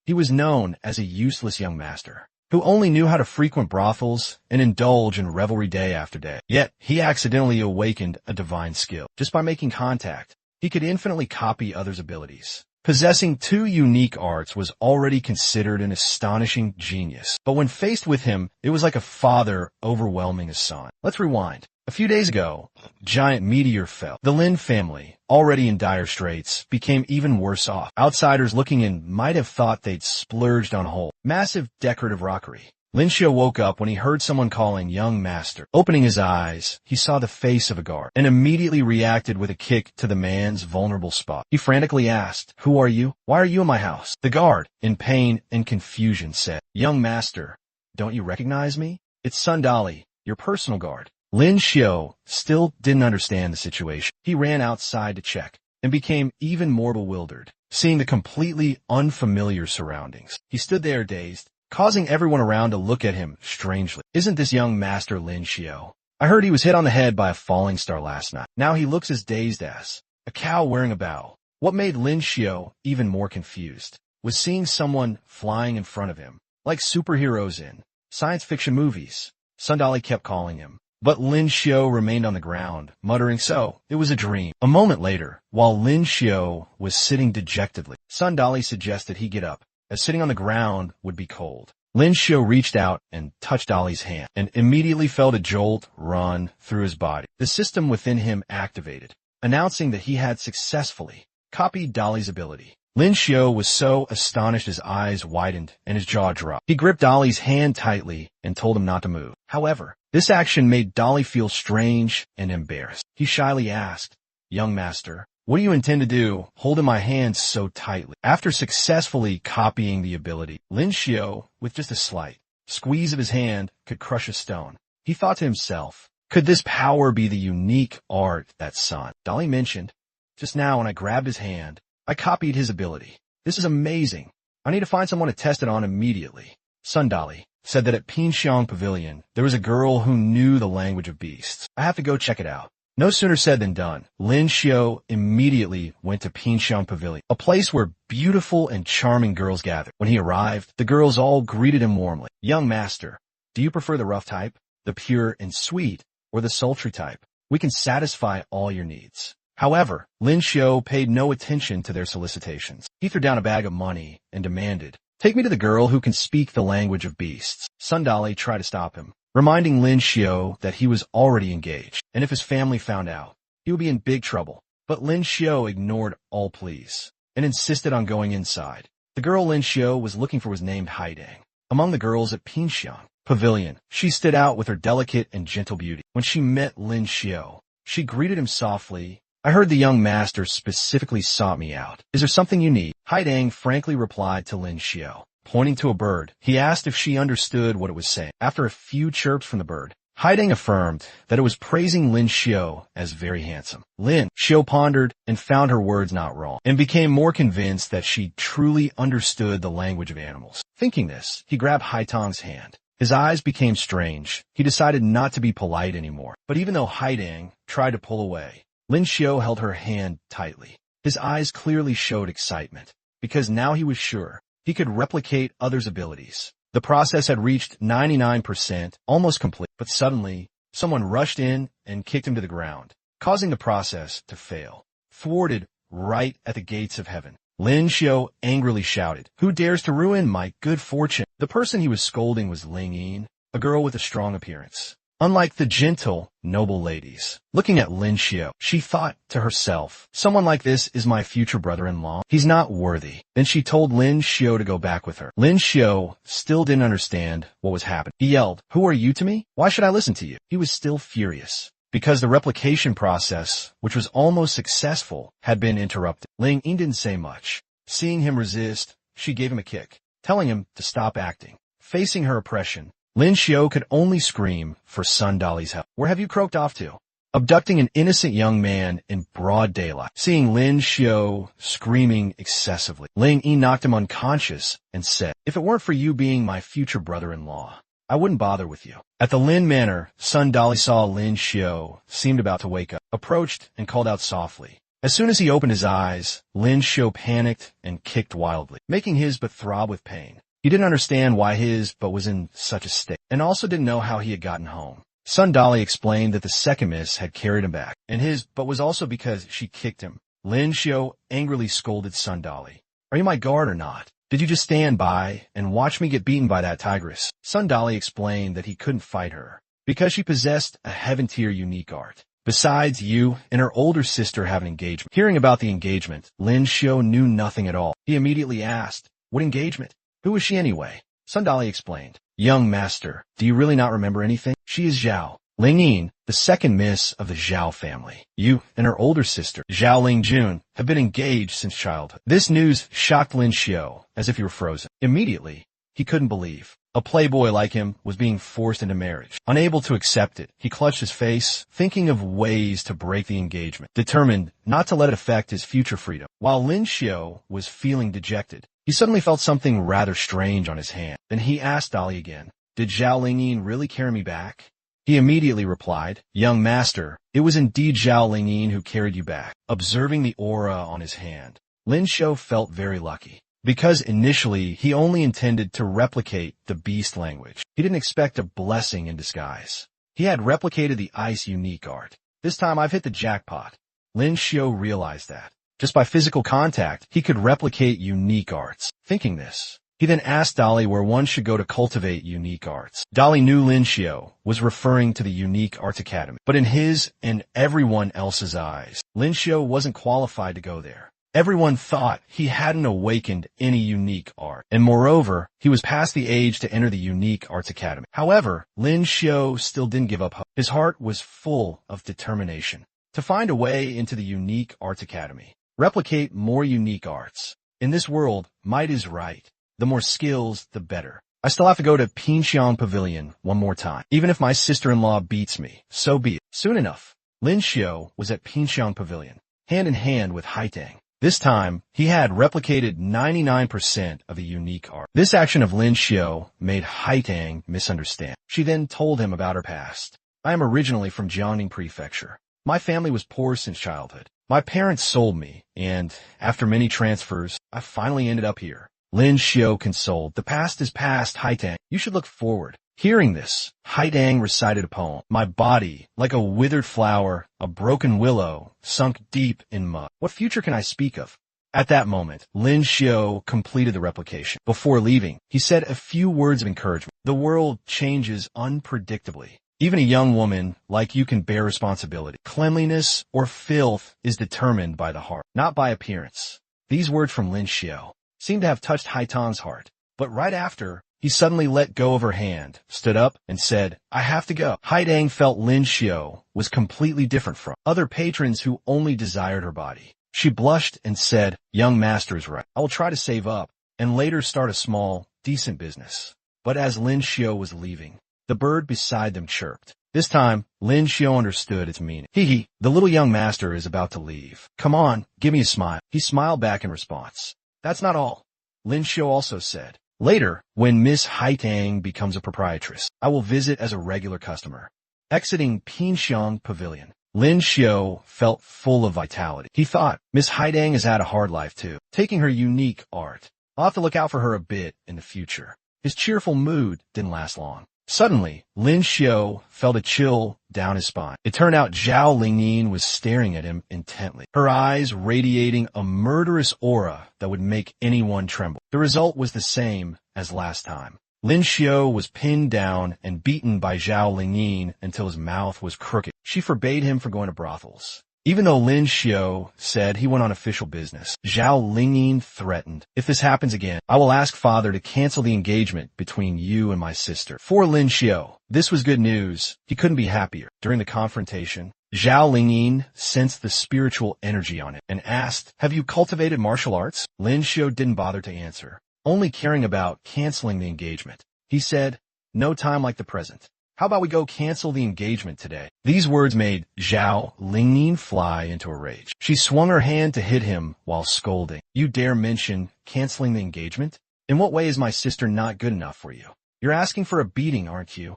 He was known as a useless young master who only knew how to frequent brothels and indulge in revelry day after day. Yet, he accidentally awakened a divine skill. Just by making contact, he could infinitely copy others' abilities. Possessing two unique arts was already considered an astonishing genius. But when faced with him, it was like a father overwhelming his son. Let's rewind. A few days ago, a giant meteor fell. The Lin family, already in dire straits, became even worse off. Outsiders looking in might have thought they'd splurged on whole massive decorative rockery. Lin Xiu woke up when he heard someone calling young master. Opening his eyes, he saw the face of a guard and immediately reacted with a kick to the man's vulnerable spot. He frantically asked, "Who are you? Why are you in my house?" The guard, in pain and confusion, said, "Young master, don't you recognize me? It's Sun Dali, your personal guard." Lin Xiu still didn't understand the situation. He ran outside to check and became even more bewildered, seeing the completely unfamiliar surroundings. He stood there dazed, causing everyone around to look at him strangely. "Isn't this young master Lin Xiu? I heard he was hit on the head by a falling star last night. Now he looks as dazed as a cow wearing a bow." What made Lin Xiu even more confused was seeing someone flying in front of him, like superheroes in science fiction movies. Sundali kept calling him, but Lin Xiu remained on the ground, muttering, "So, it was a dream." A moment later, while Lin Xiu was sitting dejectedly, Sundali suggested he get up, as sitting on the ground would be cold. Lin Xiu reached out and touched Dali's hand, and immediately felt a jolt run through his body. The system within him activated, announcing that he had successfully copied Dali's ability. Lin Xiu was so astonished his eyes widened and his jaw dropped. He gripped Dali's hand tightly and told him not to move. However, this action made Dali feel strange and embarrassed. He shyly asked, "Young master, what do you intend to do, holding my hand so tightly?" After successfully copying the ability, Lin Xiu, with just a slight squeeze of his hand, could crush a stone. He thought to himself, could this power be the unique art that Sun Dali mentioned? Just now when I grabbed his hand, I copied his ability. This is amazing. I need to find someone to test it on immediately. Sun Dali said that at Pinxiang Pavilion, there was a girl who knew the language of beasts. I have to go check it out. No sooner said than done. Lin Xiu immediately went to Pinxiang Pavilion, a place where beautiful and charming girls gathered. When he arrived, the girls all greeted him warmly. "Young master, do you prefer the rough type, the pure and sweet, or the sultry type? We can satisfy all your needs." However, Lin Xiu paid no attention to their solicitations. He threw down a bag of money and demanded, "Take me to the girl who can speak the language of beasts." Sundali tried to stop him, reminding Lin Xiu that he was already engaged, and if his family found out, he would be in big trouble. But Lin Xiu ignored all pleas and insisted on going inside. The girl Lin Xiu was looking for was named Haidang. Among the girls at Pinxiang Pavilion, she stood out with her delicate and gentle beauty. When she met Lin Xiu, she greeted him softly. "I heard the young master specifically sought me out. Is there something you need?" Haidang frankly replied to Lin Xiu. Pointing to a bird, he asked if she understood what it was saying. After a few chirps from the bird, Haidang affirmed that it was praising Lin Xiu as very handsome. Lin Xiu pondered and found her words not wrong, and became more convinced that she truly understood the language of animals. Thinking this, he grabbed Haitang's hand. His eyes became strange. He decided not to be polite anymore. But even though Haidang tried to pull away, Lin Xiu held her hand tightly. His eyes clearly showed excitement, because now he was sure he could replicate others' abilities. The process had reached 99%, almost complete, but suddenly, someone rushed in and kicked him to the ground, causing the process to fail. Thwarted right at the gates of heaven, Lin Xiu angrily shouted, "Who dares to ruin my good fortune?" The person he was scolding was Ling Yin, a girl with a strong appearance. Unlike the gentle, noble ladies. Looking at Lin Xiu, she thought to herself, "Someone like this is my future brother-in-law. He's not worthy." Then she told Lin Xiu to go back with her. Lin Xiu still didn't understand what was happening. He yelled, "Who are you to me? Why should I listen to you?" He was still furious, because the replication process, which was almost successful, had been interrupted. Ling Yin didn't say much. Seeing him resist, she gave him a kick, telling him to stop acting. Facing her oppression, Lin Xiu could only scream for Sun Dali's help. "Where have you croaked off to?" Abducting an innocent young man in broad daylight. Seeing Lin Xiu screaming excessively, Ling Yi knocked him unconscious and said, "If it weren't for you being my future brother-in-law, I wouldn't bother with you." At the Lin Manor, Sun Dali saw Lin Xiu seemed about to wake up, approached and called out softly, As soon as he opened his eyes, Lin Xiu panicked and kicked wildly, making his butt throb with pain. He didn't understand why his butt was in such a state, and also didn't know how he had gotten home. Sun Dolly explained that the second miss had carried him back, and his butt was also because she kicked him. Lin Xiu angrily scolded Sun Dolly. "Are you my guard or not? Did you just stand by and watch me get beaten by that tigress?" Sun Dolly explained that he couldn't fight her, because she possessed a heaven-tier unique art. "Besides, you and her older sister have an engagement." Hearing about the engagement, Lin Xiu knew nothing at all. He immediately asked, "What engagement? Who is she anyway?" Sun Dolly explained, "Young master, do you really not remember anything? She is Zhao Lingyin, the second miss of the Zhao family. You and her older sister, Zhao Lingjun, have been engaged since childhood." This news shocked Lin Xiu, as if he were frozen. Immediately, he couldn't believe a playboy like him was being forced into marriage. Unable to accept it, he clutched his face, thinking of ways to break the engagement, determined not to let it affect his future freedom. While Lin Xiu was feeling dejected, he suddenly felt something rather strange on his hand. Then he asked Dolly again, "Did Zhao Lingyin really carry me back?" He immediately replied, "Young master, it was indeed Zhao Lingyin who carried you back." Observing the aura on his hand, Lin Xiu felt very lucky, because initially he only intended to replicate the beast language. He didn't expect a blessing in disguise. He had replicated the ice unique art. This time I've hit the jackpot. Lin Xiu realized that. Just by physical contact, he could replicate unique arts. Thinking this, he then asked Dolly where one should go to cultivate unique arts. Dolly knew Lin Xiu was referring to the Unique Arts Academy, but in his and everyone else's eyes, Lin Xiu wasn't qualified to go there. Everyone thought he hadn't awakened any unique art, and moreover, he was past the age to enter the Unique Arts Academy. However, Lin Xiu still didn't give up hope. His heart was full of determination to find a way into the Unique Arts Academy, replicate more unique arts. In this world, might is right. The more skills, the better. I still have to go to Pinxiang Pavilion one more time. Even if my sister-in-law beats me, so be it. Soon enough, Lin Xiu was at Pinxiang Pavilion, hand in hand with Haitang. This time, he had replicated 99% of the unique art. This action of Lin Xiu made Haitang misunderstand. She then told him about her past. "I am originally from Jiangning Prefecture. My family was poor since childhood. My parents sold me, and after many transfers, I finally ended up here." Lin Xiu consoled, "The past is past, Haitang. You should look forward." Hearing this, Haitang recited a poem. "My body, like a withered flower, a broken willow, sunk deep in mud. What future can I speak of?" At that moment, Lin Xiu completed the replication. Before leaving, he said a few words of encouragement. "The world changes unpredictably. Even a young woman like you can bear responsibility. Cleanliness or filth is determined by the heart, not by appearance." These words from Lin Xiu seemed to have touched Haitang's heart, but right after, he suddenly let go of her hand, stood up, and said, "I have to go." Haitang felt Lin Xiu was completely different from other patrons who only desired her body. She blushed and said, "Young master is right. I will try to save up, and later start a small, decent business." But as Lin Xiu was leaving, the bird beside them chirped. This time, Lin Xiu understood its meaning. "Hee, the little young master is about to leave. Come on, give me a smile." He smiled back in response. "That's not all," Lin Xiu also said. "Later, when Miss Haitang becomes a proprietress, I will visit as a regular customer." Exiting Pinxiang Pavilion, Lin Xiu felt full of vitality. He thought, Miss Haitang has had a hard life too, taking her unique art. I'll have to look out for her a bit in the future. His cheerful mood didn't last long. Suddenly, Lin Xiu felt a chill down his spine. It turned out Zhao Lingyin was staring at him intently, her eyes radiating a murderous aura that would make anyone tremble. The result was the same as last time. Lin Xiu was pinned down and beaten by Zhao Lingyin until his mouth was crooked. She forbade him from going to brothels. Even though Lin Xiu said he went on official business, Zhao Lingyin threatened, "If this happens again, I will ask father to cancel the engagement between you and my sister." For Lin Xiu, this was good news. He couldn't be happier. During the confrontation, Zhao Lingyin sensed the spiritual energy on it and asked, "Have you cultivated martial arts?" Lin Xiu didn't bother to answer, only caring about canceling the engagement. He said, "No time like the present. How about we go cancel the engagement today?" These words made Zhao Lingyin fly into a rage. She swung her hand to hit him while scolding. "You dare mention canceling the engagement? In what way is my sister not good enough for you? You're asking for a beating, aren't you?"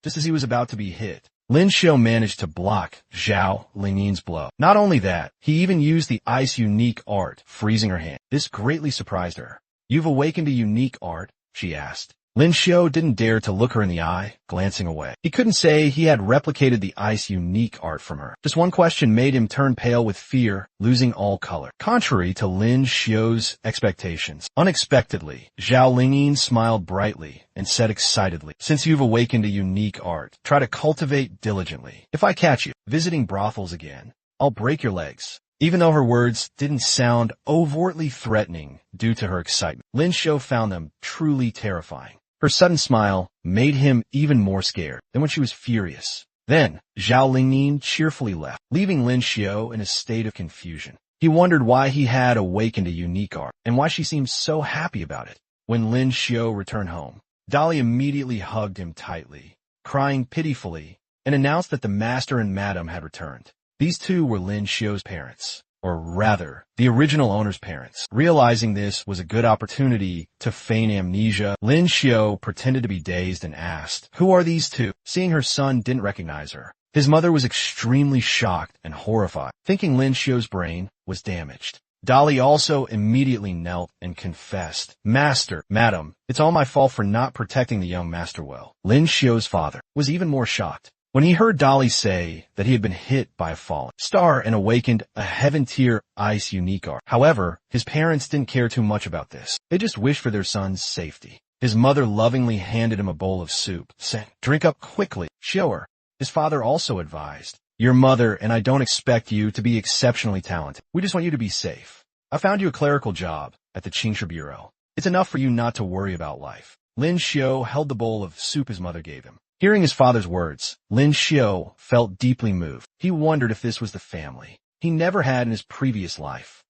Just as he was about to be hit, Lin Xiao managed to block Zhao Lingyin's blow. Not only that, he even used the ice unique art, freezing her hand. This greatly surprised her. "You've awakened a unique art?" she asked. Lin Xiao didn't dare to look her in the eye, glancing away. He couldn't say he had replicated the ice unique art from her. Just one question made him turn pale with fear, losing all color. Contrary to Lin Xiao's expectations, unexpectedly, Zhao Lingyin smiled brightly and said excitedly, "Since you've awakened a unique art, try to cultivate diligently. If I catch you visiting brothels again, I'll break your legs." Even though her words didn't sound overtly threatening due to her excitement, Lin Xiao found them truly terrifying. Her sudden smile made him even more scared than when she was furious. Then, Zhao Lingyin cheerfully left, leaving Lin Xiao in a state of confusion. He wondered why he had awakened a unique art, and why she seemed so happy about it. When Lin Xiao returned home, Dolly immediately hugged him tightly, crying pitifully, and announced that the master and madam had returned. These two were Lin Xiao's parents. Or rather, the original owner's parents. Realizing this was a good opportunity to feign amnesia, Lin Xiao pretended to be dazed and asked, "Who are these two?" Seeing her son didn't recognize her, his mother was extremely shocked and horrified, thinking Lin Xiao's brain was damaged. Dolly also immediately knelt and confessed, "Master, madam, it's all my fault for not protecting the young master well." Lin Xiao's father was even more shocked when he heard Dolly say that he had been hit by a falling star and awakened a heaven-tier ice unique art. However, his parents didn't care too much about this. They just wished for their son's safety. His mother lovingly handed him a bowl of soup, saying, "Drink up quickly, show her." His father also advised, "Your mother and I don't expect you to be exceptionally talented. We just want you to be safe. I found you a clerical job at the Qingshi Bureau. It's enough for you not to worry about life." Lin Xiao held the bowl of soup his mother gave him. Hearing his father's words, Lin Xiao felt deeply moved. He wondered if this was the family he never had in his previous life.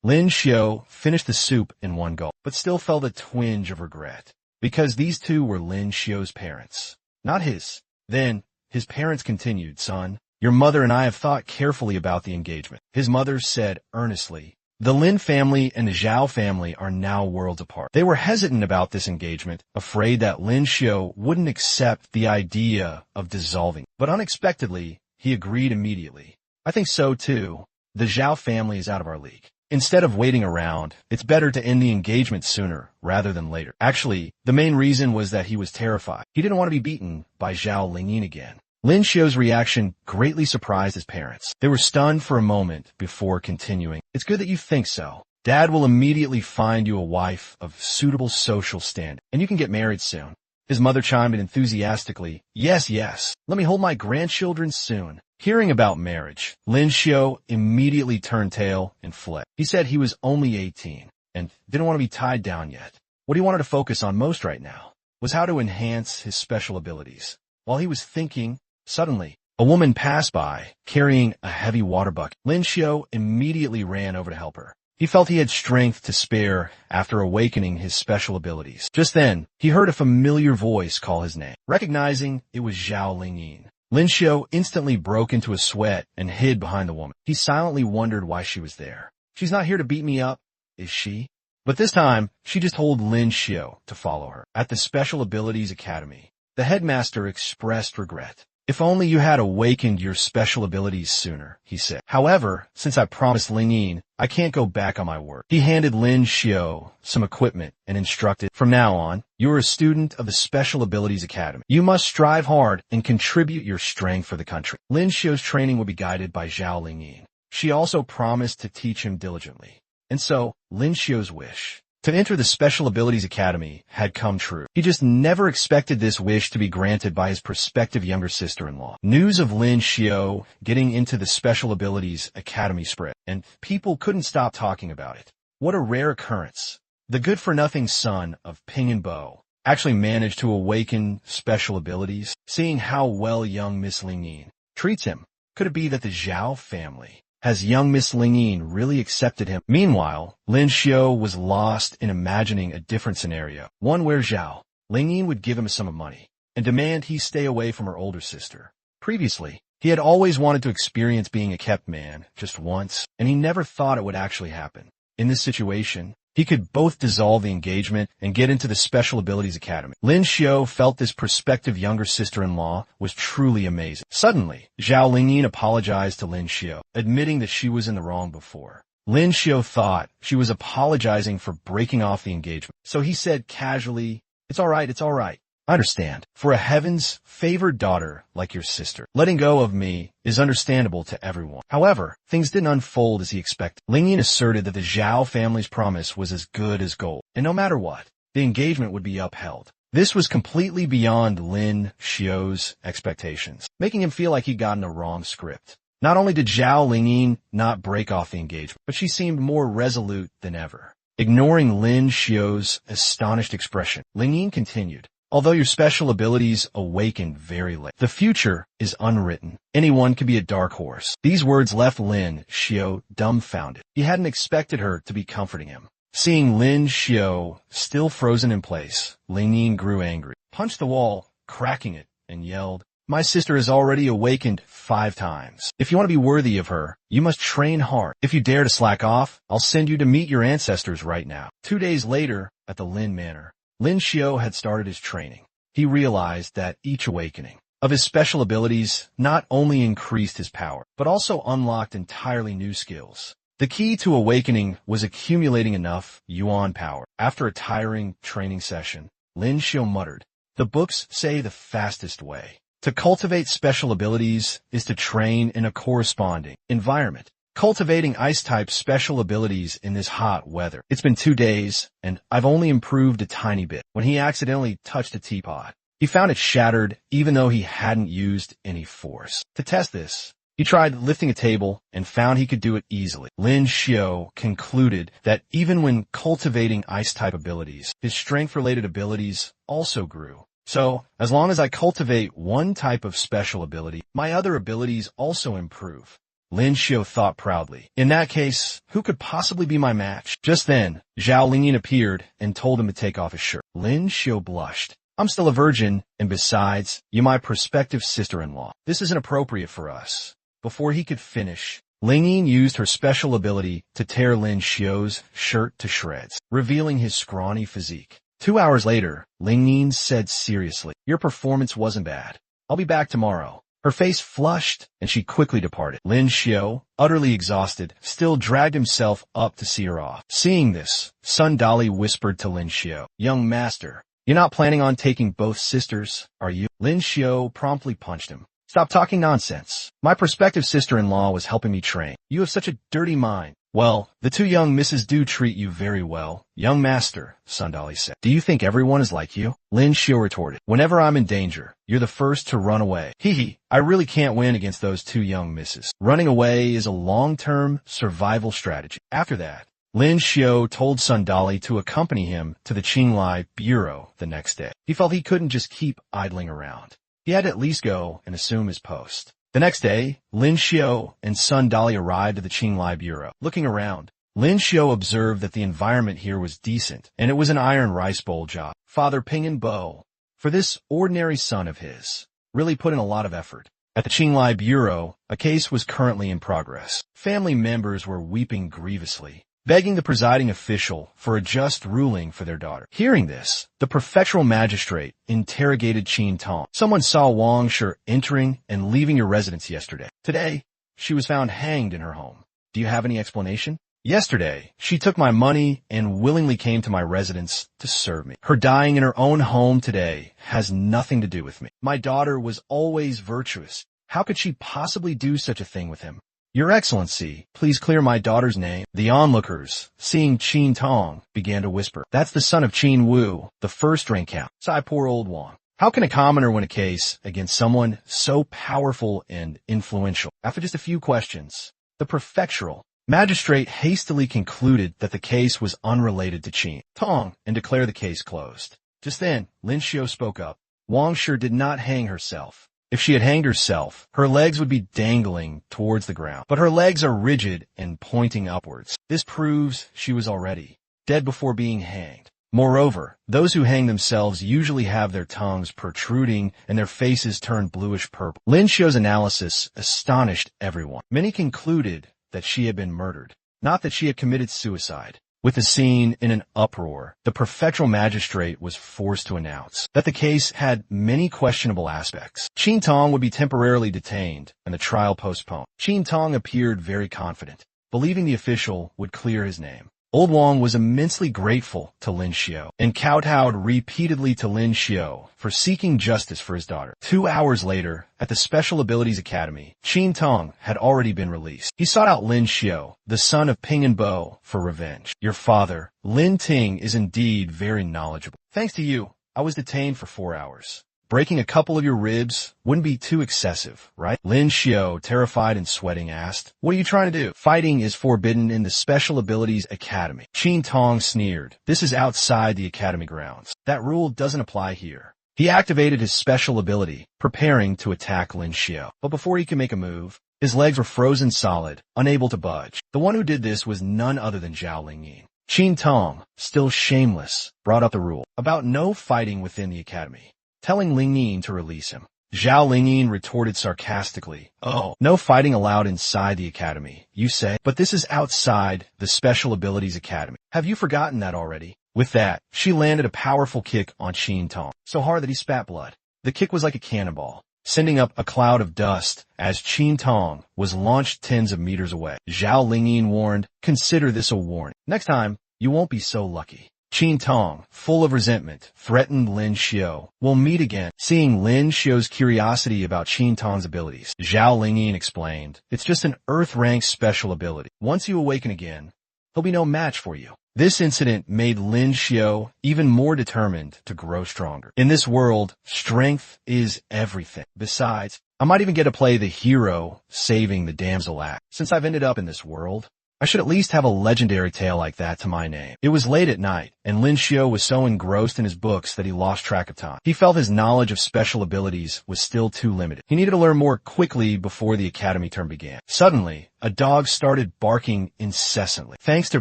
Lin Xiao finished the soup in one gulp, but still felt a twinge of regret, because these two were Lin Xiao's parents, not his. Then, his parents continued, "Son, your mother and I have thought carefully about the engagement." His mother said earnestly, "The Lin family and the Zhao family are now worlds apart." They were hesitant about this engagement, afraid that Lin Xiao wouldn't accept the idea of dissolving. But unexpectedly, he agreed immediately. "I think so too. The Zhao family is out of our league. Instead of waiting around, it's better to end the engagement sooner rather than later." Actually, the main reason was that he was terrified. He didn't want to be beaten by Zhao Lingyin again. Lin Xiao's reaction greatly surprised his parents. They were stunned for a moment before continuing, "It's good that you think so. Dad will immediately find you a wife of suitable social standing, and you can get married soon." His mother chimed in enthusiastically, "Yes, yes. Let me hold my grandchildren soon." Hearing about marriage, Lin Xiao immediately turned tail and fled. He said he was only 18 and didn't want to be tied down yet. What he wanted to focus on most right now was how to enhance his special abilities. While he was thinking, suddenly, a woman passed by, carrying a heavy water bucket. Lin Xiao immediately ran over to help her. He felt he had strength to spare after awakening his special abilities. Just then, he heard a familiar voice call his name. Recognizing it was Zhao Lingyin, Lin Xiao instantly broke into a sweat and hid behind the woman. He silently wondered why she was there. "She's not here to beat me up, is she?" But this time, she just told Lin Xiao to follow her. At the Special Abilities Academy, the headmaster expressed regret. "If only you had awakened your special abilities sooner," he said. "However, since I promised Lingyin, I can't go back on my word." He handed Lin Xiao some equipment and instructed, "From now on, you're a student of the Special Abilities Academy. You must strive hard and contribute your strength for the country." Lin Xiao's training would be guided by Zhao Lingyin. She also promised to teach him diligently. And so, Lin Xiao's wish to enter the Special Abilities Academy had come true. He just never expected this wish to be granted by his prospective younger sister-in-law. News of Lin Xiao getting into the Special Abilities Academy spread, and people couldn't stop talking about it. What a rare occurrence. The good-for-nothing son of Ping and Bo actually managed to awaken special abilities. Seeing how well young Miss Lingyin treats him, could it be that the Zhao family has young Miss Lingyin really accepted him? Meanwhile, Lin Xiao was lost in imagining a different scenario, one where Zhao Lingyin would give him a sum of money and demand he stay away from her older sister. Previously, he had always wanted to experience being a kept man just once, and he never thought it would actually happen. In this situation, he could both dissolve the engagement and get into the Special Abilities Academy. Lin Xiao felt this prospective younger sister-in-law was truly amazing. Suddenly, Zhao Lingyin apologized to Lin Xiao, admitting that she was in the wrong before. Lin Xiao thought she was apologizing for breaking off the engagement, so he said casually, it's all right. I understand. For a heaven's favored daughter like your sister, letting go of me is understandable to everyone. However, things didn't unfold as he expected. Lingyin asserted that the Zhao family's promise was as good as gold, and no matter what, the engagement would be upheld. This was completely beyond Lin Xiao's expectations, making him feel like he'd gotten a wrong script. Not only did Zhao Lingyin not break off the engagement, but she seemed more resolute than ever. Ignoring Lin Xiao's astonished expression, Lingyin continued. Although your special abilities awakened very late, the future is unwritten. Anyone can be a dark horse. These words left Lin Xiao dumbfounded. He hadn't expected her to be comforting him. Seeing Lin Xiao still frozen in place, Lingyin grew angry, punched the wall, cracking it, and yelled, my sister has already awakened 5 times. If you want to be worthy of her, you must train hard. If you dare to slack off, I'll send you to meet your ancestors right now. 2 days later, at the Lin Manor, Lin Xiao had started his training. He realized that each awakening of his special abilities not only increased his power, but also unlocked entirely new skills. The key to awakening was accumulating enough yuan power. After a tiring training session, Lin Xiao muttered, the books say the fastest way to cultivate special abilities is to train in a corresponding environment. Cultivating ice-type special abilities in this hot weather. It's been 2 days, and I've only improved a tiny bit. When he accidentally touched a teapot, he found it shattered even though he hadn't used any force. To test this, he tried lifting a table and found he could do it easily. Lin Xiao concluded that even when cultivating ice-type abilities, his strength-related abilities also grew. So, as long as I cultivate one type of special ability, my other abilities also improve. Lin Xiao thought proudly. In that case, who could possibly be my match? Just then, Zhao Lingyin appeared and told him to take off his shirt. Lin Xiao blushed. I'm still a virgin, and besides, you're my prospective sister-in-law. This isn't appropriate for us. Before he could finish, Lingyin used her special ability to tear Lin Xiao's shirt to shreds, revealing his scrawny physique. 2 hours later, Lingyin said seriously, your performance wasn't bad. I'll be back tomorrow. Her face flushed, and she quickly departed. Lin Xiao, utterly exhausted, still dragged himself up to see her off. Seeing this, Sun Dali whispered to Lin Xiao, young master, you're not planning on taking both sisters, are you? Lin Xiao promptly punched him. Stop talking nonsense. My prospective sister-in-law was helping me train. You have such a dirty mind. Well, the 2 young misses do treat you very well, young master, Sundali said. Do you think everyone is like you? Lin Xiao retorted. Whenever I'm in danger, you're the first to run away. Hee, I really can't win against those 2 young misses. Running away is a long-term survival strategy. After that, Lin Xiao told Sundali to accompany him to the Qinglai bureau the next day. He felt he couldn't just keep idling around. He had to at least go and assume his post. The next day, Lin Xiao and Sun Dali arrived at the Qinglai bureau. Looking around, Lin Xiao observed that the environment here was decent, and it was an iron rice bowl job. Father Ping and Bo, for this ordinary son of his, really put in a lot of effort. At the Qinglai bureau, a case was currently in progress. Family members were weeping grievously, begging the presiding official for a just ruling for their daughter. Hearing this, the prefectural magistrate interrogated Qin Tong. Someone saw Wang Shi entering and leaving your residence yesterday. Today, she was found hanged in her home. Do you have any explanation? Yesterday, she took my money and willingly came to my residence to serve me. Her dying in her own home today has nothing to do with me. My daughter was always virtuous. How could she possibly do such a thing with him? Your Excellency, please clear my daughter's name. The onlookers, seeing Qin Tong, began to whisper. That's the son of Qin Wu, the first-rank count. Sigh, poor old Wang. How can a commoner win a case against someone so powerful and influential? After just a few questions, the prefectural magistrate hastily concluded that the case was unrelated to Qin Tong and declared the case closed. Just then, Lin Xiao spoke up. Wang Shi did not hang herself. If she had hanged herself, her legs would be dangling towards the ground, but her legs are rigid and pointing upwards. This proves she was already dead before being hanged. Moreover, those who hang themselves usually have their tongues protruding and their faces turned bluish-purple. Lin Xiao's analysis astonished everyone. Many concluded that she had been murdered, not that she had committed suicide. With the scene in an uproar, the prefectural magistrate was forced to announce that the case had many questionable aspects. Qin Tong would be temporarily detained and the trial postponed. Qin Tong appeared very confident, believing the official would clear his name. Old Wang was immensely grateful to Lin Xiu and kowtowed repeatedly to Lin Xiu for seeking justice for his daughter. 2 hours later, at the Special Abilities Academy, Qin Tong had already been released. He sought out Lin Xiu, the son of Ping and Bo, for revenge. Your father, Lin Ting, is indeed very knowledgeable. Thanks to you, I was detained for 4 hours. Breaking a couple of your ribs wouldn't be too excessive, right? Lin Xiu, terrified and sweating, asked, "What are you trying to do?" "Fighting is forbidden in the Special Abilities Academy." Qin Tong sneered. "This is outside the academy grounds. That rule doesn't apply here." He activated his special ability, preparing to attack Lin Xiu. But before he could make a move, his legs were frozen solid, unable to budge. The one who did this was none other than Zhao Lingyin. Qin Tong, still shameless, brought up the rule about no fighting within the academy, telling Lingyin to release him. Zhao Lingyin retorted sarcastically, "Oh, no fighting allowed inside the academy, you say? But this is outside the Special Abilities Academy. Have you forgotten that already?" With that, she landed a powerful kick on Qin Tong, so hard that he spat blood. The kick was like a cannonball, sending up a cloud of dust as Qin Tong was launched tens of meters away. Zhao Lingyin warned, "Consider this a warning. Next time, you won't be so lucky." Qin Tong, full of resentment, threatened Lin Xiu. "We'll meet again." Seeing Lin Xiu's curiosity about Qin Tong's abilities, Zhao Lingyin explained, "It's just an Earth-rank special ability. Once you awaken again, he'll be no match for you." This incident made Lin Xiu even more determined to grow stronger. In this world, strength is everything. Besides, I might even get to play the hero saving the damsel act. Since I've ended up in this world, I should at least have a legendary tale like that to my name. It was late at night, and Lin Xiu was so engrossed in his books that he lost track of time. He felt his knowledge of special abilities was still too limited. He needed to learn more quickly before the academy term began. Suddenly, a dog started barking incessantly. Thanks to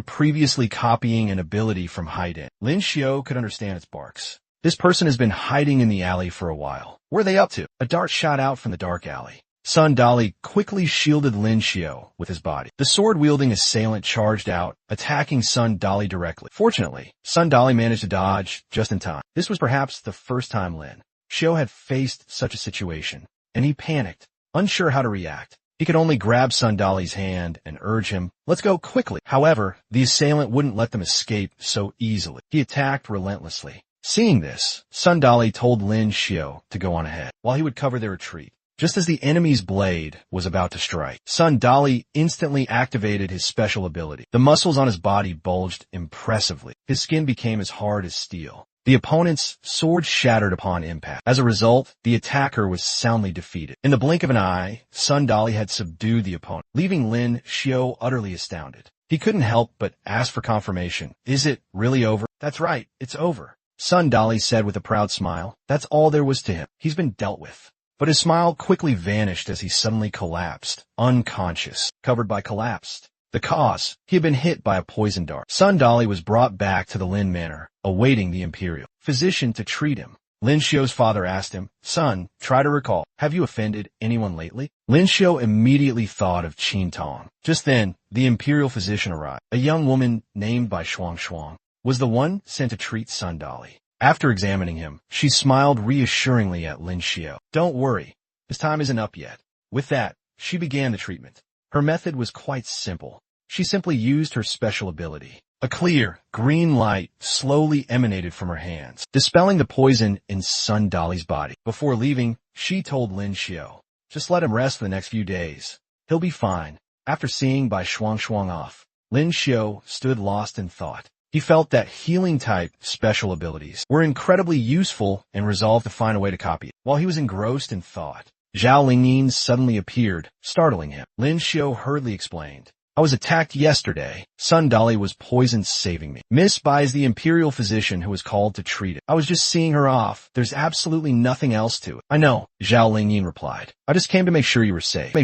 previously copying an ability from Haiden, Lin Xiu could understand its barks. This person has been hiding in the alley for a while. Where are they up to? A dart shot out from the dark alley. Sun Dali quickly shielded Lin Xiu with his body. The sword-wielding assailant charged out, attacking Sun Dali directly. Fortunately, Sun Dali managed to dodge just in time. This was perhaps the first time Lin Xiu had faced such a situation, and he panicked, unsure how to react. He could only grab Sun Dali's hand and urge him, "Let's go quickly." However, the assailant wouldn't let them escape so easily. He attacked relentlessly. Seeing this, Sun Dali told Lin Xiu to go on ahead, while he would cover their retreat. Just as the enemy's blade was about to strike, Sun Dali instantly activated his special ability. The muscles on his body bulged impressively. His skin became as hard as steel. The opponent's sword shattered upon impact. As a result, the attacker was soundly defeated. In the blink of an eye, Sun Dali had subdued the opponent, leaving Lin Xiu utterly astounded. He couldn't help but ask for confirmation. "Is it really over?" "That's right, it's over," Sun Dali said with a proud smile. That's all there was to him. He's been dealt with. But his smile quickly vanished as he suddenly collapsed, unconscious, covered by collapsed. The cause, he had been hit by a poison dart. Sun Dali was brought back to the Lin Manor, awaiting the imperial physician to treat him. Lin Xiu's father asked him, "Son, try to recall. Have you offended anyone lately?" Lin Xiu immediately thought of Qin Tong. Just then, the imperial physician arrived. A young woman named by Shuang was the one sent to treat Sun Dali. After examining him, she smiled reassuringly at Lin Xiu. "Don't worry, his time isn't up yet." With that, she began the treatment. Her method was quite simple. She simply used her special ability. A clear, green light slowly emanated from her hands, dispelling the poison in Sun Dali's body. Before leaving, she told Lin Xiu, "Just let him rest for the next few days. He'll be fine." After seeing Bai Shuang off, Lin Xiu stood lost in thought. He felt that healing-type special abilities were incredibly useful and resolved to find a way to copy it. While he was engrossed in thought, Zhao Lingyin suddenly appeared, startling him. Lin Xiu hurriedly explained, "I was attacked yesterday. Sun Dali was poisoned saving me. Miss Bai is the imperial physician who was called to treat it. I was just seeing her off. There's absolutely nothing else to it." "I know," Zhao Lingyin replied. "I just came to make sure you were safe."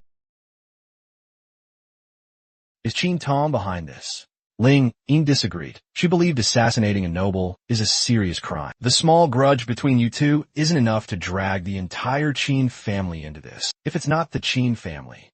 Is Qin Tong behind this? Ling Ying disagreed. She believed assassinating a noble is a serious crime. The small grudge between you two isn't enough to drag the entire Qin family into this. If it's not the Qin family.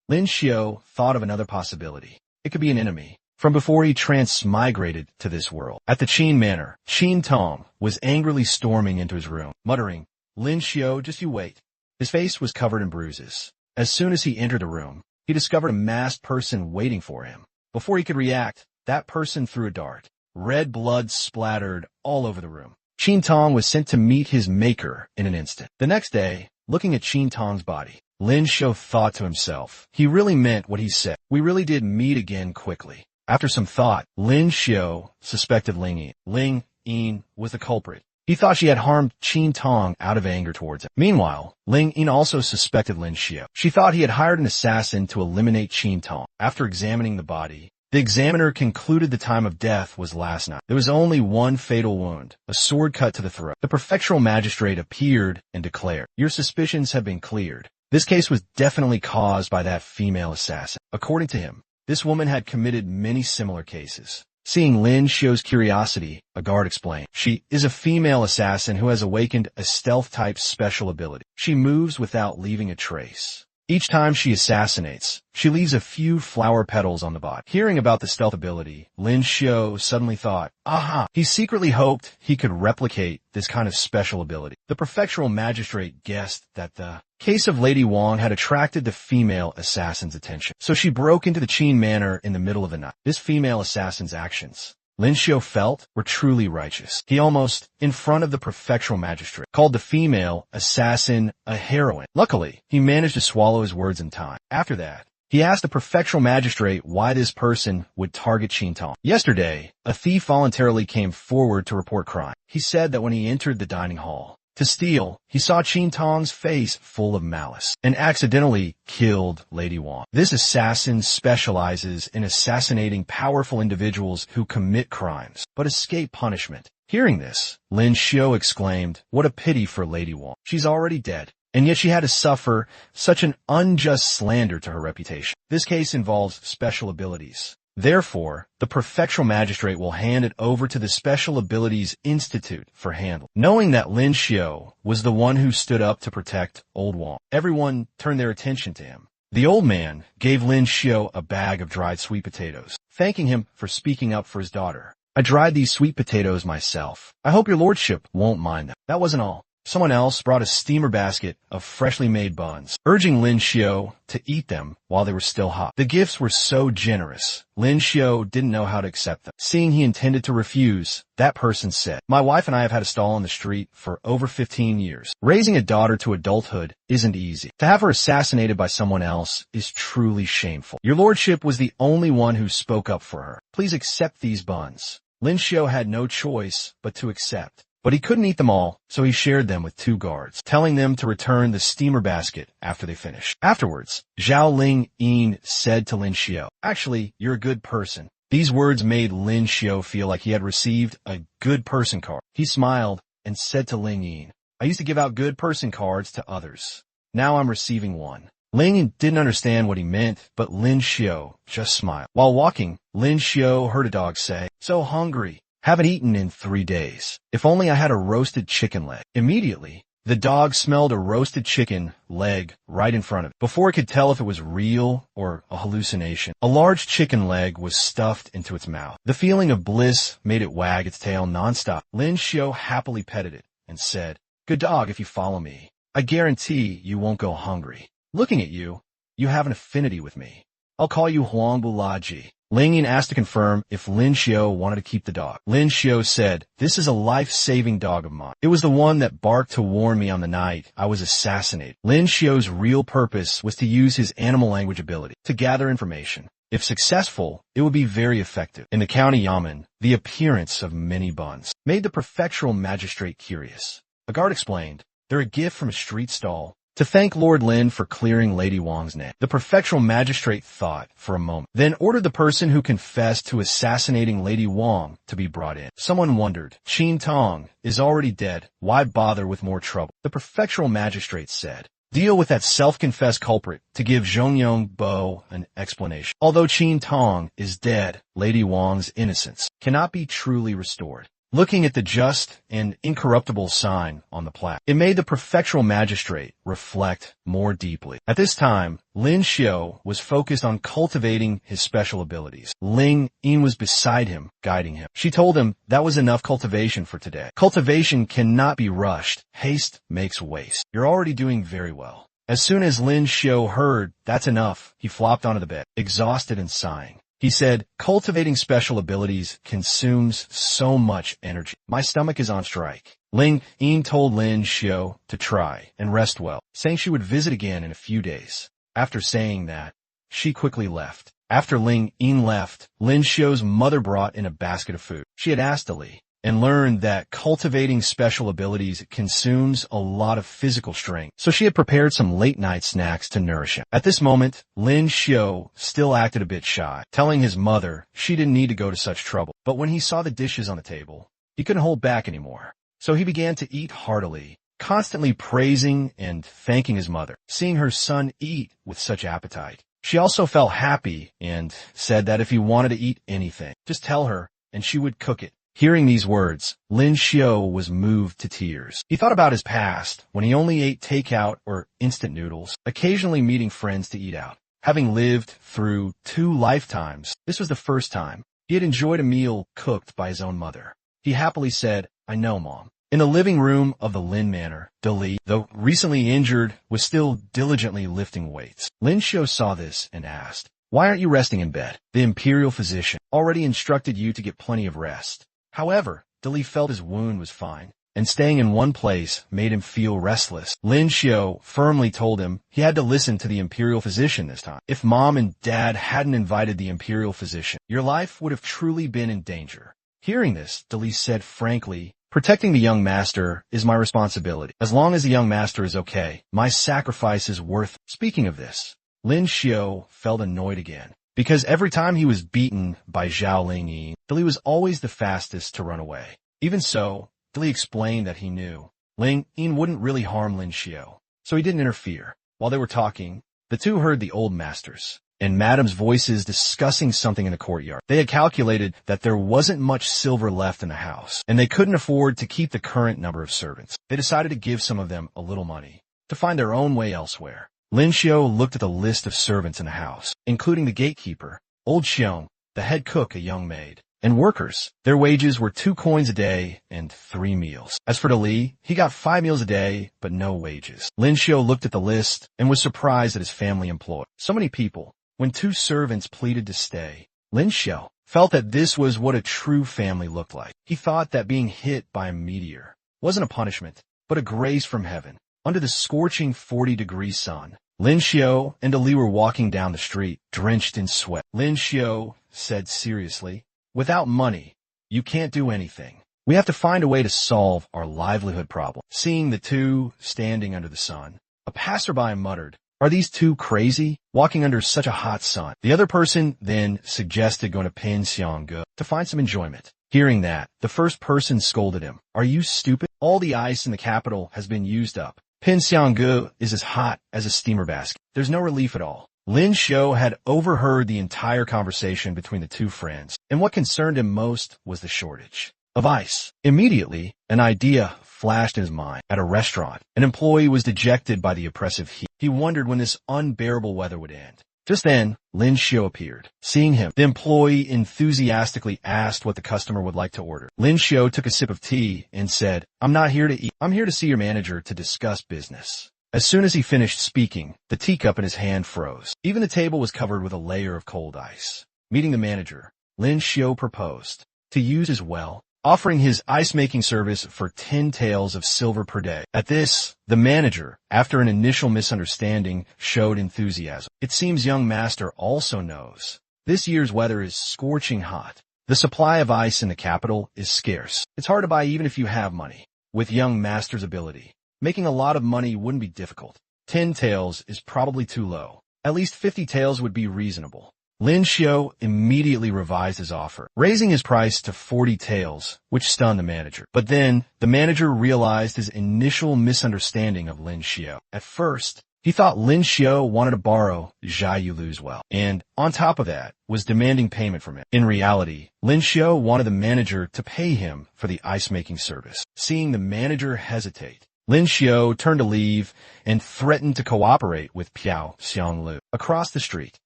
Lin Xiu thought of another possibility. It could be an enemy from before he transmigrated to this world. At the Qin Manor, Qin Tong was angrily storming into his room, muttering, "Lin Xiu, just you wait." His face was covered in bruises. As soon as he entered the room, he discovered a masked person waiting for him. Before he could react, that person threw a dart. Red blood splattered all over the room. Qin Tong was sent to meet his maker in an instant. The next day, looking at Qin Tong's body, Lin Xiu thought to himself, he really meant what he said. We really did meet again quickly. After some thought, Lin Xiu suspected Ling Yin. Ling Yin was the culprit. He thought she had harmed Qin Tong out of anger towards him. Meanwhile, Ling Yin also suspected Lin Xiu. She thought he had hired an assassin to eliminate Qin Tong. After examining the body, the examiner concluded the time of death was last night. There was only one fatal wound, a sword cut to the throat. The prefectural magistrate appeared and declared, "Your suspicions have been cleared. This case was definitely caused by that female assassin." According to him, this woman had committed many similar cases. Seeing Lin Xiu's curiosity, a guard explained, "She is a female assassin who has awakened a stealth-type special ability. She moves without leaving a trace. Each time she assassinates, she leaves a few flower petals on the body." Hearing about the stealth ability, Lin Xiu suddenly thought, aha! He secretly hoped he could replicate this kind of special ability. The prefectural magistrate guessed that the case of Lady Wang had attracted the female assassin's attention, so she broke into the Qin Manor in the middle of the night. This female assassin's actions, Lin Xiu felt, were truly righteous. He almost, in front of the prefectural magistrate, called the female assassin a heroine. Luckily, he managed to swallow his words in time. After that, he asked the prefectural magistrate why this person would target Qin Tong. Yesterday, a thief voluntarily came forward to report crime. He said that when he entered the dining hall to steal, he saw Qin Tong's face full of malice and accidentally killed Lady Wang. This assassin specializes in assassinating powerful individuals who commit crimes but escape punishment. Hearing this, Lin Xiu exclaimed, "What a pity for Lady Wang. She's already dead, and yet she had to suffer such an unjust slander to her reputation." This case involves special abilities. Therefore, the prefectural magistrate will hand it over to the Special Abilities Institute for handling. Knowing that Lin Xiu was the one who stood up to protect old Wang, everyone turned their attention to him. The old man gave Lin Xiu a bag of dried sweet potatoes, thanking him for speaking up for his daughter. "I dried these sweet potatoes myself. I hope your lordship won't mind them." That wasn't all. Someone else brought a steamer basket of freshly made buns, urging Lin Xiu to eat them while they were still hot. The gifts were so generous, Lin Xiu didn't know how to accept them. Seeing he intended to refuse, that person said, "My wife and I have had a stall on the street for over 15 years. Raising a daughter to adulthood isn't easy. To have her assassinated by someone else is truly shameful. Your lordship was the only one who spoke up for her. Please accept these buns." Lin Xiu had no choice but to accept. But he couldn't eat them all, so he shared them with two guards, telling them to return the steamer basket after they finished. Afterwards, Zhao Ling Yin said to Lin Xiu, "Actually, you're a good person." These words made Lin Xiu feel like he had received a good person card. He smiled and said to Ling Yin, "I used to give out good person cards to others. Now I'm receiving one." Ling Yin didn't understand what he meant, but Lin Xiu just smiled. While walking, Lin Xiu heard a dog say, "So hungry. Haven't eaten in 3 days. If only I had a roasted chicken leg." Immediately, the dog smelled a roasted chicken leg right in front of it. Before it could tell if it was real or a hallucination, a large chicken leg was stuffed into its mouth. The feeling of bliss made it wag its tail nonstop. Lin Xiu happily petted it and said, "Good dog, if you follow me, I guarantee you won't go hungry. Looking at you, you have an affinity with me. I'll call you Huang Bulaji." Ling Yin asked to confirm if Lin Xiu wanted to keep the dog. Lin Xiu said, "This is a life-saving dog of mine. It was the one that barked to warn me on the night I was assassinated." Lin Xiu's real purpose was to use his animal language ability to gather information. If successful, it would be very effective. In the county yamen, the appearance of many buns made the prefectural magistrate curious. A guard explained, "They're a gift from a street stall to thank Lord Lin for clearing Lady Wang's name." The prefectural magistrate thought for a moment, then ordered the person who confessed to assassinating Lady Wang to be brought in. Someone wondered, "Qin Tong is already dead. Why bother with more trouble?" The prefectural magistrate said, "Deal with that self-confessed culprit to give Zhongyong Bo an explanation. Although Qin Tong is dead, Lady Wang's innocence cannot be truly restored. looking at the just and incorruptible sign on the plaque. It made the prefectural magistrate reflect more deeply. At this time, Lin Xiu was focused on cultivating his special abilities. Ling Yin was beside him, guiding him. She told him that was enough cultivation for today. Cultivation cannot be rushed. Haste makes waste. You're already doing very well. As soon as Lin Xiu heard that's enough, he flopped onto the bed, exhausted and sighing. He said, cultivating special abilities consumes so much energy. My stomach is on strike. Ling Yin told Lin Xiu to try and rest well, saying she would visit again in a few days. After saying that, she quickly left. After Ling Yin left, Lin Xiu's mother brought in a basket of food. She had asked Ali and learned that cultivating special abilities consumes a lot of physical strength, so she had prepared some late-night snacks to nourish him. At this moment, Lin Xiu still acted a bit shy, telling his mother she didn't need to go to such trouble. But when he saw the dishes on the table, he couldn't hold back anymore, so he began to eat heartily, constantly praising and thanking his mother. Seeing her son eat with such appetite, she also felt happy and said that if he wanted to eat anything, just tell her and she would cook it. Hearing these words, Lin Xiu was moved to tears. He thought about his past, when he only ate takeout or instant noodles, occasionally meeting friends to eat out. Having lived through 2 lifetimes, this was the first time he had enjoyed a meal cooked by his own mother. He happily said, "I know, Mom." In the living room of the Lin Manor, Dali, though recently injured, was still diligently lifting weights. Lin Xiu saw this and asked, "Why aren't you resting in bed? The imperial physician already instructed you to get plenty of rest." However, Dali felt his wound was fine, and staying in one place made him feel restless. Lin Xiu firmly told him he had to listen to the imperial physician this time. If Mom and Dad hadn't invited the imperial physician, your life would have truly been in danger. Hearing this, Dali said frankly, "Protecting the young master is my responsibility. As long as the young master is okay, my sacrifice is worth it." Speaking of this, Lin Xiu felt annoyed again, because every time he was beaten by Zhao Lingyi, Dali was always the fastest to run away. Even so, Dali explained that he knew Ling Yin wouldn't really harm Lin Xiu, so he didn't interfere. While they were talking, the two heard the old masters and madam's voices discussing something in the courtyard. They had calculated that there wasn't much silver left in the house, and they couldn't afford to keep the current number of servants. They decided to give some of them a little money to find their own way elsewhere. Lin Xiu looked at the list of servants in the house, including the gatekeeper, old Xiong, the head cook, a young maid, and workers. Their wages were 2 coins a day and 3 meals. As for Dali, he got 5 meals a day, but no wages. Lin Xiu looked at the list and was surprised at his family employed so many people. When 2 servants pleaded to stay, Lin Xiu felt that this was what a true family looked like. He thought that being hit by a meteor wasn't a punishment, but a grace from heaven. Under the scorching 40-degree sun, Lin Xiu and Dali were walking down the street, drenched in sweat. Lin Xiu said seriously, "Without money, you can't do anything. We have to find a way to solve our livelihood problem." Seeing the two standing under the sun, a passerby muttered, "Are these two crazy, walking under such a hot sun?" The other person then suggested going to Pinxiangge to find some enjoyment. Hearing that, the first person scolded him, "Are you stupid? All the ice in the capital has been used up. Pinxiangge is as hot as a steamer basket. There's no relief at all." Lin Xiu had overheard the entire conversation between the two friends, and what concerned him most was the shortage of ice. Immediately, an idea flashed in his mind. At a restaurant, an employee was dejected by the oppressive heat. He wondered when this unbearable weather would end. Just then, Lin Xiu appeared. Seeing him, the employee enthusiastically asked what the customer would like to order. Lin Xiu took a sip of tea and said, "I'm not here to eat. I'm here to see your manager to discuss business." As soon as he finished speaking, the teacup in his hand froze. Even the table was covered with a layer of cold ice. Meeting the manager, Lin Xiu proposed to use his well, offering his ice-making service for 10 taels of silver per day. At this, the manager, after an initial misunderstanding, showed enthusiasm. "It seems young master also knows this year's weather is scorching hot. The supply of ice in the capital is scarce. It's hard to buy even if you have money. With young master's ability, making a lot of money wouldn't be difficult. 10 taels is probably too low. At least 50 taels would be reasonable." Lin Xiu immediately revised his offer, raising his price to 40 taels, which stunned the manager. But then, the manager realized his initial misunderstanding of Lin Xiu. At first, He thought Lin Xiu wanted to borrow Zhai Yulu's well, and on top of that, was demanding payment from him. In reality, Lin Xiu wanted the manager to pay him for the ice-making service. Seeing the manager hesitate, Lin Xiu turned to leave and threatened to cooperate with Piao Xianglu across the street.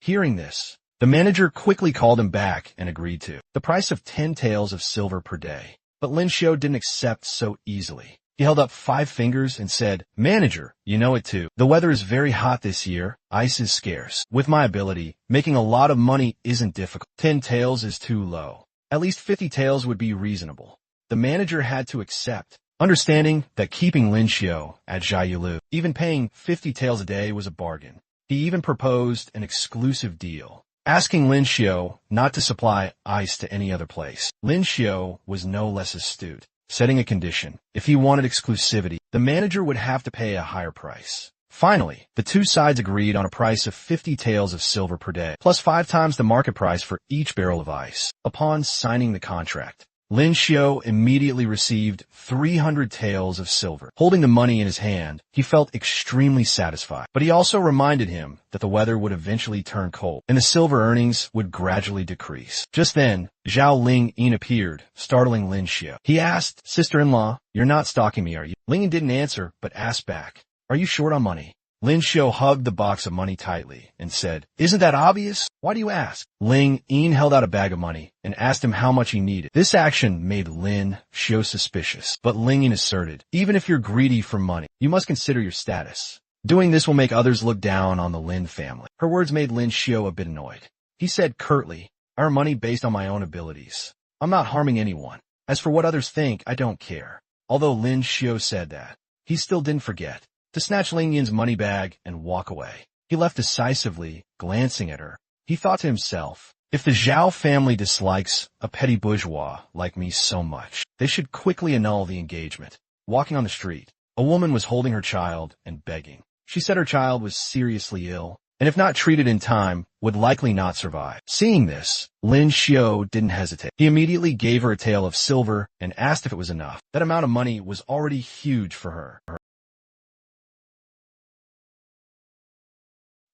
Hearing this, the manager quickly called him back and agreed to the price of 10 taels of silver per day. But Lin Xiu didn't accept so easily. He held up 5 fingers and said, "Manager, you know it too. The weather is very hot this year. Ice is scarce. With my ability, making a lot of money isn't difficult. 10 taels is too low. At least 50 taels would be reasonable." The manager had to accept, understanding that keeping Lin Xiu at Zhaiyulu, even paying 50 taels a day, was a bargain. He even proposed an exclusive deal, asking Lin Xiu not to supply ice to any other place. Lin Xiu was no less astute, setting a condition. If he wanted exclusivity, the manager would have to pay a higher price. Finally, the two sides agreed on a price of 50 taels of silver per day, plus 5 times the market price for each barrel of ice. Upon signing the contract, Lin Xiu immediately received 300 taels of silver. Holding the money in his hand, he felt extremely satisfied. But he also reminded him that the weather would eventually turn cold, and the silver earnings would gradually decrease. Just then, Zhao Ling Yin appeared, startling Lin Xiu. He asked, "Sister-in-law, you're not stalking me, are you?" Ling Yin didn't answer, but asked back, "Are you short on money?" Lin Xiu hugged the box of money tightly and said, "Isn't that obvious? Why do you ask?" Ling Yin held out a bag of money and asked him how much he needed. This action made Lin Xiu suspicious, but Ling Yin asserted, "Even if you're greedy for money, you must consider your status. Doing this will make others look down on the Lin family." Her words made Lin Xiu a bit annoyed. He said curtly, "I earn money based on my own abilities. I'm not harming anyone. As for what others think, I don't care." Although Lin Xiu said that, he still didn't forget to snatch Ling Yin's money bag and walk away. He left decisively, glancing at her. He thought to himself, if the Zhao family dislikes a petty bourgeois like me so much, they should quickly annul the engagement. Walking on the street, a woman was holding her child and begging. She said her child was seriously ill, and if not treated in time, would likely not survive. Seeing this, Lin Xiu didn't hesitate. He immediately gave her a tael of silver and asked if it was enough. That amount of money was already huge for her.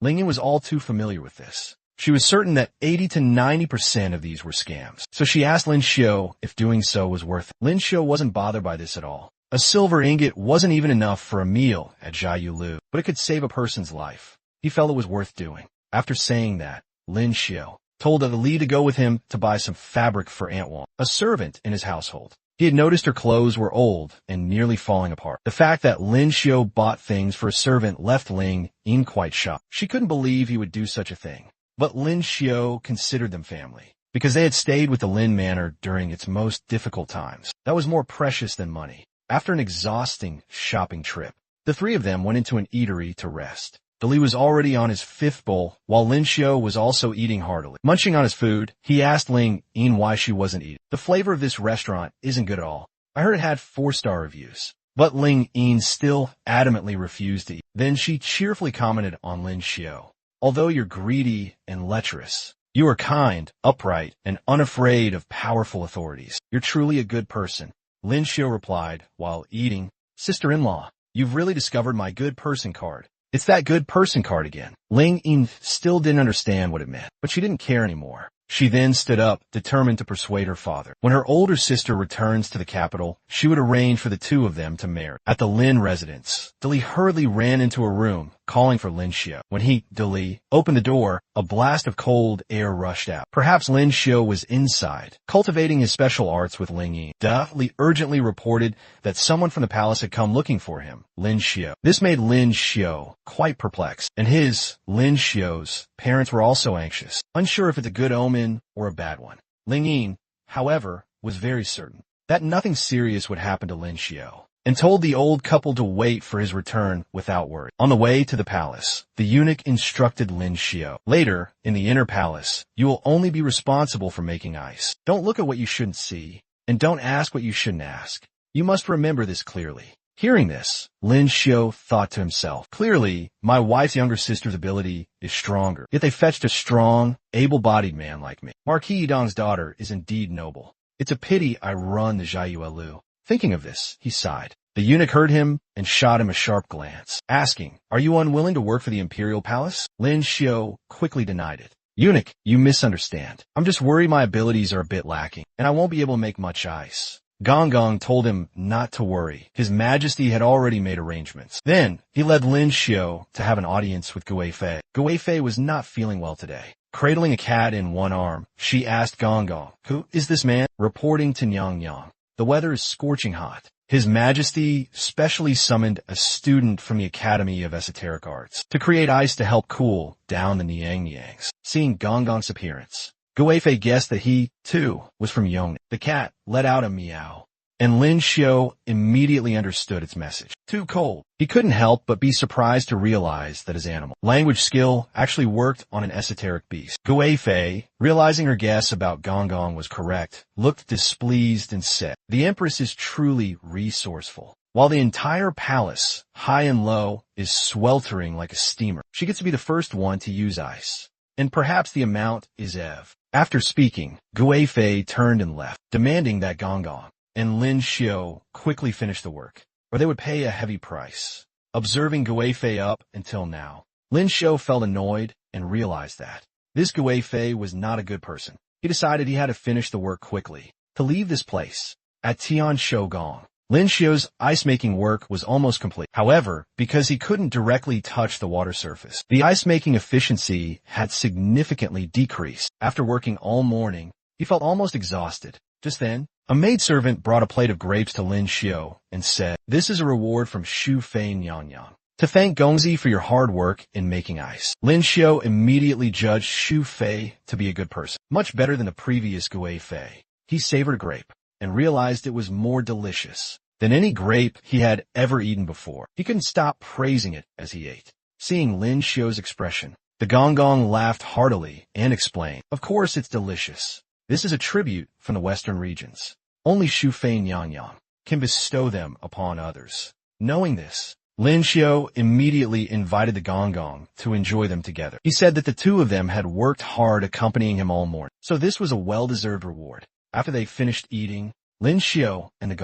Ling Yin was all too familiar with this. She was certain that 80 to 90% of these were scams. So she asked Lin Xiu if doing so was worth it. Lin Xiu wasn't bothered by this at all. A silver ingot wasn't even enough for a meal at Zhaiyulu, but it could save a person's life. He felt it was worth doing. After saying that, Lin Xiu told Ali to go with him to buy some fabric for Aunt Wang, a servant in his household. He had noticed her clothes were old and nearly falling apart. The fact that Lin Xiu bought things for a servant left Ling Yin quite shocked. She couldn't believe he would do such a thing. But Lin Xiu considered them family, because they had stayed with the Lin Manor during its most difficult times. That was more precious than money. After an exhausting shopping trip, the three of them went into an eatery to rest. Li was already on his 5th bowl, while Lin Xiu was also eating heartily. Munching on his food, he asked Ling Yin why she wasn't eating. "The flavor of this restaurant isn't good at all. I heard it had 4-star reviews." But Ling Yin still adamantly refused to eat. Then she cheerfully commented on Lin Xiu. "Although you're greedy and lecherous, you are kind, upright, and unafraid of powerful authorities. You're truly a good person." Lin Xiu replied while eating, "Sister-in-law, you've really discovered my good person card. It's that good person card again." Ling Yin still didn't understand what it meant, but she didn't care anymore. She then stood up, determined to persuade her father. When her older sister returns to the capital, she would arrange for the two of them to marry. At the Lin residence, Li hurriedly ran into a room, calling for Lin Xiu. When Li opened the door, a blast of cold air rushed out. Perhaps Lin Xiu was inside, cultivating his special arts with Ling Yin. Li urgently reported that someone from the palace had come looking for him, Lin Xiu. This made Lin Xiu quite perplexed, and Lin Xiu's parents were also anxious, unsure if it's a good omen or a bad one. Ling Yin, however, was very certain that nothing serious would happen to Lin Xiu, and told the old couple to wait for his return without worry. On the way to the palace, the eunuch instructed Lin Xiu, "Later, in the inner palace, you will only be responsible for making ice. Don't look at what you shouldn't see, and don't ask what you shouldn't ask. You must remember this clearly." Hearing this, Lin Xiu thought to himself, "Clearly, my wife's younger sister's ability is stronger, yet they fetched a strong, able-bodied man like me. Marquis Yidong's daughter is indeed noble. It's a pity I run the Zhaiyuelu." Thinking of this, he sighed. The eunuch heard him and shot him a sharp glance, asking, "Are you unwilling to work for the imperial palace?" Lin Xiu quickly denied it. "Eunuch, you misunderstand. I'm just worried my abilities are a bit lacking, and I won't be able to make much ice." Gong Gong told him not to worry. His Majesty had already made arrangements. Then, he led Lin Xiu to have an audience with Gui Fei. Gui Fei was not feeling well today. Cradling a cat in one arm, she asked Gong Gong, "Who is this man?" Reporting to Nyang Yang, "The weather is scorching hot. His Majesty specially summoned a student from the Academy of Esoteric Arts to create ice to help cool down the Niangs." Seeing Gong Gong's appearance, Gui Fei guessed that he, too, was from Yongnan. The cat let out a meow, and Lin Xiu immediately understood its message. Too cold. He couldn't help but be surprised to realize that his animal language skill actually worked on an esoteric beast. Gui Fei, realizing her guess about Gong Gong was correct, looked displeased and said, "The Empress is truly resourceful. While the entire palace, high and low, is sweltering like a steamer, she gets to be the first one to use ice. And perhaps the amount is Ev." After speaking, Gui Fei turned and left, demanding that Gong Gong and Lin Xiu quickly finish the work, or they would pay a heavy price. Observing Gui Fei up until now, Lin Xiu felt annoyed and realized that this Gui Fei was not a good person. He decided he had to finish the work quickly to leave this place. At Tian Shougong, Lin Xiu's ice-making work was almost complete. However, because he couldn't directly touch the water surface, the ice-making efficiency had significantly decreased. After working all morning, he felt almost exhausted. Just then, a maidservant brought a plate of grapes to Lin Xiu and said, "This is a reward from Shu Fei Nyanyang to thank Gongzi for your hard work in making ice." Lin Xiu immediately judged Shu Fei to be a good person, much better than the previous Gui Fei. He savored a grape and realized it was more delicious than any grape he had ever eaten before. He couldn't stop praising it as he ate. Seeing Lin Xiu's expression, the Gong Gong laughed heartily and explained, "Of course it's delicious. This is a tribute from the western regions. Only Shu Fei Nyanyang can bestow them upon others." Knowing this, Lin Xiu immediately invited the Gong Gong to enjoy them together. He said that the two of them had worked hard accompanying him all morning, so this was a well-deserved reward. After they finished eating, Lin Xiu and the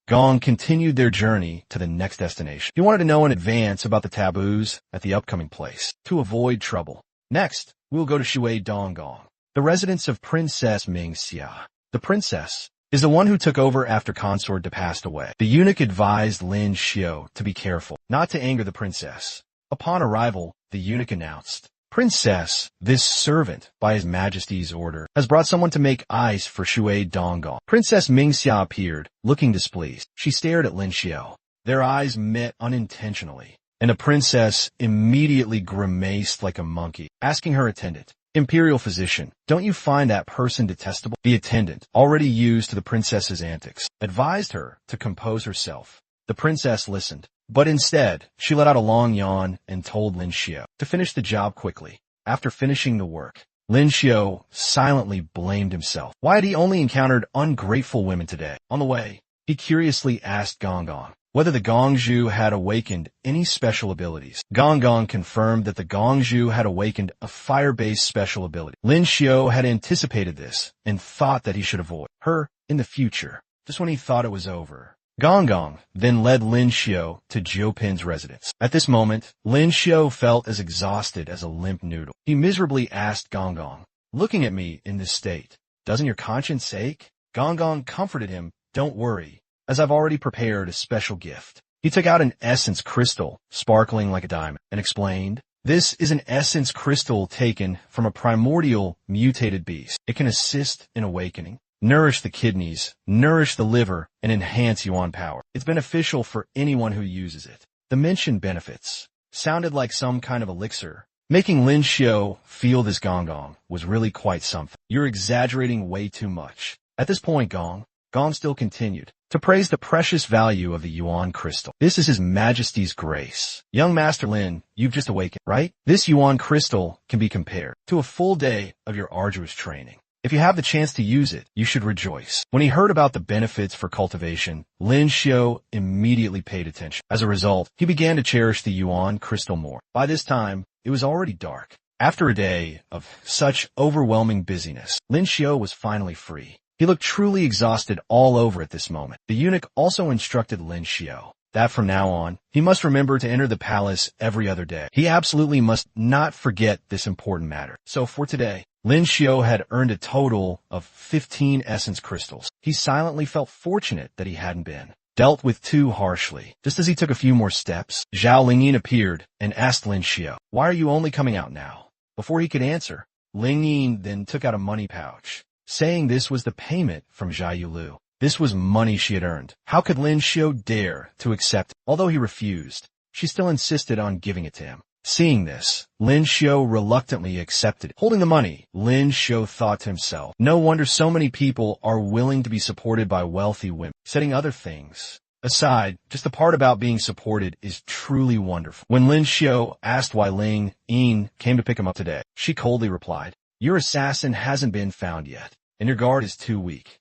Gong continued their journey to the next destination. He wanted to know in advance about the taboos at the upcoming place to avoid trouble. Next, we'll go to Shui Donggong, the residence of Princess Mingxia. The princess is the one who took over after Consort De passed away. The eunuch advised Lin Xiu to be careful, not to anger the princess. Upon arrival, the eunuch announced, "Princess, this servant, by His Majesty's order, has brought someone to make ice for Shui Donggong." Princess Mingxia appeared, looking displeased. She stared at Lin Xiu. Their eyes met unintentionally, and the princess immediately grimaced like a monkey, asking her attendant, "Imperial physician, don't you find that person detestable?" The attendant, already used to the princess's antics, advised her to compose herself. The princess listened, but instead, she let out a long yawn and told Lin Xiu to finish the job quickly. After finishing the work, Lin Xiu silently blamed himself. Why had he only encountered ungrateful women today? On the way, he curiously asked Gong Gong whether the Gongzhu had awakened any special abilities. Gong Gong confirmed that the Gongzhu had awakened a fire-based special ability. Lin Xiu had anticipated this and thought that he should avoid her in the future, just when he thought it was over. Gong Gong then led Lin Xiu to Jiupin's residence. At this moment, Lin Xiu felt as exhausted as a limp noodle. He miserably asked Gong Gong, "Looking at me in this state, doesn't your conscience ache?" Gong Gong comforted him, "Don't worry, as I've already prepared a special gift." He took out an essence crystal, sparkling like a diamond, and explained, "This is an essence crystal taken from a primordial mutated beast. It can assist in awakening, nourish the kidneys, nourish the liver, and enhance Yuan power. It's beneficial for anyone who uses it." The mentioned benefits sounded like some kind of elixir, making Lin Xiu feel this Gong Gong was really quite something. "You're exaggerating way too much." At this point, Gong still continued to praise the precious value of the Yuan crystal. "This is His Majesty's grace. Young Master Lin, you've just awakened, right? This Yuan crystal can be compared to a full day of your arduous training. If you have the chance to use it, you should rejoice." When he heard about the benefits for cultivation, Lin Xiu immediately paid attention. As a result, he began to cherish the Yuan crystal more. By this time, it was already dark. After a day of such overwhelming busyness, Lin Xiu was finally free. He looked truly exhausted all over at this moment. The eunuch also instructed Lin Xiu that from now on, he must remember to enter the palace every other day. He absolutely must not forget this important matter. So for today, Lin Xiao had earned a total of 15 essence crystals. He silently felt fortunate that he hadn't been dealt with too harshly. Just as he took a few more steps, Zhao Lingyin appeared and asked Lin Xiao, "Why are you only coming out now?" Before he could answer, Lingyin then took out a money pouch, saying this was the payment from Zhao Yulu. This was money she had earned. How could Lin Xiao dare to accept it? Although he refused, she still insisted on giving it to him. Seeing this, Lin Xiao reluctantly accepted it. Holding the money, Lin Xiao thought to himself, no wonder so many people are willing to be supported by wealthy women. Setting other things aside, just the part about being supported is truly wonderful. When Lin Xiao asked why Ling Yin came to pick him up today, she coldly replied, "Your assassin hasn't been found yet, and your guard is too weak."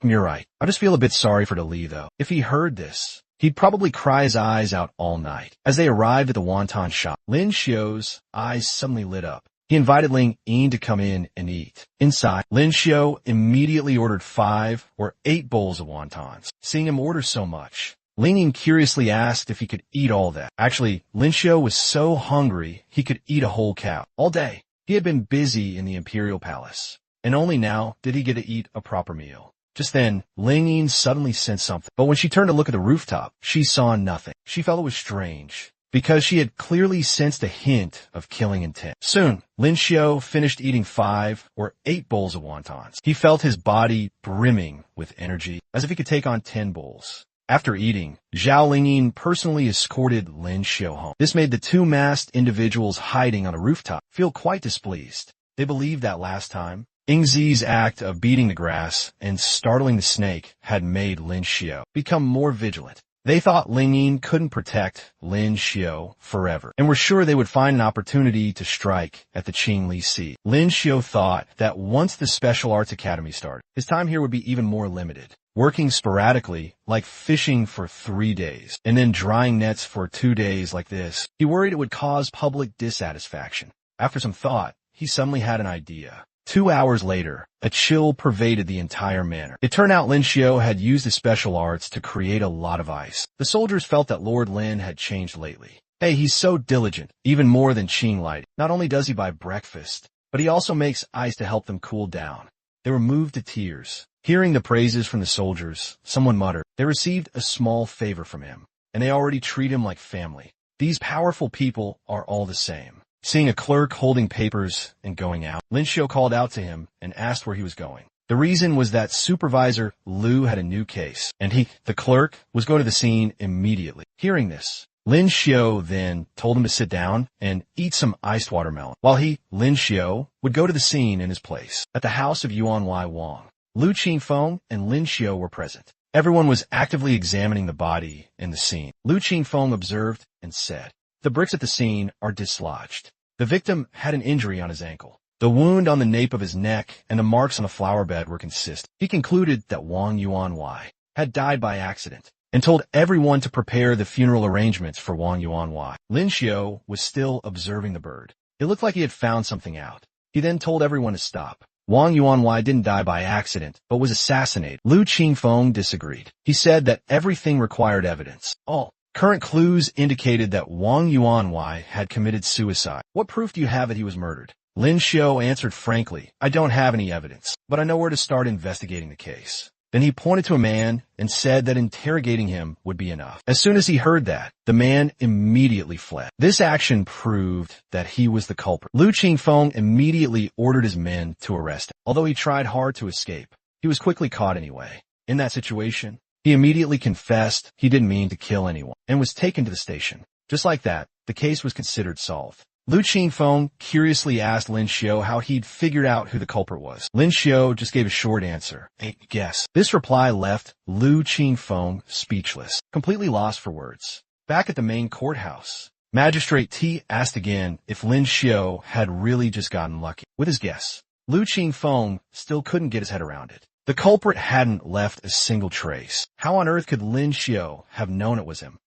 You're right. I just feel a bit sorry for Li though. If he heard this, he'd probably cry his eyes out all night. As they arrived at the wonton shop, Lin Xiao's eyes suddenly lit up. He invited Ling Yin to come in and eat. Inside, Lin Xiao immediately ordered 5 or 8 bowls of wontons. Seeing him order so much, Ling Yin curiously asked if he could eat all that. Actually, Lin Xiao was so hungry he could eat a whole cow. All day, he had been busy in the imperial palace, and only now did he get to eat a proper meal. Just then, Ling Yin suddenly sensed something, but when she turned to look at the rooftop, she saw nothing. She felt it was strange, because she had clearly sensed a hint of killing intent. Soon, Lin Xiao finished eating 5 or 8 bowls of wontons. He felt his body brimming with energy, as if he could take on 10 bowls. After eating, Zhao Lingyin personally escorted Lin Xiao home. This made the 2 masked individuals hiding on a rooftop feel quite displeased. They believed that last time, Yingzi's act of beating the grass and startling the snake had made Lin Xiao become more vigilant. They thought Ling Yin couldn't protect Lin Xiao forever, and were sure they would find an opportunity to strike at the Qingli Sea. Lin Xiao thought that once the Special Arts Academy started, his time here would be even more limited. Working sporadically, like fishing for 3 days, and then drying nets for 2 days like this, he worried it would cause public dissatisfaction. After some thought, he suddenly had an idea. 2 hours later, a chill pervaded the entire manor. It turned out Lin Xiao had used his special arts to create a lot of ice. The soldiers felt that Lord Lin had changed lately. Hey, he's so diligent, even more than Qing Light. Not only does he buy breakfast, but he also makes ice to help them cool down. They were moved to tears. Hearing the praises from the soldiers, someone muttered, they received a small favor from him, and they already treat him like family. These powerful people are all the same. Seeing a clerk holding papers and going out, Lin Xiao called out to him and asked where he was going. The reason was that Supervisor Liu had a new case, and the clerk, was going to the scene immediately. Hearing this, Lin Xiao then told him to sit down and eat some iced watermelon, while Lin Xiao, would go to the scene in his place. At the house of Yuan Wai Wang, Lu Qingfeng and Lin Xiao were present. Everyone was actively examining the body in the scene. Lu Qingfeng observed and said, "The bricks at the scene are dislodged. The victim had an injury on his ankle. The wound on the nape of his neck and the marks on the flower bed were consistent." He concluded that Wang Yuanwai had died by accident, and told everyone to prepare the funeral arrangements for Wang Yuanwai. Lin Xiao was still observing the bird. It looked like he had found something out. He then told everyone to stop. Wang Yuanwai didn't die by accident, but was assassinated. Lu Qingfeng disagreed. He said that everything required evidence. All current clues indicated that Wang Yuanwai had committed suicide. What proof do you have that he was murdered? Lin Xiao answered frankly, "I don't have any evidence, but I know where to start investigating the case." Then he pointed to a man and said that interrogating him would be enough. As soon as he heard that, the man immediately fled. This action proved that he was the culprit. Lu Qingfeng immediately ordered his men to arrest him. Although he tried hard to escape, he was quickly caught anyway. In that situation, he immediately confessed he didn't mean to kill anyone, and was taken to the station. Just like that, the case was considered solved. Lu Qingfeng curiously asked Lin Xiao how he'd figured out who the culprit was. Lin Xiao just gave a short answer, "A guess." This reply left Lu Qingfeng speechless, completely lost for words. Back at the main courthouse, Magistrate T asked again if Lin Xiao had really just gotten lucky with his guess. Lu Qingfeng still couldn't get his head around it. The culprit hadn't left a single trace. How on earth could Lin Xiao have known it was him?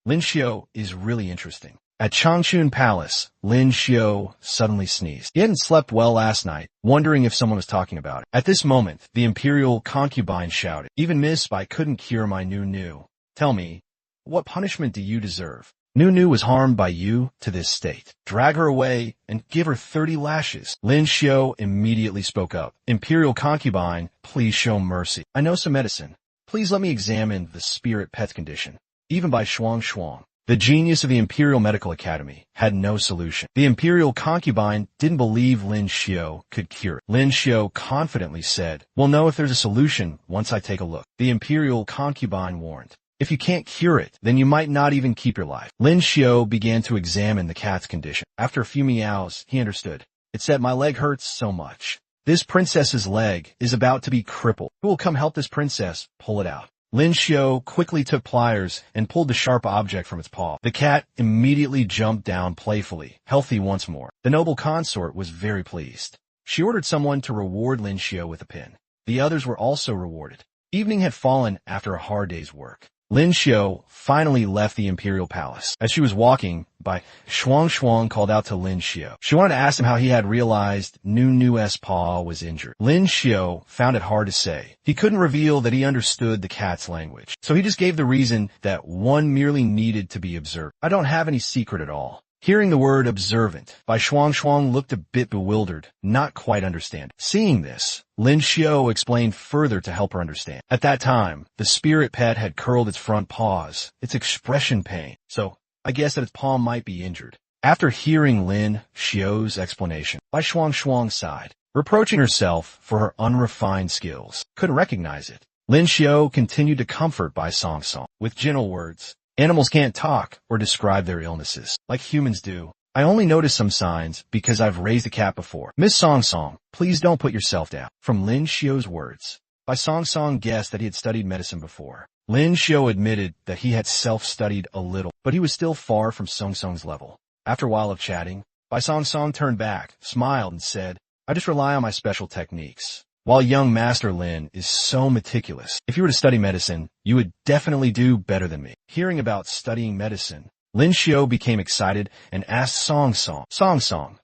Lin Xiao is really interesting. At Changchun Palace, Lin Xiu suddenly sneezed. He hadn't slept well last night, wondering if someone was talking about it. At this moment, the imperial concubine shouted, "Even Miss, I couldn't cure my Nu. Tell me, what punishment do you deserve? Nu was harmed by you to this state. Drag her away and give her 30 lashes." Lin Xiu immediately spoke up. "Imperial concubine, please show mercy. I know some medicine. Please let me examine the spirit pet's condition." Even by Shuang, the genius of the Imperial Medical Academy, had no solution. The imperial concubine didn't believe Lin Xiu could cure it. Lin Xiu confidently said, "We'll know if there's a solution once I take a look." The imperial concubine warned, "If you can't cure it, then you might not even keep your life." Lin Xiu began to examine the cat's condition. After a few meows, he understood. It said, "My leg hurts so much. This princess's leg is about to be crippled. Who will come help this princess pull it out?" Lin Xiu quickly took pliers and pulled the sharp object from its paw. The cat immediately jumped down playfully, healthy once more. The noble consort was very pleased. She ordered someone to reward Lin Xiu with a pin. The others were also rewarded. Evening had fallen after a hard day's work. Lin Xiu finally left the imperial palace. As she was walking by, Shuang called out to Lin Xiu. She wanted to ask him how he had realized Nu's paw was injured. Lin Xiu found it hard to say. He couldn't reveal that he understood the cat's language. So he just gave the reason that one merely needed to be observed. "I don't have any secret at all." Hearing the word observant, Bai Shuang looked a bit bewildered, not quite understanding. Seeing this, Lin Xiu explained further to help her understand. At that time, the spirit pet had curled its front paws, its expression pain, so I guess that its paw might be injured. After hearing Lin Xiu's explanation, Bai Shuang sighed, reproaching herself for her unrefined skills. Couldn't recognize it. Lin Xiu continued to comfort Bai Song with gentle words. "Animals can't talk or describe their illnesses like humans do. I only notice some signs because I've raised a cat before. Miss Song, please don't put yourself down." From Lin Xiu's words, Bai Song guessed that he had studied medicine before. Lin Xiu admitted that he had self-studied a little, but he was still far from Song's level. After a while of chatting, Bai Song turned back, smiled, and said, "I just rely on my special techniques. While young Master Lin is so meticulous, if you were to study medicine, you would definitely do better than me." Hearing about studying medicine, Lin Xiu became excited and asked Song,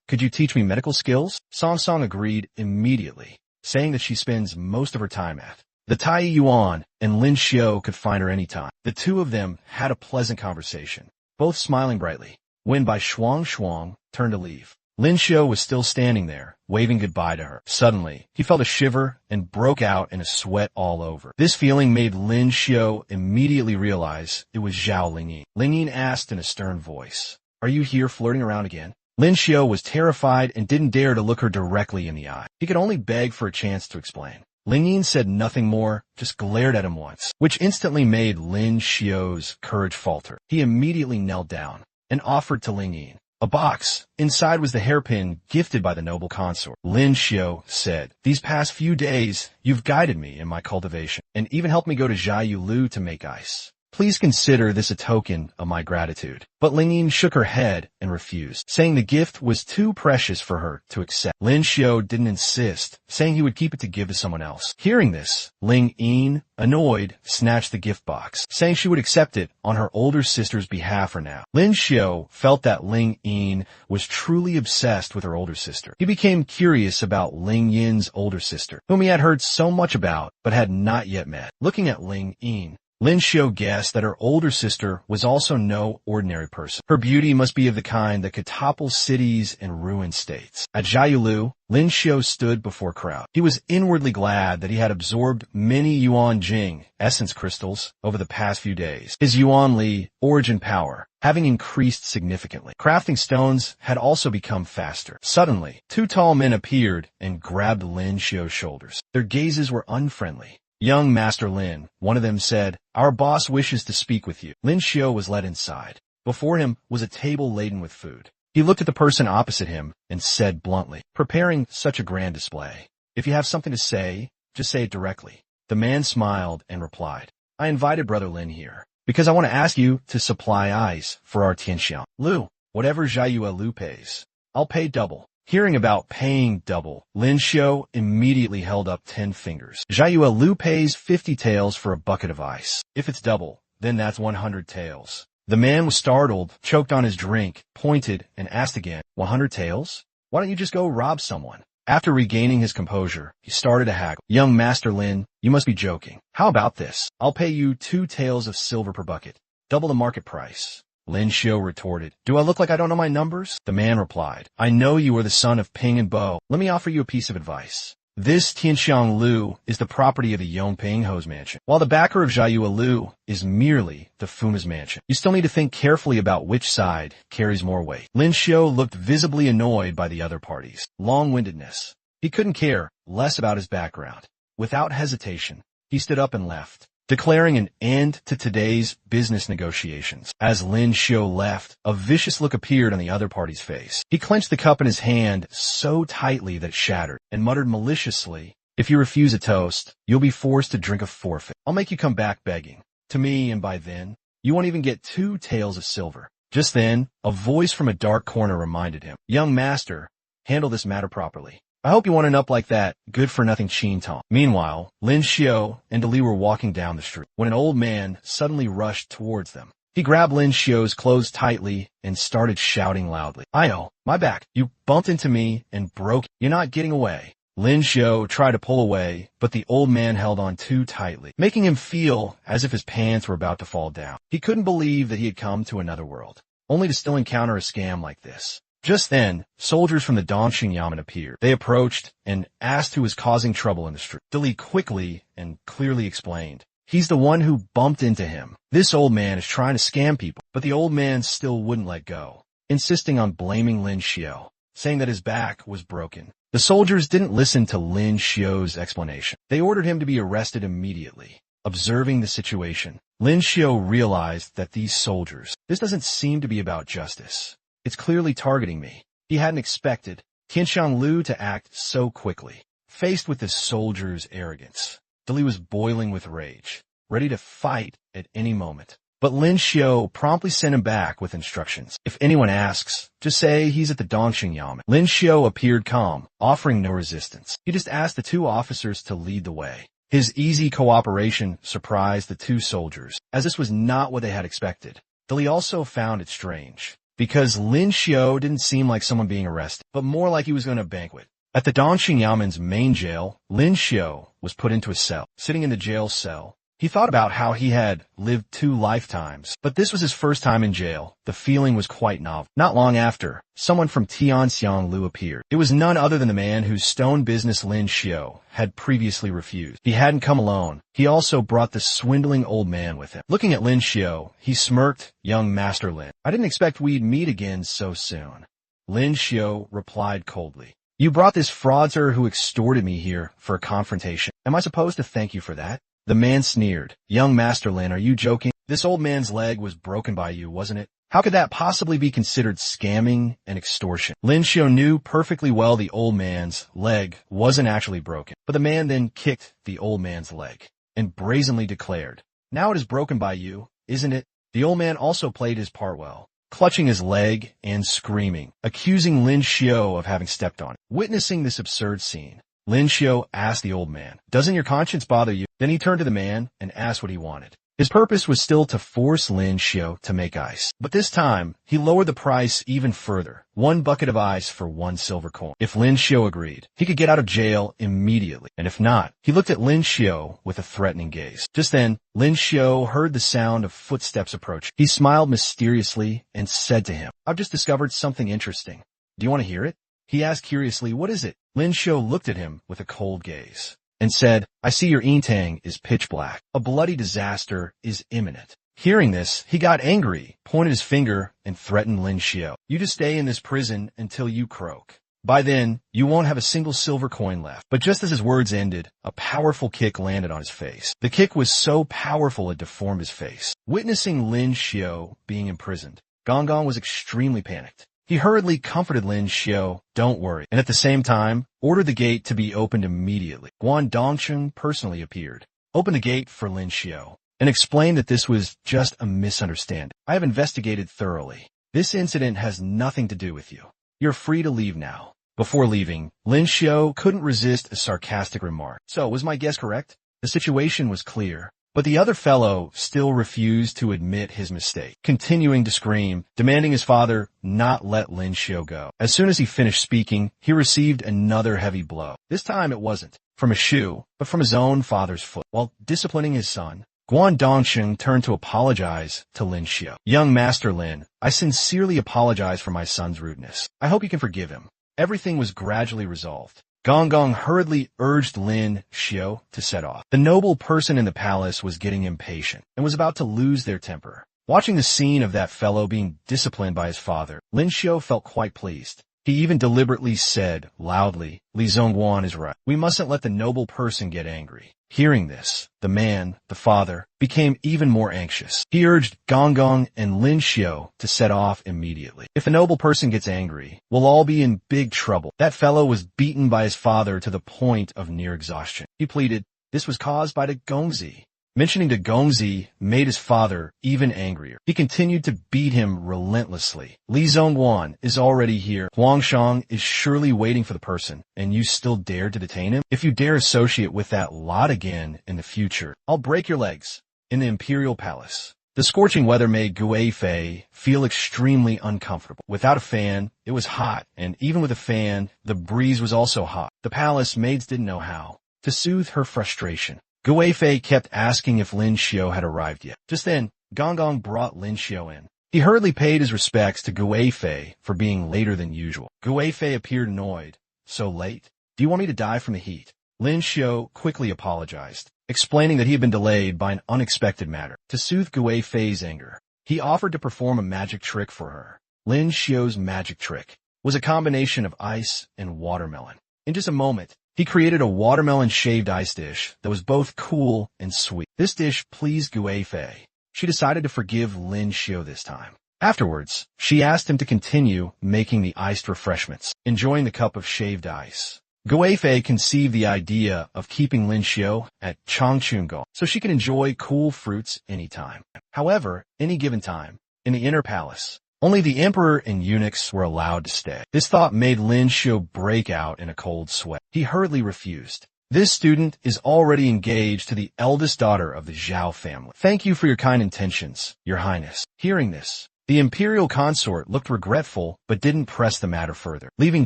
"Could you teach me medical skills?" Song agreed immediately, saying that she spends most of her time at the Tai Yuan, and Lin Xiu could find her anytime. The two of them had a pleasant conversation, both smiling brightly. When Bai Shuang turned to leave, Lin Xiu was still standing there, waving goodbye to her. Suddenly, he felt a shiver and broke out in a sweat all over. This feeling made Lin Xiu immediately realize it was Zhao Lingyin. Lingyin asked in a stern voice, "Are you here flirting around again?" Lin Xiu was terrified and didn't dare to look her directly in the eye. He could only beg for a chance to explain. Lingyin said nothing more, just glared at him once, which instantly made Lin Xiu's courage falter. He immediately knelt down and offered to Lingyin a box. Inside was the hairpin gifted by the noble consort. Lin Xiu said, "These past few days, you've guided me in my cultivation, and even helped me go to Jiayu to make ice. Please consider this a token of my gratitude." But Lingyin shook her head and refused, saying the gift was too precious for her to accept. Lin Xiu didn't insist, saying he would keep it to give to someone else. Hearing this, Lingyin, annoyed, snatched the gift box, saying she would accept it on her older sister's behalf for now. Lin Xiu felt that Lingyin was truly obsessed with her older sister. He became curious about Lingyin's older sister, whom he had heard so much about but had not yet met. Looking at Lingyin, Lin Xiu guessed that her older sister was also no ordinary person. Her beauty must be of the kind that could topple cities and ruin states. At Jiayu, Lin Xiu stood before a crowd. He was inwardly glad that he had absorbed many Yuan Jing essence crystals over the past few days. His Yuan Li origin power having increased significantly. Crafting stones had also become faster. Suddenly, two tall men appeared and grabbed Lin Xiu's shoulders. Their gazes were unfriendly. "Young Master Lin," one of them said, "our boss wishes to speak with you." Lin Xiu was led inside. Before him was a table laden with food. He looked at the person opposite him and said bluntly, "Preparing such a grand display. If you have something to say, just say it directly." The man smiled and replied, "I invited Brother Lin here because I want to ask you to supply ice for our Tianxiang Lu. Whatever Jiayu Lu pays, I'll pay double." Hearing about paying double, Lin Xiu immediately held up 10 fingers. "Jiayu Lu pays 50 taels for a bucket of ice. If it's double, then that's 100 taels. The man was startled, choked on his drink, pointed, and asked again, 100 taels? Why don't you just go rob someone? After regaining his composure, he started to haggle. Young Master Lin, you must be joking. How about this? I'll pay you 2 taels of silver per bucket, double the market price. Lin Xiu retorted, do I look like I don't know my numbers? The man replied, I know you are the son of Ping and Bo. Let me offer you a piece of advice. This Tianxiang Lu is the property of the Yongping Ho's mansion, while the backer of Jiayue Lu is merely the Fuma's mansion. You still need to think carefully about which side carries more weight. Lin Xiu looked visibly annoyed by the other party's long-windedness. He couldn't care less about his background. Without hesitation, he stood up and left, declaring an end to today's business negotiations. As Lin Xiu left, a vicious look appeared on the other party's face. He clenched the cup in his hand so tightly that it shattered, and muttered maliciously, if you refuse a toast, you'll be forced to drink a forfeit. I'll make you come back begging to me, and by then, you won't even get 2 taels of silver. Just then, a voice from a dark corner reminded him, young master, handle this matter properly. I hope you want an up like that, good-for-nothing Qin Tong. Meanwhile, Lin Xiu and Li were walking down the street when an old man suddenly rushed towards them. He grabbed Lin Xiu's clothes tightly and started shouting loudly, Ayo, my back, you bumped into me and broke it. You're not getting away. Lin Xiu tried to pull away, but the old man held on too tightly, making him feel as if his pants were about to fall down. He couldn't believe that he had come to another world, only to still encounter a scam like this. Just then, soldiers from the Dongxing Yamen appeared. They approached and asked who was causing trouble in the street. Li quickly and clearly explained, he's the one who bumped into him. This old man is trying to scam people, but the old man still wouldn't let go, insisting on blaming Lin Xiu, saying that his back was broken. The soldiers didn't listen to Lin Xiu's explanation. They ordered him to be arrested immediately. Observing the situation, Lin Xiu realized that these soldiers, this doesn't seem to be about justice. It's clearly targeting me. He hadn't expected Tianxiang Lu to act so quickly. Faced with the soldier's arrogance, Li was boiling with rage, ready to fight at any moment. But Lin Xiu promptly sent him back with instructions. If anyone asks, just say he's at the Dongxing Yamen. Lin Xiu appeared calm, offering no resistance. He just asked the 2 officers to lead the way. His easy cooperation surprised the 2 soldiers, as this was not what they had expected. Li also found it strange, because Lin Xiu didn't seem like someone being arrested, but more like he was going to banquet. At the Dongxing Yamen's main jail, Lin Xiu was put into a cell. Sitting in the jail cell, he thought about how he had lived 2 lifetimes, but this was his first time in jail. The feeling was quite novel. Not long after, someone from Tianxiang Lu appeared. It was none other than the man whose stone business Lin Xiu had previously refused. He hadn't come alone. He also brought the swindling old man with him. Looking at Lin Xiu, he smirked, young Master Lin, I didn't expect we'd meet again so soon. Lin Xiu replied coldly, you brought this fraudster who extorted me here for a confrontation. Am I supposed to thank you for that? The man sneered. Young Master Lin, are you joking? This old man's leg was broken by you, wasn't it? How could that possibly be considered scamming and extortion? Lin Xiu knew perfectly well the old man's leg wasn't actually broken, but the man then kicked the old man's leg and brazenly declared, now it is broken by you, isn't it? The old man also played his part well, clutching his leg and screaming, accusing Lin Xiu of having stepped on it. Witnessing this absurd scene, Lin Xiu asked the old man, doesn't your conscience bother you? Then he turned to the man and asked what he wanted. His purpose was still to force Lin Xiu to make ice. But this time, he lowered the price even further. 1 bucket of ice for 1 silver coin. If Lin Xiu agreed, he could get out of jail immediately. And if not, he looked at Lin Xiu with a threatening gaze. Just then, Lin Xiu heard the sound of footsteps approach. He smiled mysteriously and said to him, I've just discovered something interesting. Do you want to hear it? He asked curiously, what is it? Lin Xiu looked at him with a cold gaze and said, I see your Yintang is pitch black. A bloody disaster is imminent. Hearing this, he got angry, pointed his finger, and threatened Lin Xiu. You just stay in this prison until you croak. By then, you won't have a single silver coin left. But just as his words ended, a powerful kick landed on his face. The kick was so powerful it deformed his face. Witnessing Lin Xiu being imprisoned, Gong Gong was extremely panicked. He hurriedly comforted Lin Xiu, don't worry, and at the same time, ordered the gate to be opened immediately. Guan Dongcheng personally appeared, opened the gate for Lin Xiu, and explained that this was just a misunderstanding. I have investigated thoroughly. This incident has nothing to do with you. You're free to leave now. Before leaving, Lin Xiu couldn't resist a sarcastic remark. So, was my guess correct? The situation was clear. But the other fellow still refused to admit his mistake, continuing to scream, demanding his father not let Lin Xiu go. As soon as he finished speaking, he received another heavy blow. This time it wasn't from a shoe, but from his own father's foot. While disciplining his son, Guan Dongsheng turned to apologize to Lin Xiu. "Young Master Lin, I sincerely apologize for my son's rudeness. I hope you can forgive him." Everything was gradually resolved. Gong Gong hurriedly urged Lin Xiu to set off. The noble person in the palace was getting impatient and was about to lose their temper. Watching the scene of that fellow being disciplined by his father, Lin Xiu felt quite pleased. He even deliberately said, loudly, "Li Zongguan is right. We mustn't let the noble person get angry." Hearing this, the man, the father, became even more anxious. He urged Gong Gong and Lin Xiu to set off immediately. "If the noble person gets angry, we'll all be in big trouble." That fellow was beaten by his father to the point of near exhaustion. He pleaded, this was caused by the Gongzi. Mentioning the Gongzi made his father even angrier. He continued to beat him relentlessly. "Li Zongguan is already here. Huangshang is surely waiting for the person, and you still dare to detain him? If you dare associate with that lot again in the future, I'll break your legs." In the imperial palace, the scorching weather made Gui Fei feel extremely uncomfortable. Without a fan, it was hot, and even with a fan, the breeze was also hot. The palace maids didn't know how to soothe her frustration. Gui Fei kept asking if Lin Xiu had arrived yet. Just then, Gong Gong brought Lin Xiu in. He hurriedly paid his respects to Gui Fei for being later than usual. Gui Fei appeared annoyed. "So late? Do you want me to die from the heat?" Lin Xiu quickly apologized, explaining that he had been delayed by an unexpected matter. To soothe Gui Fei's anger, he offered to perform a magic trick for her. Lin Xiu's magic trick was a combination of ice and watermelon. In just a moment, he created a watermelon shaved ice dish that was both cool and sweet. This dish pleased Gui Fei. She decided to forgive Lin Xiu this time. Afterwards, she asked him to continue making the iced refreshments, enjoying the cup of shaved ice. Gui Fei conceived the idea of keeping Lin Xiu at Changchungo so she could enjoy cool fruits anytime. However, any given time, in the inner palace, only the emperor and eunuchs were allowed to stay. This thought made Lin Xiu break out in a cold sweat. He hurriedly refused. "This student is already engaged to the eldest daughter of the Zhao family. Thank you for your kind intentions, Your Highness." Hearing this, the imperial consort looked regretful but didn't press the matter further. Leaving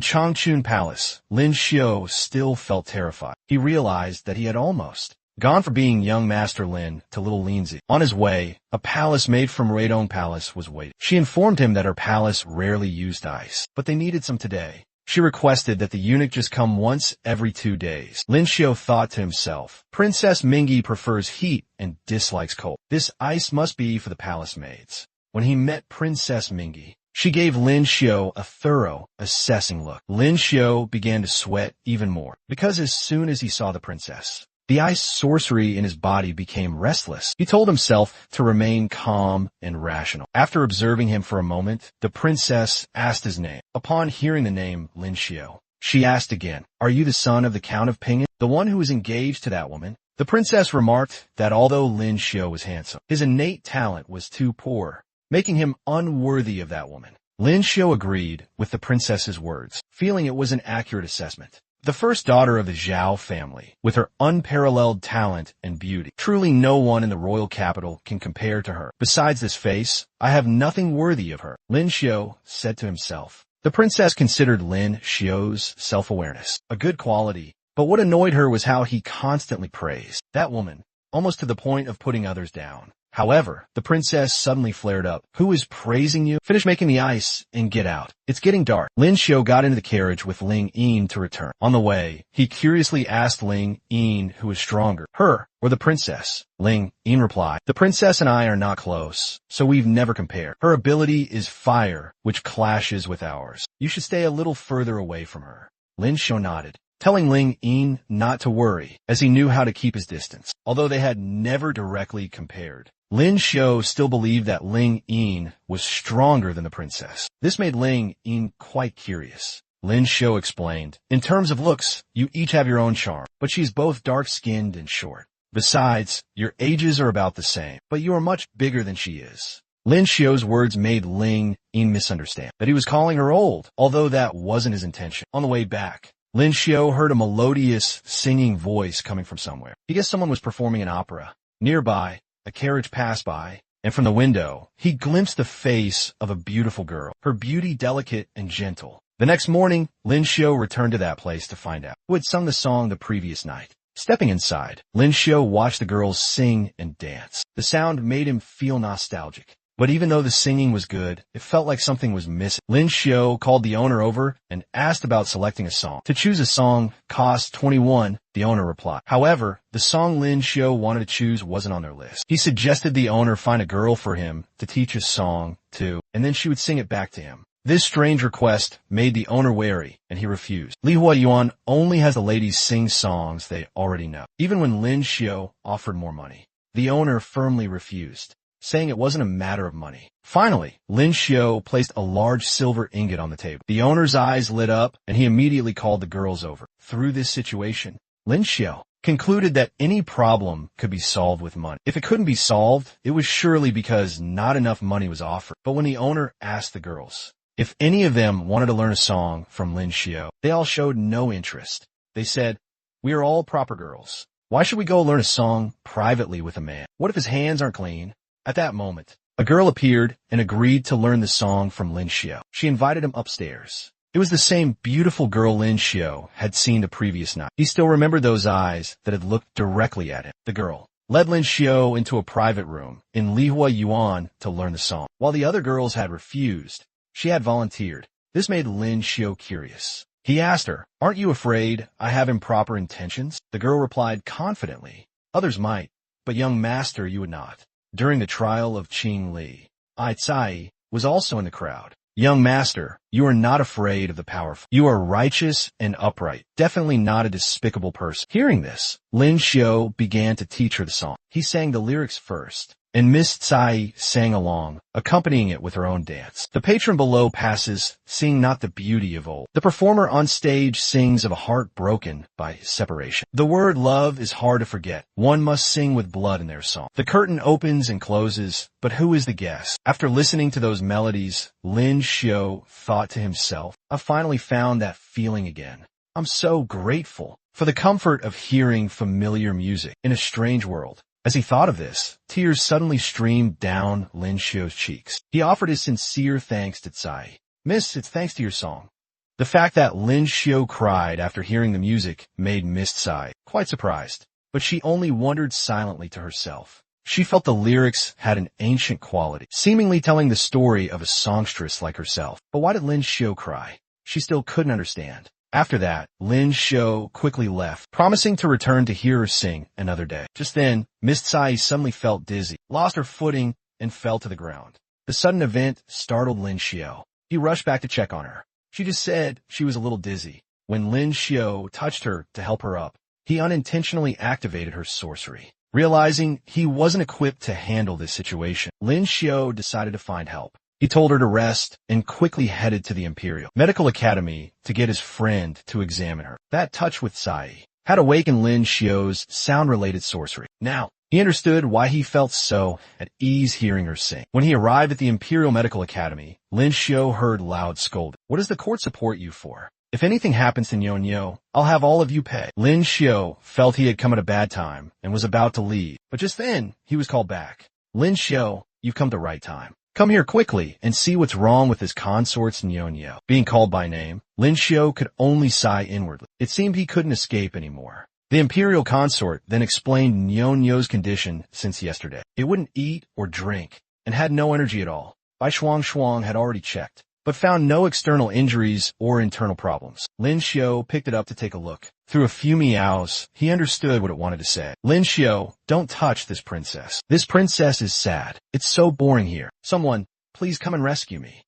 Changchun Palace, Lin Xiu still felt terrified. He realized that he had almost gone from being young Master Lin to little Linzi. On his way, a palace maid from Radong Palace was waiting. She informed him that her palace rarely used ice, but they needed some today. She requested that the eunuch just come once every 2 days. Lin Xiu thought to himself, Princess Mingi prefers heat and dislikes cold. This ice must be for the palace maids. When he met Princess Mingi, she gave Lin Xiu a thorough, assessing look. Lin Xiu began to sweat even more, because as soon as he saw the princess, the ice sorcery in his body became restless. He told himself to remain calm and rational. After observing him for a moment, the princess asked his name. Upon hearing the name Lin Xiu, she asked again, "Are you the son of the Count of Ping'an, the one who was engaged to that woman?" The princess remarked that although Lin Xiu was handsome, his innate talent was too poor, making him unworthy of that woman. Lin Xiu agreed with the princess's words, feeling it was an accurate assessment. The first daughter of the Zhao family, with her unparalleled talent and beauty. Truly no one in the royal capital can compare to her. Besides this face, I have nothing worthy of her, Lin Xiu said to himself. The princess considered Lin Xiu's self-awareness a good quality, but what annoyed her was how he constantly praised that woman, almost to the point of putting others down. However, the princess suddenly flared up. "Who is praising you? Finish making the ice and get out. It's getting dark." Lin Xiu got into the carriage with Ling Yin to return. On the way, he curiously asked Ling Yin who was stronger, her or the princess. Ling Yin replied, "The princess and I are not close, so we've never compared. Her ability is fire, which clashes with ours. You should stay a little further away from her." Lin Xiu nodded, telling Ling Yin not to worry, as he knew how to keep his distance. Although they had never directly compared, Lin Xiu still believed that Ling Yin was stronger than the princess. This made Ling Yin quite curious. Lin Xiu explained, "In terms of looks, you each have your own charm, but she's both dark-skinned and short. Besides, your ages are about the same, but you are much bigger than she is." Lin Xiu's words made Ling Yin misunderstand that he was calling her old, although that wasn't his intention. On the way back, Lin Xiu heard a melodious, singing voice coming from somewhere. He guessed someone was performing an opera. Nearby, a carriage passed by, and from the window, he glimpsed the face of a beautiful girl, her beauty delicate and gentle. The next morning, Lin Xiu returned to that place to find out who had sung the song the previous night. Stepping inside, Lin Xiu watched the girls sing and dance. The sound made him feel nostalgic. But even though the singing was good, it felt like something was missing. Lin Xiu called the owner over and asked about selecting a song. To choose a song cost 21, the owner replied. However, the song Lin Xiu wanted to choose wasn't on their list. He suggested the owner find a girl for him to teach his song to, and then she would sing it back to him. This strange request made the owner wary, and he refused. Li Huayuan only has the ladies sing songs they already know. Even when Lin Xiu offered more money, the owner firmly refused, saying it wasn't a matter of money. Finally, Lin Xiu placed a large silver ingot on the table. The owner's eyes lit up, and he immediately called the girls over. Through this situation, Lin Xiu concluded that any problem could be solved with money. If it couldn't be solved, it was surely because not enough money was offered. But when the owner asked the girls if any of them wanted to learn a song from Lin Xiu, they all showed no interest. They said, "We are all proper girls. Why should we go learn a song privately with a man? What if his hands aren't clean?" At that moment, a girl appeared and agreed to learn the song from Lin Xiu. She invited him upstairs. It was the same beautiful girl Lin Xiu had seen the previous night. He still remembered those eyes that had looked directly at him. The girl led Lin Xiu into a private room in Li Huayuan to learn the song. While the other girls had refused, she had volunteered. This made Lin Xiu curious. He asked her, "Aren't you afraid I have improper intentions?" The girl replied confidently, "Others might, but young master, you would not." During the trial of Qing Li, Ai Cai was also in the crowd. "Young master, you are not afraid of the powerful. You are righteous and upright, definitely not a despicable person." Hearing this, Lin Xiu began to teach her the song. He sang the lyrics first, and Miss Tsai sang along, accompanying it with her own dance. The patron below passes, seeing not the beauty of old. The performer on stage sings of a heart broken by separation. The word love is hard to forget. One must sing with blood in their song. The curtain opens and closes, but who is the guest? After listening to those melodies, Lin Xiu thought to himself, "I finally found that feeling again. I'm so grateful for the comfort of hearing familiar music in a strange world." As he thought of this, tears suddenly streamed down Lin Xiu's cheeks. He offered his sincere thanks to Tsai. "Miss, it's thanks to your song." The fact that Lin Xiu cried after hearing the music made Miss Tsai quite surprised, but she only wondered silently to herself. She felt the lyrics had an ancient quality, seemingly telling the story of a songstress like herself. But why did Lin Xiu cry? She still couldn't understand. After that, Lin Xiu quickly left, promising to return to hear her sing another day. Just then, Miss Tsai suddenly felt dizzy, lost her footing, and fell to the ground. The sudden event startled Lin Xiu. He rushed back to check on her. She just said she was a little dizzy. When Lin Xiu touched her to help her up, he unintentionally activated her sorcery. Realizing he wasn't equipped to handle this situation, Lin Xiu decided to find help. He told her to rest and quickly headed to the Imperial Medical Academy to get his friend to examine her. That touch with Tsai had awakened Lin Xiu's sound-related sorcery. Now, he understood why he felt so at ease hearing her sing. When he arrived at the Imperial Medical Academy, Lin Xiu heard loud scolding. "What does the court support you for? If anything happens to Nyo, I'll have all of you pay." Lin Xiu felt he had come at a bad time and was about to leave, but just then, he was called back. "Lin Xiu, you've come the right time. Come here quickly and see what's wrong with his consort's Nyo." Being called by name, Lin Xiu could only sigh inwardly. It seemed he couldn't escape anymore. The imperial consort then explained Nyo's condition since yesterday. It wouldn't eat or drink and had no energy at all. Bai Shuang had already checked, but found no external injuries or internal problems. Lin Xiu picked it up to take a look. Through a few meows, he understood what it wanted to say. "Lin Xiu, don't touch this princess. This princess is sad. It's so boring here. Someone, please come and rescue me."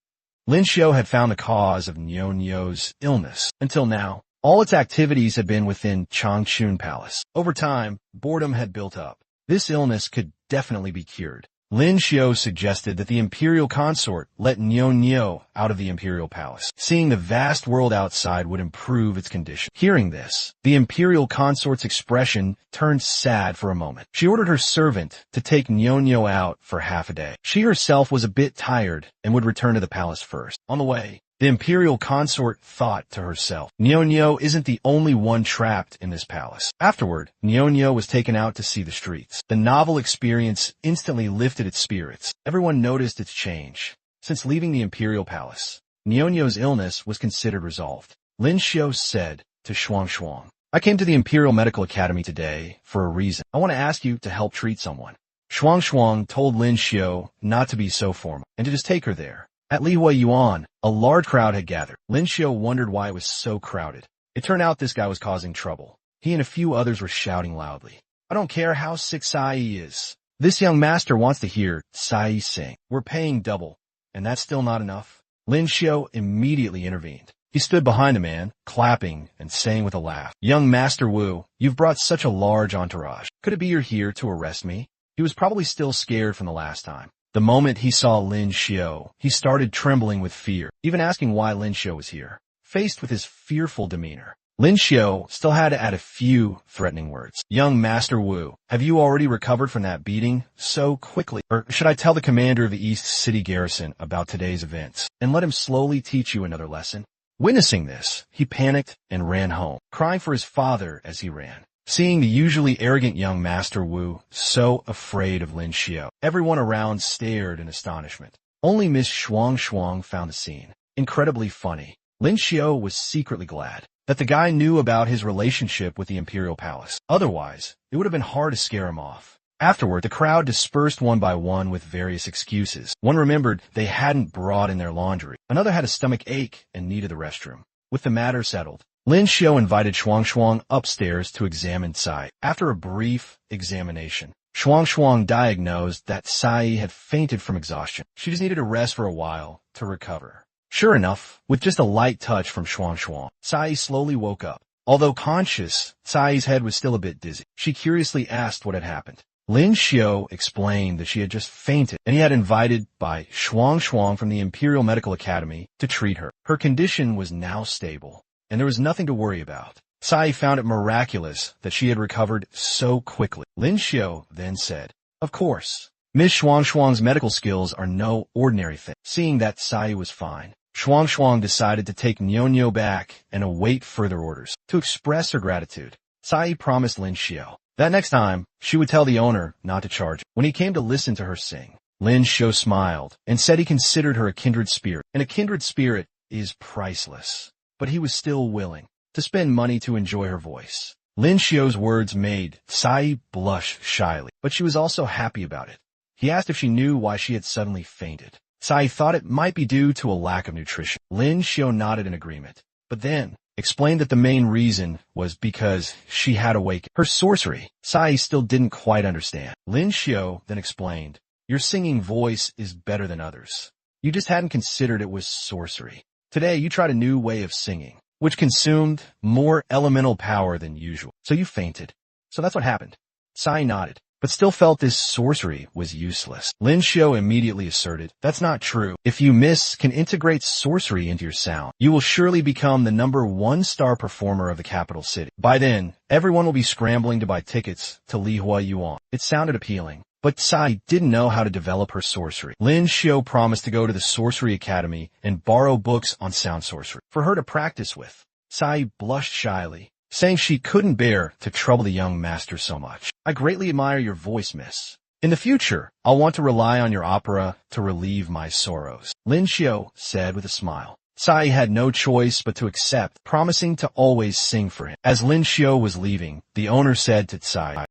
Lin Xiu had found the cause of Nyo's illness. Until now, all its activities had been within Changchun Palace. Over time, boredom had built up. This illness could definitely be cured. Lin Xiu suggested that the imperial consort let Nyo out of the imperial palace. Seeing the vast world outside would improve its condition. Hearing this, the imperial consort's expression turned sad for a moment. She ordered her servant to take Nyo out for half a day. She herself was a bit tired and would return to the palace first. On the way, The imperial consort thought to herself, Nyo isn't the only one trapped in this palace. Afterward, Nyo was taken out to see the streets. The novel experience instantly lifted its spirits. Everyone noticed its change. Since leaving the imperial palace, Nyo's illness was considered resolved. Lin Xiu said to Shuang, I came to the Imperial Medical Academy today for a reason. I want to ask you to help treat someone. Shuang told Lin Xiu not to be so formal and to just take her there. At Lihua Yuan, a large crowd had gathered. Lin Xiu wondered why it was so crowded. It turned out this guy was causing trouble. He and a few others were shouting loudly. I don't care how sick Sai is. This young master wants to hear Sai sing. We're paying double. And that's still not enough. Lin Xiu immediately intervened. He stood behind the man, clapping and saying with a laugh, Young Master Wu, you've brought such a large entourage. Could it be you're here to arrest me? He was probably still scared from the last time. The moment he saw Lin Xiu, he started trembling with fear, even asking why Lin Xiu was here. Faced with his fearful demeanor, Lin Xiu still had to add a few threatening words. Young Master Wu, have you already recovered from that beating so quickly? Or should I tell the commander of the East City Garrison about today's events and let him slowly teach you another lesson? Witnessing this, he panicked and ran home, crying for his father as he ran. Seeing the usually arrogant young Master Wu so afraid of Lin Xiu, everyone around stared in astonishment. Only Miss Shuang found the scene incredibly funny. Lin Xiu was secretly glad that the guy knew about his relationship with the Imperial Palace. Otherwise, it would have been hard to scare him off. Afterward, the crowd dispersed one by one with various excuses. One remembered they hadn't brought in their laundry. Another had a stomach ache and needed the restroom. With the matter settled, Lin Xiu invited Shuang upstairs to examine Sai. After a brief examination, Shuang diagnosed that Sai had fainted from exhaustion. She just needed to rest for a while to recover. Sure enough, with just a light touch from Shuang, Sai slowly woke up. Although conscious, Sai's head was still a bit dizzy. She curiously asked what had happened. Lin Xiu explained that she had just fainted, and he had invited by Shuang from the Imperial Medical Academy to treat her. Her condition was now stable, and there was nothing to worry about. Sai found it miraculous that she had recovered so quickly. Lin Xiu then said, Of course, Miss Shuang's medical skills are no ordinary thing. Seeing that Sai was fine, Shuang decided to take Nyo back and await further orders. To express her gratitude, Sai promised Lin Xiu that next time, she would tell the owner not to charge. When he came to listen to her sing, Lin Xiu smiled and said he considered her a kindred spirit, and a kindred spirit is priceless. But he was still willing to spend money to enjoy her voice. Lin Xiu's words made Sai blush shyly, but she was also happy about it. He asked if she knew why she had suddenly fainted. Sai thought it might be due to a lack of nutrition. Lin Xiu nodded in agreement, but then explained that the main reason was because she had awakened her sorcery. Sai still didn't quite understand. Lin Xiu then explained, Your singing voice is better than others. You just hadn't considered it was sorcery. Today you tried a new way of singing, which consumed more elemental power than usual. So you fainted. So that's what happened. Sai nodded, but still felt this sorcery was useless. Lin Xiu immediately asserted, That's not true. If you can integrate sorcery into your sound, you will surely become the #1 star performer of the capital city. By then, everyone will be scrambling to buy tickets to Lihua Yuan. It sounded appealing, but Sai didn't know how to develop her sorcery. Lin Xiu promised to go to the Sorcery Academy and borrow books on sound sorcery for her to practice with. Sai blushed shyly, saying she couldn't bear to trouble the young master so much. I greatly admire your voice, miss. In the future, I'll want to rely on your opera to relieve my sorrows, Lin Xiu said with a smile. Sai had no choice but to accept, promising to always sing for him. As Lin Xiu was leaving, the owner said to Sai,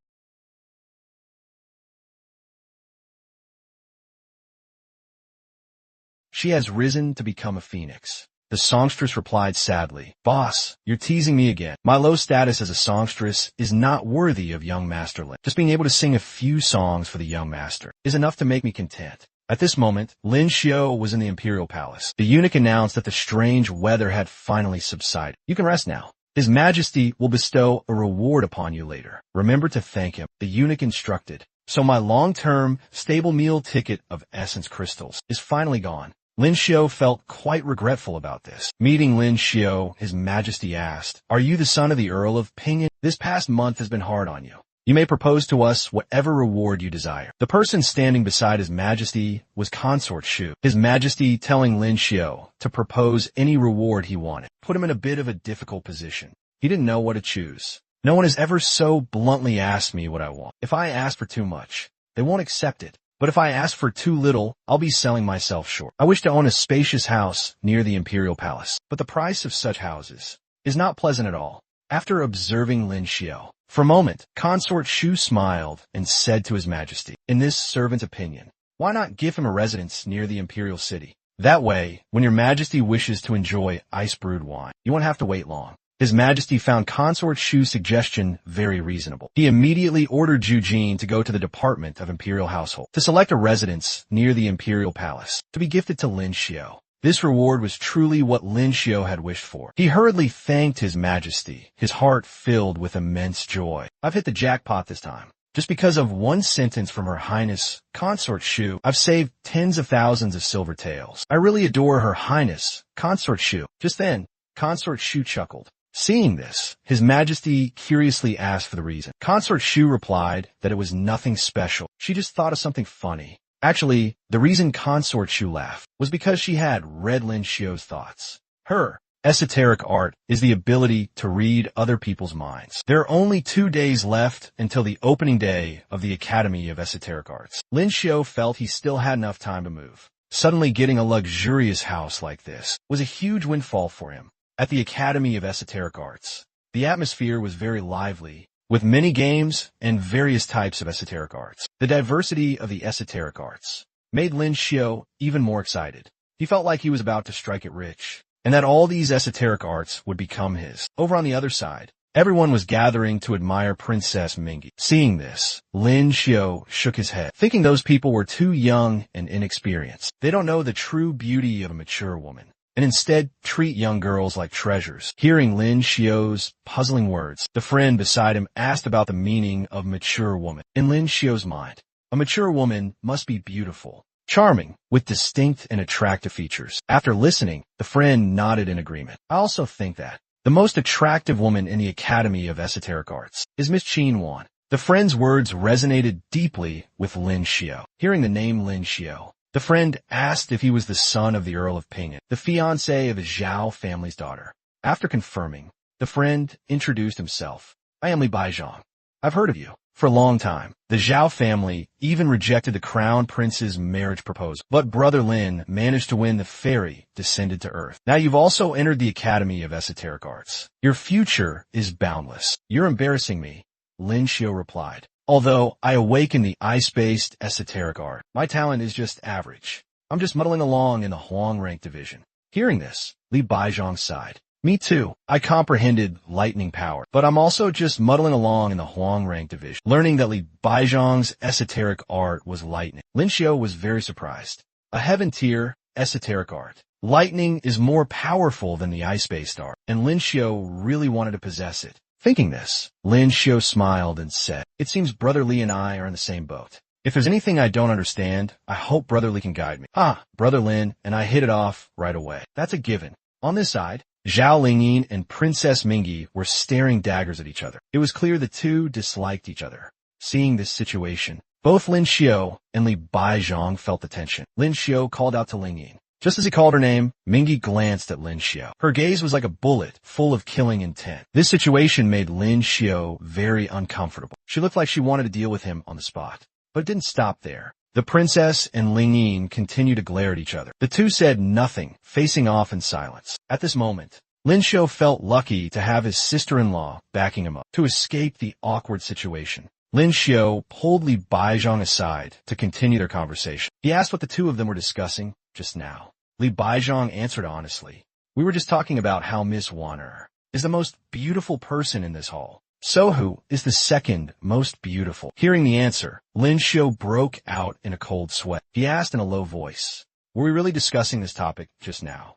She has risen to become a phoenix. The songstress replied sadly, Boss, you're teasing me again. My low status as a songstress is not worthy of young Master Lin. Just being able to sing a few songs for the young master is enough to make me content. At this moment, Lin Xiu was in the Imperial Palace. The eunuch announced that the strange weather had finally subsided. You can rest now. His Majesty will bestow a reward upon you later. Remember to thank him, the eunuch instructed. So my long-term, stable meal ticket of essence crystals is finally gone. Lin Xiu felt quite regretful about this. Meeting Lin Xiu, His Majesty asked, Are you the son of the Earl of Ping'an? This past month has been hard on you. You may propose to us whatever reward you desire. The person standing beside His Majesty was Consort Shu. His Majesty telling Lin Xiu to propose any reward he wanted put him in a bit of a difficult position. He didn't know what to choose. No one has ever so bluntly asked me what I want. If I ask for too much, they won't accept it. But if I ask for too little, I'll be selling myself short. I wish to own a spacious house near the imperial palace, but the price of such houses is not pleasant at all. After observing Lin Xiu for a moment, Consort Shu smiled and said to His Majesty, in this servant's opinion, why not give him a residence near the imperial city? That way, when your Majesty wishes to enjoy ice-brewed wine, you won't have to wait long. His Majesty found Consort Shu's suggestion very reasonable. He immediately ordered Zhu Jin to go to the Department of Imperial Household to select a residence near the Imperial Palace to be gifted to Lin Xiu. This reward was truly what Lin Xiu had wished for. He hurriedly thanked His Majesty, his heart filled with immense joy. I've hit the jackpot this time. Just because of one sentence from Her Highness Consort Shu, I've saved tens of thousands of silver taels. I really adore Her Highness Consort Shu. Just then, Consort Shu chuckled. Seeing this, His Majesty curiously asked for the reason. Consort Shu replied that it was nothing special. She just thought of something funny. Actually, the reason Consort Shu laughed was because she had read Lin Xiu's thoughts. Her esoteric art is the ability to read other people's minds. There are only 2 days left until the opening day of the Academy of Esoteric Arts. Lin Xiu felt he still had enough time to move. Suddenly getting a luxurious house like this was a huge windfall for him. At the Academy of Esoteric Arts, the atmosphere was very lively, with many games and various types of esoteric arts. The diversity of the esoteric arts made Lin Xiu even more excited. He felt like he was about to strike it rich, and that all these esoteric arts would become his. Over on the other side, everyone was gathering to admire Princess Mingi. Seeing this, Lin Xiu shook his head, thinking those people were too young and inexperienced. They don't know the true beauty of a mature woman, and instead treat young girls like treasures. Hearing Lin Xiu's puzzling words, the friend beside him asked about the meaning of mature woman. In Lin Xiu's mind, a mature woman must be beautiful, charming, with distinct and attractive features. After listening, the friend nodded in agreement. I also think that the most attractive woman in the Academy of Esoteric Arts is Miss Qin Wan. The friend's words resonated deeply with Lin Xiu. Hearing the name Lin Xiu, the friend asked if he was the son of the Earl of Ping'an, the fiancé of the Zhao family's daughter. After confirming, the friend introduced himself. I am Li Baizhang. I've heard of you. For a long time, the Zhao family even rejected the crown prince's marriage proposal. But Brother Lin managed to win the fairy descended to Earth. Now you've also entered the Academy of Esoteric Arts. Your future is boundless. You're embarrassing me, Lin Xiu replied. Although I awaken the ice-based esoteric art, my talent is just average. I'm just muddling along in the Huang rank division. Hearing this, Li Baizhang sighed. Me too. I comprehended lightning power, but I'm also just muddling along in the Huang rank division. Learning that Li Baizhang's esoteric art was lightning, Lin Xiu was very surprised. A heaven tier esoteric art. Lightning is more powerful than the ice-based art, and Lin Xiu really wanted to possess it. Thinking this, Lin Xiu smiled and said, it seems Brother Li and I are in the same boat. If there's anything I don't understand, I hope Brother Li can guide me. Brother Lin and I hit it off right away. That's a given. On this side, Zhao Lingyin and Princess Mingi were staring daggers at each other. It was clear the two disliked each other. Seeing this situation, both Lin Xiu and Li Baizhang felt the tension. Lin Xiu called out to Lingyin. Just as he called her name, Mingi glanced at Lin Xiu. Her gaze was like a bullet, full of killing intent. This situation made Lin Xiu very uncomfortable. She looked like she wanted to deal with him on the spot. But it didn't stop there. The princess and Lingyin continued to glare at each other. The two said nothing, facing off in silence. At this moment, Lin Xiu felt lucky to have his sister-in-law backing him up. To escape the awkward situation, Lin Xiu pulled Li Baizhang aside to continue their conversation. He asked what the two of them were discussing just now. Li Baizhang answered honestly. We were just talking about how Miss Wanner is the most beautiful person in this hall. So who is the second most beautiful? Hearing the answer, Lin Xiu broke out in a cold sweat. He asked in a low voice, were we really discussing this topic just now?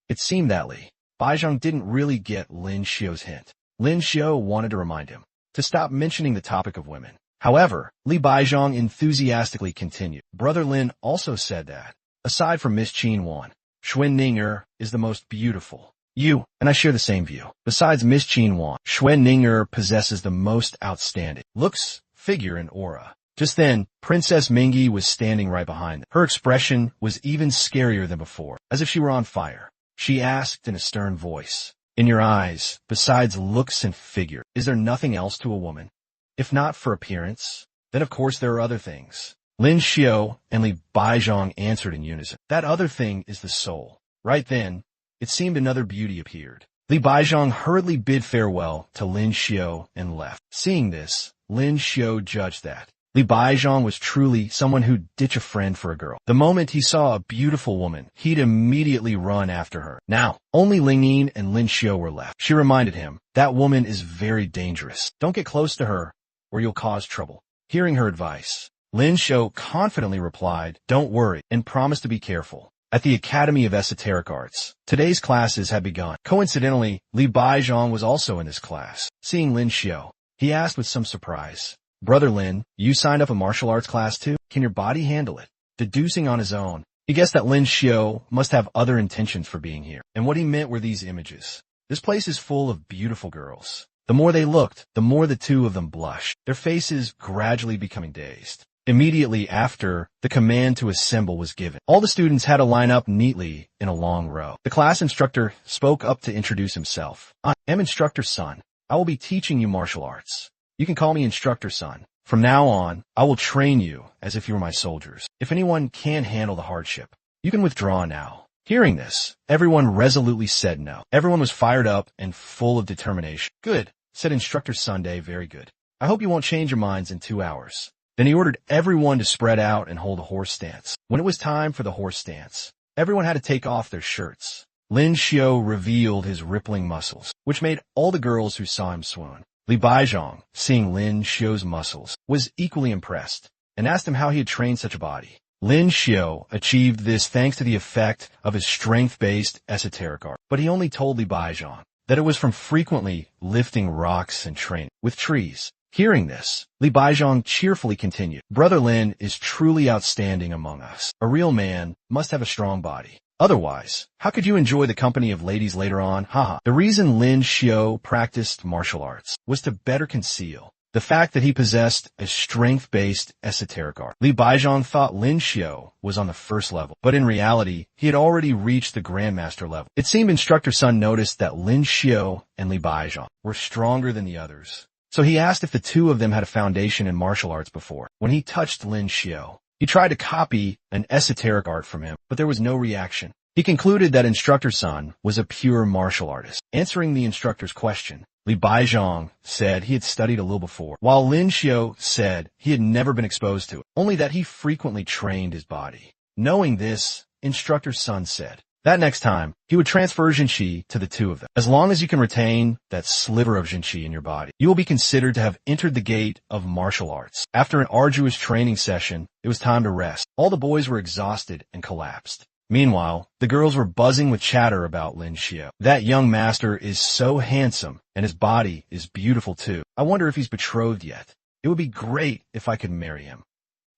It seemed that Li Baizhang didn't really get Lin Xiu's hint. Lin Xiu wanted to remind him to stop mentioning the topic of women. However, Li Baizhang enthusiastically continued. Brother Lin also said that, aside from Miss Qin Wan, Xuan Ninger is the most beautiful. And I share the same view. Besides Miss Qin Wan, Xue Ninger possesses the most outstanding looks, figure, and aura. Just then, Princess Mingi was standing right behind them. Her expression was even scarier than before, as if she were on fire. She asked in a stern voice, "In your eyes, besides looks and figure, is there nothing else to a woman? If not for appearance, then of course there are other things." Lin Xiao and Li Baizhong answered in unison. "That other thing is the soul." Right then, it seemed another beauty appeared. Li Baizhong hurriedly bid farewell to Lin Xiao and left. Seeing this, Lin Xiao judged that Li Baizhong was truly someone who'd ditch a friend for a girl. The moment he saw a beautiful woman, he'd immediately run after her. Now, only Ling Yin and Lin Xiao were left. She reminded him, "That woman is very dangerous. Don't get close to her, or you'll cause trouble." Hearing her advice, Lin Xiao confidently replied, "Don't worry," and promised to be careful. At the Academy of Esoteric Arts, today's classes had begun. Coincidentally, Li Baizhong was also in this class. Seeing Lin Xiao, he asked with some surprise, "Brother Lin, you signed up a martial arts class too? Can your body handle it?" Deducing on his own, he guessed that Lin Xiao must have other intentions for being here. And what he meant were these images. This place is full of beautiful girls. The more they looked, the more the two of them blushed, their faces gradually becoming dazed. Immediately after, the command to assemble was given. All the students had to line up neatly in a long row. The class instructor spoke up to introduce himself. "I am Instructor Sun. I will be teaching you martial arts. You can call me Instructor Sun. From now on, I will train you as if you were my soldiers. If anyone can't handle the hardship, you can withdraw now." Hearing this, everyone resolutely said no. Everyone was fired up and full of determination. "Good," said Instructor Sunday, "very good. I hope you won't change your minds in 2 hours." Then he ordered everyone to spread out and hold a horse stance. When it was time for the horse stance, everyone had to take off their shirts. Lin Xiao revealed his rippling muscles, which made all the girls who saw him swoon. Li Baizhong, seeing Lin Xiao's muscles, was equally impressed and asked him how he had trained such a body. Lin Xiao achieved this thanks to the effect of his strength-based esoteric art, but he only told Li Baizhong that it was from frequently lifting rocks and training with trees. Hearing this, Li Baizhong cheerfully continued, "Brother Lin is truly outstanding among us. A real man must have a strong body. Otherwise, how could you enjoy the company of ladies later on? Haha." The reason Lin Xiao practiced martial arts was to better conceal the fact that he possessed a strength-based esoteric art. Li Baizhong thought Lin Xiao was on the first level, but in reality, he had already reached the Grandmaster level. It seemed Instructor Sun noticed that Lin Xiao and Li Baizhong were stronger than the others. So he asked if the two of them had a foundation in martial arts before. When he touched Lin Xiao, he tried to copy an esoteric art from him, but there was no reaction. He concluded that Instructor Sun was a pure martial artist. Answering the instructor's question, Li Baizhong said he had studied a little before, while Lin Xiao said he had never been exposed to it, only that he frequently trained his body. Knowing this, Instructor Sun said that next time, he would transfer Jinqi to the two of them. As long as you can retain that sliver of Jinqi in your body, you will be considered to have entered the gate of martial arts. After an arduous training session, it was time to rest. All the boys were exhausted and collapsed. Meanwhile, the girls were buzzing with chatter about Lin Xiao. "That young master is so handsome, and his body is beautiful too. I wonder if he's betrothed yet. It would be great if I could marry him."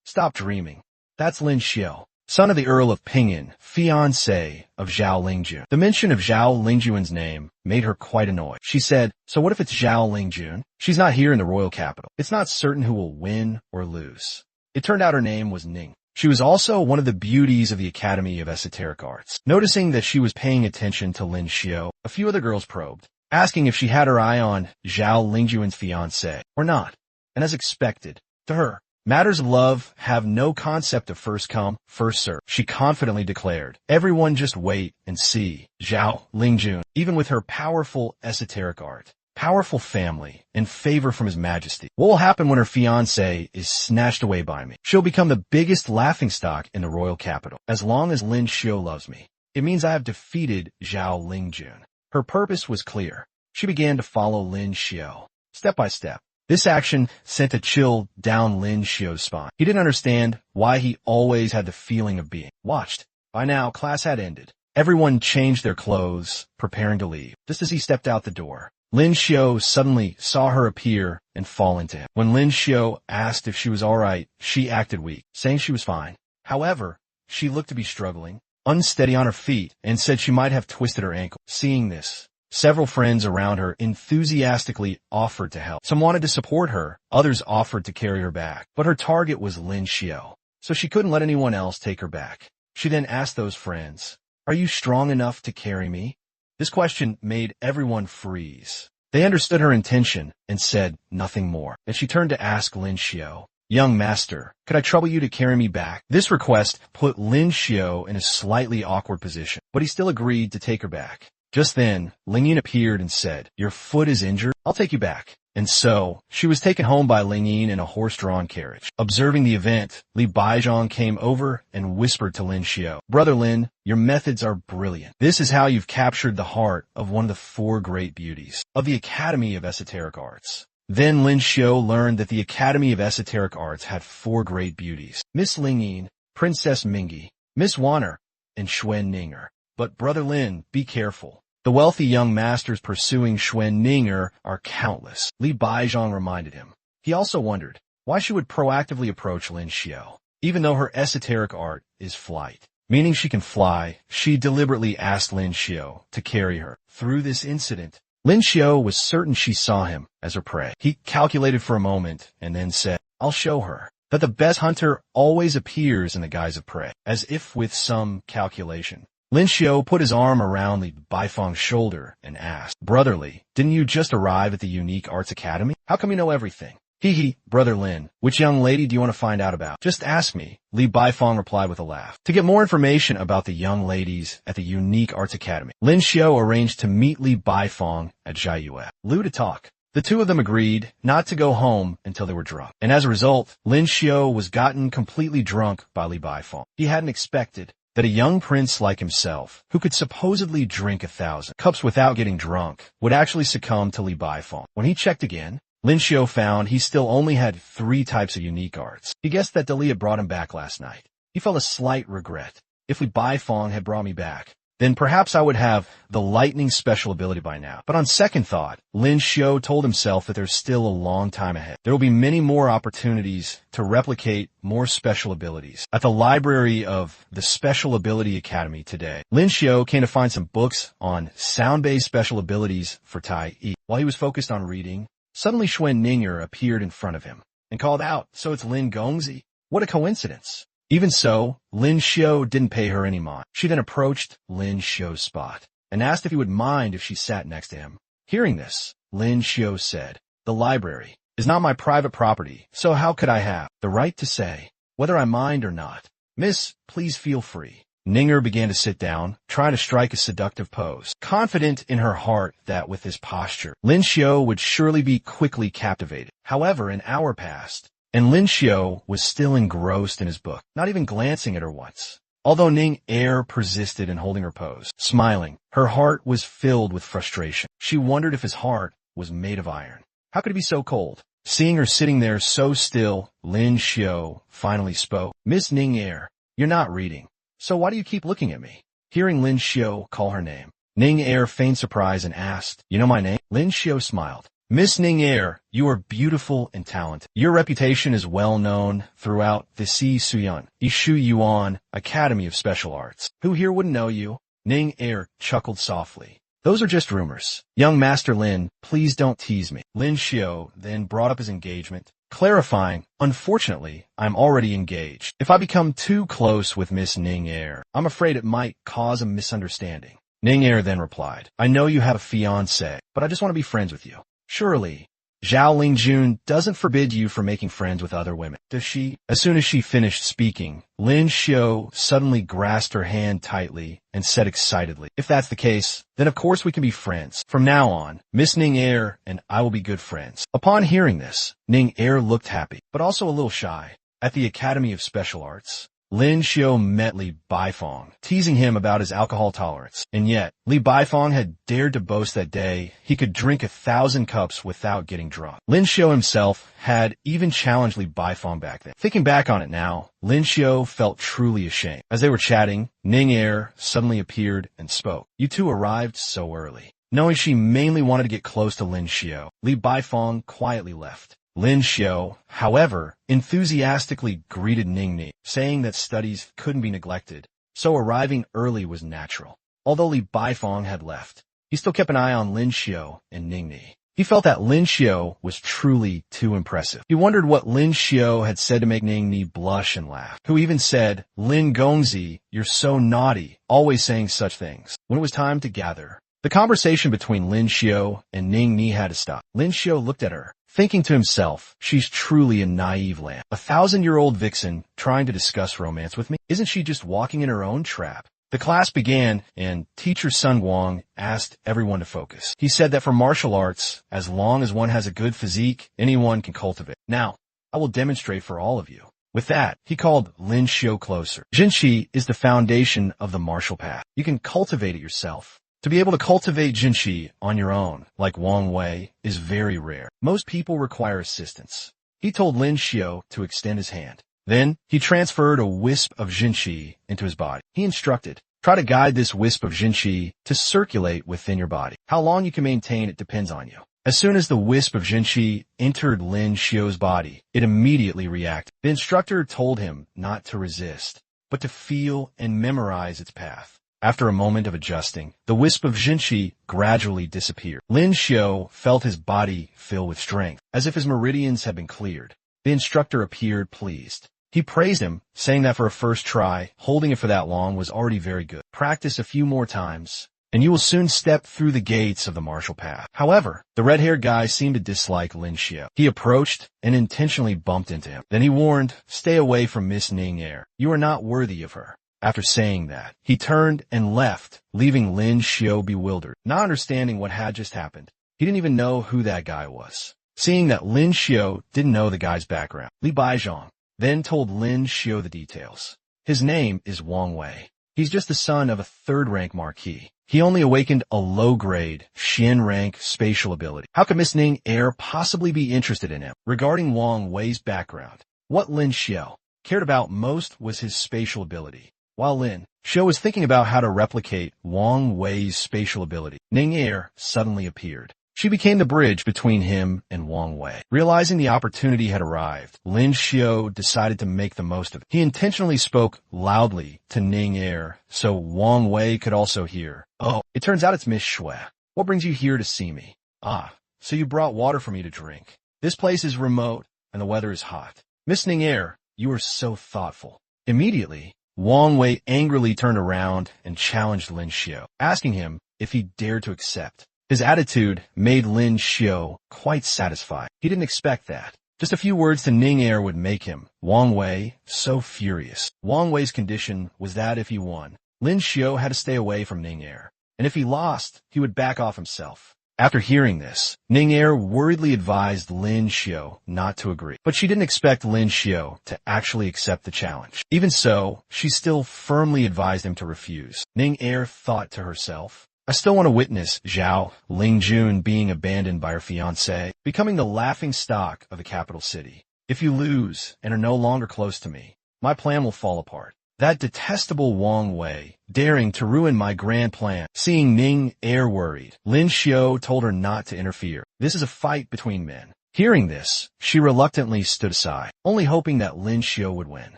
Stop dreaming. That's Lin Xiao, son of the Earl of Pingyuan, fiancé of Zhao Lingjun. The mention of Zhao Lingjun's name made her quite annoyed. She said, "So what if it's Zhao Lingjun? She's not here in the royal capital. It's not certain who will win or lose." It turned out her name was Ning. She was also one of the beauties of the Academy of Esoteric Arts. Noticing that she was paying attention to Lin Xiao, a few other girls probed, asking if she had her eye on Zhao Lingjun's fiancé or not. And as expected, to her, matters of love have no concept of first come, first serve. She confidently declared, "Everyone just wait and see Zhao Lingjun, even with her powerful esoteric art, powerful family, and favor from His Majesty. What will happen when her fiancé is snatched away by me? She'll become the biggest laughingstock in the royal capital. As long as Lin Xiao loves me, it means I have defeated Zhao Lingjun." Her purpose was clear. She began to follow Lin Xiao, step by step. This action sent a chill down Lin Xiao's spine. He didn't understand why he always had the feeling of being watched. By now, class had ended. Everyone changed their clothes, preparing to leave. Just as he stepped out the door, Lin Xiao suddenly saw her appear and fall into him. When Lin Xiao asked if she was all right, she acted weak, saying she was fine. However, she looked to be struggling. unsteady on her feet, and said she might have twisted her ankle. Seeing this, several friends around her enthusiastically offered to help. Some wanted to support her, others offered to carry her back. But her target was Lin Xiao, so she couldn't let anyone else take her back. She then asked those friends, "Are you strong enough to carry me?" This question made everyone freeze. They understood her intention and said nothing more. Then she turned to ask Lin Xiao, "Young master, could I trouble you to carry me back?" This request put Lin Xiao in a slightly awkward position, but he still agreed to take her back. Just then, Ling Yin appeared and said, "Your foot is injured? I'll take you back." And so, she was taken home by Ling Yin in a horse-drawn carriage. Observing the event, Li Baizhang came over and whispered to Lin Xiao, "Brother Lin, your methods are brilliant. This is how you've captured the heart of one of the four great beauties of the Academy of Esoteric Arts." Then Lin Xiao learned that the Academy of Esoteric Arts had four great beauties: Miss Ling Yin, Princess Mingi, Miss Wanner, and Xuan Ninger. But Brother Lin, be careful. The wealthy young masters pursuing Xuan Ninger are countless, Li Baizhang reminded him. He also wondered why she would proactively approach Lin Xiao. Even though her esoteric art is flight, meaning she can fly, she deliberately asked Lin Xiao to carry her. Through this incident, Lin Xiao was certain she saw him as her prey. He calculated for a moment and then said, "I'll show her that the best hunter always appears in the guise of prey." As if with some calculation, Lin Xiao put his arm around Li Baifeng's shoulder and asked, "Brother Li, didn't you just arrive at the Unique Arts Academy? How come you know everything?" "Hee, Brother Lin, which young lady do you want to find out about?" "Just ask me," Li Baifeng replied with a laugh. To get more information about the young ladies at the Unique Arts Academy, Lin Xiao arranged to meet Li Baifeng at Jiayue Lu to talk. The two of them agreed not to go home until they were drunk. And as a result, Lin Xiao was gotten completely drunk by Li Baifeng. He hadn't expected that a young prince like himself, who could supposedly drink 1,000 cups without getting drunk, would actually succumb to Li Baifeng. When he checked again, Lin Xiao found he still only had 3 types of unique arts. He guessed that Dali had brought him back last night. He felt a slight regret. If Li Baifeng had brought me back, then perhaps I would have the lightning special ability by now. But on second thought, Lin Xiao told himself that there's still a long time ahead. There will be many more opportunities to replicate more special abilities. At the library of the Special Ability Academy today, Lin Xiao came to find some books on sound-based special abilities for Tai Yi. While he was focused on reading, suddenly Xuan Ninger appeared in front of him and called out, "So it's Lin Gongzi? What a coincidence." Even so, Lin Xiao didn't pay her any mind. She then approached Lin Xiao's spot and asked if he would mind if she sat next to him. Hearing this, Lin Xiao said, "The library is not my private property, so how could I have the right to say whether I mind or not? Miss, please feel free." Ninger began to sit down, trying to strike a seductive pose, confident in her heart that with his posture, Lin Xiao would surely be quickly captivated. However, an hour passed, and Lin Xiao was still engrossed in his book, not even glancing at her once. Although Ning Er persisted in holding her pose, smiling, her heart was filled with frustration. She wondered if his heart was made of iron. How could it be so cold? Seeing her sitting there so still, Lin Xiao finally spoke. "Miss Ning Er, you're not reading, so why do you keep looking at me?" Hearing Lin Xiao call her name, Ning Er feigned surprise and asked, "You know my name?" Lin Xiao smiled. "Miss Ning Er, you are beautiful and talented. Your reputation is well known throughout the Si Suyun, Ishu Yuan Academy of Special Arts. Who here wouldn't know you?" Ning Er chuckled softly. "Those are just rumors. Young Master Lin, please don't tease me." Lin Xiao then brought up his engagement, clarifying, "Unfortunately, I'm already engaged. If I become too close with Miss Ning Er, I'm afraid it might cause a misunderstanding." Ning Er then replied, "I know you have a fiancé, but I just want to be friends with you." "Surely, Zhao Lingjun doesn't forbid you from making friends with other women, does she?" As soon as she finished speaking, Lin Xiao suddenly grasped her hand tightly and said excitedly, "If that's the case, then of course we can be friends. From now on, Miss Ning Er and I will be good friends." Upon hearing this, Ning Er looked happy, but also a little shy. At the Academy of Special Arts, Lin Xiao met Li Baifeng, teasing him about his alcohol tolerance. And yet, Li Baifeng had dared to boast that day he could drink 1,000 cups without getting drunk. Lin Xiao himself had even challenged Li Baifeng back then. Thinking back on it now, Lin Xiao felt truly ashamed. As they were chatting, Ning Er suddenly appeared and spoke. "You two arrived so early." Knowing she mainly wanted to get close to Lin Xiao, Li Baifeng quietly left. Lin Xiao, however, enthusiastically greeted Ning Ni, saying that studies couldn't be neglected, so arriving early was natural. Although Li Baifeng had left, he still kept an eye on Lin Xiu and Ning Ni. He felt that Lin Xiu was truly too impressive. He wondered what Lin Xiu had said to make Ning Ni blush and laugh, who even said, "Lin Gongzi, you're so naughty, always saying such things." When it was time to gather, the conversation between Lin Xiu and Ning Ni had to stop. Lin Xiu looked at her, thinking to himself, she's truly a naive lamb. A 1,000-year-old vixen trying to discuss romance with me? Isn't she just walking in her own trap? The class began, and teacher Sun Guang asked everyone to focus. He said that for martial arts, as long as one has a good physique, anyone can cultivate. Now, I will demonstrate for all of you. With that, he called Lin Xiu closer. Jinqi is the foundation of the martial path. You can cultivate it yourself. To be able to cultivate Jinqi on your own, like Wang Wei, is very rare. Most people require assistance. He told Lin Xiu to extend his hand. Then, he transferred a wisp of Jinqi into his body. He instructed, try to guide this wisp of Jinqi to circulate within your body. How long you can maintain it depends on you. As soon as the wisp of Jinqi entered Lin Xiu's body, it immediately reacted. The instructor told him not to resist, but to feel and memorize its path. After a moment of adjusting, the wisp of Jinqi gradually disappeared. Lin Xiu felt his body fill with strength, as if his meridians had been cleared. The instructor appeared pleased. He praised him, saying that for a first try, holding it for that long was already very good. Practice a few more times, and you will soon step through the gates of the martial path. However, the red-haired guy seemed to dislike Lin Xiu. He approached and intentionally bumped into him. Then he warned, stay away from Miss Ning Er. You are not worthy of her. After saying that, he turned and left, leaving Lin Xiu bewildered. Not understanding what had just happened, he didn't even know who that guy was. Seeing that Lin Xiu didn't know the guy's background, Li Baizhong then told Lin Xiu the details. His name is Wang Wei. He's just the son of a third-rank marquis. He only awakened a low-grade, Xian-rank spatial ability. How could Miss Ning Er possibly be interested in him? Regarding Wang Wei's background, what Lin Xiu cared about most was his spatial ability. While Lin Xiu was thinking about how to replicate Wang Wei's spatial ability, Ning Er suddenly appeared. She became the bridge between him and Wang Wei. Realizing the opportunity had arrived, Lin Xiu decided to make the most of it. He intentionally spoke loudly to Ning Er so Wang Wei could also hear. Oh, it turns out it's Miss Shui. What brings you here to see me? Ah, so you brought water for me to drink. This place is remote and the weather is hot. Miss Ning Er, you are so thoughtful. Immediately, Wang Wei angrily turned around and challenged Lin Xiu, asking him if he dared to accept. His attitude made Lin Xiu quite satisfied. He didn't expect that. Just a few words to Ning Er would make him, Wang Wei, so furious. Wang Wei's condition was that if he won, Lin Xiu had to stay away from Ning Er, and if he lost, he would back off himself. After hearing this, Ning Er worriedly advised Lin Xiu not to agree. But she didn't expect Lin Xiu to actually accept the challenge. Even so, she still firmly advised him to refuse. Ning Er thought to herself, I still want to witness Zhao Lingjun being abandoned by her fiancé, becoming the laughing stock of the capital city. If you lose and are no longer close to me, my plan will fall apart. That detestable Wang Wei, daring to ruin my grand plan. Seeing Ning Er worried, Lin Xiu told her not to interfere. This is a fight between men. Hearing this, she reluctantly stood aside, only hoping that Lin Xiu would win.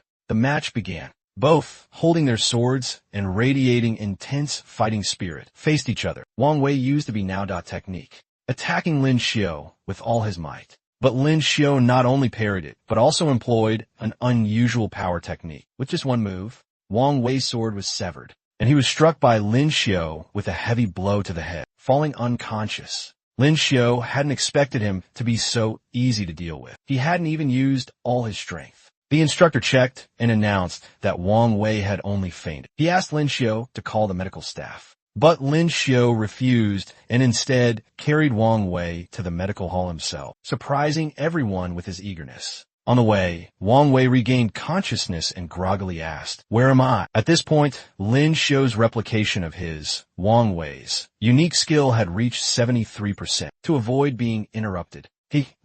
The match began. Both, holding their swords and radiating intense fighting spirit, faced each other. Wang Wei used the Binao technique, attacking Lin Xiu with all his might. But Lin Xiu not only parried it, but also employed an unusual power technique. With just one move, Wang Wei's sword was severed, and he was struck by Lin Xiu with a heavy blow to the head, falling unconscious. Lin Xiu hadn't expected him to be so easy to deal with. He hadn't even used all his strength. The instructor checked and announced that Wang Wei had only fainted. He asked Lin Xiu to call the medical staff. But Lin Xiu refused and instead carried Wang Wei to the medical hall himself, surprising everyone with his eagerness. On the way, Wang Wei regained consciousness and groggily asked, Where am I? At this point, Lin Xiu's replication of his, Wang Wei's, unique skill had reached 73%. To avoid being interrupted,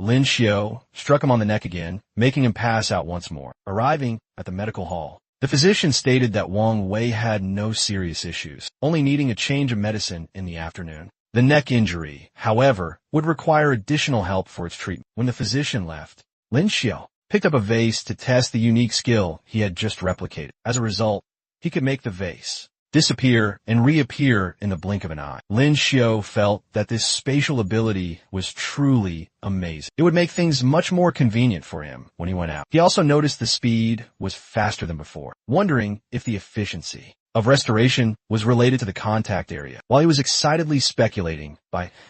Lin Xiu, struck him on the neck again, making him pass out once more. Arriving at the medical hall, the physician stated that Wang Wei had no serious issues, only needing a change of medicine in the afternoon. The neck injury, however, would require additional help for its treatment. When the physician left, Lin Xiu picked up a vase to test the unique skill he had just replicated. As a result, He could make the vase disappear and reappear in the blink of an eye. Lin Xiao felt that this spatial ability was truly amazing. It would make things much more convenient for him when he went out. He also noticed the speed was faster than before, wondering if the efficiency of restoration was related to the contact area. While he was excitedly speculating,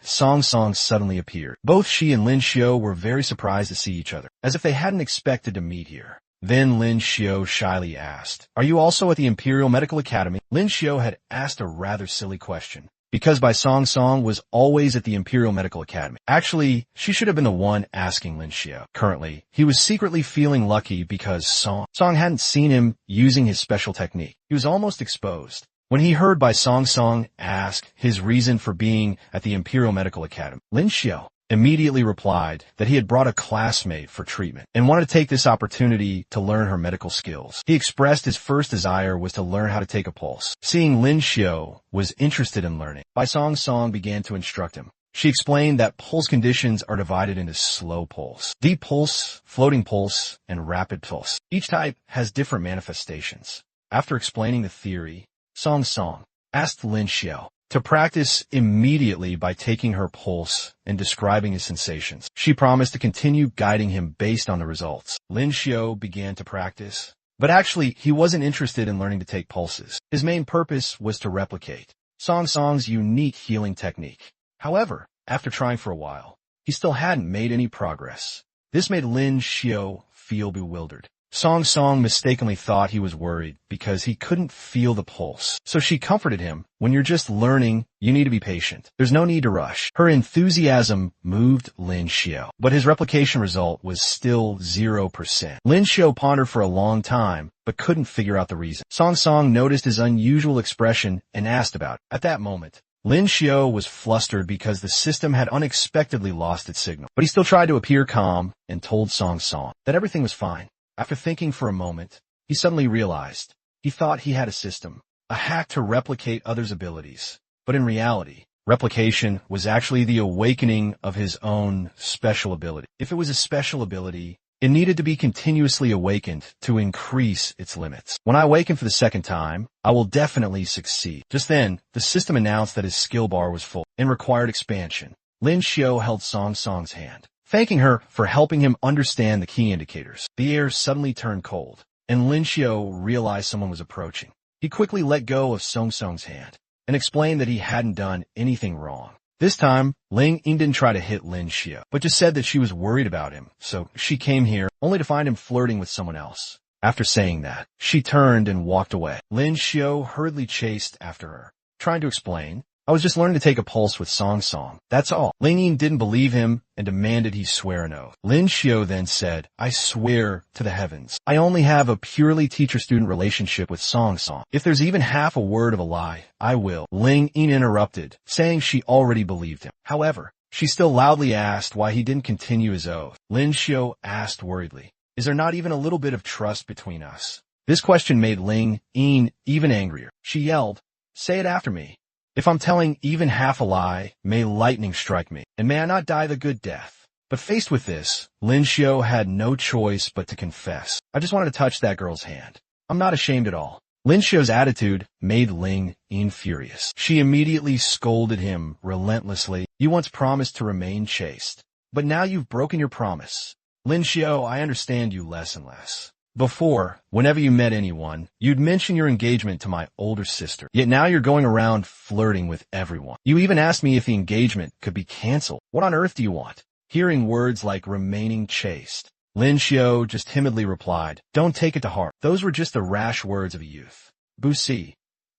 Song Song suddenly appeared. Both she and Lin Xiao were very surprised to see each other, as if they hadn't expected to meet here. Then Lin Xiao shyly asked, "Are you also at the Imperial Medical Academy?" Lin Xiao had asked a rather silly question, because Song Song was always at the Imperial Medical Academy. Actually, she should have been the one asking Lin Xiao. Currently, he was secretly feeling lucky because Song hadn't seen him using his special technique. He was almost exposed when he heard Song Song ask his reason for being at the Imperial Medical Academy. Lin Xiao immediately replied that he had brought a classmate for treatment and wanted to take this opportunity to learn her medical skills. He expressed his first desire was to learn how to take a pulse. Seeing Lin Xiao was interested in learning, Song Song began to instruct him. She explained that pulse conditions are divided into slow pulse, deep pulse, floating pulse, and rapid pulse. Each type has different manifestations. After explaining the theory, Song Song asked Lin Xiao to practice immediately by taking her pulse and describing his sensations. She promised to continue guiding him based on the results. Lin Xiao began to practice, but actually he wasn't interested in learning to take pulses. His main purpose was to replicate Song Song's unique healing technique. However, after trying for a while, he still hadn't made any progress. This made Lin Xiao feel bewildered. Song Song mistakenly thought he was worried because he couldn't feel the pulse. So she comforted him, "When you're just learning, you need to be patient. There's no need to rush." Her enthusiasm moved Lin Xiao, but his replication result was still 0%. Lin Xiao pondered for a long time, but couldn't figure out the reason. Song Song noticed his unusual expression and asked about it. At that moment, Lin Xiao was flustered because the system had unexpectedly lost its signal, but he still tried to appear calm and told Song Song that everything was fine. After thinking for a moment, he suddenly realized he thought he had a system, a hack to replicate others' abilities. But in reality, replication was actually the awakening of his own special ability. If it was a special ability, it needed to be continuously awakened to increase its limits. When I awaken for the second time, I will definitely succeed. Just then, the system announced that his skill bar was full and required expansion. Lin Xiao held Song Song's hand, thanking her for helping him understand the key indicators. The air suddenly turned cold, and Lin Xiao realized someone was approaching. He quickly let go of Song Song's hand and explained that he hadn't done anything wrong. This time, Ling Ying didn't try to hit Lin Xiao, but just said that she was worried about him, so she came here only to find him flirting with someone else. After saying that, she turned and walked away. Lin Xiao hurriedly chased after her, trying to explain, "I was just learning to take a pulse with Song Song. That's all." Ling Ying didn't believe him and demanded he swear an oath. Lin Xiao then said, "I swear to the heavens, I only have a purely teacher-student relationship with Song Song. If there's even half a word of a lie, I will." Ling Ying interrupted, saying she already believed him. However, she still loudly asked why he didn't continue his oath. Lin Xiao asked worriedly, "Is there not even a little bit of trust between us?" This question made Ling Ying even angrier. She yelled, "Say it after me. If I'm telling even half a lie, may lightning strike me, and may I not die the good death." But faced with this, Lin Xiao had no choice but to confess. "I just wanted to touch that girl's hand. I'm not ashamed at all." Lin Xiao's attitude made Ling Ying furious. She immediately scolded him relentlessly. "You once promised to remain chaste, but now you've broken your promise. Lin Xiao, I understand you less and less. Before, whenever you met anyone, you'd mention your engagement to my older sister. Yet now you're going around flirting with everyone. You even asked me if the engagement could be canceled. What on earth do you want?" Hearing words like remaining chaste, Lin Xiao just timidly replied, "Don't take it to heart. Those were just the rash words of a youth." "Busi,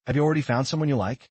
have you already found someone you like?"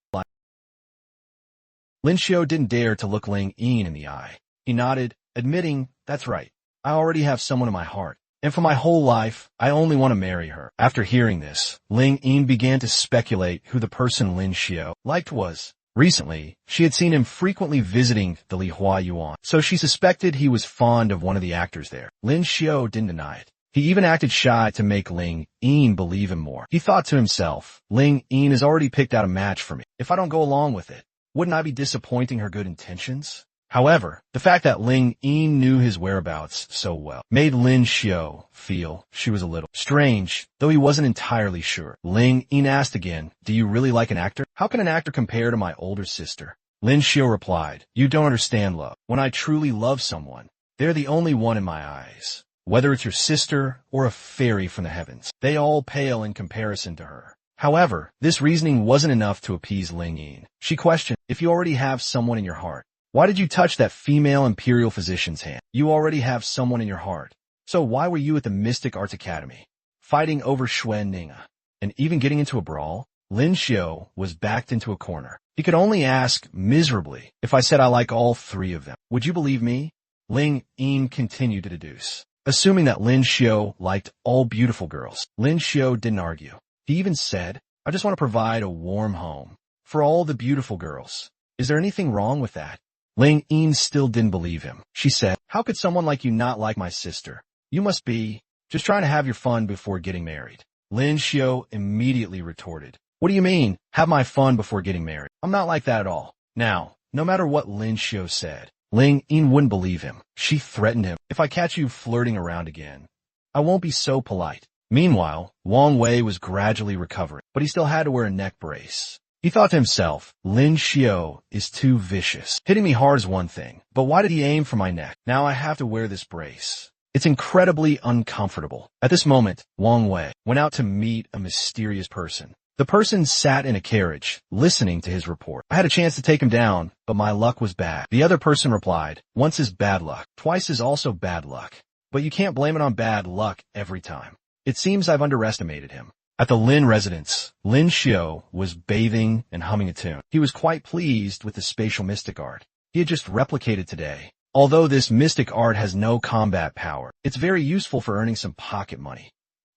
Lin Xiao didn't dare to look Ling Ying in the eye. He nodded, admitting, "That's right. I already have someone in my heart. And for my whole life, I only want to marry her." After hearing this, Ling Ying began to speculate who the person Lin Xiao liked was. Recently, she had seen him frequently visiting the Lihua Yuan, so she suspected he was fond of one of the actors there. Lin Xiao didn't deny it. He even acted shy to make Ling Ying believe him more. He thought to himself, "Ling Ying has already picked out a match for me. If I don't go along with it, wouldn't I be disappointing her good intentions?" However, the fact that Ling Yin knew his whereabouts so well made Lin Xiao feel she was a little strange, though he wasn't entirely sure. Ling Yin asked again, "Do you really like an actor? How can an actor compare to my older sister?" Lin Xiao replied, "You don't understand love. When I truly love someone, they're the only one in my eyes. Whether it's your sister or a fairy from the heavens, they all pale in comparison to her." However, this reasoning wasn't enough to appease Ling Yin. She questioned, "If you already have someone in your heart, why did you touch that female imperial physician's hand? You already have someone in your heart. So why were you at the Mystic Arts Academy, fighting over Xuan Ninga, and even getting into a brawl?" Lin Xiao was backed into a corner. He could only ask miserably, "If I said I like all three of them, would you believe me?" Ling Yin continued to deduce, assuming that Lin Xiao liked all beautiful girls. Lin Xiao didn't argue. He even said, "I just want to provide a warm home for all the beautiful girls. Is there anything wrong with that?" Ling Yin still didn't believe him. She said, "How could someone like you not like my sister? You must be just trying to have your fun before getting married." Lin Xiao immediately retorted, "What do you mean, have my fun before getting married? I'm not like that at all." Now, no matter what Lin Xiao said, Ling Yin wouldn't believe him. She threatened him, "If I catch you flirting around again, I won't be so polite." Meanwhile, Wang Wei was gradually recovering, but he still had to wear a neck brace. He thought to himself, "Lin Xiao is too vicious. Hitting me hard is one thing, but why did he aim for my neck? Now I have to wear this brace. It's incredibly uncomfortable." At this moment, Wang Wei went out to meet a mysterious person. The person sat in a carriage, listening to his report. "I had a chance to take him down, but my luck was bad." The other person replied, "Once is bad luck, twice is also bad luck. But you can't blame it on bad luck every time. It seems I've underestimated him." At the Lin residence, Lin Xiao was bathing and humming a tune. He was quite pleased with the spatial mystic art he had just replicated today. Although this mystic art has no combat power, it's very useful for earning some pocket money.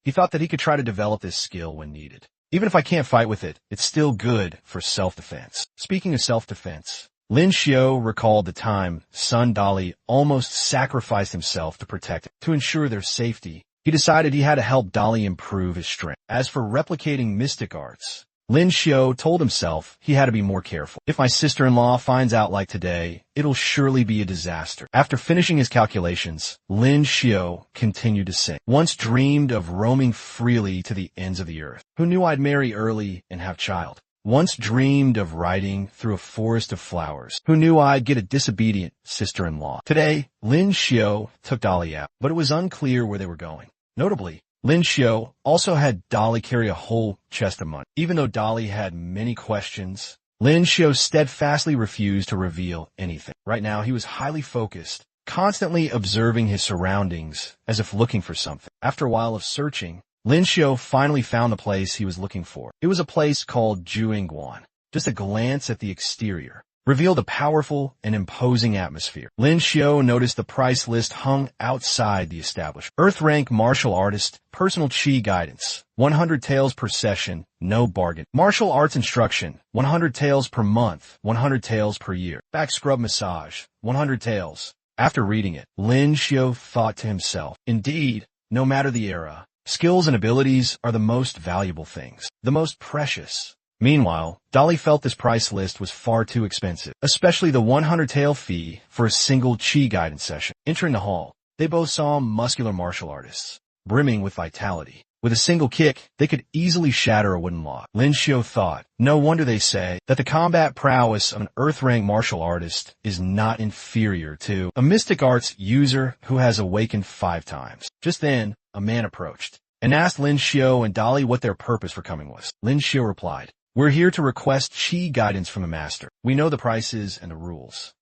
He thought that he could try to develop this skill when needed. Even if I can't fight with it, it's still good for self-defense. Speaking of self-defense, Lin Xiao recalled the time son Dali almost sacrificed himself to protect him. To ensure their safety, he decided he had to help Dali improve his strength. As for replicating mystic arts, Lin Xiao told himself he had to be more careful. "If my sister-in-law finds out like today, it'll surely be a disaster." After finishing his calculations, Lin Xiao continued to sing. "Once dreamed of roaming freely to the ends of the earth. Who knew I'd marry early and have child? Once dreamed of riding through a forest of flowers. Who knew I'd get a disobedient sister-in-law?" Today, Lin Xiao took Dali out, but it was unclear where they were going. Notably, Lin Xiao also had Dali carry a whole chest of money. Even though Dali had many questions, Lin Xiao steadfastly refused to reveal anything. Right now, he was highly focused, constantly observing his surroundings as if looking for something. After a while of searching, Lin Xiao finally found the place he was looking for. It was a place called Juingguan. Just a glance at the exterior revealed a powerful and imposing atmosphere. Lin Xiao noticed the price list hung outside the establishment. Earth rank martial artist, personal chi guidance, 100 taels per session, no bargain. Martial arts instruction, 100 taels per month, 100 taels per year. Back scrub massage, 100 taels. After reading it, Lin Xiao thought to himself, indeed, no matter the era, skills and abilities are the most valuable things, the most precious. Meanwhile, Dali felt this price list was far too expensive, especially the 100 tael fee for a single chi guidance session. Entering the hall, they both saw muscular martial artists, brimming with vitality. With a single kick, they could easily shatter a wooden log. Lin Xiao thought, no wonder they say that the combat prowess of an earth-rank martial artist is not inferior to a mystic arts user who has awakened 5 times. Just then, a man approached and asked Lin Xiao and Dali what their purpose for coming was. Lin Xiao replied, "We're here to request chi guidance from the master. We know the prices and the rules,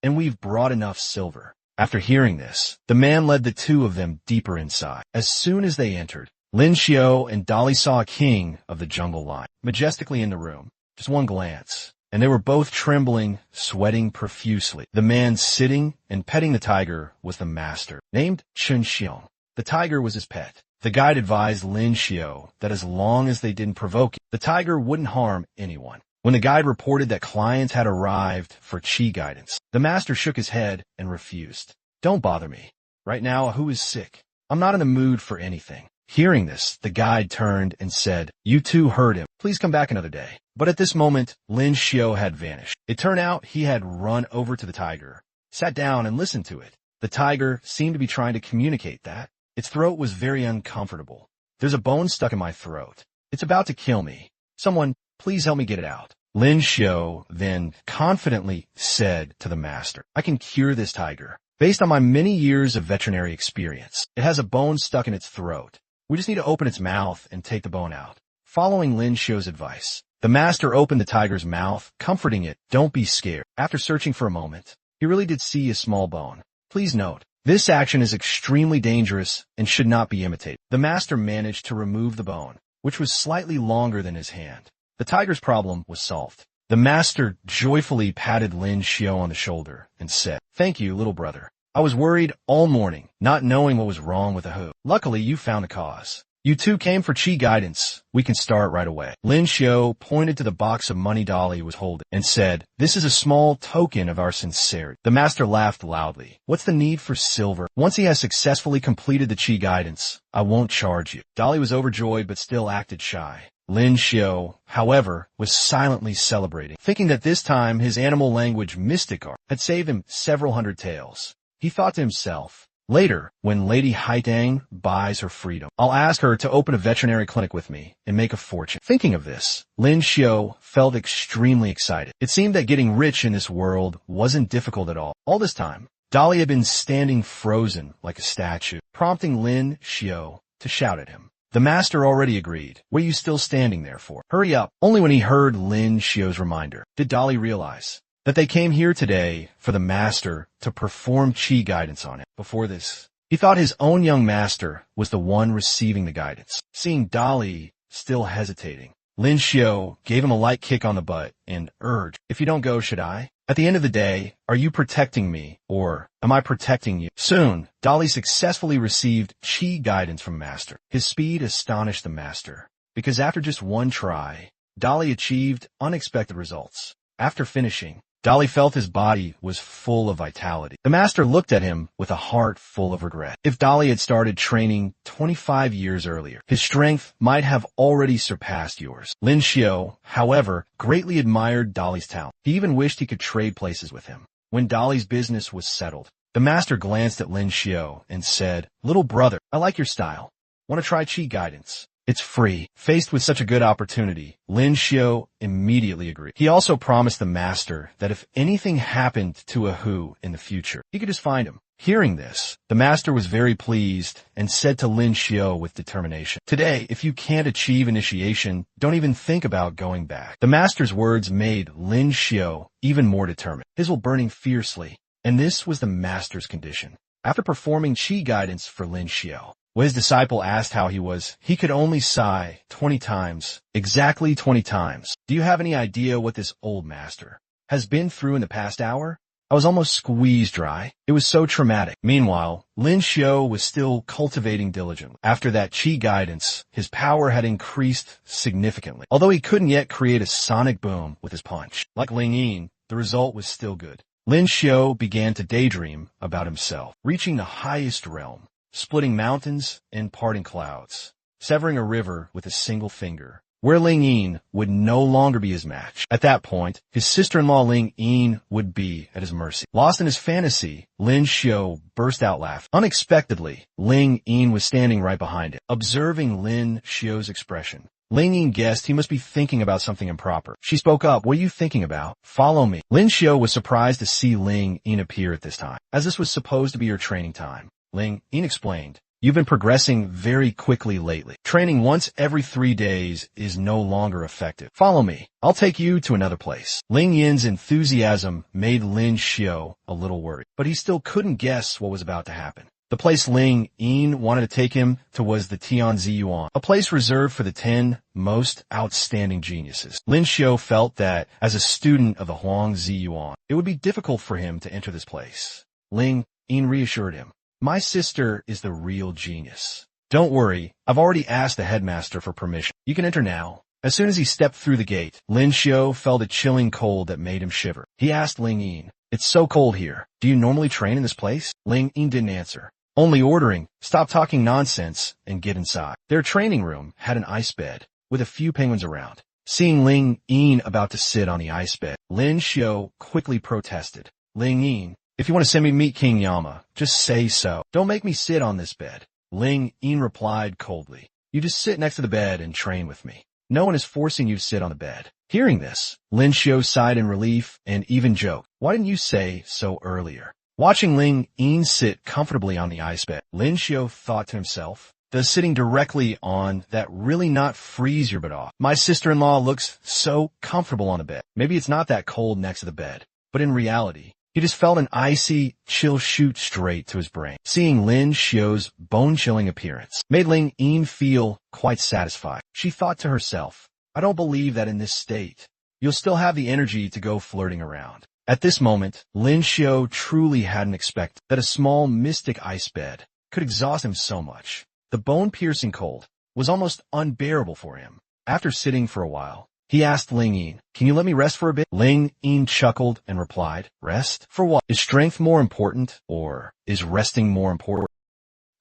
and we've brought enough silver." After hearing this, the man led the two of them deeper inside. As soon as they entered, Lin Xiao and Dali saw a king of the jungle lion majestically in the room. Just one glance, and they were both trembling, sweating profusely. The man sitting and petting the tiger was the master, named Chen Xiong. The tiger was his pet. The guide advised Lin Xiao that as long as they didn't provoke it, the tiger wouldn't harm anyone. When the guide reported that clients had arrived for chi guidance, the master shook his head and refused. "Don't bother me. Right now, Ahu is sick. I'm not in the mood for anything." Hearing this, the guide turned and said, "You two heard him. Please come back another day." But at this moment, Lin Xiao had vanished. It turned out he had run over to the tiger sat down and listened to it. The tiger seemed to be trying to communicate that. Its throat was very uncomfortable. There's a bone stuck in my throat. It's about to kill me. Someone, please help me get it out. Lin Xiu then confidently said to the master, I can cure this tiger. Based on my many years of veterinary experience, it has a bone stuck in its throat. We just need to open its mouth and take the bone out. Following Lin Xiu's advice, the master opened the tiger's mouth, comforting it, don't be scared. After searching for a moment, he really did see a small bone. Please note, this action is extremely dangerous and should not be imitated. The master managed to remove the bone, which was slightly longer than his hand. The tiger's problem was solved. The master joyfully patted Lin Xiu on the shoulder and said, thank you, little brother. I was worried all morning, not knowing what was wrong with the Hu. Luckily, you found the cause. You two came for Qi guidance. We can start right away. Lin Xiu pointed to the box of money Dolly was holding and said, this is a small token of our sincerity. The master laughed loudly. What's the need for silver? Once he has successfully completed the Qi guidance, I won't charge you. Dolly was overjoyed but still acted shy. Lin Xiu, however, was silently celebrating, thinking that this time his animal language mystic art had saved him several hundred taels. He thought to himself, later, when Lady Haitang buys her freedom, I'll ask her to open a veterinary clinic with me and make a fortune. Thinking of this, Lin Xiu felt extremely excited. It seemed that getting rich in this world wasn't difficult at all. All this time, Dolly had been standing frozen like a statue, prompting Lin Xiu to shout at him. The master already agreed. What are you still standing there for? Hurry up. Only when he heard Lin Xiu's reminder did Dolly realize that they came here today for the master to perform Qi guidance on him. Before this, he thought his own young master was the one receiving the guidance. Seeing Dolly still hesitating, Lin Xiu gave him a light kick on the butt and urged, if you don't go, should I? At the end of the day, are you protecting me, or am I protecting you? Soon, Dolly successfully received Qi guidance from Master. His speed astonished the Master, because after just one try, Dolly achieved unexpected results. After finishing, Dolly felt his body was full of vitality. The Master looked at him with a heart full of regret. If Dolly had started training 25 years earlier, his strength might have already surpassed yours. Lin Xiu, however, greatly admired Dolly's talent. He even wished he could trade places with him. When Dolly's business was settled, the Master glanced at Lin Xiu and said, little brother, I like your style. Want to try Qi guidance? It's free. Faced with such a good opportunity, Lin Xiu immediately agreed. He also promised the master that if anything happened to a Hu in the future, he could just find him. Hearing this, the master was very pleased and said to Lin Xiu with determination, today, if you can't achieve initiation, don't even think about going back. The master's words made Lin Xiu even more determined. His will burning fiercely, and this was the master's condition. After performing Qi guidance for Lin Xiu, when his disciple asked how he was, he could only sigh 20 times, exactly 20 times. Do you have any idea what this old master has been through in the past hour? I was almost squeezed dry. It was so traumatic. Meanwhile, Lin Xiu was still cultivating diligently. After that Qi guidance, his power had increased significantly. Although he couldn't yet create a sonic boom with his punch, like Ling Yin, the result was still good. Lin Xiu began to daydream about himself, reaching the highest realm, splitting mountains and parting clouds, severing a river with a single finger, where Ling Yin would no longer be his match. At that point, his sister-in-law Ling Yin would be at his mercy. Lost in his fantasy, Lin Xiu burst out laughing. Unexpectedly, Ling Yin was standing right behind him. Observing Lin Xiu's expression, Ling Yin guessed he must be thinking about something improper. She spoke up, what are you thinking about? Follow me. Lin Xiu was surprised to see Ling Yin appear at this time, as this was supposed to be her training time. Ling Yin explained, you've been progressing very quickly lately. Training once every 3 days is no longer effective. Follow me. I'll take you to another place. Ling Yin's enthusiasm made Lin Xiu a little worried, but he still couldn't guess what was about to happen. The place Ling Yin wanted to take him to was the Tianzi Yuan, a place reserved for the 10 most outstanding geniuses. Lin Xiu felt that, as a student of the Huangzi Yuan, it would be difficult for him to enter this place. Ling Yin reassured him, my sister is the real genius. Don't worry, I've already asked the headmaster for permission. You can enter now. As soon as he stepped through the gate, Lin Xiu felt a chilling cold that made him shiver. He asked Ling Yin, it's so cold here. Do you normally train in this place? Ling Yin didn't answer. Only ordering, stop talking nonsense and get inside. Their training room had an ice bed with a few penguins around. Seeing Ling Yin about to sit on the ice bed, Lin Xiu quickly protested. Ling Yin, If you want to send me to meet King Yama, just say so. Don't make me sit on this bed. Ling Yin replied coldly. You just sit next to the bed and train with me. No one is forcing you to sit on the bed. Hearing this, Lin Xiu sighed in relief and even joked. Why didn't you say so earlier? Watching Ling Yin sit comfortably on the ice bed, Lin Xiu thought to himself, does sitting directly on that really not freeze your butt off? My sister-in-law looks so comfortable on the bed. Maybe it's not that cold next to the bed, but in reality, he just felt an icy chill shoot straight to his brain. Seeing Lin Xiu's bone-chilling appearance made Ling Yin feel quite satisfied. She thought to herself, I don't believe that in this state, you'll still have the energy to go flirting around. At this moment, Lin Xiu truly hadn't expected that a small mystic ice bed could exhaust him so much. The bone-piercing cold was almost unbearable for him. After sitting for a while, he asked Ling Yin, can you let me rest for a bit? Ling Yin chuckled and replied, rest? For what? Is strength more important, or is resting more important?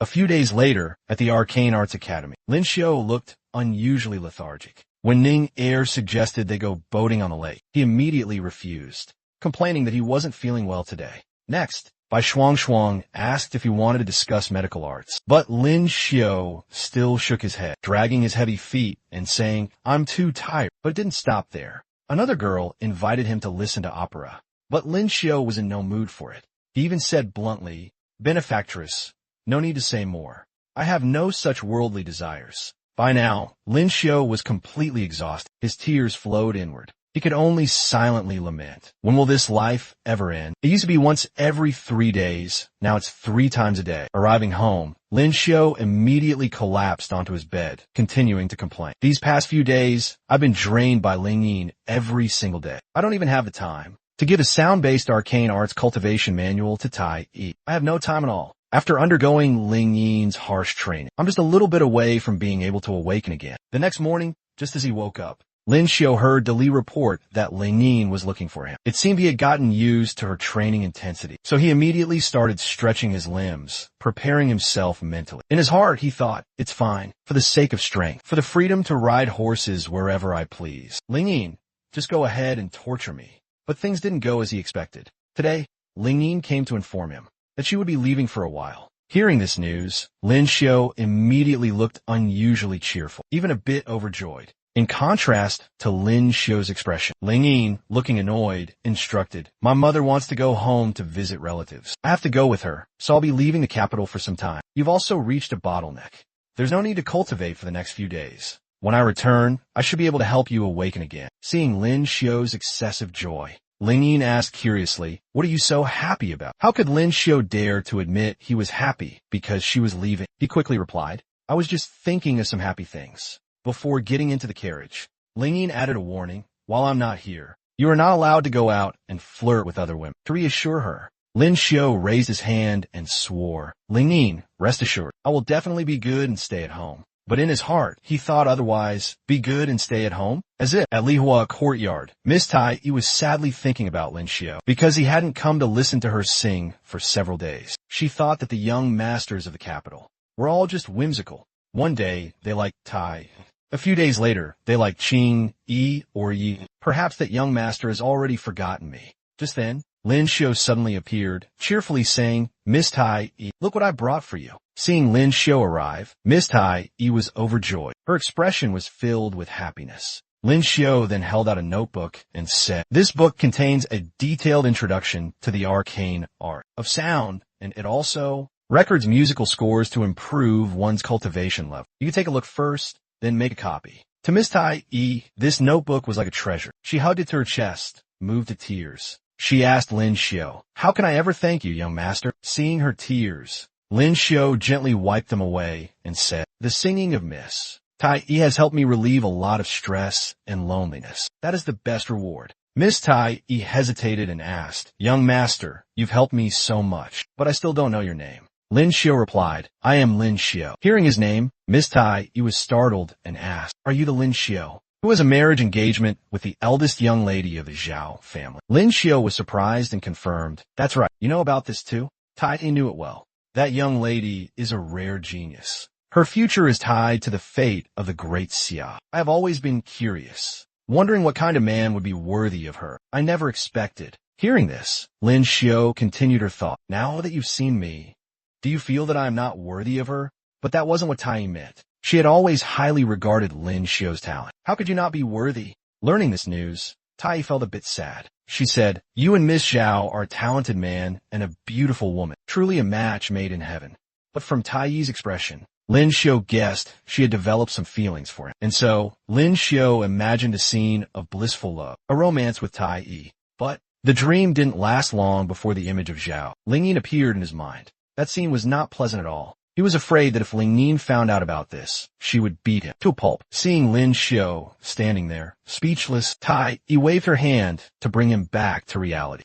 A few days later, at the Arcane Arts Academy, Lin Xiu looked unusually lethargic. When Ning Er suggested they go boating on the lake, he immediately refused, complaining that he wasn't feeling well today. Next, Bai Shuang asked if he wanted to discuss medical arts, but Lin Xiu still shook his head, dragging his heavy feet and saying, I'm too tired. But it didn't stop there. Another girl invited him to listen to opera, but Lin Xiu was in no mood for it. He even said bluntly, benefactress, no need to say more. I have no such worldly desires. By now, Lin Xiu was completely exhausted. His tears flowed inward. He could only silently lament. When will this life ever end? It used to be once every 3 days. Now it's 3 times a day. Arriving home, Lin Xiu immediately collapsed onto his bed, continuing to complain. These past few days, I've been drained by Ling Yin every single day. I don't even have the time to give a sound-based arcane arts cultivation manual to Tai Yi. I have no time at all. After undergoing Ling Yin's harsh training, I'm just a little bit away from being able to awaken again. The next morning, just as he woke up, Lin Xiu heard Dali report that Ling Yin was looking for him. It seemed he had gotten used to her training intensity, so he immediately started stretching his limbs, preparing himself mentally. In his heart, he thought, it's fine, for the sake of strength, for the freedom to ride horses wherever I please. Ling Yin, just go ahead and torture me. But things didn't go as he expected. Today, Ling Yin came to inform him that she would be leaving for a while. Hearing this news, Lin Xiu immediately looked unusually cheerful, even a bit overjoyed. In contrast to Lin Xiu's expression, Ling Yin, looking annoyed, instructed, my mother wants to go home to visit relatives. I have to go with her, so I'll be leaving the capital for some time. You've also reached a bottleneck. There's no need to cultivate for the next few days. When I return, I should be able to help you awaken again. Seeing Lin Xiu's excessive joy, Ling Yin asked curiously, what are you so happy about? How could Lin Xiu dare to admit he was happy because she was leaving? He quickly replied, I was just thinking of some happy things. Before getting into the carriage, Ling Yin added a warning, while I'm not here, you are not allowed to go out and flirt with other women. To reassure her, Lin Xiu raised his hand and swore, Ling Yin, rest assured, I will definitely be good and stay at home. But in his heart, he thought otherwise, be good and stay at home? As if at Lihua courtyard, Miss Tai Yi was sadly thinking about Lin Xiu because he hadn't come to listen to her sing for several days. She thought that the young masters of the capital were all just whimsical. One day, they liked Tai. A few days later, they liked Qing, Yi, or Yi. Perhaps that young master has already forgotten me. Just then, Lin Xiu suddenly appeared, cheerfully saying, Miss Tai Yi, look what I brought for you. Seeing Lin Xiu arrive, Miss Tai Yi was overjoyed. Her expression was filled with happiness. Lin Xiu then held out a notebook and said, this book contains a detailed introduction to the arcane art of sound, and it also records musical scores to improve one's cultivation level. You can take a look first, then make a copy. To Miss Tai Yi, this notebook was like a treasure. She hugged it to her chest, moved to tears. She asked Lin Xiu, how can I ever thank you, young master? Seeing her tears, Lin Xiu gently wiped them away and said, the singing of Miss Tai Yi has helped me relieve a lot of stress and loneliness. That is the best reward. Miss Tai Yi hesitated and asked, young master, you've helped me so much, but I still don't know your name. Lin Xiu replied, I am Lin Xiu. Hearing his name, Miss Tai Yi was startled and asked, are you the Lin Xiu who has a marriage engagement with the eldest young lady of the Zhao family? Lin Xiu was surprised and confirmed, that's right, you know about this too? Tai Yi knew it well. That young lady is a rare genius. Her future is tied to the fate of the great Xia. I have always been curious, wondering what kind of man would be worthy of her. I never expected Hearing this, Lin Xiu continued her thought. Now that you've seen me, do you feel that I am not worthy of her? But that wasn't what Tai meant. She had always highly regarded Lin Xiu's talent. How could you not be worthy? Learning this news, Tai felt a bit sad. She said, you and Miss Zhao are a talented man and a beautiful woman, truly a match made in heaven. But from Tai's expression, Lin Xiu guessed she had developed some feelings for him. And so, Lin Xiu imagined a scene of blissful love, a romance with Tai. But the dream didn't last long before the image of Zhao Lingyin appeared in his mind. That scene was not pleasant at all. He was afraid that if Lingyin found out about this, she would beat him to a pulp. Seeing Lin Xiu standing there, speechless, Tai waved her hand to bring him back to reality.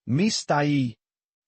Miss Tai,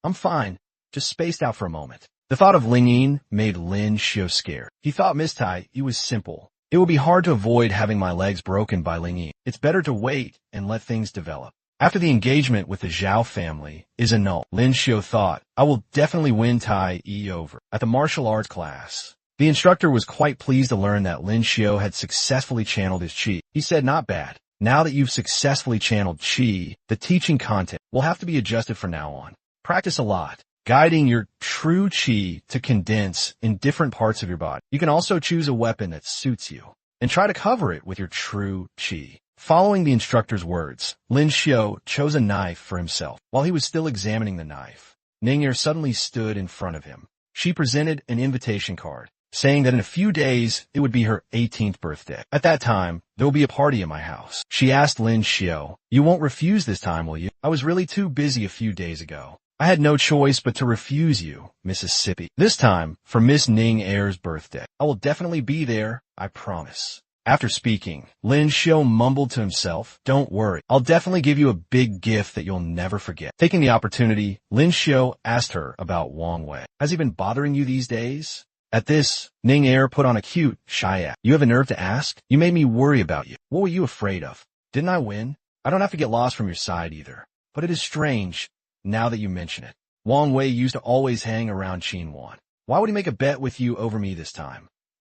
I'm fine. Just spaced out for a moment. The thought of Lingyin made Lin Xiu scared. He thought Miss Tai was simple. It would be hard to avoid having my legs broken by Lingyin. It's better to wait and let things develop. After the engagement with the Zhao family is annulled, Lin Xiu thought, I will definitely win Tai over. At the martial arts class, the instructor was quite pleased to learn that Lin Xiu had successfully channeled his qi. He said, not bad. Now that you've successfully channeled qi, the teaching content will have to be adjusted from now on. Practice a lot, guiding your true qi to condense in different parts of your body. You can also choose a weapon that suits you and try to cover it with your true qi. Following the instructor's words, Lin Xiu chose a knife for himself. While he was still examining the knife, Ning'er suddenly stood in front of him. She presented an invitation card, saying that in a few days it would be her 18th birthday. At that time, there will be a party at my house. She asked Lin Xiu, you won't refuse this time, will you? I was really too busy a few days ago. I had no choice but to refuse you, Mississippi. This time, for Miss Ning'er's birthday. I will definitely be there, I promise. After speaking, Lin Xiu mumbled to himself, don't worry, I'll definitely give you a big gift that you'll never forget. Taking the opportunity, Lin Xiu asked her about Wang Wei. Has he been bothering you these days? At this, Ning'er put on a cute, shy act. You have a nerve to ask? You made me worry about you. What were you afraid of? Didn't I win? I don't have to get lost from your side either. But it is strange, now that you mention it. Wang Wei used to always hang around Qinwan. Why would he make a bet with you over me this time?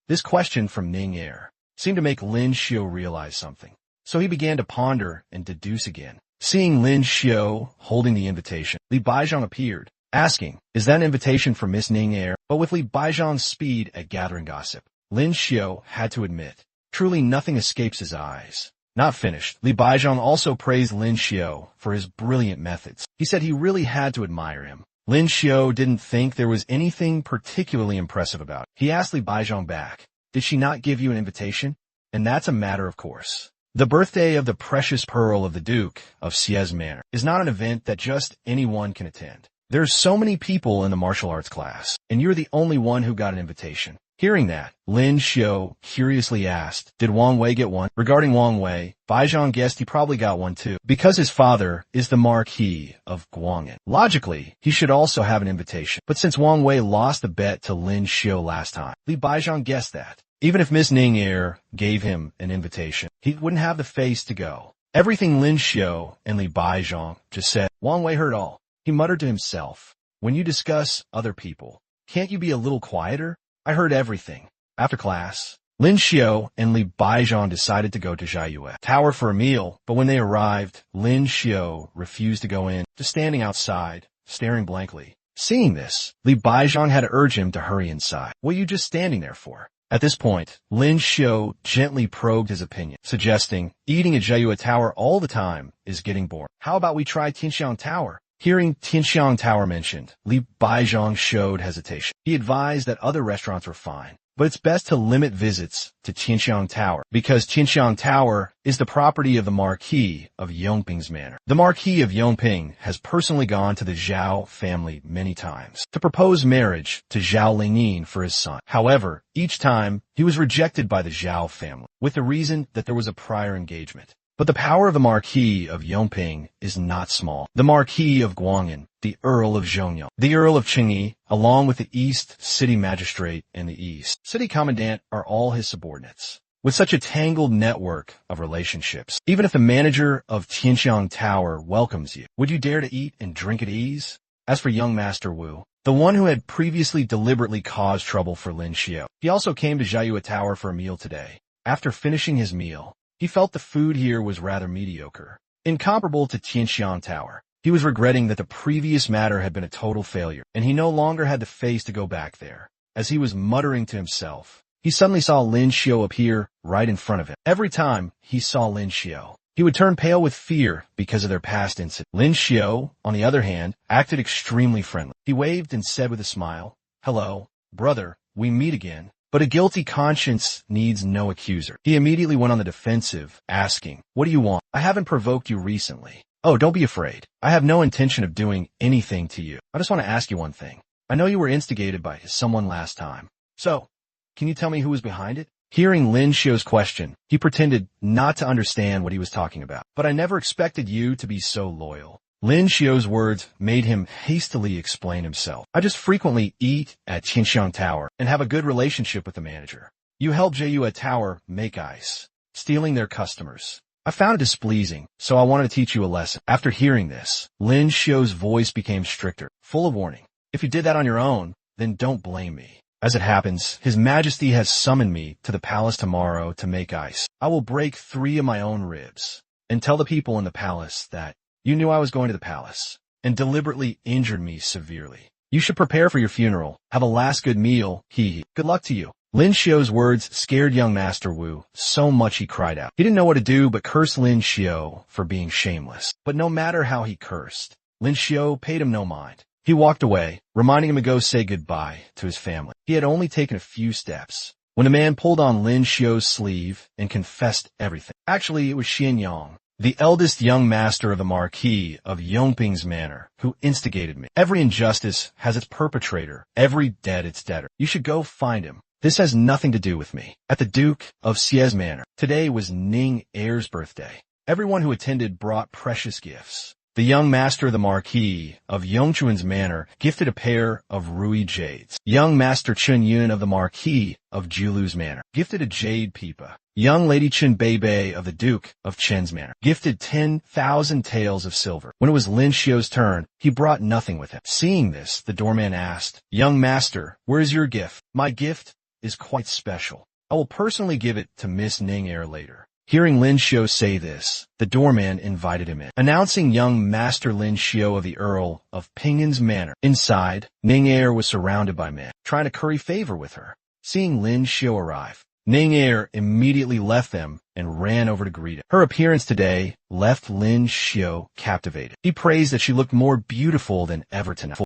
This question from Ning'er seemed to make Lin Xiu realize something. So he began to ponder and deduce again. Seeing Lin Xiu holding the invitation, Li Baizhang appeared, asking, is that an invitation for Miss Ning'er? But with Li Baizhang's speed at gathering gossip, Lin Xiu had to admit, truly nothing escapes his eyes. Not finished, Li Baizhang also praised Lin Xiu for his brilliant methods. He said he really had to admire him. Lin Xiu didn't think there was anything particularly impressive about it. He asked Li Baizhang back, did she not give you an invitation? And that's a matter of course. The birthday of the precious pearl of the Duke of Xiez Manor is not an event that just anyone can attend. There's so many people in the martial arts class, and you're the only one who got an invitation. Hearing that, Lin Xiu curiously asked, did Wang Wei get one? Regarding Wang Wei, Baizhang guessed he probably got one too, because his father is the Marquis of Guang'an. Logically, he should also have an invitation. But since Wang Wei lost the bet to Lin Xiu last time, Li Baizhang guessed that even if Miss Ning'er gave him an invitation, he wouldn't have the face to go. Everything Lin Xiu and Li Baizhang just said, Wang Wei heard all. He muttered to himself, when you discuss other people, can't you be a little quieter? I heard everything. After class, Lin Xiu and Li Baizhang decided to go to Jiayue Tower for a meal, but when they arrived, Lin Xiu refused to go in, just standing outside, staring blankly. Seeing this, Li Baizhang had to urge him to hurry inside. What are you just standing there for? At this point, Lin Xiu gently probed his opinion, suggesting, eating at Jiayue Tower all the time is getting boring. How about we try Tianxiang Tower? Hearing Tianxiang Tower mentioned, Li Baizhang showed hesitation. He advised that other restaurants were fine, but it's best to limit visits to Tianxiang Tower because Tianxiang Tower is the property of the Marquis of Yongping's manor. The Marquis of Yongping has personally gone to the Zhao family many times to propose marriage to Zhao Lingyin for his son. However, each time he was rejected by the Zhao family with the reason that there was a prior engagement. But the power of the Marquis of Yongping is not small. The Marquis of Guang'an, the Earl of Zhongyang, the Earl of Qingyi, along with the East City Magistrate and the East City Commandant are all his subordinates. With such a tangled network of relationships, even if the manager of Tianxiang Tower welcomes you, would you dare to eat and drink at ease? As for young Master Wu, the one who had previously deliberately caused trouble for Lin Xiu, he also came to Jiayue Tower for a meal today. After finishing his meal, he felt the food here was rather mediocre, incomparable to Tianxiang Tower. He was regretting that the previous matter had been a total failure, and he no longer had the face to go back there. As he was muttering to himself, he suddenly saw Lin Xiao appear right in front of him. Every time he saw Lin Xiao, he would turn pale with fear because of their past incident. Lin Xiao, on the other hand, acted extremely friendly. He waved and said with a smile, "Hello, brother, we meet again." But a guilty conscience needs no accuser. He immediately went on the defensive, asking, "What do you want? I haven't provoked you recently." "Oh, don't be afraid. I have no intention of doing anything to you. I just want to ask you one thing. I know you were instigated by someone last time. So, can you tell me who was behind it?" Hearing Lin Xiao's question, he pretended not to understand what he was talking about. "But I never expected you to be so loyal." Lin Xiao's words made him hastily explain himself. "I just frequently eat at Qinxiang Tower and have a good relationship with the manager. You helped Jiu at Tower make ice, stealing their customers. I found it displeasing, so I wanted to teach you a lesson." After hearing this, Lin Xiao's voice became stricter, full of warning. "If you did that on your own, then don't blame me. As it happens, His Majesty has summoned me to the palace tomorrow to make ice. I will break 3 of my own ribs and tell the people in the palace that you knew I was going to the palace and deliberately injured me severely. You should prepare for your funeral. Have a last good meal. Good luck to you." Lin Xiao's words scared young Master Wu so much he cried out. He didn't know what to do but curse Lin Xiao for being shameless. But no matter how he cursed, Lin Xiao paid him no mind. He walked away, reminding him to go say goodbye to his family. He had only taken a few steps when a man pulled on Lin Xiao's sleeve and confessed everything. Actually, it was Xian Yang, the eldest young master of the Marquis of Yongping's manor, who instigated me. Every injustice has its perpetrator, every debt its debtor. You should go find him. This has nothing to do with me. At the Duke of Xie's manor, today was Ning Er's birthday. Everyone who attended brought precious gifts. The young master of the Marquis of Yongchuan's manor gifted a pair of ruby jades. Young Master Chun Yun of the Marquis of Julu's manor gifted a jade pipa. Young Lady Chen Beibei of the Duke of Chen's manor gifted 10,000 taels of silver. When it was Lin Xiao's turn, he brought nothing with him. Seeing this, the doorman asked, "Young master, where is your gift?" "My gift is quite special. I will personally give it to Miss Ning Er later." Hearing Lin Xiao say this, the doorman invited him in, announcing young Master Lin Xiao of the Earl of Pingan's manor. Inside, Ning Er was surrounded by men, trying to curry favor with her. Seeing Lin Xiao arrive, Ning Er immediately left them and ran over to greet him. Her appearance today left Lin Xiao captivated. He praised that she looked more beautiful than ever tonight.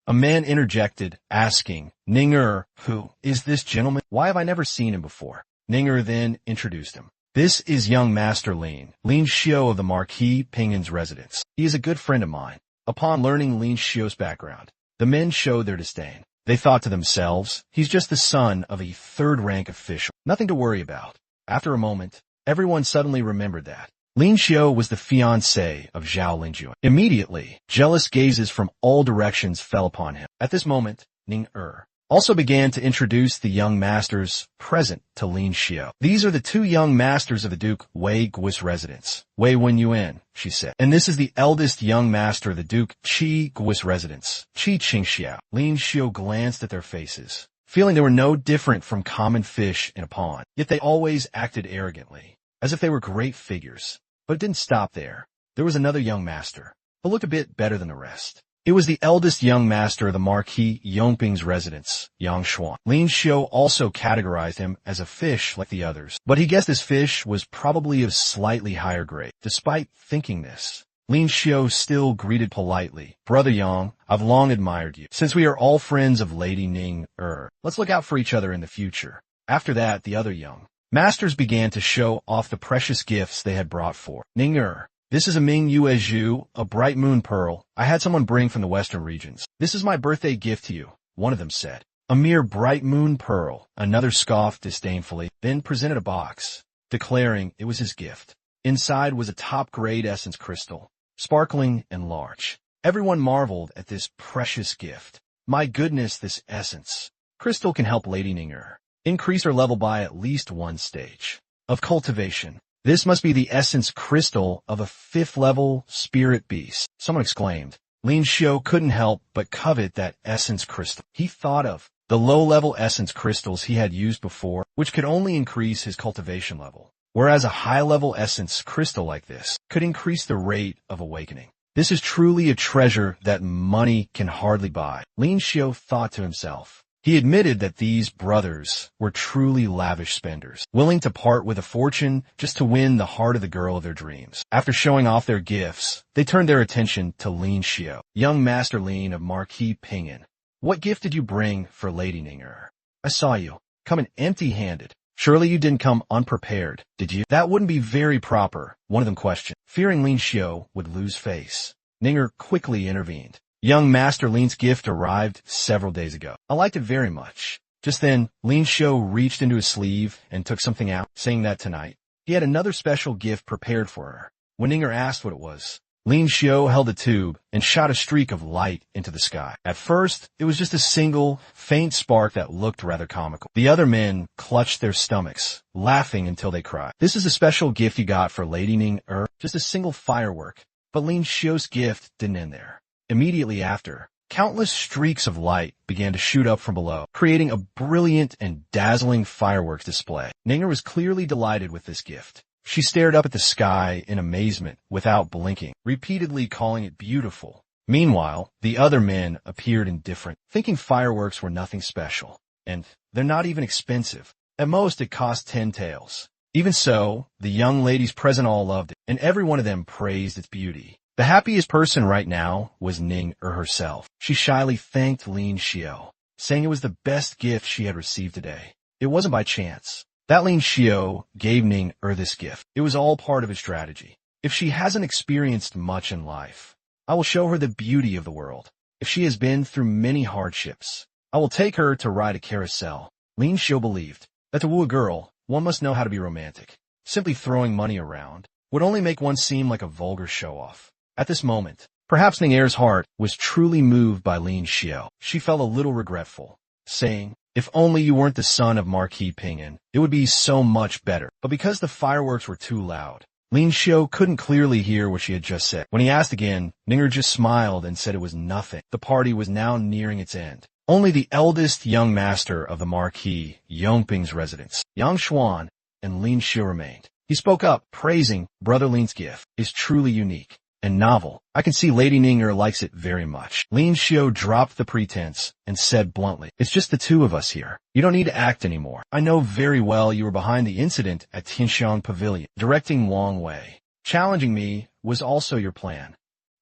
A man interjected, asking, "Ning Er, who is this gentleman? Why have I never seen him before?" Ning Er then introduced him. "This is young Master Lin Xiao of the Marquis Pingan's residence. He is a good friend of mine." Upon learning Lin Xiao's background, the men showed their disdain. They thought to themselves, he's just the son of a third-rank official. Nothing to worry about. After a moment, everyone suddenly remembered that Lin Xiao was the fiancé of Zhao Linjuan. Immediately, jealous gazes from all directions fell upon him. At this moment, Ning Er also began to introduce the young masters present to Lin Xiao. "These are the 2 young masters of the Duke Wei Gui's residence. Wei Wenyuan," she said. "And this is the eldest young master of the Duke Qi Gui's residence, Qi Qingxiao." Lin Xiao glanced at their faces, feeling they were no different from common fish in a pond. Yet they always acted arrogantly, as if they were great figures. But it didn't stop there. There was another young master, who looked a bit better than the rest. It was the eldest young master of the Marquis Yongping's residence, Yang Xuan. Lin Xiao also categorized him as a fish like the others, but he guessed this fish was probably of slightly higher grade. Despite thinking this, Lin Xiao still greeted politely, "Brother Yang, I've long admired you. Since we are all friends of Lady Ning Er, let's look out for each other in the future." After that, the other young masters began to show off the precious gifts they had brought for Ning Er. "This is a Ming Yuezhu, a bright moon pearl I had someone bring from the western regions. This is my birthday gift to you," one of them said. "A mere bright moon pearl," another scoffed disdainfully, then presented a box, declaring it was his gift. Inside was a top-grade essence crystal, sparkling and large. Everyone marveled at this precious gift. "My goodness, this essence crystal can help Lady Ning Er increase her level by at least 1 stage of cultivation. This must be the essence crystal of a 5th-level spirit beast," someone exclaimed. Lin Xiao couldn't help but covet that essence crystal. He thought of the low-level essence crystals he had used before, which could only increase his cultivation level. whereas a high-level essence crystal like this could increase the rate of awakening. This is truly a treasure that money can hardly buy, Lin Xiu thought to himself. He admitted that these brothers were truly lavish spenders, willing to part with a fortune just to win the heart of the girl of their dreams. After showing off their gifts, they turned their attention to Lin Xiu. Young Master Lin of Marquis Ping'an, what gift did you bring for Lady Ninger? I saw you come in empty-handed. Surely you didn't come unprepared, did you? That wouldn't be very proper, one of them questioned. Fearing Lin Xiu would lose face, Ninger quickly intervened. Young Master Lin's gift arrived several days ago. I liked it very much. Just then, Lin Xiu reached into his sleeve and took something out, saying that tonight he had another special gift prepared for her. When Ninger asked what it was, Lin Xiu held a tube and shot a streak of light into the sky. At first, it was just a single, faint spark that looked rather comical. The other men clutched their stomachs, laughing until they cried. This is a special gift you got for Lady Ninger, just a single firework. But Lin Xiu's gift didn't end there. Immediately after, countless streaks of light began to shoot up from below, creating a brilliant and dazzling fireworks display. Ninger was clearly delighted with this gift. She stared up at the sky in amazement without blinking, repeatedly calling it beautiful. Meanwhile, the other men appeared indifferent, thinking fireworks were nothing special. And they're not even expensive. At most, it cost 10 taels. Even so, the young ladies present all loved it, and every one of them praised its beauty. The happiest person right now was Ninger herself. She shyly thanked Lin Xiu, saying it was the best gift she had received today. It wasn't by chance that Lin Xiu gave Ninger this gift. It was all part of his strategy. If she hasn't experienced much in life, I will show her the beauty of the world. If she has been through many hardships, I will take her to ride a carousel. Lin Xiu believed that to woo a girl, one must know how to be romantic. Simply throwing money around would only make one seem like a vulgar show-off. At this moment, perhaps Ninger's heart was truly moved by Lin Xiu. She felt a little regretful, saying, if only you weren't the son of Marquis Ping'an, it would be so much better. But because the fireworks were too loud, Lin Xiu couldn't clearly hear what she had just said. When he asked again, Ninger just smiled and said it was nothing. The party was now nearing its end. Only the eldest young master of the Marquis Yongping's residence, Yang Xuan, and Lin Xiu remained. He spoke up, praising Brother Lin's gift is truly unique and novel. I can see Lady Ninger likes it very much. Lin Xiu dropped the pretense and said bluntly, it's just the two of us here. You don't need to act anymore. I know very well you were behind the incident at Tianxiang Pavilion, directing Wang Wei. Challenging me was also your plan,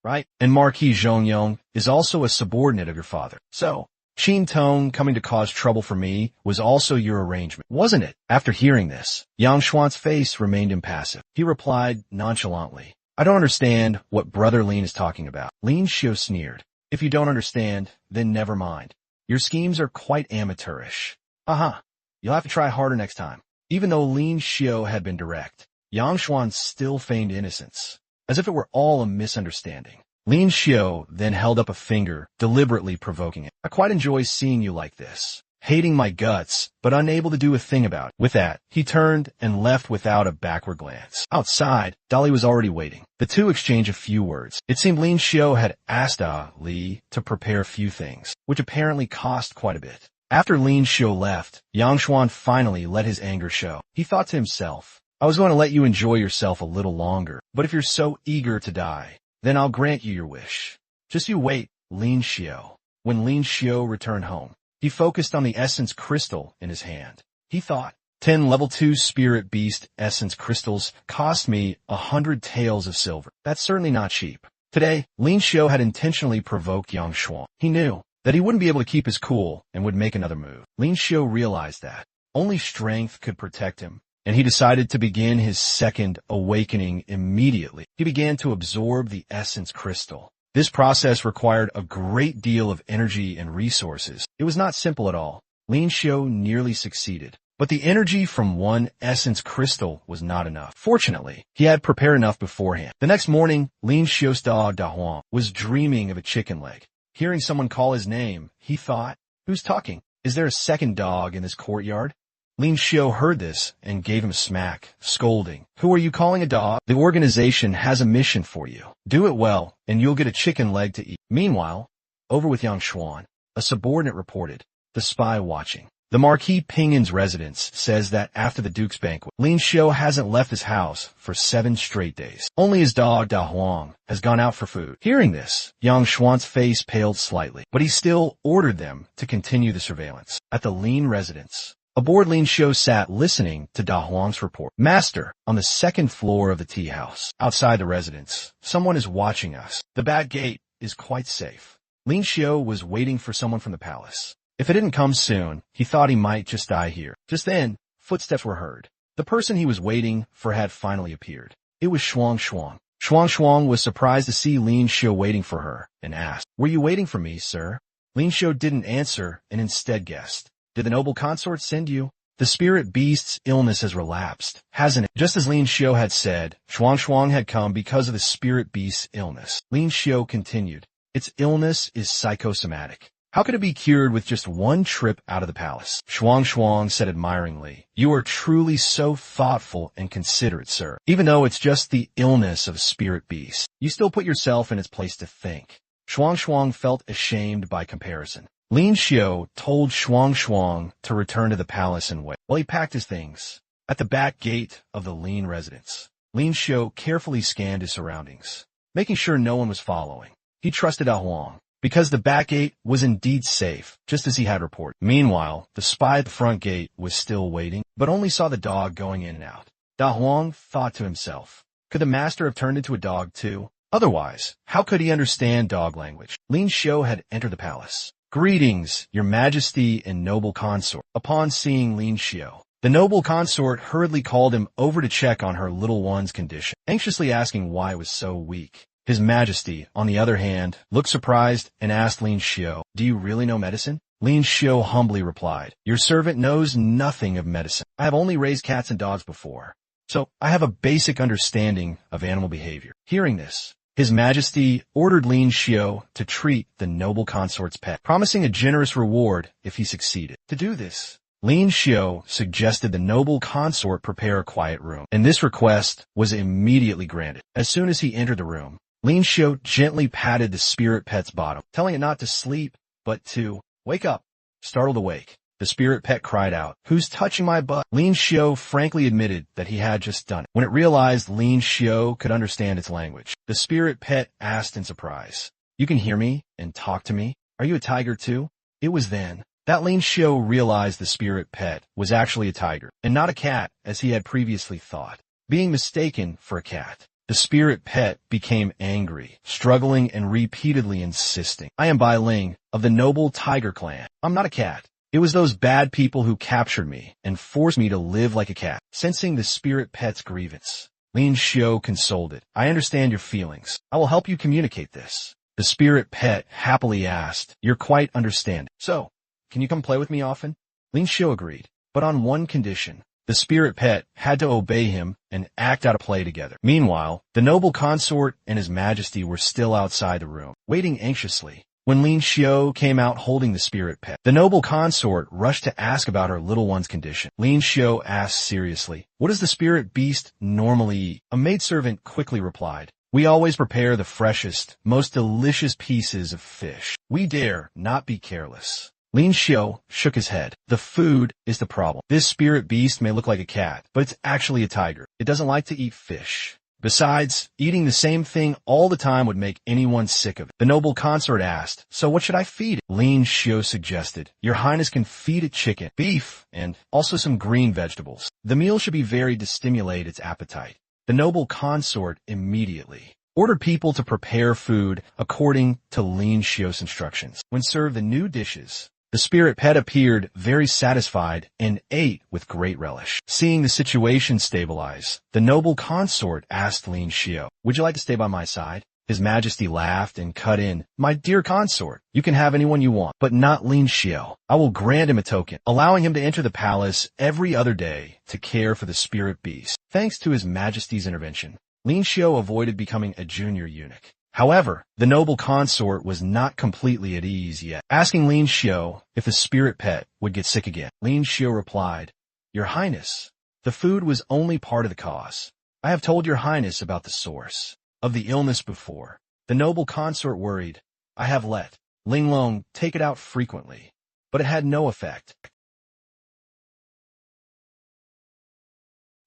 right? And Marquis Zhongyong is also a subordinate of your father. So, Qin Tong coming to cause trouble for me was also your arrangement, wasn't it? After hearing this, Yang Xuan's face remained impassive. He replied nonchalantly, I don't understand what Brother Lin is talking about. Lin Xiu sneered. If you don't understand, then never mind. Your schemes are quite amateurish. You'll have to try harder next time. Even though Lin Xiu had been direct, Yang Xuan still feigned innocence, as if it were all a misunderstanding. Lin Xiu then held up a finger, deliberately provoking it. I quite enjoy seeing you like this, hating my guts, but unable to do a thing about it. With that, he turned and left without a backward glance. Outside, Dolly was already waiting. The two exchanged a few words. It seemed Lin Xiu had asked Li to prepare a few things, which apparently cost quite a bit. After Lin Xiu left, Yang Xuan finally let his anger show. He thought to himself, I was going to let you enjoy yourself a little longer, but if you're so eager to die, then I'll grant you your wish. Just you wait, Lin Xiu. When Lin Xiu returned home, he focused on the essence crystal in his hand. He thought, 10 level 2 spirit beast essence crystals cost me 100 taels of silver. That's certainly not cheap. Today, Lin Xiu had intentionally provoked Yang Xuan. He knew that he wouldn't be able to keep his cool and would make another move. Lin Xiu realized that only strength could protect him, and he decided to begin his second awakening immediately. He began to absorb the essence crystal. This process required a great deal of energy and resources. It was not simple at all. Lin Xiu nearly succeeded, but the energy from one essence crystal was not enough. Fortunately, he had prepared enough beforehand. The next morning, Lin Xiu's dog Dahuang was dreaming of a chicken leg. Hearing someone call his name, he thought, who's talking? Is there a second dog in this courtyard? Lin Xiu heard this and gave him a smack, scolding. Who are you calling a dog? The organization has a mission for you. Do it well, and you'll get a chicken leg to eat. Meanwhile, over with Yang Xuan, a subordinate reported, the spy watching. The Marquis Pingin's residence says that after the Duke's banquet, Lin Xiu hasn't left his house for 7 straight days. Only his dog Da Huang has gone out for food. Hearing this, Yang Xuan's face paled slightly, but he still ordered them to continue the surveillance. At the Lin residence, aboard Lin Xiu sat listening to Da Huang's report. Master, on the 2nd floor of the tea house, outside the residence, someone is watching us. The back gate is quite safe. Lin Xiu was waiting for someone from the palace. If it didn't come soon, he thought he might just die here. Just then, footsteps were heard. The person he was waiting for had finally appeared. It was Shuang Shuang. Shuang Shuang was surprised to see Lin Xiu waiting for her and asked, "Were you waiting for me, sir?" Lin Xiu didn't answer and instead guessed, "Did the noble consort send you?" The spirit beast's illness has relapsed, hasn't it? Just as Lin Xiu had said, Shuang Shuang had come because of the spirit beast's illness. Lin Xiu continued, "Its illness is psychosomatic. How could it be cured with just one trip out of the palace?" Shuang Shuang said admiringly, "You are truly so thoughtful and considerate, sir. Even though it's just the illness of a spirit beast, you still put yourself in its place to think." Shuang Shuang felt ashamed by comparison. Lin Xiu told Shuang Shuang to return to the palace and wait while he packed his things. At the back gate of the Lin residence, Lin Xiu carefully scanned his surroundings, making sure no one was following. He trusted Ah Huang, because the back gate was indeed safe, just as he had reported. Meanwhile, the spy at the front gate was still waiting, but only saw the dog going in and out. Da Huang thought to himself, could the master have turned into a dog too? Otherwise, how could he understand dog language? Lin Xiu had entered the palace. "Greetings, your majesty and noble consort." Upon seeing Lin Xiu, the noble consort hurriedly called him over to check on her little one's condition, anxiously asking why it was so weak. His Majesty, on the other hand, looked surprised and asked Lin Xiu, "Do you really know medicine?" Lin Xiu humbly replied, "Your servant knows nothing of medicine. I have only raised cats and dogs before, so I have a basic understanding of animal behavior." Hearing this, His Majesty ordered Lin Xiu to treat the noble consort's pet, promising a generous reward if he succeeded. To do this, Lin Xiu suggested the noble consort prepare a quiet room, and this request was immediately granted. As soon as he entered the room, Lin Xiu gently patted the spirit pet's bottom, telling it not to sleep, but to wake up. Startled awake, the spirit pet cried out, "Who's touching my butt?" Lin Xiu frankly admitted that he had just done it. When it realized Lin Xiu could understand its language, the spirit pet asked in surprise, "You can hear me and talk to me? Are you a tiger too?" It was then that Lin Xiu realized the spirit pet was actually a tiger, and not a cat as he had previously thought. Being mistaken for a cat, the spirit pet became angry, struggling and repeatedly insisting, "I am Bai Ling, of the noble tiger clan. I'm not a cat. It was those bad people who captured me and forced me to live like a cat." Sensing the spirit pet's grievance, Lin Xiu consoled it. "I understand your feelings. I will help you communicate this." The spirit pet happily asked, "You're quite understanding. So, can you come play with me often?" Lin Xiu agreed, but on one condition. The spirit pet had to obey him and act out a play together. Meanwhile, the noble consort and His Majesty were still outside the room, waiting anxiously. When Lin Xiu came out holding the spirit pet, the noble consort rushed to ask about her little one's condition. Lin Xiu asked seriously, "What does the spirit beast normally eat?" A maidservant quickly replied, "We always prepare the freshest, most delicious pieces of fish. We dare not be careless." Lin Xiu shook his head. "The food is the problem. This spirit beast may look like a cat, but it's actually a tiger. It doesn't like to eat fish. Besides, eating the same thing all the time would make anyone sick of it." The noble consort asked, "So what should I feed it?" Lin Xiu suggested, "Your Highness can feed it chicken, beef, and also some green vegetables. The meal should be varied to stimulate its appetite." The noble consort immediately ordered people to prepare food according to Lin Xiu's instructions. When served the new dishes, the spirit pet appeared very satisfied and ate with great relish. Seeing the situation stabilize, the noble consort asked Lin Xiu, "Would you like to stay by my side?" His Majesty laughed and cut in, "My dear consort, you can have anyone you want, but not Lin Xiu. I will grant him a token, allowing him to enter the palace every other day to care for the spirit beast." Thanks to His Majesty's intervention, Lin Xiu avoided becoming a junior eunuch. However, the noble consort was not completely at ease yet, asking Lin Xiu if the spirit pet would get sick again. Lin Xiu replied, "Your Highness, the food was only part of the cause. I have told Your Highness about the source of the illness before." The noble consort worried, "I have let Ling Long take it out frequently, but it had no effect.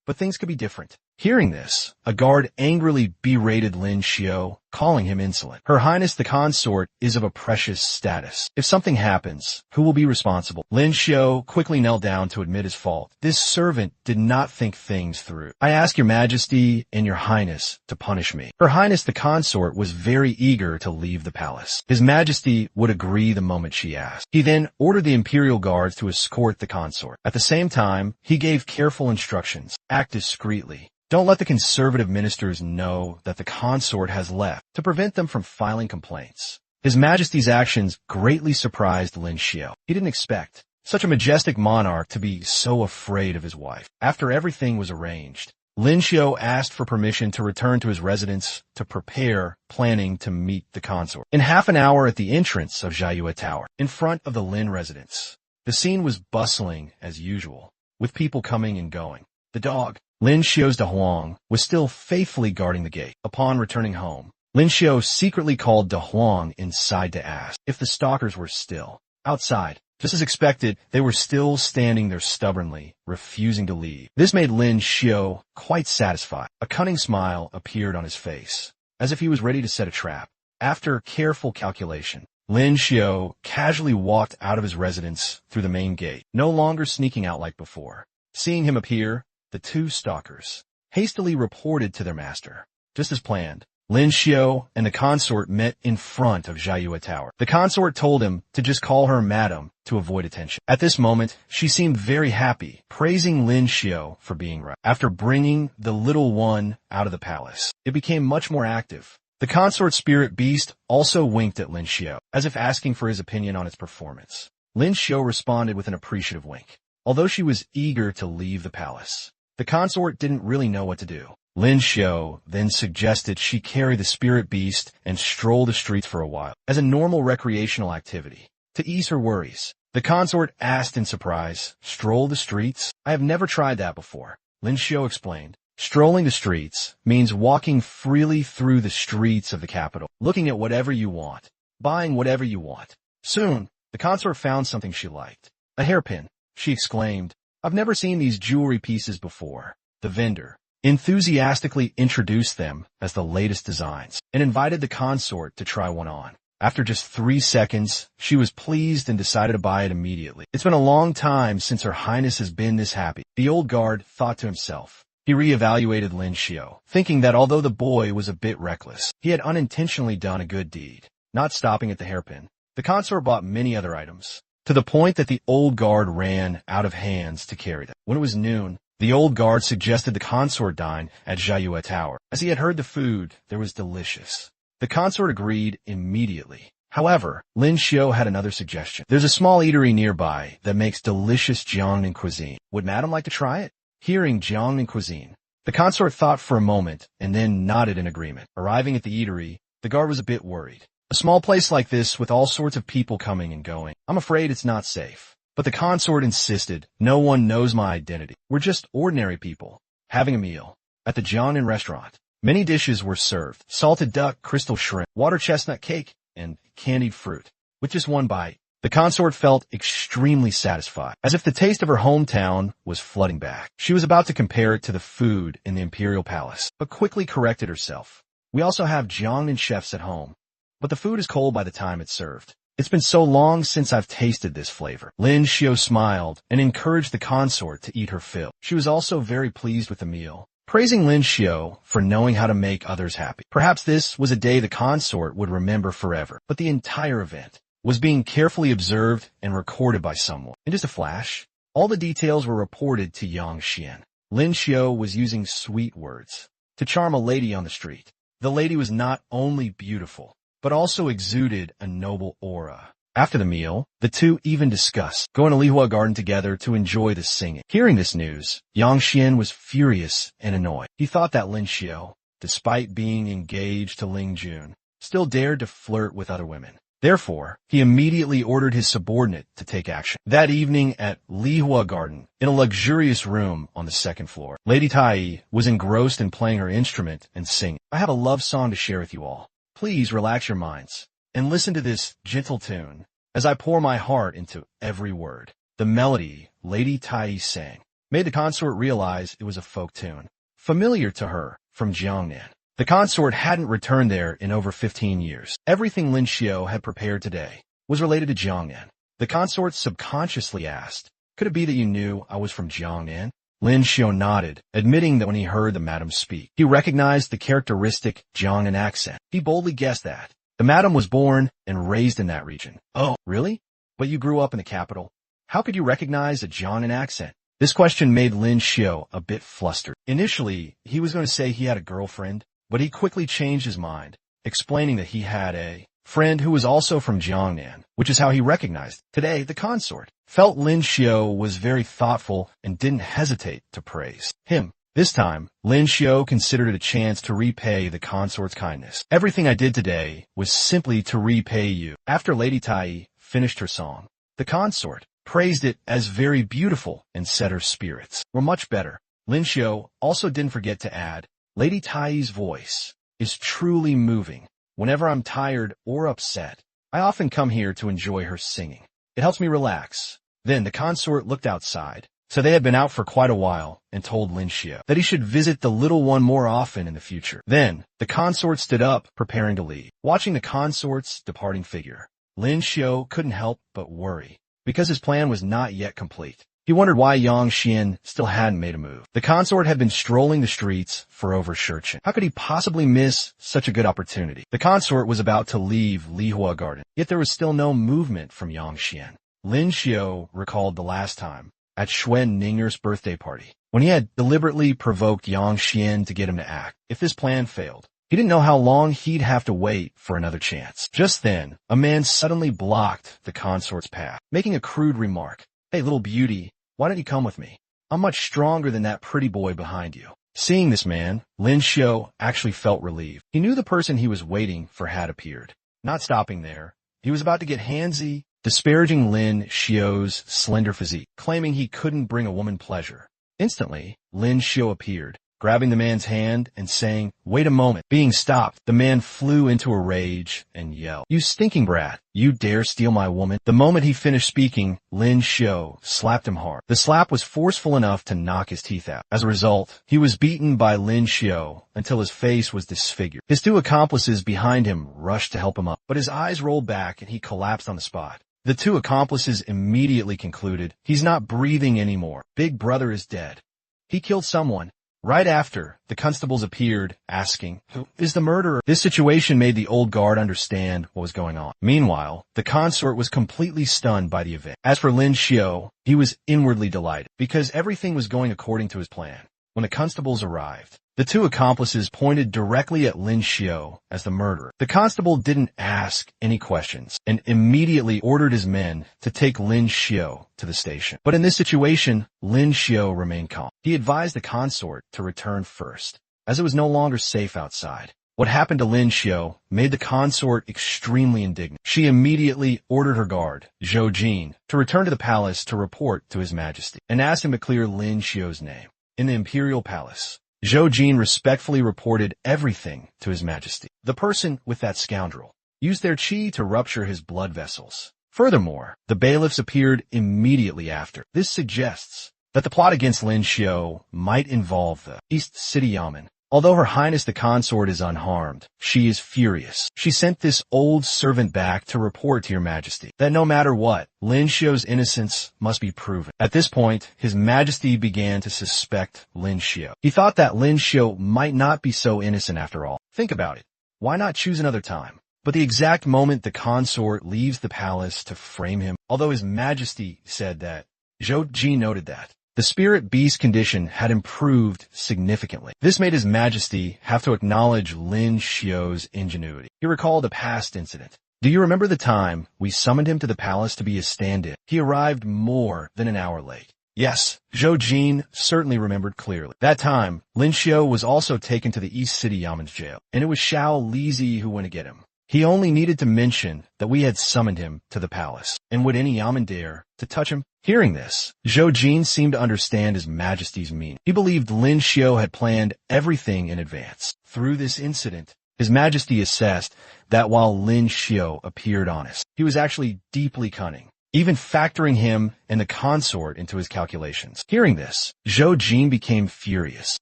but things could be different. Hearing this, a guard angrily berated Lin Xiao, calling him insolent. Her Highness the consort is of a precious status. If something happens, who will be responsible? Lin Xiao quickly knelt down to admit his fault. This servant did not think things through. I ask your majesty and your highness to punish me. Her Highness the consort was very eager to leave the palace. His majesty would agree the moment she asked. He then ordered the imperial guards to escort the consort. At the same time, he gave careful instructions. Act discreetly. Don't let the conservative ministers know that the consort has left to prevent them from filing complaints. His Majesty's actions greatly surprised Lin Xiao. He didn't expect such a majestic monarch to be so afraid of his wife. After everything was arranged, Lin Xiao asked for permission to return to his residence to prepare, planning to meet the consort. In half an hour at the entrance of Jiayue Tower, in front of the Lin residence, the scene was bustling as usual, with people coming and going. The dog, Lin Xiao's De Huang, was still faithfully guarding the gate. Upon returning home, Lin Xiao secretly called De Huang inside to ask if the stalkers were still outside. Just as expected, they were still standing there stubbornly, refusing to leave. This made Lin Xiao quite satisfied. A cunning smile appeared on his face, as if he was ready to set a trap. After careful calculation, Lin Xiao casually walked out of his residence through the main gate, no longer sneaking out like before. Seeing him appear, the two stalkers hastily reported to their master. Just as planned, Lin Xiao and the consort met in front of Jiayue Tower. The consort told him to just call her madam to avoid attention. At this moment, she seemed very happy, praising Lin Xiao for being right. After bringing the little one out of the palace, it became much more active. The consort spirit beast also winked at Lin Xiao, as if asking for his opinion on its performance. Lin Xiao responded with an appreciative wink. Although she was eager to leave the palace, the consort didn't really know what to do. Lin Xiao then suggested she carry the spirit beast and stroll the streets for a while, as a normal recreational activity, to ease her worries. The consort asked in surprise, "Stroll the streets? I have never tried that before." Lin Xiao explained, "Strolling the streets means walking freely through the streets of the capital, looking at whatever you want, buying whatever you want." Soon, the consort found something she liked. A hairpin. She exclaimed, "I've never seen these jewelry pieces before." The vendor enthusiastically introduced them as the latest designs and invited the consort to try one on. After just 3 seconds, she was pleased and decided to buy it immediately. It's been a long time since Her Highness has been this happy, the old guard thought to himself. He re-evaluated Lin Xiao, thinking that although the boy was a bit reckless, he had unintentionally done a good deed. Not stopping at the hairpin, the consort bought many other items, to the point that the old guard ran out of hands to carry them. When it was noon, the old guard suggested the consort dine at Jiayue Tower, as he had heard the food there was delicious. The consort agreed immediately. However, Lin Xiao had another suggestion. There's a small eatery nearby that makes delicious Jiangnan cuisine. Would madam like to try it? Hearing Jiangnan cuisine, the consort thought for a moment and then nodded in agreement. Arriving at the eatery, the guard was a bit worried. A small place like this with all sorts of people coming and going. I'm afraid it's not safe. But the consort insisted, "No one knows my identity. We're just ordinary people having a meal." At the Jiangnan restaurant, many dishes were served. Salted duck, crystal shrimp, water chestnut cake, and candied fruit. With just one bite, the consort felt extremely satisfied, as if the taste of her hometown was flooding back. She was about to compare it to the food in the imperial palace, but quickly corrected herself. We also have Jiangnan chefs at home, but the food is cold by the time it's served. It's been so long since I've tasted this flavor. Lin Xiao smiled and encouraged the consort to eat her fill. She was also very pleased with the meal, praising Lin Xiao for knowing how to make others happy. Perhaps this was a day the consort would remember forever, but the entire event was being carefully observed and recorded by someone. In just a flash, all the details were reported to Yang Xian. Lin Xiao was using sweet words to charm a lady on the street. The lady was not only beautiful, but also exuded a noble aura. After the meal, the two even discussed going to Lihua Garden together to enjoy the singing. Hearing this news, Yang Xian was furious and annoyed. He thought that Lin Xiao, despite being engaged to Ling Jun, still dared to flirt with other women. Therefore, he immediately ordered his subordinate to take action. That evening at Lihua Garden, in a luxurious room on the second floor, Lady Tai was engrossed in playing her instrument and singing. "I have a love song to share with you all. Please relax your minds and listen to this gentle tune as I pour my heart into every word." The melody Lady Tai sang made the consort realize it was a folk tune, familiar to her from Jiangnan. The consort hadn't returned there in over 15 years. Everything Lin Xiao had prepared today was related to Jiangnan. The consort subconsciously asked, "Could it be that you knew I was from Jiangnan?" Lin Xiao nodded, admitting that when he heard the madam speak, he recognized the characteristic Jiangnan accent. He boldly guessed that the madam was born and raised in that region. "Oh, really? But you grew up in the capital. How could you recognize a Jiangnan accent?" This question made Lin Xiao a bit flustered. Initially, he was going to say he had a girlfriend, but he quickly changed his mind, explaining that he had a friend who was also from Jiangnan, which is how he recognized. Today, the consort felt Lin Xiao was very thoughtful and didn't hesitate to praise him. This time, Lin Xiao considered it a chance to repay the consort's kindness. "Everything I did today was simply to repay you." After Lady Tai finished her song, the consort praised it as very beautiful and said her spirits were much better. Lin Xiao also didn't forget to add, "Lady Tai's voice is truly moving. Whenever I'm tired or upset, I often come here to enjoy her singing. It helps me relax." Then the consort looked outside, so they had been out for quite a while, and told Lin Xiao that he should visit the little one more often in the future. Then the consort stood up, preparing to leave. Watching the consort's departing figure, Lin Xiao couldn't help but worry, because his plan was not yet complete. He wondered why Yang Xian still hadn't made a move. The consort had been strolling the streets for over Shurchen. How could he possibly miss such a good opportunity? The consort was about to leave Lihua Garden, yet there was still no movement from Yang Xian. Lin Xiao recalled the last time, at Xuen Ninger's birthday party, when he had deliberately provoked Yang Xian to get him to act. If this plan failed, he didn't know how long he'd have to wait for another chance. Just then, a man suddenly blocked the consort's path, making a crude remark. "Hey, little beauty, why don't you come with me? I'm much stronger than that pretty boy behind you." Seeing this man, Lin Xiao actually felt relieved. He knew the person he was waiting for had appeared. Not stopping there, he was about to get handsy, disparaging Lin Xiao's slender physique, claiming he couldn't bring a woman pleasure. Instantly, Lin Xiao appeared, grabbing the man's hand and saying, "Wait a moment." Being stopped, the man flew into a rage and yelled, "You stinking brat! You dare steal my woman?" The moment he finished speaking, Lin Xiao slapped him hard. The slap was forceful enough to knock his teeth out. As a result, he was beaten by Lin Xiao until his face was disfigured. His two accomplices behind him rushed to help him up, but his eyes rolled back and he collapsed on the spot. The two accomplices immediately concluded, "He's not breathing anymore. Big brother is dead. He killed someone." Right after, the constables appeared, asking, "Who is the murderer?" This situation made the old guard understand what was going on. Meanwhile, the consort was completely stunned by the event. As for Lin Xiao, he was inwardly delighted, because everything was going according to his plan. When the constables arrived, the two accomplices pointed directly at Lin Xiao as the murderer. The constable didn't ask any questions and immediately ordered his men to take Lin Xiao to the station. But in this situation, Lin Xiao remained calm. He advised the consort to return first, as it was no longer safe outside. What happened to Lin Xiao made the consort extremely indignant. She immediately ordered her guard, Zhou Jin, to return to the palace to report to His Majesty, and asked him to clear Lin Xiao's name. In the imperial palace, Zhou Jin respectfully reported everything to His Majesty. The person with that scoundrel used their qi to rupture his blood vessels. Furthermore, the bailiffs appeared immediately after. This suggests that the plot against Lin Xiao might involve the East City Yamen. Although Her Highness the Consort is unharmed, she is furious. She sent this old servant back to report to Your Majesty that no matter what, Lin Xiao's innocence must be proven. At this point, His Majesty began to suspect Lin Xiao. He thought that Lin Xiao might not be so innocent after all. Think about it. Why not choose another time? But the exact moment the consort leaves the palace to frame him, although His Majesty said that, Zhou Ji noted that the spirit beast condition had improved significantly. This made His Majesty have to acknowledge Lin Xiao's ingenuity. He recalled a past incident. "Do you remember the time we summoned him to the palace to be his stand-in? He arrived more than an hour late." Yes, Zhou Jin certainly remembered clearly. That time, Lin Xiao was also taken to the East City Yamen's jail, and it was Xiao Lizi who went to get him. He only needed to mention that we had summoned him to the palace, and would any Yamen dare to touch him? Hearing this, Zhou Jin seemed to understand His Majesty's meaning. He believed Lin Xiao had planned everything in advance. Through this incident, His Majesty assessed that while Lin Xiao appeared honest, he was actually deeply cunning. even factoring him and the consort into his calculations. Hearing this, Zhou Jin became furious,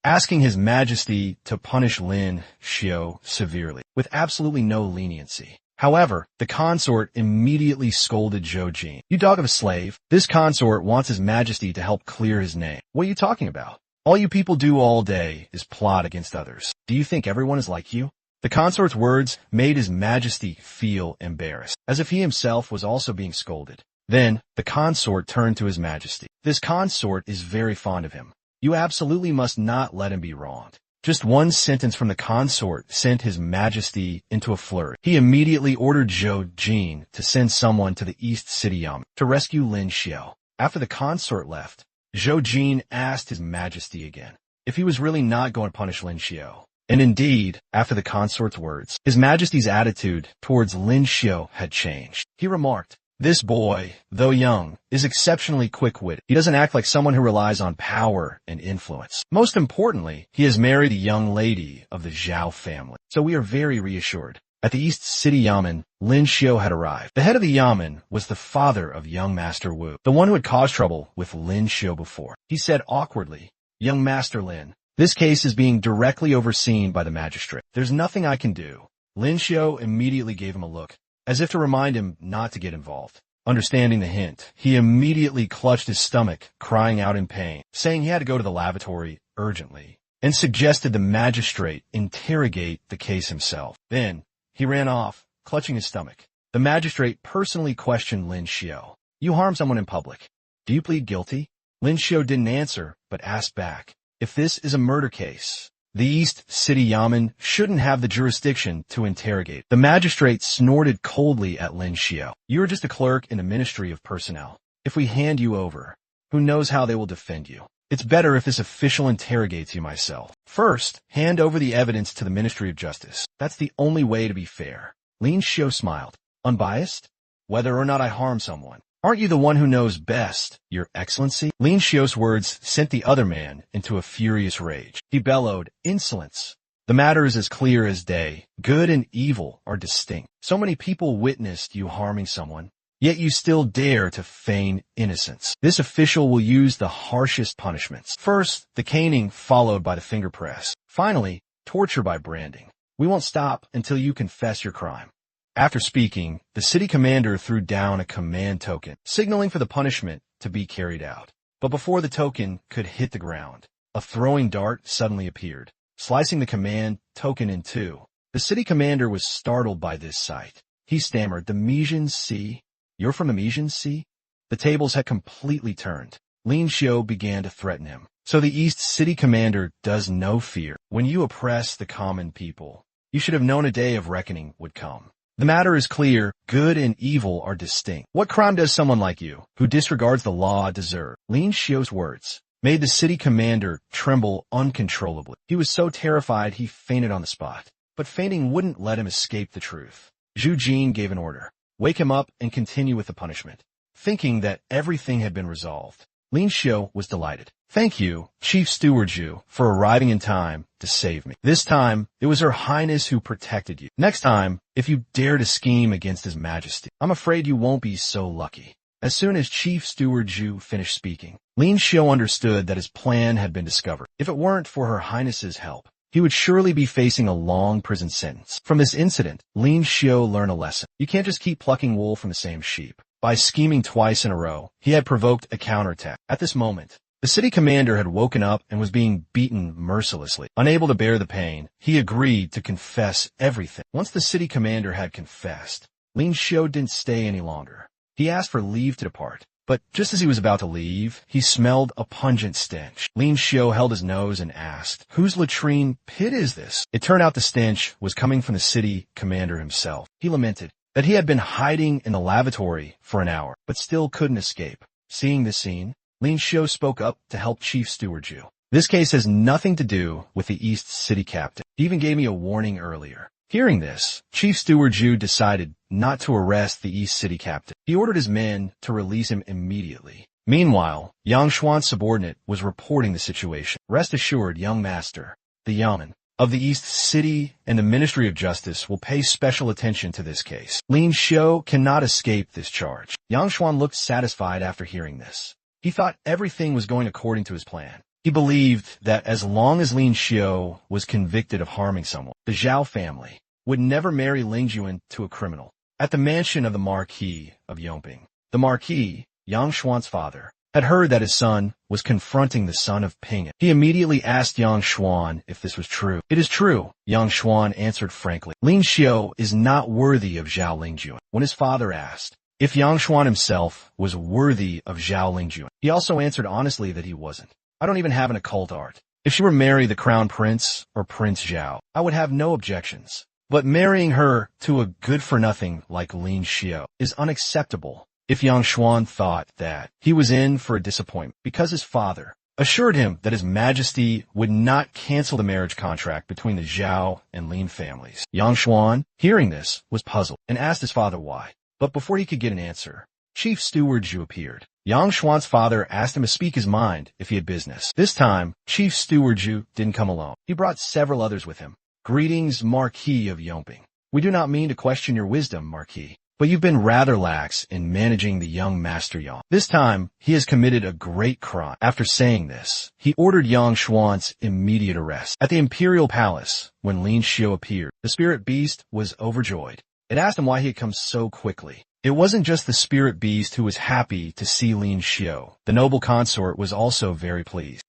asking His Majesty to punish Lin Xiu severely, with absolutely no leniency. However, the consort immediately scolded Zhou Jin. "You dog of a slave, this consort wants His Majesty to help clear his name. What are you talking about? All you people do all day is plot against others. Do you think everyone is like you?" The consort's words made His Majesty feel embarrassed, as if he himself was also being scolded. Then, the consort turned to His Majesty. "This consort is very fond of him. You absolutely must not let him be wronged." Just one sentence from the consort sent His Majesty into a flurry. He immediately ordered Zhou Jin to send someone to the East City Yamen to rescue Lin Xiu. After the consort left, Zhou Jin asked His Majesty again if he was really not going to punish Lin Xiu. And indeed, after the consort's words, His Majesty's attitude towards Lin Xiu had changed. He remarked, "This boy, though young, is exceptionally quick-witted. He doesn't act like someone who relies on power and influence. Most importantly, he has married a young lady of the Zhao family. So we are very reassured." At the East City Yamen, Lin Xiu had arrived. The head of the Yamen was the father of young Master Wu, the one who had caused trouble with Lin Xiu before. He said awkwardly, "Young Master Lin, this case is being directly overseen by the magistrate. There's nothing I can do." Lin Xiu immediately gave him a look, as if to remind him not to get involved. Understanding the hint, he immediately clutched his stomach, crying out in pain, saying he had to go to the lavatory urgently, and suggested the magistrate interrogate the case himself. Then, he ran off, clutching his stomach. The magistrate personally questioned Lin Xiu. "You harmed someone in public. Do you plead guilty?" Lin Xiu didn't answer, but asked back, "If this is a murder case, the East City Yamen shouldn't have the jurisdiction to interrogate." The magistrate snorted coldly at Lin Xiu. "You are just a clerk in the Ministry of Personnel. If we hand you over, who knows how they will defend you? It's better if this official interrogates you myself. First, hand over the evidence to the Ministry of Justice. That's the only way to be fair." Lin Xiu smiled. "Unbiased? Whether or not I harm someone. Aren't you the one who knows best, Your Excellency?" Lin Xiu's words sent the other man into a furious rage. He bellowed, "Insolence! The matter is as clear as day. Good and evil are distinct. So many people witnessed you harming someone, yet you still dare to feign innocence. This official will use the harshest punishments. First, the caning, followed by the finger press. Finally, torture by branding. We won't stop until you confess your crime." After speaking, the city commander threw down a command token, signaling for the punishment to be carried out. But before the token could hit the ground, a throwing dart suddenly appeared, slicing the command token in two. The city commander was startled by this sight. He stammered, "The Mesian Sea? You're from the Mesian Sea?" The tables had completely turned. Lin Xiu began to threaten him. So the East City commander does no fear. When you oppress the common people, you should have known a day of reckoning would come. The matter is clear. Good and evil are distinct. What crime does someone like you, who disregards the law, deserve?" Lin Xiu's words made the city commander tremble uncontrollably. He was so terrified he fainted on the spot. But fainting wouldn't let him escape the truth. Zhou Jin gave an order. "Wake him up and continue with the punishment." Thinking that everything had been resolved, Lin Xiu was delighted. "Thank you, Chief Steward Zhu, for arriving in time to save me. This time, it was Her Highness who protected you. Next time, if you dare to scheme against His Majesty, I'm afraid you won't be so lucky." As soon as Chief Steward Zhu finished speaking, Lin Xiu understood that his plan had been discovered. If it weren't for Her Highness's help, he would surely be facing a long prison sentence. From this incident, Lin Xiu learned a lesson. You can't just keep plucking wool from the same sheep. By scheming twice in a row, he had provoked a counterattack. At this moment, the city commander had woken up and was being beaten mercilessly. Unable to bear the pain, he agreed to confess everything. Once the city commander had confessed, Lin Xiu didn't stay any longer. He asked for leave to depart. But just as he was about to leave, he smelled a pungent stench. Lin Xiu held his nose and asked, "Whose latrine pit is this?" It turned out the stench was coming from the city commander himself. He lamented that he had been hiding in the lavatory for an hour, but still couldn't escape. Seeing this scene, Lin Xiu spoke up to help Chief Steward Zhu. "This case has nothing to do with the East City captain. He even gave me a warning earlier." Hearing this, Chief Steward Zhu decided not to arrest the East City captain. He ordered his men to release him immediately. Meanwhile, Yang Xuan's subordinate was reporting the situation. "Rest assured, young master, the Yamen, of the East City and the Ministry of Justice will pay special attention to this case. Lin Xiu cannot escape this charge. Yang Xuan looked satisfied after hearing this. He thought everything was going according to his plan. He believed that as long as Lin Xiu was convicted of harming someone, the Zhao family would never marry Ling Juan to a criminal. At the mansion of the Marquis of Yongping, the Marquis, Yang Xuan's father, had heard that his son was confronting the son of Ping. He immediately asked Yang Xuan if this was true. It is true, Yang Xuan answered frankly. Lin Xiu is not worthy of Zhao Lingjuan. When his father asked if Yang Xuan himself was worthy of Zhao Lingjuan, he also answered honestly that he wasn't. I don't even have an occult art. If she were marry the crown prince or Prince Zhao, I would have no objections. But marrying her to a good-for-nothing like Lin Xiu is unacceptable. If Yang Xuan thought that he was in for a disappointment because his father assured him that His Majesty would not cancel the marriage contract between the Zhao and Lin families. Yang Xuan, hearing this, was puzzled and asked his father why. But before he could get an answer, Chief Steward Zhu appeared. Yang Xuan's father asked him to speak his mind if he had business. This time, Chief Steward Zhu didn't come alone. He brought several others with him. Greetings, Marquis of Yongping. We do not mean to question your wisdom, Marquis, but you've been rather lax in managing the young Master Yang. This time, he has committed a great crime. After saying this, he ordered Yang Xuan's immediate arrest. At the Imperial Palace, when Lin Xiu appeared, the spirit beast was overjoyed. It asked him why he had come so quickly. It wasn't just the spirit beast who was happy to see Lin Xiu. The noble consort was also very pleased.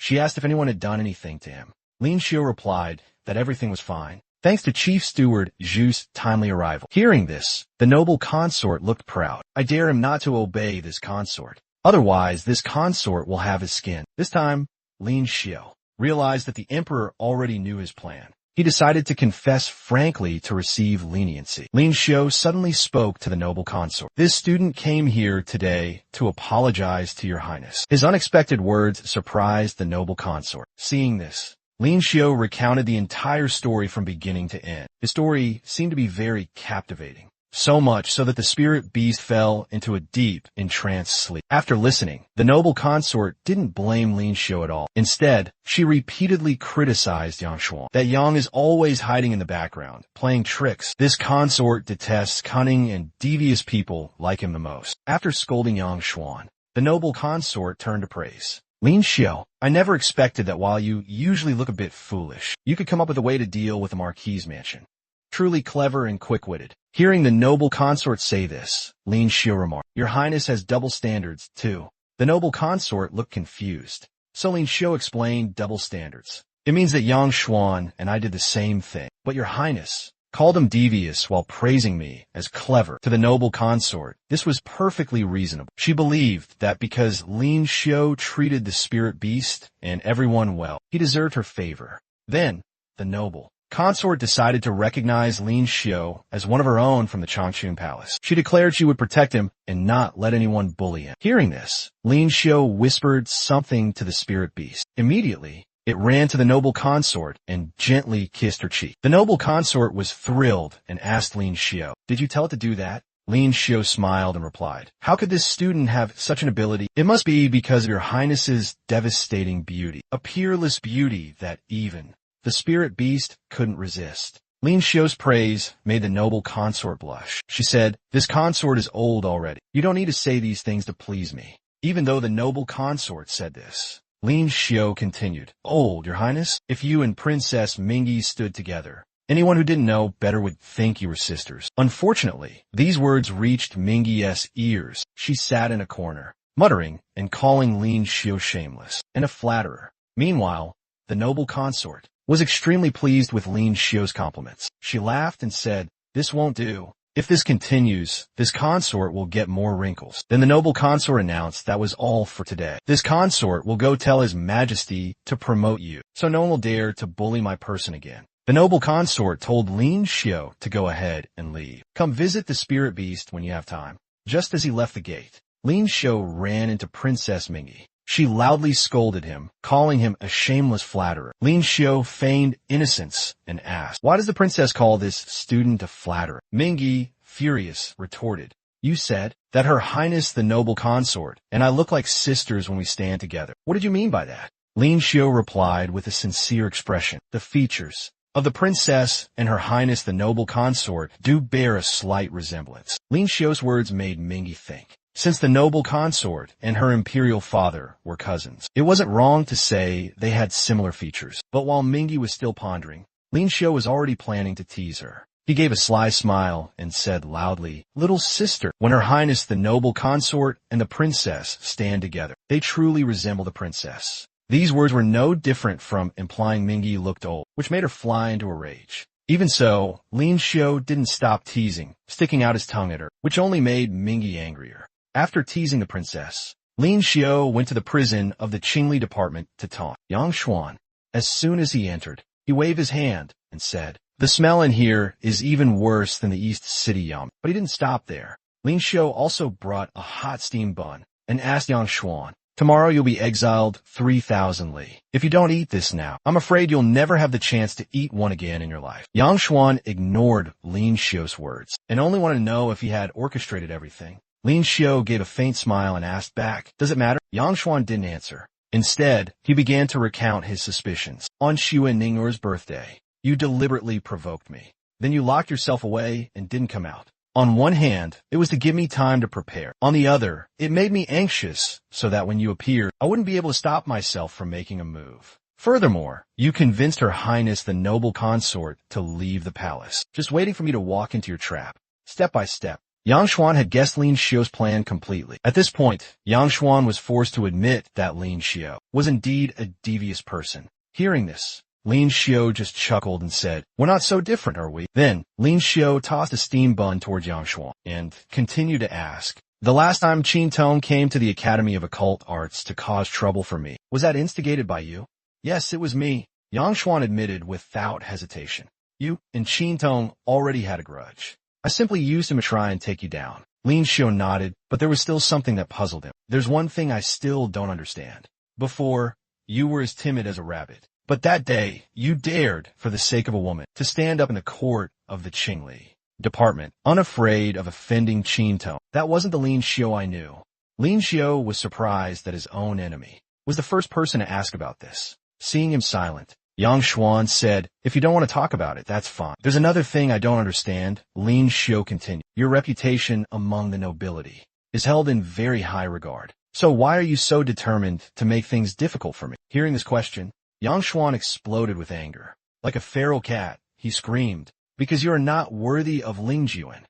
She asked if anyone had done anything to him. Lin Xiu replied that everything was fine, thanks to Chief Steward Zhu's timely arrival. Hearing this, the noble consort looked proud. I dare him not to obey this consort. Otherwise, this consort will have his skin. This time, Lin Xiu realized that the emperor already knew his plan. He decided to confess frankly to receive leniency. Lin Xiu suddenly spoke to the noble consort. This student came here today to apologize to your highness. His unexpected words surprised the noble consort. Seeing this, Lin Xiu recounted the entire story from beginning to end. His story seemed to be very captivating. So much so that the spirit beast fell into a deep, entranced sleep. After listening, the noble consort didn't blame Lin Xiu at all. Instead, she repeatedly criticized Yang Xuan, that Yang is always hiding in the background, playing tricks. This consort detests cunning and devious people like him the most. After scolding Yang Xuan, the noble consort turned to praise. Lin Xiu, I never expected that while you usually look a bit foolish, you could come up with a way to deal with the Marquis' mansion. Truly clever and quick-witted. Hearing the noble consort say this, Lin Xiu remarked, Your Highness has double standards, too. The noble consort looked confused. So Lin Xiu explained double standards. It means that Yang Xuan and I did the same thing. But Your Highness called him devious while praising me as clever. To the noble consort, this was perfectly reasonable. She believed that because Lin Xiu treated the spirit beast and everyone well, he deserved her favor. Then, the noble consort decided to recognize Lin Xiu as one of her own from the Changchun Palace. She declared she would protect him and not let anyone bully him. Hearing this, Lin Xiu whispered something to the spirit beast. Immediately, it ran to the noble consort and gently kissed her cheek. The noble consort was thrilled and asked Lin Xiu, Did you tell it to do that? Lin Xiu smiled and replied, How could this student have such an ability? It must be because of Your Highness's devastating beauty, a peerless beauty that even the spirit beast couldn't resist. Lin Xiu's praise made the noble consort blush. She said, This consort is old already. You don't need to say these things to please me. Even though the noble consort said this, Lin Xiu continued, Old, Your Highness? If you and Princess Mingyi stood together, anyone who didn't know better would think you were sisters. Unfortunately, these words reached Mingyi's ears. She sat in a corner, muttering and calling Lin Xiu shameless and a flatterer. Meanwhile, the noble consort was extremely pleased with Lin Xiu's compliments. She laughed and said, This won't do. If this continues, this consort will get more wrinkles. Then the noble consort announced that was all for today. This consort will go tell His Majesty to promote you, so no one will dare to bully my person again. The noble consort told Lin Xiu to go ahead and leave. Come visit the spirit beast when you have time. Just as he left the gate, Lin Xiu ran into Princess Mingyi. She loudly scolded him, calling him a shameless flatterer. Lin Xiu feigned innocence and asked, Why does the princess call this student a flatterer? Mingyi, furious, retorted, You said that Her Highness the noble consort and I look like sisters when we stand together. What did you mean by that? Lin Xiu replied with a sincere expression. The features of the princess and her highness the noble consort do bear a slight resemblance. Lin Xiu's words made Mingy think. Since the noble consort and her imperial father were cousins, it wasn't wrong to say they had similar features. But while Mingy was still pondering, Lin Xiu was already planning to tease her. He gave a sly smile and said loudly, "Little sister, when her highness the noble consort and the princess stand together, they truly resemble the princess." These words were no different from implying Mingy looked old, which made her fly into a rage. Even so, Lin Xiu didn't stop teasing, sticking out his tongue at her, which only made Mingy angrier. After teasing the princess, Lin Xiu went to the prison of the Qingli department to taunt Yang Xuan. As soon as he entered, he waved his hand and said, "The smell in here is even worse than the East City yum." But he didn't stop there. Lin Xiu also brought a hot steamed bun and asked Yang Xuan, "Tomorrow you'll be exiled 3,000 li. If you don't eat this now, I'm afraid you'll never have the chance to eat one again in your life." Yang Xuan ignored Lin Xiu's words and only wanted to know if he had orchestrated everything. Lin Xiu gave a faint smile and asked back, "Does it matter?" Yang Xuan didn't answer. Instead, he began to recount his suspicions. "On Xue Ning'er's birthday, you deliberately provoked me. Then you locked yourself away and didn't come out. On one hand, it was to give me time to prepare. On the other, it made me anxious so that when you appeared, I wouldn't be able to stop myself from making a move. Furthermore, you convinced Her Highness the noble consort to leave the palace, just waiting for me to walk into your trap, step by step." Yang Xuan had guessed Lin Xiu's plan completely. At this point, Yang Xuan was forced to admit that Lin Xiu was indeed a devious person. Hearing this, Lin Xiu just chuckled and said, "We're not so different, are we?" Then, Lin Xiu tossed a steam bun towards Yang Xuan and continued to ask, "The last time Qin Tong came to the Academy of Occult Arts to cause trouble for me, was that instigated by you?" "Yes, it was me," Yang Xuan admitted without hesitation. "You and Qin Tong already had a grudge. I simply used him to try and take you down." Lin Xiu nodded, but there was still something that puzzled him. "There's one thing I still don't understand. Before, you were as timid as a rabbit. But that day, you dared, for the sake of a woman, to stand up in the court of the Qingli department, unafraid of offending Qin Tong. That wasn't the Lin Xiu I knew." Lin Xiu was surprised that his own enemy was the first person to ask about this. Seeing him silent, Yang Xuan said, "If you don't want to talk about it, that's fine. There's another thing I don't understand." Lin Xiu continued, "Your reputation among the nobility is held in very high regard. So why are you so determined to make things difficult for me?" Hearing this question, Yang Xuan exploded with anger. Like a feral cat, he screamed, "Because you are not worthy of Ling Juan.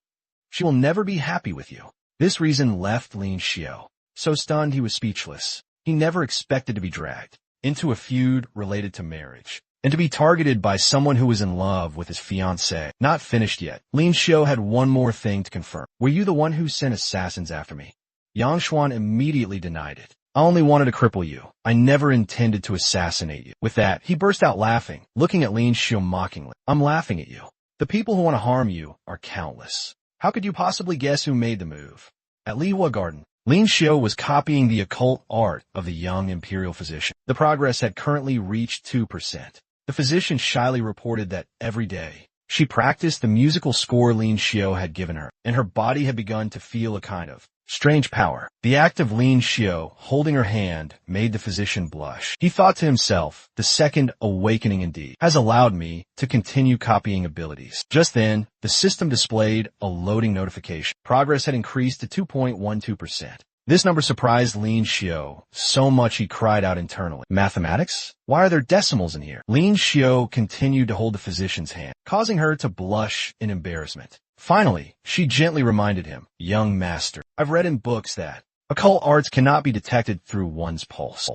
She will never be happy with you." This reason left Lin Xiu so stunned he was speechless. He never expected to be dragged into a feud related to marriage, and to be targeted by someone who was in love with his fiancée. Not finished yet. Lin Xiu had one more thing to confirm. "Were you the one who sent assassins after me?" Yang Xuan immediately denied it. "I only wanted to cripple you. I never intended to assassinate you." With that, he burst out laughing, looking at Lin Xiu mockingly. "I'm laughing at you. The people who want to harm you are countless. How could you possibly guess who made the move?" At Lihua Garden, Lin Xiu was copying the occult art of the young imperial physician. The progress had currently reached 2%. The physician shyly reported that every day, she practiced the musical score Lin Xiu had given her, and her body had begun to feel a kind of strange power. The act of Lin Xiu holding her hand made the physician blush. He thought to himself, "The second awakening indeed has allowed me to continue copying abilities." Just then, the system displayed a loading notification. Progress had increased to 2.12%. This number surprised Lin Xiu so much he cried out internally, "Mathematics? Why are there decimals in here?" Lin Xiu continued to hold the physician's hand, causing her to blush in embarrassment. Finally, she gently reminded him, "Young master, I've read in books that occult arts cannot be detected through one's pulse."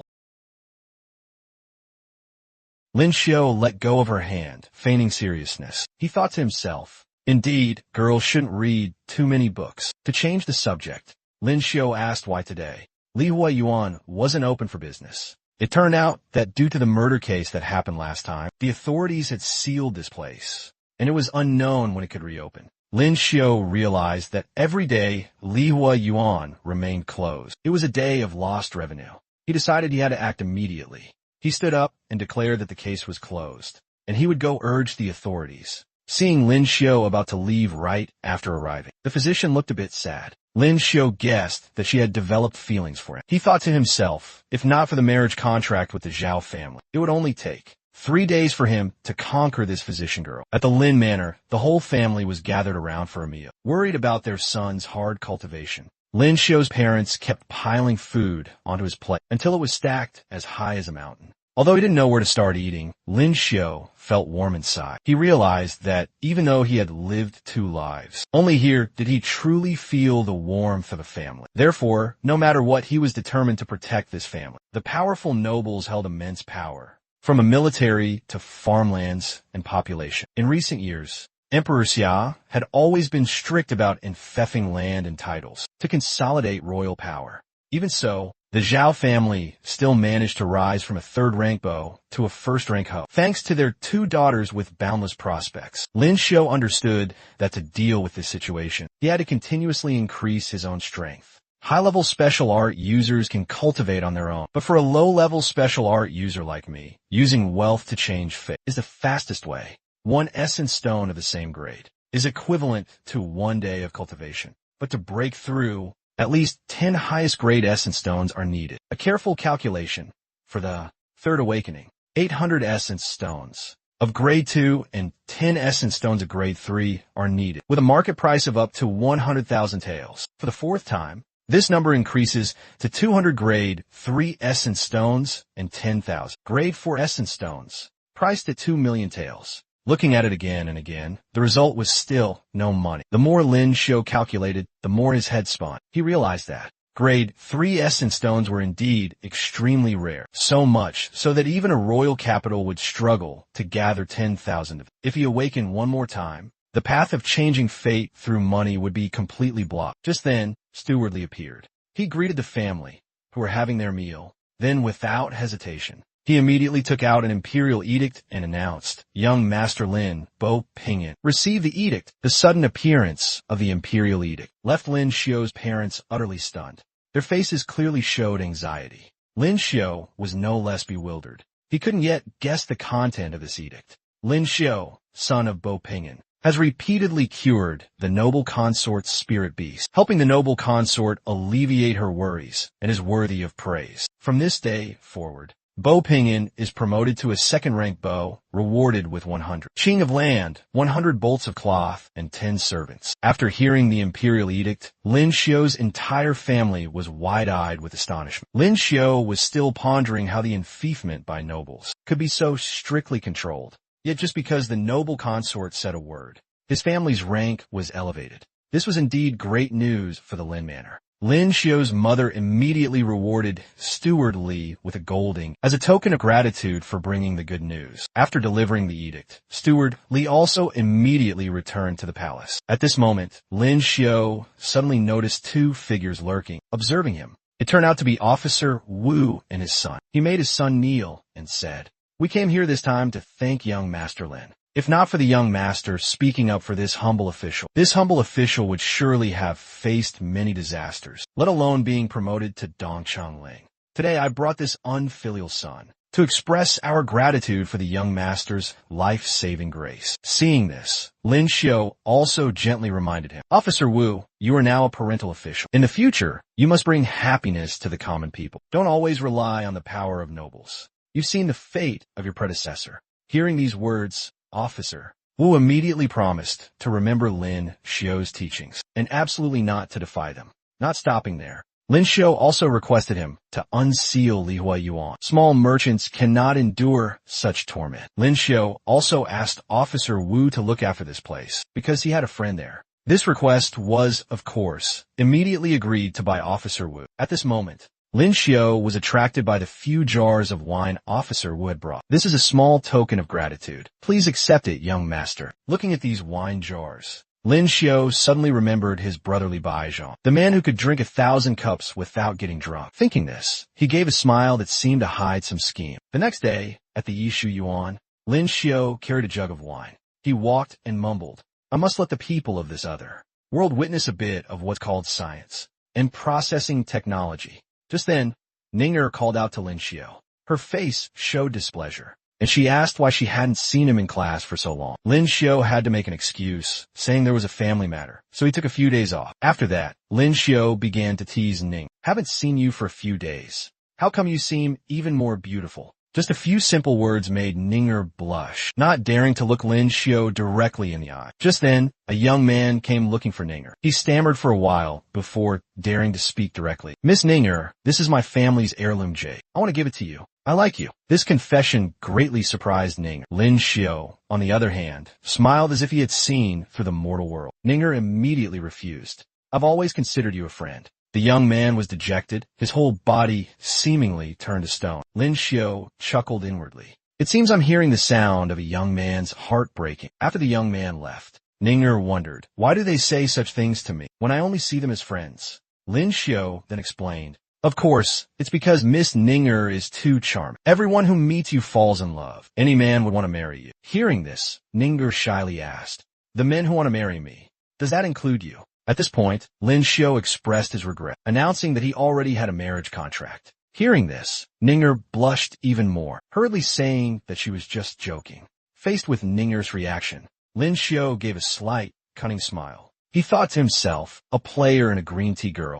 Lin Xiu let go of her hand, feigning seriousness. He thought to himself, "Indeed, girls shouldn't read too many books." To change the subject, Lin Xiu asked why today Lihua Yuan wasn't open for business. It turned out that due to the murder case that happened last time, the authorities had sealed this place, and it was unknown when it could reopen. Lin Xiu realized that every day Lihua Yuan remained closed. It was a day of lost revenue. He decided he had to act immediately. He stood up and declared that the case was closed, and he would go urge the authorities. Seeing Lin Xiu about to leave right after arriving, the physician looked a bit sad. Lin Xiu guessed that she had developed feelings for him. He thought to himself, if not for the marriage contract with the Zhao family, it would only take 3 days for him to conquer this physician girl. At the Lin Manor, the whole family was gathered around for a meal, worried about their son's hard cultivation. Lin Xiu's parents kept piling food onto his plate until it was stacked as high as a mountain. Although he didn't know where to start eating, Lin Xiu felt warm inside. He realized that even though he had lived 2 lives, only here did he truly feel the warmth of a family. Therefore, no matter what, he was determined to protect this family. The powerful nobles held immense power, from a military to farmlands and population. In recent years, Emperor Xia had always been strict about infecting land and titles to consolidate royal power. Even so, the Zhao family still managed to rise from a 3rd-rank beau to a 1st-rank hoe, thanks to their 2 daughters with boundless prospects. Lin Xiu understood that to deal with this situation, he had to continuously increase his own strength. High-level special art users can cultivate on their own, but for a low-level special art user like me, using wealth to change fate is the fastest way. 1 essence stone of the same grade is equivalent to 1 day of cultivation, but to break through, at least 10 highest grade essence stones are needed. A careful calculation for the 3rd awakening, 800 essence stones of grade 2 and 10 essence stones of grade 3 are needed, with a market price of up to 100,000 taels. For the 4th time, this number increases to 200 grade 3 essence stones and 10,000 grade 4 essence stones, priced at 2 million taels. Looking at it again and again, the result was still no money. The more Lin Xiu calculated, the more his head spun. He realized that grade 3 essence stones were indeed extremely rare, so much so that even a royal capital would struggle to gather 10,000 of them. If he awakened one more time, the path of changing fate through money would be completely blocked. Just then, Steward Li appeared. He greeted the family, who were having their meal. Then, without hesitation, he immediately took out an imperial edict and announced, "Young Master Lin, Bo Pingyan, receive the edict." The sudden appearance of the imperial edict left Lin Xiu's parents utterly stunned. Their faces clearly showed anxiety. Lin Xiu was no less bewildered. He couldn't yet guess the content of this edict. Lin Xiu, son of Bo Pingyan, has repeatedly cured the noble consort's spirit beast, helping the noble consort alleviate her worries, and is worthy of praise. From this day forward, Bo Pingyan is promoted to a 2nd-rank beau, rewarded with 100 ching of land, 100 bolts of cloth, and 10 servants. After hearing the imperial edict, Lin Xiu's entire family was wide-eyed with astonishment. Lin Xiu was still pondering how the enfeoffment by nobles could be so strictly controlled. Yet just because the noble consort said a word, his family's rank was elevated. This was indeed great news for the Lin Manor. Lin Xiu's mother immediately rewarded Steward Li with a golding as a token of gratitude for bringing the good news. After delivering the edict, Steward Li also immediately returned to the palace. At this moment, Lin Xiu suddenly noticed 2 figures lurking, observing him. It turned out to be Officer Wu and his son. He made his son kneel and said, "We came here this time to thank young Master Lin. If not for the young master speaking up for this humble official would surely have faced many disasters, let alone being promoted to Dongcheng Ling. Today I brought this unfilial son to express our gratitude for the young master's life-saving grace." Seeing this, Lin Xiu also gently reminded him, "Officer Wu, you are now a parental official. In the future, you must bring happiness to the common people. Don't always rely on the power of nobles. You've seen the fate of your predecessor." Hearing these words, Officer Wu immediately promised to remember Lin Xiu's teachings and absolutely not to defy them. Not stopping there, Lin Xiu also requested him to unseal Lihua Yuan. Small merchants cannot endure such torment. Lin Xiu also asked Officer Wu to look after this place because he had a friend there. This request was, of course, immediately agreed to by Officer Wu. At this moment, Lin Xiu was attracted by the few jars of wine Officer Wu had brought. "This is a small token of gratitude. Please accept it, young master." Looking at these wine jars, Lin Xiu suddenly remembered his brotherly Baizhang, the man who could drink 1,000 cups without getting drunk. Thinking this, he gave a smile that seemed to hide some scheme. The next day, at the Yishu Yuan, Lin Xiu carried a jug of wine. He walked and mumbled, "I must let the people of this other world witness a bit of what's called science and processing technology." Just then, Ning'er called out to Lin Xiu. Her face showed displeasure. and she asked why she hadn't seen him in class for so long. Lin Xiao had to make an excuse, saying there was a family matter, so he took a few days off. After that, Lin Xiao began to tease Ning. Haven't seen you for a few days. How come you seem even more beautiful? Just a few simple words made Ninger blush, not daring to look Lin Xiao directly in the eye. Just then, a young man came looking for Ninger. He stammered for a while before daring to speak directly. Miss Ninger, this is my family's heirloom jade. I want to give it to you. I like you. This confession greatly surprised Ninger. Lin Xiao, on the other hand, smiled as if he had seen through the mortal world. Ninger immediately refused. I've always considered you a friend. The young man was dejected, his whole body seemingly turned to stone. Lin Xiao chuckled inwardly. It seems I'm hearing the sound of a young man's heart breaking. After the young man left, Ninger wondered, why do they say such things to me when I only see them as friends? Lin Xiao then explained, of course, it's because Miss Ninger is too charming. Everyone who meets you falls in love. Any man would want to marry you. Hearing this, Ninger shyly asked, the men who want to marry me, does that include you? At this point, Lin Xiao expressed his regret, announcing that he already had a marriage contract. Hearing this, Ninger blushed even more, hurriedly saying that she was just joking. Faced with Ninger's reaction, Lin Xiao gave a slight, cunning smile. He thought to himself, a player and a green tea girl.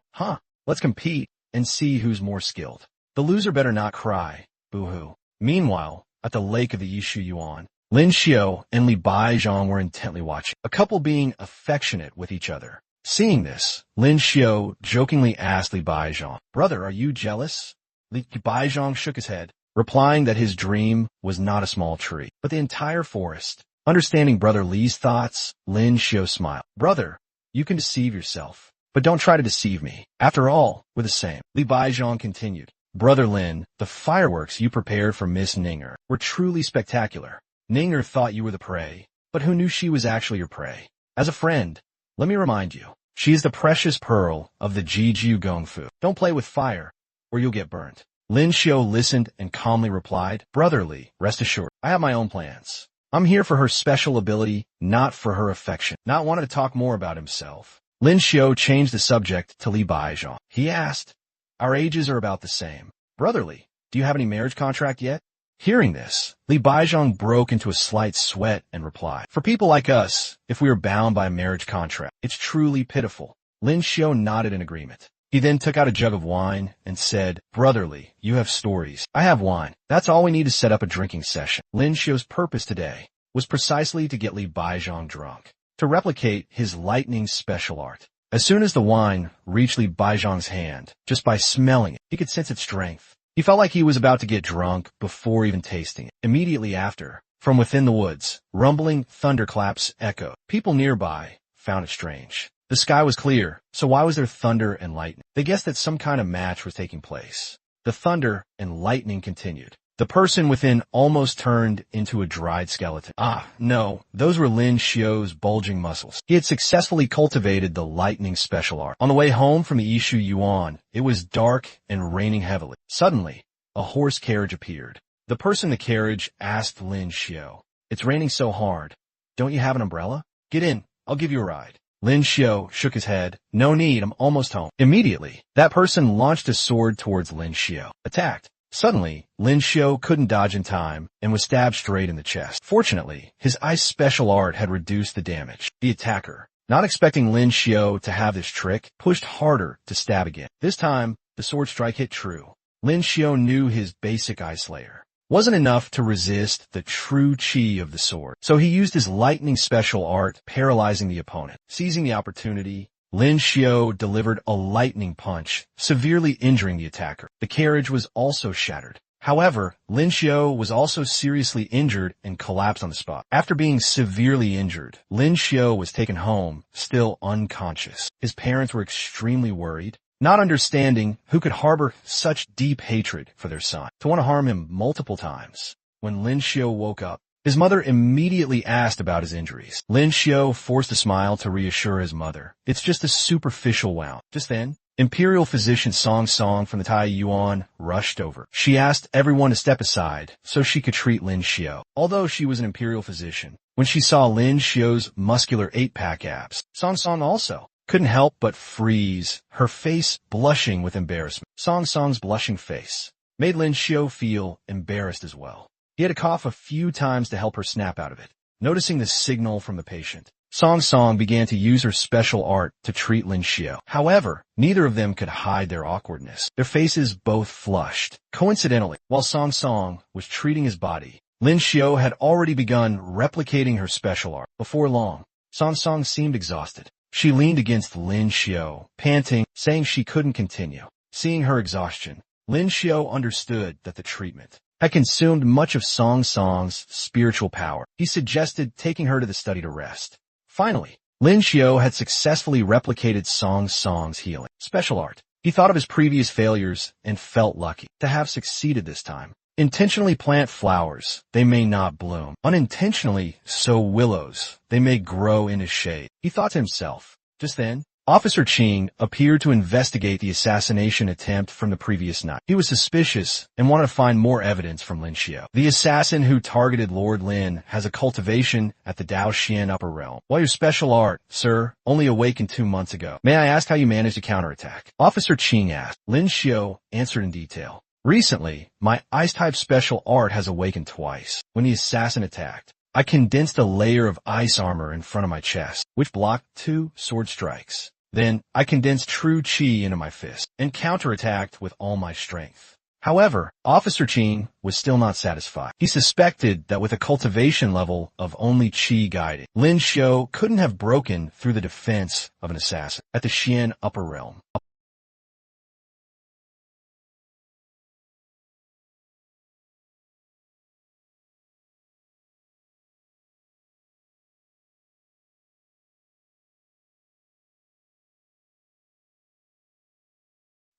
Let's compete and see who's more skilled. The loser better not cry. Boo-hoo. Meanwhile, at the lake of the Yishu Yuan, Lin Xiao and Li Baizhang were intently watching, a couple being affectionate with each other. Seeing this, Lin Xiao jokingly asked Li Baizhang, brother, are you jealous? Li Baizhang shook his head, replying that his dream was not a small tree, but the entire forest. Understanding brother Li's thoughts, Lin Xiao smiled. Brother, you can deceive yourself, but don't try to deceive me. After all, we're the same. Li Baizhang continued, brother Lin, the fireworks you prepared for Miss Ninger were truly spectacular. Ninger thought you were the prey, but who knew she was actually your prey? As a friend, let me remind you, she is the precious pearl of the Jiju Gongfu. Don't play with fire, or you'll get burned. Lin Xiao listened and calmly replied, brotherly, rest assured, I have my own plans. I'm here for her special ability, not for her affection. Not wanting to talk more about himself, Lin Xiao changed the subject to Li Baizhang. He asked, our ages are about the same. Brotherly, do you have any marriage contract yet? Hearing this, Li Baizhang broke into a slight sweat and replied, for people like us, if we are bound by a marriage contract, it's truly pitiful. Lin Xiao nodded in agreement. He then took out a jug of wine and said, brotherly, you have stories. I have wine. That's all we need to set up a drinking session. Lin Xiao's purpose today was precisely to get Li Baizhang drunk, to replicate his lightning special art. As soon as the wine reached Li Baizhang's hand, just by smelling it, he could sense its strength. He felt like he was about to get drunk before even tasting it. Immediately after, from within the woods, rumbling thunderclaps echoed. People nearby found it strange. The sky was clear, so why was there thunder and lightning? They guessed that some kind of match was taking place. The thunder and lightning continued. The person within almost turned into a dried skeleton. No, those were Lin Xiao's bulging muscles. He had successfully cultivated the lightning special art. On the way home from the Yishu Yuan, it was dark and raining heavily. Suddenly, a horse carriage appeared. The person in the carriage asked Lin Xiao, it's raining so hard. Don't you have an umbrella? Get in, I'll give you a ride. Lin Xiao shook his head. No need, I'm almost home. Immediately, that person launched a sword towards Lin Xiao. Attacked. Suddenly, Lin Xiao couldn't dodge in time and was stabbed straight in the chest. Fortunately, his ice special art had reduced the damage. The attacker, not expecting Lin Xiao to have this trick, pushed harder to stab again. This time, the sword strike hit true. Lin Xiao knew his basic ice layer wasn't enough to resist the true chi of the sword, so he used his lightning special art, paralyzing the opponent. Seizing the opportunity, Lin Xiao delivered a lightning punch, severely injuring the attacker. The carriage was also shattered. However, Lin Xiao was also seriously injured and collapsed on the spot. After being severely injured, Lin Xiao was taken home, still unconscious. His parents were extremely worried, not understanding who could harbor such deep hatred for their son, to want to harm him multiple times. When Lin Xiao woke up, his mother immediately asked about his injuries. Lin Xiao forced a smile to reassure his mother. It's just a superficial wound. Just then, Imperial Physician Song Song from the Tai Yuan rushed over. She asked everyone to step aside so she could treat Lin Xiao. Although she was an Imperial Physician, when she saw Lin Xiao's muscular 8-pack abs, Song Song also couldn't help but freeze, her face blushing with embarrassment. Song Song's blushing face made Lin Xiao feel embarrassed as well. He had to cough a few times to help her snap out of it. Noticing the signal from the patient, Song Song began to use her special art to treat Lin Xiao. However, neither of them could hide their awkwardness. Their faces both flushed. Coincidentally, while Song Song was treating his body, Lin Xiao had already begun replicating her special art. Before long, Song Song seemed exhausted. She leaned against Lin Xiao, panting, saying she couldn't continue. Seeing her exhaustion, Lin Xiao understood that the treatment had consumed much of Song Song's spiritual power. He suggested taking her to the study to rest. Finally, Lin Xiao had successfully replicated Song Song's healing special art. He thought of his previous failures and felt lucky to have succeeded this time. Intentionally plant flowers, they may not bloom. Unintentionally sow willows, they may grow into shade. He thought to himself. Just then, Officer Ching appeared to investigate the assassination attempt from the previous night. He was suspicious and wanted to find more evidence from Lin Xiao. The assassin who targeted Lord Lin has a cultivation at the Daoxian upper realm. While your special art, sir, only awakened 2 months ago. May I ask how you managed to counterattack? Officer Ching asked. Lin Xiao answered in detail. Recently, my ice-type special art has awakened twice. When the assassin attacked, I condensed a layer of ice armor in front of my chest, which blocked 2 sword strikes. Then, I condensed true chi into my fist and counterattacked with all my strength. However, Officer Qing was still not satisfied. He suspected that with a cultivation level of only chi guided, Lin Xiao couldn't have broken through the defense of an assassin at the Xian upper realm.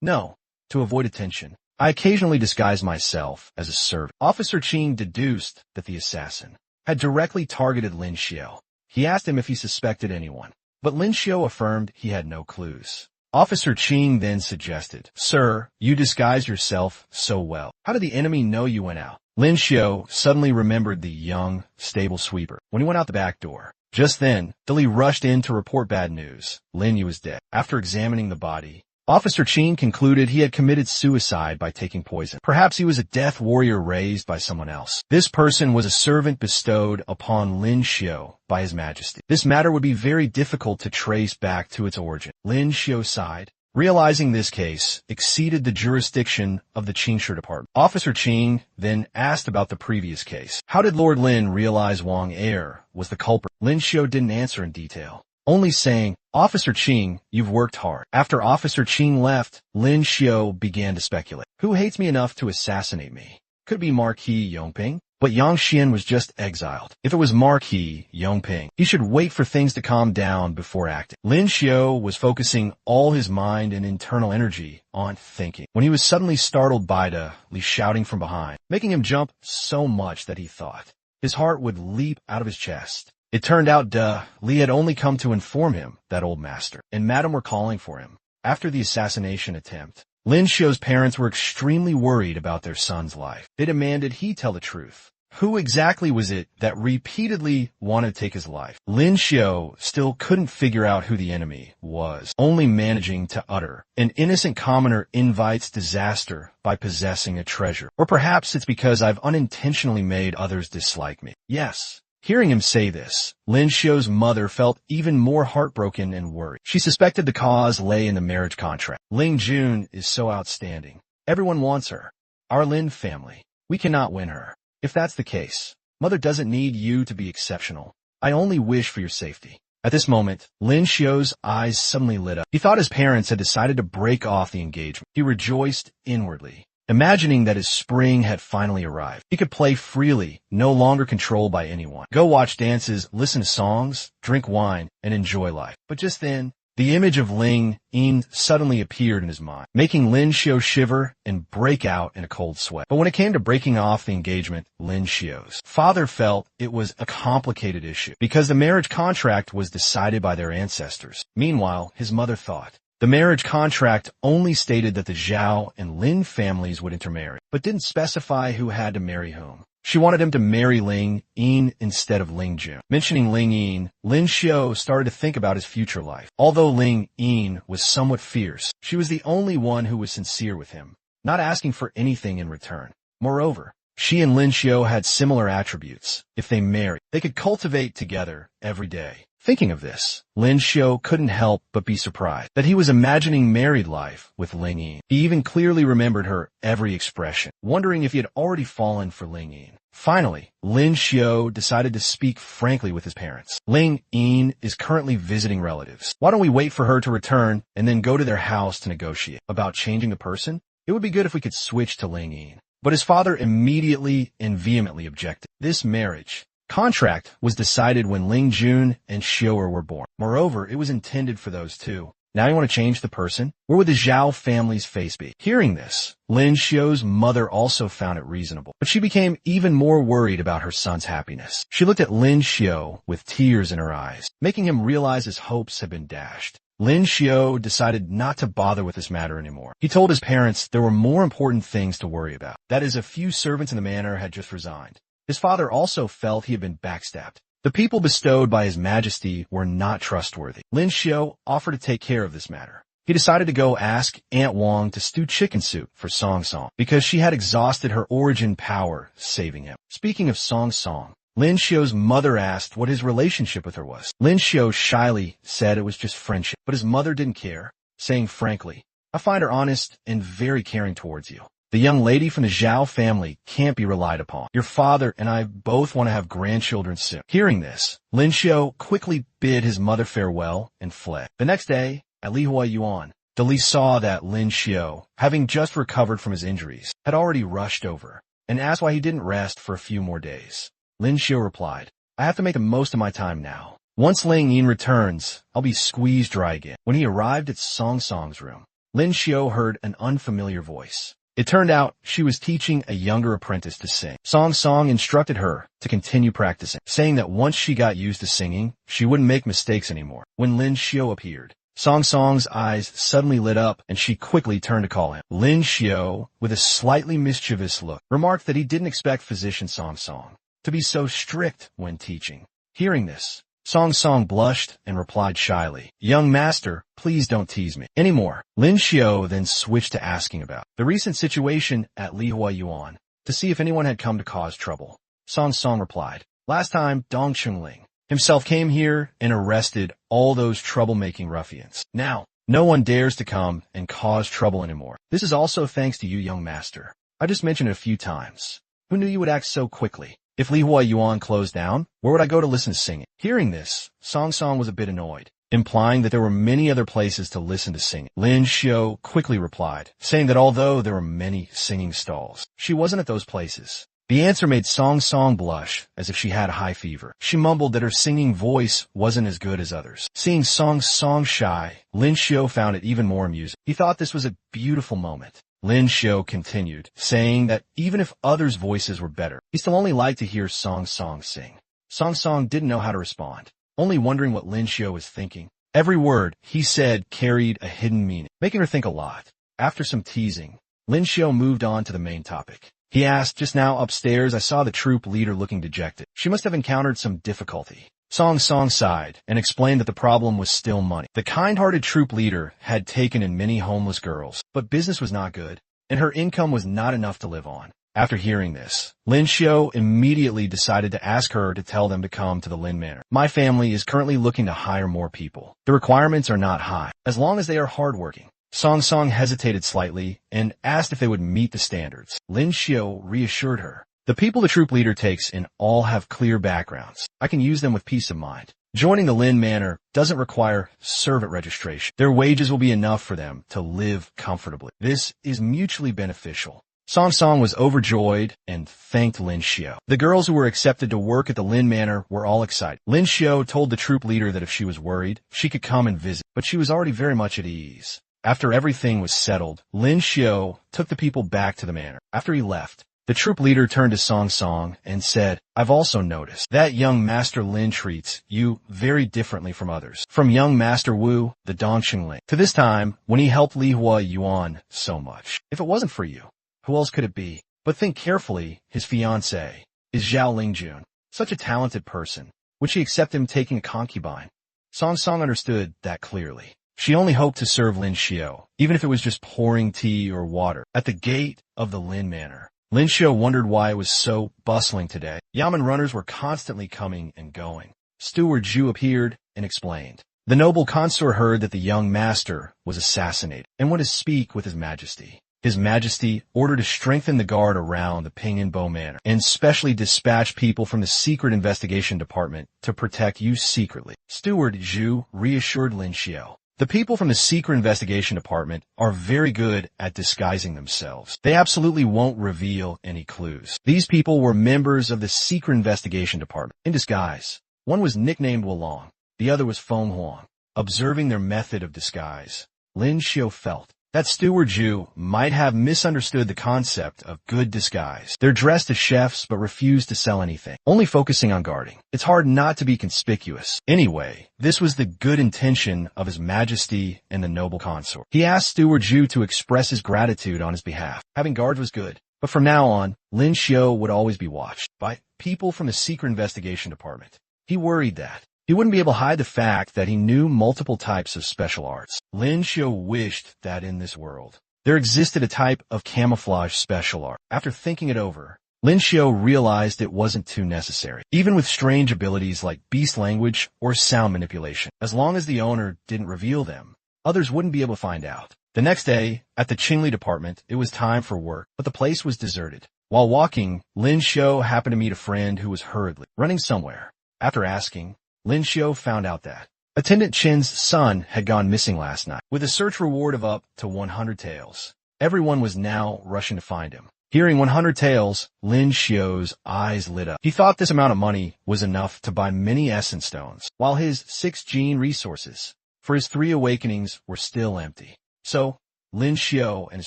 No, to avoid attention, I occasionally disguise myself as a servant. Officer Qing deduced that the assassin had directly targeted Lin Xiao. He asked him if he suspected anyone, but Lin Xiao affirmed he had no clues. Officer Qing then suggested, Sir, you disguise yourself so well. How did the enemy know you went out? Lin Xiao suddenly remembered the young, stable sweeper when he went out the back door. Just then, Dilly rushed in to report bad news. Lin Yu was dead. After examining the body, Officer Qing concluded he had committed suicide by taking poison. Perhaps he was a death warrior raised by someone else. This person was a servant bestowed upon Lin Xiao by His Majesty. This matter would be very difficult to trace back to its origin. Lin Xiao sighed, realizing this case exceeded the jurisdiction of the Qingshi department. Officer Qing then asked about the previous case. How did Lord Lin realize Wang Er was the culprit? Lin Xiao didn't answer in detail, only saying, Officer Qing, you've worked hard. After Officer Qing left, Lin Xiao began to speculate. Who hates me enough to assassinate me? Could it be Marquis Yongping? But Yang Xian was just exiled. If it was Marquis Yongping, he should wait for things to calm down before acting. Lin Xiao was focusing all his mind and internal energy on thinking, when he was suddenly startled by Da Li shouting from behind, making him jump so much that he thought his heart would leap out of his chest. It turned out Da Li had only come to inform him that old master and madam were calling for him. After the assassination attempt, Lin Xiao's parents were extremely worried about their son's life. They demanded he tell the truth. Who exactly was it that repeatedly wanted to take his life? Lin Xiao still couldn't figure out who the enemy was, only managing to utter, an innocent commoner invites disaster by possessing a treasure. Or perhaps it's because I've unintentionally made others dislike me. Yes. Hearing him say this, Lin Xiao's mother felt even more heartbroken and worried. She suspected the cause lay in the marriage contract. Ling Jun is so outstanding. Everyone wants her. Our Lin family. We cannot win her. If that's the case, Mother doesn't need you to be exceptional. I only wish for your safety. At this moment, Lin Xiao's eyes suddenly lit up. He thought his parents had decided to break off the engagement. He rejoiced inwardly, imagining that his spring had finally arrived. He could play freely, no longer controlled by anyone. Go watch dances, listen to songs, drink wine, and enjoy life. But just then, the image of Ling Yin suddenly appeared in his mind, making Lin Xiao shiver and break out in a cold sweat. But when it came to breaking off the engagement, Lin Xiao's father felt it was a complicated issue because the marriage contract was decided by their ancestors. Meanwhile, his mother thought the marriage contract only stated that the Zhao and Lin families would intermarry, but didn't specify who had to marry whom. She wanted him to marry Ling Yin instead of Ling Jun. Mentioning Ling Yin, Lin Xiao started to think about his future life. Although Ling Yin was somewhat fierce, she was the only one who was sincere with him, not asking for anything in return. Moreover, She and Lin Xiu had similar attributes. If they married, they could cultivate together every day. Thinking of this, Lin Xiu couldn't help but be surprised that he was imagining married life with Ling Yin. He even clearly remembered her every expression, wondering if he had already fallen for Ling Yin. Finally, Lin Xiu decided to speak frankly with his parents. Ling Yin is currently visiting relatives. Why don't we wait for her to return and then go to their house to negotiate about changing the person? It would be good if we could switch to Ling Yin. But his father immediately and vehemently objected. This marriage contract was decided when Ling Jun and Xiu'er were born. Moreover, it was intended for those two. Now you want to change the person? Where would the Zhao family's face be? Hearing this, Lin Xiu's mother also found it reasonable, but she became even more worried about her son's happiness. She looked at Lin Xiu with tears in her eyes, making him realize his hopes had been dashed. Lin Xiu decided not to bother with this matter anymore. He told his parents there were more important things to worry about. That is, a few servants in the manor had just resigned. His father also felt he had been backstabbed. The people bestowed by His Majesty were not trustworthy. Lin Xiu offered to take care of this matter. He decided to go ask Aunt Wang to stew chicken soup for Song Song because she had exhausted her origin power, saving him. Speaking of Song Song, Lin Xiu's mother asked what his relationship with her was. Lin Xiu shyly said it was just friendship, but his mother didn't care, saying frankly, "I find her honest and very caring towards you. The young lady from the Zhao family can't be relied upon. Your father and I both want to have grandchildren soon." Hearing this, Lin Xiu quickly bid his mother farewell and fled. The next day, at Lihua Yuan, Li saw that Lin Xiu, having just recovered from his injuries, had already rushed over, and asked why he didn't rest for a few more days. Lin Xiu replied, "I have to make the most of my time now. Once Ling Yin returns, I'll be squeezed dry again." When he arrived at Song Song's room, Lin Xiu heard an unfamiliar voice. It turned out she was teaching a younger apprentice to sing. Song Song instructed her to continue practicing, saying that once she got used to singing, she wouldn't make mistakes anymore. When Lin Xiu appeared, Song Song's eyes suddenly lit up and she quickly turned to call him. Lin Xiu, with a slightly mischievous look, remarked that he didn't expect physician Song Song to be so strict when teaching. Hearing this, Song Song blushed and replied shyly, "Young master, please don't tease me anymore." Lin Xiu then switched to asking about the recent situation at Lihua Yuan to see if anyone had come to cause trouble. Song Song replied, "Last time Dong Chungling himself came here and arrested all those troublemaking ruffians. Now, no one dares to come and cause trouble anymore. This is also thanks to you, young master. I just mentioned it a few times. Who knew you would act so quickly? If Lihua Yuan closed down, where would I go to listen to singing?" Hearing this, Song Song was a bit annoyed, implying that there were many other places to listen to singing. Lin Xiu quickly replied, saying that although there were many singing stalls, she wasn't at those places. The answer made Song Song blush as if she had high fever. She mumbled that her singing voice wasn't as good as others. Seeing Song Song shy, Lin Xiu found it even more amusing. He thought this was a beautiful moment. Lin Xiu continued, saying that even if others' voices were better, he still only liked to hear Song Song sing. Song Song didn't know how to respond, only wondering what Lin Xiu was thinking. Every word he said carried a hidden meaning, making her think a lot. After some teasing, Lin Xiu moved on to the main topic. He asked, "Just now upstairs I saw the troop leader looking dejected. She must have encountered some difficulty." Song Song sighed and explained that the problem was still money. The kind-hearted troop leader had taken in many homeless girls, but business was not good, and her income was not enough to live on. After hearing this, Lin Xiu immediately decided to ask her to tell them to come to the Lin Manor. "My family is currently looking to hire more people. The requirements are not high, as long as they are hardworking." Song Song hesitated slightly and asked if they would meet the standards. Lin Xiu reassured her, "The people the troop leader takes in all have clear backgrounds. I can use them with peace of mind. Joining the Lin Manor doesn't require servant registration. Their wages will be enough for them to live comfortably. This is mutually beneficial." Song Song was overjoyed and thanked Lin Xiu. The girls who were accepted to work at the Lin Manor were all excited. Lin Xiu told the troop leader that if she was worried, she could come and visit, but she was already very much at ease. After everything was settled, Lin Xiu took the people back to the manor. After he left, the troop leader turned to Song Song and said, "I've also noticed that young Master Lin treats you very differently from others. From young Master Wu, the Dongqing to this time, when he helped Lihua Yuan so much. If it wasn't for you, who else could it be? But think carefully, his fiancée is Zhao Lingjun, such a talented person. Would she accept him taking a concubine?" Song Song understood that clearly. She only hoped to serve Lin Xiu, even if it was just pouring tea or water. At the gate of the Lin Manor, Lin Xiu wondered why it was so bustling today. Yamen runners were constantly coming and going. Steward Zhu appeared and explained. The noble consort heard that the young master was assassinated and went to speak with His Majesty. His Majesty ordered to strengthen the guard around the Pingyinbo Manor and specially dispatch people from the Secret Investigation Department to protect you secretly. Steward Zhu reassured Lin Xiu. The people from the Secret Investigation Department are very good at disguising themselves. They absolutely won't reveal any clues. These people were members of the Secret Investigation Department in disguise. One was nicknamed Wulong, the other was Feng Huang. Observing their method of disguise, Lin Xiu felt that Steward Zhu might have misunderstood the concept of good disguise. They're dressed as chefs but refuse to sell anything, only focusing on guarding. It's hard not to be conspicuous. Anyway, this was the good intention of His Majesty and the noble consort. He asked Steward Zhu to express his gratitude on his behalf. Having guards was good, but from now on, Lin Xiu would always be watched by people from the Secret Investigation Department. He worried that he wouldn't be able to hide the fact that he knew multiple types of special arts. Lin Xiu wished that in this world, there existed a type of camouflage special art. After thinking it over, Lin Xiu realized it wasn't too necessary, even with strange abilities like beast language or sound manipulation. As long as the owner didn't reveal them, others wouldn't be able to find out. The next day, at the Qingli department, it was time for work, but the place was deserted. While walking, Lin Xiu happened to meet a friend who was hurriedly running somewhere. After asking, Lin Xiu found out that Attendant Chen's son had gone missing last night. With a search reward of up to 100 taels, everyone was now rushing to find him. Hearing 100 taels, Lin Xiu's eyes lit up. He thought this amount of money was enough to buy many essence stones, while his 6 gene resources for his 3 awakenings were still empty. So, Lin Xiu and his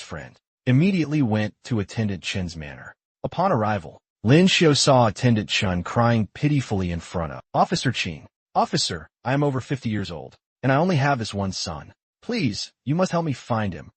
friend immediately went to Attendant Chen's manor. Upon arrival, Lin Xiu saw Attendant Chen crying pitifully in front of Officer Qing. Officer, I am over 50 years old, and I only have this one son. Please, you must help me find him.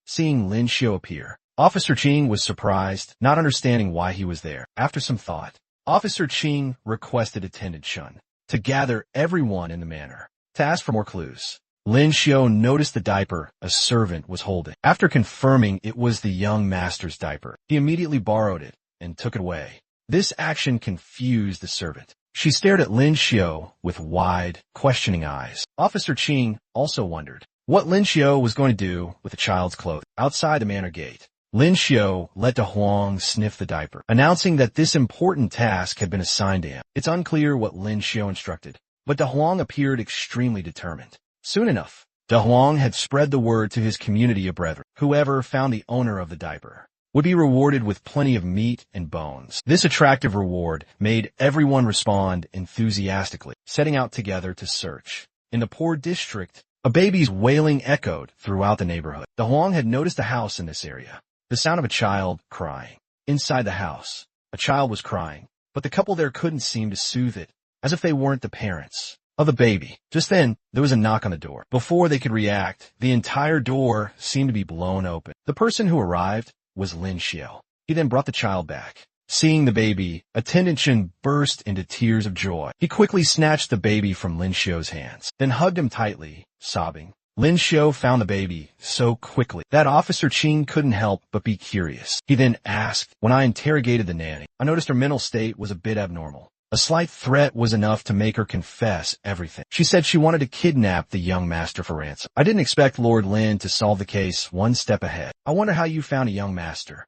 Seeing Lin Xiu appear, Officer Qing was surprised, not understanding why he was there. After some thought, Officer Qing requested Attendant Chen to gather everyone in the manor to ask for more clues. Lin Xiu noticed the diaper a servant was holding. After confirming it was the young master's diaper, he immediately borrowed it and took it away. This action confused the servant. She stared at Lin Xiu with wide, questioning eyes. Officer Qing also wondered what Lin Xiu was going to do with the child's clothing. Outside the manor gate, Lin Xiu let De Huang sniff the diaper, announcing that this important task had been assigned to him. It's unclear what Lin Xiu instructed, but De Huang appeared extremely determined. Soon enough, De Huang had spread the word to his community of brethren. Whoever found the owner of the diaper would be rewarded with plenty of meat and bones. This attractive reward made everyone respond enthusiastically, setting out together to search. In the poor district, a baby's wailing echoed throughout the neighborhood. De Huang had noticed a house in this area. The sound of a child crying. Inside the house, a child was crying, but the couple there couldn't seem to soothe it, as if they weren't the parents of the baby. Just then, there was a knock on the door. Before they could react, the entire door seemed to be blown open. The person who arrived was Lin Xiu. He then brought the child back. Seeing the baby, Attendant Chen burst into tears of joy. He quickly snatched the baby from Lin Xiu's hands, then hugged him tightly, sobbing. Lin Xiu found the baby so quickly that Officer Qing couldn't help but be curious. He then asked, when I interrogated the nanny, I noticed her mental state was a bit abnormal. A slight threat was enough to make her confess everything. She said she wanted to kidnap the young master for ransom. I didn't expect Lord Lin to solve the case one step ahead. I wonder how you found a young master.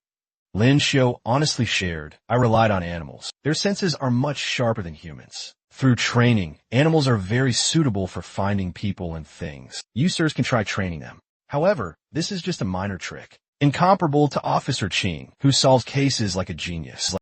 Lin Xiu honestly shared, I relied on animals. Their senses are much sharper than humans. Through training, animals are very suitable for finding people and things. You sirs can try training them. However, this is just a minor trick, incomparable to Officer Qing, who solves cases like a genius.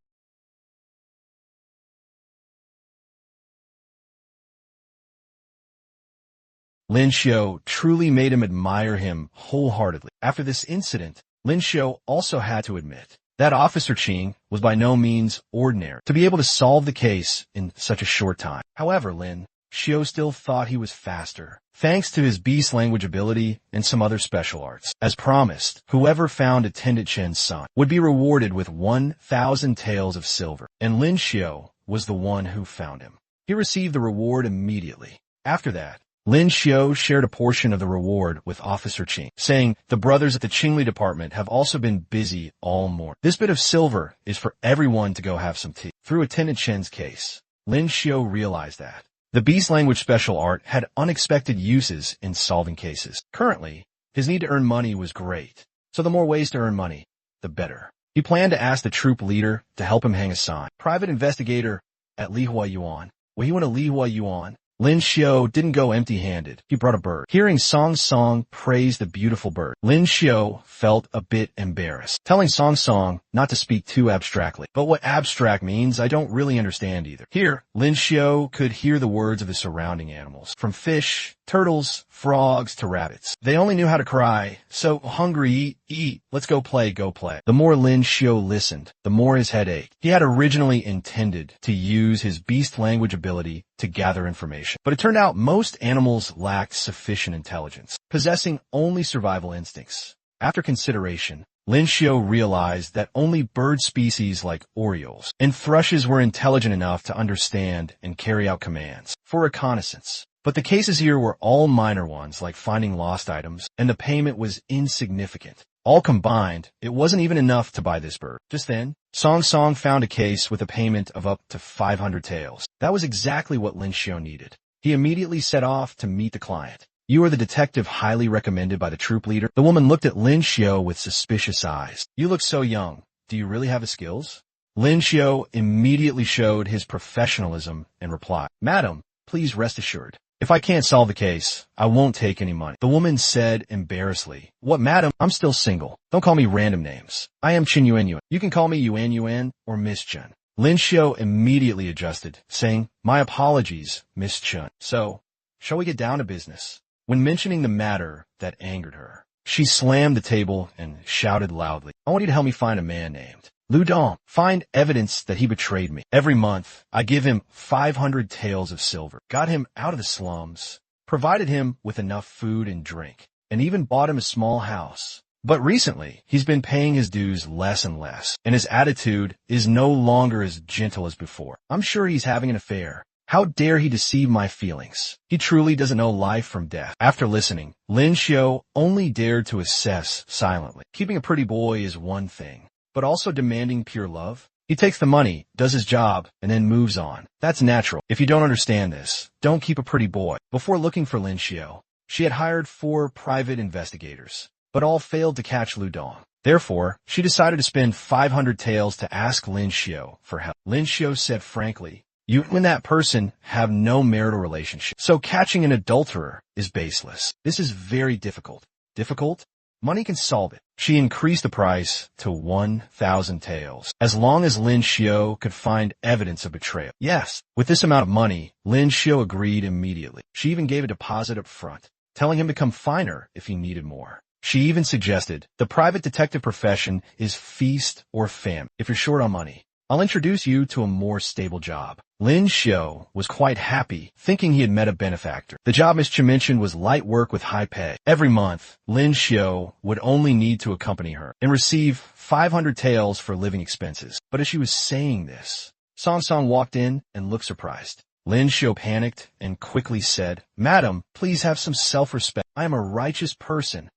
Lin Xiu truly made him admire him wholeheartedly. After this incident, Lin Xiu also had to admit that Officer Qing was by no means ordinary to be able to solve the case in such a short time. However, Lin Xiu still thought he was faster, thanks to his beast language ability and some other special arts. As promised, whoever found Attendant Chen's son would be rewarded with 1,000 taels of silver, and Lin Xiu was the one who found him. He received the reward immediately. After that, Lin Xiao shared a portion of the reward with Officer Qing, saying, "The brothers at the Qingli department have also been busy all morning. This bit of silver is for everyone to go have some tea." Through Attendant Chen's case, Lin Xiao realized that the beast language special art had unexpected uses in solving cases. Currently, his need to earn money was great, so the more ways to earn money, the better. He planned to ask the troop leader to help him hang a sign. Private investigator at Lihua Yuan. When he went to Lihua Yuan, Lin Xiao didn't go empty-handed. He brought a bird. Hearing Song Song praise the beautiful bird, Lin Xiao felt a bit embarrassed, telling Song Song not to speak too abstractly. But what abstract means, I don't really understand either. Here, Lin Xiao could hear the words of the surrounding animals, from fish, turtles, frogs to rabbits. They only knew how to cry, "So hungry, eat, eat, let's go play, go play." The more Lin Xiao listened, the more his head ached. He had originally intended to use his beast language ability to gather information, but it turned out most animals lacked sufficient intelligence, possessing only survival instincts. After consideration, Lin Xiao realized that only bird species like orioles and thrushes were intelligent enough to understand and carry out commands for reconnaissance. But the cases here were all minor ones, like finding lost items, and the payment was insignificant. All combined, it wasn't even enough to buy this bird. Just then, Song Song found a case with a payment of up to 500 taels. That was exactly what Lin Xiao needed. He immediately set off to meet the client. "You are the detective highly recommended by the troop leader?" The woman looked at Lin Xiao with suspicious eyes. "You look so young. Do you really have the skills?" Lin Xiao immediately showed his professionalism and replied, "Madam, please rest assured. If I can't solve the case, I won't take any money." The woman said embarrassedly, "What, madam? I'm still single. Don't call me random names. I am Chen Yuan Yuan. You can call me Yuan Yuan or Miss Chen." Lin Xiao immediately adjusted, saying, "My apologies, Miss Chen. So, shall we get down to business?" When mentioning the matter that angered her, she slammed the table and shouted loudly, "I want you to help me find a man named Lu Dong. Find evidence that he betrayed me. Every month, I give him 500 taels of silver. Got him out of the slums, provided him with enough food and drink, and even bought him a small house. But recently, he's been paying his dues less and less, and his attitude is no longer as gentle as before. I'm sure he's having an affair. How dare he deceive my feelings? He truly doesn't know life from death." After listening, Lin Xiao only dared to assess silently. Keeping a pretty boy is one thing, but also demanding pure love? He takes the money, does his job, and then moves on. That's natural. If you don't understand this, don't keep a pretty boy. Before looking for Lin Xiao, she had hired 4 private investigators, but all failed to catch Lu Dong. Therefore, she decided to spend 500 taels to ask Lin Xiao for help. Lin Xiao said frankly, "You and that person have no marital relationship, so catching an adulterer is baseless. This is very difficult." Difficult? Money can solve it. She increased the price to 1,000 taels, as long as Lin Xiao could find evidence of betrayal. Yes, with this amount of money, Lin Xiao agreed immediately. She even gave a deposit up front, telling him to come find her if he needed more. She even suggested, "The private detective profession is feast or famine. If you're short on money, I'll introduce you to a more stable job." Lin Xiao was quite happy, thinking he had met a benefactor. The job Miss Chen mentioned was light work with high pay. Every month, Lin Xiao would only need to accompany her and receive 500 taels for living expenses. But as she was saying this, Song Song walked in and looked surprised. Lin Xiao panicked and quickly said, "Madam, please have some self-respect. I am a righteous person."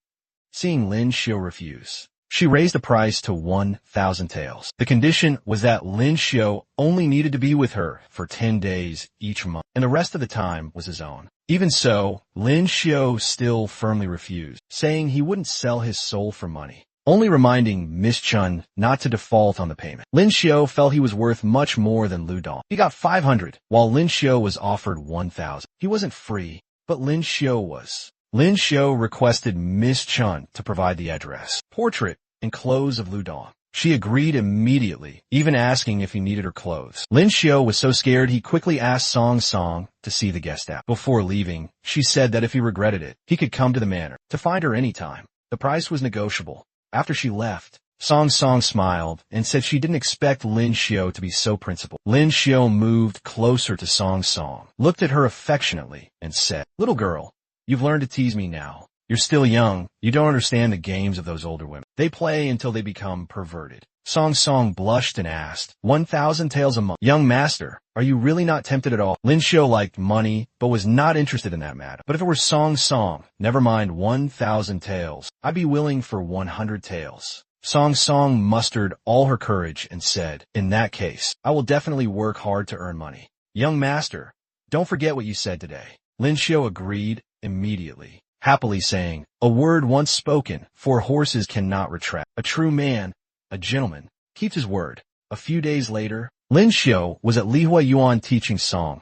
Seeing Lin Xiao refuse, she raised the price to 1,000 taels. The condition was that Lin Xiao only needed to be with her for 10 days each month, and the rest of the time was his own. Even so, Lin Xiao still firmly refused, saying he wouldn't sell his soul for money, only reminding Miss Chen not to default on the payment. Lin Xiao felt he was worth much more than Lu Dong. He got 500, while Lin Xiao was offered 1,000. He wasn't free, but Lin Xiao was. Lin Xiao requested Miss Chen to provide the address, portrait, and clothes of Lu Dong. She agreed immediately, even asking if he needed her clothes. Lin Xiao was so scared he quickly asked Song Song to see the guest out. Before leaving, she said that if he regretted it, he could come to the manor to find her anytime. The price was negotiable. After she left, Song Song smiled and said she didn't expect Lin Xiao to be so principled. Lin Xiao moved closer to Song Song, looked at her affectionately, and said, "Little girl, you've learned to tease me now. You're still young. You don't understand the games of those older women. They play until they become perverted. Song Song blushed and asked, 1,000 taels a month. Young master, are you really not tempted at all? Lin Xiu liked money, but was not interested in that matter. But if it were Song Song, never mind 1,000 taels, I'd be willing for 100 taels. Song Song mustered all her courage and said, in that case, I will definitely work hard to earn money. Young master, don't forget what you said today. Lin Xiu agreed immediately, happily saying, a word once spoken, 4 horses cannot retract. A true man, a gentleman, keeps his word. A few days later, Lin Xiu was at Lihua Yuan teaching Song,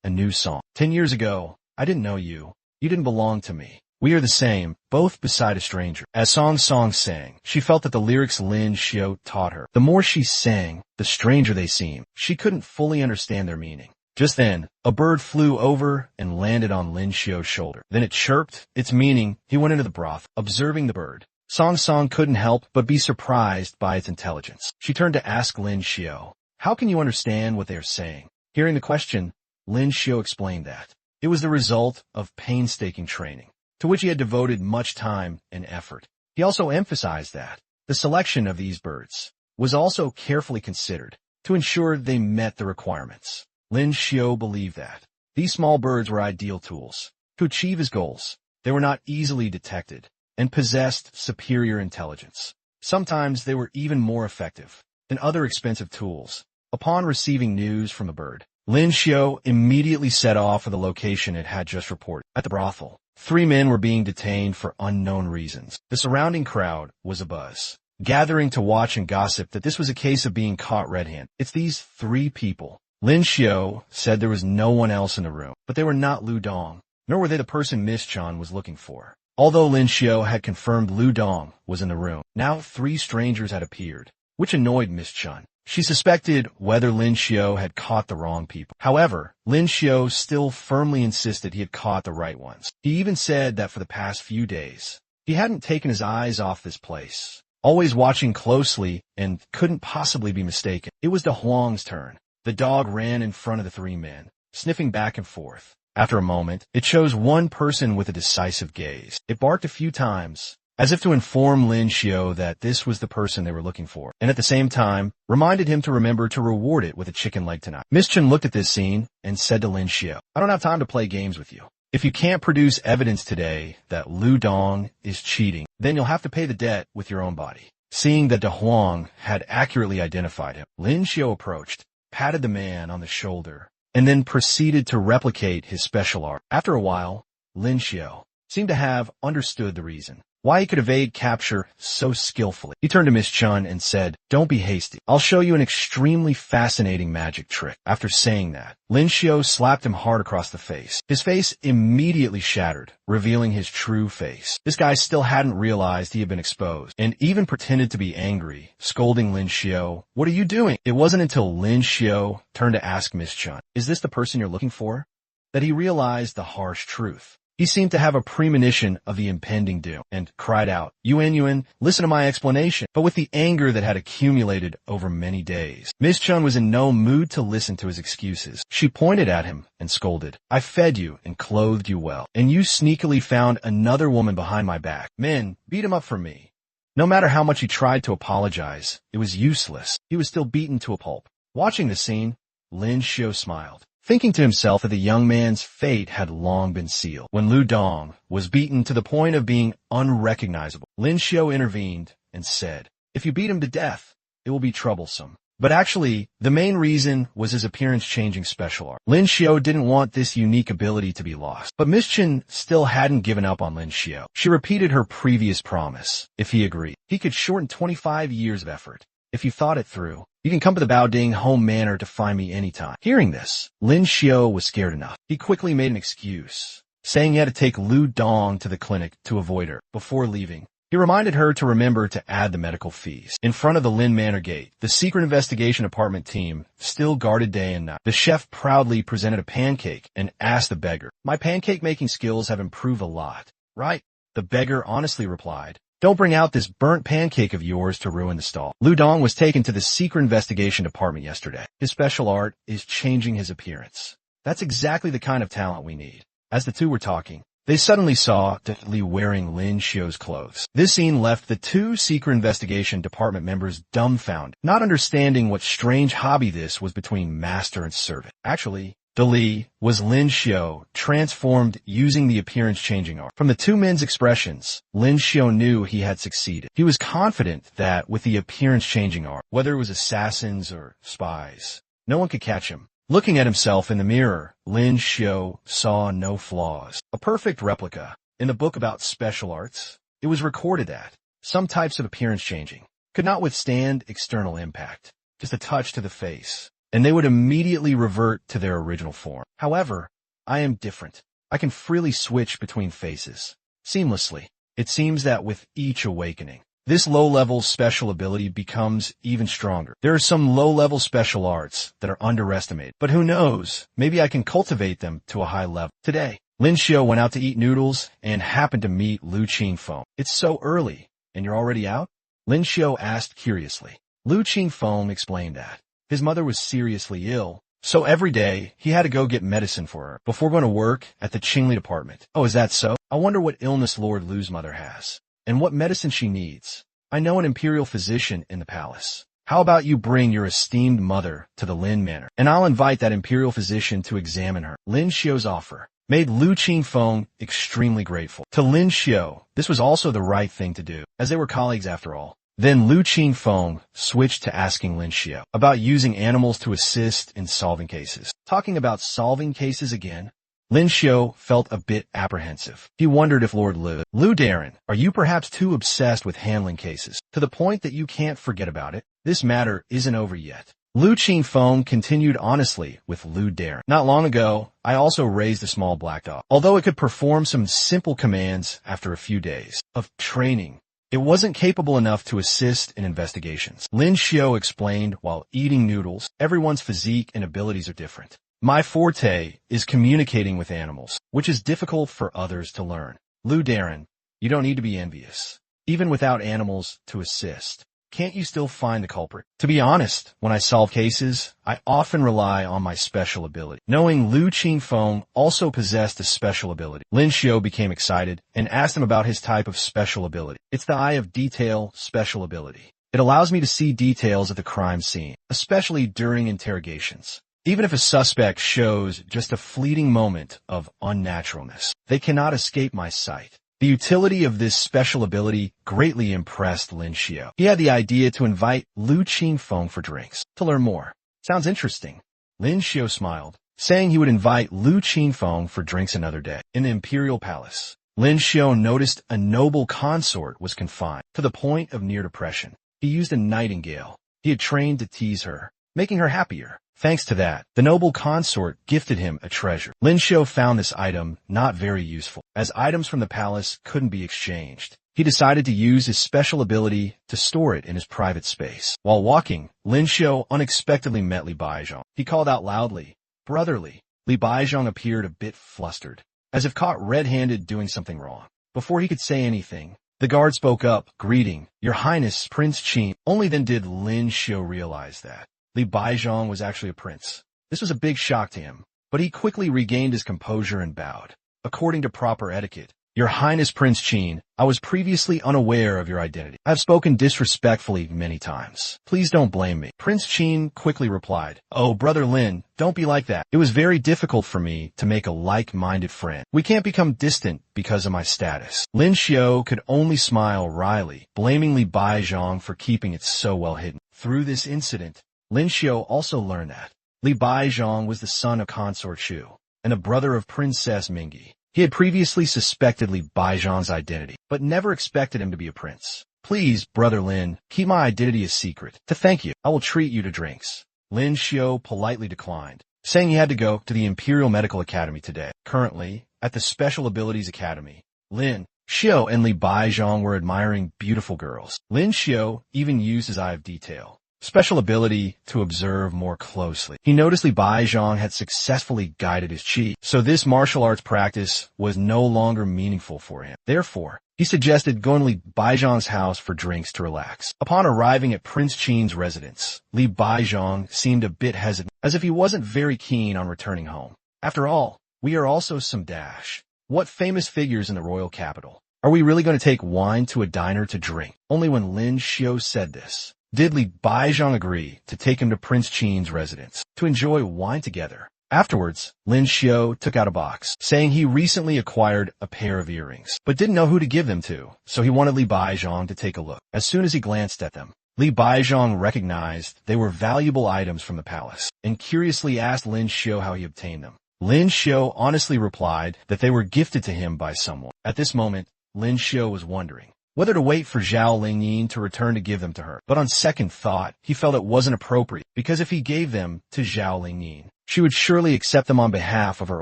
a new song. 10 years ago, I didn't know you. You didn't belong to me. We are the same, both beside a stranger. As Song sang, she felt that the lyrics Lin Xiu taught her, the more she sang, the stranger they seemed. She couldn't fully understand their meaning. Just then, a bird flew over and landed on Lin Xiu's shoulder. Then it chirped, its meaning, he went into the broth, observing the bird. Song couldn't help but be surprised by its intelligence. She turned to ask Lin Xiu, how can you understand what they are saying? Hearing the question, Lin Xiu explained that it was the result of painstaking training, to which he had devoted much time and effort. He also emphasized that the selection of these birds was also carefully considered to ensure they met the requirements. Lin Xiu believed that these small birds were ideal tools to achieve his goals. They were not easily detected and possessed superior intelligence. Sometimes they were even more effective than other expensive tools. Upon receiving news from a bird, Lin Xiu immediately set off for the location it had just reported. At the brothel, 3 men were being detained for unknown reasons. The surrounding crowd was abuzz, gathering to watch and gossip that this was a case of being caught red-handed. It's these 3 people. Lin Xiu said there was no one else in the room, but they were not Lu Dong, nor were they the person Miss Chun was looking for. Although Lin Xiu had confirmed Lu Dong was in the room, now 3 strangers had appeared, which annoyed Miss Chun. She suspected whether Lin Xiu had caught the wrong people. However, Lin Xiu still firmly insisted he had caught the right ones. He even said that for the past few days, he hadn't taken his eyes off this place, always watching closely and couldn't possibly be mistaken. It was De Huang's turn. The dog ran in front of the 3 men, sniffing back and forth. After a moment, it chose one person with a decisive gaze. It barked a few times, as if to inform Lin Xiu that this was the person they were looking for, and at the same time, reminded him to remember to reward it with a chicken leg tonight. Miss Chen looked at this scene and said to Lin Xiu, I don't have time to play games with you. If you can't produce evidence today that Lu Dong is cheating, then you'll have to pay the debt with your own body. Seeing that De Huang had accurately identified him, Lin Xiu approached, patted the man on the shoulder, and then proceeded to replicate his special art. After a while, Lin Xiu seemed to have understood the reason why he could evade capture so skillfully. He turned to Miss Chun and said, don't be hasty. I'll show you an extremely fascinating magic trick. After saying that, Lin Xiu slapped him hard across the face. His face immediately shattered, revealing his true face. This guy still hadn't realized he had been exposed, and even pretended to be angry, scolding Lin Xiu, what are you doing? It wasn't until Lin Xiu turned to ask Miss Chun, is this the person you're looking for? That he realized the harsh truth. He seemed to have a premonition of the impending doom, and cried out, Yuan, listen to my explanation. But with the anger that had accumulated over many days, Miss Chun was in no mood to listen to his excuses. She pointed at him and scolded, I fed you and clothed you well, and you sneakily found another woman behind my back. Men, beat him up for me. No matter how much he tried to apologize, it was useless. He was still beaten to a pulp. Watching the scene, Lin Xiu smiled, thinking to himself that the young man's fate had long been sealed. When Lu Dong was beaten to the point of being unrecognizable, Lin Xiu intervened and said, if you beat him to death, it will be troublesome. But actually, the main reason was his appearance-changing special art. Lin Xiu didn't want this unique ability to be lost. But Miss Chen still hadn't given up on Lin Xiu. She repeated her previous promise. If he agreed, he could shorten 25 years of effort. If you thought it through, you can come to the Baoding home manor to find me anytime. Hearing this, Lin Xiu was scared enough. He quickly made an excuse, saying he had to take Lu Dong to the clinic to avoid her. Before leaving, he reminded her to remember to add the medical fees. In front of the Lin Manor gate, the secret investigation department team still guarded day and night. The chef proudly presented a pancake and asked the beggar, my pancake making skills have improved a lot, right? The beggar honestly replied, don't bring out this burnt pancake of yours to ruin the stall. Lu Dong was taken to the secret investigation department yesterday. His special art is changing his appearance. That's exactly the kind of talent we need. As the two were talking, They suddenly saw Li wearing Lin Xiu's clothes. This scene left the two secret investigation department members dumbfounded, not understanding what strange hobby this was between master and servant. Actually, Li was Lin Xiu, transformed using the appearance-changing art. From the two men's expressions, Lin Xiu knew he had succeeded. He was confident that with the appearance-changing art, whether it was assassins or spies, no one could catch him. Looking at himself in the mirror, Lin Xiu saw no flaws. A perfect replica. In the book about special arts, it was recorded that some types of appearance-changing could not withstand external impact, just a touch to the face, and they would immediately revert to their original form. However, I am different. I can freely switch between faces, seamlessly. It seems that with each awakening, this low-level special ability becomes even stronger. There are some low-level special arts that are underestimated, but who knows, maybe I can cultivate them to a high level. Today, Lin Xiu went out to eat noodles and happened to meet Lu Qingfeng. It's so early, and you're already out? Lin Xiu asked curiously. Lu Qingfeng explained that his mother was seriously ill, so every day he had to go get medicine for her before going to work at the Qingli department. Oh, is that so? I wonder what illness Lord Lu's mother has, and what medicine she needs. I know an imperial physician in the palace. How about you bring your esteemed mother to the Lin Manor, and I'll invite that imperial physician to examine her. Lin Xiu's offer made Lu Qingfeng extremely grateful. To Lin Xiu, this was also the right thing to do, as they were colleagues after all. Then Lu Qingfeng switched to asking Lin Xiu about using animals to assist in solving cases. Talking about solving cases again, Lin Xiu felt a bit apprehensive. He wondered if Lord Lu Darren, are you perhaps too obsessed with handling cases, to the point that you can't forget about it? This matter isn't over yet. Lu Qingfeng continued honestly with Lu Darren. Not long ago, I also raised a small black dog. Although it could perform some simple commands after a few days of training, it wasn't capable enough to assist in investigations. Lin Xiu explained while eating noodles. Everyone's physique and abilities are different. My forte is communicating with animals, which is difficult for others to learn. Lu Darren, you don't need to be envious. Even without animals to assist, can't you still find the culprit? To be honest, when I solve cases, I often rely on my special ability. Knowing Lu Qingfeng also possessed a special ability, Lin Xiu became excited and asked him about his type of special ability. It's the eye of detail special ability. It allows me to see details of the crime scene, especially during interrogations. Even if a suspect shows just a fleeting moment of unnaturalness, they cannot escape my sight. The utility of this special ability greatly impressed Lin Xiu. He had the idea to invite Lu Qingfeng for drinks. To learn more. Sounds interesting. Lin Xiu smiled, saying he would invite Lu Qingfeng for drinks another day. In the imperial palace, Lin Xiu noticed a noble consort was confined to the point of near depression. He used a nightingale. He had trained to tease her, making her happier. Thanks to that, the noble consort gifted him a treasure. Lin Xiu found this item not very useful, as items from the palace couldn't be exchanged. He decided to use his special ability to store it in his private space. While walking, Lin Xiu unexpectedly met Li Baizhong. He called out loudly, "Brotherly." Li Baizhong appeared a bit flustered, as if caught red-handed doing something wrong. Before he could say anything, the guard spoke up, greeting, "Your Highness, Prince Qin." Only then did Lin Xiu realize that Li Baizhong was actually a prince. This was a big shock to him, but he quickly regained his composure and bowed. According to proper etiquette, "Your Highness Prince Qin, I was previously unaware of your identity. I have spoken disrespectfully many times. Please don't blame me." Prince Qin quickly replied, "Oh, Brother Lin, don't be like that. It was very difficult for me to make a like-minded friend. We can't become distant because of my status." Lin Xiu could only smile wryly, blaming Li Baizhong for keeping it so well hidden. Through this incident, Lin Xiu also learned that Li Baizhong was the son of Consort Shu and a brother of Princess Mingi. He had previously suspected Li Baizhong's identity, but never expected him to be a prince. "Please, Brother Lin, keep my identity a secret. To thank you, I will treat you to drinks." Lin Xiu politely declined, saying he had to go to the Imperial Medical Academy today. Currently, at the Special Abilities Academy, Lin Xiu and Li Baizhong were admiring beautiful girls. Lin Xiu even used his eye of detail, special ability, to observe more closely. He noticed Li Baizhong had successfully guided his chi, so this martial arts practice was no longer meaningful for him. Therefore, he suggested going to Li Baizhong's house for drinks to relax. Upon arriving at Prince Qin's residence, Li Baizhong seemed a bit hesitant, as if he wasn't very keen on returning home. After all, we are also some dash. What famous figures in the royal capital? Are we really going to take wine to a diner to drink? Only when Lin Xiu said this did Li Baizhang agree to take him to Prince Qin's residence to enjoy wine together. Afterwards, Lin Xiu took out a box, saying he recently acquired a pair of earrings, but didn't know who to give them to, so he wanted Li Baizhang to take a look. As soon as he glanced at them, Li Baizhang recognized they were valuable items from the palace, and curiously asked Lin Xiu how he obtained them. Lin Xiu honestly replied that they were gifted to him by someone. At this moment, Lin Xiu was wondering whether to wait for Zhao Lingyin to return to give them to her. But on second thought, he felt it wasn't appropriate, because if he gave them to Zhao Lingyin, she would surely accept them on behalf of her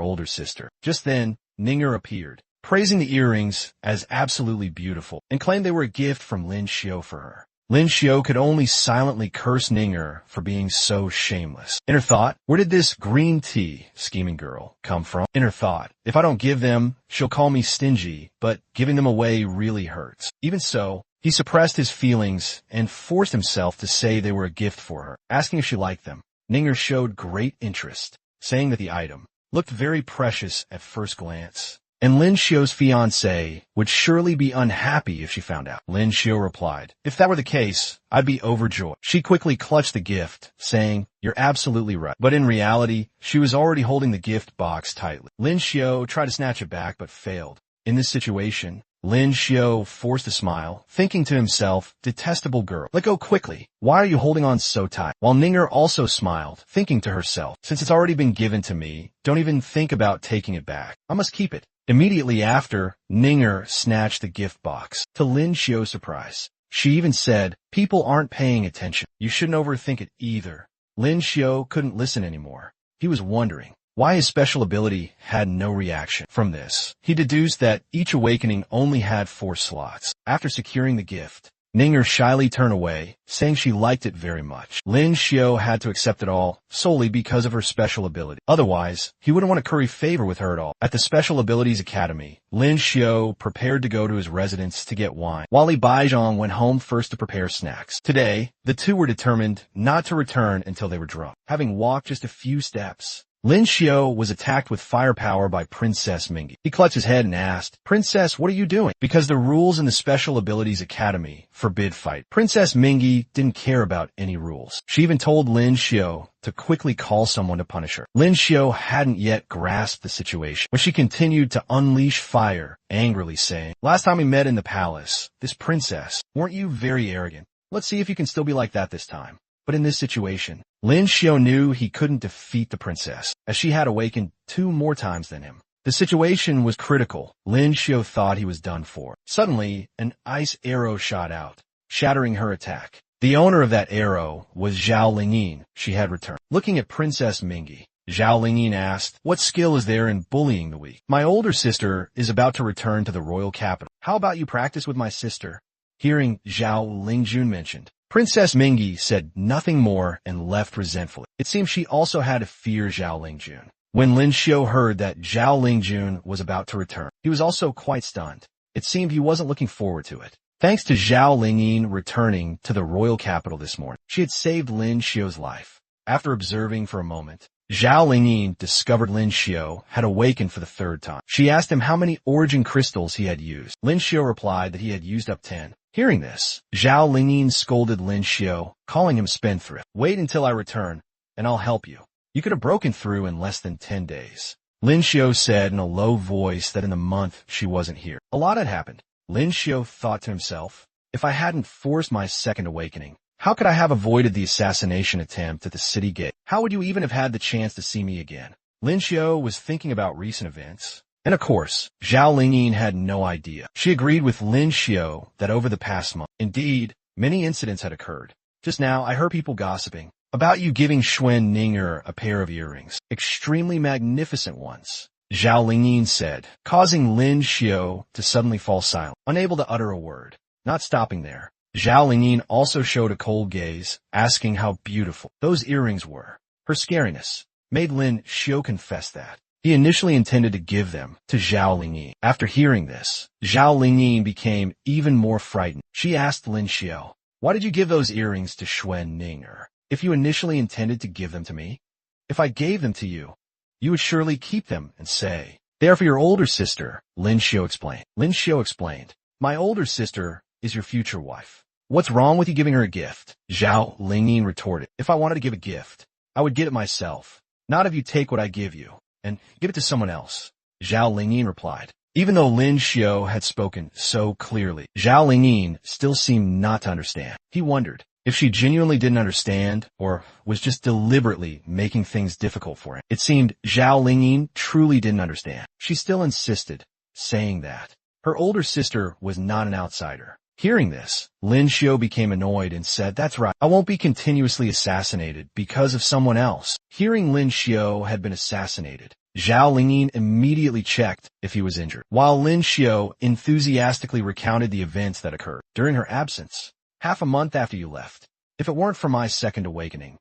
older sister. Just then, Ninger appeared, praising the earrings as absolutely beautiful, and claimed they were a gift from Lin Xiu for her. Lin Xiu could only silently curse Ninger for being so shameless. In her thought, where did this green tea, scheming girl, come from? In her thought, if I don't give them, she'll call me stingy, but giving them away really hurts. Even so, he suppressed his feelings and forced himself to say they were a gift for her, asking if she liked them. Ninger showed great interest, saying that the item looked very precious at first glance, and Lin Xiu's fiancée would surely be unhappy if she found out. Lin Xiu replied, if that were the case, I'd be overjoyed. She quickly clutched the gift, saying, you're absolutely right. But in reality, she was already holding the gift box tightly. Lin Xiu tried to snatch it back but failed. In this situation, Lin Xiu forced a smile, thinking to himself, detestable girl, let go quickly. Why are you holding on so tight? While Ninger also smiled, thinking to herself, since it's already been given to me, don't even think about taking it back. I must keep it. Immediately after, Ninger snatched the gift box. To Lin Xiu's surprise, she even said, people aren't paying attention. You shouldn't overthink it either. Lin Xiu couldn't listen anymore. He was wondering why his special ability had no reaction. From this, he deduced that each awakening only had 4 slots. After securing the gift, Ninger shyly turned away, saying she liked it very much. Lin Xiu had to accept it all, solely because of her special ability. Otherwise, he wouldn't want to curry favor with her at all. At the Special Abilities Academy, Lin Xiu prepared to go to his residence to get wine, while Li Baizhang went home first to prepare snacks. Today, the two were determined not to return until they were drunk. Having walked just a few steps, Lin Xiu was attacked with firepower by Princess Mingi. He clutched his head and asked, Princess, what are you doing? Because the rules in the Special Abilities Academy forbid fight. Princess Mingi didn't care about any rules. She even told Lin Xiu to quickly call someone to punish her. Lin Xiu hadn't yet grasped the situation when she continued to unleash fire, angrily saying, last time we met in the palace, this princess, weren't you very arrogant? Let's see if you can still be like that this time. But in this situation, Lin Xiu knew he couldn't defeat the princess, as she had awakened 2 more times than him. The situation was critical. Lin Xiu thought he was done for. Suddenly, an ice arrow shot out, shattering her attack. The owner of that arrow was Zhao Lingyin. She had returned. Looking at Princess Mingi, Zhao Lingyin asked, what skill is there in bullying the weak? My older sister is about to return to the royal capital. How about you practice with my sister? Hearing Zhao Lingjun mentioned, Princess Mingi said nothing more and left resentfully. It seemed she also had to fear Zhao Lingjun. When Lin Xiu heard that Zhao Lingjun was about to return, he was also quite stunned. It seemed he wasn't looking forward to it. Thanks to Zhao Lingyin returning to the royal capital this morning, she had saved Lin Xiu's life. After observing for a moment, Zhao Lingyin discovered Lin Xiu had awakened for the 3rd time. She asked him how many origin crystals he had used. Lin Xiu replied that he had used up 10. Hearing this, Zhao Lingyin scolded Lin Xiu, calling him spendthrift. Wait until I return, and I'll help you. You could have broken through in less than 10 days. Lin Xiu said in a low voice that in the month she wasn't here, a lot had happened. Lin Xiu thought to himself, if I hadn't forced my 2nd awakening, how could I have avoided the assassination attempt at the city gate? How would you even have had the chance to see me again? Lin Xiu was thinking about recent events. And of course, Zhao Lingyin had no idea. She agreed with Lin Xiu that over the past month, indeed, many incidents had occurred. Just now, I heard people gossiping about you giving Xuan Ninger a pair of earrings, extremely magnificent ones, Zhao Lingyin said, causing Lin Xiu to suddenly fall silent, unable to utter a word. Not stopping there, Zhao Lingyin also showed a cold gaze, asking how beautiful those earrings were. Her scariness made Lin Xiu confess that he initially intended to give them to Zhao Lingyin. After hearing this, Zhao Lingyin became even more frightened. She asked Lin Xiu, why did you give those earrings to Xuan Ninger if you initially intended to give them to me? If I gave them to you, you would surely keep them and say, They are for your older sister, Lin Xiu explained. Lin Xiu explained, my older sister is your future wife. What's wrong with you giving her a gift? Zhao Lingyin retorted. If I wanted to give a gift, I would get it myself. Not if you take what I give you and give it to someone else. Zhao Lingyin replied. Even though Lin Xiu had spoken so clearly, Zhao Lingyin still seemed not to understand. He wondered if she genuinely didn't understand or was just deliberately making things difficult for him. It seemed Zhao Lingyin truly didn't understand. She still insisted, saying that her older sister was not an outsider. Hearing this, Lin Xiu became annoyed and said, that's right, I won't be continuously assassinated because of someone else. Hearing Lin Xiu had been assassinated, Zhao Lingyin immediately checked if he was injured, while Lin Xiu enthusiastically recounted the events that occurred during her absence. Half a month after you left, if it weren't for my second awakening,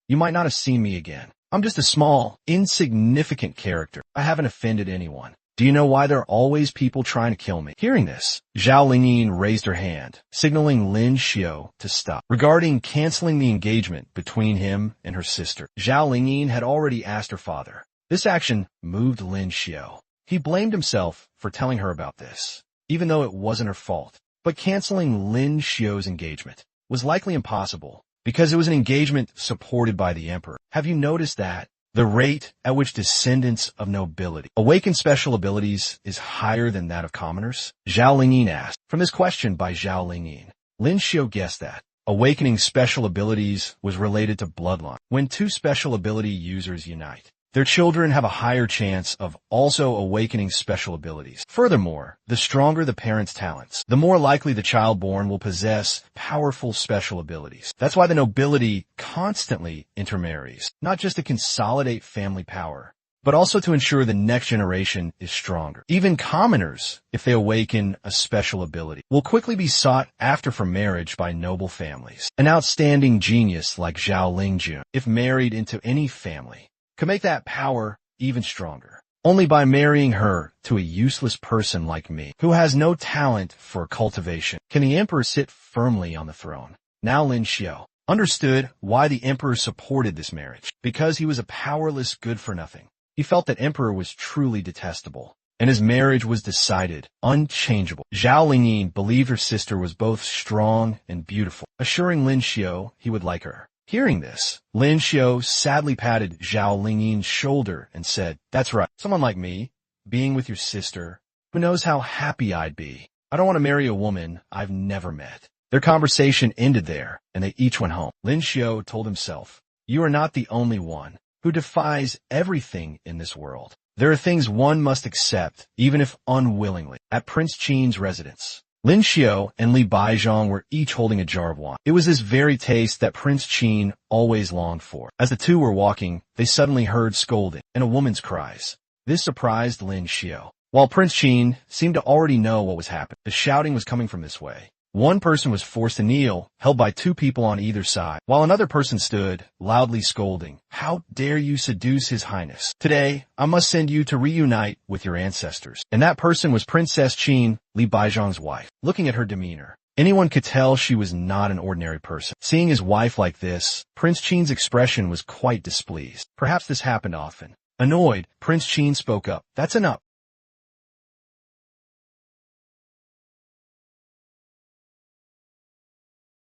you might not have seen me again. I'm just a small, insignificant character. I haven't offended anyone. Do you know why there are always people trying to kill me? Hearing this, Zhao Lingyin raised her hand, signaling Lin Xiu to stop. Regarding canceling the engagement between him and her sister, Zhao Lingyin had already asked her father. This action moved Lin Xiu. He blamed himself for telling her about this, even though it wasn't her fault. But canceling Lin Xiu's engagement was likely impossible because it was an engagement supported by the emperor. Have you noticed that? The rate at which descendants of nobility awaken special abilities is higher than that of commoners? Zhao Lingyin asked. From this question by Zhao Lingyin, Lin Xiu guessed that awakening special abilities was related to bloodline. When two special ability users unite, their children have a higher chance of also awakening special abilities. Furthermore, the stronger the parent's talents, the more likely the child born will possess powerful special abilities. That's why the nobility constantly intermarries, not just to consolidate family power, but also to ensure the next generation is stronger. Even commoners, if they awaken a special ability, will quickly be sought after for marriage by noble families. An outstanding genius like Zhao Lingjun, if married into any family, could make that power even stronger. Only by marrying her to a useless person like me, who has no talent for cultivation, can the emperor sit firmly on the throne. Now Lin Xiu understood why the emperor supported this marriage, because he was a powerless good-for-nothing. He felt that emperor was truly detestable, and his marriage was decided, unchangeable. Zhao Lingyin believed her sister was both strong and beautiful, assuring Lin Xiu he would like her. Hearing this, Lin Xiu sadly patted Zhao Lingyin's shoulder and said, that's right, someone like me, being with your sister, who knows how happy I'd be. I don't want to marry a woman I've never met. Their conversation ended there, and they each went home. Lin Xiu told himself, you are not the only one who defies everything in this world. There are things one must accept, even if unwillingly. At Prince Qin's residence, Lin Xiu and Li Baizhong were each holding a jar of wine. It was this very taste that Prince Qin always longed for. As the two were walking, they suddenly heard scolding and a woman's cries. This surprised Lin Xiu. While Prince Qin seemed to already know what was happening, the shouting was coming from this way. One person was forced to kneel, held by two people on either side, while another person stood, loudly scolding, how dare you seduce His Highness? Today, I must send you to reunite with your ancestors. And that person was Princess Qin, Li Baizhong's wife. Looking at her demeanor, anyone could tell she was not an ordinary person. Seeing his wife like this, Prince Qin's expression was quite displeased. Perhaps this happened often. Annoyed, Prince Qin spoke up. That's enough.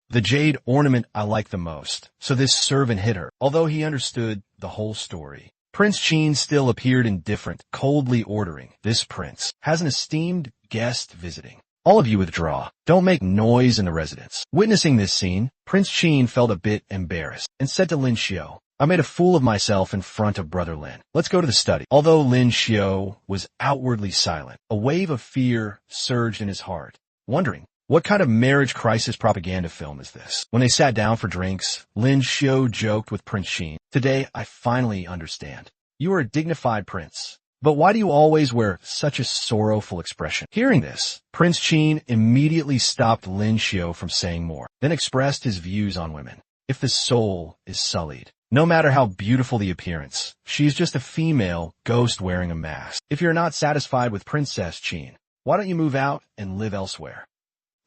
The jade ornament I like the most, so this servant hit her. Although he understood the whole story, Prince Qin still appeared indifferent, coldly ordering, this prince has an esteemed guest visiting. All of you withdraw. Don't make noise in the residence. Witnessing this scene, Prince Qin felt a bit embarrassed and said to Lin Xiu, I made a fool of myself in front of Brother Lin. Let's go to the study. Although Lin Xiu was outwardly silent, a wave of fear surged in his heart, wondering, what kind of marriage crisis propaganda film is this? When they sat down for drinks, Lin Xiu joked with Prince Qin. Today, I finally understand. You are a dignified prince. But why do you always wear such a sorrowful expression? Hearing this, Prince Qin immediately stopped Lin Xiu from saying more, then expressed his views on women. If the soul is sullied, no matter how beautiful the appearance, she is just a female ghost wearing a mask. If you're not satisfied with Princess Qin, why don't you move out and live elsewhere?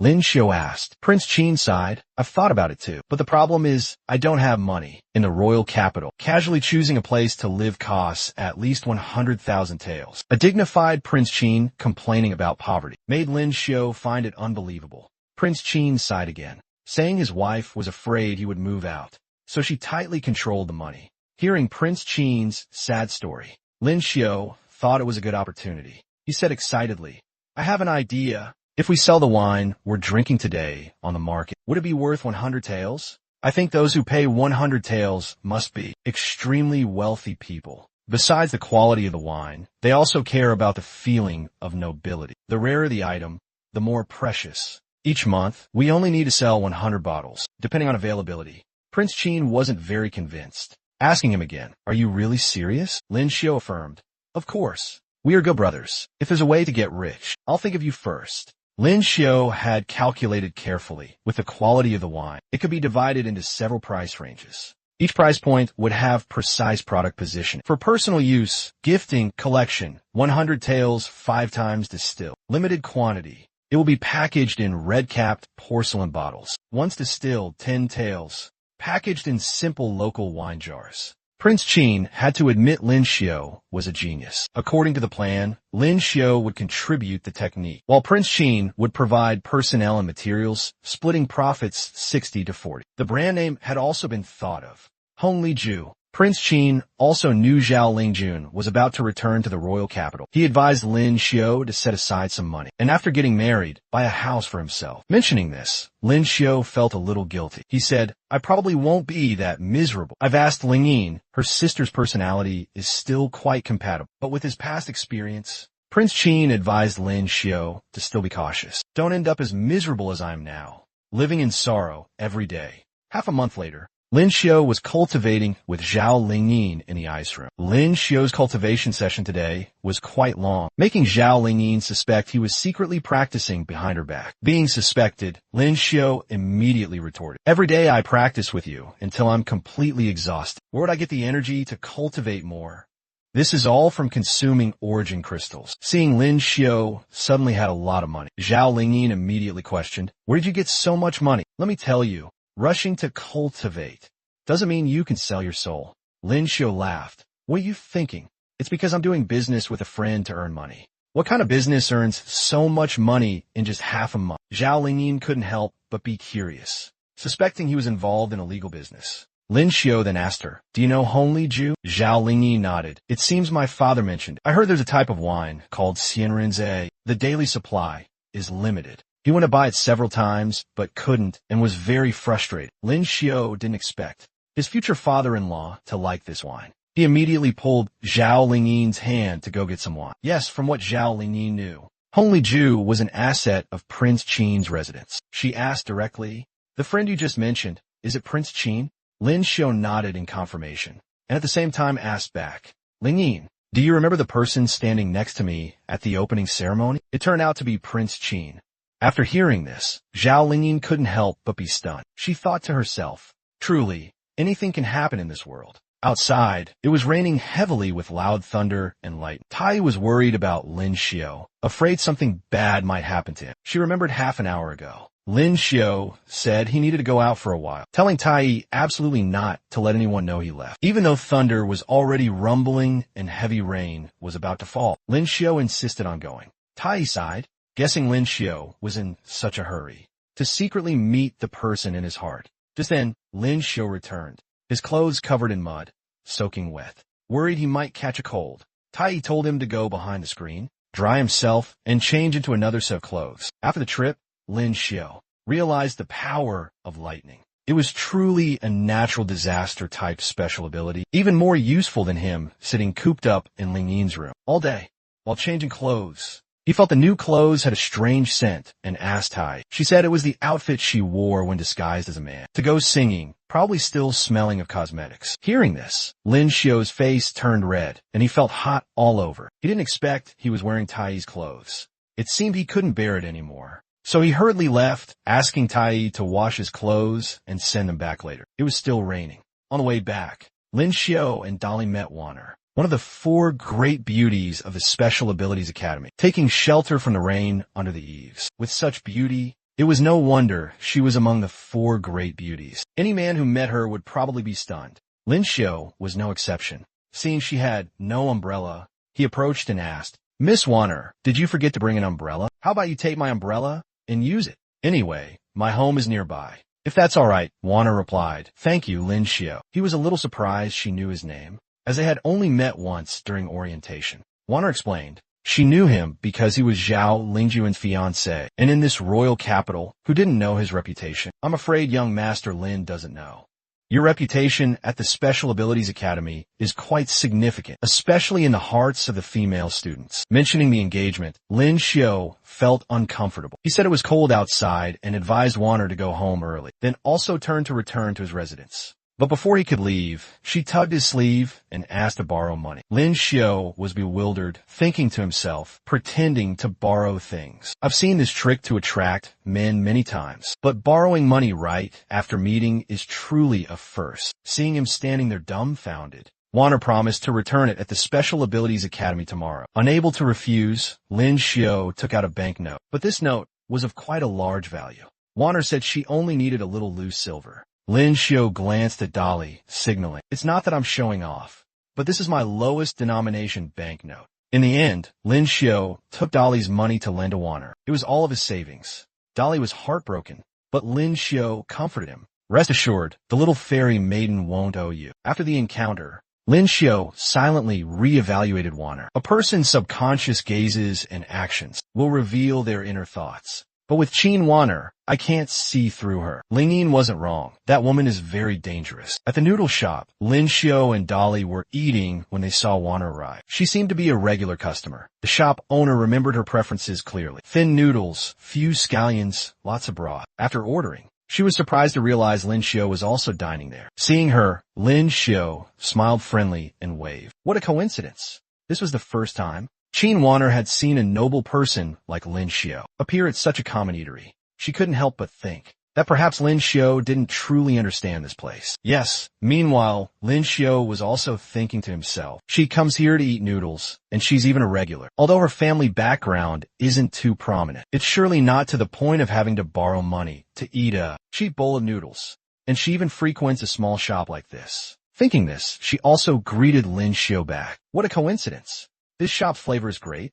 Lin Xiu asked. Prince Qin sighed. I've thought about it too. But the problem is, I don't have money. In the royal capital, casually choosing a place to live costs at least 100,000 taels. A dignified Prince Qin complaining about poverty made Lin Xiu find it unbelievable. Prince Qin sighed again, saying his wife was afraid he would move out, so she tightly controlled the money. Hearing Prince Qin's sad story, Lin Xiu thought it was a good opportunity. He said excitedly, I have an idea. If we sell the wine we're drinking today on the market, would it be worth 100 taels? I think those who pay 100 taels must be extremely wealthy people. Besides the quality of the wine, they also care about the feeling of nobility. The rarer the item, the more precious. Each month, we only need to sell 100 bottles, depending on availability. Prince Qin wasn't very convinced. Asking him again, are you really serious? Lin Xiu affirmed, of course. We are good brothers. If there's a way to get rich, I'll think of you first. Lin Xiu had calculated carefully with the quality of the wine. It could be divided into several price ranges. Each price point would have precise product positioning. For personal use, gifting, collection, 100 taels 5 times distilled. Limited quantity. It will be packaged in red-capped porcelain bottles. Once distilled, 10 taels. Packaged in simple local wine jars. Prince Qin had to admit Lin Xiu was a genius. According to the plan, Lin Xiu would contribute the technique, while Prince Qin would provide personnel and materials, splitting profits 60-40. The brand name had also been thought of. Hong Li Ju. Prince Qin also knew Zhao Lingjun was about to return to the royal capital. He advised Lin Xiu to set aside some money, and after getting married, buy a house for himself. Mentioning this, Lin Xiu felt a little guilty. He said, I probably won't be that miserable. I've asked Ling Yin. Her sister's personality is still quite compatible, but with his past experience, Prince Qin advised Lin Xiu to still be cautious. Don't end up as miserable as I am now, living in sorrow every day. Half a month later, Lin Xiu was cultivating with Zhao Lingyin in the ice room. Lin Xiu's cultivation session today was quite long, making Zhao Lingyin suspect he was secretly practicing behind her back. Being suspected, Lin Xiu immediately retorted, every day I practice with you until I'm completely exhausted. Where would I get the energy to cultivate more? This is all from consuming origin crystals. Seeing Lin Xiu suddenly had a lot of money, Zhao Lingyin immediately questioned, where did you get so much money? Let me tell you. Rushing to cultivate doesn't mean you can sell your soul. Lin Xiu laughed. What are you thinking? It's because I'm doing business with a friend to earn money. What kind of business earns so much money in just half a month? Zhao Lingyin couldn't help but be curious, suspecting he was involved in illegal business. Lin Xiu then asked her, do you know Hong Li Ju? Zhao Lingyin nodded. It seems my father mentioned it. I heard there's a type of wine called Xianrenze. The daily supply is limited. He went to buy it several times, but couldn't, and was very frustrated. Lin Xiu didn't expect his future father-in-law to like this wine. He immediately pulled Zhao Lingyin's hand to go get some wine. Yes, from what Zhao Lingyin knew, Hong Li Ju was an asset of Prince Qin's residence. She asked directly, the friend you just mentioned, is it Prince Qin? Lin Xiu nodded in confirmation, and at the same time asked back, Lingyin, do you remember the person standing next to me at the opening ceremony? It turned out to be Prince Qin. After hearing this, Zhao Lingyin couldn't help but be stunned. She thought to herself, truly, anything can happen in this world. Outside, it was raining heavily with loud thunder and lightning. Tai was worried about Lin Xiu, afraid something bad might happen to him. She remembered half an hour ago. Lin Xiu said he needed to go out for a while, telling Tai absolutely not to let anyone know he left. Even though thunder was already rumbling and heavy rain was about to fall, Lin Xiu insisted on going. Tai sighed, guessing Lin Xiu was in such a hurry to secretly meet the person in his heart. Just then, Lin Xiu returned, his clothes covered in mud, soaking wet. Worried he might catch a cold, Tai told him to go behind the screen, dry himself, and change into another set of clothes. After the trip, Lin Xiu realized the power of lightning. It was truly a natural disaster-type special ability, even more useful than him sitting cooped up in Ling Yin's room all day while changing clothes. He felt the new clothes had a strange scent and asked Tai. She said it was the outfit she wore when disguised as a man, to go singing, probably still smelling of cosmetics. Hearing this, Lin Xiu's face turned red, and he felt hot all over. He didn't expect he was wearing Tai's clothes. It seemed he couldn't bear it anymore. So he hurriedly left, asking Tai to wash his clothes and send them back later. It was still raining. On the way back, Lin Xiu and Dolly met Wanner, one of the 4 great beauties of the Special Abilities Academy, taking shelter from the rain under the eaves. With such beauty, It was no wonder she was among the 4 great beauties. Any man who met her would probably be stunned. Lin Xiu was no exception. Seeing she had no umbrella, he approached and asked, "Miss Wanner, did you forget to bring an umbrella? How about you take my umbrella and use it? Anyway, my home is nearby." "If that's all right," Wanner replied. "Thank you, Lin Xiu." He was a little surprised she knew his name, as they had only met once during orientation. Wanner explained. She knew him because he was Zhao Lingjuan's fiancé, and in this royal capital, who didn't know his reputation? "I'm afraid young Master Lin doesn't know. Your reputation at the Special Abilities Academy is quite significant, especially in the hearts of the female students." Mentioning the engagement, Lin Xiu felt uncomfortable. He said it was cold outside and advised Wanner to go home early, then also turned to return to his residence. But before he could leave, she tugged his sleeve and asked to borrow money. Lin Xiu was bewildered, thinking to himself, pretending to borrow things. I've seen this trick to attract men many times, but borrowing money right after meeting is truly a first. Seeing him standing there dumbfounded, Wanner promised to return it at the Special Abilities Academy tomorrow. Unable to refuse, Lin Xiu took out a banknote, but this note was of quite a large value. Wanner said she only needed a little loose silver. Lin Xiu glanced at Dolly, signaling, "It's not that I'm showing off, but this is my lowest denomination banknote." In the end, Lin Xiu took Dolly's money to lend to Wanner. It was all of his savings. Dolly was heartbroken, but Lin Xiu comforted him. "Rest assured, the little fairy maiden won't owe you." After the encounter, Lin Xiu silently re-evaluated Wanner. A person's subconscious gazes and actions will reveal their inner thoughts. But with Qin Wanner, I can't see through her. Ling Yin wasn't wrong. That woman is very dangerous. At the noodle shop, Lin Xiu and Dolly were eating when they saw Wanner arrive. She seemed to be a regular customer. The shop owner remembered her preferences clearly. Thin noodles, few scallions, lots of broth. After ordering, she was surprised to realize Lin Xiu was also dining there. Seeing her, Lin Xiu smiled friendly and waved. What a coincidence. This was the first time Qin Wanner had seen a noble person like Lin Xiu appear at such a common eatery. She couldn't help but think that perhaps Lin Xiu didn't truly understand this place. Yes, meanwhile, Lin Xiu was also thinking to himself, she comes here to eat noodles, and she's even a regular. Although her family background isn't too prominent, it's surely not to the point of having to borrow money to eat a cheap bowl of noodles. And she even frequents a small shop like this. Thinking this, she also greeted Lin Xiu back. What a coincidence. This shop's flavor is great.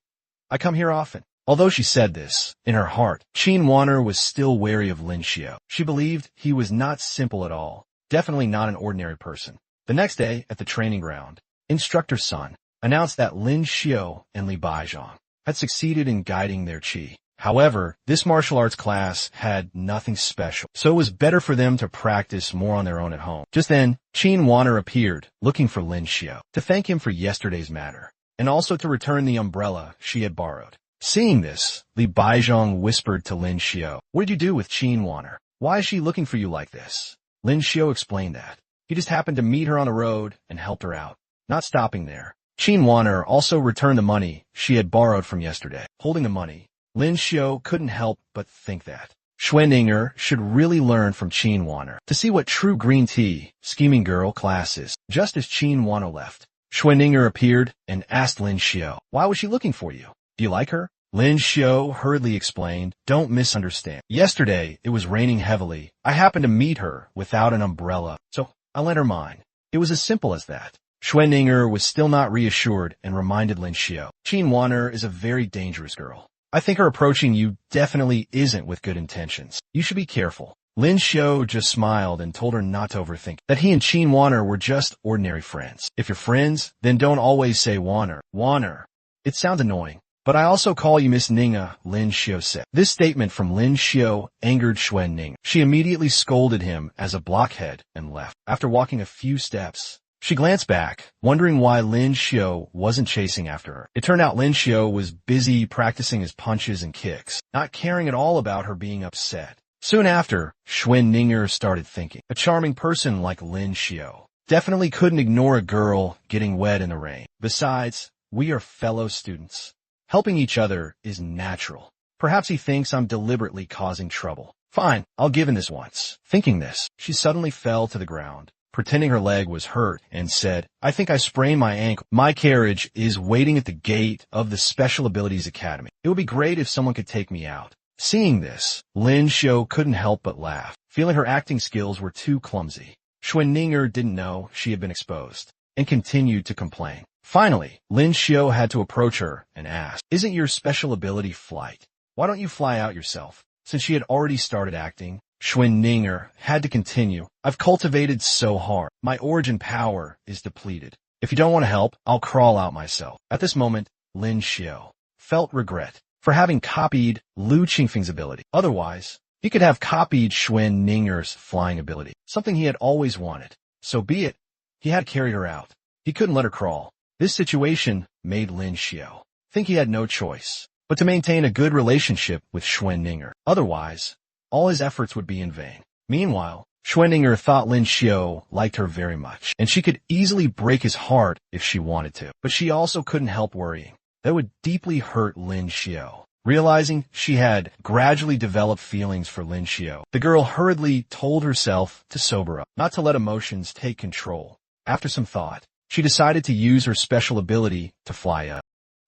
I come here often. Although she said this, in her heart, Qin Wanner was still wary of Lin Xiu. She believed he was not simple at all, definitely not an ordinary person. The next day, at the training ground, Instructor Sun announced that Lin Xiu and Li Baizhang had succeeded in guiding their qi. However, this martial arts class had nothing special, so it was better for them to practice more on their own at home. Just then, Qin Wanner appeared, looking for Lin Xiu, to thank him for yesterday's matter, and also to return the umbrella she had borrowed. Seeing this, Li Baizhang whispered to Lin Xiu, "What did you do with Qin Wanner? Why is she looking for you like this?" Lin Xiu explained that he just happened to meet her on the road and helped her out. Not stopping there, Qin Wanner also returned the money she had borrowed from yesterday. Holding the money, Lin Xiu couldn't help but think that Schwendinger should really learn from Qin Wanner to see what true green tea, scheming girl class is. Just as Qin Wanner left, Schwendinger appeared and asked Lin Xiu, "Why was she looking for you? Do you like her?" Lin Xiu hurriedly explained, "Don't misunderstand. Yesterday, it was raining heavily. I happened to meet her without an umbrella, so I lent her mine. It was as simple as that." Schwendinger was still not reassured and reminded Lin Xiu, "Qin Wanner is a very dangerous girl. I think her approaching you definitely isn't with good intentions. You should be careful." Lin Xiu just smiled and told her not to overthink, that he and Qin Wanner were just ordinary friends. If you're friends, then don't always say Wanner. Wanner. It sounds annoying. "But I also call you Miss Ninga," Lin Xiu said. This statement from Lin Xiu angered Schwenning. She immediately scolded him as a blockhead and left. After walking a few steps, she glanced back, wondering why Lin Xiu wasn't chasing after her. It turned out Lin Xiu was busy practicing his punches and kicks, not caring at all about her being upset. Soon after, Schwenninger started thinking, a charming person like Lin Xiu definitely couldn't ignore a girl getting wet in the rain. Besides, we are fellow students. Helping each other is natural. Perhaps he thinks I'm deliberately causing trouble. Fine, I'll give in this once. Thinking this, she suddenly fell to the ground, pretending her leg was hurt, and said, "I think I sprained my ankle. My carriage is waiting at the gate of the Special Abilities Academy. It would be great if someone could take me out." Seeing this, Lin Xiu couldn't help but laugh, feeling her acting skills were too clumsy. Xuan Ninger didn't know she had been exposed, and continued to complain. Finally, Lin Xiu had to approach her and ask, "Isn't your special ability flight? Why don't you fly out yourself?" Since she had already started acting, Xuan Ninger had to continue. "I've cultivated so hard. My origin power is depleted. If you don't want to help, I'll crawl out myself." At this moment, Lin Xiu felt regret for having copied Lu Qingfeng's ability. Otherwise, he could have copied Xuan Ninger's flying ability, something he had always wanted. So be it. He had to carry her out. He couldn't let her crawl. This situation made Lin Xiu think he had no choice but to maintain a good relationship with Xuan Ninger. Otherwise, all his efforts would be in vain. Meanwhile, Xuan Ninger thought Lin Xiu liked her very much, and she could easily break his heart if she wanted to. But she also couldn't help worrying. That would deeply hurt Lin Xiu. Realizing she had gradually developed feelings for Lin Xiu, the girl hurriedly told herself to sober up, not to let emotions take control. After some thought, she decided to use her special ability to fly up.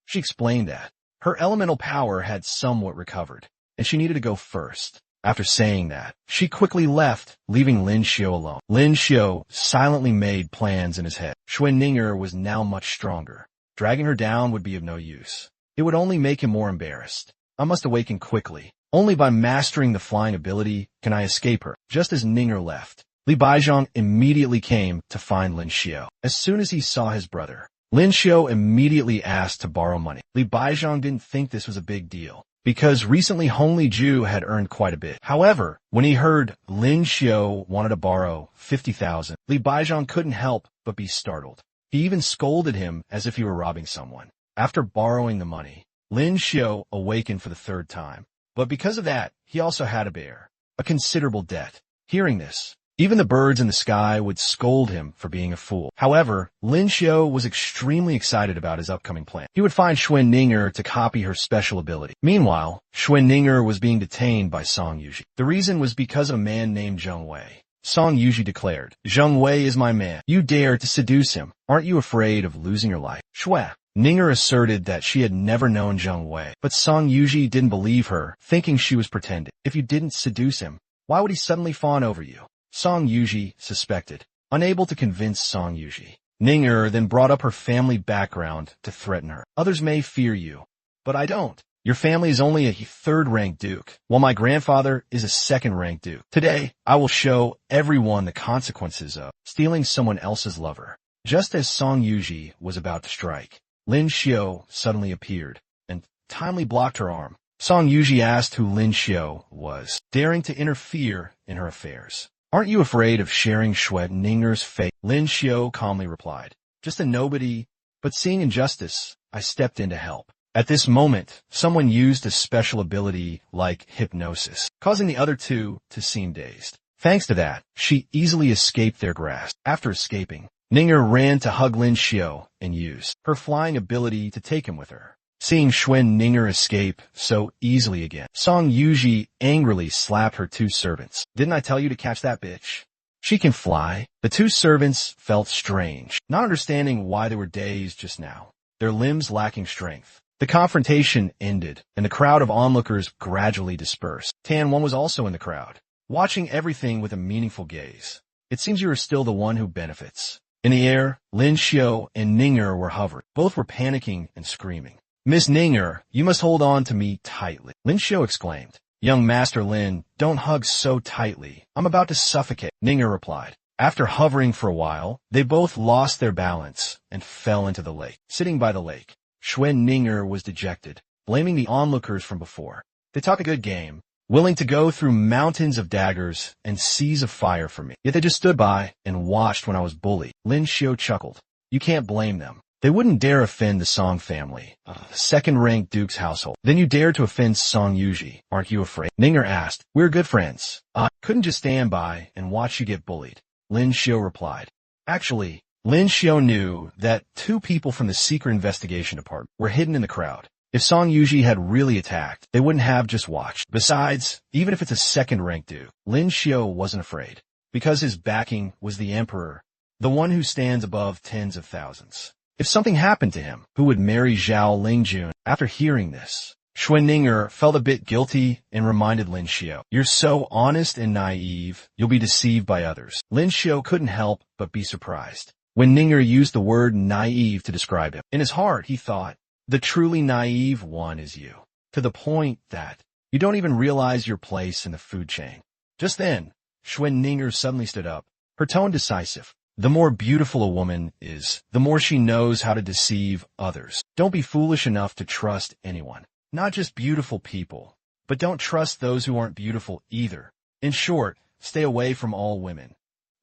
She explained that her elemental power had somewhat recovered, and she needed to go first. After saying that, she quickly left, leaving Lin Xiu alone. Lin Xiu silently made plans in his head. Xuan Ninger was now much stronger. Dragging her down would be of no use. It would only make him more embarrassed. I must awaken quickly. Only by mastering the flying ability can I escape her. Just as Ninger left, Li Baizhang immediately came to find Lin Xiu. As soon as he saw his brother, Lin Xiu immediately asked to borrow money. Li Baizhang didn't think this was a big deal, because recently Hong Li Ju had earned quite a bit. However, when he heard Lin Xiu wanted to borrow 50,000, Li Baizhang couldn't help but be startled. He even scolded him as if he were robbing someone. After borrowing the money, Lin Xiu awakened for the third time. But because of that, he also had to bear a considerable debt. Hearing this, even the birds in the sky would scold him for being a fool. However, Lin Xiu was extremely excited about his upcoming plan. He would find Xuan Ninger to copy her special ability. Meanwhile, Xuan Ninger was being detained by Song Yuji. The reason was because of a man named Zheng Wei. Song Yuji declared, "Zheng Wei is my man. You dare to seduce him. Aren't you afraid of losing your life?" Xuan Ninger asserted that she had never known Zheng Wei, but Song Yuji didn't believe her, thinking she was pretending. If you didn't seduce him, why would he suddenly fawn over you? Song Yuji suspected. Unable to convince Song Yuji, Ninger then brought up her family background to threaten her. "Others may fear you, but I don't. Your family is only a third-ranked duke, while my grandfather is a second-ranked duke. Today, I will show everyone the consequences of stealing someone else's lover." Just as Song Yuji was about to strike, Lin Xiu suddenly appeared and timely blocked her arm. Song Yuji asked who Lin Xiu was, daring to interfere in her affairs. "Aren't you afraid of sharing Xuan Ninger's fate?" Lin Xiu calmly replied, "Just a nobody, but seeing injustice, I stepped in to help." At this moment, someone used a special ability like hypnosis, causing the other two to seem dazed. Thanks to that, she easily escaped their grasp. After escaping, Ninger ran to hug Lin Xiu and used her flying ability to take him with her. Seeing Xuan Ninger escape so easily again, Song Yuji angrily slapped her two servants. "Didn't I tell you to catch that bitch? She can fly." The two servants felt strange, not understanding why they were dazed just now, their limbs lacking strength. The confrontation ended, and the crowd of onlookers gradually dispersed. Tan1 was also in the crowd, watching everything with a meaningful gaze. "It seems you are still the one who benefits." In the air, Lin Xiu and Ninger were hovering. Both were panicking and screaming. "Miss Ninger, you must hold on to me tightly," Lin Xiu exclaimed. "Young Master Lin, don't hug so tightly. I'm about to suffocate," Ninger replied. After hovering for a while, they both lost their balance and fell into the lake. Sitting by the lake, Xuan Ninger was dejected, blaming the onlookers from before. "They talk a good game, willing to go through mountains of daggers and seas of fire for me. Yet they just stood by and watched when I was bullied." Lin Xiu chuckled. "You can't blame them. They wouldn't dare offend the Song family, the second-ranked duke's household. Then you dare to offend Song Yuji. Aren't you afraid?" Ninger asked. "We're good friends. I couldn't just stand by and watch you get bullied," Lin Xiu replied. Actually, Lin Xiu knew that two people from the secret investigation department were hidden in the crowd. If Song Yuji had really attacked, they wouldn't have just watched. Besides, even if it's a second-ranked duke, Lin Xiu wasn't afraid, because his backing was the emperor, the one who stands above tens of thousands. If something happened to him, who would marry Zhao Lingjun? After hearing this, Schwenninger felt a bit guilty and reminded Lin Xiao, "You're so honest and naive, you'll be deceived by others." Lin Xiao couldn't help but be surprised when Ninger used the word naive to describe him. In his heart, he thought, "The truly naive one is you, to the point that you don't even realize your place in the food chain." Just then, Schwenninger suddenly stood up, her tone decisive. "The more beautiful a woman is, the more she knows how to deceive others. Don't be foolish enough to trust anyone. Not just beautiful people, but don't trust those who aren't beautiful either. In short, stay away from all women,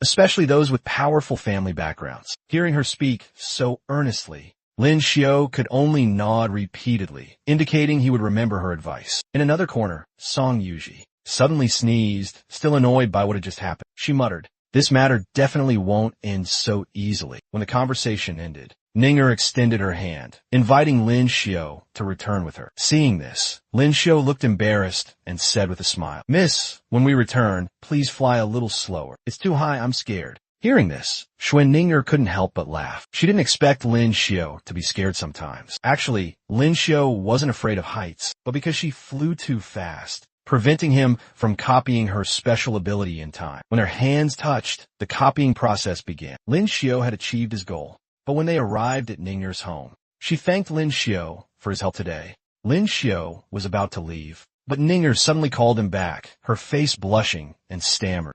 especially those with powerful family backgrounds." Hearing her speak so earnestly, Lin Xiao could only nod repeatedly, indicating he would remember her advice. In another corner, Song Yuji suddenly sneezed, still annoyed by what had just happened. She muttered, "This matter definitely won't end so easily." When the conversation ended, Ninger extended her hand, inviting Lin Xiao to return with her. Seeing this, Lin Xiao looked embarrassed and said with a smile, "Miss, when we return, please fly a little slower. It's too high, I'm scared." Hearing this, Schwenninger couldn't help but laugh. She didn't expect Lin Xiao to be scared sometimes. Actually, Lin Xiao wasn't afraid of heights, but because she flew too fast, preventing him from copying her special ability in time. When their hands touched, the copying process began. Lin Xiao had achieved his goal, but when they arrived at Ninger's home, she thanked Lin Xiao for his help today. Lin Xiao was about to leave, but Ninger suddenly called him back, her face blushing, and stammered,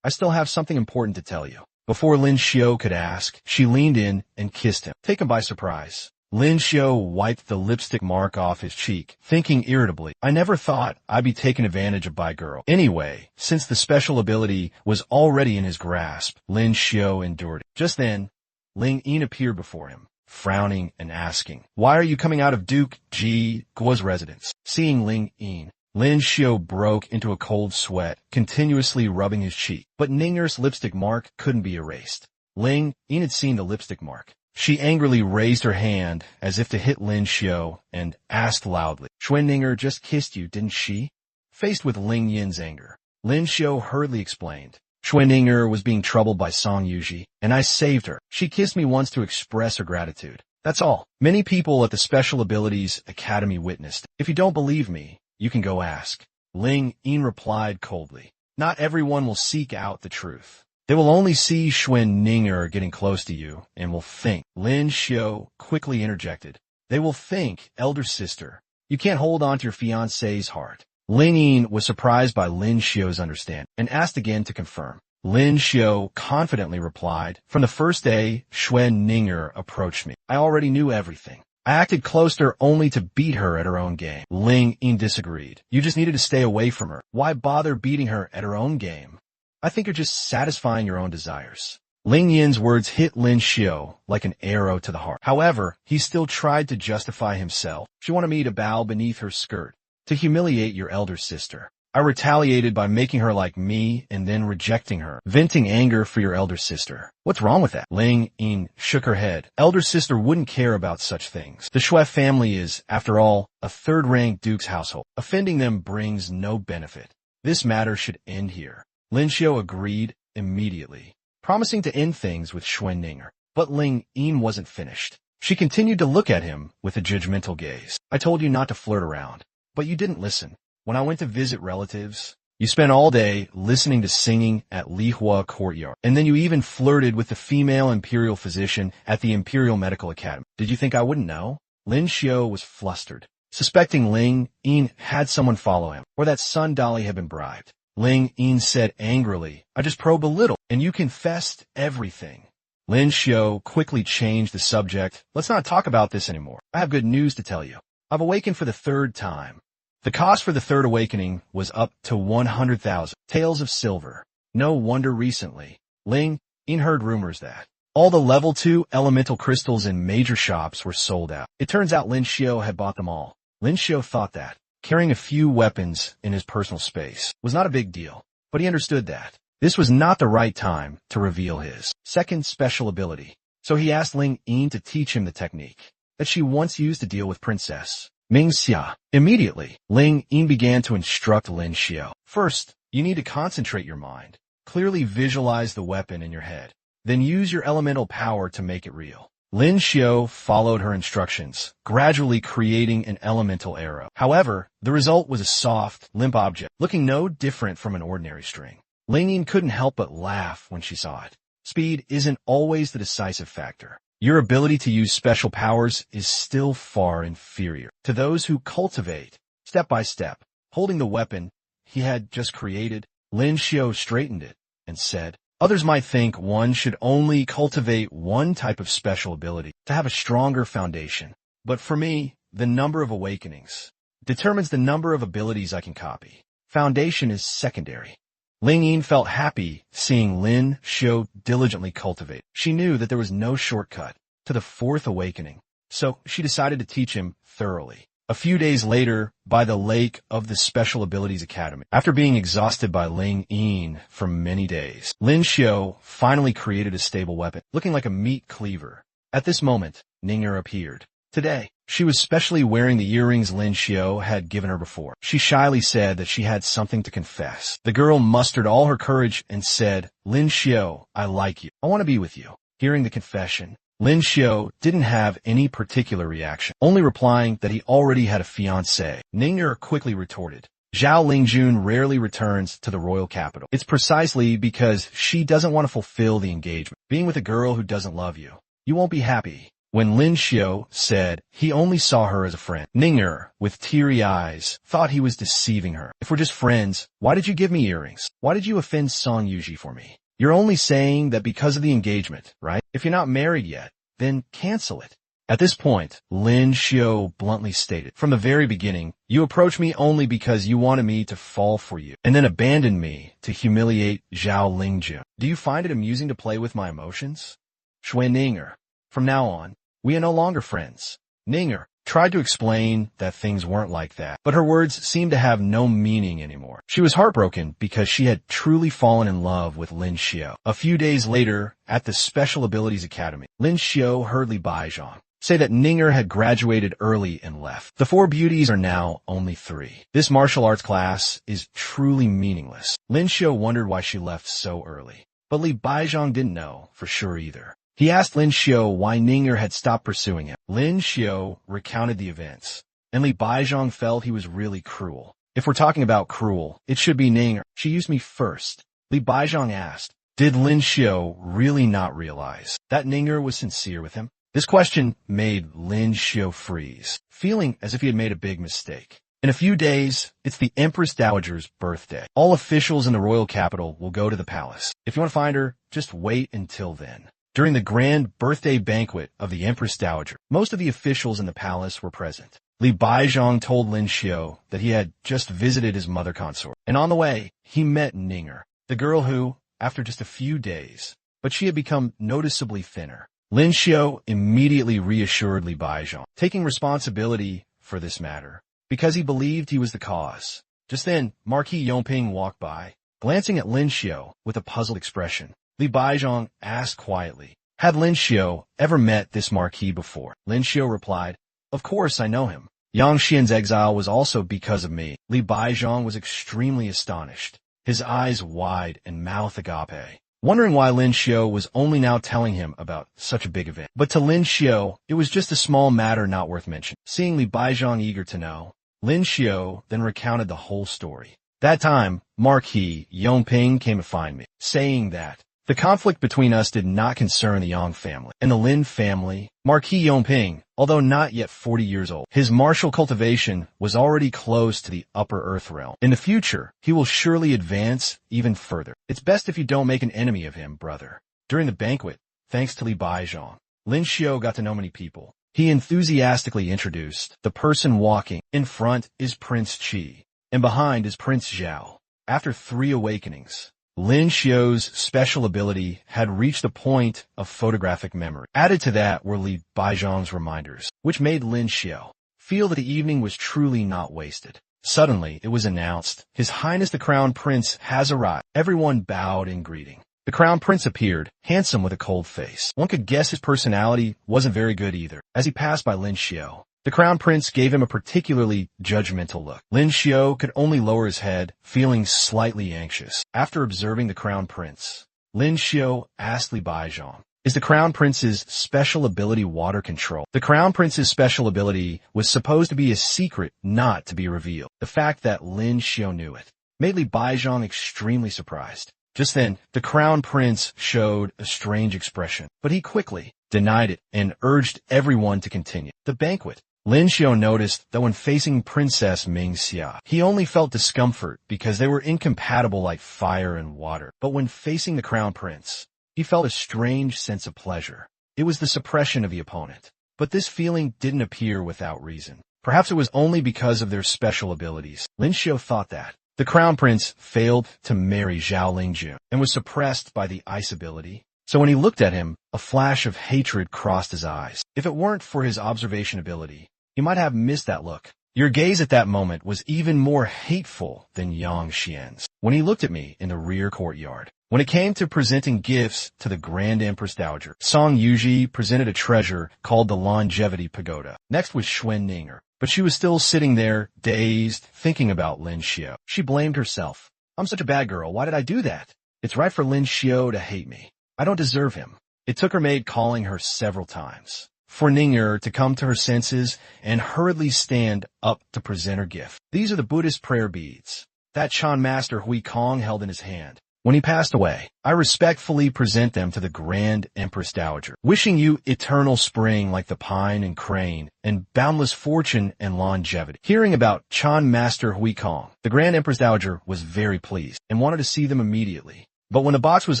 I still have something important to tell you." Before Lin Xiao could ask, she leaned in and kissed him. Taken by surprise, Lin Xiao wiped the lipstick mark off his cheek, thinking irritably, "I never thought I'd be taken advantage of by a girl." Anyway, since the special ability was already in his grasp, Lin Xiao endured it. Just then, Ling Yin appeared before him, frowning and asking, "Why are you coming out of Duke Ji Guo's residence?" Seeing Ling Yin, Lin Xiao broke into a cold sweat, continuously rubbing his cheek. But Ninger's lipstick mark couldn't be erased. Ling Yin had seen the lipstick mark. She angrily raised her hand as if to hit Lin Xiao and asked loudly, "Schwenninger just kissed you, didn't she?" Faced with Ling Yin's anger, Lin Xiao hurriedly explained, "Schwenninger was being troubled by Song Yuji, and I saved her. She kissed me once to express her gratitude. That's all." Many people at the Special Abilities Academy witnessed. "If you don't believe me, you can go ask." Ling Yin replied coldly, "Not everyone will seek out the truth. They will only see Schwenninger getting close to you and will think." Lin Xiao quickly interjected, "They will think, elder sister, you can't hold on to your fiancé's heart." Ling Yin was surprised by Lin Xiao's understanding and asked again to confirm. Lin Xiao confidently replied, "From the first day Schwenninger approached me, I already knew everything. I acted close to her only to beat her at her own game." Ling Yin disagreed. "You just needed to stay away from her. Why bother beating her at her own game? I think you're just satisfying your own desires." Ling Yin's words hit Lin Xiao like an arrow to the heart. However, he still tried to justify himself. "She wanted me to bow beneath her skirt, to humiliate your elder sister. I retaliated by making her like me and then rejecting her, venting anger for your elder sister. What's wrong with that?" Ling Yin shook her head. "Elder sister wouldn't care about such things. The Shui family is, after all, a third-rank duke's household. Offending them brings no benefit. This matter should end here." Lin Xiao agreed immediately, promising to end things with Schwenninger. But Ling Yin wasn't finished. She continued to look at him with a judgmental gaze. "I told you not to flirt around, but you didn't listen. When I went to visit relatives, you spent all day listening to singing at Lihua Courtyard, and then you even flirted with the female imperial physician at the Imperial Medical Academy. Did you think I wouldn't know?" Lin Xiao was flustered, suspecting Ling Yin had someone follow him, or that Sun Dali had been bribed. Ling Yin said angrily, "I just probed a little, and you confessed everything." Lin Xiao quickly changed the subject. "Let's not talk about this anymore. I have good news to tell you. I've awakened for the third time. The cost for the third awakening was up to 100,000 taels of silver. No wonder recently Ling Yin heard rumors that all the level 2 elemental crystals in major shops were sold out. It turns out Lin Xiao had bought them all. Lin Xiao thought that carrying a few weapons in his personal space was not a big deal, but he understood that this was not the right time to reveal his second special ability. So he asked Ling Yin to teach him the technique that she once used to deal with Princess Ming Xia. Immediately, Ling Yin began to instruct Lin Xiao. "First, you need to concentrate your mind. Clearly visualize the weapon in your head. Then use your elemental power to make it real. Lin Xiao followed her instructions, gradually creating an elemental arrow. However, the result was a soft, limp object, looking no different from an ordinary string. Ling Yin couldn't help but laugh when she saw it. Speed isn't always the decisive factor. Your ability to use special powers is still far inferior to those who cultivate, step by step. Holding the weapon he had just created, Lin Xiao straightened it and said, "Others might think one should only cultivate one type of special ability to have a stronger foundation. But for me, the number of awakenings determines the number of abilities I can copy. Foundation is secondary." Ling Yin felt happy seeing Lin Xiao diligently cultivate. She knew that there was no shortcut to the fourth awakening, so she decided to teach him thoroughly. A few days later, by the lake of the Special Abilities Academy, after being exhausted by Ling Yin for many days, Lin Xiao finally created a stable weapon, looking like a meat cleaver. At this moment, Ning'er appeared. Today, she was specially wearing the earrings Lin Xiao had given her before. She shyly said that she had something to confess. The girl mustered all her courage and said, "Lin Xiao, I like you. I want to be with you." Hearing the confession, Lin Xiao didn't have any particular reaction, only replying that he already had a fiancée. Ning'er quickly retorted, "Zhao Lingjun rarely returns to the royal capital. It's precisely because she doesn't want to fulfill the engagement. Being with a girl who doesn't love you, you won't be happy." When Lin Xiao said he only saw her as a friend, Ning'er, with teary eyes, thought he was deceiving her. "If we're just friends, why did you give me earrings? Why did you offend Song Yuji for me? You're only saying that because of the engagement, right? If you're not married yet, then cancel it." At this point, Lin Xiao bluntly stated, "From the very beginning, you approached me only because you wanted me to fall for you, and then abandoned me to humiliate Zhao Lingjun. Do you find it amusing to play with my emotions?" Shui Ning'er, from now on, we are no longer friends. Ning'er tried to explain that things weren't like that, but her words seemed to have no meaning anymore. She was heartbroken because she had truly fallen in love with Lin Xiao. A few days later, at the Special Abilities Academy, Lin Xiao heard Li Baizhang say that Ning'er had graduated early and left. The four beauties are now only three. This martial arts class is truly meaningless. Lin Xiao wondered why she left so early, but Li Baizhang didn't know for sure either. He asked Lin Xiao why Ning'er had stopped pursuing him. Lin Xiao recounted the events, and Li Baizhang felt he was really cruel. "If we're talking about cruel, it should be Ning'er. She used me first." Li Baizhang asked, did Lin Xiao really not realize that Ning'er was sincere with him? This question made Lin Xiao freeze, feeling as if he had made a big mistake. In a few days, it's the Empress Dowager's birthday. All officials in the royal capital will go to the palace. If you want to find her, just wait until then. During the grand birthday banquet of the Empress Dowager, most of the officials in the palace were present. Li Baizhang told Lin Xiao that he had just visited his mother consort, and on the way, he met Ning'er, the girl who, after just a few days, but she had become noticeably thinner. Lin Xiao immediately reassured Li Baizhang, taking responsibility for this matter, because he believed he was the cause. Just then, Marquis Yongping walked by, glancing at Lin Xiao with a puzzled expression. Li Baizhang asked quietly, had Lin Xiao ever met this marquis before? Lin Xiao replied, "Of course I know him. Yang Xian's exile was also because of me." Li Baizhang was extremely astonished, his eyes wide and mouth agape, wondering why Lin Xiao was only now telling him about such a big event. But to Lin Xiao, it was just a small matter not worth mentioning. Seeing Li Baizhang eager to know, Lin Xiao then recounted the whole story. That time, Marquis Yongping came to find me, saying that the conflict between us did not concern the Yang family and the Lin family. Marquis Yongping, although not yet 40 years old, his martial cultivation was already close to the upper earth realm. In the future, he will surely advance even further. It's best if you don't make an enemy of him, brother. During the banquet, thanks to Li Baizhang, Lin Xiao got to know many people. He enthusiastically introduced the person walking. In front is Prince Qi, and behind is Prince Zhao. After 3 awakenings, Lin Xiao's special ability had reached the point of photographic memory. Added to that were Li Baizhang's reminders, which made Lin Xiao feel that the evening was truly not wasted. Suddenly, it was announced, His Highness the Crown Prince has arrived. Everyone bowed in greeting. The Crown Prince appeared, handsome with a cold face. One could guess his personality wasn't very good either. As he passed by Lin Xiao, the Crown Prince gave him a particularly judgmental look. Lin Xiao could only lower his head, feeling slightly anxious. After observing the Crown Prince, Lin Xiao asked Li Baizhang, is the Crown Prince's special ability water control. The Crown Prince's special ability was supposed to be a secret not to be revealed. The fact that Lin Xiao knew it made Li Baizhang extremely surprised. Just then, the Crown Prince showed a strange expression, but he quickly denied it and urged everyone to continue the banquet. Lin Xiao noticed that when facing Princess Ming Xia, he only felt discomfort because they were incompatible like fire and water. But when facing the Crown Prince, he felt a strange sense of pleasure. It was the suppression of the opponent. But this feeling didn't appear without reason. Perhaps it was only because of their special abilities. Lin Xiao thought that the Crown Prince failed to marry Zhao Lingjun and was suppressed by the ice ability. So when he looked at him, a flash of hatred crossed his eyes. If it weren't for his observation ability, he might have missed that look. Your gaze at that moment was even more hateful than Yang Xian's when he looked at me in the rear courtyard. When it came to presenting gifts to the Grand Empress Dowager, Song Yuji presented a treasure called the Longevity Pagoda. Next was Xuan Ninger, but she was still sitting there, dazed, thinking about Lin Xiao. She blamed herself. I'm such a bad girl. Why did I do that? It's right for Lin Xiao to hate me. I don't deserve him. It took her maid calling her several times for Ninger to come to her senses and hurriedly stand up to present her gift. These are the Buddhist prayer beads that Chan Master Hui Kong held in his hand when he passed away. I respectfully present them to the Grand Empress Dowager, wishing you eternal spring like the pine and crane, and boundless fortune and longevity. Hearing about Chan Master Hui Kong, the Grand Empress Dowager was very pleased and wanted to see them immediately. But when the box was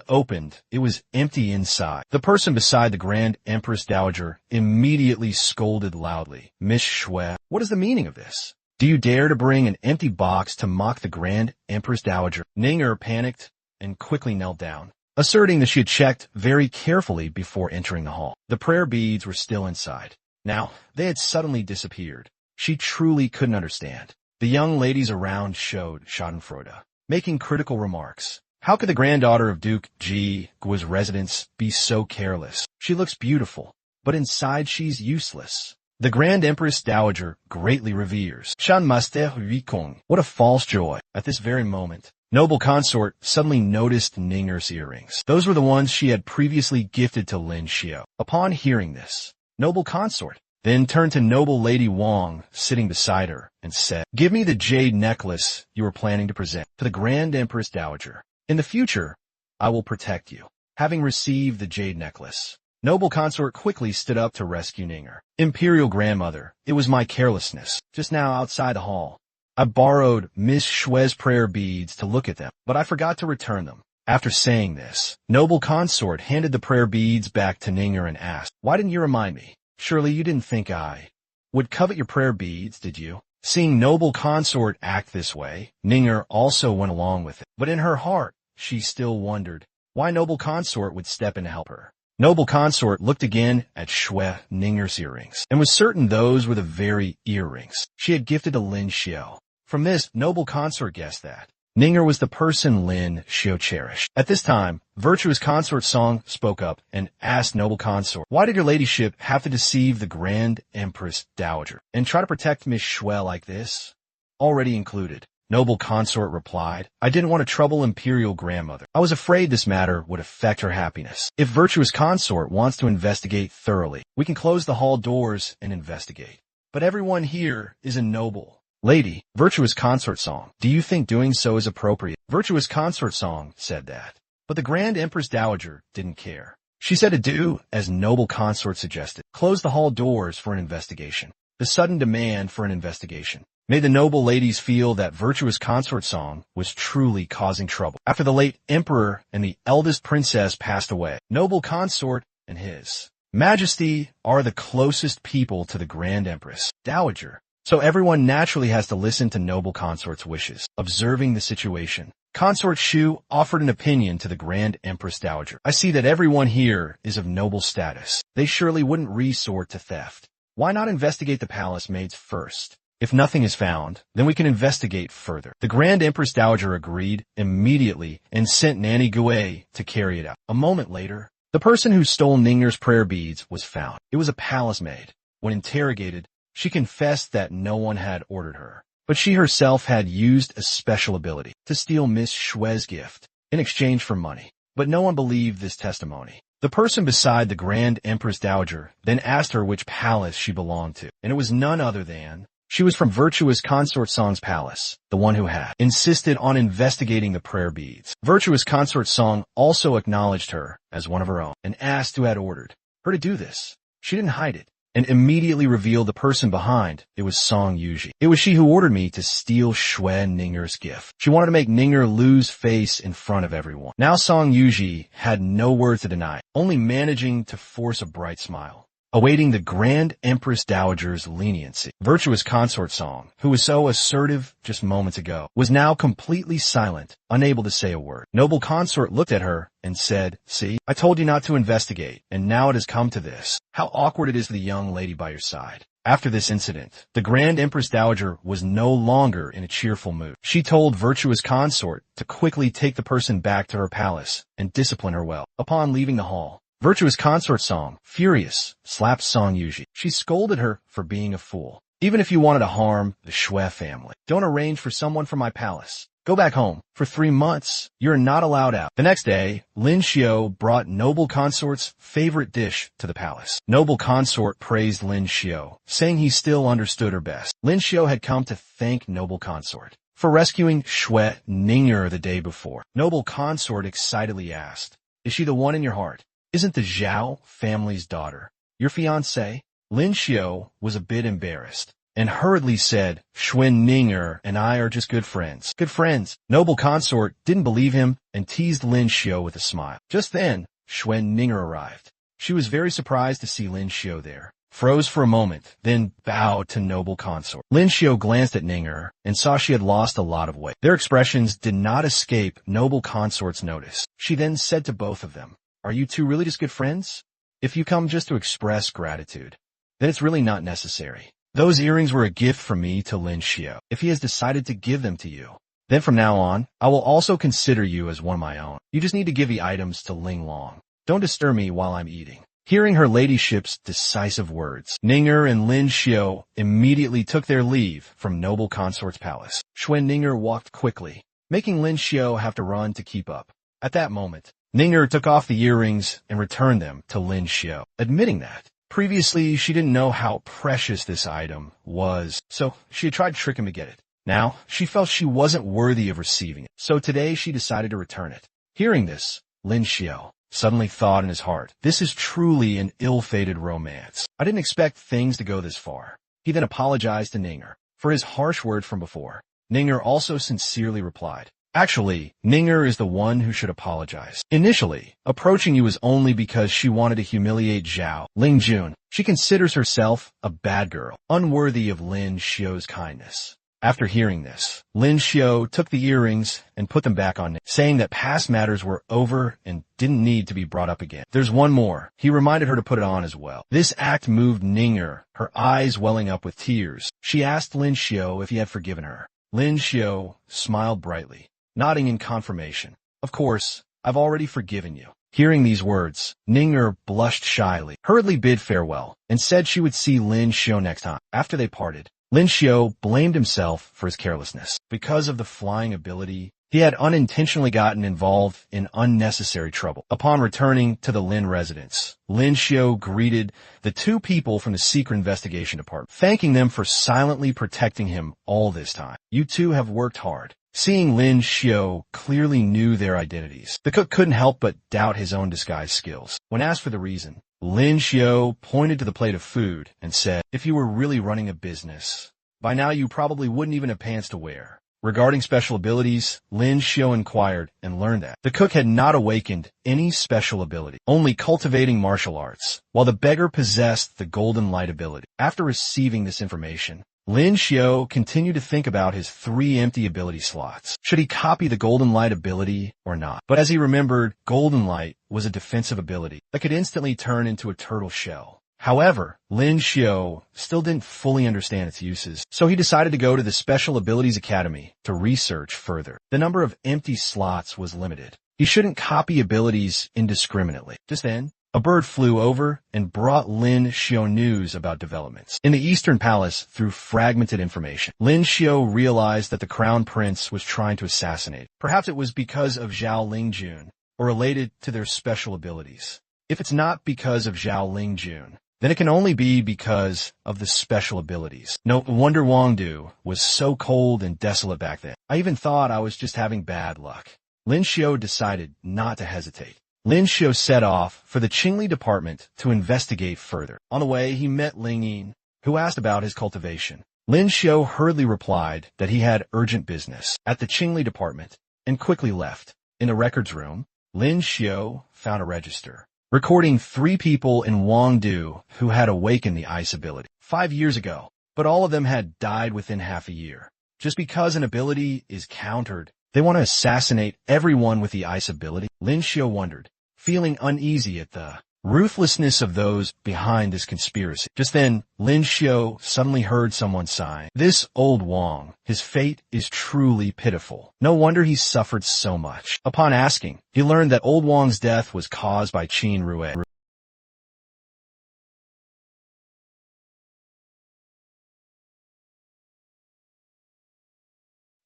opened, it was empty inside. The person beside the Grand Empress Dowager immediately scolded loudly. Miss Xue, what is the meaning of this? Do you dare to bring an empty box to mock the Grand Empress Dowager? Ninger panicked and quickly knelt down, asserting that she had checked very carefully before entering the hall. The prayer beads were still inside. Now, they had suddenly disappeared. She truly couldn't understand. The young ladies around showed schadenfreude, making critical remarks. How could the granddaughter of Duke Ji Guo's residence be so careless? She looks beautiful, but inside she's useless. The Grand Empress Dowager greatly reveres Shan Master Hui Kong. What a false joy. At this very moment, Noble Consort suddenly noticed Ninger's earrings. Those were the ones she had previously gifted to Lin Xiao. Upon hearing this, Noble Consort then turned to Noble Lady Wang sitting beside her and said, "Give me the jade necklace you were planning to present to the Grand Empress Dowager. In the future, I will protect you." Having received the jade necklace, Noble Consort quickly stood up to rescue Ninger. Imperial Grandmother, it was my carelessness. Just now outside the hall, I borrowed Miss Xue's prayer beads to look at them, but I forgot to return them. After saying this, Noble Consort handed the prayer beads back to Ninger and asked, "Why didn't you remind me? Surely you didn't think I would covet your prayer beads, did you?" Seeing Noble Consort act this way, Ninger also went along with it. But in her heart, she still wondered why Noble Consort would step in to help her. Noble Consort looked again at Xue Ninger's earrings and was certain those were the very earrings she had gifted to Lin Xiao. From this, Noble Consort guessed that Ninger was the person Lin Xiao cherished. At this time, Virtuous Consort Song spoke up and asked Noble Consort, "Why did your ladyship have to deceive the Grand Empress Dowager and try to protect Miss Xue like this?" Already included, Noble Consort replied, "I didn't want to trouble Imperial Grandmother. I was afraid this matter would affect her happiness. If Virtuous Consort wants to investigate thoroughly, we can close the hall doors and investigate. But everyone here is a noble lady." Virtuous Consort Song, "Do you think doing so is appropriate?" Virtuous Consort Song said that, but the Grand Empress Dowager didn't care. She said to do as Noble Consort suggested, close the hall doors for an investigation. The sudden demand for an investigation made the noble ladies feel that Virtuous Consort Song was truly causing trouble. After the late emperor and the eldest princess passed away, Noble Consort and his Majesty are the closest people to the Grand Empress Dowager. So everyone naturally has to listen to Noble Consort's wishes. Observing the situation, Consort Shu offered an opinion to the Grand Empress Dowager. "I see that everyone here is of noble status. They surely wouldn't resort to theft. Why not investigate the palace maids first? If nothing is found, then we can investigate further." The Grand Empress Dowager agreed immediately and sent Nanny Gui to carry it out. A moment later, the person who stole Ninger's prayer beads was found. It was a palace maid. When interrogated, she confessed that no one had ordered her, but she herself had used a special ability to steal Miss Xue's gift in exchange for money. But no one believed this testimony. The person beside the Grand Empress Dowager then asked her which palace she belonged to, and it was none other than she was from Virtuous Consort Song's palace, the one who had insisted on investigating the prayer beads. Virtuous Consort Song also acknowledged her as one of her own and asked who had ordered her to do this. She didn't hide it and immediately revealed the person behind. It was Song Yuji. It was she who ordered me to steal Xue Ning'er's gift. She wanted to make Ning'er lose face in front of everyone. Now Song Yuji had no word to deny, only managing to force a bright smile, awaiting the Grand Empress Dowager's leniency. Virtuous Consort Song, who was so assertive just moments ago, was now completely silent, unable to say a word. Noble Consort looked at her and said, "See, I told you not to investigate, and now it has come to this. How awkward it is for the young lady by your side." After this incident, the Grand Empress Dowager was no longer in a cheerful mood. She told Virtuous Consort to quickly take the person back to her palace and discipline her well. Upon leaving the hall, Virtuous Consort Song, furious, slapped Song Yuji. She scolded her for being a fool. "Even if you wanted to harm the Xue family, don't arrange for someone from my palace. Go back home. For 3 months, you're not allowed out." The next day, Lin Xiao brought Noble Consort's favorite dish to the palace. Noble Consort praised Lin Xiao, saying he still understood her best. Lin Xiao had come to thank Noble Consort for rescuing Xue Ning'er the day before. Noble Consort excitedly asked, "Is she the one in your heart? Isn't the Zhao family's daughter your fiancée?" Lin Xiao was a bit embarrassed and hurriedly said, "Xue Ning'er and I are just good friends." Good friends. Noble Consort didn't believe him and teased Lin Xiao with a smile. Just then, Xue Ning'er arrived. She was very surprised to see Lin Xiao there, froze for a moment, then bowed to Noble Consort. Lin Xiao glanced at Ning'er and saw she had lost a lot of weight. Their expressions did not escape Noble Consort's notice. She then said to both of them, "Are you two really just good friends? If you come just to express gratitude, then it's really not necessary. Those earrings were a gift from me to Lin Xiao. If he has decided to give them to you, then from now on, I will also consider you as one of my own. You just need to give the items to Ling Long. Don't disturb me while I'm eating." Hearing her ladyship's decisive words, Ning'er and Lin Xiao immediately took their leave from Noble Consort's palace. Xue Ning'er walked quickly, making Lin Xiao have to run to keep up. At that moment, Ning'er took off the earrings and returned them to Lin Xiao, admitting that previously she didn't know how precious this item was, so she had tried to trick him to get it. Now, she felt she wasn't worthy of receiving it, so today she decided to return it. Hearing this, Lin Xiao suddenly thought in his heart, "This is truly an ill-fated romance. I didn't expect things to go this far." He then apologized to Ning'er for his harsh word from before. Ning'er also sincerely replied, "Actually, Ning'er is the one who should apologize. Initially, approaching you was only because she wanted to humiliate Zhao Lingjun. She considers herself a bad girl, unworthy of Lin Xiao's kindness." After hearing this, Lin Xiao took the earrings and put them back on, saying that past matters were over and didn't need to be brought up again. "There's one more." He reminded her to put it on as well. This act moved Ning'er, her eyes welling up with tears. She asked Lin Xiao if he had forgiven her. Lin Xiao smiled brightly, nodding in confirmation. "Of course, I've already forgiven you." Hearing these words, Ning'er blushed shyly, hurriedly bid farewell, and said she would see Lin Xiao next time. After they parted, Lin Xiao blamed himself for his carelessness. Because of the flying ability, he had unintentionally gotten involved in unnecessary trouble. Upon returning to the Lin residence, Lin Xiao greeted the 2 people from the Secret Investigation Department, thanking them for silently protecting him all this time. "You two have worked hard." Seeing Lin Xiao clearly knew their identities, the cook couldn't help but doubt his own disguise skills. When asked for the reason, Lin Xiao pointed to the plate of food and said, "If you were really running a business, by now you probably wouldn't even have pants to wear." Regarding special abilities, Lin Xiao inquired and learned that the cook had not awakened any special ability, only cultivating martial arts, while the beggar possessed the golden light ability. After receiving this information, Lin Xiao continued to think about his 3 empty ability slots. Should he copy the Golden Light ability or not? But as he remembered, Golden Light was a defensive ability that could instantly turn into a turtle shell. However, Lin Xiao still didn't fully understand its uses, so he decided to go to the Special Abilities Academy to research further. The number of empty slots was limited. He shouldn't copy abilities indiscriminately. Just then, a bird flew over and brought Lin Xiao news about developments in the Eastern Palace through fragmented information. Lin Xiao realized that the Crown Prince was trying to assassinate. Perhaps it was because of Zhao Lingjun, or related to their special abilities. If it's not because of Zhao Lingjun, then it can only be because of the special abilities. No wonder Wangdu was so cold and desolate back then. I even thought I was just having bad luck. Lin Xiu decided not to hesitate. Lin Xiu set off for the Qingli department to investigate further. On the way, he met Ling Yin, who asked about his cultivation. Lin Xiu hurriedly replied that he had urgent business at the Qingli department and quickly left. In the records room, Lin Xiu found a register recording 3 people in Wangdu who had awakened the ice ability 5 years ago, but all of them had died within half a year. Just because an ability is countered, they want to assassinate everyone with the ice ability? Lin Xiu wondered, feeling uneasy at the ruthlessness of those behind this conspiracy. Just then, Lin Xiu suddenly heard someone sighing. This old Wang, his fate is truly pitiful. No wonder he suffered so much. Upon asking, he learned that old Wang's death was caused by Qin Rui.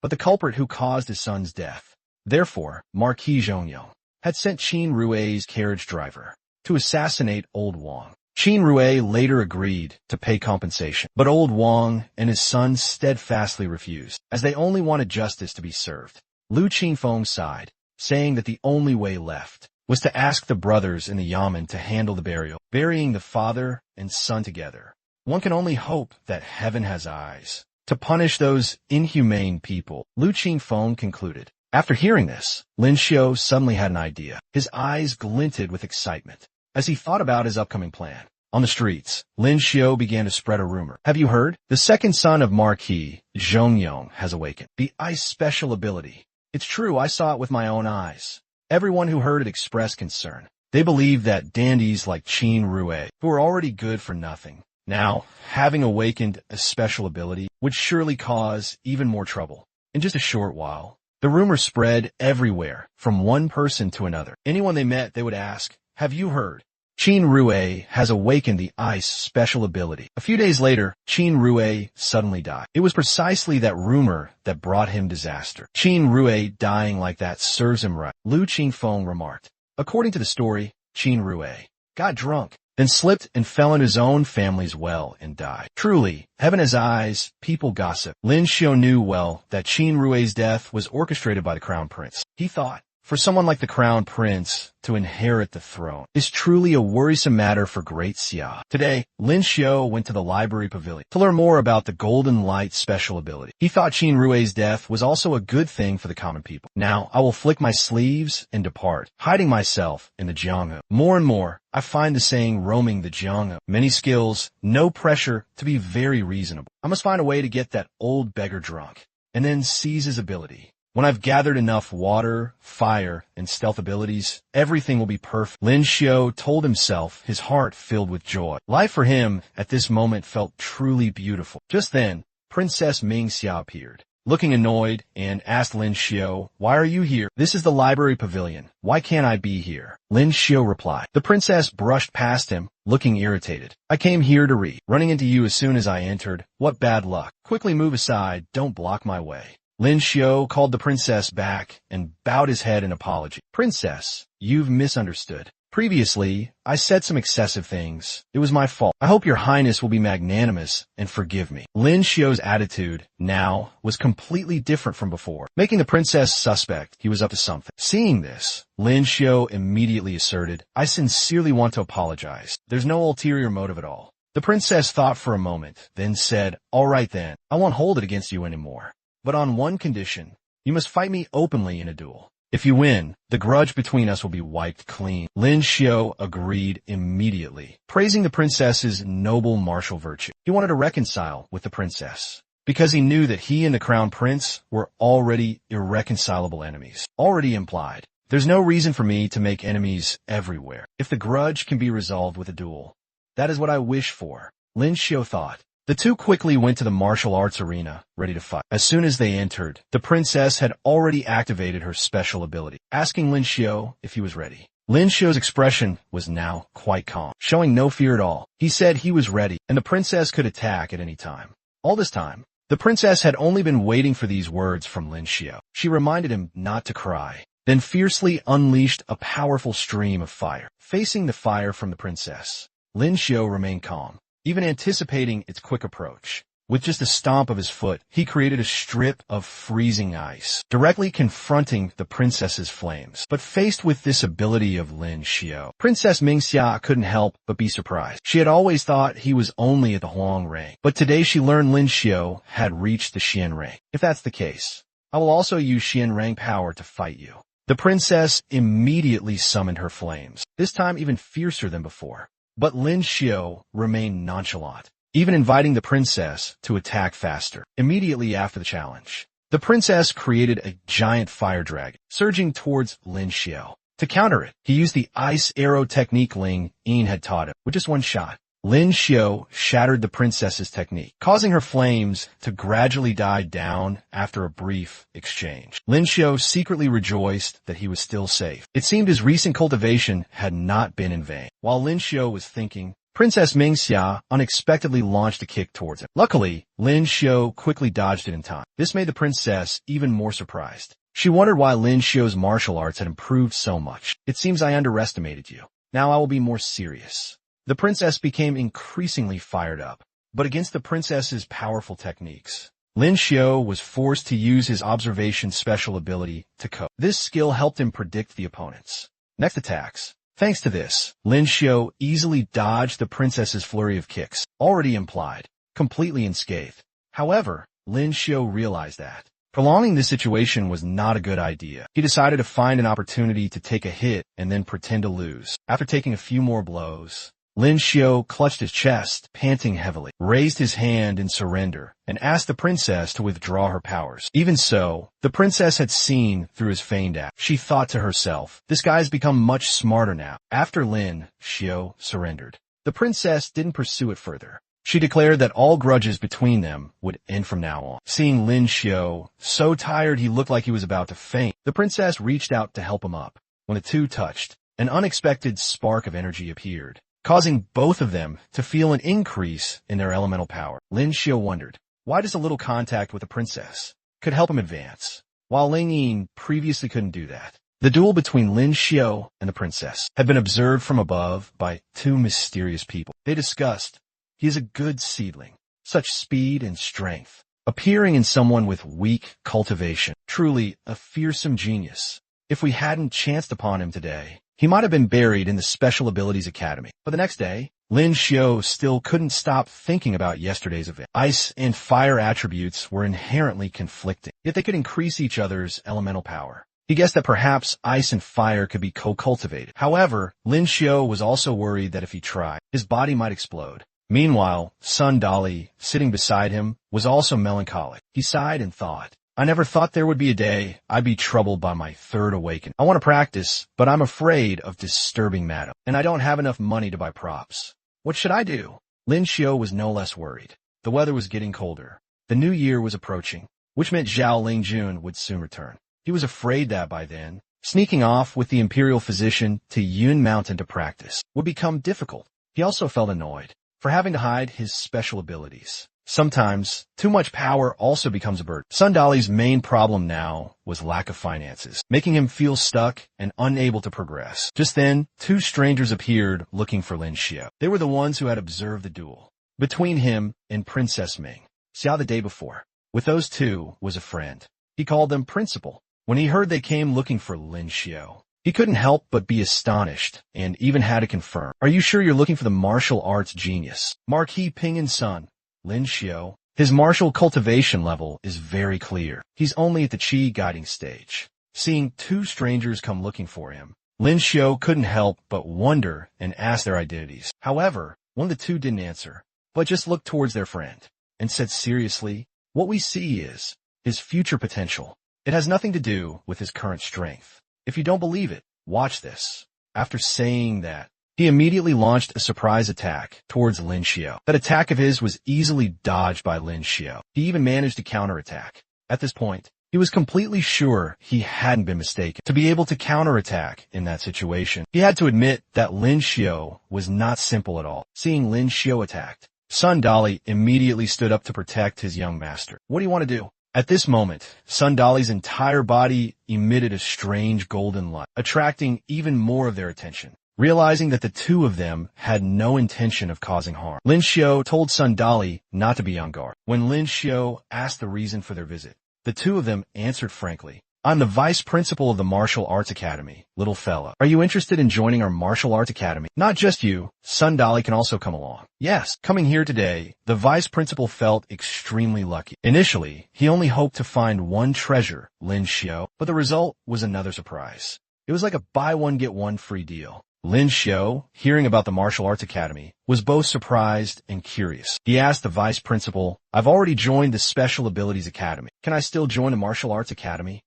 But the culprit who caused his son's death, therefore, Marquis Zhongyong, had sent Qin Rui's carriage driver to assassinate old Wang. Qin Rui later agreed to pay compensation, but old Wang and his son steadfastly refused, as they only wanted justice to be served. Lu Qingfeng sighed, saying that the only way left was to ask the brothers in the Yamen to handle the burial, burying the father and son together. One can only hope that heaven has eyes to punish those inhumane people, Lu Qingfeng concluded. After hearing this, Lin Xiu suddenly had an idea. His eyes glinted with excitement as he thought about his upcoming plan. On the streets, Lin Xiu began to spread a rumor. Have you heard? The second son of Marquis Zhongyong has awakened the ice special ability. It's true, I saw it with my own eyes. Everyone who heard it expressed concern. They believed that dandies like Qin Rui, who are already good for nothing, now, having awakened a special ability, would surely cause even more trouble. In just a short while, the rumor spread everywhere, from one person to another. Anyone they met, they would ask, have you heard? Qin Rui has awakened the ice special ability. A few days later, Qin Rui suddenly died. It was precisely that rumor that brought him disaster. Qin Rui dying like that serves him right, Lu Qingfeng remarked. According to the story, Qin Rui got drunk, then slipped and fell in his own family's well and died. Truly, heaven has eyes, people gossip. Lin Xiu knew well that Qin Rui's death was orchestrated by the crown prince. He thought, for someone like the crown prince to inherit the throne is truly a worrisome matter for great Xia. Today, Lin Xiu went to the library pavilion to learn more about the golden light special ability. He thought Qin Rui's death was also a good thing for the common people. Now, I will flick my sleeves and depart, hiding myself in the Jianghu. More and more, I find the saying roaming the Jianghu. Many skills, no pressure to be very reasonable. I must find a way to get that old beggar drunk, and then seize his ability. When I've gathered enough water, fire, and stealth abilities, everything will be perfect. Lin Xiu told himself, his heart filled with joy. Life for him at this moment felt truly beautiful. Just then, Princess Mingxia appeared, looking annoyed, and asked Lin Xiu, why are you here? This is the library pavilion. Why can't I be here? Lin Xiu replied. The princess brushed past him, looking irritated. I came here to read. Running into you as soon as I entered. What bad luck. Quickly move aside. Don't block my way. Lin Xiu called the princess back and bowed his head in apology. Princess, you've misunderstood. Previously, I said some excessive things. It was my fault. I hope your highness will be magnanimous and forgive me. Lin Xiu's attitude now was completely different from before, making the princess suspect he was up to something. Seeing this, Lin Xiu immediately asserted, I sincerely want to apologize. There's no ulterior motive at all. The princess thought for a moment, then said, all right then, I won't hold it against you anymore. But on one condition, you must fight me openly in a duel. If you win, the grudge between us will be wiped clean. Lin Xiu agreed immediately, praising the princess's noble martial virtue. He wanted to reconcile with the princess, because he knew that he and the crown prince were already irreconcilable enemies. Already implied, there's no reason for me to make enemies everywhere. If the grudge can be resolved with a duel, that is what I wish for, Lin Xiu thought. The two quickly went to the martial arts arena, ready to fight. As soon as they entered, the princess had already activated her special ability, asking Lin Xiu if he was ready. Lin Xiu's expression was now quite calm, showing no fear at all. He said he was ready, and the princess could attack at any time. All this time, the princess had only been waiting for these words from Lin Xiu. She reminded him not to cry, then fiercely unleashed a powerful stream of fire. Facing the fire from the princess, Lin Xiao remained calm, even anticipating its quick approach. With just a stomp of his foot, he created a strip of freezing ice, directly confronting the princess's flames. But faced with this ability of Lin Xiao, Princess Mingxia couldn't help but be surprised. She had always thought he was only at the Huang rank, but today she learned Lin Xiao had reached the Xian rank. If that's the case, I will also use Xian rank power to fight you. The princess immediately summoned her flames, this time even fiercer than before. But Lin Xiao remained nonchalant, even inviting the princess to attack faster. Immediately after the challenge, the princess created a giant fire dragon, surging towards Lin Xiao. To counter it, he used the ice arrow technique Ling Yin had taught him. With just one shot, Lin Xiao shattered the princess's technique, causing her flames to gradually die down after a brief exchange. Lin Xiao secretly rejoiced that he was still safe. It seemed his recent cultivation had not been in vain. While Lin Xiao was thinking, Princess Mingxia unexpectedly launched a kick towards him. Luckily, Lin Xiao quickly dodged it in time. This made the princess even more surprised. She wondered why Lin Xiao's martial arts had improved so much. It seems I underestimated you. Now I will be more serious. The princess became increasingly fired up, but against the princess's powerful techniques, Lin Xiao was forced to use his observation special ability to cope. This skill helped him predict the opponent's next attacks. Thanks to this, Lin Xiao easily dodged the princess's flurry of kicks, already implied, completely unscathed. However, Lin Xiao realized that prolonging this situation was not a good idea. He decided to find an opportunity to take a hit and then pretend to lose. After taking a few more blows, Lin Xiao clutched his chest, panting heavily, raised his hand in surrender, and asked the princess to withdraw her powers. Even so, the princess had seen through his feigned act. She thought to herself, this guy's become much smarter now. After Lin Xiao surrendered, the princess didn't pursue it further. She declared that all grudges between them would end from now on. Seeing Lin Xiao so tired he looked like he was about to faint, the princess reached out to help him up. When the two touched, an unexpected spark of energy appeared, causing both of them to feel an increase in their elemental power. Lin Xiao wondered, why just a little contact with the princess could help him advance, while Ling Yin previously couldn't do that. The duel between Lin Xiao and the princess had been observed from above by two mysterious people. They discussed, he is a good seedling, such speed and strength, appearing in someone with weak cultivation, truly a fearsome genius. If we hadn't chanced upon him today, he might have been buried in the Special Abilities Academy. But the next day, Lin Xiao still couldn't stop thinking about yesterday's event. Ice and fire attributes were inherently conflicting, yet they could increase each other's elemental power. He guessed that perhaps ice and fire could be co-cultivated. However, Lin Xiao was also worried that if he tried, his body might explode. Meanwhile, Sun Dali, sitting beside him, was also melancholic. He sighed and thought, I never thought there would be a day I'd be troubled by my third awakening. I want to practice, but I'm afraid of disturbing Madam, and I don't have enough money to buy props. What should I do? Lin Xiao was no less worried. The weather was getting colder. The new year was approaching, which meant Zhao Lingjun would soon return. He was afraid that by then, sneaking off with the imperial physician to Yun Mountain to practice would become difficult. He also felt annoyed for having to hide his special abilities. Sometimes, too much power also becomes a burden. Sun Dali's main problem now was lack of finances, making him feel stuck and unable to progress. Just then, two strangers appeared looking for Lin Xiao. They were the ones who had observed the duel between him and Princess Ming Xia the day before. With those two was a friend. He called them Principal. When he heard they came looking for Lin Xiao, he couldn't help but be astonished and even had to confirm. Are you sure you're looking for the martial arts genius? Marquis Ping'an's son, Lin Xiao. His martial cultivation level is very clear. He's only at the Qi guiding stage. Seeing two strangers come looking for him, Lin Xiao couldn't help but wonder and ask their identities. However, one of the two didn't answer, but just looked towards their friend and said seriously, what we see is his future potential. It has nothing to do with his current strength. If you don't believe it, watch this. After saying that, he immediately launched a surprise attack towards Lin Xiao. That attack of his was easily dodged by Lin Xiao. He even managed to counterattack. At this point, he was completely sure he hadn't been mistaken. To be able to counterattack in that situation, he had to admit that Lin Xiao was not simple at all. Seeing Lin Xiao attacked, Sun Dali immediately stood up to protect his young master. What do you want to do? At this moment, Sundali's entire body emitted a strange golden light, attracting even more of their attention. Realizing that the two of them had no intention of causing harm, Lin Xiao told Sundali not to be on guard. When Lin Xiao asked the reason for their visit, the two of them answered frankly, "I'm the vice principal of the Martial Arts Academy, little fella. Are you interested in joining our martial arts academy?" "Not just you. Sundali can also come along." Yes, coming here today, the vice principal felt extremely lucky. Initially, he only hoped to find one treasure, Lin Xiao, but the result was another surprise. It was like a buy one get one free deal. Lin Xiao, hearing about the martial arts academy, was both surprised and curious. He asked the vice principal, "I've already joined the Special Abilities Academy. Can I still join the martial arts academy?"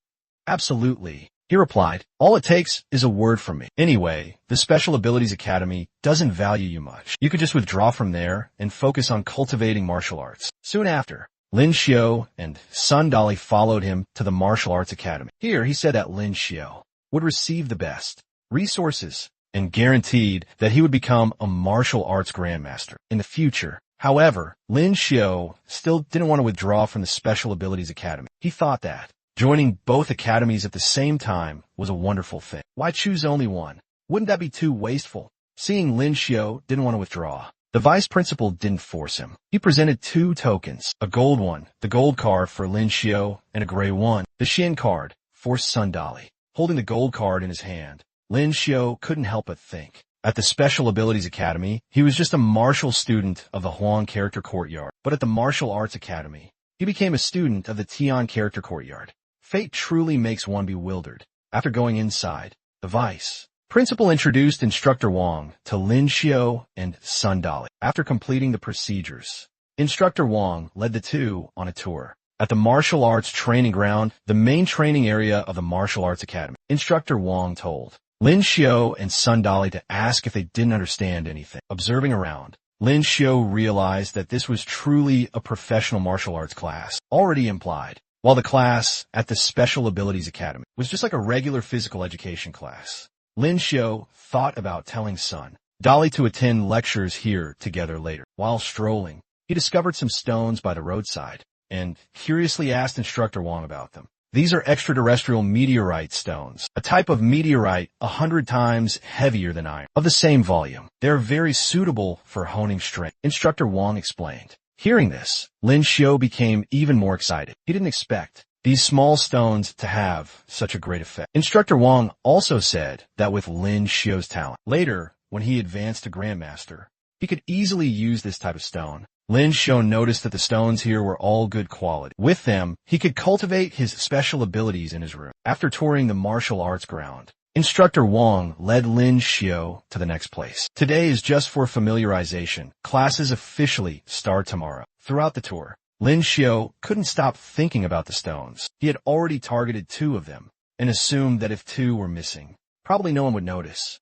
"Absolutely," he replied. "All it takes is a word from me. Anyway, the Special Abilities Academy doesn't value you much. You could just withdraw from there and focus on cultivating martial arts." Soon after, Lin Xiao and Sundali followed him to the martial arts academy. Here, he said that Lin Xiao would receive the best resources and guaranteed that he would become a martial arts grandmaster in the future. However, Lin Xiao still didn't want to withdraw from the Special Abilities Academy. He thought that joining both academies at the same time was a wonderful thing. Why choose only one? Wouldn't that be too wasteful? Seeing Lin Xiao didn't want to withdraw, the vice principal didn't force him. He presented two tokens, a gold one, the gold card for Lin Xiao, and a gray one, the Xin card, for Sundali. Holding the gold card in his hand, Lin Xiao couldn't help but think. At the Special Abilities Academy, he was just a martial student of the Huang Character Courtyard. But at the Martial Arts Academy, he became a student of the Tian Character Courtyard. Fate truly makes one bewildered. After going inside, the vice principal introduced Instructor Wang to Lin Xiao and Sundali. After completing the procedures, Instructor Wang led the two on a tour. At the martial arts training ground, the main training area of the Martial Arts Academy, Instructor Wang told Lin Xiao and Sundali to ask if they didn't understand anything. Observing around, Lin Xiao realized that this was truly a professional martial arts class, already implied, while the class at the Special Abilities Academy was just like a regular physical education class. Lin Xiao thought about telling Sundali to attend lectures here together later. While strolling, he discovered some stones by the roadside and curiously asked Instructor Wang about them. These are extraterrestrial meteorite stones, a type of meteorite 100 times heavier than iron, of the same volume. They're very suitable for honing strength, Instructor Wang explained. Hearing this, Lin Xiao became even more excited. He didn't expect these small stones to have such a great effect. Instructor Wang also said that with Lin Xiao's talent, later, when he advanced to Grandmaster, he could easily use this type of stone. Lin Xiao noticed that the stones here were all good quality. With them, he could cultivate his special abilities in his room. After touring the martial arts ground, Instructor Wang led Lin Xiao to the next place. Today is just for familiarization. Classes officially start tomorrow. Throughout the tour, Lin Xiao couldn't stop thinking about the stones. He had already targeted two of them and assumed that if two were missing, probably no one would notice.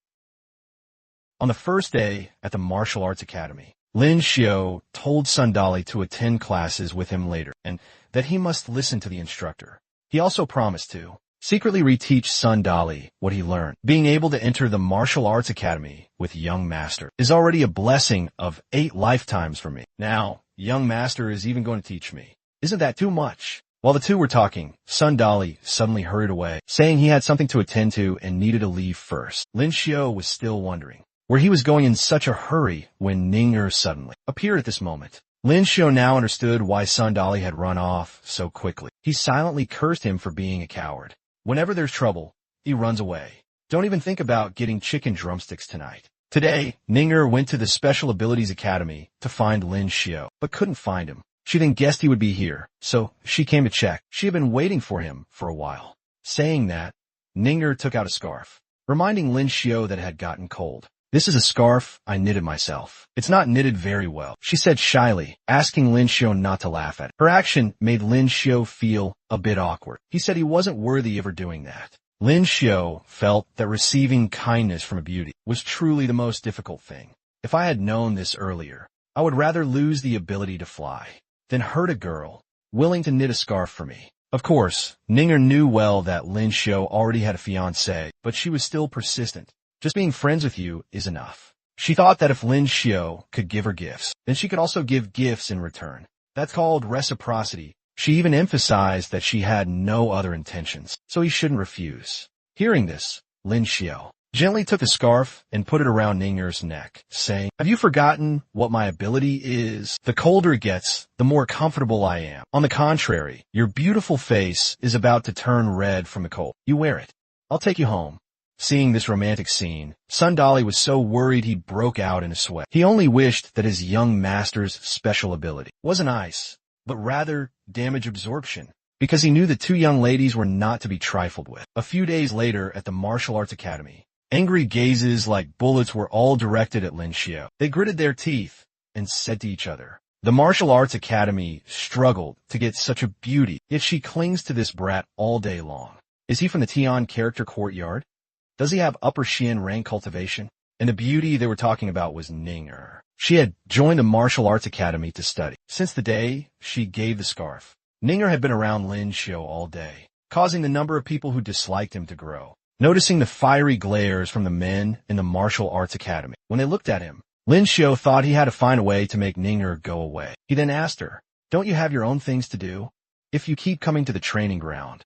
On the first day at the Martial Arts Academy, Lin Xiao told Sundali to attend classes with him later and that he must listen to the instructor. He also promised to secretly reteach Sundali what he learned. Being able to enter the Martial Arts Academy with Young Master is already a blessing of 8 lifetimes for me. Now, Young Master is even going to teach me. Isn't that too much? While the two were talking, Sundali suddenly hurried away, saying he had something to attend to and needed to leave first. Lin Xiao was still wondering where he was going in such a hurry when Ning suddenly appeared at this moment. Lin Xiao now understood why Sundali had run off so quickly. He silently cursed him for being a coward. Whenever there's trouble, he runs away. Don't even think about getting chicken drumsticks tonight. Today, Ning went to the Special Abilities Academy to find Lin Xiao, but couldn't find him. She then guessed he would be here, so she came to check. She had been waiting for him for a while. Saying that, Ning took out a scarf, reminding Lin Xiao that it had gotten cold. "This is a scarf I knitted myself. It's not knitted very well," she said shyly, asking Lin Xiao not to laugh at it. Her action made Lin Xiao feel a bit awkward. He said he wasn't worthy of her doing that. Lin Xiao felt that receiving kindness from a beauty was truly the most difficult thing. If I had known this earlier, I would rather lose the ability to fly than hurt a girl willing to knit a scarf for me. Of course, Ning knew well that Lin Xiao already had a fiancé, but she was still persistent. Just being friends with you is enough. She thought that if Lin Xiao could give her gifts, then she could also give gifts in return. That's called reciprocity, She even emphasized that she had no other intentions, so he shouldn't refuse. Hearing this, Lin Xiao gently took the scarf and put it around Ning'er's neck, saying, "Have you forgotten what my ability is? The colder it gets, the more comfortable I am. On the contrary, your beautiful face is about to turn red from the cold. You wear it. I'll take you home." Seeing this romantic scene, Sundali was so worried he broke out in a sweat. He only wished that his young master's special ability wasn't ice, but rather damage absorption, because he knew the two young ladies were not to be trifled with. A few days later at the martial arts academy, angry gazes like bullets were all directed at Lin Xiao. They gritted their teeth and said to each other, "The martial arts academy struggled to get such a beauty, yet she clings to this brat all day long. Is he from the Tian character courtyard? Does he have upper Xian rank cultivation?" And the beauty they were talking about was Ning'er. She had joined the martial arts academy to study. Since the day she gave the scarf, Ning'er had been around Lin Xiao all day, causing the number of people who disliked him to grow. Noticing the fiery glares from the men in the martial arts academy, when they looked at him, Lin Xiao thought he had to find a way to make Ning'er go away. He then asked her, "Don't you have your own things to do? If you keep coming to the training ground,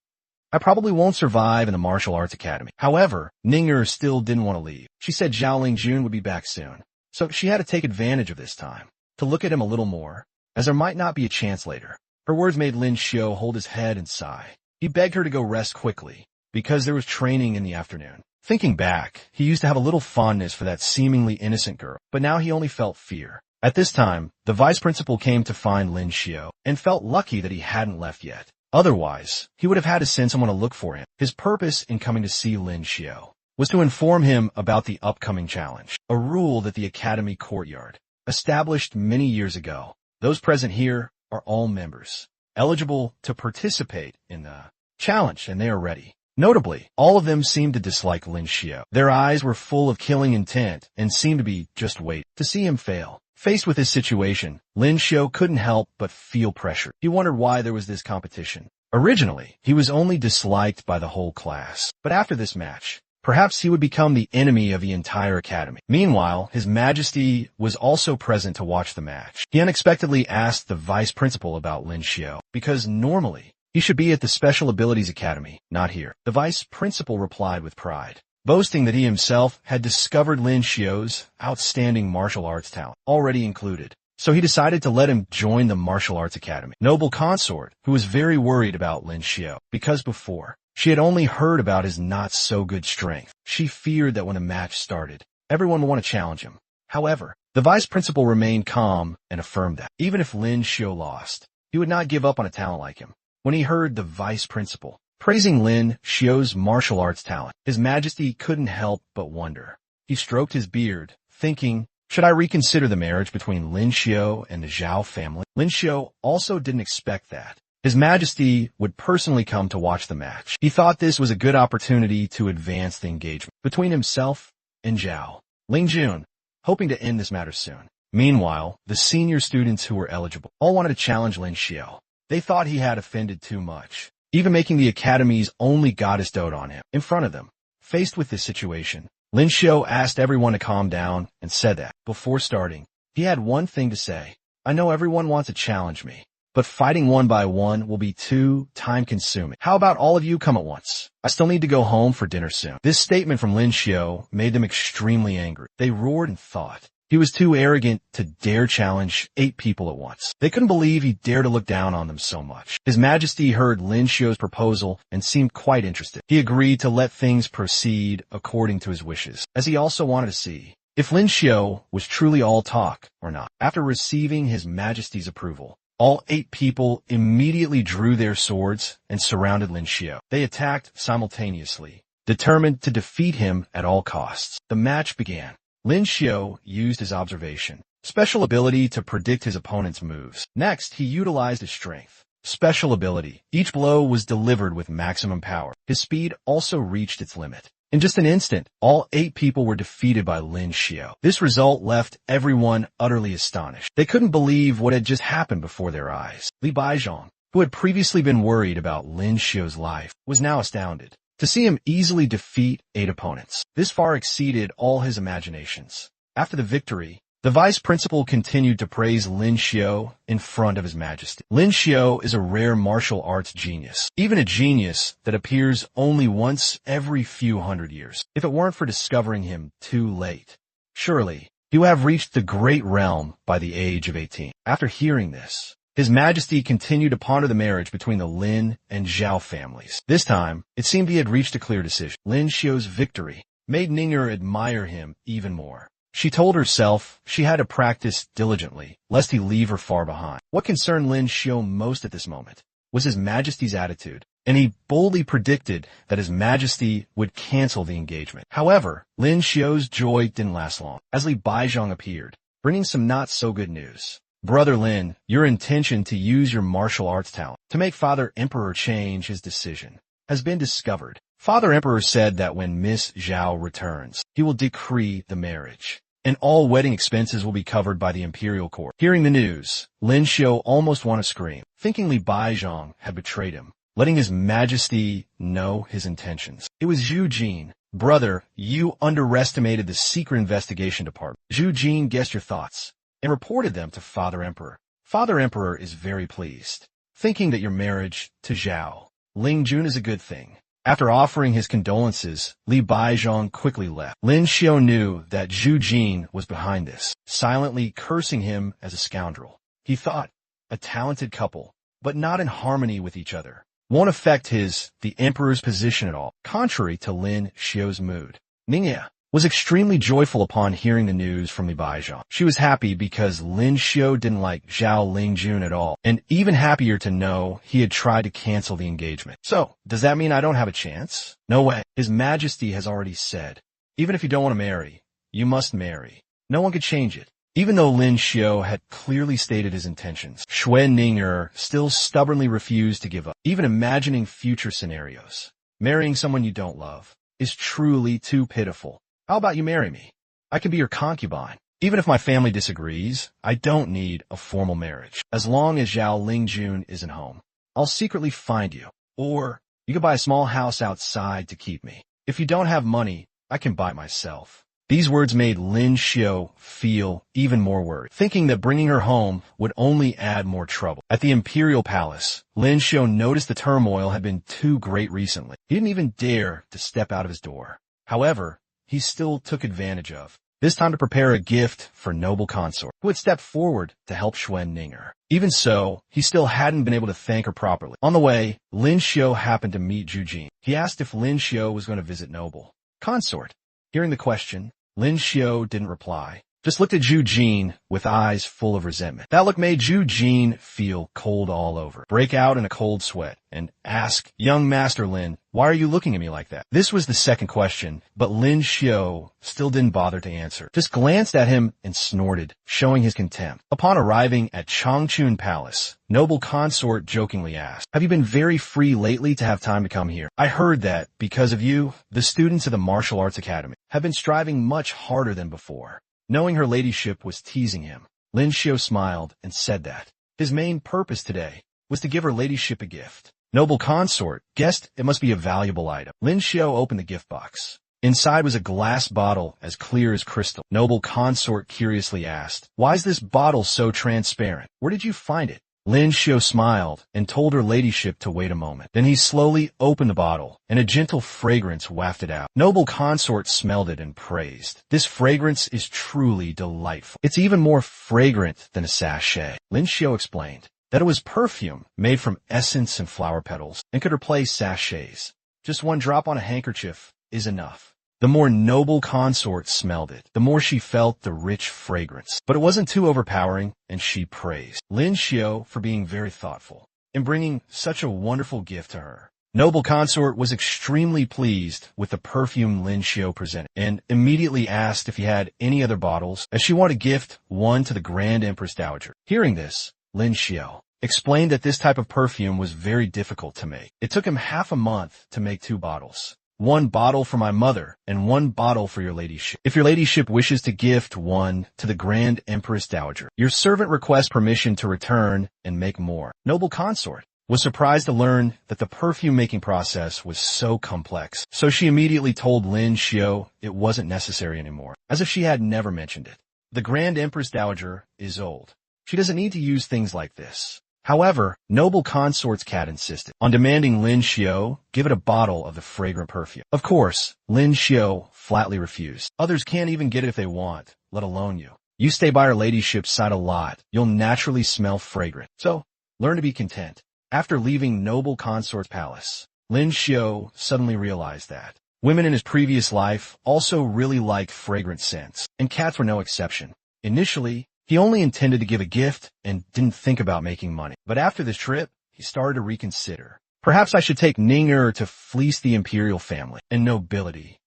I probably won't survive in the martial arts academy." However, Ning'er still didn't want to leave. She said Zhao Lingjun would be back soon, so she had to take advantage of this time to look at him a little more, as there might not be a chance later. Her words made Lin Xiao hold his head and sigh. He begged her to go rest quickly, because there was training in the afternoon. Thinking back, he used to have a little fondness for that seemingly innocent girl, but now he only felt fear. At this time, the vice principal came to find Lin Xiao, and felt lucky that he hadn't left yet. Otherwise, he would have had to send someone to look for him. His purpose in coming to see Lin Xiao was to inform him about the upcoming challenge, a rule that the academy courtyard established many years ago. Those present here are all members, eligible to participate in the challenge, and they are ready. Notably, all of them seemed to dislike Lin Xiao. Their eyes were full of killing intent and seemed to be just waiting to see him fail. Faced with this situation, Lin Xiao couldn't help but feel pressure. He wondered why there was this competition. Originally, he was only disliked by the whole class, but after this match, perhaps he would become the enemy of the entire academy. Meanwhile, His Majesty was also present to watch the match. He unexpectedly asked the vice principal about Lin Xiao, because normally, he should be at the Special Abilities Academy, not here. The vice principal replied with pride, boasting that he himself had discovered Lin Xiao's outstanding martial arts talent, already included. So he decided to let him join the martial arts academy. Noble consort, who was very worried about Lin Xiao, because before, she had only heard about his not-so-good strength. She feared that when a match started, everyone would want to challenge him. However, the vice principal remained calm and affirmed that, even if Lin Xiao lost, he would not give up on a talent like him. When he heard the vice principal praising Lin Xiao's martial arts talent, His Majesty couldn't help but wonder. He stroked his beard, thinking, should I reconsider the marriage between Lin Xiao and the Zhao family? Lin Xiao also didn't expect that His Majesty would personally come to watch the match. He thought this was a good opportunity to advance the engagement between himself and Zhao Lingjun, hoping to end this matter soon. Meanwhile, the senior students who were eligible all wanted to challenge Lin Xiao. They thought he had offended too much, even making the academy's only goddess dote on him in front of them. Faced with this situation, Lin Xiao asked everyone to calm down and said that, before starting, he had one thing to say. I know everyone wants to challenge me, but fighting one by one will be too time-consuming. How about all of you come at once? I still need to go home for dinner soon. This statement from Lin Xiao made them extremely angry. They roared and thought he was too arrogant to dare challenge 8 people at once. They couldn't believe he dared to look down on them so much. His Majesty heard Lin Xiao's proposal and seemed quite interested. He agreed to let things proceed according to his wishes, as he also wanted to see if Lin Xiao was truly all talk or not. After receiving His Majesty's approval, all 8 people immediately drew their swords and surrounded Lin Xiao. They attacked simultaneously, determined to defeat him at all costs. The match began. Lin Xiao used his observation, special ability to predict his opponent's moves. Next, he utilized his strength, special ability. Each blow was delivered with maximum power. His speed also reached its limit. In just an instant, all 8 people were defeated by Lin Xiao. This result left everyone utterly astonished. They couldn't believe what had just happened before their eyes. Li Baizhong, who had previously been worried about Lin Xiao's life, was now astounded to see him easily defeat 8 opponents. This far exceeded all his imaginations. After the victory, The vice principal continued to praise Lin Xiao in front of His Majesty. Lin Xiao is a rare martial arts genius, even a genius that appears only once every few hundred years. If it weren't for discovering him too late, surely he would have reached the great realm by the age of 18. After hearing this, His Majesty continued to ponder the marriage between the Lin and Zhao families. This time, it seemed he had reached a clear decision. Lin Xiao's victory made Ning'er admire him even more. She told herself she had to practice diligently, lest he leave her far behind. What concerned Lin Xiao most at this moment was His Majesty's attitude, and he boldly predicted that His Majesty would cancel the engagement. However, Lin Xiao's joy didn't last long, as Li Baizhang appeared, bringing some not-so-good news. Brother Lin, your intention to use your martial arts talent to make Father Emperor change his decision has been discovered. Father Emperor said that when Miss Zhao returns, he will decree the marriage, and all wedding expenses will be covered by the imperial court. Hearing the news, Lin Xiao almost wanted to scream, thinking Li Baizhang had betrayed him, letting His Majesty know his intentions. It was Zhu Jin. Brother, you underestimated the secret investigation department. Zhu Jin guessed your thoughts and reported them to Father Emperor. Father Emperor is very pleased, thinking that your marriage to Zhao Lingjun is a good thing. After offering his condolences, Li Baizhang quickly left. Lin Xiao knew that Zhu Jin was behind this, silently cursing him as a scoundrel. He thought, a talented couple, but not in harmony with each other, won't affect the emperor's position at all, contrary to Lin Xiao's mood. Ning'er was extremely joyful upon hearing the news from Li Baizhang. She was happy because Lin Xiao didn't like Zhao Lingjun at all, and even happier to know he had tried to cancel the engagement. So, does that mean I don't have a chance? No way. His Majesty has already said, even if you don't want to marry, you must marry. No one could change it. Even though Lin Xiao had clearly stated his intentions, Xue Ning'er still stubbornly refused to give up. Even imagining future scenarios, marrying someone you don't love, is truly too pitiful. How about you marry me? I can be your concubine. Even if my family disagrees, I don't need a formal marriage. As long as Zhao Lingjun isn't home, I'll secretly find you. Or you can buy a small house outside to keep me. If you don't have money, I can buy it myself. These words made Lin Xiao feel even more worried, thinking that bringing her home would only add more trouble. At the imperial palace, Lin Xiao noticed the turmoil had been too great recently. He didn't even dare to step out of his door. However, he still took advantage of this time to prepare a gift for noble consort, who had stepped forward to help Xue Ning'er. Even so, he still hadn't been able to thank her properly. On the way, Lin Xiao happened to meet Zhu Jin. He asked if Lin Xiao was going to visit noble consort. Hearing the question, Lin Xiao didn't reply, just looked at Zhu Jin with eyes full of resentment. That look made Zhu Jin feel cold all over, break out in a cold sweat, and ask, young Master Lin, why are you looking at me like that? This was the second question, but Lin Xiao still didn't bother to answer, just glanced at him and snorted, showing his contempt. Upon arriving at Changchun Palace, noble consort jokingly asked, have you been very free lately to have time to come here? I heard that, because of you, the students of the Martial Arts Academy have been striving much harder than before. Knowing her ladyship was teasing him, Lin Xiao smiled and said that his main purpose today was to give her ladyship a gift. Noble consort guessed it must be a valuable item. Lin Xiao opened the gift box. Inside was a glass bottle as clear as crystal. Noble consort curiously asked, why is this bottle so transparent? Where did you find it? Lin Xiao smiled and told her ladyship to wait a moment. Then he slowly opened the bottle, and a gentle fragrance wafted out. Noble consort smelled it and praised. This fragrance is truly delightful. It's even more fragrant than a sachet. Lin Xiao explained that it was perfume made from essence and flower petals and could replace sachets. Just one drop on a handkerchief is enough. The more noble consort smelled it, the more she felt the rich fragrance. But it wasn't too overpowering, and she praised Lin Xiao for being very thoughtful in bringing such a wonderful gift to her. Noble consort was extremely pleased with the perfume Lin Xiao presented, and immediately asked if he had any other bottles, as she wanted to gift one to the Grand Empress Dowager. Hearing this, Lin Xiao explained that this type of perfume was very difficult to make. It took him half a month to make 2 bottles. 1 bottle for my mother, and 1 bottle for your ladyship. If your ladyship wishes to gift one to the Grand Empress Dowager, your servant requests permission to return and make more. Noble consort was surprised to learn that the perfume-making process was so complex, so she immediately told Lin Xiao it wasn't necessary anymore, as if she had never mentioned it. The Grand Empress Dowager is old. She doesn't need to use things like this. However, noble consort's cat insisted on demanding Lin Xiao give it a bottle of the fragrant perfume. Of course, Lin Xiao flatly refused. Others can't even get it if they want, let alone you. You stay by our ladyship's side a lot, you'll naturally smell fragrant. So, learn to be content. After leaving noble consort's palace, Lin Xiao suddenly realized that women in his previous life also really liked fragrant scents, and cats were no exception. Initially, he only intended to give a gift and didn't think about making money. But after this trip, he started to reconsider. Perhaps I should take Ninger to fleece the imperial family and nobility.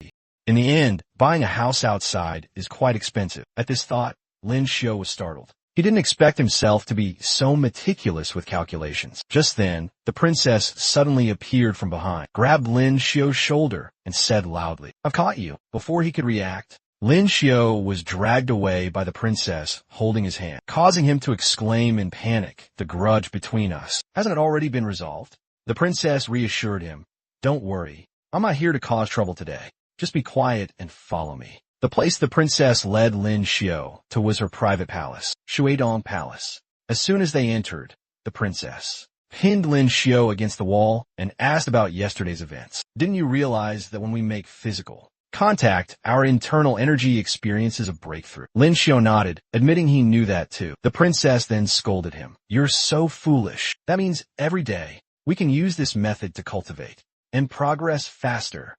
In the end, buying a house outside is quite expensive. At this thought, Lin Xiao was startled. He didn't expect himself to be so meticulous with calculations. Just then, the princess suddenly appeared from behind, grabbed Lin Xiao's shoulder, and said loudly, "I've caught you." Before he could react, Lin Xiao was dragged away by the princess holding his hand, causing him to exclaim in panic, "The grudge between us, hasn't it already been resolved?" The princess reassured him, "Don't worry, I'm not here to cause trouble today. Just be quiet and follow me." The place the princess led Lin Xiao to was her private palace, Shuidong Palace. As soon as they entered, the princess pinned Lin Xiao against the wall and asked about yesterday's events. "Didn't you realize that when we make physical contact, our internal energy experiences a breakthrough?" Lin Xiao nodded, admitting he knew that too. The princess then scolded him. "You're so foolish. That means every day we can use this method to cultivate and progress faster."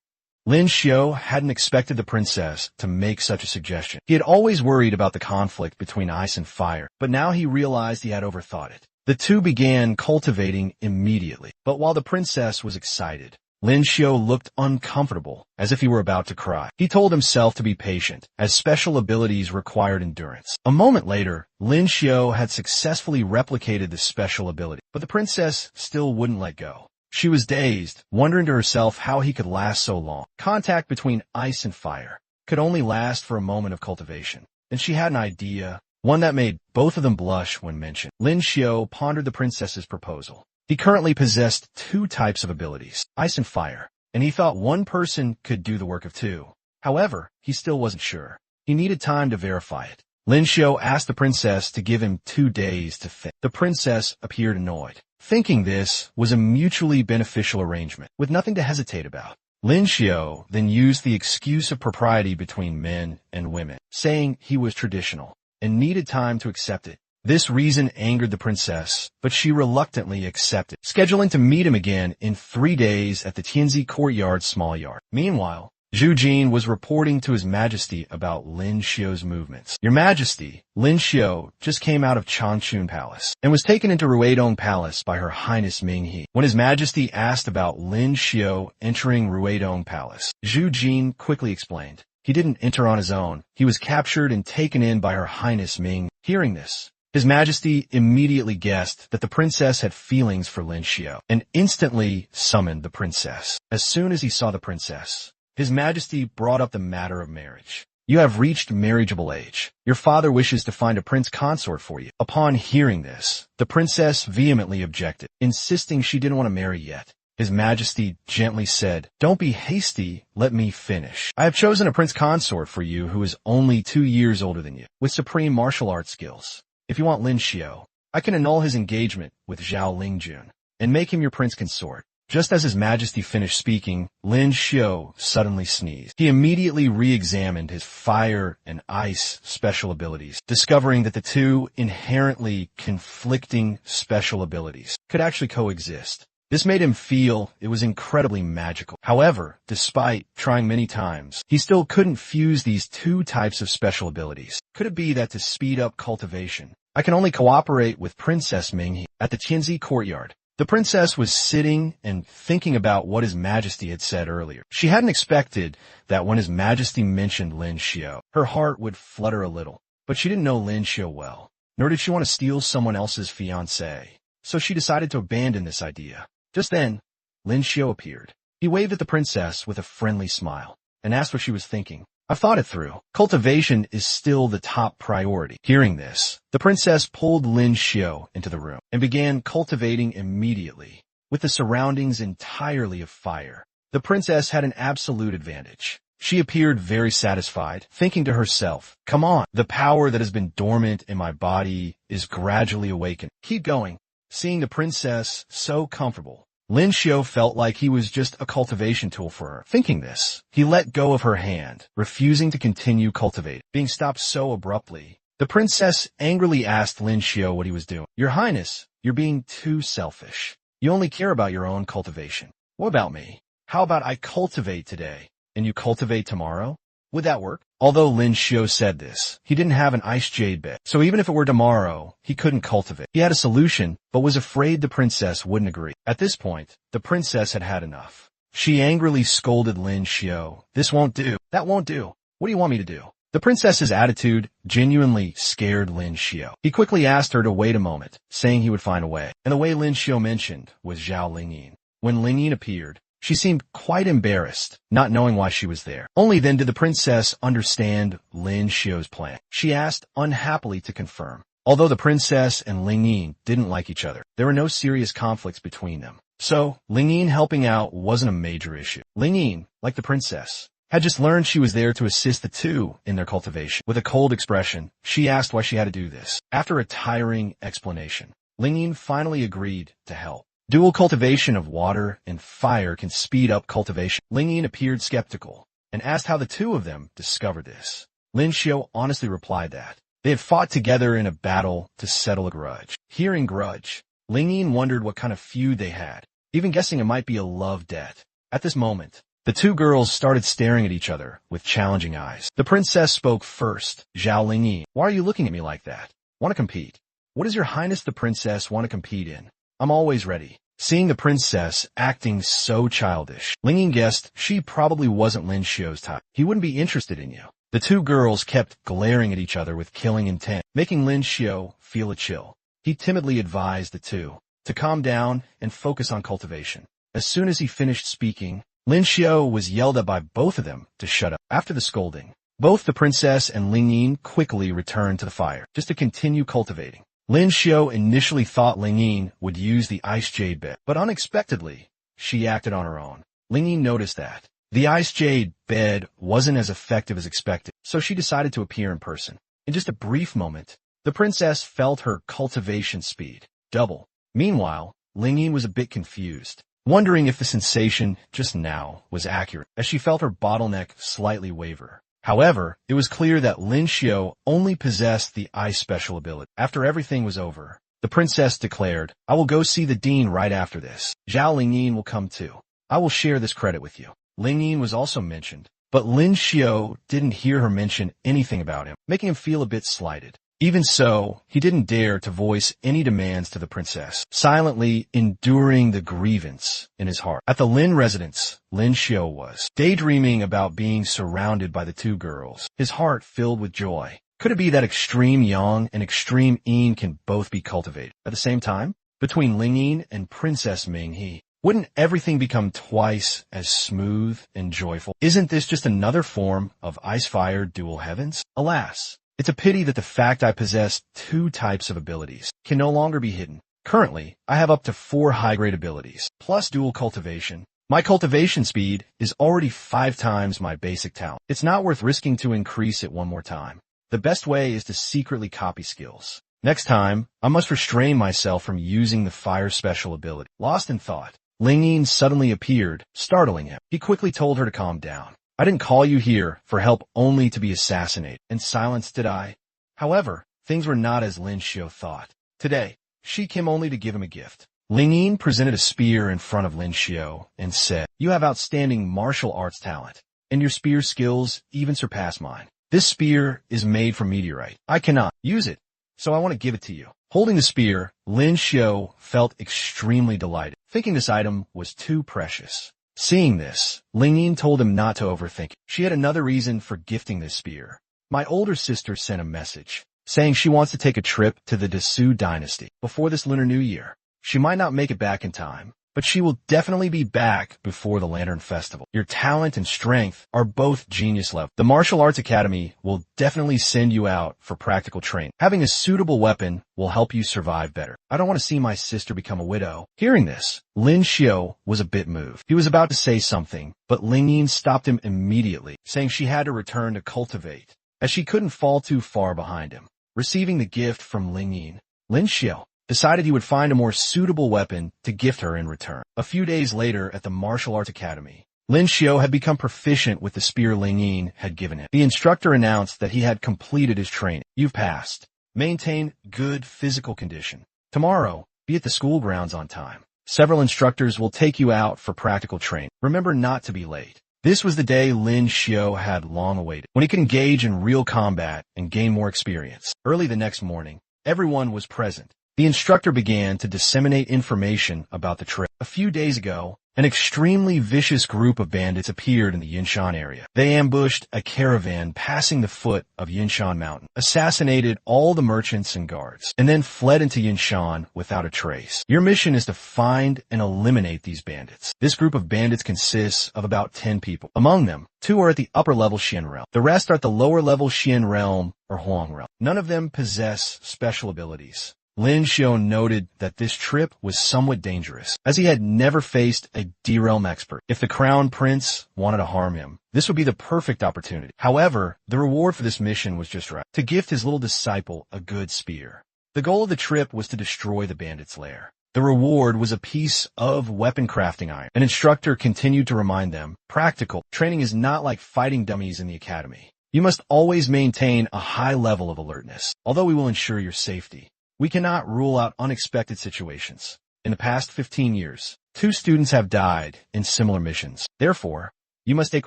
Lin Xiao hadn't expected the princess to make such a suggestion. He had always worried about the conflict between ice and fire, but now he realized he had overthought it. The two began cultivating immediately. But while the princess was excited, Lin Xiao looked uncomfortable, as if he were about to cry. He told himself to be patient, as special abilities required endurance. A moment later, Lin Xiao had successfully replicated the special ability, but the princess still wouldn't let go. She was dazed, wondering to herself how he could last so long. Contact between ice and fire could only last for a moment of cultivation. And she had an idea, one that made both of them blush when mentioned. Lin Xiao pondered the princess's proposal. He currently possessed two types of abilities, ice and fire, and he thought one person could do the work of two. However, he still wasn't sure. He needed time to verify it. Lin Xiao asked the princess to give him 2 days to think. The princess appeared annoyed, thinking this was a mutually beneficial arrangement, with nothing to hesitate about. Lin Xiao then used the excuse of propriety between men and women, saying he was traditional and needed time to accept it. This reason angered the princess, but she reluctantly accepted, scheduling to meet him again in 3 days at the Tianzi Courtyard Small Yard. Meanwhile, Zhu Jin was reporting to His Majesty about Lin Xiao's movements. "Your Majesty, Lin Xiao just came out of Changchun Palace and was taken into Ruidong Palace by Her Highness Ming He." When His Majesty asked about Lin Xiao entering Ruidong Palace, Zhu Jin quickly explained. He didn't enter on his own. He was captured and taken in by Her Highness Ming. Hearing this, His Majesty immediately guessed that the princess had feelings for Lin Xiao and instantly summoned the princess. As soon as he saw the princess, His Majesty brought up the matter of marriage. "You have reached marriageable age. Your father wishes to find a prince consort for you." Upon hearing this, the princess vehemently objected, insisting she didn't want to marry yet. His Majesty gently said, "Don't be hasty, let me finish. I have chosen a prince consort for you who is only 2 years older than you, with supreme martial arts skills. If you want Lin Xiao, I can annul his engagement with Zhao Lingjun and make him your prince consort." Just as His Majesty finished speaking, Lin Xiao suddenly sneezed. He immediately re-examined his fire and ice special abilities, discovering that the two inherently conflicting special abilities could actually coexist. This made him feel it was incredibly magical. However, despite trying many times, he still couldn't fuse these two types of special abilities. Could it be that to speed up cultivation, I can only cooperate with Princess Minghe? At the Tianzi Courtyard, the princess was sitting and thinking about what His Majesty had said earlier. She hadn't expected that when His Majesty mentioned Lin Xiao, her heart would flutter a little. But she didn't know Lin Xiao well, nor did she want to steal someone else's fiancé. So she decided to abandon this idea. Just then, Lin Xiao appeared. He waved at the princess with a friendly smile and asked what she was thinking. "I've thought it through. Cultivation is still the top priority." Hearing this, the princess pulled Lin Xiao into the room and began cultivating immediately, with the surroundings entirely of fire. The princess had an absolute advantage. She appeared very satisfied, thinking to herself, come on, the power that has been dormant in my body is gradually awakened. Keep going. Seeing the princess so comfortable, Lin Xiao felt like he was just a cultivation tool for her. Thinking this, he let go of her hand, refusing to continue cultivating. Being stopped so abruptly, the princess angrily asked Lin Xiao what he was doing. Your Highness, you're being too selfish. You only care about your own cultivation. What about me? How about I cultivate today, and you cultivate tomorrow? Would that work? Although Lin Xiao said this, he didn't have an ice jade bed, so even if it were tomorrow, he couldn't cultivate. He had a solution, but was afraid the princess wouldn't agree. At this point, the princess had had enough. She angrily scolded Lin Xiao. This won't do. That won't do. What do you want me to do? The princess's attitude genuinely scared Lin Xiao. He quickly asked her to wait a moment, saying he would find a way. And the way Lin Xiao mentioned was Zhao Lingyin. When Lingyin appeared, she seemed quite embarrassed, not knowing why she was there. Only then did the princess understand Lin Xiao's plan. She asked unhappily to confirm. Although the princess and Lingyin didn't like each other, there were no serious conflicts between them. So, Lingyin helping out wasn't a major issue. Lingyin, like the princess, had just learned she was there to assist the two in their cultivation. With a cold expression, she asked why she had to do this. After a tiring explanation, Lingyin finally agreed to help. Dual cultivation of water and fire can speed up cultivation. Lingyin appeared skeptical and asked how the two of them discovered this. Lin Xiao honestly replied that they had fought together in a battle to settle a grudge. Hearing grudge, Lingyin wondered what kind of feud they had, even guessing it might be a love debt. At this moment, the two girls started staring at each other with challenging eyes. The princess spoke first. Zhao Lingyin, why are you looking at me like that? Want to compete? What does your highness the princess want to compete in? I'm always ready. Seeing the princess acting so childish, Lingyin guessed she probably wasn't Lin Xiao's type. He wouldn't be interested in you. The two girls kept glaring at each other with killing intent, making Lin Xiao feel a chill. He timidly advised the two to calm down and focus on cultivation. As soon as he finished speaking, Lin Xiao was yelled at by both of them to shut up. After the scolding, both the princess and Lingyin quickly returned to the fire, just to continue cultivating. Lin Xiao initially thought Lingyin would use the ice jade bed, but unexpectedly, she acted on her own. Lingyin noticed that the ice jade bed wasn't as effective as expected, so she decided to appear in person. In just a brief moment, the princess felt her cultivation speed double. Meanwhile, Lingyin was a bit confused, wondering if the sensation just now was accurate, as she felt her bottleneck slightly waver. However, it was clear that Lin Xiao only possessed the ice special ability. After everything was over, the princess declared, I will go see the dean right after this. Zhao Lingyin will come too. I will share this credit with you. Lingyin was also mentioned, but Lin Xiao didn't hear her mention anything about him, making him feel a bit slighted. Even so, he didn't dare to voice any demands to the princess, silently enduring the grievance in his heart. At the Lin residence, Lin Xiao was daydreaming about being surrounded by the two girls, his heart filled with joy. Could it be that extreme yang and extreme yin can both be cultivated at the same time? Between Lingyin and Princess Minghe, wouldn't everything become twice as smooth and joyful? Isn't this just another form of ice-fire dual heavens? Alas, it's a pity that the fact I possess two types of abilities can no longer be hidden. Currently, I have up to 4 high-grade abilities, plus dual cultivation. My cultivation speed is already 5 times my basic talent. It's not worth risking to increase it one more time. The best way is to secretly copy skills. Next time, I must restrain myself from using the fire special ability. Lost in thought, Lingyin suddenly appeared, startling him. He quickly told her to calm down. I didn't call you here for help only to be assassinated. And silence did I? However, things were not as Lin Xiao thought. Today, she came only to give him a gift. Lingyin presented a spear in front of Lin Xiao and said, you have outstanding martial arts talent, and your spear skills even surpass mine. This spear is made from meteorite. I cannot use it, so I want to give it to you. Holding the spear, Lin Xiao felt extremely delighted, thinking this item was too precious. Seeing this, Lingyin told him not to overthink it. She had another reason for gifting this spear. My older sister sent a message, saying she wants to take a trip to the Desu dynasty before this Lunar New Year. She might not make it back in time, but she will definitely be back before the Lantern Festival. Your talent and strength are both genius level. The Martial Arts Academy will definitely send you out for practical training. Having a suitable weapon will help you survive better. I don't want to see my sister become a widow. Hearing this, Lin Xiu was a bit moved. He was about to say something, but Ling Yin stopped him immediately, saying she had to return to cultivate, as she couldn't fall too far behind him. Receiving the gift from Ling Yin, Lin Xiu decided he would find a more suitable weapon to gift her in return. A few days later at the Martial Arts Academy, Lin Xiu had become proficient with the spear Ling Yin had given him. The instructor announced that he had completed his training. You've passed. Maintain good physical condition. Tomorrow, be at the school grounds on time. Several instructors will take you out for practical training. Remember not to be late. This was the day Lin Xiu had long awaited, when he could engage in real combat and gain more experience. Early the next morning, everyone was present. The instructor began to disseminate information about the trip. A few days ago, an extremely vicious group of bandits appeared in the Yinshan area. They ambushed a caravan passing the foot of Yinshan Mountain, assassinated all the merchants and guards, and then fled into Yinshan without a trace. Your mission is to find and eliminate these bandits. This group of bandits consists of about 10 people. Among them, 2 are at the upper level Xian realm. The rest are at the lower level Xian realm or Huang realm. None of them possess special abilities. Lin Xiu noted that this trip was somewhat dangerous, as he had never faced a D-realm expert. If the Crown Prince wanted to harm him, this would be the perfect opportunity. However, the reward for this mission was just right: to gift his little disciple a good spear. The goal of the trip was to destroy the bandits' lair. The reward was a piece of weapon crafting iron. An instructor continued to remind them, practical training is not like fighting dummies in the academy. You must always maintain a high level of alertness. Although we will ensure your safety, we cannot rule out unexpected situations. In the past 15 years, 2 students have died in similar missions. Therefore, you must take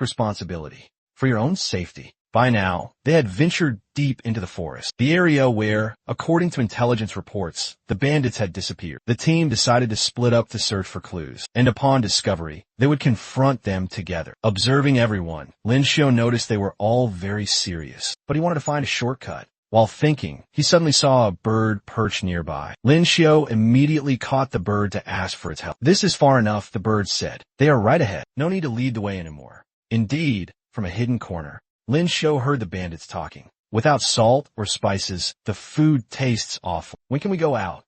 responsibility for your own safety. By now, they had ventured deep into the forest, the area where, according to intelligence reports, the bandits had disappeared. The team decided to split up to search for clues, and upon discovery, they would confront them together. Observing everyone, Lin Xiu noticed they were all very serious, but he wanted to find a shortcut. While thinking, he suddenly saw a bird perched nearby. Lin Xiu immediately caught the bird to ask for its help. "This is far enough," the bird said. "They are right ahead. No need to lead the way anymore." Indeed, from a hidden corner, Lin Xiu heard the bandits talking. "Without salt or spices, the food tastes awful. When can we go out?"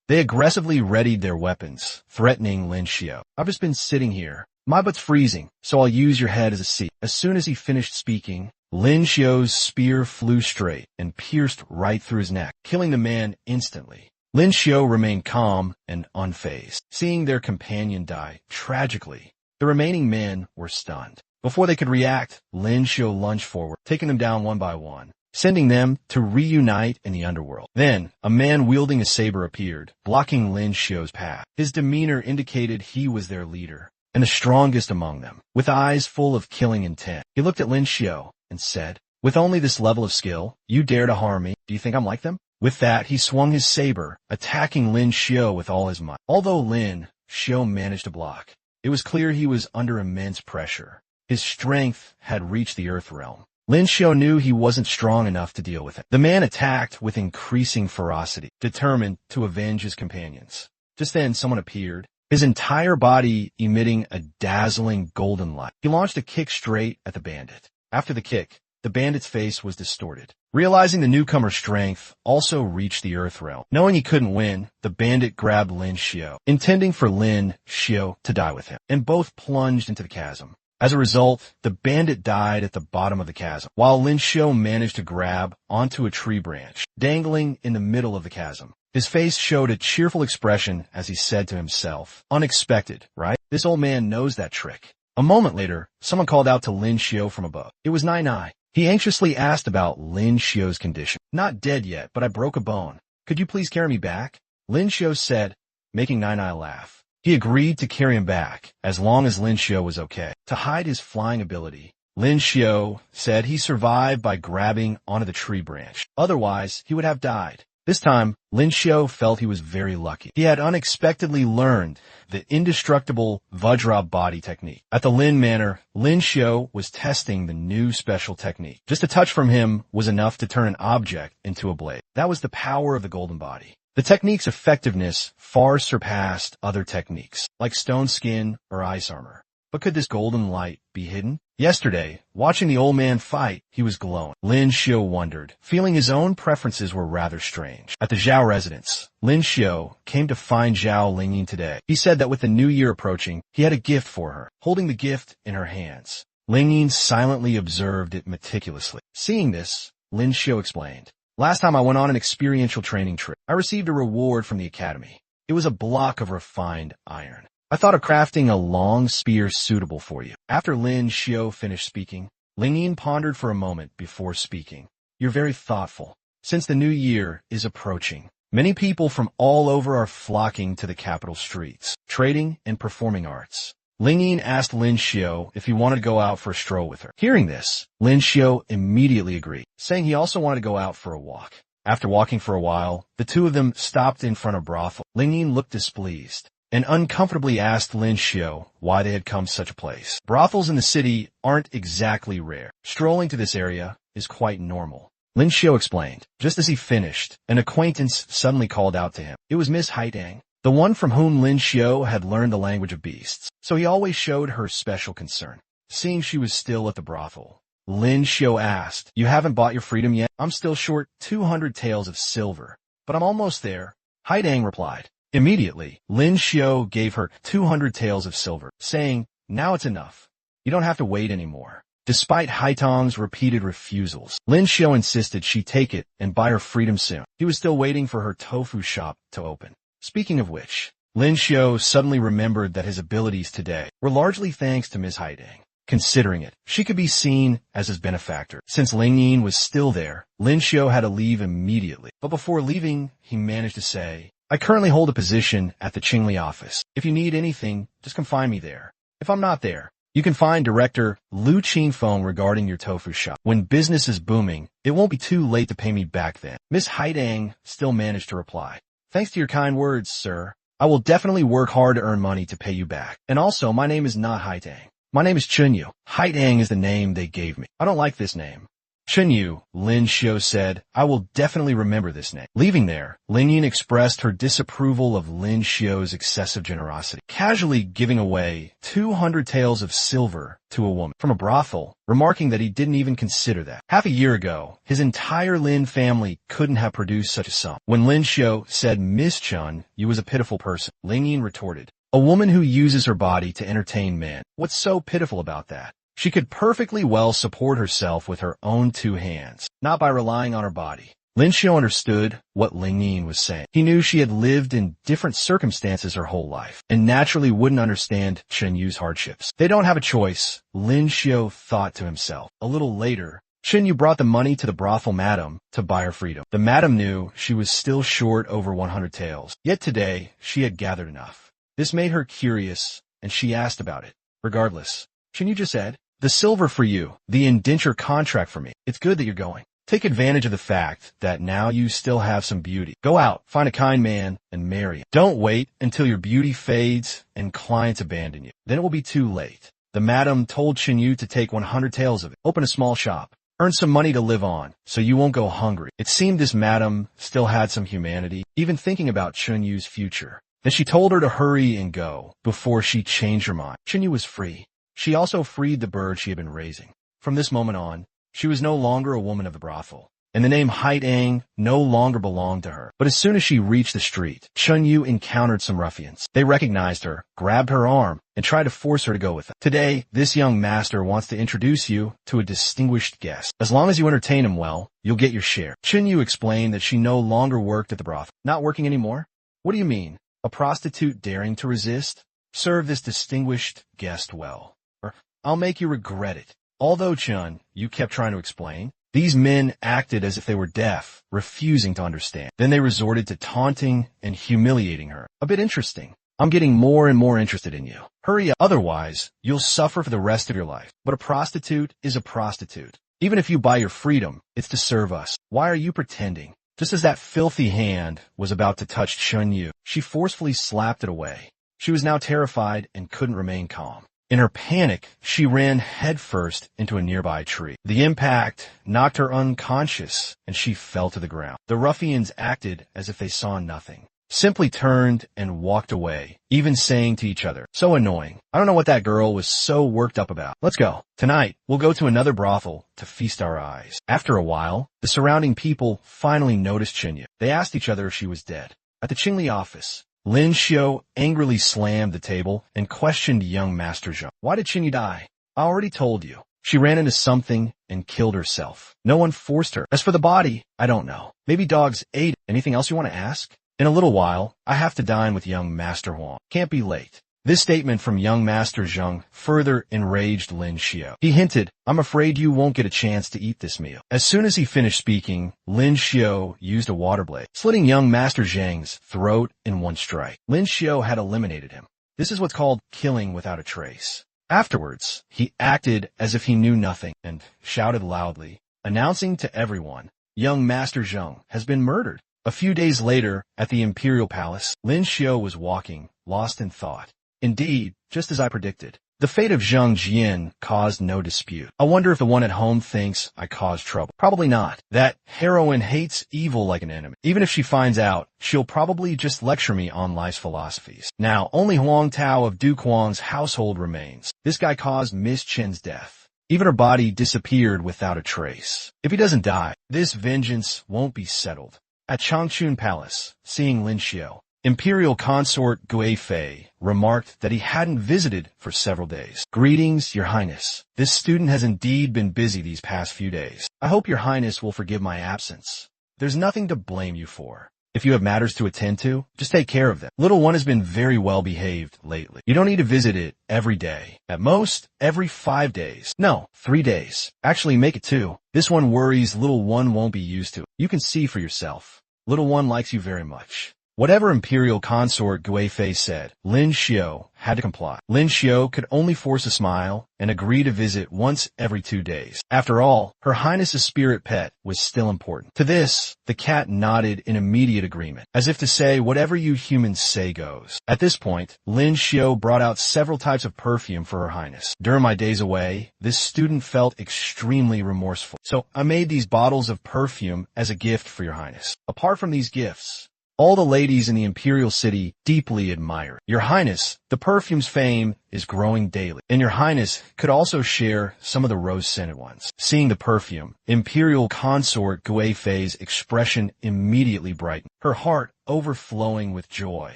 They aggressively readied their weapons, threatening Lin Xiu. "I've just been sitting here. My butt's freezing, so I'll use your head as a seat." As soon as he finished speaking, Lin Xiu's spear flew straight and pierced right through his neck, killing the man instantly. Lin Xiu remained calm and unfazed. Seeing their companion die tragically, the remaining men were stunned. Before they could react, Lin Xiu lunged forward, taking them down one by one, sending them to reunite in the underworld. Then, a man wielding a saber appeared, blocking Lin Xiu's path. His demeanor indicated he was their leader, and the strongest among them. With eyes full of killing intent, he looked at Lin Xiu and said, "With only this level of skill, you dare to harm me? Do you think I'm like them?" With that, he swung his saber, attacking Lin Xiu with all his might. Although Lin Xiu managed to block, it was clear he was under immense pressure. His strength had reached the earth realm. Lin Xiu knew he wasn't strong enough to deal with it. The man attacked with increasing ferocity, determined to avenge his companions. Just then, someone appeared, his entire body emitting a dazzling golden light. He launched a kick straight at the bandit. After the kick, the bandit's face was distorted. Realizing the newcomer's strength also reached the earth realm. Knowing he couldn't win, the bandit grabbed Lin Xiu, intending for Lin Xiu to die with him, and both plunged into the chasm. As a result, the bandit died at the bottom of the chasm, while Lin Xiu managed to grab onto a tree branch, dangling in the middle of the chasm. His face showed a cheerful expression as he said to himself, "Unexpected, right? This old man knows that trick." A moment later, someone called out to Lin Xiu from above. It was Nai Nai. He anxiously asked about Lin Xiu's condition. "Not dead yet, but I broke a bone. Could you please carry me back?" Lin Xiu said, making Nai Nai laugh. He agreed to carry him back, as long as Lin Xiu was okay. To hide his flying ability, Lin Xiu said he survived by grabbing onto the tree branch. Otherwise, he would have died. This time, Lin Xiu felt he was very lucky. He had unexpectedly learned the indestructible Vajra body technique. At the Lin Manor, Lin Xiu was testing the new special technique. Just a touch from him was enough to turn an object into a blade. That was the power of the golden body. The technique's effectiveness far surpassed other techniques, like stone skin or ice armor. But could this golden light be hidden? Yesterday, watching the old man fight, he was glowing. Lin Xiu wondered, feeling his own preferences were rather strange. At the Zhao residence, Lin Xiu came to find Zhao Lingyin today. He said that with the new year approaching, he had a gift for her. Holding the gift in her hands, Lingyin silently observed it meticulously. Seeing this, Lin Xiu explained, "Last time I went on an experiential training trip, I received a reward from the academy. It was a block of refined iron. I thought of crafting a long spear suitable for you." After Lin Xiu finished speaking, Lingyin pondered for a moment before speaking. "You're very thoughtful. Since the new year is approaching, many people from all over are flocking to the capital streets, trading and performing arts." Lingyin asked Lin Xiu if he wanted to go out for a stroll with her. Hearing this, Lin Xiu immediately agreed, saying he also wanted to go out for a walk. After walking for a while, the two of them stopped in front of a brothel. Lingyin looked displeased and uncomfortably asked Lin Xiu why they had come to such a place. Brothels in the city aren't exactly rare. Strolling to this area is quite normal. Lin Xiu explained. Just as he finished, an acquaintance suddenly called out to him. It was Miss Haidang, the one from whom Lin Xiu had learned the language of beasts, so he always showed her special concern. Seeing she was still at the brothel, Lin Xiu asked, "You haven't bought your freedom yet?" "I'm still short 200 taels of silver, but I'm almost there," Haidang replied. Immediately, Lin Xiu gave her 200 taels of silver, saying, "Now it's enough. You don't have to wait anymore." Despite Haitang's repeated refusals, Lin Xiu insisted she take it and buy her freedom soon. He was still waiting for her tofu shop to open. Speaking of which, Lin Xiu suddenly remembered that his abilities today were largely thanks to Ms. Haidang. Considering it, she could be seen as his benefactor. Since Lingyin was still there, Lin Xiu had to leave immediately. But before leaving, he managed to say, "I currently hold a position at the Qingli office. If you need anything, just come find me there. If I'm not there, you can find Director Lu Qingfeng regarding your tofu shop. When business is booming, it won't be too late to pay me back then." Miss Haidang still managed to reply, "Thanks to your kind words, sir. I will definitely work hard to earn money to pay you back. And also, my name is not Haidang. My name is Chunyu. Haidang is the name they gave me. I don't like this name." "Chunyu," Lin Xiu said, "I will definitely remember this name." Leaving there, Lingyin expressed her disapproval of Lin Xiu's excessive generosity, casually giving away 200 taels of silver to a woman from a brothel, remarking that he didn't even consider that. Half a year ago, his entire Lin family couldn't have produced such a sum. When Lin Xiu said, "Miss Chun, you was a pitiful person," Lingyin retorted, "A woman who uses her body to entertain men. What's so pitiful about that? She could perfectly well support herself with her own two hands, not by relying on her body." Lin Xiu understood what Lingyin was saying. He knew she had lived in different circumstances her whole life, and naturally wouldn't understand Chenyu's hardships. They don't have a choice, Lin Xiu thought to himself. A little later, Chenyu brought the money to the brothel madam to buy her freedom. The madam knew she was still short over 100 taels, yet today she had gathered enough. This made her curious, and she asked about it. Regardless, Chenyu just said, "The silver for you, the indenture contract for me. It's good that you're going. Take advantage of the fact that now you still have some beauty. Go out, find a kind man, and marry him. Don't wait until your beauty fades and clients abandon you. Then it will be too late." The madam told Chenyu to take 100 taels of it, open a small shop, earn some money to live on, so you won't go hungry. It seemed this madam still had some humanity, even thinking about Chenyu's future. Then she told her to hurry and go, before she changed her mind. Chenyu was free. She also freed the bird she had been raising. From this moment on, she was no longer a woman of the brothel, and the name Haidang no longer belonged to her. But as soon as she reached the street, Chunyu encountered some ruffians. They recognized her, grabbed her arm, and tried to force her to go with them. "Today, this young master wants to introduce you to a distinguished guest. As long as you entertain him well, you'll get your share." Chunyu explained that she no longer worked at the brothel. "Not working anymore? What do you mean? A prostitute daring to resist? Serve this distinguished guest well, or I'll make you regret it." Although Chun, you kept trying to explain, these men acted as if they were deaf, refusing to understand. Then they resorted to taunting and humiliating her. "A bit interesting. I'm getting more and more interested in you. Hurry up, otherwise you'll suffer for the rest of your life. But a prostitute is a prostitute. Even if you buy your freedom, it's to serve us. Why are you pretending? Just as that filthy hand was about to touch Chun Yu, she forcefully slapped it away. She was now terrified and couldn't remain calm. In her panic, she ran headfirst into a nearby tree. The impact knocked her unconscious, and she fell to the ground. The ruffians acted as if they saw nothing, simply turned and walked away, even saying to each other, "So annoying. I don't know what that girl was so worked up about. Let's go. Tonight, we'll go to another brothel to feast our eyes." After a while, the surrounding people finally noticed Chinya. They asked each other if she was dead. At the Qingli office, Lin Xiu angrily slammed the table and questioned young Master Zheng. "Why did Chinya die?" "I already told you. She ran into something and killed herself. No one forced her. As for the body, I don't know. Maybe dogs ate it. Anything else you want to ask?" "In a little while, I have to dine with young Master Huang. Can't be late." This statement from young Master Zheng further enraged Lin Xiu. He hinted, "I'm afraid you won't get a chance to eat this meal." As soon as he finished speaking, Lin Xiu used a water blade, slitting young Master Zheng's throat in one strike. Lin Xiu had eliminated him. This is what's called killing without a trace. Afterwards, he acted as if he knew nothing and shouted loudly, announcing to everyone, "Young Master Zheng has been murdered." A few days later, at the Imperial Palace, Lin Xiu was walking, lost in thought. Indeed, just as I predicted, the fate of Zheng Jian caused no dispute. I wonder if the one at home thinks I caused trouble. Probably not. That heroine hates evil like an enemy. Even if she finds out, she'll probably just lecture me on life's philosophies. Now, only Huang Tao of Du Quang's household remains. This guy caused Miss Chen's death. Even her body disappeared without a trace. If he doesn't die, this vengeance won't be settled. At Changchun Palace, seeing Lin Xiu, Imperial Consort Gui Fei remarked that he hadn't visited for several days. "Greetings, Your Highness. This student has indeed been busy these past few days. I hope Your Highness will forgive my absence. There's nothing to blame you for. If you have matters to attend to, just take care of them. Little one has been very well behaved lately. You don't need to visit it every day. At most, every 5 days. No, 3 days. Actually, make it 2. This one worries little one won't be used to it. You can see for yourself. Little one likes you very much." Whatever Imperial Consort Gui Fei said, Lin Xiu had to comply. Lin Xiu could only force a smile and agree to visit once every 2 days. After all, Her Highness's spirit pet was still important. To this, the cat nodded in immediate agreement, as if to say whatever you humans say goes. At this point, Lin Xiu brought out several types of perfume for Her Highness. "During my days away, this student felt extremely remorseful. So I made these bottles of perfume as a gift for Your Highness. Apart from these gifts, all the ladies in the Imperial City deeply admire Your Highness. The perfume's fame is growing daily, and Your Highness could also share some of the rose-scented ones." Seeing the perfume, Imperial Consort Gui Fei's expression immediately brightened, her heart overflowing with joy,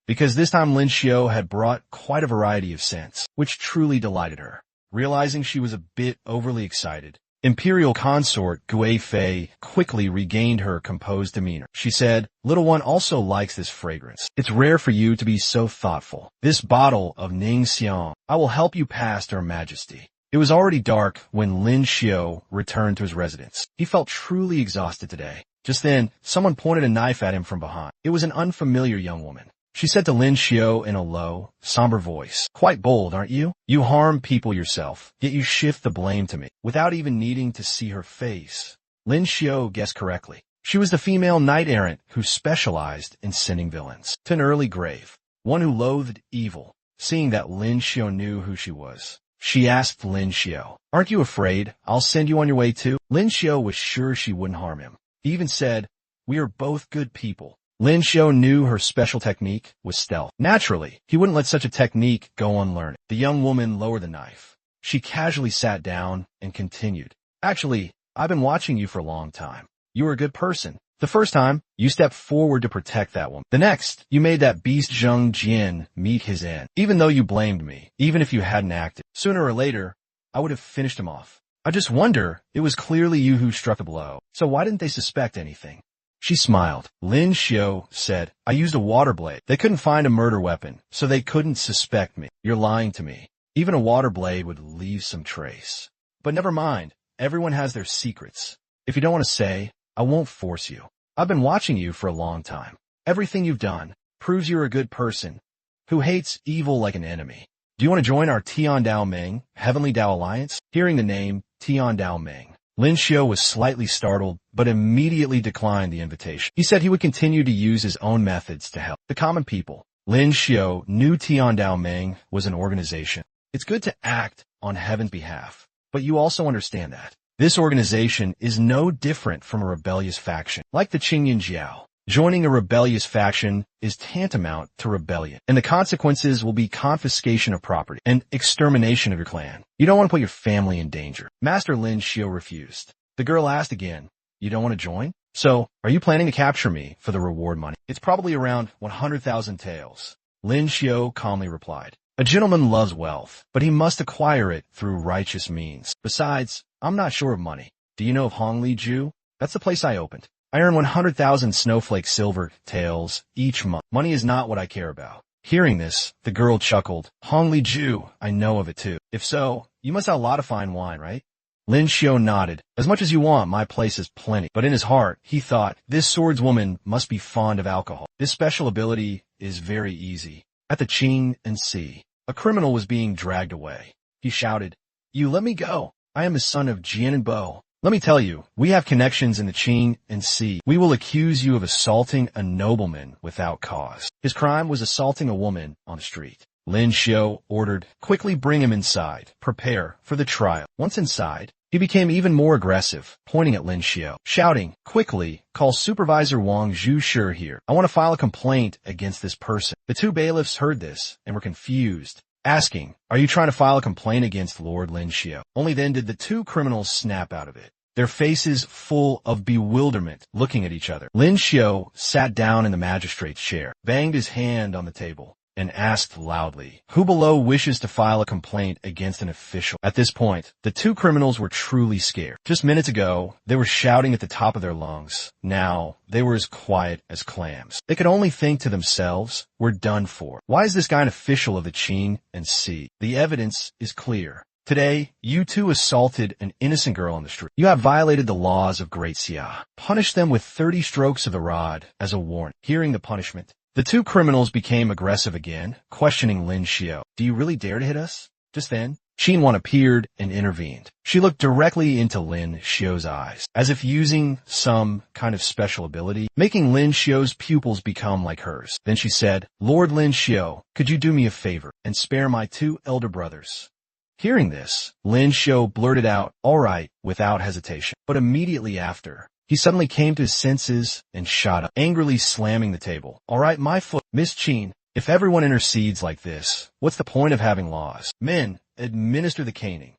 because this time Lin Xiu had brought quite a variety of scents, which truly delighted her. Realizing she was a bit overly excited, Imperial Consort Gui Fei quickly regained her composed demeanor. She said, "Little one also likes this fragrance. It's rare for you to be so thoughtful. This bottle of Ning Xiang, I will help you past Her Majesty." It was already dark when Lin Xiu returned to his residence. He felt truly exhausted today. Just then, someone pointed a knife at him from behind. It was an unfamiliar young woman. She said to Lin Xiu in a low, somber voice, "Quite bold, aren't you? You harm people yourself, yet you shift the blame to me, without even needing to see her face." Lin Xiu guessed correctly. She was the female knight-errant who specialized in sending villains to an early grave, one who loathed evil. Seeing that Lin Xiu knew who she was, she asked Lin Xiu, "Aren't you afraid I'll send you on your way too?" Lin Xiu was sure she wouldn't harm him. He even said, "We are both good people." Lin Xiu knew her special technique was stealth. Naturally, he wouldn't let such a technique go unlearned. The young woman lowered the knife. She casually sat down and continued, "Actually, I've been watching you for a long time. You were a good person. The first time, you stepped forward to protect that woman. The next, you made that beast Zheng Jian meet his end. Even though you blamed me, even if you hadn't acted, sooner or later, I would have finished him off. I just wonder, it was clearly you who struck the blow. So why didn't they suspect anything?" She smiled. Lin Xiu said, "I used a water blade. They couldn't find a murder weapon, so they couldn't suspect me. You're lying to me. Even a water blade would leave some trace. But never mind. Everyone has their secrets. If you don't want to say, I won't force you. I've been watching you for a long time. Everything you've done proves you're a good person who hates evil like an enemy. Do you want to join our Tian Dao Ming, Heavenly Dao Alliance?" Hearing the name Tian Dao Ming, Lin Xiao was slightly startled, but immediately declined the invitation. He said he would continue to use his own methods to help the common people. Lin Xiao knew Tiandao Meng was an organization. It's good to act on heaven's behalf, but you also understand that this organization is no different from a rebellious faction. Like the Qingyan Jiao, joining a rebellious faction is tantamount to rebellion, and the consequences will be confiscation of property and extermination of your clan. You don't want to put your family in danger. Master Lin Xiao refused. The girl asked again, "You don't want to join? So, are you planning to capture me for the reward money? It's probably around 100,000 taels." Lin Xiao calmly replied, "A gentleman loves wealth, but he must acquire it through righteous means. Besides, I'm not sure of money. Do you know of Hongli Ju? That's the place I opened. I earn 100,000 snowflake silver taels each month. Money is not what I care about." Hearing this, the girl chuckled. "Hongli Ju, I know of it too. If so, you must have a lot of fine wine, right?" Lin Xiao nodded. "As much as you want, my place is plenty." But in his heart, he thought, this swordswoman must be fond of alcohol. This special ability is very easy. At the Qing and Sea, a criminal was being dragged away. He shouted, "You let me go. I am the son of Jian and Bo. Let me tell you, we have connections in the Qing and Sea. We will accuse you of assaulting a nobleman without cause." His crime was assaulting a woman on the street. Lin Xiao ordered, "Quickly bring him inside. Prepare for the trial." Once inside, he became even more aggressive, pointing at Lin Xiao, shouting, "Quickly, call Supervisor Wang Zhushi here. I want to file a complaint against this person." The two bailiffs heard this and were confused, asking, "Are you trying to file a complaint against Lord Lin Xiao?" Only then did the two criminals snap out of it, their faces full of bewilderment, looking at each other. Lin Xiao sat down in the magistrate's chair, banged his hand on the table, and asked loudly, "Who below wishes to file a complaint against an official?" At this point, the two criminals were truly scared. Just minutes ago, they were shouting at the top of their lungs. Now, they were as quiet as clams. They could only think to themselves, "We're done for. Why is this guy an official of the Qing and Sea? The evidence is clear. Today, you two assaulted an innocent girl on the street. You have violated the laws of Great Xia. Punish them with 30 strokes of the rod as a warning." Hearing the punishment, the two criminals became aggressive again, questioning Lin Xiao. "Do you really dare to hit us?" Just then, Qinwan appeared and intervened. She looked directly into Lin Xiao's eyes, as if using some kind of special ability, making Lin Xiao's pupils become like hers. Then she said, "Lord Lin Xiao, could you do me a favor and spare my two elder brothers?" Hearing this, Lin Xiao blurted out, "All right," without hesitation. But immediately after, he suddenly came to his senses and shot up, angrily slamming the table. "All right, my foot, Miss Qin. If everyone intercedes like this, what's the point of having laws? Men, administer the caning."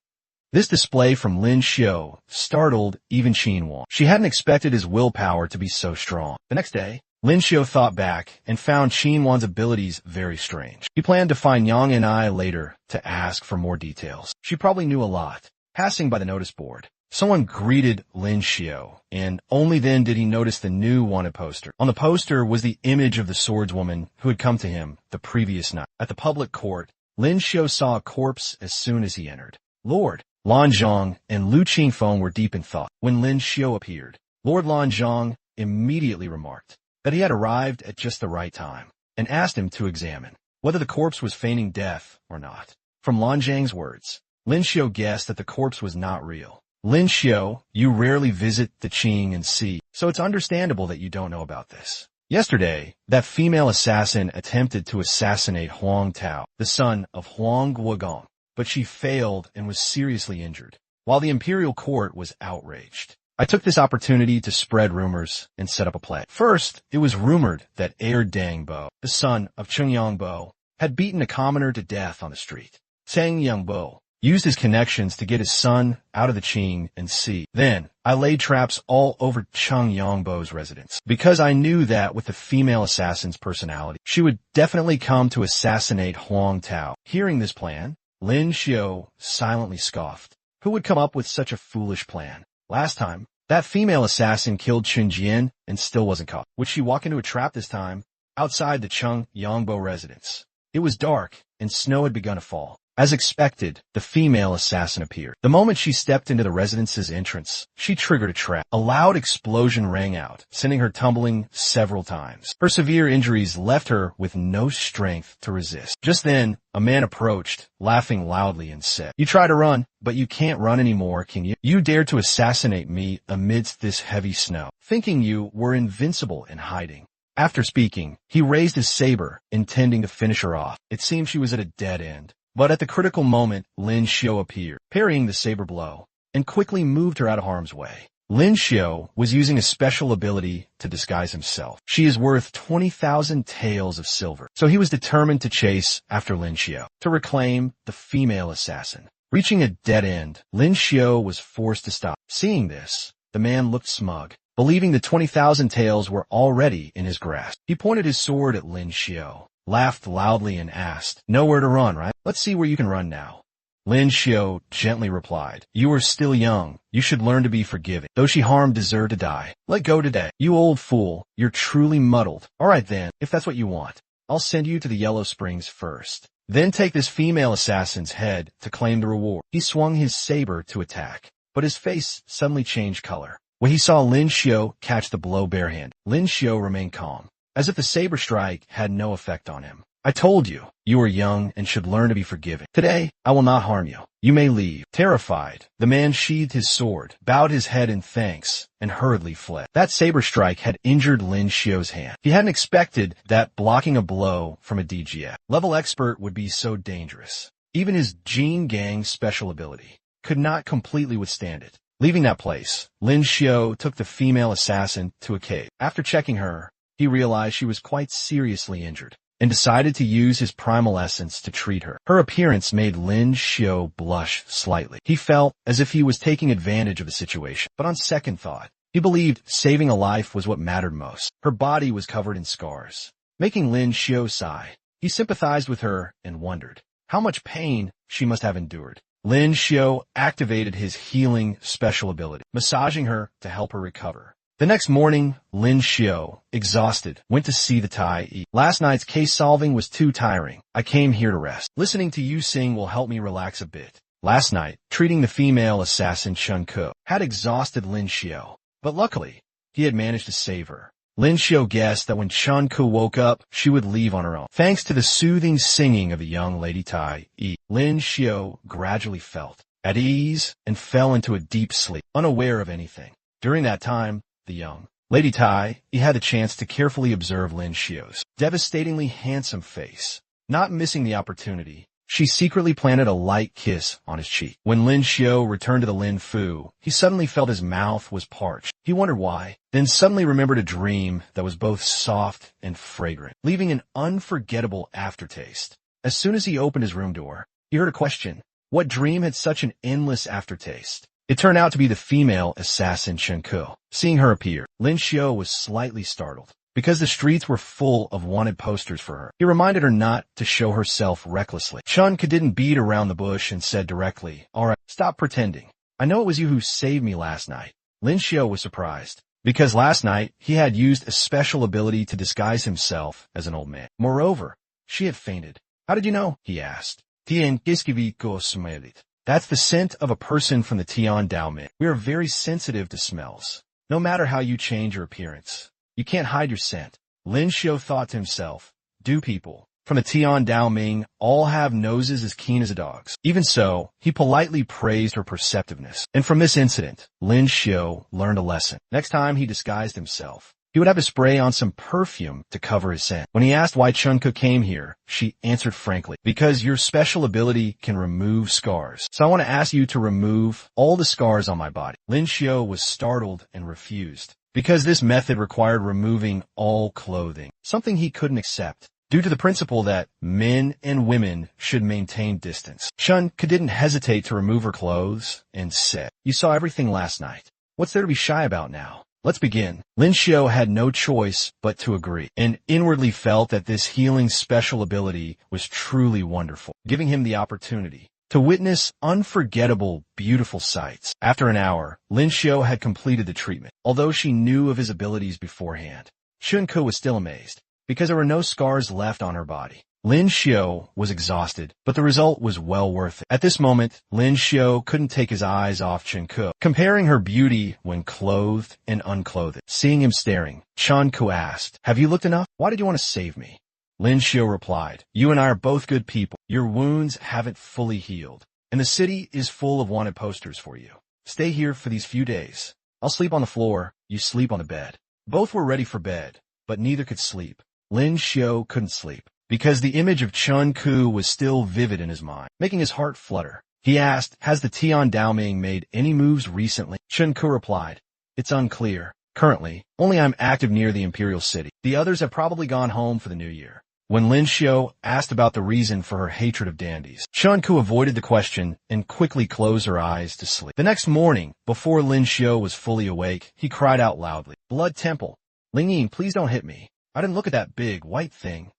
This display from Lin Xiao startled even Qinwan. She hadn't expected his willpower to be so strong. The next day, Lin Xiao thought back and found Qinwan's abilities very strange. He planned to find Yang and I later to ask for more details. She probably knew a lot. Passing by the notice board, someone greeted Lin Xiao, and only then did he notice the new wanted poster. On the poster was the image of the swordswoman who had come to him the previous night. At the public court, Lin Xiao saw a corpse as soon as he entered. Lord Lan Zhang and Lu Qingfeng were deep in thought. When Lin Xiao appeared, Lord Lan Zhang immediately remarked that he had arrived at just the right time, and asked him to examine whether the corpse was feigning death or not. From Lan Zhang's words, Lin Xiao guessed that the corpse was not real. "Lin Xiao, you rarely visit the Qing and Sea, so it's understandable that you don't know about this. Yesterday, that female assassin attempted to assassinate Huang Tao, the son of Huang Guogong, but she failed and was seriously injured, while the imperial court was outraged. I took this opportunity to spread rumors and set up a play. First, it was rumored that heir Dang Bo, the son of Cheng Yangbo, had beaten a commoner to death on the street. Cheng Yangbo used his connections to get his son out of the Qing and Sea. Then, I laid traps all over Cheng Yangbo's residence, because I knew that with the female assassin's personality, she would definitely come to assassinate Huang Tao." Hearing this plan, Lin Xiao silently scoffed. Who would come up with such a foolish plan? Last time, that female assassin killed Chun Jian and still wasn't caught. Would she walk into a trap this time, outside the Cheng Yangbo residence? It was dark, and snow had begun to fall. As expected, the female assassin appeared. The moment she stepped into the residence's entrance, she triggered a trap. A loud explosion rang out, sending her tumbling several times. Her severe injuries left her with no strength to resist. Just then, a man approached, laughing loudly and said, "You try to run, but you can't run anymore, can you? You dared to assassinate me amidst this heavy snow, thinking you were invincible in hiding." After speaking, he raised his saber, intending to finish her off. It seemed she was at a dead end. But at the critical moment, Lin Xiu appeared, parrying the saber blow, and quickly moved her out of harm's way. Lin Xiu was using a special ability to disguise himself. She is worth 20,000 taels of silver, so he was determined to chase after Lin Xiu to reclaim the female assassin. Reaching a dead end, Lin Xiu was forced to stop. Seeing this, the man looked smug, believing the 20,000 taels were already in his grasp. He pointed his sword at Lin Xiu, laughed loudly and asked, "Nowhere to run, right? Let's see where you can run now." Lin Xiu gently replied, "You are still young. You should learn to be forgiving. Though she harmed deserve to die. Let go today. You old fool, you're truly muddled. All right then, if that's what you want, I'll send you to the Yellow Springs first. Then take this female assassin's head to claim the reward." He swung his saber to attack, but his face suddenly changed color. When he saw Lin Xiu catch the blow barehanded, Lin Xiu remained calm, as if the saber strike had no effect on him. "I told you, you are young and should learn to be forgiving. Today, I will not harm you. You may leave." Terrified, the man sheathed his sword, bowed his head in thanks, and hurriedly fled. That saber strike had injured Lin Xiu's hand. He hadn't expected that blocking a blow from a DGF level expert would be so dangerous. Even his Jin Gang special ability could not completely withstand it. Leaving that place, Lin Xiu took the female assassin to a cave. After checking her, he realized she was quite seriously injured, and decided to use his primal essence to treat her. Her appearance made Lin Xiu blush slightly. He felt as if he was taking advantage of the situation, but on second thought, he believed saving a life was what mattered most. Her body was covered in scars, making Lin Xiu sigh. He sympathized with her and wondered how much pain she must have endured. Lin Xiu activated his healing special ability, massaging her to help her recover. The next morning, Lin Xiu, exhausted, went to see the Tai. "Last night's case solving was too tiring. I came here to rest. Listening to you sing will help me relax a bit." Last night, treating the female assassin Chun Ku had exhausted Lin Xiu, but luckily, he had managed to save her. Lin Xiu guessed that when Chun Ku woke up, she would leave on her own. Thanks to the soothing singing of the young Lady Tai, Lin Xiu gradually felt at ease and fell into a deep sleep, unaware of anything. During that time, the young Lady Tai had the chance to carefully observe Lin Xiu's devastatingly handsome face. Not missing the opportunity, she secretly planted a light kiss on his cheek. When Lin Xiu returned to the Lin Fu, he suddenly felt his mouth was parched. He wondered why, then suddenly remembered a dream that was both soft and fragrant, leaving an unforgettable aftertaste. As soon as he opened his room door, he heard a question. What dream had such an endless aftertaste? It turned out to be the female assassin Chun Ku. Seeing her appear, Lin Xiu was slightly startled, because the streets were full of wanted posters for her. He reminded her not to show herself recklessly. Chun Ku didn't beat around the bush and said directly, "All right, stop pretending. I know it was you who saved me last night." Lin Xiu was surprised, because last night he had used a special ability to disguise himself as an old man. Moreover, she had fainted. "How did you know?" he asked. "Tien kiskivi ko smelit." That's the scent of a person from the Tian Dao Ming. We are very sensitive to smells. No matter how you change your appearance, you can't hide your scent. Lin Xiu thought to himself, do people from the Tian Dao Ming all have noses as keen as a dog's? Even so, he politely praised her perceptiveness. And from this incident, Lin Xiu learned a lesson. Next time he disguised himself, he would have to spray on some perfume to cover his scent. When he asked why Chun Ku came here, she answered frankly, "Because your special ability can remove scars. So I want to ask you to remove all the scars on my body." Lin Xiu was startled and refused, because this method required removing all clothing, something he couldn't accept, due to the principle that men and women should maintain distance. Chun Ku didn't hesitate to remove her clothes and said, "You saw everything last night. What's there to be shy about now? Let's begin." Lin Xiu had no choice but to agree, and inwardly felt that this healing special ability was truly wonderful, giving him the opportunity to witness unforgettable, beautiful sights. After an hour, Lin Xiu had completed the treatment. Although she knew of his abilities beforehand, Chun Ku was still amazed, because there were no scars left on her body. Lin Xiao was exhausted, but the result was well worth it. At this moment, Lin Xiao couldn't take his eyes off Chen Ku, comparing her beauty when clothed and unclothed. Seeing him staring, Chen Ku asked, "Have you looked enough? Why did you want to save me?" Lin Xiao replied, "You and I are both good people. Your wounds haven't fully healed, and the city is full of wanted posters for you. Stay here for these few days. I'll sleep on the floor, you sleep on the bed." Both were ready for bed, but neither could sleep. Lin Xiao couldn't sleep, because the image of Chen Ku was still vivid in his mind, making his heart flutter. He asked, "Has the Tian Daoming made any moves recently?" Chen Ku replied, "It's unclear. Currently, only I'm active near the imperial city. The others have probably gone home for the new year." When Lin Xiao asked about the reason for her hatred of dandies, Chen Ku avoided the question and quickly closed her eyes to sleep. The next morning, before Lin Xiao was fully awake, he cried out loudly, "Blood Temple! Ling Yin, please don't hit me. I didn't look at that big, white thing."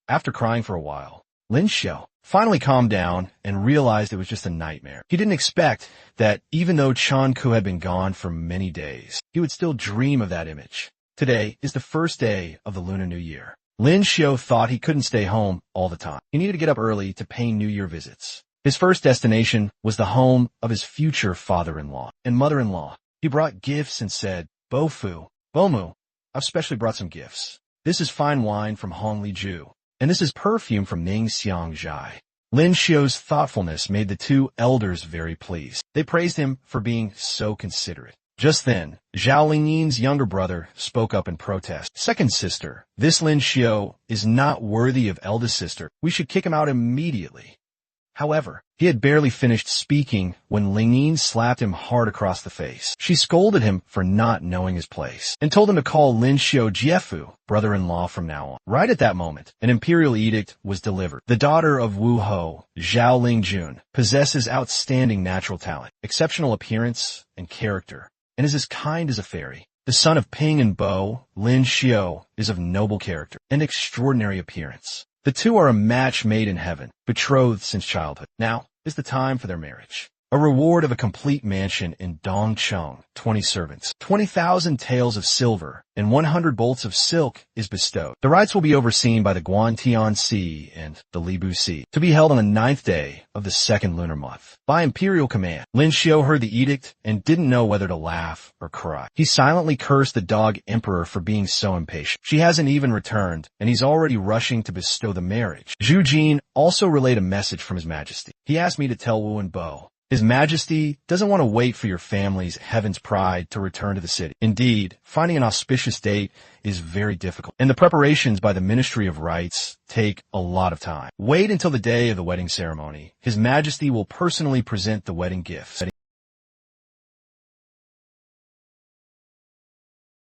After crying for a while, Lin Xiao finally calmed down and realized it was just a nightmare. He didn't expect that even though Chen Ku had been gone for many days, he would still dream of that image. Today is the first day of the Lunar New Year. Lin Xiao thought he couldn't stay home all the time. He needed to get up early to pay New Year visits. His first destination was the home of his future father-in-law and mother-in-law. He brought gifts and said, "Bofu, Bomu, I've specially brought some gifts. This is fine wine from Hongliju, and this is perfume from Ningxiang Zhai." Lin Xiao's thoughtfulness made the two elders very pleased. They praised him for being so considerate. Just then, Zhao Lingyin's younger brother spoke up in protest. "Second sister, this Lin Xiao is not worthy of eldest sister. We should kick him out immediately." However, he had barely finished speaking when Lingyin slapped him hard across the face. She scolded him for not knowing his place and told him to call Lin Xiao Jiefu, brother-in-law from now on. Right at that moment, an imperial edict was delivered. The daughter of Wu Ho, Zhao Lingjun, possesses outstanding natural talent, exceptional appearance, and character, and is as kind as a fairy. The son of Ping and Bo, Lin Xiao, is of noble character and extraordinary appearance. The two are a match made in heaven, betrothed since childhood. Now is the time for their marriage. A reward of a complete mansion in Dongcheng, 20 servants, 20,000 taels of silver, and 100 bolts of silk is bestowed. The rites will be overseen by the Guantian Sea and the Libu Sea, to be held on the 9th day of the second lunar month. By imperial command, Lin Xiao heard the edict and didn't know whether to laugh or cry. He silently cursed the dog emperor for being so impatient. She hasn't even returned, and he's already rushing to bestow the marriage. Zhu Jin also relayed a message from His Majesty. He asked me to tell Wu and Bo, His Majesty doesn't want to wait for your family's heaven's pride to return to the city. Indeed, finding an auspicious date is very difficult, and the preparations by the Ministry of Rites take a lot of time. Wait until the day of the wedding ceremony. His Majesty will personally present the wedding gifts.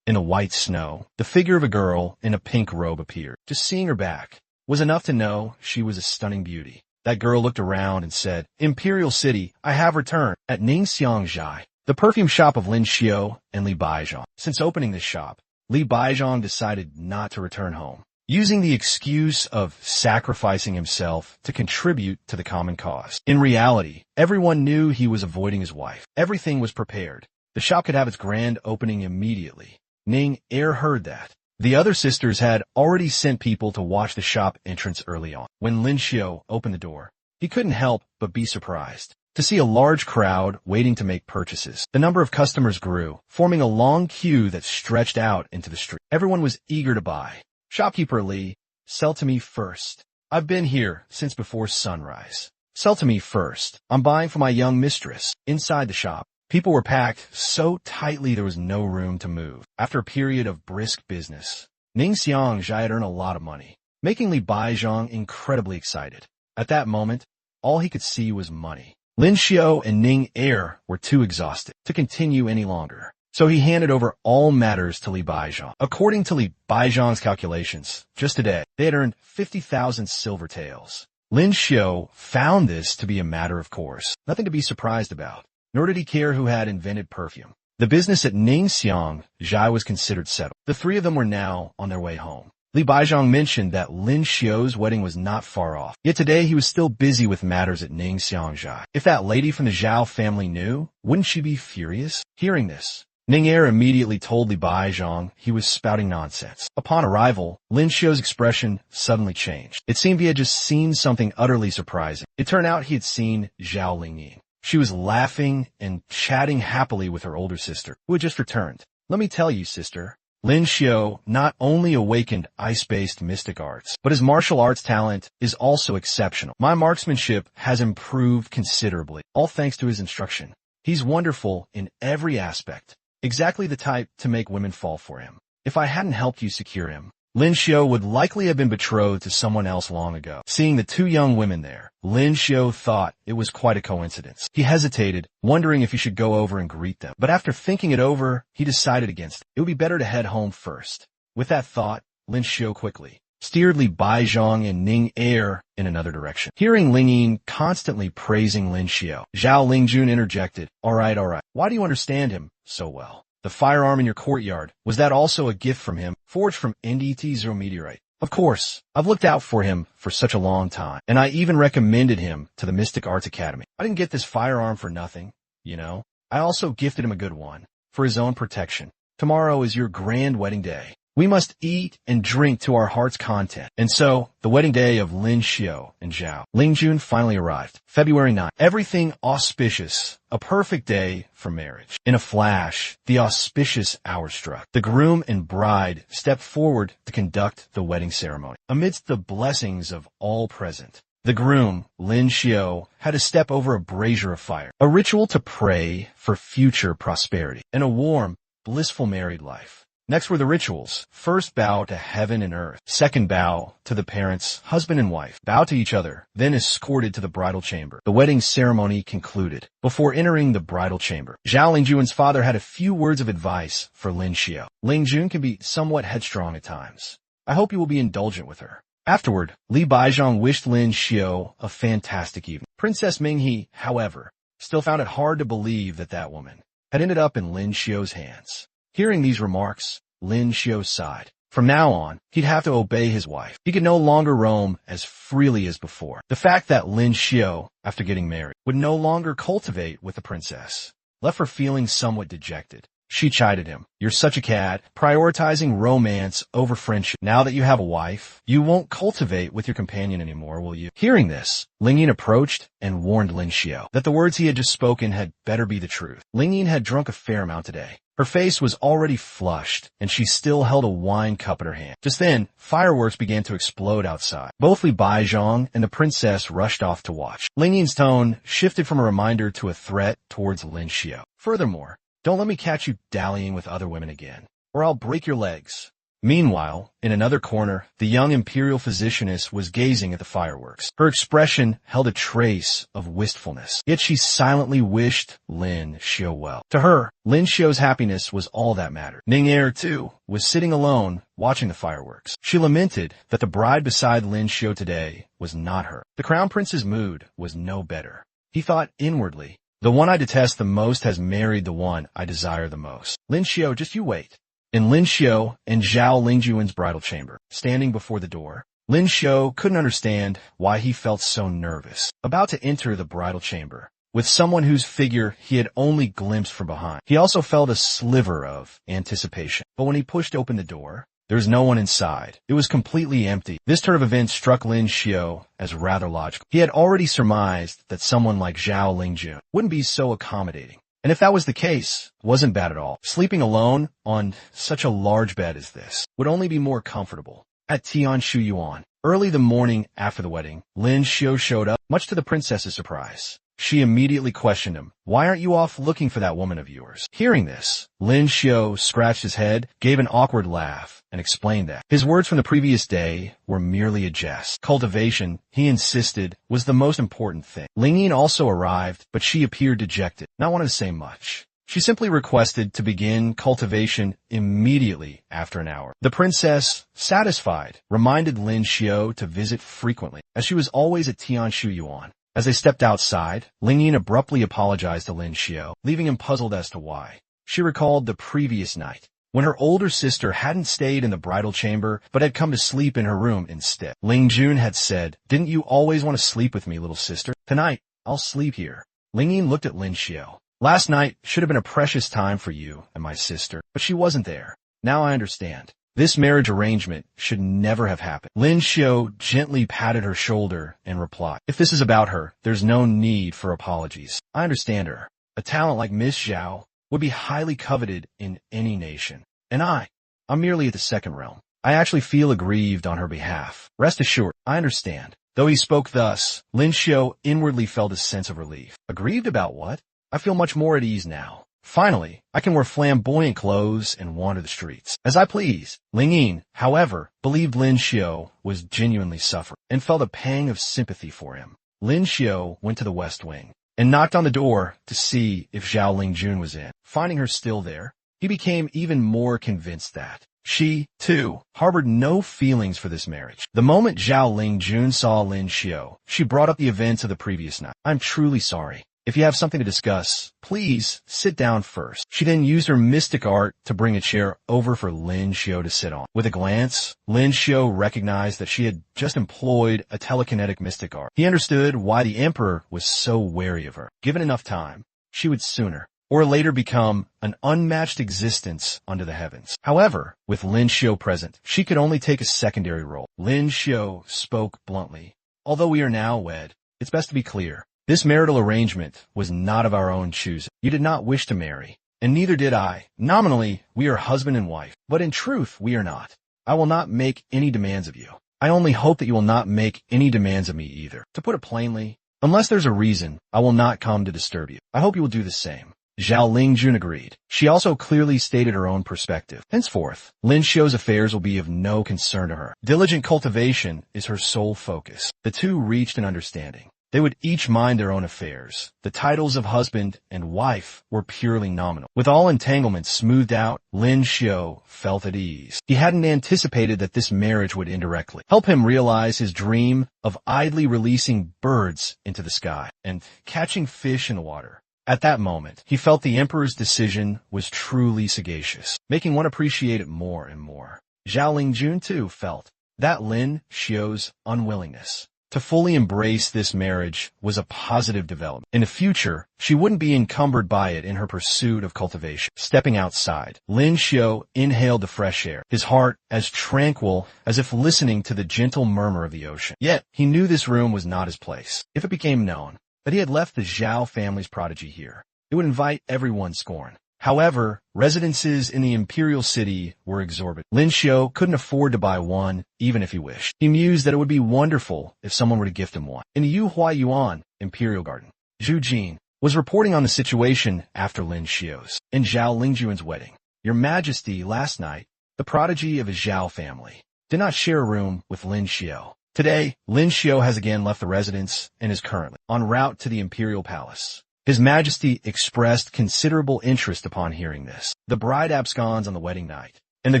In the white snow, the figure of a girl in a pink robe appeared. Just seeing her back was enough to know she was a stunning beauty. That girl looked around and said, "Imperial City, I have returned." At Ningxiang Zhai, the perfume shop of Lin Xiao and Li Baizhang. Since opening this shop, Li Baizhang decided not to return home, using the excuse of sacrificing himself to contribute to the common cause. In reality, everyone knew he was avoiding his wife. Everything was prepared. The shop could have its grand opening immediately. Ning Er heard that. The other sisters had already sent people to watch the shop entrance early on. When Lin Xiao opened the door, he couldn't help but be surprised to see a large crowd waiting to make purchases. The number of customers grew, forming a long queue that stretched out into the street. Everyone was eager to buy. "Shopkeeper Li, sell to me first. I've been here since before sunrise. Sell to me first. I'm buying for my young mistress." Inside the shop, people were packed so tightly there was no room to move. After a period of brisk business, Ningxiang Zhai had earned a lot of money, making Li Baizhang incredibly excited. At that moment, all he could see was money. Lin Xiao and Ning Er were too exhausted to continue any longer, so he handed over all matters to Li Baizhang. According to Li Baizhang's calculations, just today, they had earned 50,000 silver taels. Lin Xiao found this to be a matter of course, nothing to be surprised about. Nor did he care who had invented perfume. The business at Ningxiang Zhai was considered settled. The three of them were now on their way home. Li Baizhang mentioned that Lin Xiao's wedding was not far off. Yet today he was still busy with matters at Ningxiang Zhai. If that lady from the Zhao family knew, wouldn't she be furious? Hearing this, Ning Er immediately told Li Baizhong he was spouting nonsense. Upon arrival, Lin Xiu's expression suddenly changed. It seemed he had just seen something utterly surprising. It turned out he had seen Zhao Lingyin. She was laughing and chatting happily with her older sister, who had just returned. "Let me tell you, sister, Lin Xiu not only awakened ice-based mystic arts, but his martial arts talent is also exceptional. My marksmanship has improved considerably, all thanks to his instruction. He's wonderful in every aspect. Exactly the type to make women fall for him. If I hadn't helped you secure him, Lin Xiu would likely have been betrothed to someone else long ago." Seeing the two young women there, Lin Xiu thought it was quite a coincidence. He hesitated, wondering if he should go over and greet them. But after thinking it over, he decided against it. It would be better to head home first. With that thought, Lin Xiu quickly steered Li Baizhong and Ning Er in another direction. Hearing Ling Yin constantly praising Lin Xiu, Zhao Lingjun interjected, all right. Why do you understand him so well? The firearm in your courtyard, was that also a gift from him, forged from NDT0 meteorite? Of course, I've looked out for him for such a long time, and I even recommended him to the Mystic Arts Academy. I didn't get this firearm for nothing, you know. I also gifted him a good one, for his own protection. Tomorrow is your grand wedding day. We must eat and drink to our heart's content. And so, the wedding day of Lin Xiu and Zhao Lingjun finally arrived. February 9th. Everything auspicious. A perfect day for marriage. In a flash, the auspicious hour struck. The groom and bride stepped forward to conduct the wedding ceremony. Amidst the blessings of all present, the groom, Lin Xiu, had to step over a brazier of fire. A ritual to pray for future prosperity and a warm, blissful married life. Next were the rituals. First bow to heaven and earth. Second bow to the parents, husband and wife. Bow to each other, then escorted to the bridal chamber. The wedding ceremony concluded. Before entering the bridal chamber, Zhao Lingjun's father had a few words of advice for Lin Xiu. Lingjun can be somewhat headstrong at times. I hope you will be indulgent with her. Afterward, Li Baizhong wished Lin Xiu a fantastic evening. Princess Minghe, however, still found it hard to believe that woman had ended up in Lin Xiu's hands. Hearing these remarks, Lin Xiu sighed. From now on, he'd have to obey his wife. He could no longer roam as freely as before. The fact that Lin Xiu, after getting married, would no longer cultivate with the princess left her feeling somewhat dejected. She chided him. You're such a cad, prioritizing romance over friendship. Now that you have a wife, you won't cultivate with your companion anymore, will you? Hearing this, Ling Yin approached and warned Lin Xiu that the words he had just spoken had better be the truth. Ling Yin had drunk a fair amount today. Her face was already flushed, and she still held a wine cup in her hand. Just then, fireworks began to explode outside. Both Li Baizhong and the princess rushed off to watch. Ling Yin's tone shifted from a reminder to a threat towards Lin Xiu. Furthermore, don't let me catch you dallying with other women again, or I'll break your legs. Meanwhile, in another corner, the young imperial physicianess was gazing at the fireworks. Her expression held a trace of wistfulness, yet she silently wished Lin Xiu well. To her, Lin Xiu's happiness was all that mattered. Ning Er, too, was sitting alone, watching the fireworks. She lamented that the bride beside Lin Xiu today was not her. The crown prince's mood was no better. He thought inwardly, the one I detest the most has married the one I desire the most. Lin Xiu, just you wait. In Lin Xiu and Zhao Lingjuan's bridal chamber, standing before the door, Lin Xiu couldn't understand why he felt so nervous, about to enter the bridal chamber, with someone whose figure he had only glimpsed from behind. He also felt a sliver of anticipation. But when he pushed open the door, there was no one inside. It was completely empty. This turn of events struck Lin Xiu as rather logical. He had already surmised that someone like Zhao Lingjun wouldn't be so accommodating. And if that was the case, it wasn't bad at all. Sleeping alone on such a large bed as this would only be more comfortable. At Tianshu Yuan, early the morning after the wedding, Lin Xiu showed up, much to the princess's surprise. She immediately questioned him. Why aren't you off looking for that woman of yours? Hearing this, Lin Xiu scratched his head, gave an awkward laugh, and explained that his words from the previous day were merely a jest. Cultivation, he insisted, was the most important thing. Ling Yin also arrived, but she appeared dejected, not wanting to say much. She simply requested to begin cultivation immediately after an hour. The princess, satisfied, reminded Lin Xiu to visit frequently, as she was always at Tianshu Yuan. As they stepped outside, Ling Yin abruptly apologized to Lin Xiu, leaving him puzzled as to why. She recalled the previous night, when her older sister hadn't stayed in the bridal chamber, but had come to sleep in her room instead. Ling Jun had said, "Didn't you always want to sleep with me, little sister? Tonight, I'll sleep here." Ling Yin looked at Lin Xiu. Last night should have been a precious time for you and my sister, but she wasn't there. Now I understand. This marriage arrangement should never have happened. Lin Xiu gently patted her shoulder and replied, if this is about her, there's no need for apologies. I understand her. A talent like Miss Zhao would be highly coveted in any nation. And I'm merely at the second realm. I actually feel aggrieved on her behalf. Rest assured, I understand. Though he spoke thus, Lin Xiu inwardly felt a sense of relief. Aggrieved about what? I feel much more at ease now. Finally, I can wear flamboyant clothes and wander the streets as I please. Ling Yin, however, believed Lin Xiu was genuinely suffering and felt a pang of sympathy for him. Lin Xiu went to the west wing and knocked on the door to see if Zhao Lingjun was in. Finding her still there, he became even more convinced that she, too, harbored no feelings for this marriage. The moment Zhao Lingjun saw Lin Xiu, she brought up the events of the previous night. I'm truly sorry. If you have something to discuss, please sit down first. She then used her mystic art to bring a chair over for Lin Xiu to sit on. With a glance, Lin Xiu recognized that she had just employed a telekinetic mystic art. He understood why the emperor was so wary of her. Given enough time, she would sooner or later become an unmatched existence under the heavens. However, with Lin Xiu present, she could only take a secondary role. Lin Xiu spoke bluntly. Although we are now wed, it's best to be clear. This marital arrangement was not of our own choosing. You did not wish to marry, and neither did I. Nominally, we are husband and wife, but in truth, we are not. I will not make any demands of you. I only hope that you will not make any demands of me either. To put it plainly, unless there's a reason, I will not come to disturb you. I hope you will do the same. Zhao Lingjun agreed. She also clearly stated her own perspective. Henceforth, Lin Xiu's affairs will be of no concern to her. Diligent cultivation is her sole focus. The two reached an understanding. They would each mind their own affairs. The titles of husband and wife were purely nominal. With all entanglements smoothed out, Lin Xiu felt at ease. He hadn't anticipated that this marriage would indirectly help him realize his dream of idly releasing birds into the sky and catching fish in the water. At that moment, he felt the emperor's decision was truly sagacious, making one appreciate it more and more. Zhao Lingjun too felt that Lin Xiu's unwillingness to fully embrace this marriage was a positive development. In the future, she wouldn't be encumbered by it in her pursuit of cultivation. Stepping outside, Lin Xiu inhaled the fresh air, his heart as tranquil as if listening to the gentle murmur of the ocean. Yet, he knew this room was not his place. If it became known that he had left the Zhao family's prodigy here, it would invite everyone's scorn. However, residences in the imperial city were exorbitant. Lin Xiu couldn't afford to buy one, even if he wished. He mused that it would be wonderful if someone were to gift him one. In the Yuhua Yuan Imperial Garden, Zhu Jin was reporting on the situation after Lin Xiu's and Zhao Lingjun's wedding. Your Majesty, last night, the prodigy of a Zhao family did not share a room with Lin Xiu. Today, Lin Xiu has again left the residence and is currently en route to the imperial palace. His Majesty expressed considerable interest upon hearing this. The bride absconds on the wedding night, and the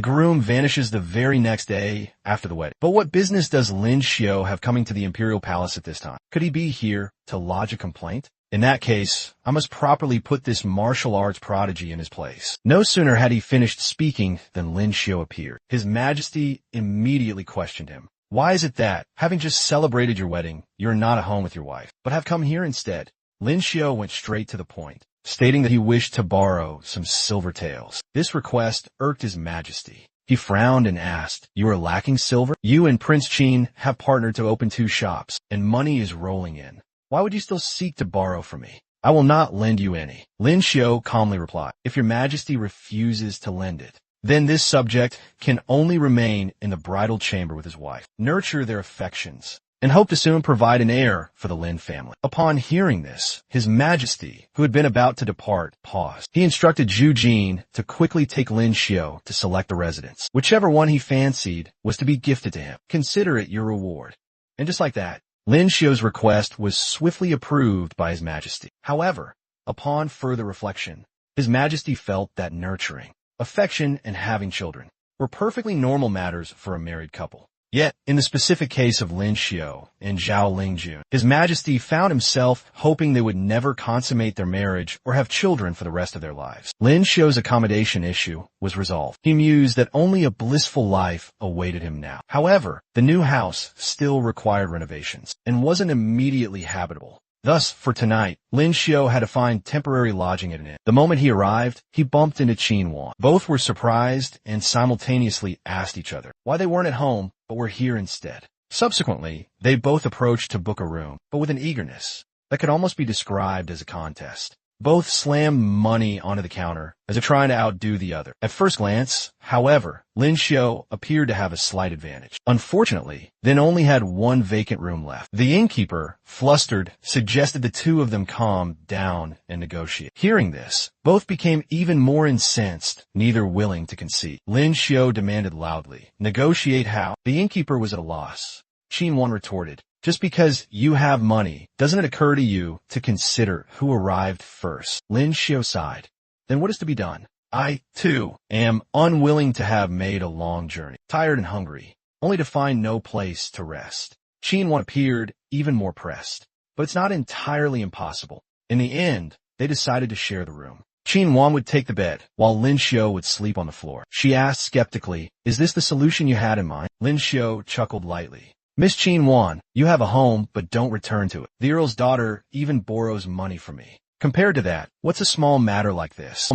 groom vanishes the very next day after the wedding. But what business does Lin Xiu have coming to the imperial palace at this time? Could he be here to lodge a complaint? In that case, I must properly put this martial arts prodigy in his place. No sooner had he finished speaking than Lin Xiu appeared. His Majesty immediately questioned him. Why is it that, having just celebrated your wedding, you're not at home with your wife, but have come here instead? Lin Xiu went straight to the point, stating that he wished to borrow some silver taels. This request irked his Majesty. He frowned and asked, you are lacking silver? You and Prince Qin have partnered to open 2 shops, and money is rolling in. Why would you still seek to borrow from me? I will not lend you any. Lin Xiu calmly replied, if your Majesty refuses to lend it, then this subject can only remain in the bridal chamber with his wife. Nurture their affections and hope to soon provide an heir for the Lin family. Upon hearing this, His Majesty, who had been about to depart, paused. He instructed Zhu Jin to quickly take Lin Xiu to select a residence. Whichever one he fancied was to be gifted to him. Consider it your reward. And just like that, Lin Xiu's request was swiftly approved by His Majesty. However, upon further reflection, His Majesty felt that nurturing, affection, and having children were perfectly normal matters for a married couple. Yet, in the specific case of Lin Xiu and Zhao Lingjun, His Majesty found himself hoping they would never consummate their marriage or have children for the rest of their lives. Lin Xiu's accommodation issue was resolved. He mused that only a blissful life awaited him now. However, the new house still required renovations and wasn't immediately habitable. Thus, for tonight, Lin Xiao had to find temporary lodging at an inn. The moment he arrived, he bumped into Qin Wan. Both were surprised and simultaneously asked each other why they weren't at home but were here instead. Subsequently, they both approached to book a room, but with an eagerness that could almost be described as a contest. Both slammed money onto the counter as if trying to outdo the other. At first glance, however, Lin Xiao appeared to have a slight advantage. Unfortunately, then only had one vacant room left. The innkeeper, flustered, suggested the two of them calm down and negotiate. Hearing this, both became even more incensed, neither willing to concede. Lin Xiao demanded loudly, "Negotiate how?" The innkeeper was at a loss. Qin Wan retorted, "Just because you have money, doesn't it occur to you to consider who arrived first?" Lin Xiao sighed. "Then what is to be done? I, too, am unwilling to have made a long journey, tired and hungry, only to find no place to rest." Qin Wan appeared even more pressed. But it's not entirely impossible. In the end, they decided to share the room. Qin Wan would take the bed, while Lin Xiao would sleep on the floor. She asked skeptically, "Is this the solution you had in mind?" Lin Xiao chuckled lightly. "Miss Qin Wan, you have a home, but don't return to it. The Earl's daughter even borrows money from me. Compared to that, what's a small matter like this?"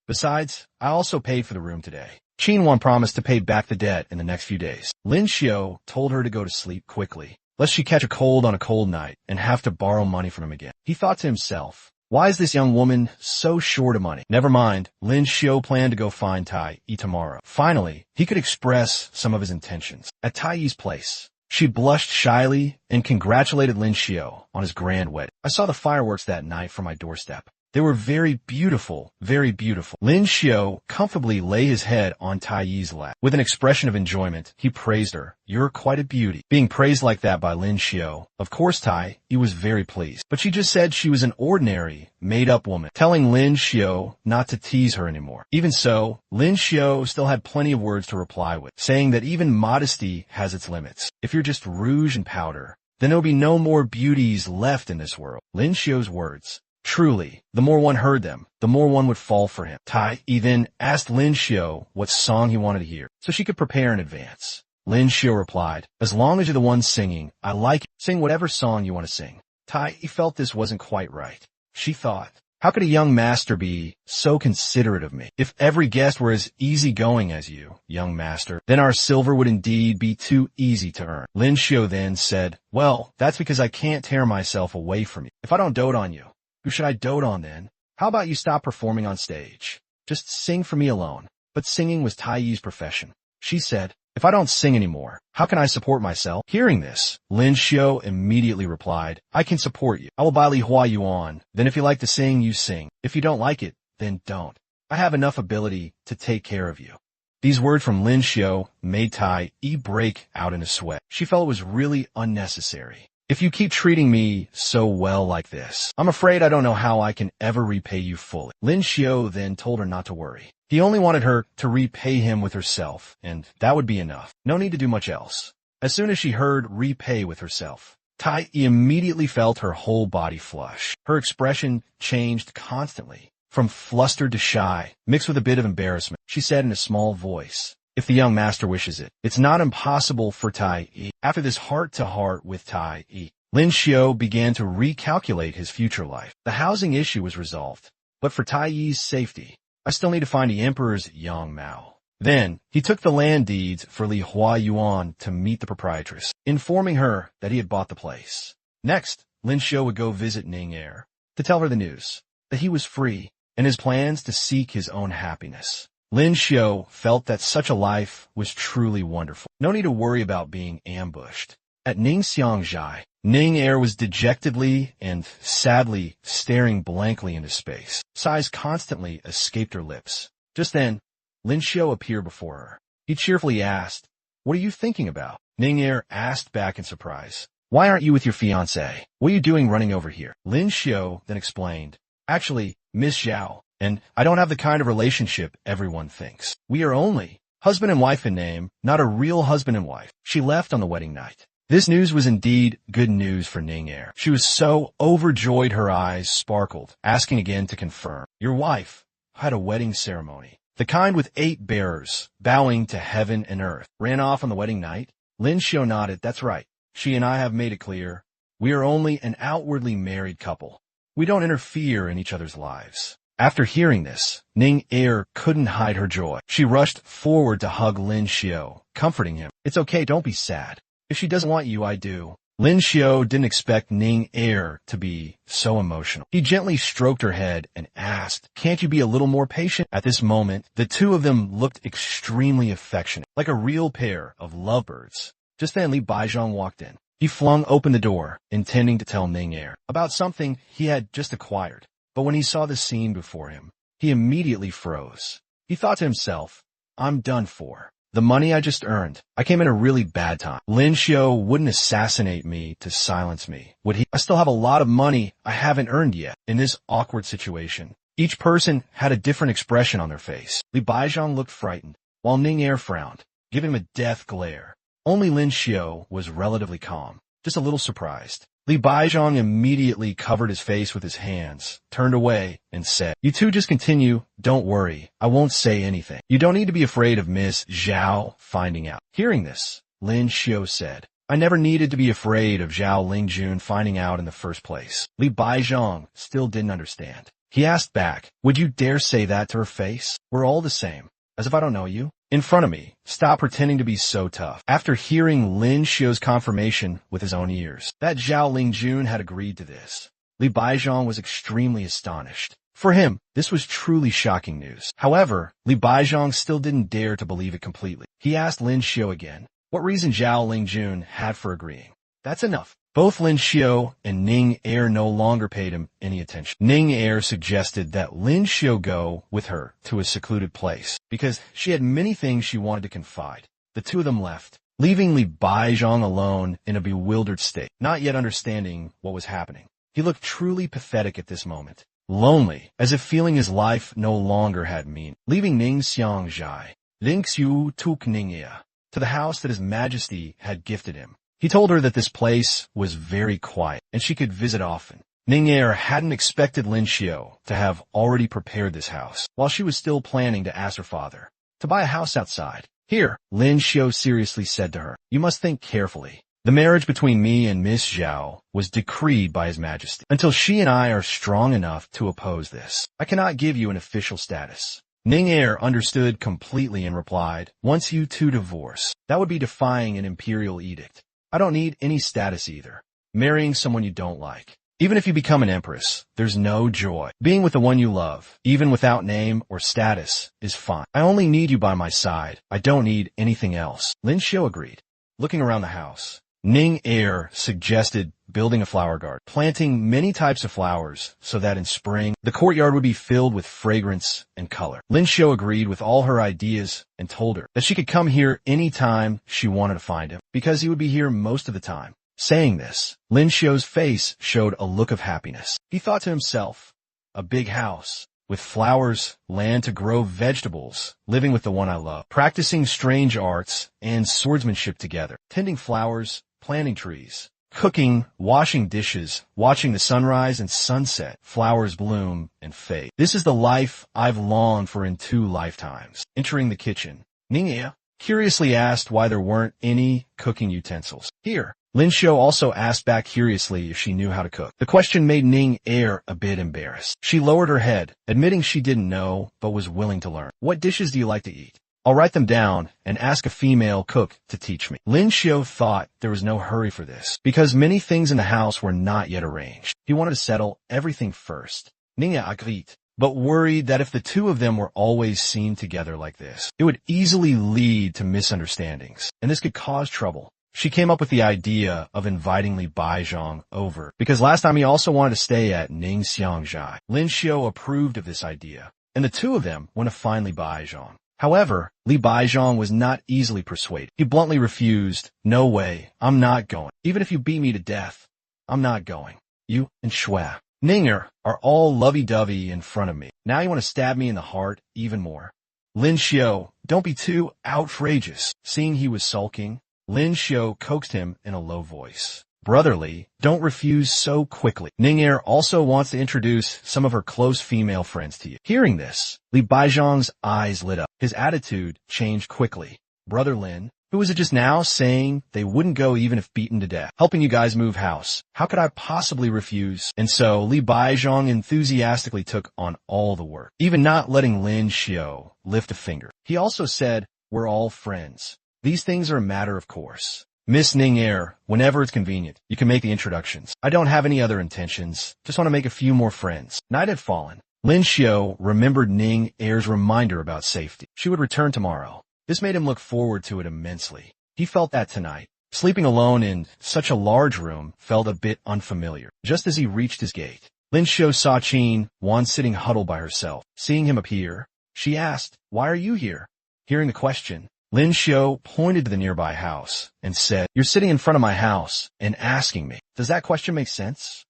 Besides, I also paid for the room today. Qin Wan promised to pay back the debt in the next few days. Lin Xiao told her to go to sleep quickly, lest she catch a cold on a cold night and have to borrow money from him again. He thought to himself, why is this young woman so short of money? Never mind, Lin Xiao planned to go find Tai Yi tomorrow. Finally, he could express some of his intentions. At Tai Yi's place, she blushed shyly and congratulated Lin Xiao on his grand wedding. "I saw the fireworks that night from my doorstep. They were very beautiful, very beautiful." Lin Xiao comfortably lay his head on Tai Yi's lap. With an expression of enjoyment, he praised her. "You're quite a beauty." Being praised like that by Lin Xiao, of course Tai Yi was very pleased. But she just said she was an ordinary, made-up woman, telling Lin Xiao not to tease her anymore. Even so, Lin Xiao still had plenty of words to reply with, saying that even modesty has its limits. If you're just rouge and powder, then there'll be no more beauties left in this world. Lin Xiao's words. Truly, the more one heard them, the more one would fall for him. Tai Yi then asked Lin Xiao what song he wanted to hear, so she could prepare in advance. Lin Xiao replied, "As long as you're the one singing, I like it. Sing whatever song you want to sing." Tai Yi felt this wasn't quite right. She thought, how could a young master be so considerate of me? If every guest were as easygoing as you, young master, then our silver would indeed be too easy to earn. Lin Xiao then said, "Well, that's because I can't tear myself away from you. If I don't dote on you, who should I dote on then? How about you stop performing on stage? Just sing for me alone." But singing was Tai Yi's profession. She said, "If I don't sing anymore, how can I support myself?" Hearing this, Lin Xiao immediately replied, "I can support you. I will buy Li Hua Yuan. Then if you like to sing, you sing. If you don't like it, then don't. I have enough ability to take care of you." These words from Lin Xiao made Tai Yi break out in a sweat. She felt it was really unnecessary. "If you keep treating me so well like this, I'm afraid I don't know how I can ever repay you fully." Lin Xiao then told her not to worry. He only wanted her to repay him with herself, and that would be enough. No need to do much else. As soon as she heard repay with herself, Tai Yi immediately felt her whole body flush. Her expression changed constantly, from flustered to shy, mixed with a bit of embarrassment. She said in a small voice, "If the young master wishes it, it's not impossible for Tai Yi." After this heart-to-heart with Tai Yi, Lin Xiao began to recalculate his future life. The housing issue was resolved, but for Tai Yi's safety, I still need to find the emperor's Yang Mao. Then, he took the land deeds for Li Hua Yuan to meet the proprietress, informing her that he had bought the place. Next, Lin Xiao would go visit Ning Er to tell her the news, that he was free, and his plans to seek his own happiness. Lin Xiao felt that such a life was truly wonderful. No need to worry about being ambushed. At Ningxiangzhai, Ning Er was dejectedly and sadly staring blankly into space. Sighs constantly escaped her lips. Just then, Lin Xiao appeared before her. He cheerfully asked, "What are you thinking about?" Ning Er asked back in surprise, "Why aren't you with your fiancée? What are you doing running over here?" Lin Xiao then explained, "Actually, Miss Zhao and I don't have the kind of relationship everyone thinks. We are only husband and wife in name, not a real husband and wife." She left on the wedding night. This news was indeed good news for Ning Er. She was so overjoyed her eyes sparkled, asking again to confirm. "Your wife had a wedding ceremony. The kind with 8 bearers, bowing to heaven and earth. Ran off on the wedding night? Lin Xiao nodded. That's right. She and I have made it clear. We are only an outwardly married couple. We don't interfere in each other's lives. After hearing this, Ning Er couldn't hide her joy. She rushed forward to hug Lin Xiao, comforting him. It's okay, don't be sad. If she doesn't want you, I do. Lin Xiao didn't expect Ning Er to be so emotional. He gently stroked her head and asked, can't you be a little more patient? At this moment, the two of them looked extremely affectionate, like a real pair of lovebirds. Just then, Li Baizhang walked in. He flung open the door, intending to tell Ning Er about something he had just acquired. But when he saw the scene before him, he immediately froze. He thought to himself, I'm done for. The money I just earned, I came in a really bad time. Lin Xiao wouldn't assassinate me to silence me, would he? I still have a lot of money I haven't earned yet. In this awkward situation, each person had a different expression on their face. Li Baizhang looked frightened, while Ning Er frowned, giving him a death glare. Only Lin Xiao was relatively calm, just a little surprised. Li Baizhang immediately covered his face with his hands, turned away, and said, you two just continue, don't worry, I won't say anything. You don't need to be afraid of Miss Zhao finding out. Hearing this, Lin Xiao said, I never needed to be afraid of Zhao Lingjun finding out in the first place. Li Baizhang still didn't understand. He asked back, would you dare say that to her face? We're all the same, as if I don't know you. In front of me, stop pretending to be so tough. After hearing Lin Xiao's confirmation with his own ears, that Zhao Lingjun had agreed to this, Li Baizhang was extremely astonished. For him, this was truly shocking news. However, Li Baizhang still didn't dare to believe it completely. He asked Lin Xiao again, what reason Zhao Lingjun had for agreeing. That's enough. Both Lin Xiao and Ning Er no longer paid him any attention. Ning Er suggested that Lin Xiao go with her to a secluded place, because she had many things she wanted to confide. The two of them left, leaving Li Baizhang alone in a bewildered state, not yet understanding what was happening. He looked truly pathetic at this moment, lonely, as if feeling his life no longer had meaning. Leaving Ning Xiangjai, Ling Xiu took Ning Er to the house that His Majesty had gifted him. He told her that this place was very quiet, and she could visit often. Ning Er hadn't expected Lin Xiao to have already prepared this house, while she was still planning to ask her father to buy a house outside. Here, Lin Xiao seriously said to her, you must think carefully. The marriage between me and Miss Zhao was decreed by His Majesty. Until she and I are strong enough to oppose this, I cannot give you an official status. Ning Er understood completely and replied, once you two divorce, that would be defying an imperial edict. I don't need any status either. Marrying someone you don't like. Even if you become an empress, there's no joy. Being with the one you love, even without name or status, is fine. I only need you by my side. I don't need anything else. Lin Xiao agreed. Looking around the house, Ning Er suggested building a flower garden, planting many types of flowers so that in spring, the courtyard would be filled with fragrance and color. Lin Xiao agreed with all her ideas and told her that she could come here any time she wanted to find him, because he would be here most of the time. Saying this, Lin Xiao's face showed a look of happiness. He thought to himself, a big house, with flowers, land to grow vegetables, living with the one I love, practicing strange arts and swordsmanship together, tending flowers, planting trees, cooking, washing dishes, watching the sunrise and sunset, flowers bloom and fade. This is the life I've longed for in 2 lifetimes. Entering the kitchen, Ning Er curiously asked why there weren't any cooking utensils. Here, Lin Xiao also asked back curiously if she knew how to cook. The question made Ning Er a bit embarrassed. She lowered her head, admitting she didn't know but was willing to learn. What dishes do you like to eat? I'll write them down and ask a female cook to teach me. Lin Xiao thought there was no hurry for this, because many things in the house were not yet arranged. He wanted to settle everything first. Ning Er agreed, but worried that if the two of them were always seen together like this, it would easily lead to misunderstandings, and this could cause trouble. She came up with the idea of inviting Li Baizhang over, because last time he also wanted to stay at Ning Xiangjai. Lin Xiao approved of this idea, and the two of them went to find Li Baizhang. However, Li Baizhang was not easily persuaded. He bluntly refused, no way, I'm not going. Even if you beat me to death, I'm not going. You and Shui, Ning Er are all lovey-dovey in front of me. Now you want to stab me in the heart even more. Lin Xiao, don't be too outrageous. Seeing he was sulking, Lin Xiao coaxed him in a low voice. brotherly, don't refuse so quickly. Ning'er also wants to introduce some of her close female friends to you. Hearing this, Li Baizhang's eyes lit up. His attitude changed quickly. Brother Lin, who was it just now saying they wouldn't go even if beaten to death? Helping you guys move house. How could I possibly refuse? And so Li Baizhang enthusiastically took on all the work, even not letting Lin Xiao lift a finger. He also said, we're all friends. These things are a matter of course. Miss Ning'er, whenever it's convenient, you can make the introductions. I don't have any other intentions. Just want to make a few more friends. Night had fallen. Lin Xiao remembered Ning'er's reminder about safety. She would return tomorrow. This made him look forward to it immensely. He felt that tonight. Sleeping alone in such a large room felt a bit unfamiliar. Just as he reached his gate, Lin Xiao saw Qin Wan sitting huddled by herself. Seeing him appear, she asked, "Why are you here?" Hearing the question, Lin Xiao pointed to the nearby house and said, "You're sitting in front of my house and asking me. Does that question make sense?"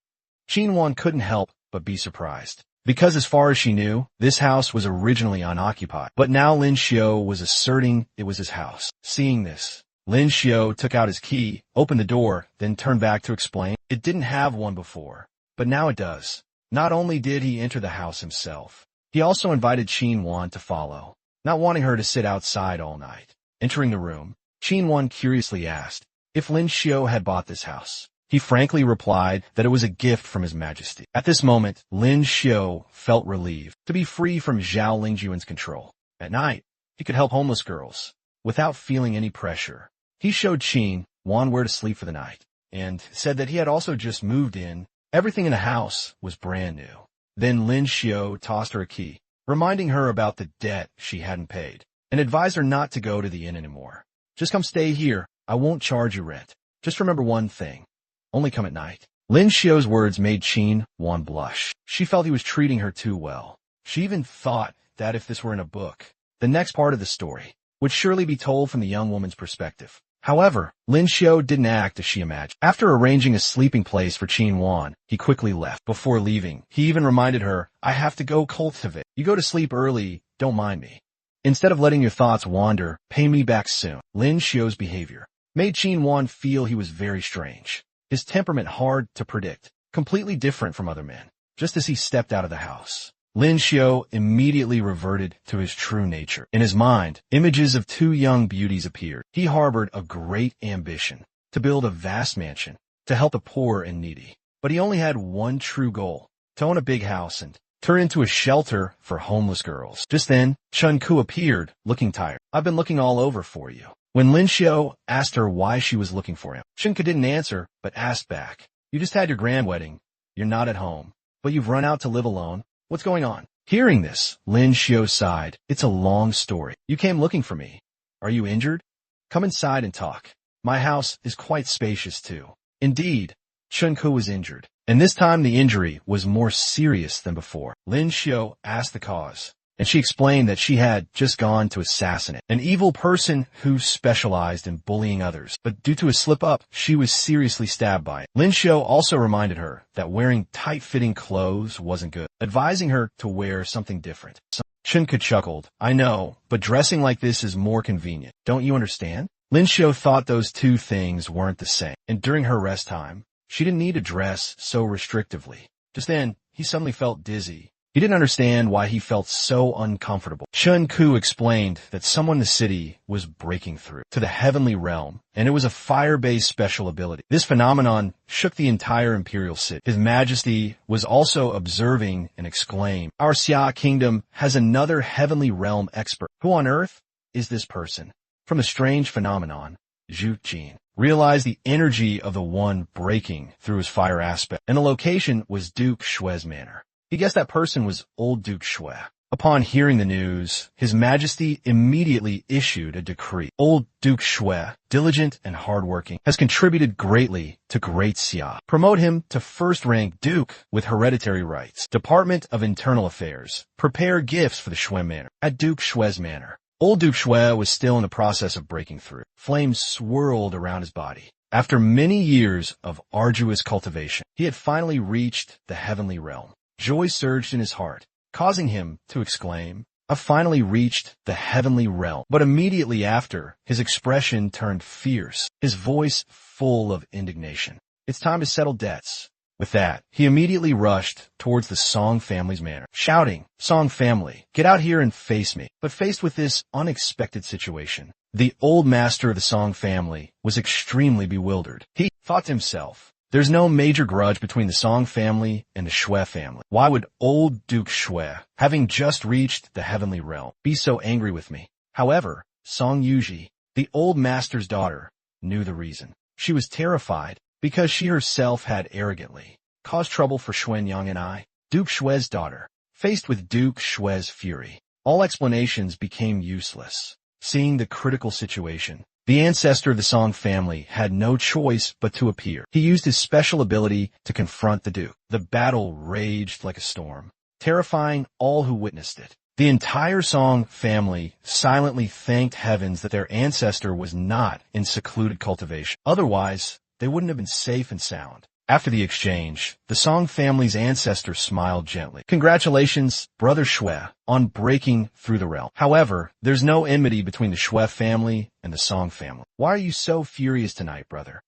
Qin Wan couldn't help but be surprised, because as far as she knew, this house was originally unoccupied. But now Lin Xiao was asserting it was his house. Seeing this, Lin Xiao took out his key, opened the door, then turned back to explain. It didn't have one before, but now it does. Not only did he enter the house himself, he also invited Qin Wan to follow, not wanting her to sit outside all night. Entering the room, Qin Wan curiously asked if Lin Xiao had bought this house. He frankly replied that it was a gift from His Majesty. At this moment, Lin Xiao felt relieved to be free from Zhao Lingjuan's control. At night, he could help homeless girls without feeling any pressure. He showed Qin Wan where to sleep for the night and said that he had also just moved in. Everything in the house was brand new. Then Lin Xiao tossed her a key, reminding her about the debt she hadn't paid, and advised her not to go to the inn anymore. Just come stay here. I won't charge you rent. Just remember one thing. Only come at night. Lin Xiao's words made Qin Wan blush. She felt he was treating her too well. She even thought that if this were in a book, the next part of the story would surely be told from the young woman's perspective. However, Lin Xiao didn't act as she imagined. After arranging a sleeping place for Qin Wan, he quickly left. Before leaving, he even reminded her, "I have to go cultivate. You go to sleep early, don't mind me. Instead of letting your thoughts wander, pay me back soon." Lin Xiao's behavior made Qin Wan feel he was very strange. His temperament hard to predict, completely different from other men. Just as he stepped out of the house, Lin Xiao immediately reverted to his true nature. In his mind, images of two young beauties appeared. He harbored a great ambition to build a vast mansion, to help the poor and needy. But he only had one true goal, to own a big house and turn into a shelter for homeless girls. Just then, Chen Ku appeared, looking tired. "I've been looking all over for you." When Lin Xiao asked her why she was looking for him, Chen Ku didn't answer, but asked back, "You just had your grand wedding. You're not at home, but you've run out to live alone. What's going on?" Hearing this, Lin Xiao sighed. "It's a long story. You came looking for me. Are you injured? Come inside and talk. My house is quite spacious too." Indeed, Chen Ku was injured, and this time the injury was more serious than before. Lin Xiao asked the cause, and she explained that she had just gone to assassinate an evil person who specialized in bullying others, but due to a slip-up, she was seriously stabbed by it. Lin Xiao also reminded her that wearing tight-fitting clothes wasn't good, advising her to wear something different. Chen Ku chuckled. "I know, but dressing like this is more convenient. Don't you understand?" Lin Xiao thought those two things weren't the same, and during her rest time, she didn't need to dress so restrictively. Just then, he suddenly felt dizzy. He didn't understand why he felt so uncomfortable. Chen Ku explained that someone in the city was breaking through to the heavenly realm, and it was a fire-based special ability. This phenomenon shook the entire imperial city. His Majesty was also observing and exclaimed, "Our Xia kingdom has another heavenly realm expert. Who on earth is this person?" From the strange phenomenon, Zhu Jin realized the energy of the one breaking through his fire aspect, and the location was Duke Shue's manor. He guessed that person was old Duke Shue. Upon hearing the news, His Majesty immediately issued a decree. Old Duke Shue, diligent and hardworking, has contributed greatly to Great Xia. Promote him to first-rank Duke with hereditary rights. Department of Internal Affairs. Prepare gifts for the Shue manor. At Duke Shue's manor, old Duke Shue was still in the process of breaking through. Flames swirled around his body. After many years of arduous cultivation, he had finally reached the heavenly realm. Joy surged in his heart, causing him to exclaim, "I've finally reached the heavenly realm." But immediately after, his expression turned fierce, his voice full of indignation. It's time to settle debts. With that, he immediately rushed towards the Song family's manor, shouting, "Song family, get out here and face me." But faced with this unexpected situation, the old master of the Song family was extremely bewildered. He thought to himself, there's no major grudge between the Song family and the Shui family. Why would old Duke Shui, having just reached the heavenly realm, be so angry with me? However, Song Yuji, the old master's daughter, knew the reason. She was terrified because she herself had arrogantly caused trouble for Xuanyang and I, Duke Shui's daughter. Faced with Duke Shui's fury, all explanations became useless. Seeing the critical situation, the ancestor of the Song family had no choice but to appear. He used his special ability to confront the Duke. The battle raged like a storm, terrifying all who witnessed it. The entire Song family silently thanked heavens that their ancestor was not in secluded cultivation. Otherwise, they wouldn't have been safe and sound. After the exchange, the Song family's ancestor smiled gently. Congratulations, Brother Shui, on breaking through the realm. However, there's no enmity between the Shui family and the Song family. Why are you so furious tonight, brother?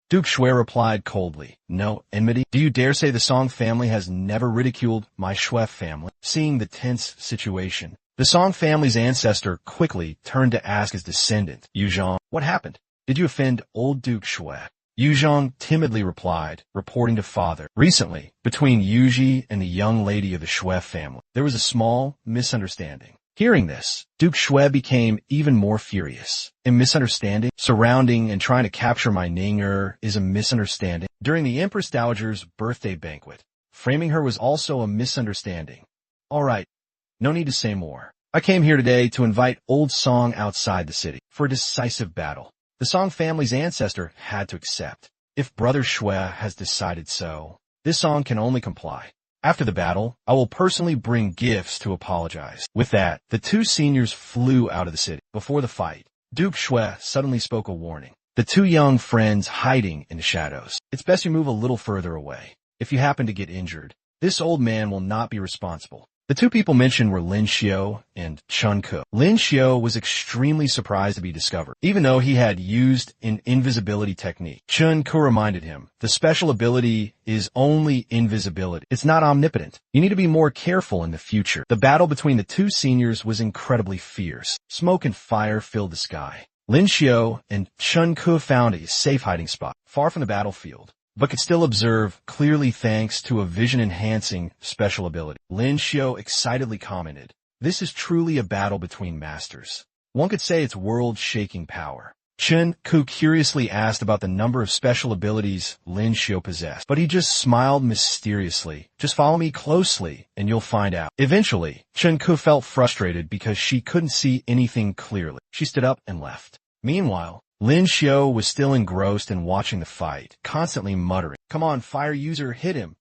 Duke Shui replied coldly, "No enmity? Do you dare say the Song family has never ridiculed my Shui family?" Seeing the tense situation, the Song family's ancestor quickly turned to ask his descendant, Yuzhong, "What happened? Did you offend old Duke Shui?" Yuzhong timidly replied, reporting to father, "Recently, between Yuji and the young lady of the Shui family, there was a small misunderstanding." Hearing this, Duke Shui became even more furious. A misunderstanding? Surrounding and trying to capture my Ninger is a misunderstanding. During the Empress Dowager's birthday banquet, framing her was also a misunderstanding. All right, no need to say more. I came here today to invite old Song outside the city for a decisive battle. The Song family's ancestor had to accept. If Brother Shui has decided so, this Song can only comply. After the battle, I will personally bring gifts to apologize. With that, the two seniors flew out of the city. Before the fight, Duke Shui suddenly spoke a warning. The two young friends hiding in the shadows. It's best you move a little further away. If you happen to get injured, this old man will not be responsible. The two people mentioned were Lin Xiu and Chun Ku. Lin Xiu was extremely surprised to be discovered, even though he had used an invisibility technique. Chun Ku reminded him, the special ability is only invisibility. It's not omnipotent. You need to be more careful in the future. The battle between the two seniors was incredibly fierce. Smoke and fire filled the sky. Lin Xiu and Chun Ku found a safe hiding spot, far from the battlefield, but could still observe clearly thanks to a vision-enhancing special ability. Lin Xiu excitedly commented, "This is truly a battle between masters. One could say it's world-shaking power." Chun Ku curiously asked about the number of special abilities Lin Xiu possessed, but he just smiled mysteriously. "Just follow me closely, and you'll find out." Eventually, Chun Ku felt frustrated because she couldn't see anything clearly. She stood up and left. Meanwhile, Lin Xiu was still engrossed in watching the fight, constantly muttering, "Come on, fire user, hit him."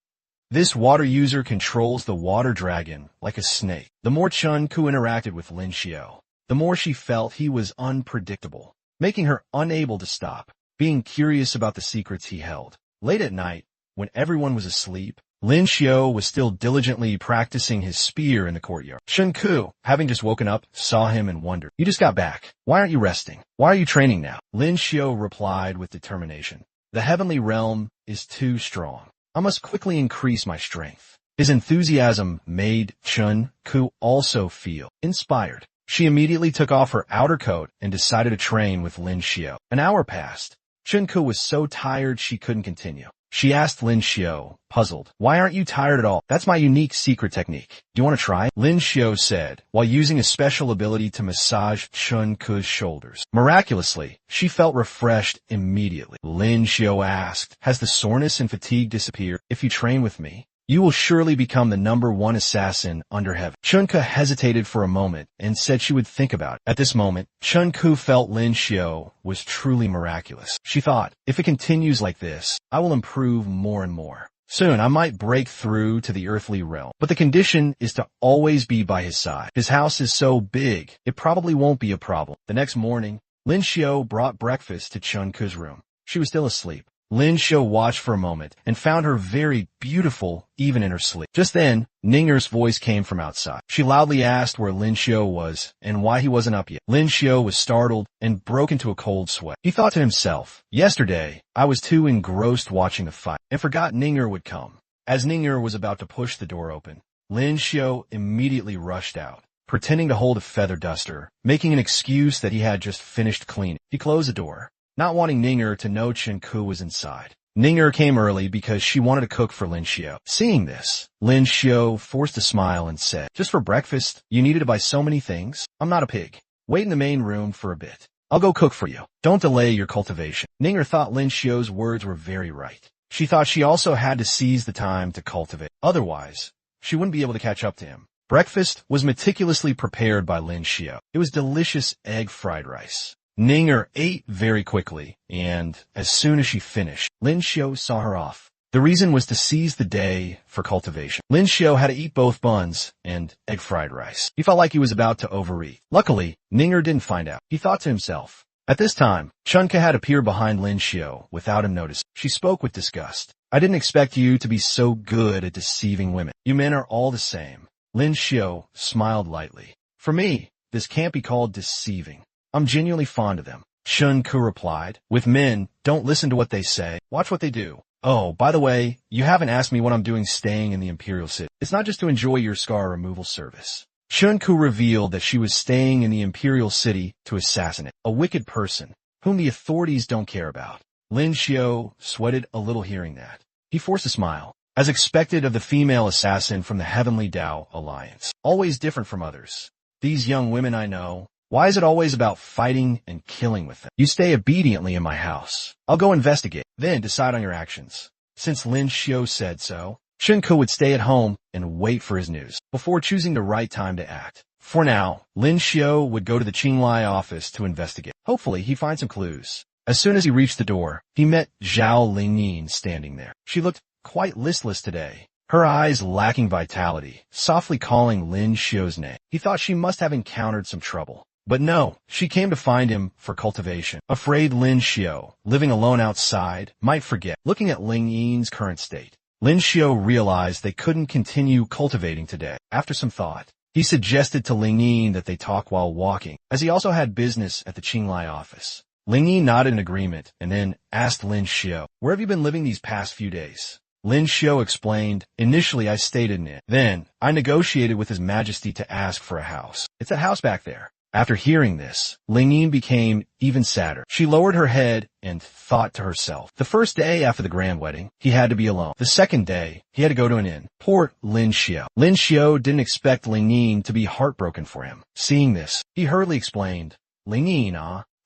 This water user controls the water dragon like a snake. The more Chun Ku interacted with Lin Xiu, the more she felt he was unpredictable, making her unable to stop being curious about the secrets he held. Late at night, when everyone was asleep, Lin Xiu was still diligently practicing his spear in the courtyard. Chun Ku, having just woken up, saw him and wondered, "You just got back. Why aren't you resting? Why are you training now?" Lin Xiu replied with determination, "The heavenly realm is too strong. I must quickly increase my strength." His enthusiasm made Chun Ku also feel inspired. She immediately took off her outer coat and decided to train with Lin Xiu. An hour passed. Chun Ku was so tired she couldn't continue. She asked Lin Xiu, puzzled, "Why aren't you tired at all? That's my unique secret technique. Do you want to try?" Lin Xiu said, while using a special ability to massage Chun Ku's shoulders. Miraculously, she felt refreshed immediately. Lin Xiu asked, "Has the soreness and fatigue disappeared? If you train with me, you will surely become the #1 assassin under heaven." Chun Ku hesitated for a moment and said she would think about it. At this moment, Chun Ku felt Lin Xiu was truly miraculous. She thought, if it continues like this, I will improve more and more. Soon I might break through to the earthly realm. But the condition is to always be by his side. His house is so big, it probably won't be a problem. The next morning, Lin Xiu brought breakfast to Chun Ku's room. She was still asleep. Lin Xiu watched for a moment and found her very beautiful even in her sleep. Just then, Ninger's voice came from outside. She loudly asked where Lin Xiu was and why he wasn't up yet. Lin Xiu was startled and broke into a cold sweat. He thought to himself, yesterday, I was too engrossed watching the fight and forgot Ninger would come. As Ninger was about to push the door open, Lin Xiu immediately rushed out, pretending to hold a feather duster, making an excuse that he had just finished cleaning. He closed the door, not wanting Ninger to know Chen Ku was inside. Ninger came early because she wanted to cook for Lin Xiu. Seeing this, Lin Xiu forced a smile and said, "Just for breakfast, you needed to buy so many things? I'm not a pig. Wait in the main room for a bit. I'll go cook for you. Don't delay your cultivation." Ninger thought Lin Xiu's words were very right. She thought she also had to seize the time to cultivate. Otherwise, she wouldn't be able to catch up to him. Breakfast was meticulously prepared by Lin Xiu. It was delicious egg fried rice. Ninger ate very quickly, and as soon as she finished, Lin Xiu saw her off. The reason was to seize the day for cultivation. Lin Xiu had to eat both buns and egg fried rice. He felt like he was about to overeat. Luckily, Ninger didn't find out. He thought to himself. At this time, Chunka had appeared behind Lin Xiu without him noticing. She spoke with disgust. "I didn't expect you to be so good at deceiving women. You men are all the same." Lin Xiu smiled lightly. "For me, this can't be called deceiving. I'm genuinely fond of them." Chen Ku replied, "With men, don't listen to what they say. Watch what they do. Oh, by the way, you haven't asked me what I'm doing staying in the Imperial City. It's not just to enjoy your scar removal service." Chen Ku revealed that she was staying in the Imperial City to assassinate a wicked person whom the authorities don't care about. Lin Xiu sweated a little hearing that. He forced a smile, as expected of the female assassin from the Heavenly Tao Alliance. "Always different from others. These young women I know. Why is it always about fighting and killing with them? You stay obediently in my house. I'll go investigate, then decide on your actions." Since Lin Xiu said so, Chen Ku would stay at home and wait for his news before choosing the right time to act. For now, Lin Xiu would go to the Qinglai office to investigate. Hopefully, he'd find some clues. As soon as he reached the door, he met Zhao Lingyin standing there. She looked quite listless today, her eyes lacking vitality, softly calling Lin Xiu's name. He thought she must have encountered some trouble. But no, she came to find him for cultivation, afraid Lin Xiu, living alone outside, might forget. Looking at Ling Yin's current state, Lin Xiu realized they couldn't continue cultivating today. After some thought, he suggested to Ling Yin that they talk while walking, as he also had business at the Qinglai office. Ling Yin nodded in agreement and then asked Lin Xiu, "Where have you been living these past few days?" Lin Xiu explained, "Initially I stayed in it. Then, I negotiated with His Majesty to ask for a house. It's that house back there." After hearing this, Ling Yin became even sadder. She lowered her head and thought to herself. The first day after the grand wedding, he had to be alone. The second day, he had to go to an inn. Poor Lin Xiu. Lin Xiu didn't expect Ling Yin to be heartbroken for him. Seeing this, he hurriedly explained, "Ling Yin,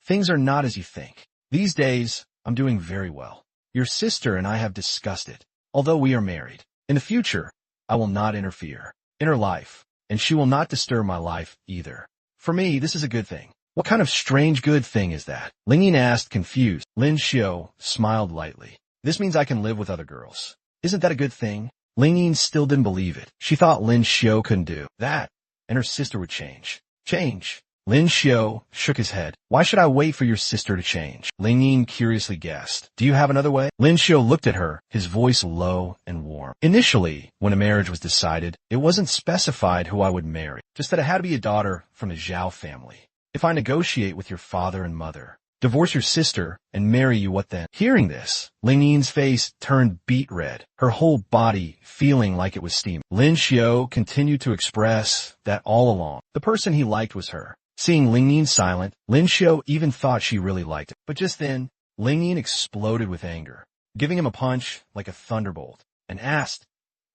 things are not as you think. These days, I'm doing very well. Your sister and I have discussed it. Although we are married, in the future, I will not interfere in her life, and she will not disturb my life either. For me, this is a good thing." "What kind of strange good thing is that?" Ling Yin asked, confused. Lin Xiu smiled lightly. "This means I can live with other girls. Isn't that a good thing?" Ling Yin still didn't believe it. She thought Lin Xiu couldn't do that, and her sister would change. Change? Lin Xiu shook his head. "Why should I wait for your sister to change?" Ling Yin curiously guessed. "Do you have another way?" Lin Xiu looked at her, his voice low and warm. "Initially, when a marriage was decided, it wasn't specified who I would marry, just that it had to be a daughter from the Zhao family. If I negotiate with your father and mother, divorce your sister, and marry you, what then?" Hearing this, Ling Yin's face turned beet red, her whole body feeling like it was steaming. Lin Xiu continued to express that all along, the person he liked was her. Seeing Ling Yin silent, Lin Xiu even thought she really liked him. But just then, Ling Yin exploded with anger, giving him a punch like a thunderbolt, and asked,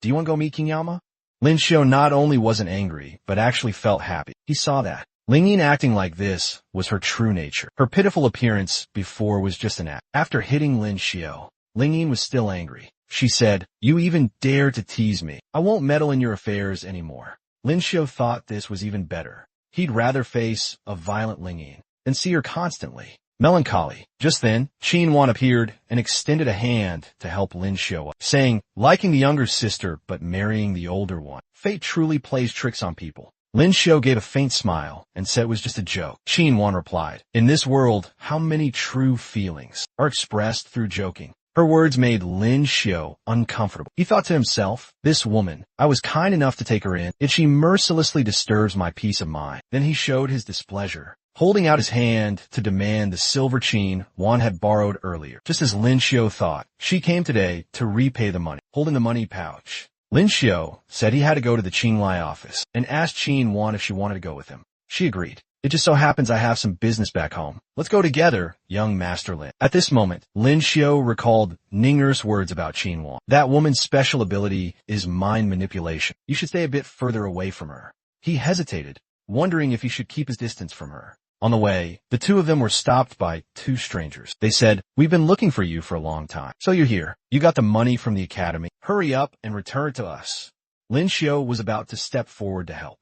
"Do you want to go meet King Yama?" Lin Xiu not only wasn't angry, but actually felt happy. He saw that Ling Yin acting like this was her true nature. Her pitiful appearance before was just an act. After hitting Lin Xiu, Ling Yin was still angry. She said, "You even dare to tease me. I won't meddle in your affairs anymore." Lin Xiu thought this was even better. He'd rather face a violent Ling Yin than see her constantly melancholy. Just then, Qin Wan appeared and extended a hand to help Lin Xiu up, saying, "Liking the younger sister but marrying the older one. Fate truly plays tricks on people." Lin Xiu gave a faint smile and said it was just a joke. Qin Wan replied, "In this world, how many true feelings are expressed through joking? Her words made Lin Xiu uncomfortable. He thought to himself, this woman, I was kind enough to take her in, yet she mercilessly disturbs my peace of mind. Then he showed his displeasure, holding out his hand to demand the silver chain Juan had borrowed earlier. Just as Lin Xiu thought, she came today to repay the money, holding the money pouch. Lin Xiu said he had to go to the Qinglai office and asked Qin Wan if she wanted to go with him. She agreed. It just so happens I have some business back home. Let's go together, young Master Lin. At this moment, Lin Xiu recalled Ninger's words about Qin Wan. That woman's special ability is mind manipulation. You should stay a bit further away from her. He hesitated, wondering if he should keep his distance from her. On the way, the two of them were stopped by two strangers. They said, we've been looking for you for a long time. So you're here. You got the money from the academy. Hurry up and return it to us. Lin Xiu was about to step forward to help.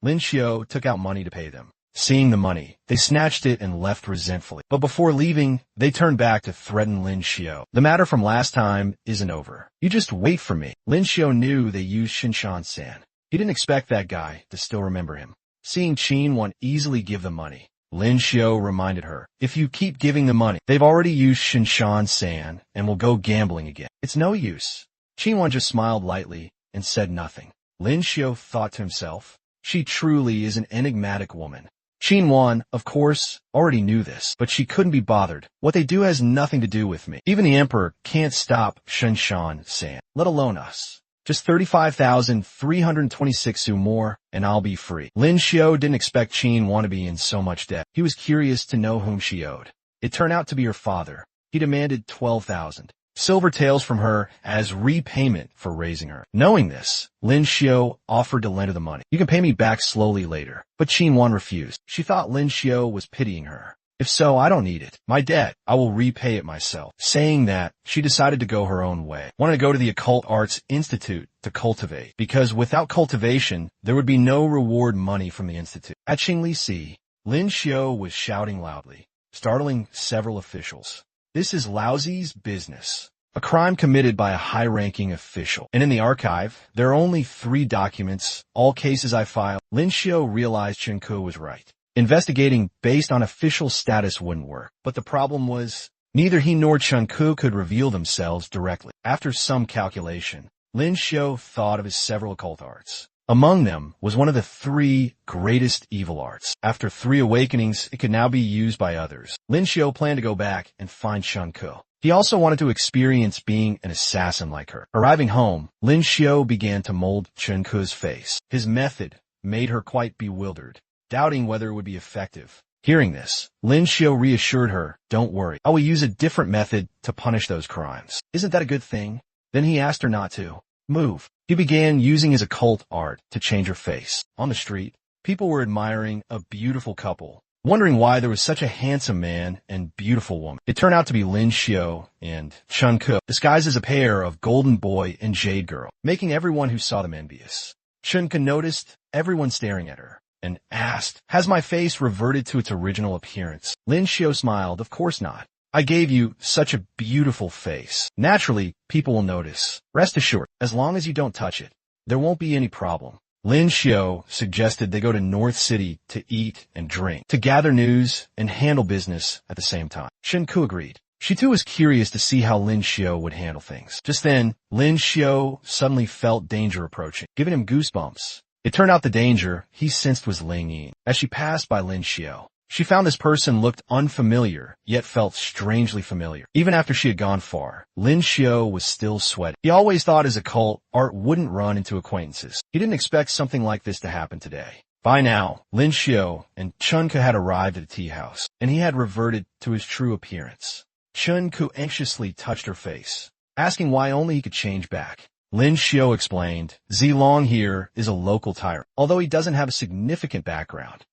Lin Xiu took out money to pay them. Seeing the money, they snatched it and left resentfully. But before leaving, they turned back to threaten Lin Xiu. The matter from last time isn't over. You just wait for me. Lin Xiu knew they used Shinshan-san. He didn't expect that guy to still remember him. Seeing Qin Wan easily give the money, Lin Xiu reminded her, if you keep giving the money, they've already used Shinshan-san and will go gambling again. It's no use. Qin Wan just smiled lightly and said nothing. Lin Xiu thought to himself, she truly is an enigmatic woman. Qin Wan, of course, already knew this, but she couldn't be bothered. What they do has nothing to do with me. Even the emperor can't stop Shinshan-san, let alone us. Just 35,326 su more, and I'll be free. Lin Xiu didn't expect Qin Wan to be in so much debt. He was curious to know whom she owed. It turned out to be her father. He demanded 12,000 silver taels from her as repayment for raising her. Knowing this, Lin Xiu offered to lend her the money. You can pay me back slowly later. But Qin Wan refused. She thought Lin Xiu was pitying her. If so, I don't need it. My debt, I will repay it myself. Saying that, she decided to go her own way. Wanted to go to the Occult Arts Institute to cultivate, because without cultivation, there would be no reward money from the institute. At Qingli Si, Lin Xiu was shouting loudly, startling several officials. This is Laozi's business. A crime committed by a high-ranking official. And in the archive, there are only 3 documents, all cases I filed. Lin Xiu realized Chen Ke was right. Investigating based on official status wouldn't work. But the problem was, neither he nor Chen Ke could reveal themselves directly. After some calculation, Lin Xiu thought of his several occult arts. Among them was one of the 3 greatest evil arts. After 3 awakenings, it could now be used by others. Lin Xiu planned to go back and find Chen Ke. He also wanted to experience being an assassin like her. Arriving home, Lin Xiu began to mold Chen Ke's face. His method made her quite bewildered, doubting whether it would be effective. Hearing this, Lin Xiu reassured her, don't worry, I will use a different method to punish those crimes. Isn't that a good thing? Then he asked her not to move. He began using his occult art to change her face. On the street, people were admiring a beautiful couple, wondering why there was such a handsome man and beautiful woman. It turned out to be Lin Xiu and Chen Ke, disguised as a pair of golden boy and jade girl, making everyone who saw them envious. Chen Ke noticed everyone staring at her and asked, has my face reverted to its original appearance? Lin Xiu smiled, of course not. I gave you such a beautiful face. Naturally, people will notice. Rest assured, as long as you don't touch it, there won't be any problem. Lin Xiu suggested they go to North City to eat and drink, to gather news and handle business at the same time. Chen Ke agreed. She too was curious to see how Lin Xiu would handle things. Just then, Lin Xiu suddenly felt danger approaching, giving him goosebumps. It turned out the danger he sensed was Ling Yin. As she passed by Lin Xiu, she found this person looked unfamiliar, yet felt strangely familiar. Even after she had gone far, Lin Xiu was still sweating. He always thought his occult art wouldn't run into acquaintances. He didn't expect something like this to happen today. By now, Lin Xiu and Chen Ke had arrived at the tea house, and he had reverted to his true appearance. Chen Ke anxiously touched her face, asking why only he could change back. Lin Xiu explained, Zilong here is a local tyrant. Although he doesn't have a significant background,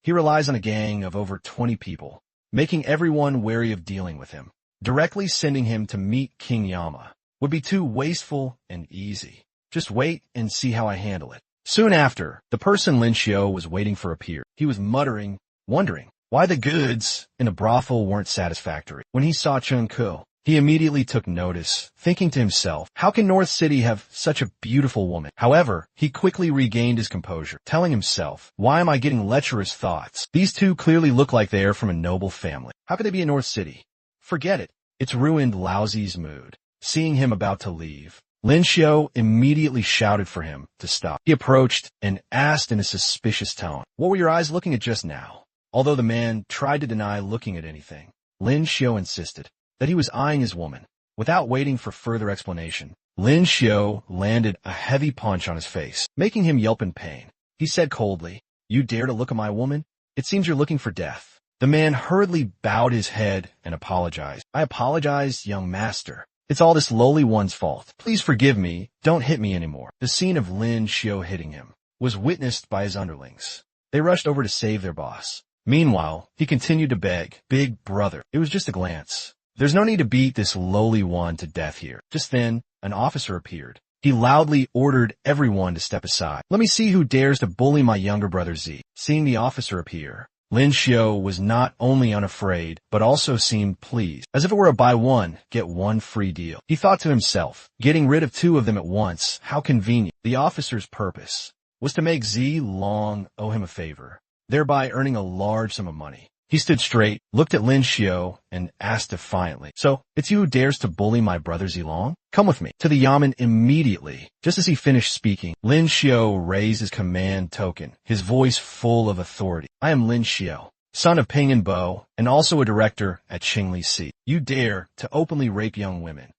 he relies on a gang of over 20 people, making everyone wary of dealing with him. Directly sending him to meet King Yama would be too wasteful and easy. Just wait and see how I handle it. Soon after, the person Lin Xiu was waiting for appeared. He was muttering, wondering why the goods in a brothel weren't satisfactory. When he saw Chen Ke, he immediately took notice, thinking to himself, how can North City have such a beautiful woman? However, he quickly regained his composure, telling himself, why am I getting lecherous thoughts? These two clearly look like they are from a noble family. How could they be in North City? Forget it. It's ruined Laozi's mood. Seeing him about to leave, Lin Xiao immediately shouted for him to stop. He approached and asked in a suspicious tone, "What were your eyes looking at just now?" Although the man tried to deny looking at anything, Lin Xiao insisted that he was eyeing his woman. Without waiting for further explanation, Lin Xiao landed a heavy punch on his face, making him yelp in pain. He said coldly, "You dare to look at my woman? It seems you're looking for death." The man hurriedly bowed his head and apologized. "I apologize, young master. It's all this lowly one's fault. Please forgive me. Don't hit me anymore." The scene of Lin Xiao hitting him was witnessed by his underlings. They rushed over to save their boss. Meanwhile, he continued to beg, "Big brother, it was just a glance. There's no need to beat this lowly one to death here." Just then, an officer appeared. He loudly ordered everyone to step aside. "Let me see who dares to bully my younger brother Z." Seeing the officer appear, Lin Xiao was not only unafraid, but also seemed pleased, as if it were a buy one, get one free deal. He thought to himself, getting rid of two of them at once, how convenient. The officer's purpose was to make Z Long owe him a favor, thereby earning a large sum of money. He stood straight, looked at Lin Xiao, and asked defiantly, "So, it's you who dares to bully my brother Zilong? Come with me." To the yamen immediately. Just as he finished speaking, Lin Xiao raised his command token, his voice full of authority. "I am Lin Xiao, son of Ping and Bo, and also a director at Qingli Si. You dare to openly rape young women,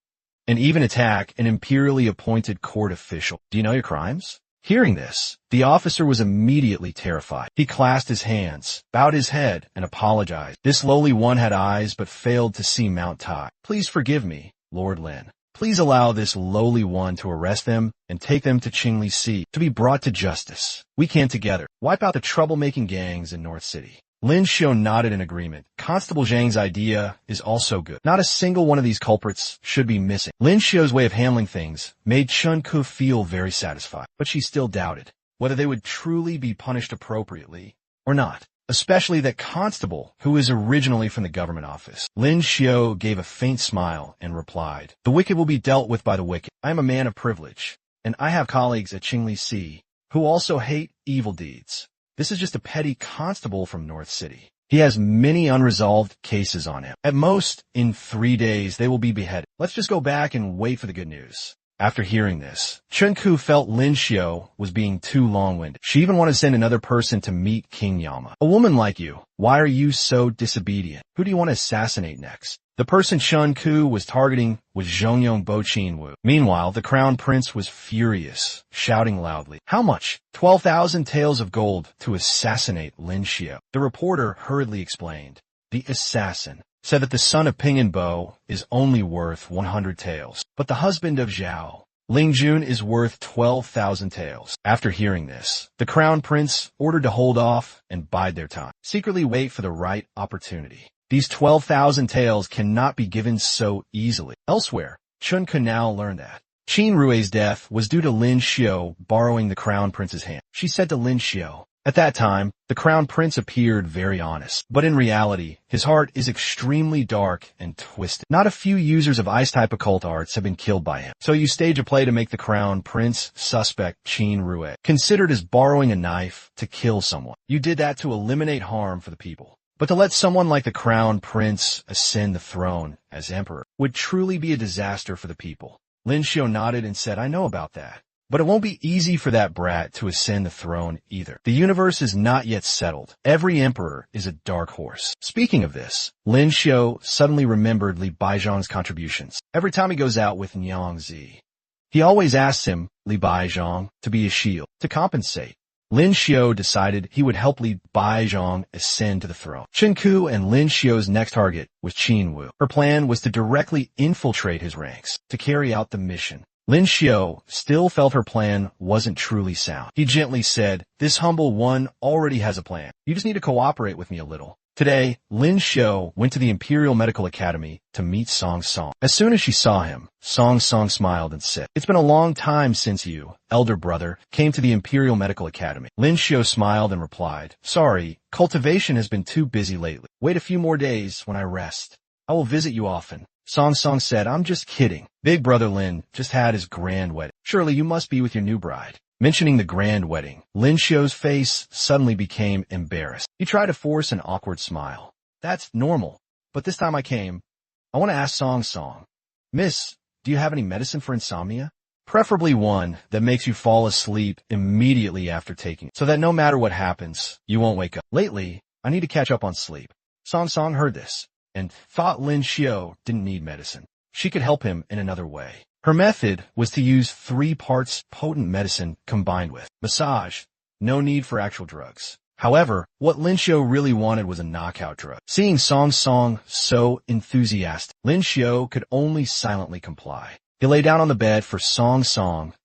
and even attack an imperially appointed court official. Do you know your crimes?" Hearing this, the officer was immediately terrified. He clasped his hands, bowed his head, and apologized. This lowly one had eyes but failed to see Mount Tai. "Please forgive me, Lord Lin. Please allow this lowly one to arrest them and take them to Qingli Si to be brought to justice. We can together wipe out the troublemaking gangs in North City." Lin Xiao nodded in agreement. Constable Zhang's idea is also good. Not a single one of these culprits should be missing. Lin Xiao's way of handling things made Chun Ku feel very satisfied, but she still doubted whether they would truly be punished appropriately or not, especially that constable who is originally from the government office. Lin Xiao gave a faint smile and replied, "The wicked will be dealt with by the wicked. I am a man of privilege, and I have colleagues at Qingli Si who also hate evil deeds. This is just a petty constable from North City. He has many unresolved cases on him. At most, in 3 days, they will be beheaded. Let's just go back and wait for the good news." After hearing this, Chun Ku felt Lin Xiao was being too long-winded. She even wanted to send another person to meet King Yama. "A woman like you, why are you so disobedient? Who do you want to assassinate next?" The person Chun Ku was targeting was Zhongyong Bo Qinwu. Meanwhile, the crown prince was furious, shouting loudly, "How much? 12,000 taels of gold to assassinate Lin Xiao." The reporter hurriedly explained. The assassin said that the son of Ping and Bo is only worth 100 taels, but the husband of Zhao, Ling Jun, is worth 12,000 taels. After hearing this, the crown prince ordered to hold off and bide their time, secretly wait for the right opportunity. These 12,000 taels cannot be given so easily. Elsewhere, Chun Ku now learned that Qin Rui's death was due to Lin Xiao borrowing the crown prince's hand. She said to Lin Xiao, at that time, the crown prince appeared very honest, but in reality, his heart is extremely dark and twisted. Not a few users of ice-type occult arts have been killed by him. So you stage a play to make the crown prince suspect Qin Rui, considered as borrowing a knife to kill someone. You did that to eliminate harm for the people. But to let someone like the crown prince ascend the throne as emperor would truly be a disaster for the people. Lin Xiao nodded and said, "I know about that. But it won't be easy for that brat to ascend the throne either. The universe is not yet settled. Every emperor is a dark horse." Speaking of this, Lin Xiao suddenly remembered Li Baizhang's contributions. Every time he goes out with Nyang Zi, he always asks him, Li Baizhang, to be a shield. To compensate, Lin Xiao decided he would help Li Baizhang ascend to the throne. Chun Ku and Lin Xiao's next target was Qin Wu. Her plan was to directly infiltrate his ranks to carry out the mission. Lin Xiao still felt her plan wasn't truly sound. He gently said, "This humble one already has a plan. You just need to cooperate with me a little." Today, Lin Xiao went to the Imperial Medical Academy to meet Song Song. As soon as she saw him, Song Song smiled and said, "It's been a long time since you, elder brother, came to the Imperial Medical Academy." Lin Xiao smiled and replied, "Sorry, cultivation has been too busy lately. Wait a few more days when I rest. I will visit you often." Song Song said, "I'm just kidding. Big brother Lin just had his grand wedding. Surely you must be with your new bride." Mentioning the grand wedding, Lin Xiao's face suddenly became embarrassed. He tried to force an awkward smile. "That's normal. But this time I came I want to ask Song. Miss, do you have any medicine for insomnia? Preferably one that makes you fall asleep immediately after taking it, so that no matter what happens, you won't wake up. Lately, I need to catch up on sleep. Song heard this and thought Lin Xiao didn't need medicine. She could help him in another way. Her method was to use 3 parts potent medicine combined with massage. No need for actual drugs. However, what Lin Xiao really wanted was a knockout drug. Seeing Song so enthusiastic, Lin Xiao could only silently comply. He lay down on the bed for Song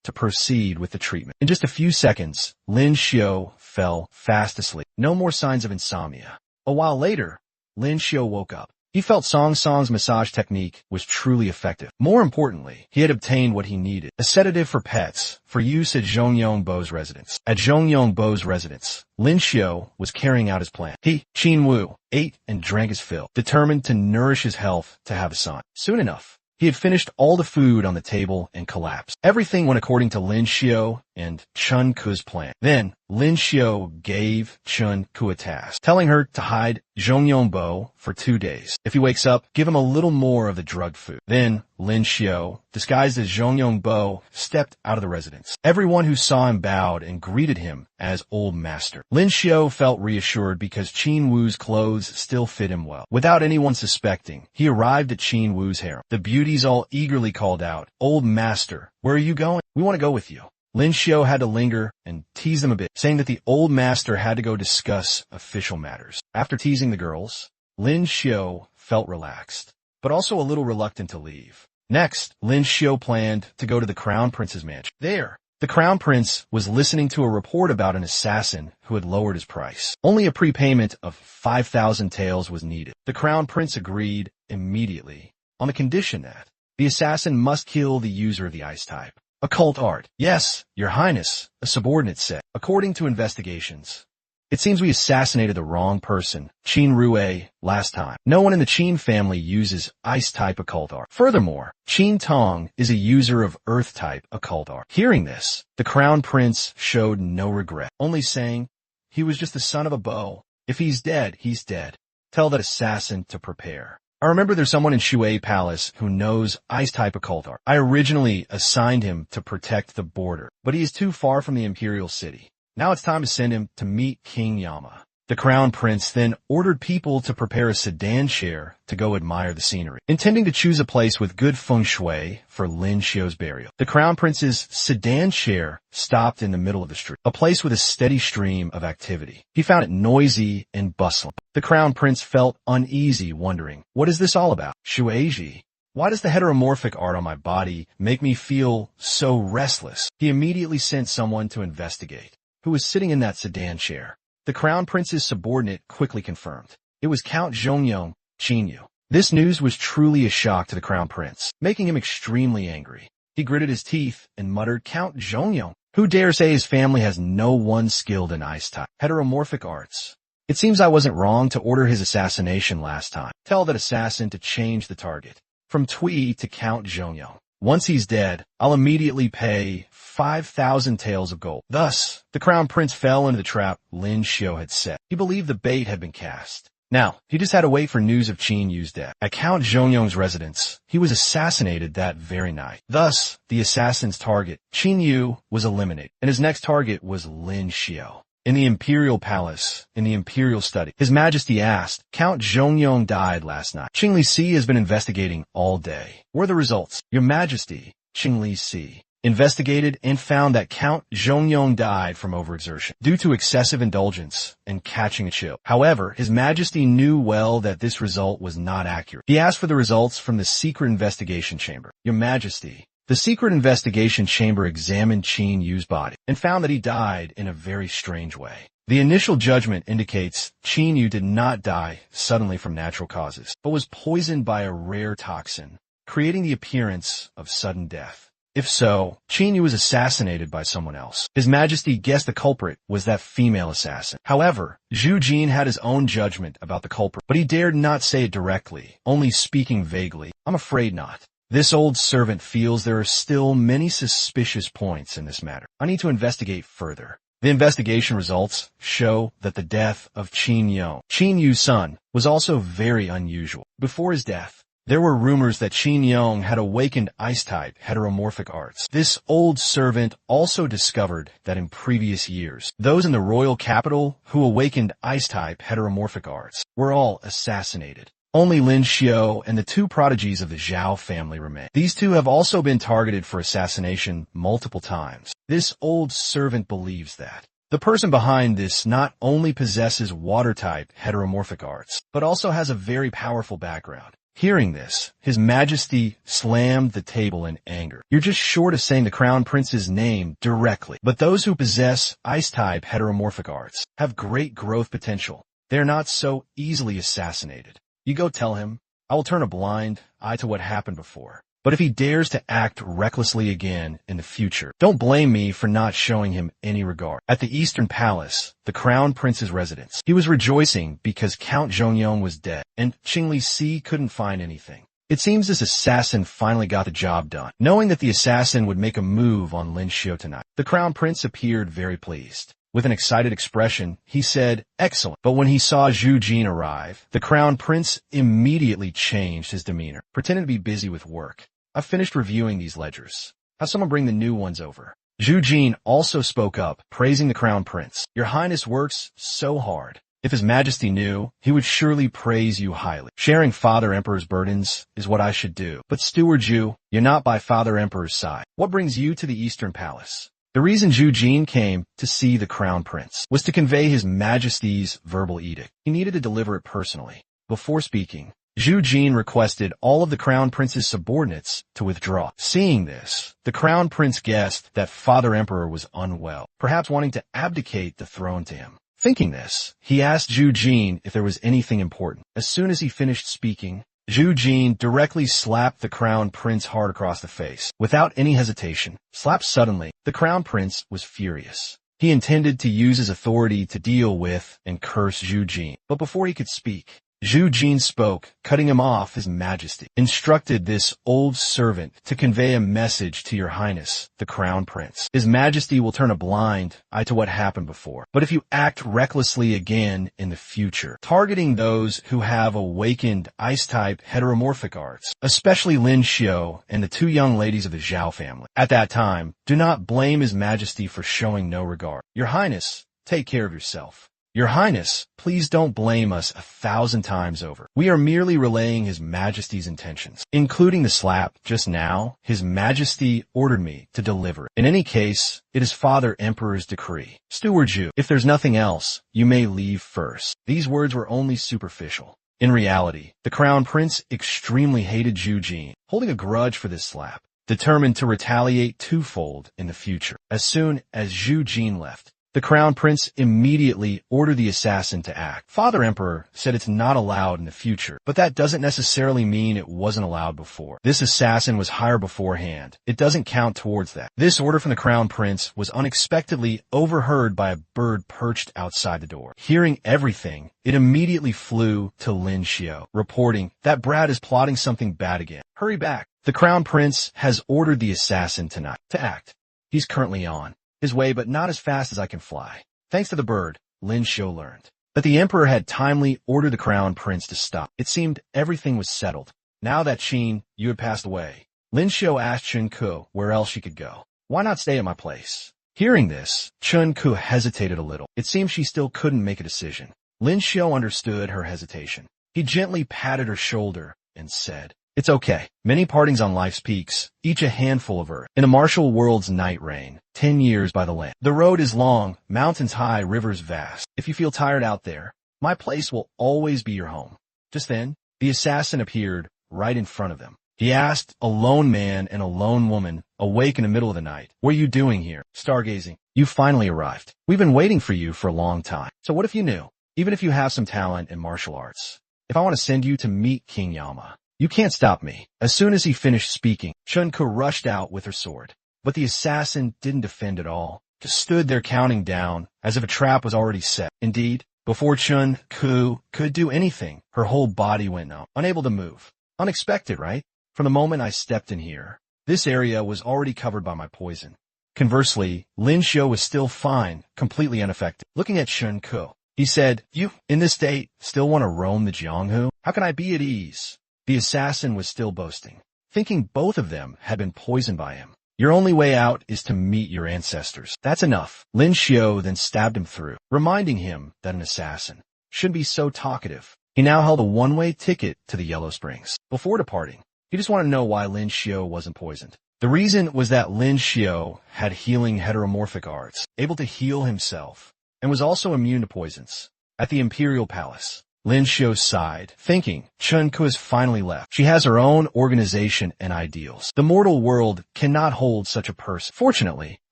to proceed with the treatment. In just a few seconds, Lin Xiao fell fast asleep. No more signs of insomnia. A while later, Lin Xiao woke up. He felt Song's massage technique was truly effective. More importantly, he had obtained what he needed, a sedative for pets, for use at Zhongyongbo's residence. At Zhongyongbo's residence, Lin Xiao was carrying out his plan. He, Qin Wu, ate and drank his fill, determined to nourish his health to have a son. Soon enough, he had finished all the food on the table and collapsed. Everything went according to Lin Xiao and Chun Ku's plan. Then, Lin Xiao gave Chun Ku a task, telling her to hide Zhongyongbo for 2 days. If he wakes up, give him a little more of the drugged food. Then, Lin Xiao, disguised as Zhongyongbo, stepped out of the residence. Everyone who saw him bowed and greeted him as Old Master. Lin Xiao felt reassured because Qin Wu's clothes still fit him well. Without anyone suspecting, he arrived at Qin Wu's harem. The beauties all eagerly called out, "Old Master, where are you going? We want to go with you." Lin Xiao had to linger and tease them a bit, saying that the old master had to go discuss official matters. After teasing the girls, Lin Xiao felt relaxed, but also a little reluctant to leave. Next, Lin Xiao planned to go to the Crown Prince's mansion. There, the Crown Prince was listening to a report about an assassin who had lowered his price. Only a prepayment of 5,000 taels was needed. The Crown Prince agreed immediately, on the condition that the assassin must kill the user of the ice type. Occult art. Yes, Your Highness, a subordinate said. According to investigations, it seems we assassinated the wrong person, Qin Rue, last time. No one in the Qin family uses ice-type occult art. Furthermore, Qin Tong is a user of earth-type occult art. Hearing this, the Crown Prince showed no regret, only saying, he was just the son of a beau. If he's dead, he's dead. Tell that assassin to prepare. I remember there's someone in Shui Palace who knows ice-type occult art. I originally assigned him to protect the border, but he is too far from the imperial city. Now it's time to send him to meet King Yama. The Crown Prince then ordered people to prepare a sedan chair to go admire the scenery, intending to choose a place with good feng shui for Lin Xiao's burial. The Crown Prince's sedan chair stopped in the middle of the street, a place with a steady stream of activity. He found it noisy and bustling. The Crown Prince felt uneasy, wondering, what is this all about? Shueiji, why does the heteromorphic art on my body make me feel so restless? He immediately sent someone to investigate, who was sitting in that sedan chair. The Crown Prince's subordinate quickly confirmed. It was Count Zhongyong, Qinyu. This news was truly a shock to the Crown Prince, making him extremely angry. He gritted his teeth and muttered, Count Zhongyong, who dare say his family has no one skilled in ice-type heteromorphic arts? It seems I wasn't wrong to order his assassination last time. Tell that assassin to change the target from Tui to Count Zhongyong. Once he's dead, I'll immediately pay 5,000 taels of gold. Thus, the Crown Prince fell into the trap Lin Xiao had set. He believed the bait had been cast. Now, he just had to wait for news of Qin Yu's death. At Count Zhongyong's residence, he was assassinated that very night. Thus, the assassin's target, Qin Yu, was eliminated, and his next target was Lin Xiao. In the imperial palace, in the imperial study, His Majesty asked, Count Zhongyong died last night. Qingli Si has been investigating all day. What are the results? Your Majesty, Qingli Si investigated and found that Count Zhongyong died from overexertion due to excessive indulgence and catching a chill. However, His Majesty knew well that this result was not accurate. He asked for the results from the secret investigation chamber. Your Majesty, the secret investigation chamber examined Qin Yu's body and found that he died in a very strange way. The initial judgment indicates Qin Yu did not die suddenly from natural causes, but was poisoned by a rare toxin, creating the appearance of sudden death. If so, Qin Yu was assassinated by someone else. His Majesty guessed the culprit was that female assassin. However, Zhu Jin had his own judgment about the culprit, but he dared not say it directly, only speaking vaguely. I'm afraid not. This old servant feels there are still many suspicious points in this matter. I need to investigate further. The investigation results show that the death of Qin Yu's son, was also very unusual. Before his death, There were rumors that Qin Yong had awakened ice-type heteromorphic arts. This old servant also discovered that in previous years, those in the royal capital who awakened ice-type heteromorphic arts were all assassinated. Only Lin Xiao and the two prodigies of the Zhao family remain. These two have also been targeted for assassination multiple times. This old servant believes that the person behind this not only possesses water-type heteromorphic arts, but also has a very powerful background. Hearing this, His Majesty slammed the table in anger. You're just short of saying the Crown Prince's name directly. But those who possess ice-type heteromorphic arts have great growth potential. They're not so easily assassinated. You go tell him, I will turn a blind eye to what happened before. But if he dares to act recklessly again in the future, don't blame me for not showing him any regard. At the Eastern Palace, the Crown Prince's residence, he was rejoicing because Count Zhongyong was dead, and Qingli Si couldn't find anything. It seems this assassin finally got the job done. Knowing that the assassin would make a move on Lin Xiao tonight, the Crown Prince appeared very pleased. With an excited expression, he said, excellent. But when he saw Zhu Jin arrive, the Crown Prince immediately changed his demeanor, pretending to be busy with work. I've finished reviewing these ledgers. Have someone bring the new ones over. Zhu Jin also spoke up, praising the Crown Prince. Your Highness works so hard. If His Majesty knew, he would surely praise you highly. Sharing Father Emperor's burdens is what I should do. But Steward Zhu, you're not by Father Emperor's side. What brings you to the Eastern Palace? The reason Zhu Jin came to see the Crown Prince was to convey His Majesty's verbal edict. He needed to deliver it personally. Before speaking, Zhu Jin requested all of the Crown Prince's subordinates to withdraw. Seeing this, the Crown Prince guessed that Father Emperor was unwell, perhaps wanting to abdicate the throne to him. Thinking this, he asked Zhu Jin if there was anything important. As soon as he finished speaking, Zhu Jin directly slapped the Crown Prince hard across the face. Without any hesitation, slapped suddenly, the Crown Prince was furious. He intended to use his authority to deal with and curse Zhu Jin. But before he could speak, Zhu Jin spoke, cutting him off. His Majesty instructed this old servant to convey a message to Your Highness, the Crown Prince. His Majesty will turn a blind eye to what happened before. But if you act recklessly again in the future, targeting those who have awakened ice-type heteromorphic arts, especially Lin Xiao and the two young ladies of the Zhao family, at that time, do not blame His Majesty for showing no regard. Your Highness, take care of yourself. Your Highness, please don't blame us 1,000 times over. We are merely relaying His Majesty's intentions. Including the slap just now, His Majesty ordered me to deliver it. In any case, it is Father Emperor's decree. Steward Zhu, if there's nothing else, you may leave first. These words were only superficial. In reality, the Crown Prince extremely hated Zhu Jin, holding a grudge for this slap, determined to retaliate twofold in the future. As soon as Zhu Jin left, the Crown Prince immediately ordered the assassin to act. Father Emperor said it's not allowed in the future, but that doesn't necessarily mean it wasn't allowed before. This assassin was hired beforehand. It doesn't count towards that. This order from the Crown Prince was unexpectedly overheard by a bird perched outside the door. Hearing everything, it immediately flew to Lin Xiao, reporting, that brat is plotting something bad again. Hurry back. The Crown Prince has ordered the assassin tonight to act. He's currently on his way, but not as fast as I can fly. Thanks to the bird, Lin Xiao learned that the Emperor had timely ordered the Crown Prince to stop. It seemed everything was settled. Now that Qin Yu had passed away, Lin Xiao asked Chen Ku where else she could go. Why not stay at my place? Hearing this, Chen Ku hesitated a little. It seemed she still couldn't make a decision. Lin Xiao understood her hesitation. He gently patted her shoulder and said, it's okay. Many partings on life's peaks, each a handful of earth. In a martial world's night rain, 10 years by the land. The road is long, mountains high, rivers vast. If you feel tired out there, my place will always be your home. Just then, the assassin appeared right in front of them. He asked a lone man and a lone woman, awake in the middle of the night, what are you doing here? Stargazing. You finally arrived. We've been waiting for you for a long time. So what if you knew? Even if you have some talent in martial arts, if I want to send you to meet King Yama, you can't stop me. As soon as he finished speaking, Chen Ku rushed out with her sword. But the assassin didn't defend at all, just stood there counting down, as if a trap was already set. Indeed, before Chen Ku could do anything, her whole body went numb, unable to move. Unexpected, right? From the moment I stepped in here, this area was already covered by my poison. Conversely, Lin Xiao was still fine, completely unaffected. Looking at Chen Ku, he said, you, in this state, still want to roam the Jianghu? How can I be at ease? The assassin was still boasting, thinking both of them had been poisoned by him. Your only way out is to meet your ancestors. That's enough. Lin Xiao then stabbed him through, reminding him that an assassin shouldn't be so talkative. He now held a one-way ticket to the Yellow Springs. Before departing, he just wanted to know why Lin Xiao wasn't poisoned. The reason was that Lin Xiao had healing heteromorphic arts, able to heal himself, and was also immune to poisons. At the Imperial Palace, Lin Xiao sighed, thinking, Chen Ku has finally left. She has her own organization and ideals. The mortal world cannot hold such a person. Fortunately,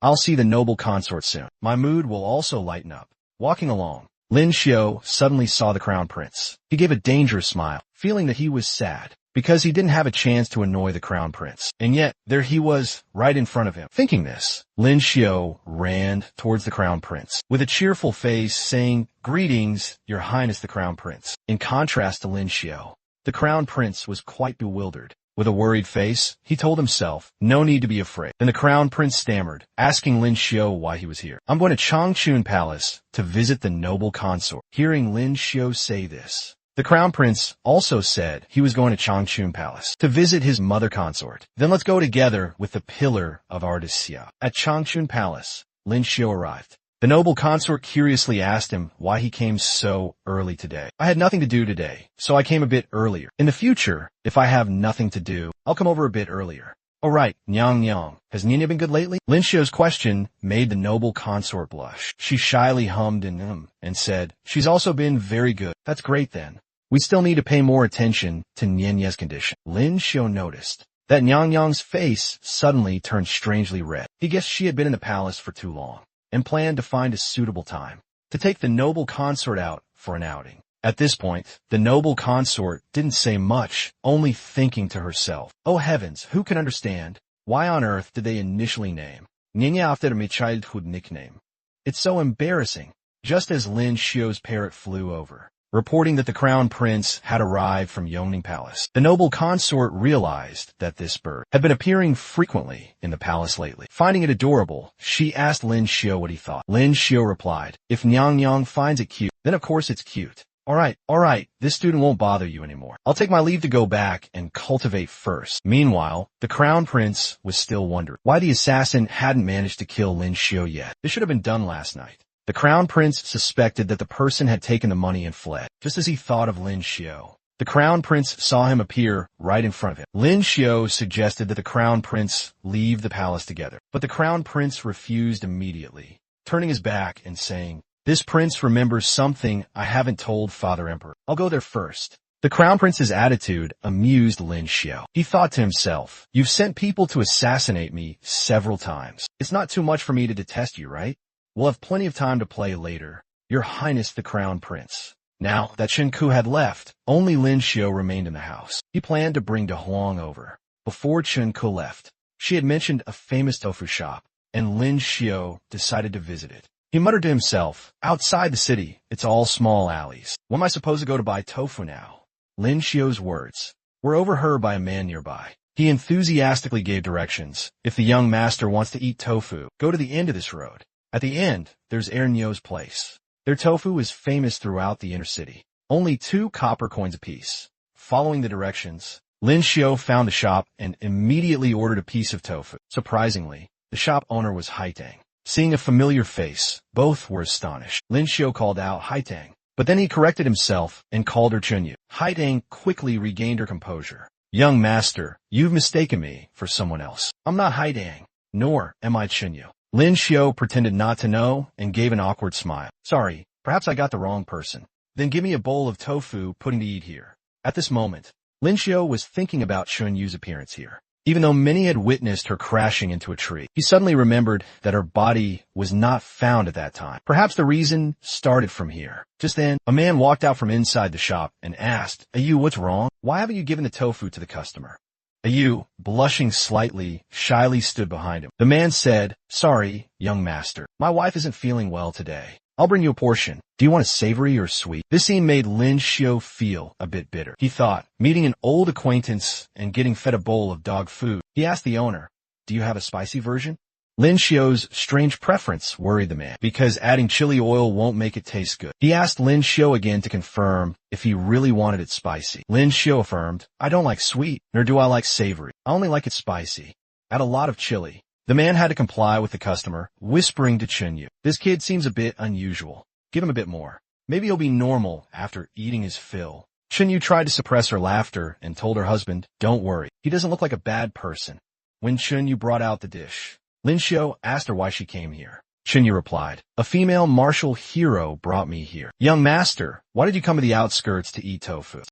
I'll see the noble consort soon. My mood will also lighten up. Walking along, Lin Xiao suddenly saw the crown prince. He gave a dangerous smile, feeling that he was sad, because he didn't have a chance to annoy the crown prince. And yet, there he was, right in front of him. Thinking this, Lin Xiao ran towards the crown prince, with a cheerful face, saying, Greetings, your highness the crown prince. In contrast to Lin Xiao, the crown prince was quite bewildered. With a worried face, he told himself, no need to be afraid. Then the crown prince stammered, asking Lin Xiao why he was here. I'm going to Changchun Palace to visit the noble consort. Hearing Lin Xiao say this, the crown prince also said he was going to Changchun Palace to visit his mother consort. Then let's go together with the pillar of Ardisia. At Changchun Palace, Lin Xiao arrived. The noble consort curiously asked him why he came so early today. I had nothing to do today, so I came a bit earlier. In the future, if I have nothing to do, I'll come over a bit earlier. Oh right, Nyang Nyang, has Nina been good lately? Lin Xiao's question made the noble consort blush. She shyly hummed and said, she's also been very good. That's great then. We still need to pay more attention to Nianya's condition. Lin Xiao noticed that Nyang Nyang's face suddenly turned strangely red. He guessed she had been in the palace for too long, and planned to find a suitable time to take the noble consort out for an outing. At this point, the noble consort didn't say much, only thinking to herself, oh heavens, who can understand? Why on earth did they initially name Ninya after my childhood nickname? It's so embarrassing. Just as Lin Xiao's parrot flew over, reporting that the crown prince had arrived from Yongning Palace, the noble consort realized that this bird had been appearing frequently in the palace lately. Finding it adorable, she asked Lin Xiao what he thought. Lin Xiao replied, if Nyang Nyang finds it cute, then of course it's cute. All right, this student won't bother you anymore. I'll take my leave to go back and cultivate first. Meanwhile, the crown prince was still wondering why the assassin hadn't managed to kill Lin Xiao yet. This should have been done last night. The crown prince suspected that the person had taken the money and fled, just as he thought of Lin Xiao. The crown prince saw him appear right in front of him. Lin Xiao suggested that the crown prince leave the palace together, but the crown prince refused immediately, turning his back and saying, this prince remembers something I haven't told Father Emperor. I'll go there first. The crown prince's attitude amused Lin Xiao. He thought to himself, you've sent people to assassinate me several times. It's not too much for me to detest you, right? We'll have plenty of time to play later. Your Highness the Crown Prince. Now that Chen Ku had left, only Lin Xiao remained in the house. He planned to bring De Huang over. Before Chen Ku left, she had mentioned a famous tofu shop, and Lin Xiao decided to visit it. He muttered to himself, outside the city, it's all small alleys. When am I supposed to go to buy tofu now? Lin Xiao's words were overheard by a man nearby. He enthusiastically gave directions. If the young master wants to eat tofu, go to the end of this road. At the end, there's Ernyo's place. Their tofu is famous throughout the inner city. Only 2 copper coins apiece. Following the directions, Lin Xiao found the shop and immediately ordered a piece of tofu. Surprisingly, the shop owner was Haitang. Seeing a familiar face, both were astonished. Lin Xiao called out Haitang, but then he corrected himself and called her Chunyu. Haitang quickly regained her composure. Young master, you've mistaken me for someone else. I'm not Haitang, nor am I Chunyu. Lin Xiao pretended not to know and gave an awkward smile. Sorry, perhaps I got the wrong person. Then give me a bowl of tofu pudding to eat here. At this moment, Lin Xiao was thinking about Chunyu's appearance here. Even though many had witnessed her crashing into a tree, he suddenly remembered that her body was not found at that time. Perhaps the reason started from here. Just then, a man walked out from inside the shop and asked, Ayu, what's wrong? Why haven't you given the tofu to the customer? Ayu, blushing slightly, shyly stood behind him. The man said, sorry, young master. My wife isn't feeling well today. I'll bring you a portion. Do you want it savory or sweet? This scene made Lin Xiao feel a bit bitter. He thought, meeting an old acquaintance and getting fed a bowl of dog food. He asked the owner, do you have a spicy version? Lin Xiu's strange preference worried the man, because adding chili oil won't make it taste good. He asked Lin Xiu again to confirm if he really wanted it spicy. Lin Xiu affirmed, I don't like sweet, nor do I like savory. I only like it spicy. Add a lot of chili. The man had to comply with the customer, whispering to Chunyu, this kid seems a bit unusual. Give him a bit more. Maybe he'll be normal after eating his fill. Chunyu tried to suppress her laughter and told her husband, don't worry, he doesn't look like a bad person. When Chunyu brought out the dish, Lin Xiu asked her why she came here. Chunyu replied, a female martial hero brought me here. Young master, why did you come to the outskirts to eat tofu?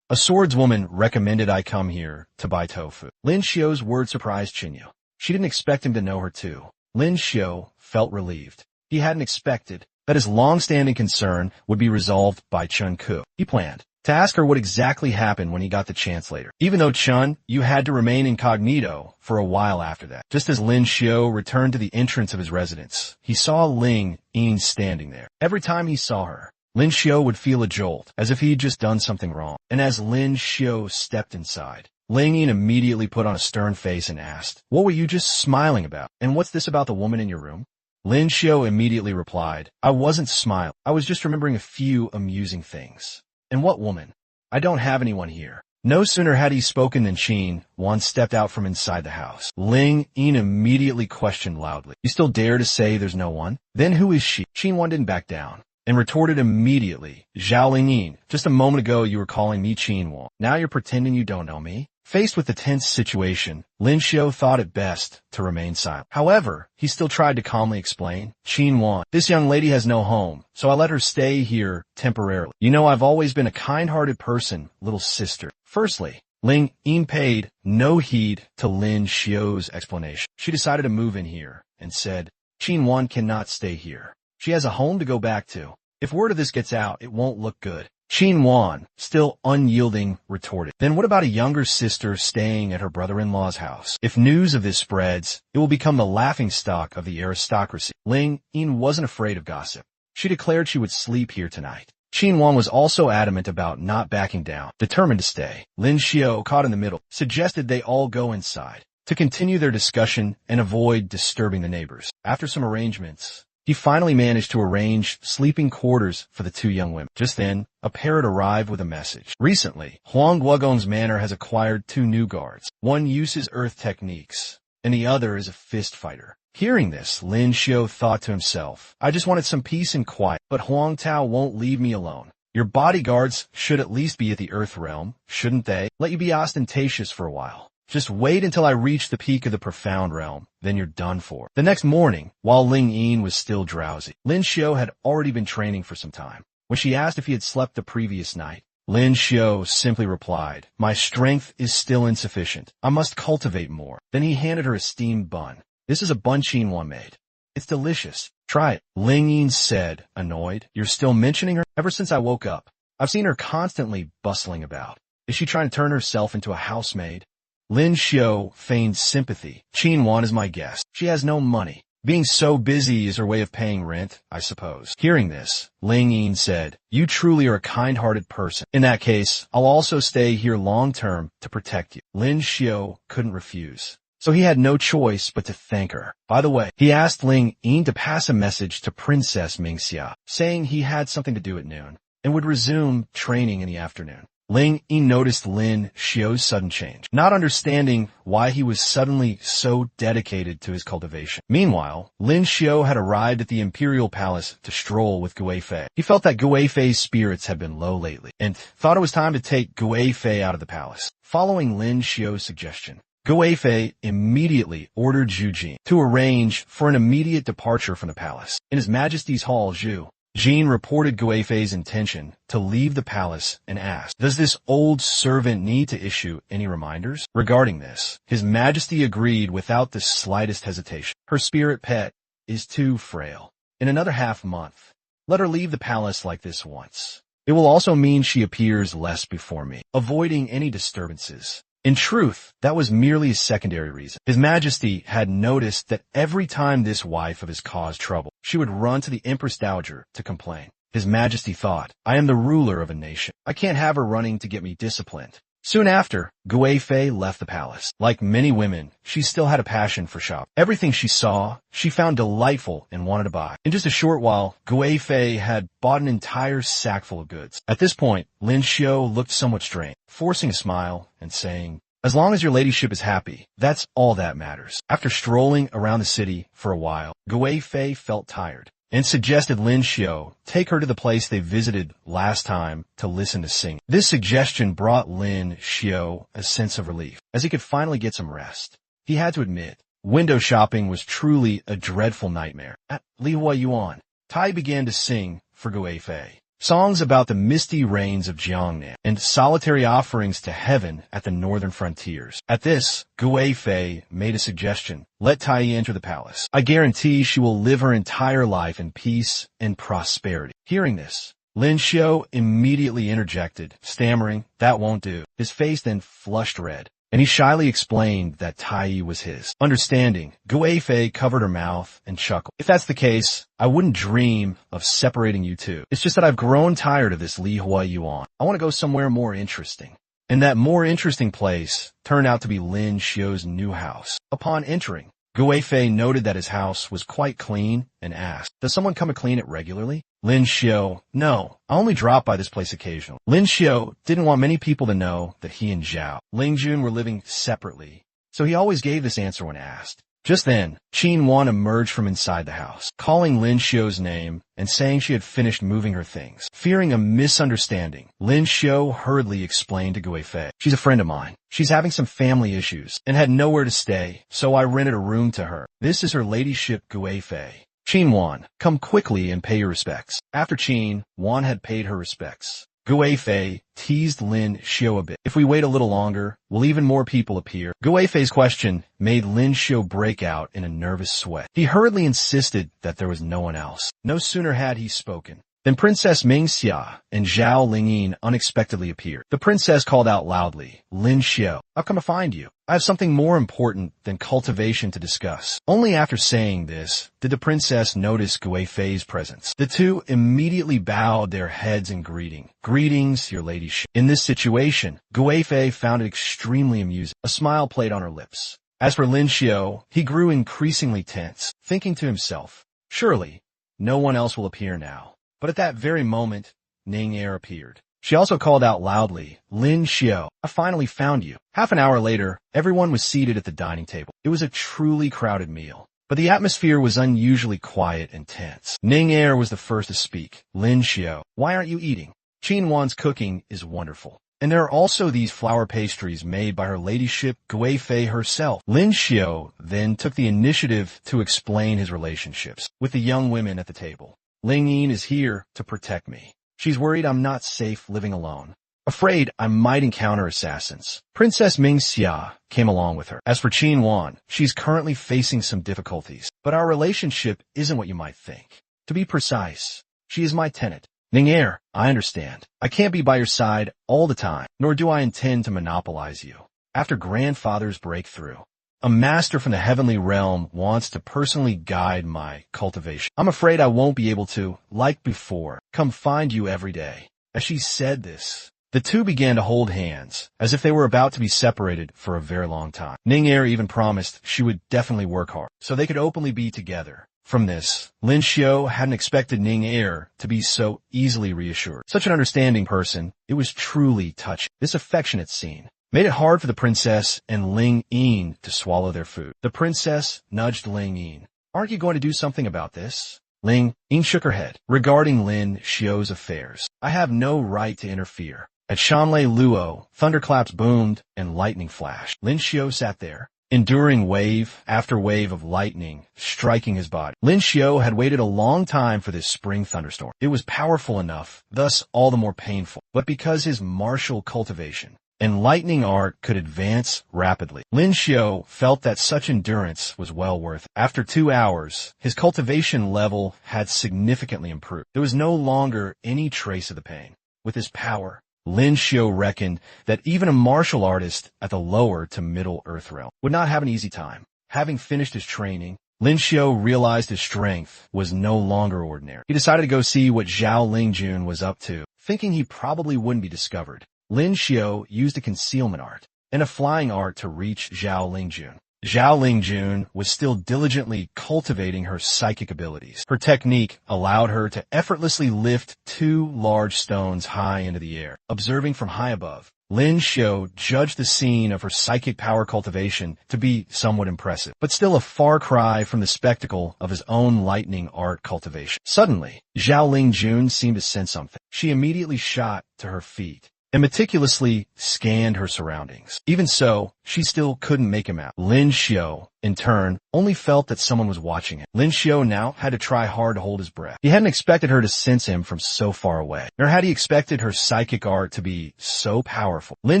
A swordswoman recommended I come here to buy tofu. Lin Xiu's word surprised Chunyu. She didn't expect him to know her too. Lin Xiu felt relieved. He hadn't expected that his long-standing concern would be resolved by Chun Ku. He planned to ask her what exactly happened when he got the chance later. Even though Chun, you had to remain incognito for a while after that. Just as Lin Xiu returned to the entrance of his residence, he saw Ling Yin standing there. Every time he saw her, Lin Xiu would feel a jolt, as if he had just done something wrong. And as Lin Xiu stepped inside, Ling Yin immediately put on a stern face and asked, what were you just smiling about? And what's this about the woman in your room? Lin Xiu immediately replied, I wasn't smiling. I was just remembering a few amusing things. And what woman? I don't have anyone here. No sooner had he spoken than Qin Wan stepped out from inside the house. Ling Yin immediately questioned loudly, you still dare to say there's no one? Then who is she? Qin Wan didn't back down and retorted immediately, Zhao Lingyin, just a moment ago you were calling me Qin Wan. Now you're pretending you don't know me? Faced with the tense situation, Lin Xiu thought it best to remain silent. However, he still tried to calmly explain, Qin Wan, this young lady has no home, so I let her stay here temporarily. You know I've always been a kind-hearted person, little sister. Firstly, Ling Yin paid no heed to Lin Xiu's explanation. She decided to move in here and said, Qin Wan cannot stay here. She has a home to go back to. If word of this gets out, it won't look good. Qin Wan, still unyielding, retorted, then what about a younger sister staying at her brother-in-law's house? If news of this spreads, it will become the laughingstock of the aristocracy. Ling Yin wasn't afraid of gossip. She declared she would sleep here tonight. Qin Wan was also adamant about not backing down, determined to stay. Lin Xiu, caught in the middle, suggested they all go inside to continue their discussion and avoid disturbing the neighbors. After some arrangements, he finally managed to arrange sleeping quarters for the two young women. Just then, a parrot arrived with a message. Recently, Huang Guogong's manor has acquired two new guards. One uses earth techniques, and the other is a fist fighter. Hearing this, Lin Xiu thought to himself, I just wanted some peace and quiet, but Huang Tao won't leave me alone. Your bodyguards should at least be at the earth realm, shouldn't they? Let you be ostentatious for a while. Just wait until I reach the peak of the profound realm, then you're done for. The next morning, while Ling Yin was still drowsy, Lin Xiu had already been training for some time. When she asked if he had slept the previous night, Lin Xiu simply replied, my strength is still insufficient. I must cultivate more. Then he handed her a steamed bun. This is a bun Qin Wan made. It's delicious. Try it. Ling Yin said, annoyed. You're still mentioning her? Ever since I woke up, I've seen her constantly bustling about. Is she trying to turn herself into a housemaid? Lin Xiu feigned sympathy. Qin Wan is my guest. She has no money. Being so busy is her way of paying rent, I suppose. Hearing this, Ling Yin said, you truly are a kind-hearted person. In that case, I'll also stay here long-term to protect you. Lin Xiu couldn't refuse, so he had no choice but to thank her. By the way, he asked Ling Yin to pass a message to Princess Mingxia, saying he had something to do at noon and would resume training in the afternoon. Ling Yin noticed Lin Xiu's sudden change, not understanding why he was suddenly so dedicated to his cultivation. Meanwhile, Lin Xiu had arrived at the imperial palace to stroll with Gui Fei. He felt that Gui Fei's spirits had been low lately, and thought it was time to take Gui Fei out of the palace. Following Lin Xiu's suggestion, Gui Fei immediately ordered Zhu Jin to arrange for an immediate departure from the palace. In His Majesty's hall, Zhu Jin reported Gui Fei's intention to leave the palace and asked, does this old servant need to issue any reminders? Regarding this, His Majesty agreed without the slightest hesitation. Her spirit pet is too frail. In another half-month, let her leave the palace like this once. It will also mean she appears less before me, avoiding any disturbances. In truth, that was merely a secondary reason. His Majesty had noticed that every time this wife of his caused trouble, she would run to the Empress Dowager to complain. His Majesty thought, I am the ruler of a nation. I can't have her running to get me disciplined. Soon after, Gui Fei left the palace. Like many women, she still had a passion for shopping. Everything she saw, she found delightful and wanted to buy. In just a short while, Gui Fei had bought an entire sack full of goods. At this point, Lin Xiu looked somewhat strained, forcing a smile and saying, "As long as your ladyship is happy, that's all that matters." After strolling around the city for a while, Gui Fei felt tired and suggested Lin Xiu take her to the place they visited last time to listen to singing. This suggestion brought Lin Xiu a sense of relief, as he could finally get some rest. He had to admit, window shopping was truly a dreadful nightmare. At Li Huayuan, Tai began to sing for Gui Fei songs about the misty rains of Jiangnan and solitary offerings to heaven at the northern frontiers. At this, Gui Fei made a suggestion. Let Tai enter the palace. I guarantee she will live her entire life in peace and prosperity. Hearing this, Lin Xiu immediately interjected, stammering, "That won't do." His face then flushed red, and he shyly explained that Tai was his. Understanding, Gui Fei covered her mouth and chuckled. "If that's the case, I wouldn't dream of separating you two. It's just that I've grown tired of this Li Huayuan. I want to go somewhere more interesting." And that more interesting place turned out to be Lin Xiu's new house. Upon entering, Gui Fei noted that his house was quite clean and asked, "Does someone come to clean it regularly?" Lin Xiu, "No, I only drop by this place occasionally." Lin Xiu didn't want many people to know that he and Zhao Lingjun were living separately, so he always gave this answer when asked. Just then, Qin Wan emerged from inside the house, calling Lin Xiu's name and saying she had finished moving her things. Fearing a misunderstanding, Lin Xiu hurriedly explained to Gui Fei, "She's a friend of mine. She's having some family issues and had nowhere to stay, so I rented a room to her. This is her ladyship Gui Fei. Qin Wan, come quickly and pay your respects." After Qin Wan had paid her respects, Gui Fei teased Lin Xiu a bit. "If we wait a little longer, will even more people appear?" Gui Fei's question made Lin Xiu break out in a nervous sweat. He hurriedly insisted that there was no one else. No sooner had he spoken than Princess Mingxia and Zhao Lingyin unexpectedly appeared. The princess called out loudly, "Lin Xiu, I've come to find you. I have something more important than cultivation to discuss." Only after saying this did the princess notice Gui Fei's presence. The two immediately bowed their heads in greeting. "Greetings, your ladyship." In this situation, Gui Fei found it extremely amusing. A smile played on her lips. As for Lin Xiu, he grew increasingly tense, thinking to himself, "Surely, no one else will appear now." But at that very moment, Ning Er appeared. She also called out loudly, "Lin Xiu, I finally found you." Half an hour later, everyone was seated at the dining table. It was a truly crowded meal, but the atmosphere was unusually quiet and tense. Ning Er was the first to speak. "Lin Xiu, why aren't you eating? Qin Wan's cooking is wonderful. And there are also these flour pastries made by her ladyship Gui Fei herself." Lin Xiu then took the initiative to explain his relationships with the young women at the table. "Ling Yin is here to protect me. She's worried I'm not safe living alone. Afraid I might encounter assassins." Princess Mingxia came along with her. As for Qin Wan, she's currently facing some difficulties, but our relationship isn't what you might think. To be precise, she is my tenant. Ning Er, I understand. I can't be by your side all the time, nor do I intend to monopolize you. After grandfather's breakthrough, a master from the heavenly realm wants to personally guide my cultivation. I'm afraid I won't be able to, like before, come find you every day." As she said this, the two began to hold hands, as if they were about to be separated for a very long time. Ning Er even promised she would definitely work hard, so they could openly be together. From this, Lin Xiu hadn't expected Ning Er to be so easily reassured. Such an understanding person, it was truly touching. This affectionate scene made it hard for the princess and Ling Yin to swallow their food. The princess nudged Ling Yin. "Aren't you going to do something about this?" Ling Yin shook her head. "Regarding Lin Xiu's affairs, I have no right to interfere." At Shanlei Luo, thunderclaps boomed and lightning flashed. Lin Xiu sat there, enduring wave after wave of lightning striking his body. Lin Xiu had waited a long time for this spring thunderstorm. It was powerful enough, thus all the more painful. But because his martial cultivation and lightning art could advance rapidly, Lin Xiu felt that such endurance was well worth it. After 2 hours, his cultivation level had significantly improved. There was no longer any trace of the pain. With his power, Lin Xiu reckoned that even a martial artist at the lower to middle earth realm would not have an easy time. Having finished his training, Lin Xiu realized his strength was no longer ordinary. He decided to go see what Zhao Lingjun was up to, thinking he probably wouldn't be discovered. Lin Xiao used a concealment art and a flying art to reach Zhao Lingjun. Zhao Lingjun was still diligently cultivating her psychic abilities. Her technique allowed her to effortlessly lift 2 large stones high into the air. Observing from high above, Lin Xiao judged the scene of her psychic power cultivation to be somewhat impressive, but still a far cry from the spectacle of his own lightning art cultivation. Suddenly, Zhao Lingjun seemed to sense something. She immediately shot to her feet and meticulously scanned her surroundings. Even so, she still couldn't make him out. Lin Xiao, in turn, only felt that someone was watching him. Lin Xiao now had to try hard to hold his breath. He hadn't expected her to sense him from so far away, nor had he expected her psychic art to be so powerful. Lin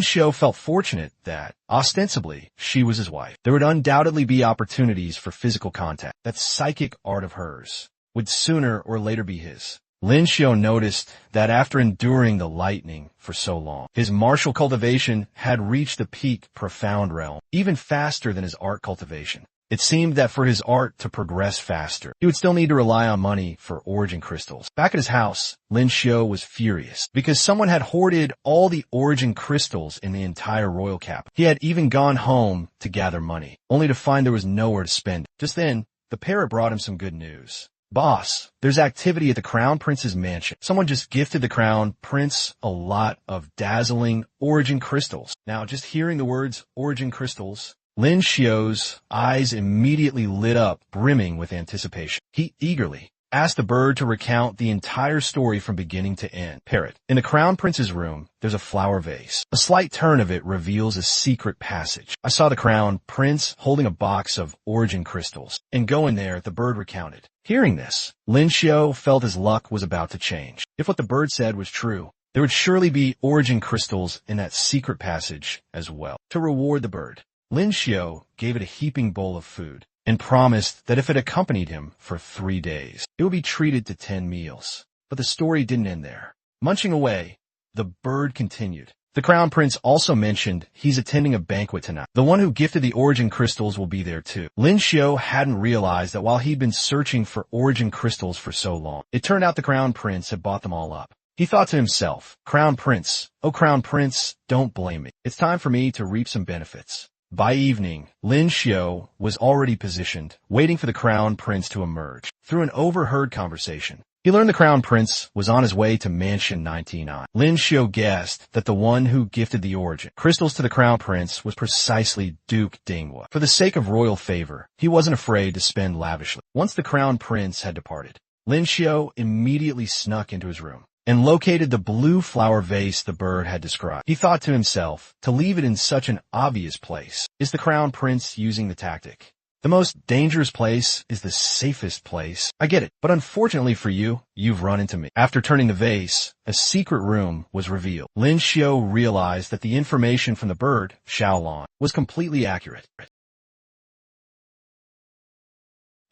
Xiao felt fortunate that, ostensibly, she was his wife. There would undoubtedly be opportunities for physical contact. That psychic art of hers would sooner or later be his. Lin Xiao noticed that after enduring the lightning for so long, his martial cultivation had reached the peak profound realm, even faster than his art cultivation. It seemed that for his art to progress faster, he would still need to rely on money for origin crystals. Back at his house, Lin Xiao was furious because someone had hoarded all the origin crystals in the entire royal capital. He had even gone home to gather money, only to find there was nowhere to spend it. Just then, the parrot brought him some good news. Boss, there's activity at the Crown Prince's mansion. Someone just gifted the Crown Prince a lot of dazzling origin crystals. Now, just hearing the words origin crystals, Lin Xiao's eyes immediately lit up, brimming with anticipation. He eagerly asked the bird to recount the entire story from beginning to end. Parrot, in the Crown Prince's room, there's a flower vase. A slight turn of it reveals a secret passage. I saw the Crown Prince holding a box of origin crystals, and going there, the bird recounted. Hearing this, Lin Xiao felt his luck was about to change. If what the bird said was true, there would surely be origin crystals in that secret passage as well. To reward the bird, Lin Xiao gave it a heaping bowl of food and promised that if it accompanied him for 3 days, it would be treated to 10 meals. But the story didn't end there. Munching away, the bird continued. The Crown Prince also mentioned he's attending a banquet tonight. The one who gifted the origin crystals will be there too. Lin Xiao hadn't realized that while he'd been searching for origin crystals for so long, it turned out the Crown Prince had bought them all up. He thought to himself, Crown Prince, oh Crown Prince, don't blame me. It's time for me to reap some benefits. By evening, Lin Xiao was already positioned, waiting for the Crown Prince to emerge. Through an overheard conversation, he learned the Crown Prince was on his way to Mansion 99. Lin Xiao guessed that the one who gifted the origin crystals to the Crown Prince was precisely Duke Dinghua. For the sake of royal favor, he wasn't afraid to spend lavishly. Once the Crown Prince had departed, Lin Xiao immediately snuck into his room and located the blue flower vase the bird had described. He thought to himself, to leave it in such an obvious place, is the Crown Prince using the tactic? The most dangerous place is the safest place. I get it, but unfortunately for you, you've run into me. After turning the vase, a secret room was revealed. Lin Xiao realized that the information from the bird, Xiaolon, was completely accurate.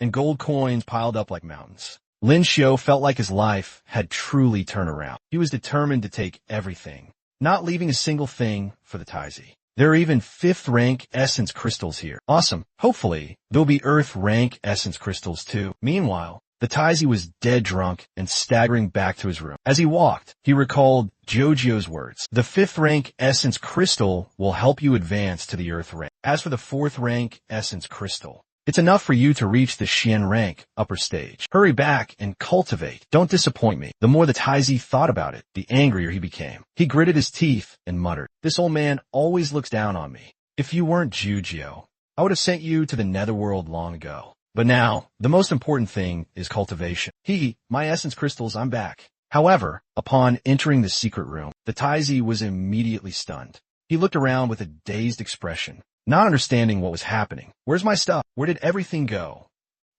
And gold coins piled up like mountains. Lin Xiao felt like his life had truly turned around. He was determined to take everything, not leaving a single thing for the Taizi. There are even 5th rank essence crystals here. Awesome. Hopefully, there'll be Earth rank essence crystals too. Meanwhile, the Taizi was dead drunk and staggering back to his room. As he walked, he recalled Jojo's words. The 5th rank essence crystal will help you advance to the Earth rank. As for the 4th rank essence crystal, it's enough for you to reach the Xian rank, upper stage. Hurry back and cultivate. Don't disappoint me. The more the Taizi thought about it, the angrier he became. He gritted his teeth and muttered, this old man always looks down on me. If you weren't Jujio, I would have sent you to the netherworld long ago. But now, the most important thing is cultivation. My essence crystals, I'm back. However, upon entering the secret room, the Taizi was immediately stunned. He looked around with a dazed expression, not understanding what was happening. Where's my stuff? Where did everything go?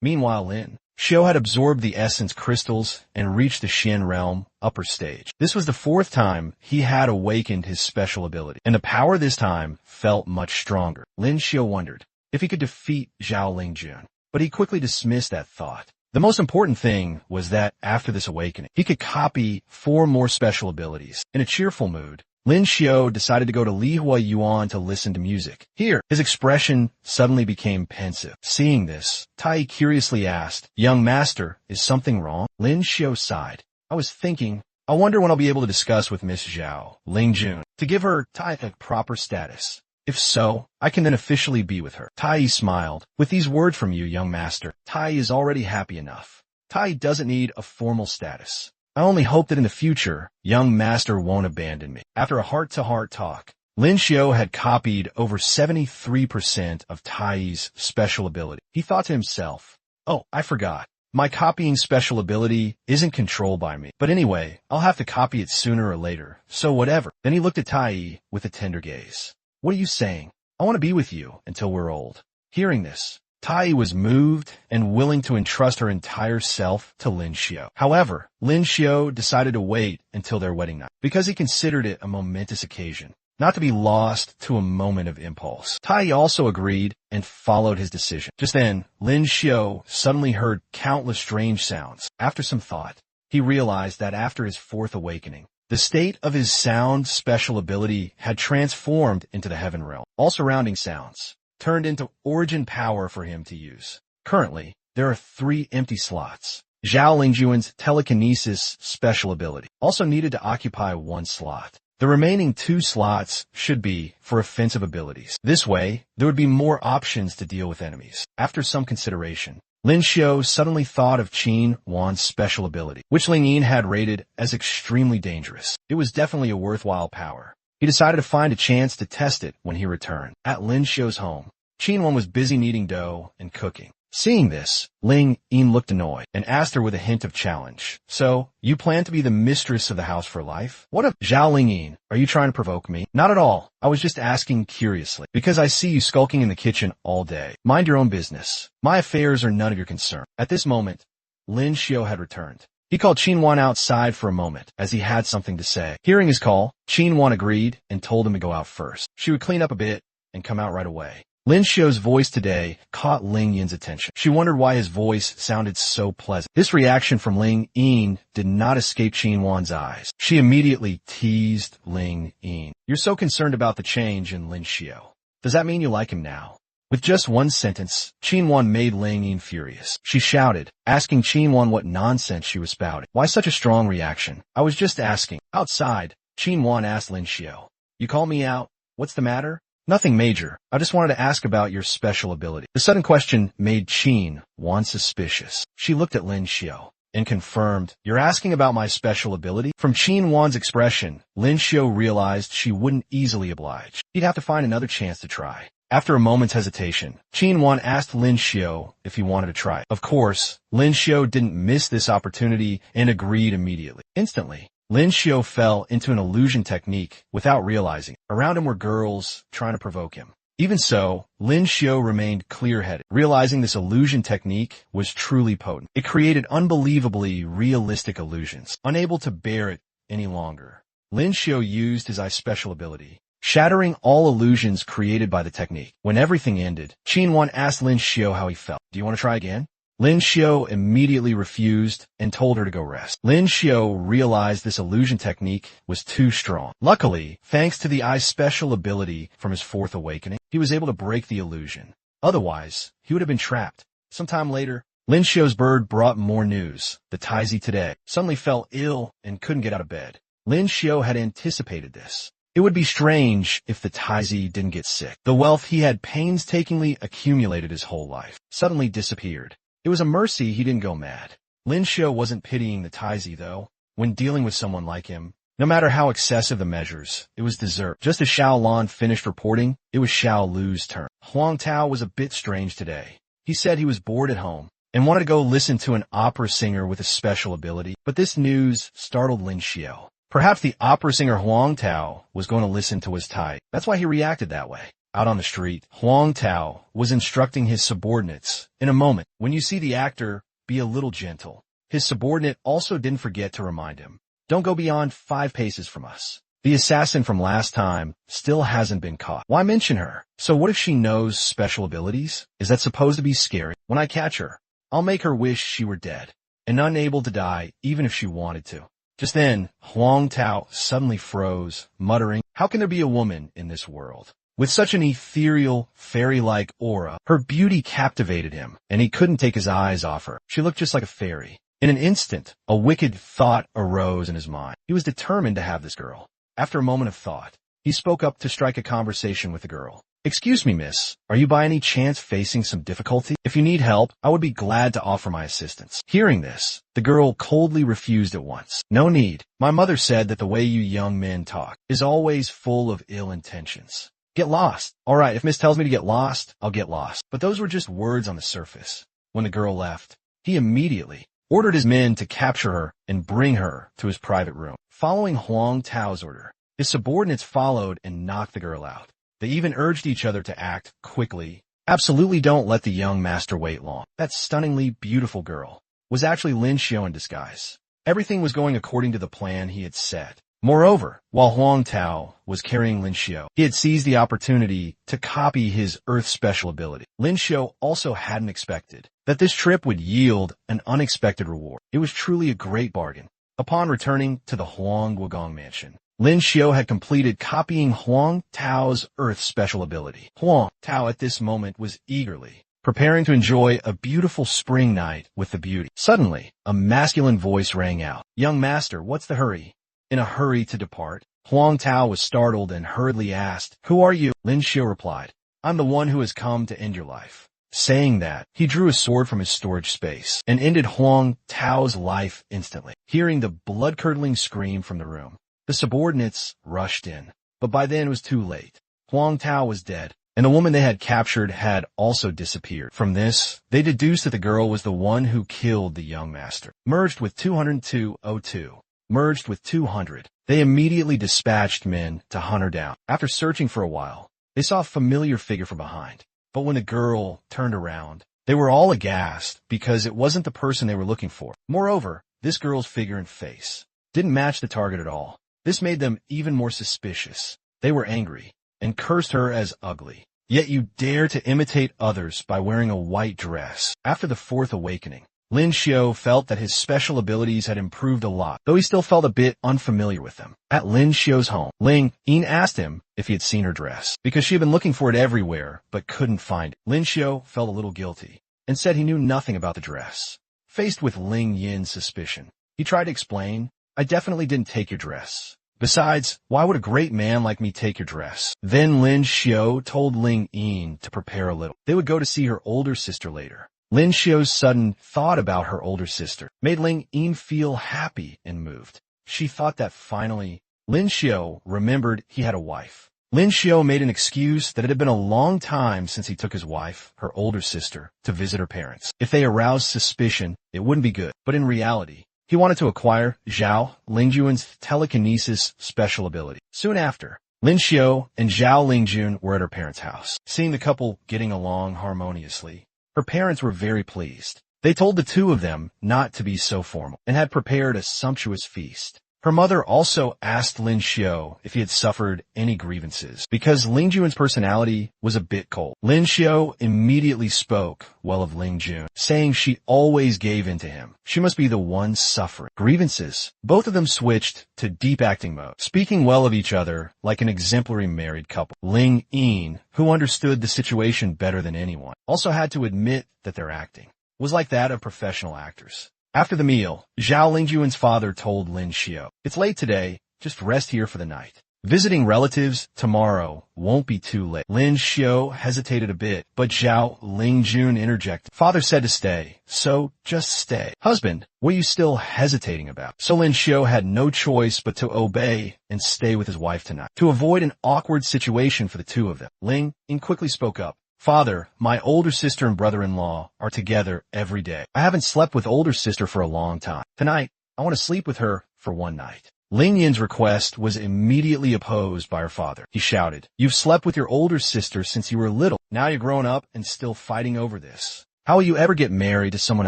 Meanwhile, Lin Xiao had absorbed the essence crystals and reached the Xian realm, upper stage. This was the 4th time he had awakened his special ability, and the power this time felt much stronger. Lin Xiao wondered if he could defeat Zhao Lingjun, but he quickly dismissed that thought. The most important thing was that after this awakening, he could copy 4 more special abilities. In a cheerful mood, Lin Xiao decided to go to Lihua Yuan to listen to music. Here, his expression suddenly became pensive. Seeing this, Tai curiously asked, young master, is something wrong? Lin Xiao sighed. I was thinking, I wonder when I'll be able to discuss with Miss Zhao, Ling Jun, to give her Tai a proper status. If so, I can then officially be with her. Tai smiled. With these words from you, young master, Tai is already happy enough. Tai doesn't need a formal status. I only hope that in the future, young master won't abandon me. After a heart-to-heart talk, Lin Xiao had copied over 73% of Tai's special ability. He thought to himself, oh, I forgot. My copying special ability isn't controlled by me. But anyway, I'll have to copy it sooner or later, so whatever. Then he looked at Tai with a tender gaze. What are you saying? I want to be with you until we're old. Hearing this, Tai was moved and willing to entrust her entire self to Lin Xiao. However, Lin Xiao decided to wait until their wedding night because he considered it a momentous occasion, not to be lost to a moment of impulse. Tai also agreed and followed his decision. Just then, Lin Xiao suddenly heard countless strange sounds. After some thought, he realized that after his fourth awakening, the state of his sound special ability had transformed into the heaven realm. All surrounding sounds turned into origin power for him to use. Currently, there are 3 empty slots. Zhao Lingjuan's telekinesis special ability also needed to occupy 1 slot. The remaining 2 slots should be for offensive abilities. This way, there would be more options to deal with enemies. After some consideration, Lin Xiao suddenly thought of Qin Wan's special ability, which Ling Yin had rated as extremely dangerous. It was definitely a worthwhile power. He decided to find a chance to test it when he returned. At Lin Xiao's home, Qin Wan was busy kneading dough and cooking. Seeing this, Ling Yin looked annoyed and asked her with a hint of challenge. So, you plan to be the mistress of the house for life? What if Zhao Ling Yin, are you trying to provoke me? Not at all. I was just asking curiously, because I see you skulking in the kitchen all day. Mind your own business. My affairs are none of your concern. At this moment, Lin Xiao had returned. He called Qin Wan outside for a moment, as he had something to say. Hearing his call, Qin Wan agreed and told him to go out first. She would clean up a bit and come out right away. Lin Xiao's voice today caught Ling Yin's attention. She wondered why his voice sounded so pleasant. This reaction from Ling Yin did not escape Qin Wan's eyes. She immediately teased Ling Yin. You're so concerned about the change in Lin Xiao. Does that mean you like him now? With just one sentence, Qin Wan made Ling Yin furious. She shouted, asking Qin Wan what nonsense she was spouting. Why such a strong reaction? I was just asking. Outside, Qin Wan asked Lin Xiao. You call me out? What's the matter? Nothing major. I just wanted to ask about your special ability. The sudden question made Qin Wan suspicious. She looked at Lin Xiao and confirmed, you're asking about my special ability? From Qin Wan's expression, Lin Xiao realized she wouldn't easily oblige. He'd have to find another chance to try. After a moment's hesitation, Qin Wan asked Lin Xiao if he wanted to try. Of course, Lin Xiao didn't miss this opportunity and agreed immediately. Instantly, Lin Xiao fell into an illusion technique without realizing. Around him were girls trying to provoke him. Even so, Lin Xiao remained clear-headed, realizing this illusion technique was truly potent. It created unbelievably realistic illusions. Unable to bear it any longer, Lin Xiao used his eye special ability, shattering all illusions created by the technique. When everything ended, Qin Wan asked Lin Xiao how he felt. Do you want to try again? Lin Xiao immediately refused and told her to go rest. Lin Xiao realized this illusion technique was too strong. Luckily, thanks to the eye's special ability from his fourth awakening, he was able to break the illusion. Otherwise, he would have been trapped. Sometime later, Lin Xiao's bird brought more news. The Taizi today suddenly fell ill and couldn't get out of bed. Lin Xiao had anticipated this. It would be strange if the Taizi didn't get sick. The wealth he had painstakingly accumulated his whole life suddenly disappeared. It was a mercy he didn't go mad. Lin Xiao wasn't pitying the Taizi, though. When dealing with someone like him, no matter how excessive the measures, it was dessert. Just as Xiao Lan finished reporting, it was Xiao Lu's turn. Huang Tao was a bit strange today. He said he was bored at home and wanted to go listen to an opera singer with a special ability, but this news startled Lin Xiao. Perhaps the opera singer Huang Tao was going to listen to his Tai. That's why he reacted that way. Out on the street, Huang Tao was instructing his subordinates. In a moment, when you see the actor, be a little gentle. His subordinate also didn't forget to remind him. Don't go beyond 5 paces from us. The assassin from last time still hasn't been caught. Why mention her? So what if she knows special abilities? Is that supposed to be scary? When I catch her, I'll make her wish she were dead and unable to die even if she wanted to. Just then, Huang Tao suddenly froze, muttering, how can there be a woman in this world with such an ethereal, fairy-like aura? Her beauty captivated him, and he couldn't take his eyes off her. She looked just like a fairy. In an instant, a wicked thought arose in his mind. He was determined to have this girl. After a moment of thought, he spoke up to strike a conversation with the girl. "Excuse me, miss. Are you by any chance facing some difficulty? If you need help, I would be glad to offer my assistance." Hearing this, the girl coldly refused at once. "No need. My mother said that the way you young men talk is always full of ill intentions. Get lost." "All right, if miss tells me to get lost, I'll get lost." But those were just words on the surface. When the girl left, he immediately ordered his men to capture her and bring her to his private room. Following Huang Tao's order, his subordinates followed and knocked the girl out. They even urged each other to act quickly. Absolutely don't let the young master wait long. That stunningly beautiful girl was actually Lin Xiao in disguise. Everything was going according to the plan he had set. Moreover, while Huang Tao was carrying Lin Xiao, he had seized the opportunity to copy his Earth special ability. Lin Xiao also hadn't expected that this trip would yield an unexpected reward. It was truly a great bargain. Upon returning to the Huang Guogong mansion, Lin Xiao had completed copying Huang Tao's Earth special ability. Huang Tao at this moment was eagerly preparing to enjoy a beautiful spring night with the beauty. Suddenly, a masculine voice rang out. "Young master, what's the hurry?" In a hurry to depart, Huang Tao was startled and hurriedly asked, "Who are you?" Lin Xiao replied, "I'm the one who has come to end your life." Saying that, he drew a sword from his storage space and ended Huang Tao's life instantly. Hearing the blood-curdling scream from the room, the subordinates rushed in, but by then it was too late. Huang Tao was dead, and the woman they had captured had also disappeared. From this, they deduced that the girl was the one who killed the young master. Merged with 20202. Merged with 200. They immediately dispatched men to hunt her down. After searching for a while, they saw a familiar figure from behind. But when the girl turned around, they were all aghast because it wasn't the person they were looking for. Moreover, this girl's figure and face didn't match the target at all. This made them even more suspicious. They were angry and cursed her as ugly. "Yet you dare to imitate others by wearing a white dress." After the fourth awakening, Lin Xiao felt that his special abilities had improved a lot, though he still felt a bit unfamiliar with them. At Lin Xiao's home, Ling Yin asked him if he had seen her dress, because she had been looking for it everywhere but couldn't find it. Lin Xiao felt a little guilty and said he knew nothing about the dress. Faced with Ling Yin's suspicion, he tried to explain, "I definitely didn't take your dress. Besides, why would a great man like me take your dress?" Then Lin Xiao told Ling Yin to prepare a little. They would go to see her older sister later. Lin Xiao's sudden thought about her older sister made Ling Yin feel happy and moved. She thought that finally, Lin Xiao remembered he had a wife. Lin Xiao made an excuse that it had been a long time since he took his wife, her older sister, to visit her parents. If they aroused suspicion, it wouldn't be good. But in reality, he wanted to acquire Zhao Lingjuan's telekinesis special ability. Soon after, Lin Xiao and Zhao Lingjun were at her parents' house. Seeing the couple getting along harmoniously, her parents were very pleased. They told the two of them not to be so formal and had prepared a sumptuous feast. Her mother also asked Lin Xiao if he had suffered any grievances, because Lingjuan's personality was a bit cold. Lin Xiao immediately spoke well of Lingjun, saying she always gave in to him. She must be the one suffering grievances. Both of them switched to deep acting mode, speaking well of each other like an exemplary married couple. Ling Yin, who understood the situation better than anyone, also had to admit that their acting was like that of professional actors. After the meal, Zhao Lingjuan's father told Lin Xiao, "It's late today, just rest here for the night. Visiting relatives tomorrow won't be too late." Lin Xiao hesitated a bit, but Zhao Lingjun interjected, "Father said to stay, so just stay." "Husband, what are you still hesitating about?" So Lin Xiao had no choice but to obey and stay with his wife tonight. To avoid an awkward situation for the two of them, Ling Yin quickly spoke up. "Father, my older sister and brother-in-law are together every day. I haven't slept with older sister for a long time. Tonight, I want to sleep with her for one night." Ling Yin's request was immediately opposed by her father. He shouted, "You've slept with your older sister since you were little. Now you're grown up and still fighting over this. How will you ever get married to someone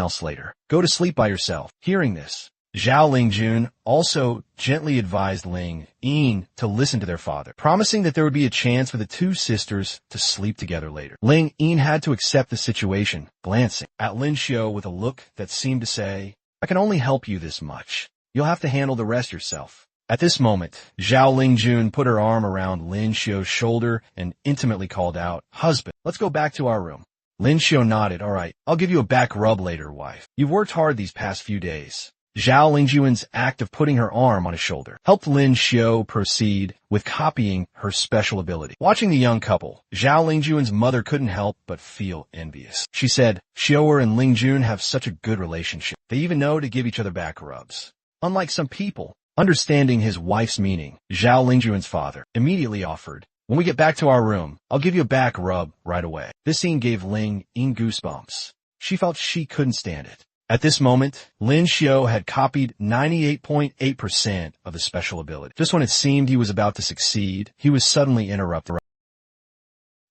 else later? Go to sleep by yourself." Hearing this, Zhao Lingjun also gently advised Ling Yin to listen to their father, promising that there would be a chance for the two sisters to sleep together later. Ling Yin had to accept the situation, glancing at Lin Xiao with a look that seemed to say, "I can only help you this much. You'll have to handle the rest yourself." At this moment, Zhao Lingjun put her arm around Lin Xiao's shoulder and intimately called out, "Husband, let's go back to our room." Lin Xiao nodded. All right, I'll give you a back rub later, wife. You've worked hard these past few days. Zhao Lingjuan's act of putting her arm on his shoulder helped Lin Xiao proceed with copying her special ability. Watching the young couple, Zhao Lingjuan's mother couldn't help but feel envious. She said, Xiaoer and Lingjun have such a good relationship. They even know to give each other back rubs. Unlike some people, understanding his wife's meaning, Zhao Lingjuan's father immediately offered, when we get back to our room, I'll give you a back rub right away. This scene gave Ling Ying goosebumps. She felt she couldn't stand it. At this moment, Lin Xiao had copied 98.8% of the special ability. Just when it seemed he was about to succeed, he was suddenly interrupted.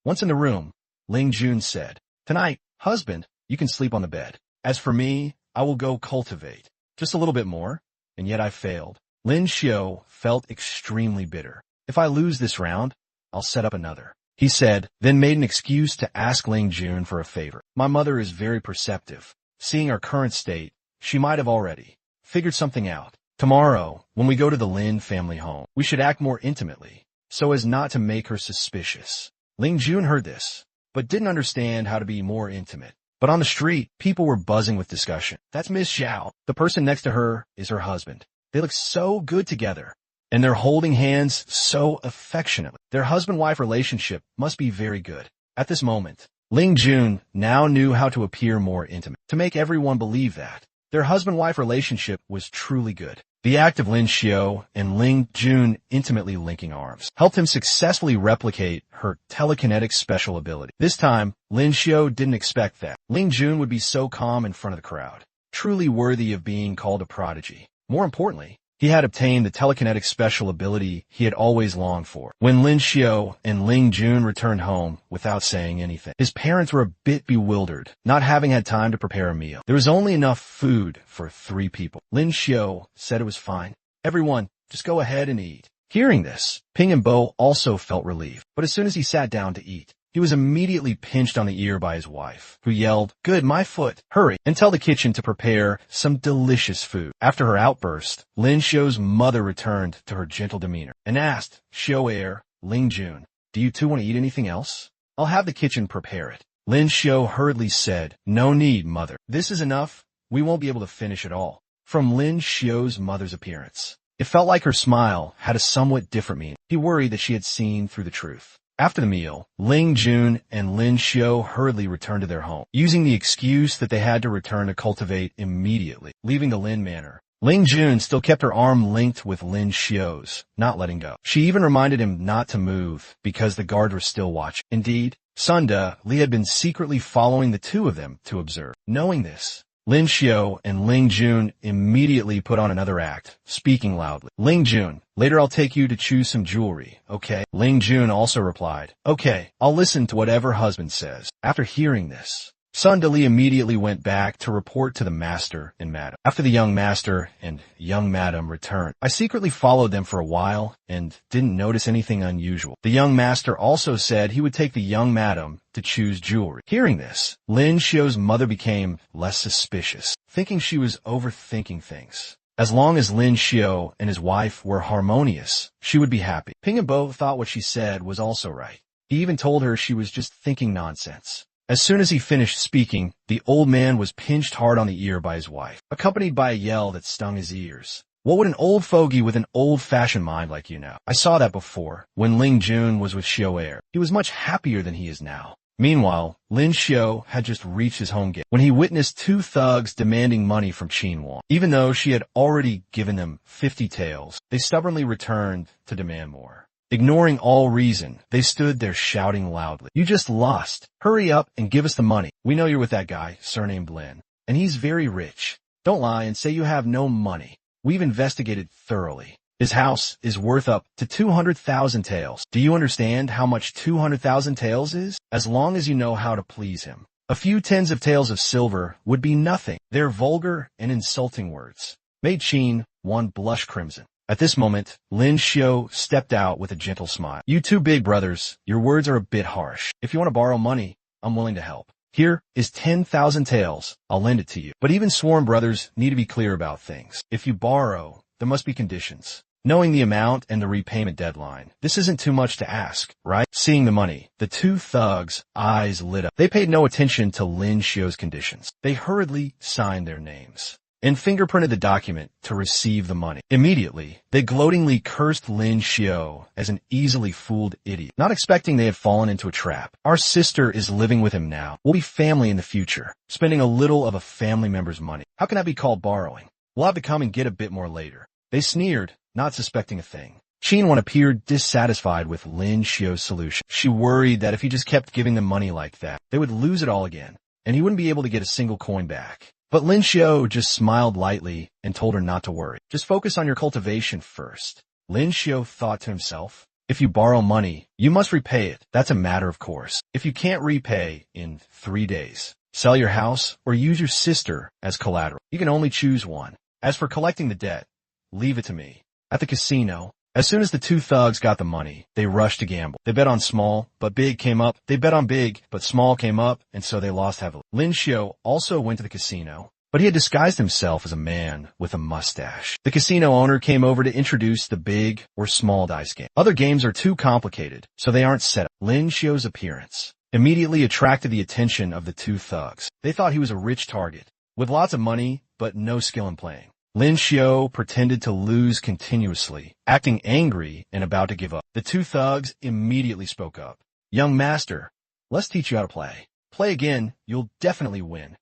Once in the room, Ling Jun said, Tonight, husband, you can sleep on the bed. As for me, I will go cultivate. Just a little bit more, and yet I failed. Lin Xiao felt extremely bitter. If I lose this round, I'll set up another, he said, then made an excuse to ask Ling Jun for a favor. My mother is very perceptive. Seeing our current state, she might have already figured something out. Tomorrow, when we go to the Lin family home, we should act more intimately, so as not to make her suspicious. Ling Jun heard this, but didn't understand how to be more intimate. But on the street, people were buzzing with discussion. That's Miss Xiao. The person next to her is her husband. They look so good together, and they're holding hands so affectionately. Their husband-wife relationship must be very good. At this moment, Ling Jun now knew how to appear more intimate, to make everyone believe that their husband-wife relationship was truly good. The act of Lin Xiao and Ling Jun intimately linking arms helped him successfully replicate her telekinetic special ability. This time, Lin Xiao didn't expect that Ling Jun would be so calm in front of the crowd, truly worthy of being called a prodigy. More importantly, he had obtained the telekinetic special ability he had always longed for. When Lin Xiao and Ling Jun returned home without saying anything, his parents were a bit bewildered, not having had time to prepare a meal. There was only enough food for 3 people. Lin Xiao said it was fine. Everyone, just go ahead and eat. Hearing this, Ping and Bo also felt relieved, but as soon as he sat down to eat, he was immediately pinched on the ear by his wife, who yelled, Good, my foot. Hurry and tell the kitchen to prepare some delicious food. After her outburst, Lin Xiao's mother returned to her gentle demeanor and asked Xiaoer, Ling Jun, do you two want to eat anything else? I'll have the kitchen prepare it. Lin Xiao hurriedly said, No need, mother. This is enough. We won't be able to finish it all. From Lin Xiao's mother's appearance, it felt like her smile had a somewhat different meaning. He worried that she had seen through the truth. After the meal, Ling Jun and Lin Xiao hurriedly returned to their home, using the excuse that they had to return to cultivate immediately. Leaving the Lin manor, Ling Jun still kept her arm linked with Lin Xiao's, not letting go. She even reminded him not to move because the guard was still watching. Indeed, Sunda Li had been secretly following the two of them to observe. Knowing this, Lin Xiao and Ling Jun immediately put on another act, speaking loudly. Ling Jun, later I'll take you to choose some jewelry, okay? Ling Jun also replied, Okay, I'll listen to whatever husband says. After hearing this, Sunda Li immediately went back to report to the master and madam. After the young master and young madam returned, I secretly followed them for a while and didn't notice anything unusual. The young master also said he would take the young madam to choose jewelry. Hearing this, Lin Xiao's mother became less suspicious, thinking she was overthinking things. As long as Lin Xiao and his wife were harmonious, she would be happy. Ping and Bo thought what she said was also right. He even told her she was just thinking nonsense. As soon as he finished speaking, the old man was pinched hard on the ear by his wife, accompanied by a yell that stung his ears. What would an old fogey with an old-fashioned mind like you know? I saw that before, when Ling Jun was with Xiaoer. He was much happier than he is now. Meanwhile, Lin Xiao had just reached his home gate when he witnessed 2 thugs demanding money from Qin Wang. Even though she had already given them 50 taels, they stubbornly returned to demand more. Ignoring all reason, they stood there shouting loudly, You just lost. Hurry up and give us the money. We know you're with that guy, surnamed Lin, and he's very rich. Don't lie and say you have no money. We've investigated thoroughly. His house is worth up to 200,000 taels. Do you understand how much 200,000 taels is? As long as you know how to please him. A few tens of taels of silver would be nothing. They're vulgar and insulting words. Made Qin Wang blush crimson. At this moment, Lin Xiao stepped out with a gentle smile. You 2 big brothers, your words are a bit harsh. If you want to borrow money, I'm willing to help. Here is 10,000 taels. I'll lend it to you. But even sworn brothers need to be clear about things. If you borrow, there must be conditions. Knowing the amount and the repayment deadline, this isn't too much to ask, right? Seeing the money, the two thugs' eyes lit up. They paid no attention to Lin Xiu's conditions. They hurriedly signed their names and fingerprinted the document to receive the money. Immediately, they gloatingly cursed Lin Xiu as an easily fooled idiot, not expecting they had fallen into a trap. Our sister is living with him now. We'll be family in the future, spending a little of a family member's money. How can that be called borrowing? We'll have to come and get a bit more later. They sneered, not suspecting a thing. Qinwan appeared dissatisfied with Lin Xiu's solution. She worried that if he just kept giving them money like that, they would lose it all again, and he wouldn't be able to get a single coin back. But Lin Xiu just smiled lightly and told her not to worry. Just focus on your cultivation first. Lin Xiu thought to himself, if you borrow money, you must repay it. That's a matter of course. If you can't repay in 3 days, sell your house or use your sister as collateral. You can only choose one. As for collecting the debt, leave it to me. At the casino, as soon as the two thugs got the money, they rushed to gamble. They bet on small, but big came up. They bet on big, but small came up, and so they lost heavily. Lin Xiu also went to the casino, but he had disguised himself as a man with a mustache. The casino owner came over to introduce the big or small dice game. Other games are too complicated, so they aren't set up. Lin Xiu's appearance immediately attracted the attention of the two thugs. They thought he was a rich target, with lots of money, but no skill in playing. Lin Xiu pretended to lose continuously, acting angry and about to give up. The two thugs immediately spoke up. Young master, let's teach you how to play. Play again, you'll definitely win.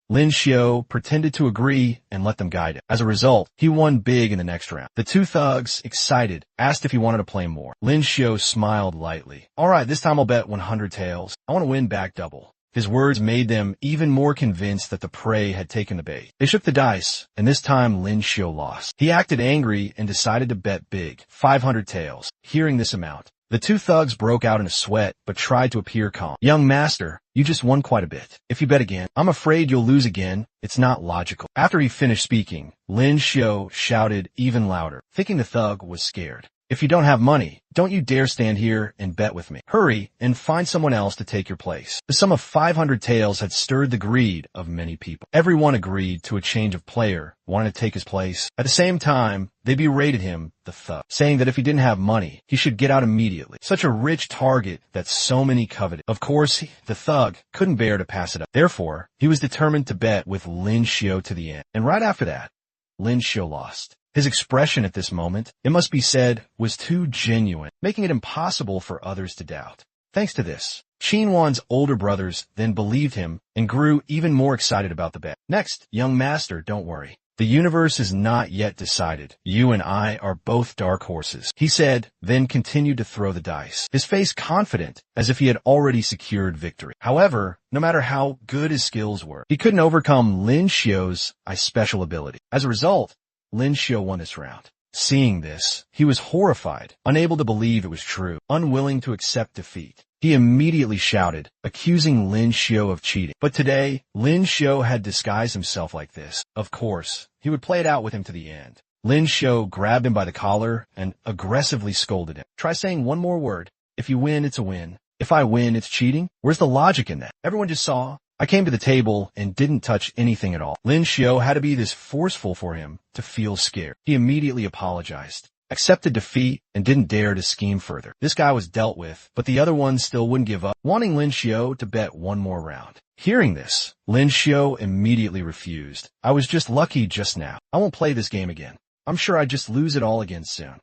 Lin Xiu pretended to agree and let them guide him. As a result, he won big in the next round. The two thugs, excited, asked if he wanted to play more. Lin Xiu smiled lightly. All right, this time I'll bet 100 taels. I want to win back double. His words made them even more convinced that the prey had taken the bait. They shook the dice, and this time Lin Xiu lost. He acted angry and decided to bet big, 500 taels. Hearing this amount, the two thugs broke out in a sweat, but tried to appear calm. Young master, you just won quite a bit. If you bet again, I'm afraid you'll lose again. It's not logical. After he finished speaking, Lin Xiu shouted even louder, thinking the thug was scared. If you don't have money, don't you dare stand here and bet with me. Hurry and find someone else to take your place. The sum of 500 taels had stirred the greed of many people. Everyone agreed to a change of player, wanted to take his place. At the same time, they berated him, the thug, saying that if he didn't have money, he should get out immediately. Such a rich target that so many coveted. Of course, the thug couldn't bear to pass it up. Therefore, he was determined to bet with Lin Xiu to the end. And right after that, Lin Xiu lost. His expression at this moment, it must be said, was too genuine, making it impossible for others to doubt. Thanks to this, Qinwan's older brothers then believed him and grew even more excited about the bet. Next, young master, don't worry. The universe is not yet decided. You and I are both dark horses, he said, then continued to throw the dice, his face confident as if he had already secured victory. However, no matter how good his skills were, he couldn't overcome Lin Xiu's special ability. As a result, Lin Xiu won this round. Seeing this, he was horrified, unable to believe it was true, unwilling to accept defeat. He immediately shouted, accusing Lin Xiu of cheating. But today, Lin Xiu had disguised himself like this. Of course, he would play it out with him to the end. Lin Xiu grabbed him by the collar and aggressively scolded him. Try saying one more word. If you win, it's a win. If I win, it's cheating. Where's the logic in that? Everyone just saw. I came to the table and didn't touch anything at all. Lin Xiu had to be this forceful for him to feel scared. He immediately apologized, accepted defeat, and didn't dare to scheme further. This guy was dealt with, but the other ones still wouldn't give up, wanting Lin Xiu to bet one more round. Hearing this, Lin Xiu immediately refused. I was just lucky just now. I won't play this game again. I'm sure I'd just lose it all again soon.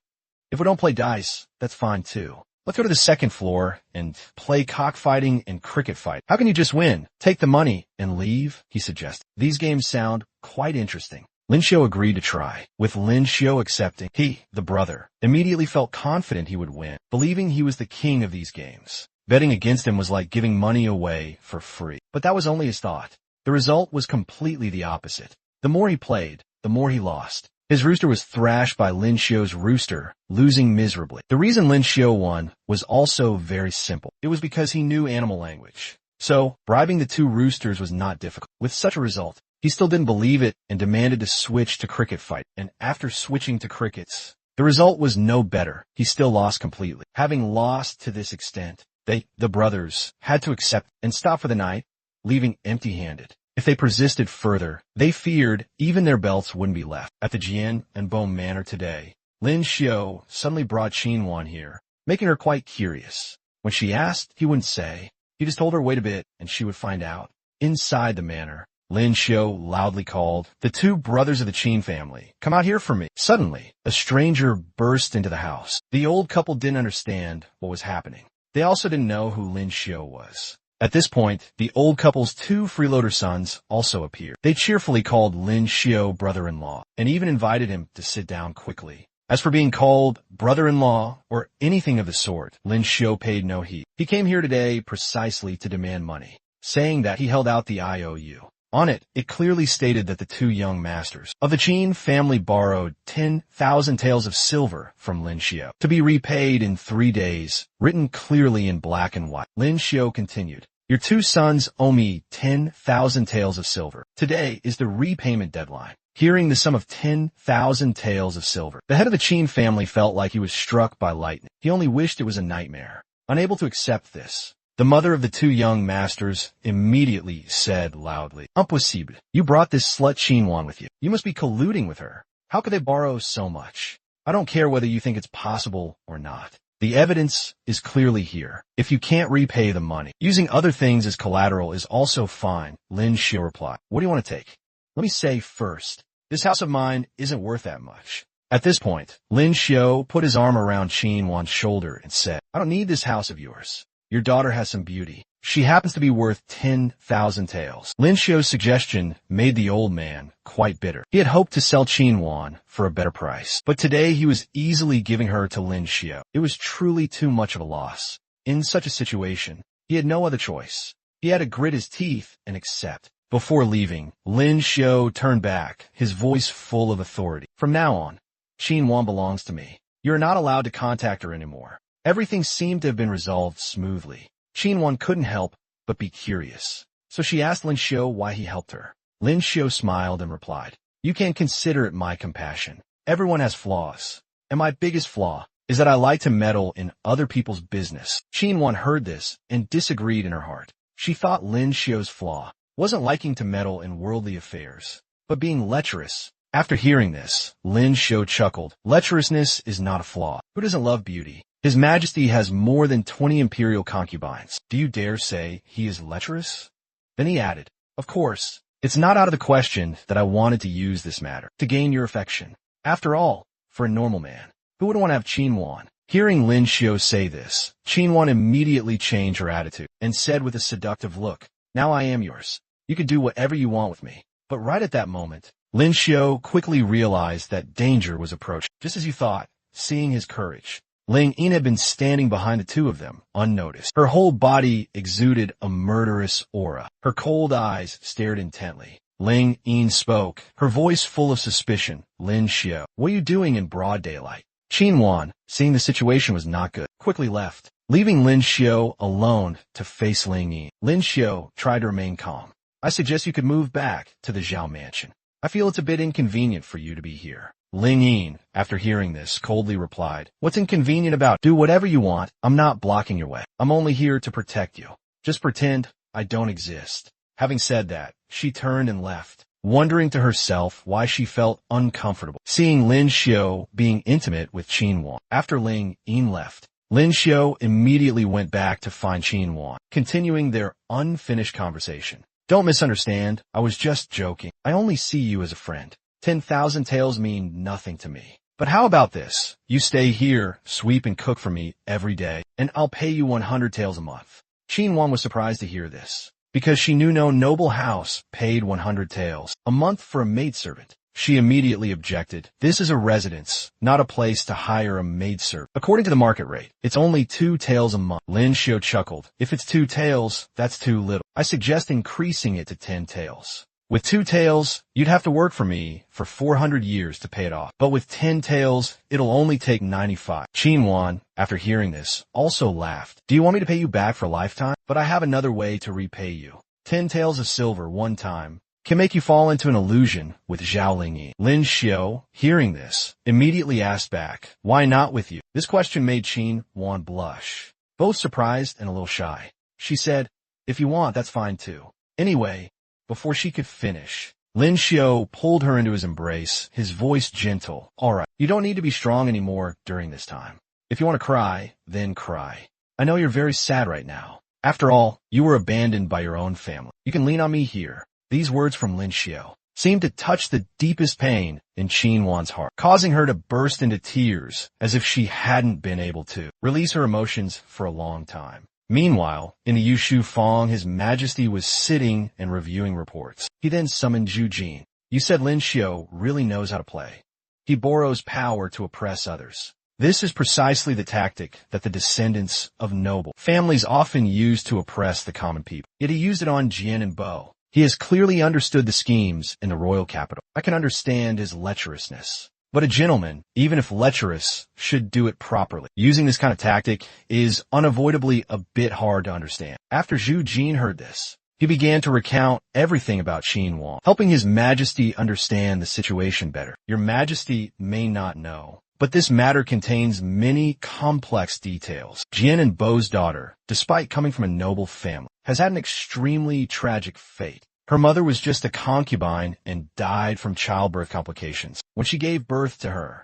If we don't play dice, that's fine too. Let's go to the second floor and play cockfighting and cricket fight. How can you just win? Take the money and leave, he suggested. These games sound quite interesting. Lin Xiu agreed to try. With Lin Xiu accepting, he, the brother, immediately felt confident he would win, believing he was the king of these games. Betting against him was like giving money away for free. But that was only his thought. The result was completely the opposite. The more he played, the more he lost. His rooster was thrashed by Lin Xiu's rooster, losing miserably. The reason Lin Xiu won was also very simple. It was because he knew animal language. So, bribing the two roosters was not difficult. With such a result, he still didn't believe it and demanded to switch to cricket fight. And after switching to crickets, the result was no better. He still lost completely. Having lost to this extent, they, the brothers, had to accept and stop for the night, leaving empty-handed. If they persisted further, they feared even their belts wouldn't be left. At the Jian and Bone Manor today, Lin Xiao suddenly brought Qin here, making her quite curious. When she asked, he wouldn't say. He just told her wait a bit and she would find out. Inside the manor, Lin Xiao loudly called, "The two brothers of the Qin family, come out here for me." Suddenly, a stranger burst into the house. The old couple didn't understand what was happening. They also didn't know who Lin Xiao was. At this point, the old couple's two freeloader sons also appeared. They cheerfully called Lin Xiao brother-in-law and even invited him to sit down quickly. As for being called brother-in-law or anything of the sort, Lin Xiao paid no heed. He came here today precisely to demand money, saying that he held out the IOU. On it, it clearly stated that the two young masters of the Qin family borrowed 10,000 taels of silver from Lin Xiao to be repaid in 3 days, written clearly in black and white. Lin Xiao continued, "Your two sons owe me 10,000 taels of silver. Today is the repayment deadline." Hearing the sum of 10,000 taels of silver, the head of the Qin family felt like he was struck by lightning. He only wished it was a nightmare. Unable to accept this, the mother of the two young masters immediately said loudly, "Impossible. You brought this slut Qin with you. You must be colluding with her. How could they borrow so much? I don't care whether you think it's possible or not. The evidence is clearly here. If you can't repay the money, using other things as collateral is also fine." Lin Xiao replied, "What do you want to take? Let me say first, this house of mine isn't worth that much." At this point, Lin Xiao put his arm around Qin shoulder and said, "I don't need this house of yours. Your daughter has some beauty. She happens to be worth 10,000 taels." Lin Xiao's suggestion made the old man quite bitter. He had hoped to sell Qin for a better price, but today he was easily giving her to Lin Xiao. It was truly too much of a loss. In such a situation, he had no other choice. He had to grit his teeth and accept. Before leaving, Lin Xiao turned back, his voice full of authority. "From now on, Qin belongs to me. You're not allowed to contact her anymore." Everything seemed to have been resolved smoothly. Qin couldn't help but be curious, so she asked Lin Xiao why he helped her. Lin Xiao smiled and replied, "You can consider it my compassion. Everyone has flaws, and my biggest flaw is that I like to meddle in other people's business." Qin heard this and disagreed in her heart. She thought Lin Xiao's flaw wasn't liking to meddle in worldly affairs, but being lecherous. After hearing this, Lin Xiao chuckled. "Lecherousness is not a flaw. Who doesn't love beauty? His Majesty has more than 20 imperial concubines. Do you dare say he is lecherous?" Then he added, "Of course, it's not out of the question that I wanted to use this matter to gain your affection. After all, for a normal man, who wouldn't want to have Qin?" Hearing Lin Xiao say this, Qin immediately changed her attitude and said with a seductive look, "Now I am yours. You can do whatever you want with me." But right at that moment, Lin Xiao quickly realized that danger was approaching. Just as you thought, seeing his courage, Ling Yin had been standing behind the two of them, unnoticed. Her whole body exuded a murderous aura. Her cold eyes stared intently. Ling Yin spoke, her voice full of suspicion. "Lin Xiao, what are you doing in broad daylight?" Qin, seeing the situation was not good, quickly left, leaving Lin Xiao alone to face Ling Yin. Lin Xiao tried to remain calm. "I suggest you could move back to the Zhao mansion. I feel it's a bit inconvenient for you to be here." Ling Yin, after hearing this, coldly replied, "What's inconvenient about? Do whatever you want. I'm not blocking your way. I'm only here to protect you. Just pretend I don't exist." Having said that, she turned and left, wondering to herself why she felt uncomfortable seeing Lin Xiao being intimate with Qin. After Ling Yin left, Lin Xiao immediately went back to find Qin, continuing their unfinished conversation. "Don't misunderstand. I was just joking. I only see you as a friend. 10,000 taels mean nothing to me. But how about this? You stay here, sweep and cook for me every day, and I'll pay you 100 taels a month." Qin was surprised to hear this, because she knew no noble house paid 100 taels a month for a maidservant. She immediately objected. "This is a residence, not a place to hire a maidservant. According to the market rate, it's only 2 taels a month." Lin Xiao chuckled. "If it's 2 taels, that's too little. I suggest increasing it to 10 taels. With 2 taels, you'd have to work for me for 400 years to pay it off. But with 10 taels, it'll only take 95. Qin, after hearing this, also laughed. "Do you want me to pay you back for a lifetime? But I have another way to repay you. 10 taels of silver one time can make you fall into an illusion with Zhao Lingyi." Lin Xiao, hearing this, immediately asked back, "Why not with you?" This question made Qin blush, both surprised and a little shy. She said, "If you want, that's fine too." Anyway, before she could finish, Lin Xiao pulled her into his embrace, his voice gentle. All right, you don't need to be strong anymore during this time. If you want to cry, then cry. I know you're very sad right now. After all, you were abandoned by your own family. You can lean on me here. These words from Lin Xiao seemed to touch the deepest pain in Qin Wan's heart, causing her to burst into tears as if she hadn't been able to release her emotions for a long time. Meanwhile, in the Yushu Fong, His Majesty was sitting and reviewing reports. He then summoned Zhu Jin. You said Lin Xiao really knows how to play. He borrows power to oppress others. This is precisely the tactic that the descendants of noble families often use to oppress the common people. Yet he used it on Jian and Bo. He has clearly understood the schemes in the royal capital. I can understand his lecherousness. But a gentleman, even if lecherous, should do it properly. Using this kind of tactic is unavoidably a bit hard to understand. After Zhu Jin heard this, he began to recount everything about Qin Wan, helping His Majesty understand the situation better. Your Majesty may not know, but this matter contains many complex details. Jian and Bo's daughter, despite coming from a noble family, has had an extremely tragic fate. Her mother was just a concubine and died from childbirth complications when she gave birth to her.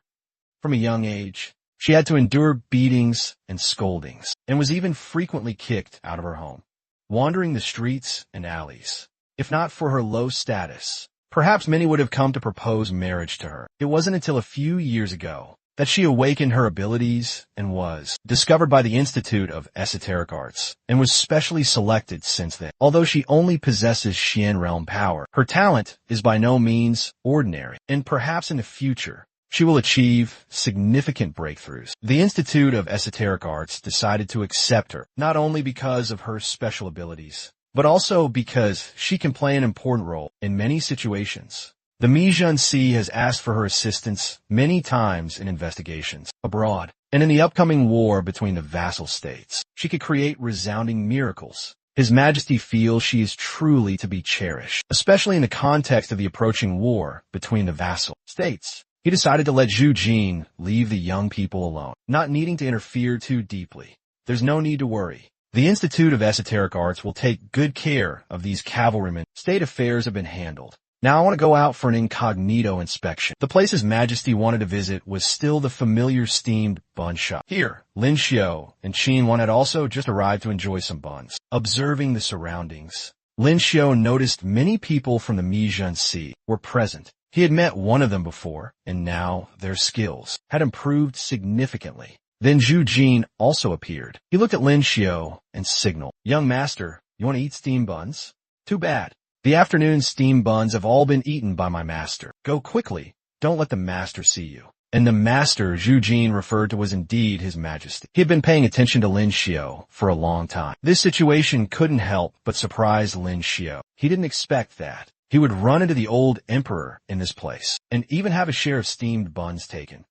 From a young age, she had to endure beatings and scoldings, and was even frequently kicked out of her home, wandering the streets and alleys. If not for her low status, perhaps many would have come to propose marriage to her. It wasn't until a few years ago that she awakened her abilities and was discovered by the Institute of Esoteric Arts, and was specially selected since then. Although she only possesses Xian realm power, her talent is by no means ordinary, and perhaps in the future, she will achieve significant breakthroughs. The Institute of Esoteric Arts decided to accept her, not only because of her special abilities, but also because she can play an important role in many situations. The Mijunsi has asked for her assistance many times in investigations abroad and in the upcoming war between the vassal states. She could create resounding miracles. His Majesty feels she is truly to be cherished, especially in the context of the approaching war between the vassal states. He decided to let Zhu Jin leave the young people alone, not needing to interfere too deeply. There's no need to worry. The Institute of Esoteric Arts will take good care of these cavalrymen. State affairs have been handled. Now I want to go out for an incognito inspection. The place His Majesty wanted to visit was still the familiar steamed bun shop. Here, Lin Xiao and Qin Wan had also just arrived to enjoy some buns. Observing the surroundings, Lin Xiao noticed many people from the Mijunsi were present. He had met one of them before, and now their skills had improved significantly. Then Zhu Jin also appeared. He looked at Lin Xiao and signaled, Young master, you want to eat steamed buns? Too bad. The afternoon steamed buns have all been eaten by my master. Go quickly. Don't let the master see you. And the master Zhu Jin referred to was indeed His Majesty. He had been paying attention to Lin Xiao for a long time. This situation couldn't help but surprise Lin Xiao. He didn't expect that he would run into the old emperor in this place, and even have a share of steamed buns taken.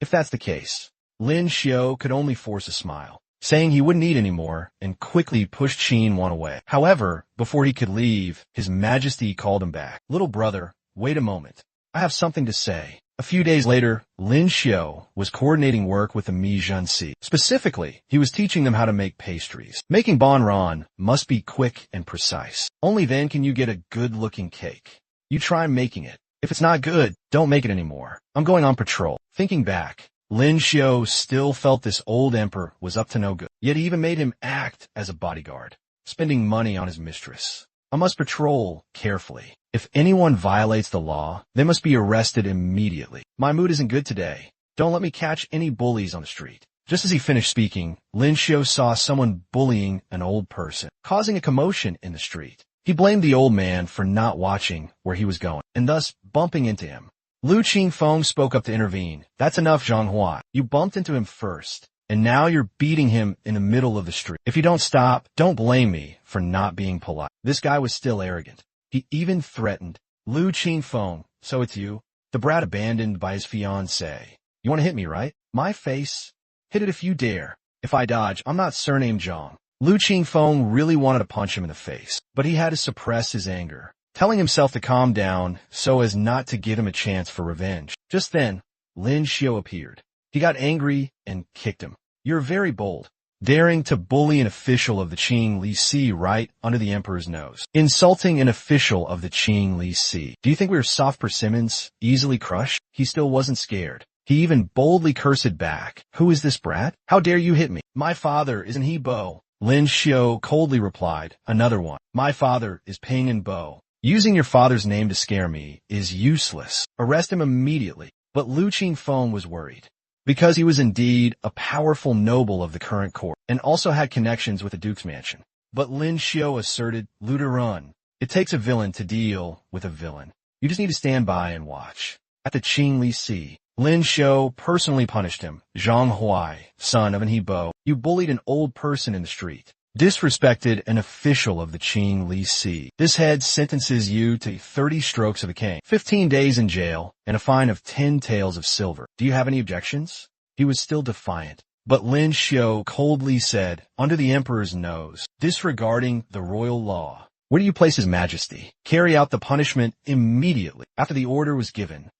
If that's the case, Lin Xiao could only force a smile, saying he wouldn't eat anymore, and quickly pushed Qin Wan away. However, before he could leave, His Majesty called him back. Little brother, wait a moment. I have something to say. A few days later, Lin Xiao was coordinating work with the Mijunsi. Specifically, he was teaching them how to make pastries. Making banran must be quick and precise. Only then can you get a good-looking cake. You try making it. If it's not good, don't make it anymore. I'm going on patrol. Thinking back, Lin Xiao still felt this old emperor was up to no good. Yet he even made him act as a bodyguard, spending money on his mistress. I must patrol carefully. If anyone violates the law, they must be arrested immediately. My mood isn't good today. Don't let me catch any bullies on the street. Just as he finished speaking, Lin Xiao saw someone bullying an old person, causing a commotion in the street. He blamed the old man for not watching where he was going, and thus bumping into him. Lu Qingfeng spoke up to intervene. That's enough, Zhanghua. You bumped into him first, and now you're beating him in the middle of the street. If you don't stop, don't blame me for not being polite. This guy was still arrogant. He even threatened. Lu Qingfeng, so it's you? The brat abandoned by his fiancée. You want to hit me, right? My face? Hit it if you dare. If I dodge, I'm not surnamed Zhang. Lu Qingfeng really wanted to punch him in the face, but he had to suppress his anger, telling himself to calm down so as not to give him a chance for revenge. Just then, Lin Xiao appeared. He got angry and kicked him. You're very bold. daring to bully an official of the Qing Li Si right under the emperor's nose. Insulting an official of the Qing Li Si. Do you think we were soft persimmons, easily crushed? He still wasn't scared. He even boldly cursed back. Who is this brat? How dare you hit me? My father, isn't he Bo? Lin Xiu coldly replied. Another one. My father is Ping and Bo. Using your father's name to scare me is useless. Arrest him immediately. But Lu Qingfeng was worried. Because he was indeed a powerful noble of the current court, and also had connections with the Duke's mansion. But Lin Xiu asserted, Luderun, it takes a villain to deal with a villain. You just need to stand by and watch. At the Qing Li Si, Lin Xiu personally punished him. Zhang Huai, son of an Hebo, you bullied an old person in the street. Disrespected an official of the Qing Li Si. This head sentences you to 30 strokes of the cane, 15 days in jail, and a fine of 10 taels of silver. Do you have any objections? He was still defiant. But Lin Xiu coldly said, under the emperor's nose, disregarding the royal law. Where do you place his majesty? Carry out the punishment immediately. After the order was given,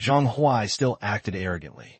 Zhang Huai still acted arrogantly,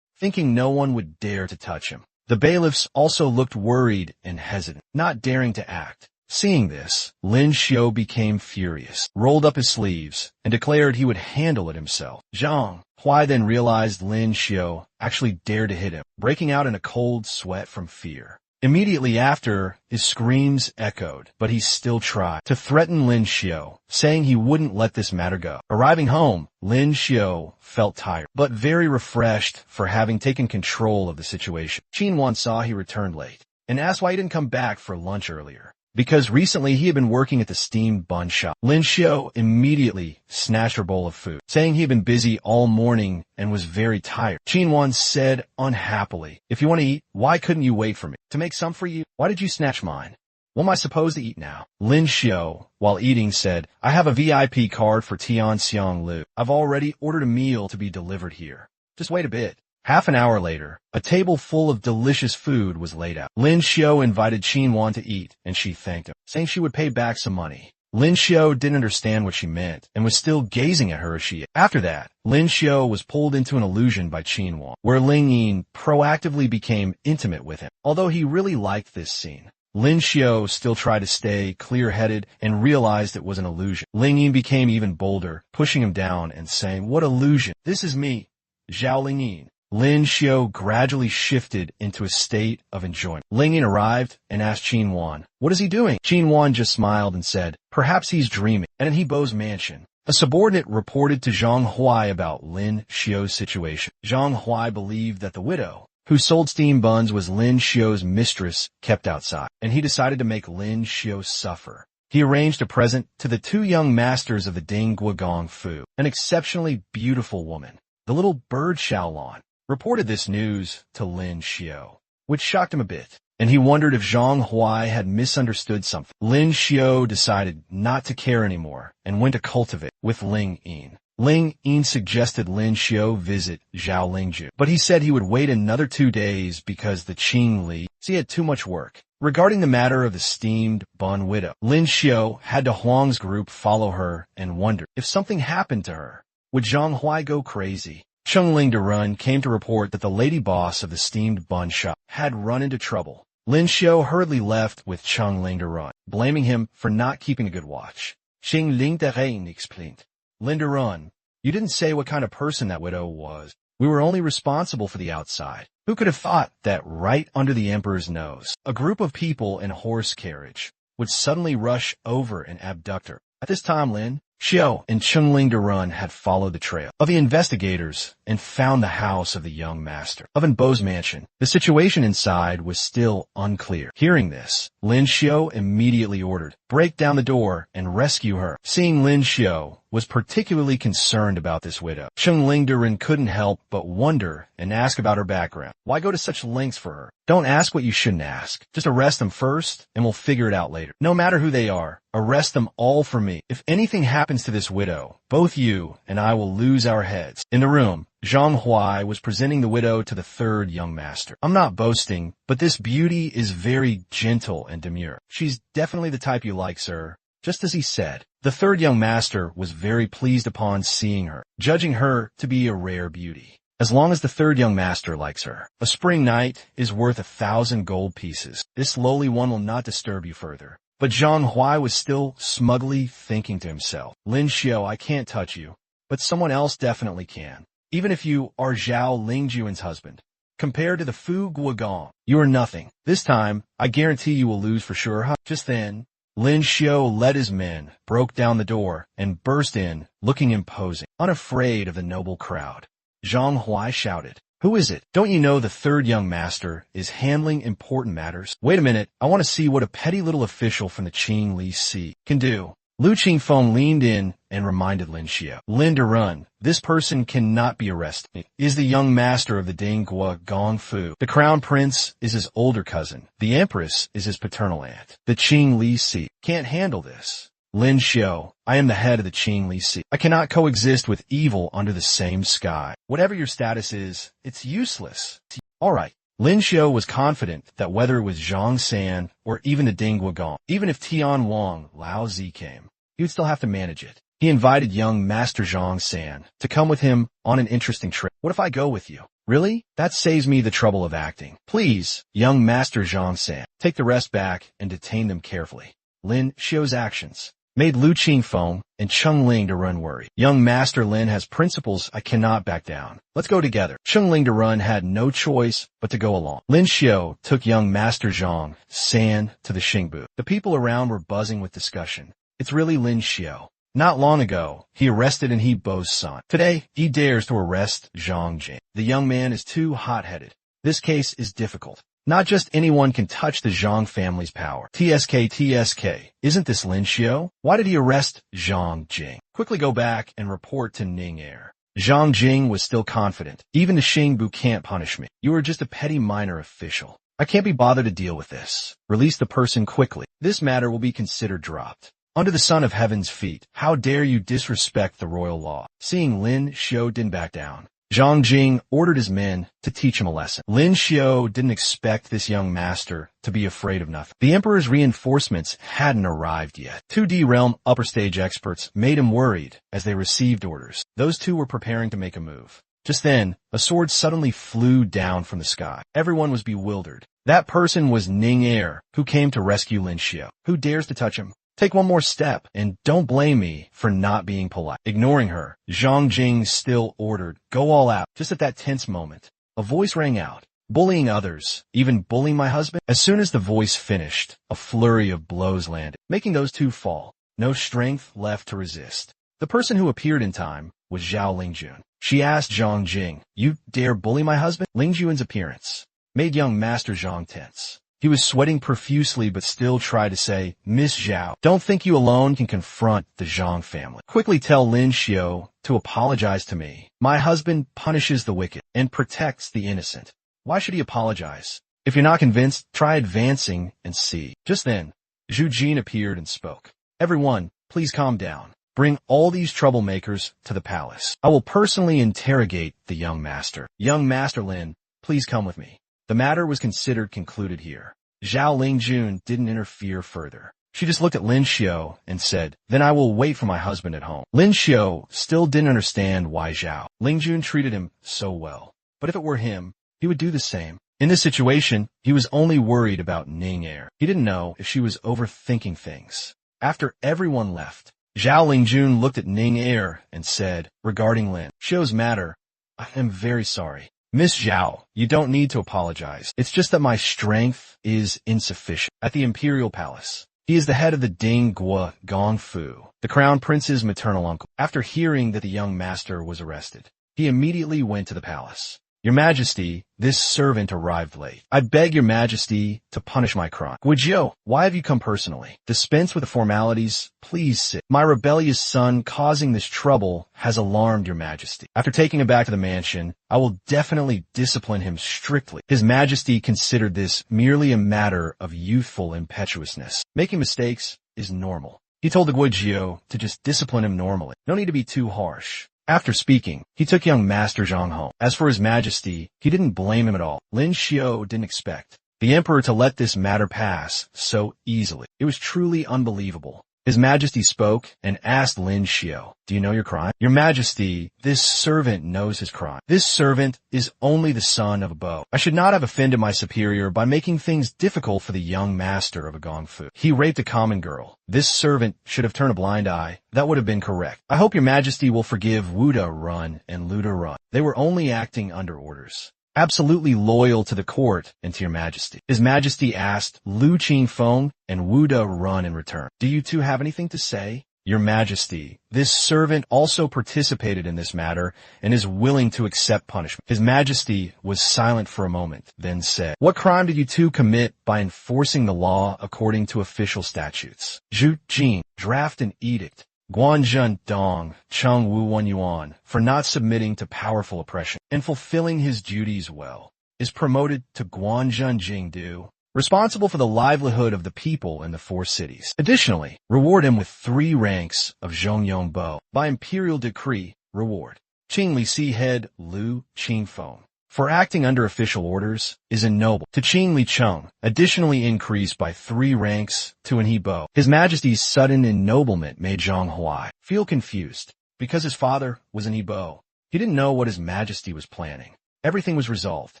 thinking no one would dare to touch him. The bailiffs also looked worried and hesitant, not daring to act. Seeing this, Lin Xiu became furious, rolled up his sleeves, and declared he would handle it himself. Zhang Huai then realized Lin Xiu actually dared to hit him, breaking out in a cold sweat from fear. Immediately after, his screams echoed, but he still tried to threaten Lin Xiu, saying he wouldn't let this matter go. Arriving home, Lin Xiu felt tired, but very refreshed for having taken control of the situation. Qin Wan saw he returned late, and asked why he didn't come back for lunch earlier. Because recently he had been working at the steamed bun shop. Lin Xiu immediately snatched her bowl of food, saying he had been busy all morning and was very tired. Qin Wan said unhappily, if you want to eat, why couldn't you wait for me? To make some for you? Why did you snatch mine? What am I supposed to eat now? Lin Xiu, while eating, said, I have a VIP card for Tian Xiang Lu. I've already ordered a meal to be delivered here. Just wait a bit. Half an hour later, a table full of delicious food was laid out. Lin Xiu invited Qin Wan to eat, and she thanked him, saying she would pay back some money. Lin Xiu didn't understand what she meant, and was still gazing at her as she ate. After that, Lin Xiu was pulled into an illusion by Qin Wan, where Ling Yin proactively became intimate with him. Although he really liked this scene, Lin Xiu still tried to stay clear-headed and realized it was an illusion. Ling Yin became even bolder, pushing him down and saying, what illusion? This is me, Zhao Ling Yin. Lin Xiu gradually shifted into a state of enjoyment. Ling Yin arrived and asked Qin Wan, what is he doing? Qin Wan just smiled and said, perhaps he's dreaming. And in Hebo's mansion, a subordinate reported to Zhang Huai about Lin Xiu's situation. Zhang Huai believed that the widow, who sold steam buns, was Lin Xiu's mistress, kept outside, and he decided to make Lin Xiu suffer. He arranged a present to the two young masters of the Ding Guogong Fu, an exceptionally beautiful woman. The little bird Xiaolon reported this news to Lin Xiu, which shocked him a bit, and he wondered if Zhang Huai had misunderstood something. Lin Xiu decided not to care anymore and went to cultivate with Ling Yin. Ling Yin suggested Lin Xiu visit Zhao Lingju, but he said he would wait another 2 days because the Qing Li Si had too much work. Regarding the matter of the steamed bun widow, Lin Xiu had to Huang's group follow her and wondered if something happened to her. Would Zhang Huai go crazy? Cheng Ling Derun came to report that the lady boss of the steamed bun shop had run into trouble. Lin Xiu hurriedly left with Cheng Ling Derun, blaming him for not keeping a good watch. Cheng Ling Derun explained, Lin Derun, you didn't say what kind of person that widow was. We were only responsible for the outside. Who could have thought that right under the emperor's nose, a group of people in a horse carriage would suddenly rush over and abduct her? At this time, Lin Xiu and Cheng Ling Derun had followed the trail of the investigators and found the house of the young master of Bo's mansion. The situation inside was still unclear. Hearing this, Lin Xiu immediately ordered, break down the door and rescue her. Seeing Lin Xiu was particularly concerned about this widow, Cheng Ling Derun couldn't help but wonder and ask about her background. Why go to such lengths for her? Don't ask what you shouldn't ask. Just arrest them first and we'll figure it out later. No matter who they are, arrest them all for me. If anything happens to this widow, both you and I will lose our heads. In the room, Zhang Huai was presenting the widow to the third young master. I'm not boasting, but this beauty is very gentle and demure. She's definitely the type you like, sir. Just as he said, the third young master was very pleased upon seeing her, judging her to be a rare beauty. as long as the third young master likes her. A spring night is worth 1,000 gold pieces. This lowly one will not disturb you further. But Zhang Huai was still smugly thinking to himself, Lin Xiao, I can't touch you, but someone else definitely can. Even if you are Zhao Lingjuan's husband. Compared to the Fu Guogong, you are nothing. This time, I guarantee you will lose for sure, huh? Just then, Lin Xiao led his men, broke down the door, and burst in, looking imposing, unafraid of the noble crowd. Zhang Huai shouted, Who is it? Don't you know the third young master is handling important matters? Wait a minute, I want to see what a petty little official from the Qing Li Si can do. Lu Qingfeng leaned in and reminded Lin Xiao. Lin to run. This person cannot be arrested. He is the young master of the Dinggua Gongfu. The crown prince is his older cousin. The empress is his paternal aunt. The Qing Li Si can't handle this. Lin Xiao, I am the head of the Qing Li Si. I cannot coexist with evil under the same sky. Whatever your status is, it's useless. All right. Lin Xiao was confident that whether it was Zhang San or even the Dinggua Gong, even if Tian Wang Lao Zi came, he would still have to manage it. He invited young Master Zhang San to come with him on an interesting trip. What if I go with you? Really? That saves me the trouble of acting. Please, young Master Zhang San, take the rest back and detain them carefully. Lin Xiao's actions made Lu Qingfeng and Cheng Ling to run worry. Young Master Lin has principles I cannot back down. Let's go together. Cheng Ling to run had no choice but to go along. Lin Xiao took young Master Zhang San to the Xingbu. The people around were buzzing with discussion. It's really Lin Xiao. Not long ago, he arrested and he Bo's son. Today, he dares to arrest Zhang Jing. The young man is too hot-headed. This case is difficult. Not just anyone can touch the Zhang family's power. TSK, isn't this Lin Xiao? Why did he arrest Zhang Jing? Quickly go back and report to Ning Er. Zhang Jing was still confident. Even the Xingbu can't punish me. You are just a petty minor official. I can't be bothered to deal with this. Release the person quickly. This matter will be considered dropped. Under the sun of heaven's feet, how dare you disrespect the royal law? Seeing Lin Xiao didn't back down, Zhang Jing ordered his men to teach him a lesson. Lin Xiao didn't expect this young master to be afraid of nothing. The emperor's reinforcements hadn't arrived yet. 2D realm upper stage experts made him worried as they received orders. Those two were preparing to make a move. Just then, a sword suddenly flew down from the sky. Everyone was bewildered. That person was Ning Er, who came to rescue Lin Xiao. Who dares to touch him? Take one more step, and don't blame me for not being polite. Ignoring her, Zhang Jing still ordered, go all out. Just at that tense moment, a voice rang out. Bullying others, even bullying my husband? As soon as the voice finished, a flurry of blows landed, making those two fall. No strength left to resist. The person who appeared in time was Zhao Lingjun. She asked Zhang Jing, you dare bully my husband? Lingjun's appearance made young Master Zhang tense. He was sweating profusely but still tried to say, Miss Zhao, don't think you alone can confront the Zhang family. Quickly tell Lin Xiao to apologize to me. My husband punishes the wicked and protects the innocent. Why should he apologize? If you're not convinced, try advancing and see. Just then, Zhu Jin appeared and spoke. Everyone, please calm down. Bring all these troublemakers to the palace. I will personally interrogate the young master. Young Master Lin, please come with me. The matter was considered concluded here. Zhao Lingjun didn't interfere further. She just looked at Lin Xiao and said, then I will wait for my husband at home. Lin Xiao still didn't understand why Zhao Lingjun treated him so well. But if it were him, he would do the same. In this situation, he was only worried about Ning Er. He didn't know if she was overthinking things. After everyone left, Zhao Lingjun looked at Ning Er and said, regarding Lin Xiao's matter, I am very sorry. Miss Zhao, you don't need to apologize. It's just that my strength is insufficient. At the imperial palace, he is the head of the Dinggua Gongfu, the crown prince's maternal uncle. After hearing that the young master was arrested, he immediately went to the palace. Your Majesty, this servant arrived late. I beg your Majesty to punish my crime. Guizhou, why have you come personally? Dispense with the formalities. Please sit. My rebellious son causing this trouble has alarmed your Majesty. After taking him back to the mansion, I will definitely discipline him strictly. His Majesty considered this merely a matter of youthful impetuousness. Making mistakes is normal. He told the Guizhou to just discipline him normally. No need to be too harsh. After speaking, he took young Master Zhang home. As for his Majesty, he didn't blame him at all. Lin Xiao didn't expect the emperor to let this matter pass so easily. It was truly unbelievable. His Majesty spoke and asked Lin Xiao, "Do you know your crime?" "Your Majesty, this servant knows his crime. This servant is only the son of a beau. I should not have offended my superior by making things difficult for the young master of a gong fu. He raped a common girl. This servant should have turned a blind eye. That would have been correct. I hope your Majesty will forgive Wuda Run and Luda Run. They were only acting under orders. Absolutely loyal to the court and to your Majesty." His Majesty asked Lu Qingfeng and Wuda Run in return, "Do you two have anything to say?" "Your Majesty, this servant also participated in this matter and is willing to accept punishment." His Majesty was silent for a moment, then said, "What crime did you two commit by enforcing the law according to official statutes?" Zhu Jing, draft an edict. Guanzhen Dong, Cheng Wu Wan Yuan, for not submitting to powerful oppression and fulfilling his duties well, is promoted to Guanzhen Jingdu, responsible for the livelihood of the people in the 4 cities. Additionally, reward him with 3 ranks of Zhongyong Bo. By imperial decree, reward Qing Li Si head Lu Qingfeng for acting under official orders is ennobled to Qing Li Cheng, additionally increased by 3 ranks to an He Bo. His Majesty's sudden ennoblement made Zhang Huai feel confused. Because his father was an He Bo, he didn't know what his Majesty was planning. Everything was resolved.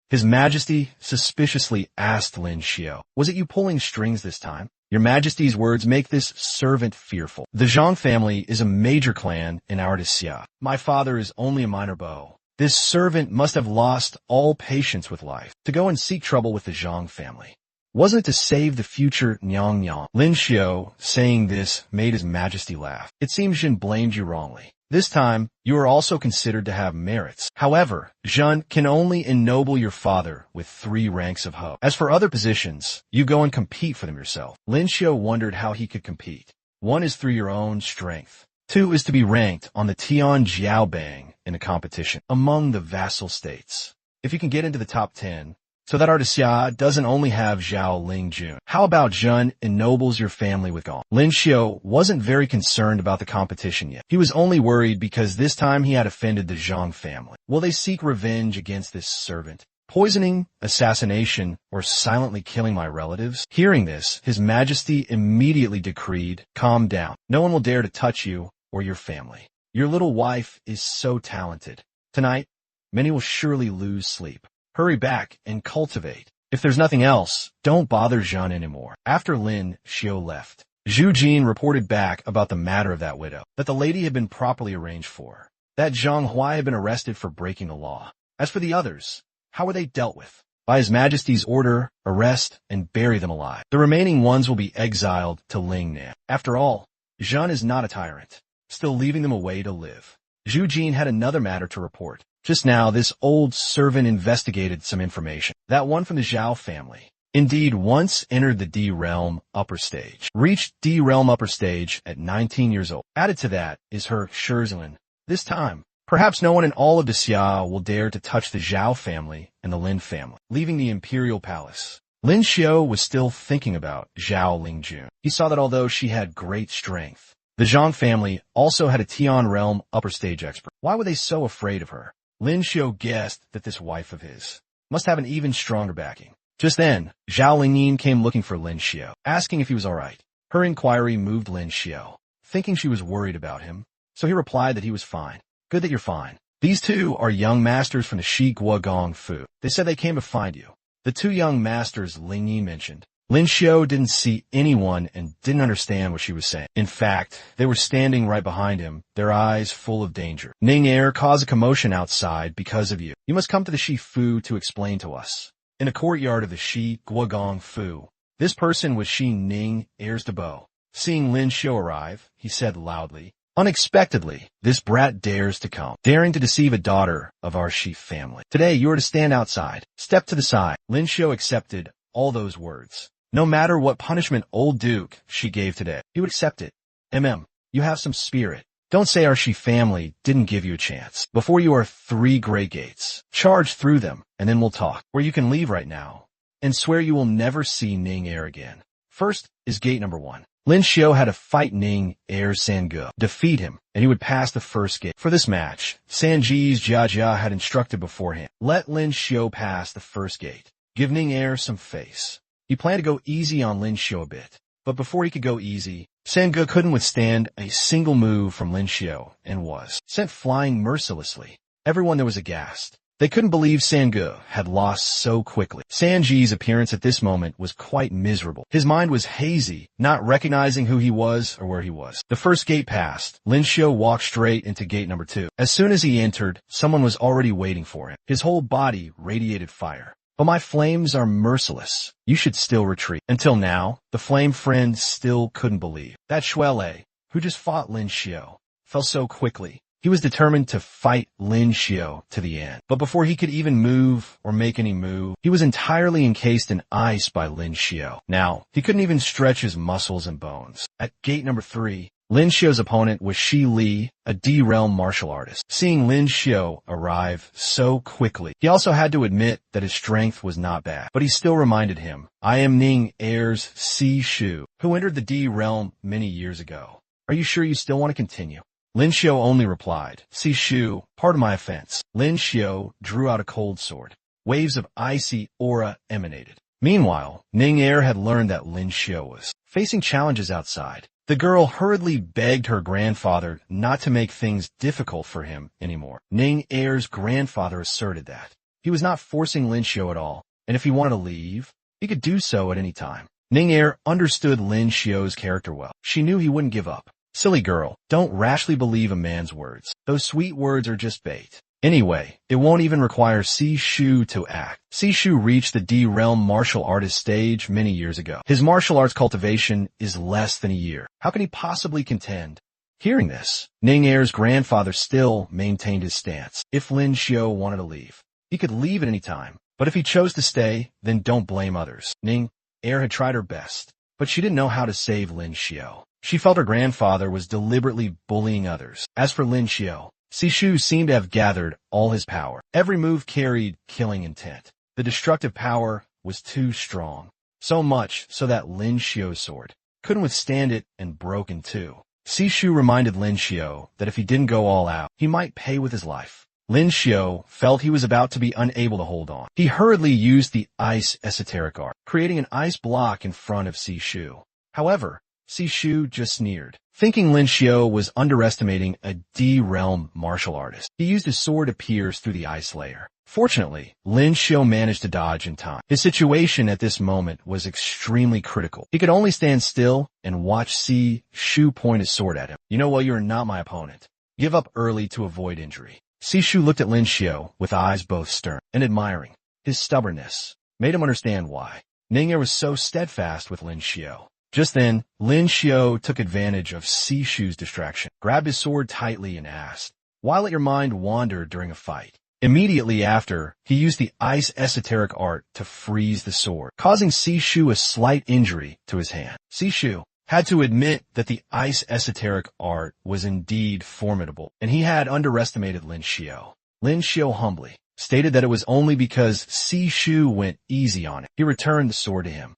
His Majesty suspiciously asked Lin Xiao, "Was it you pulling strings this time?" "Your Majesty's words make this servant fearful. The Zhang family is a major clan in our Xia. My father is only a minor Bo. This servant must have lost all patience with life to go and seek trouble with the Zhang family. Wasn't it to save the future Nyang Nyang?" Lin Xiao saying this made his Majesty laugh. "It seems Jin blamed you wrongly. This time, you are also considered to have merits. However, Zhen can only ennoble your father with 3 ranks of Ho. As for other positions, you go and compete for them yourself." Lin Xiao wondered how he could compete. 1 is through your own strength. 2 is to be ranked on the Tian Jiaobang in a competition among the vassal states. If you can get into the top 10, so that our Xia doesn't only have Zhao Ling Jun. How about Zhen ennobles your family with Gong? Lin Xiao wasn't very concerned about the competition yet. He was only worried because this time he had offended the Zhang family. Will they seek revenge against this servant? Poisoning, assassination, or silently killing my relatives? Hearing this, His Majesty immediately decreed, "Calm down. No one will dare to touch you or your family. Your little wife is so talented. Tonight, many will surely lose sleep. Hurry back and cultivate. If there's nothing else, don't bother Zhen anymore." After Lin Xiao left, Zhu Jin reported back about the matter of that widow, that the lady had been properly arranged for, that Zhang Huai had been arrested for breaking the law. As for the others, how were they dealt with? By His Majesty's order, arrest and bury them alive. The remaining ones will be exiled to Lingnan. After all, Zhen is not a tyrant, still leaving them a way to live. Zhu Jin had another matter to report. Just now, this old servant investigated some information. That one from the Zhao family indeed once entered the D realm upper stage, reached D realm upper stage at 19 years old. Added to that is her Shirzlin. This time, perhaps no one in all of the Xia will dare to touch the Zhao family and the Lin family. Leaving the imperial palace, Lin Xiao was still thinking about Zhao Lingjun. He saw that although she had great strength, the Zhang family also had a Tian realm upper stage expert. Why were they so afraid of her? Lin Xiao guessed that this wife of his must have an even stronger backing. Just then, Zhao Lingyin came looking for Lin Xiao, asking if he was all right. Her inquiry moved Lin Xiao, thinking she was worried about him, so he replied that he was fine. "Good that you're fine. These 2 are young masters from the Shi Gua Gong Fu. They said they came to find you." The 2 young masters Lingyin mentioned. Lin Xiao didn't see anyone and didn't understand what she was saying. In fact, they were standing right behind him, their eyes full of danger. "Ning Er caused a commotion outside because of you. You must come to the Shi Fu to explain to us." In the courtyard of the Shi Guogong Fu, this person was Shi Ning Er's Debo. Seeing Lin Xiao arrive, he said loudly, "Unexpectedly, this brat dares to come, daring to deceive a daughter of our Shi family. Today you are to stand outside. Step to the side." Lin Xiao accepted all those words. No matter what punishment old Duke she gave today, he would accept it. You have some spirit. Don't say our Shi family didn't give you a chance. Before you are 3 great gates. Charge through them, and then we'll talk. Or you can leave right now, and swear you will never see Ning Er again. First is gate number 1. Lin Xiao had to fight Ning Er's Sange, defeat him, and he would pass the first gate. For this match, Sanji's Jia had instructed beforehand. Let Lin Xiao pass the first gate. Give Ning Er some face. He planned to go easy on Lin Xiao a bit. But before he could go easy, Sangge couldn't withstand a single move from Lin Xiao and was sent flying mercilessly. Everyone there was aghast. They couldn't believe Sangge had lost so quickly. Sanji's appearance at this moment was quite miserable. His mind was hazy, not recognizing who he was or where he was. The first gate passed. Lin Xiao walked straight into gate number 2. As soon as he entered, someone was already waiting for him. His whole body radiated fire. But my flames are merciless. You should still retreat. Until now, the flame friend still couldn't believe that Shuele, who just fought Lin Xiao, fell so quickly. He was determined to fight Lin Xiao to the end. But before he could even move or make any move, he was entirely encased in ice by Lin Xiao. Now, he couldn't even stretch his muscles and bones. At gate number 3, Lin Xiao's opponent was Shi Li, a D-realm martial artist. Seeing Lin Xiao arrive so quickly, he also had to admit that his strength was not bad. But he still reminded him, I am Ning Heir's Si Shu, who entered the D-realm many years ago. Are you sure you still want to continue? Lin Xiao only replied, Si Shu, pardon my offense. Lin Xiao drew out a cold sword. Waves of icy aura emanated. Meanwhile, Ning Heir had learned that Lin Xiao was facing challenges outside. The girl hurriedly begged her grandfather not to make things difficult for him anymore. Ning Heir's grandfather asserted that he was not forcing Lin Xiao at all, and if he wanted to leave, he could do so at any time. Ning Heir understood Lin Xiao's character well. She knew he wouldn't give up. Silly girl, don't rashly believe a man's words. Those sweet words are just bait. Anyway, it won't even require Si Shu to act. Si Shu reached the D-realm martial artist stage many years ago. His martial arts cultivation is less than a year. How can he possibly contend? Hearing this, Ning Heir's grandfather still maintained his stance. If Lin Xiao wanted to leave, he could leave at any time. But if he chose to stay, then don't blame others. Ning Heir had tried her best, but she didn't know how to save Lin Xiao. She felt her grandfather was deliberately bullying others. As for Lin Xiao, Si Shu seemed to have gathered all his power. Every move carried killing intent. The destructive power was too strong. So much so that Lin Xiao's sword couldn't withstand it and broke in two. Si Shu reminded Lin Xiao that if he didn't go all out, he might pay with his life. Lin Xiao felt he was about to be unable to hold on. He hurriedly used the ice esoteric art, creating an ice block in front of Si Shu. However, Si Shu just sneered, thinking Lin Xiao was underestimating a D-realm martial artist. He used his sword to pierce through the ice layer. Fortunately, Lin Xiao managed to dodge in time. His situation at this moment was extremely critical. He could only stand still and watch Si Shu point his sword at him. You know what, you're not my opponent. Give up early to avoid injury. Si Shu looked at Lin Xiao with eyes both stern and admiring. His stubbornness made him understand why Ning Heir was so steadfast with Lin Xiao. Just then, Lin Xiao took advantage of Si Shu's distraction, grabbed his sword tightly and asked, "Why let your mind wander during a fight?" Immediately after, he used the ice esoteric art to freeze the sword, causing Si Shu a slight injury to his hand. Si Shu had to admit that the ice esoteric art was indeed formidable, and he had underestimated Lin Xiao. Lin Xiao humbly stated that it was only because Si Shu went easy on it. He returned the sword to him.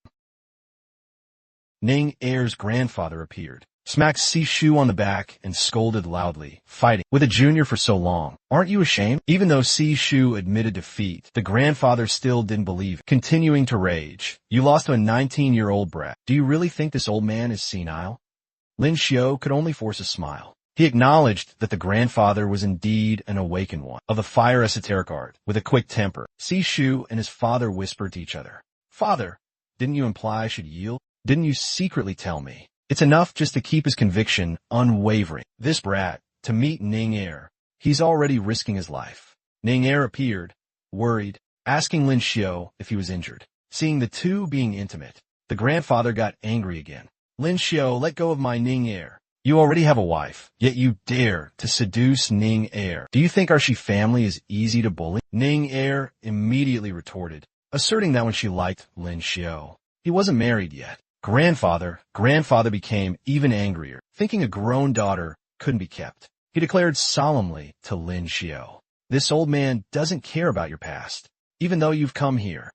Ning Heir's grandfather appeared, smacked Si Shu on the back, and scolded loudly, "Fighting with a junior for so long. Aren't you ashamed?" Even though Si Shu admitted defeat, the grandfather still didn't believe it, continuing to rage. "You lost to a 19-year-old brat. Do you really think this old man is senile?" Lin Xiao could only force a smile. He acknowledged that the grandfather was indeed an awakened one, of the fire esoteric art, with a quick temper. Si Shu and his father whispered to each other, "Father, didn't you imply I should yield? Didn't you secretly tell me?" It's enough just to keep his conviction unwavering. This brat, to meet Ning Heir, he's already risking his life. Ning Heir appeared, worried, asking Lin Xiao if he was injured. Seeing the two being intimate, the grandfather got angry again. "Lin Xiao, let go of my Ning Heir. You already have a wife, yet you dare to seduce Ning Heir. Do you think our Shi family is easy to bully?" Ning Heir immediately retorted, asserting that when she liked Lin Xiao, he wasn't married yet. Grandfather became even angrier, thinking a grown daughter couldn't be kept. He declared solemnly to Lin Xiao, "This old man doesn't care about your past, even though you've come here.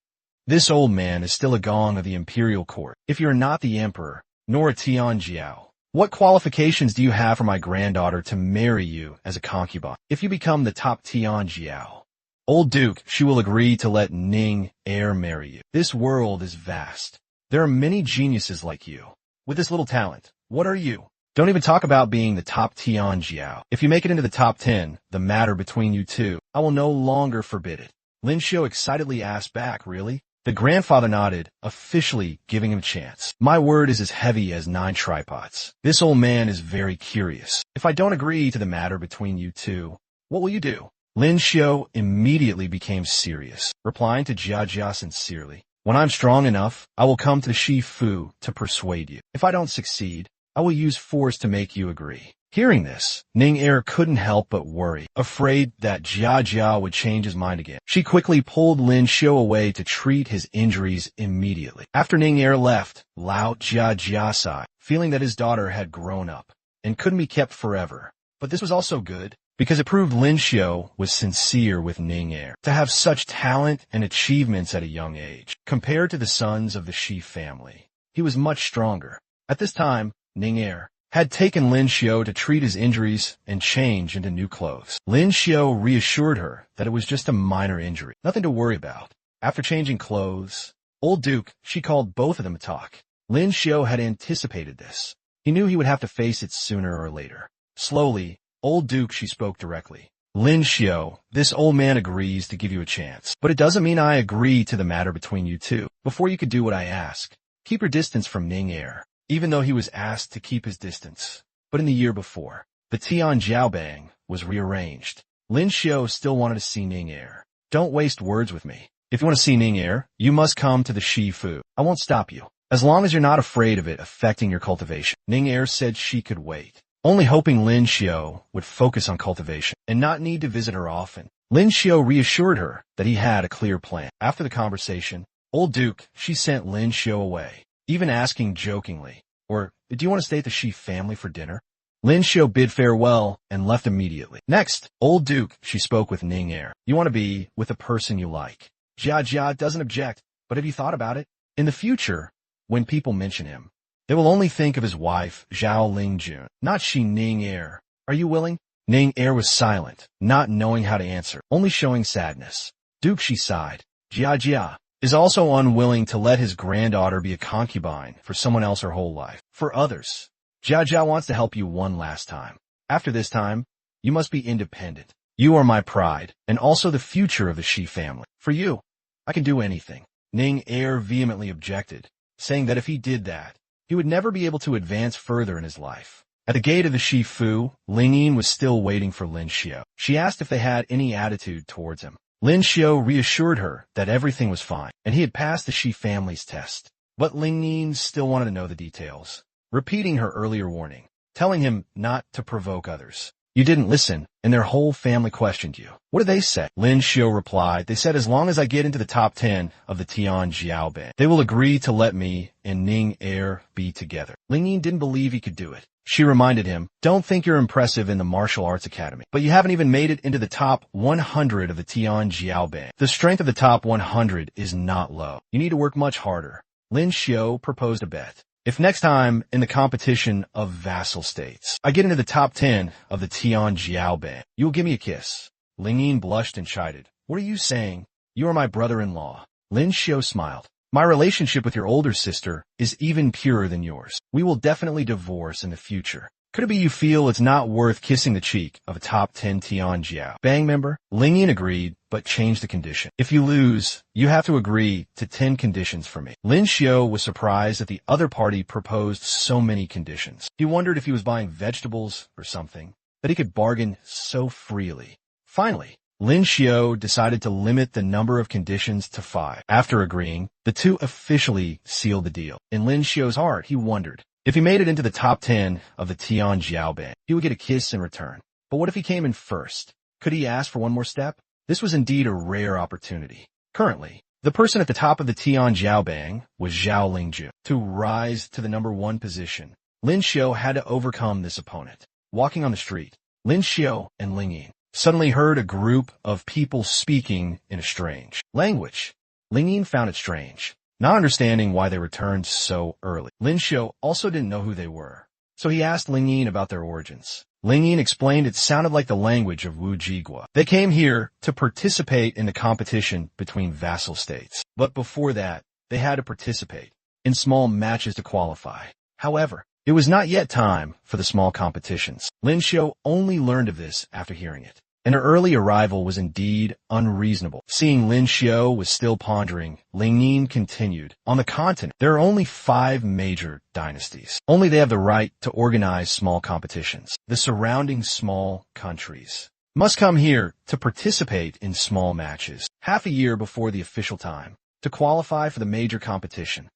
This old man is still a gong of the imperial court. If you're not the emperor, nor a Tianjiao, what qualifications do you have for my granddaughter to marry you as a concubine? If you become the top Tianjiao, old duke, she will agree to let Ning Heir marry you. This world is vast. There are many geniuses like you. With this little talent, what are you? Don't even talk about being the top Tianjiao. If you make it into the top 10, the matter between you two, I will no longer forbid it. Lin Xiu excitedly asked back, really? The grandfather nodded, officially giving him a chance. My word is as heavy as 9 tripods. This old man is very curious. If I don't agree to the matter between you two, what will you do? Lin Xiu immediately became serious, replying to Jia Jia sincerely. When I'm strong enough, I will come to the Shifu to persuade you. If I don't succeed, I will use force to make you agree. Hearing this, Ning Er couldn't help but worry, afraid that Jia Jia would change his mind again. She quickly pulled Lin Xiu away to treat his injuries immediately. After Ning Er left, Lao Jia Jia sighed, feeling that his daughter had grown up and couldn't be kept forever. But this was also good, because it proved Lin Xiu was sincere with Ning Er. To have such talent and achievements at a young age, compared to the sons of the Shi family, he was much stronger. At this time, Ning Er had taken Lin Xiu to treat his injuries and change into new clothes. Lin Xiu reassured her that it was just a minor injury, nothing to worry about. After changing clothes, Old Duke, she called both of them to talk. Lin Xiu had anticipated this. He knew he would have to face it sooner or later. Slowly, Old Duke, she spoke directly. Lin Xiu, this old man agrees to give you a chance, but it doesn't mean I agree to the matter between you two. Before you could do what I ask, keep your distance from Ning Er. Even though he was asked to keep his distance. But in the year before, the Tianjiaobang was rearranged. Lin Xiu still wanted to see Ning Er. Don't waste words with me. If you want to see Ning Er, you must come to the Shifu. I won't stop you, as long as you're not afraid of it affecting your cultivation. Ning Er said she could wait, only hoping Lin Xiu would focus on cultivation and not need to visit her often. Lin Xiu reassured her that he had a clear plan. After the conversation, Old Duke, she sent Lin Xiu away, even asking jokingly, or, do you want to stay at the Shi family for dinner? Lin Xiu bid farewell and left immediately. Next, Old Duke, she spoke with Ning Er. You want to be with a person you like. Jia Jia doesn't object, but have you thought about it? In the future, when people mention him, they will only think of his wife, Zhao Lingjun, not Shi Ning Er. Are you willing? Ning Er was silent, not knowing how to answer, only showing sadness. Duke, she sighed. Jia Jia is also unwilling to let his granddaughter be a concubine for someone else her whole life. For others, Jia Jia wants to help you one last time. After this time, you must be independent. You are my pride, and also the future of the Shi family. For you, I can do anything. Ning Er vehemently objected, saying that if he did that, he would never be able to advance further in his life. At the gate of the Shifu, Ling Yin was still waiting for Lin Xiu. She asked if they had any attitude towards him. Lin Xiu reassured her that everything was fine, and he had passed the Shi family's test. But Ling Yin still wanted to know the details, repeating her earlier warning, telling him not to provoke others. You didn't listen, and their whole family questioned you. What did they say? Lin Xiu replied, they said as long as I get into the top 10 of the Tianjiaobang, they will agree to let me and Ning Er be together. Ling Yin didn't believe he could do it. She reminded him, don't think you're impressive in the martial arts academy, but you haven't even made it into the top 100 of the Tianjiaobang. The strength of the top 100 is not low. You need to work much harder. Lin Xiu proposed a bet. If next time in the competition of vassal states, I get into the top 10 of the Tianjiaobang, you will give me a kiss. Ling Yin blushed and chided. What are you saying? You are my brother-in-law. Lin Xiu smiled. My relationship with your older sister is even purer than yours. We will definitely divorce in the future. Could it be you feel it's not worth kissing the cheek of a top 10 Tianjiaobang member? Ling Yin agreed, but changed the condition. If you lose, you have to agree to 10 conditions for me. Lin Xiu was surprised that the other party proposed so many conditions. He wondered if he was buying vegetables or something, that he could bargain so freely. Finally, Lin Xiu decided to limit the number of conditions to 5. After agreeing, the two officially sealed the deal. In Lin Xiu's heart, he wondered, if he made it into the top 10 of the Tianjiaobang, he would get a kiss in return. But what if he came in first? Could he ask for one more step? This was indeed a rare opportunity. Currently, the person at the top of the Tianjiaobang was Zhao Lingjun. To rise to the number 1 position, Lin Xiu had to overcome this opponent. Walking on the street, Lin Xiu and Ling Yin suddenly heard a group of people speaking in a strange language. Ling Yin found it strange, not understanding why they returned so early. Lin Xiu also didn't know who they were, so he asked Ling Yin about their origins. Ling Yin explained it sounded like the language of Wu Jigua. They came here to participate in the competition between vassal states, but before that, they had to participate in small matches to qualify. However, it was not yet time for the small competitions. Lin Xiu only learned of this after hearing it, and her early arrival was indeed unreasonable. Seeing Lin Xiu was still pondering, Ling Nin continued. On the continent, there are only 5 major dynasties. Only they have the right to organize small competitions. The surrounding small countries must come here to participate in small matches, half a year before the official time, to qualify for the major competition.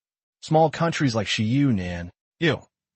Small countries like Shiyu,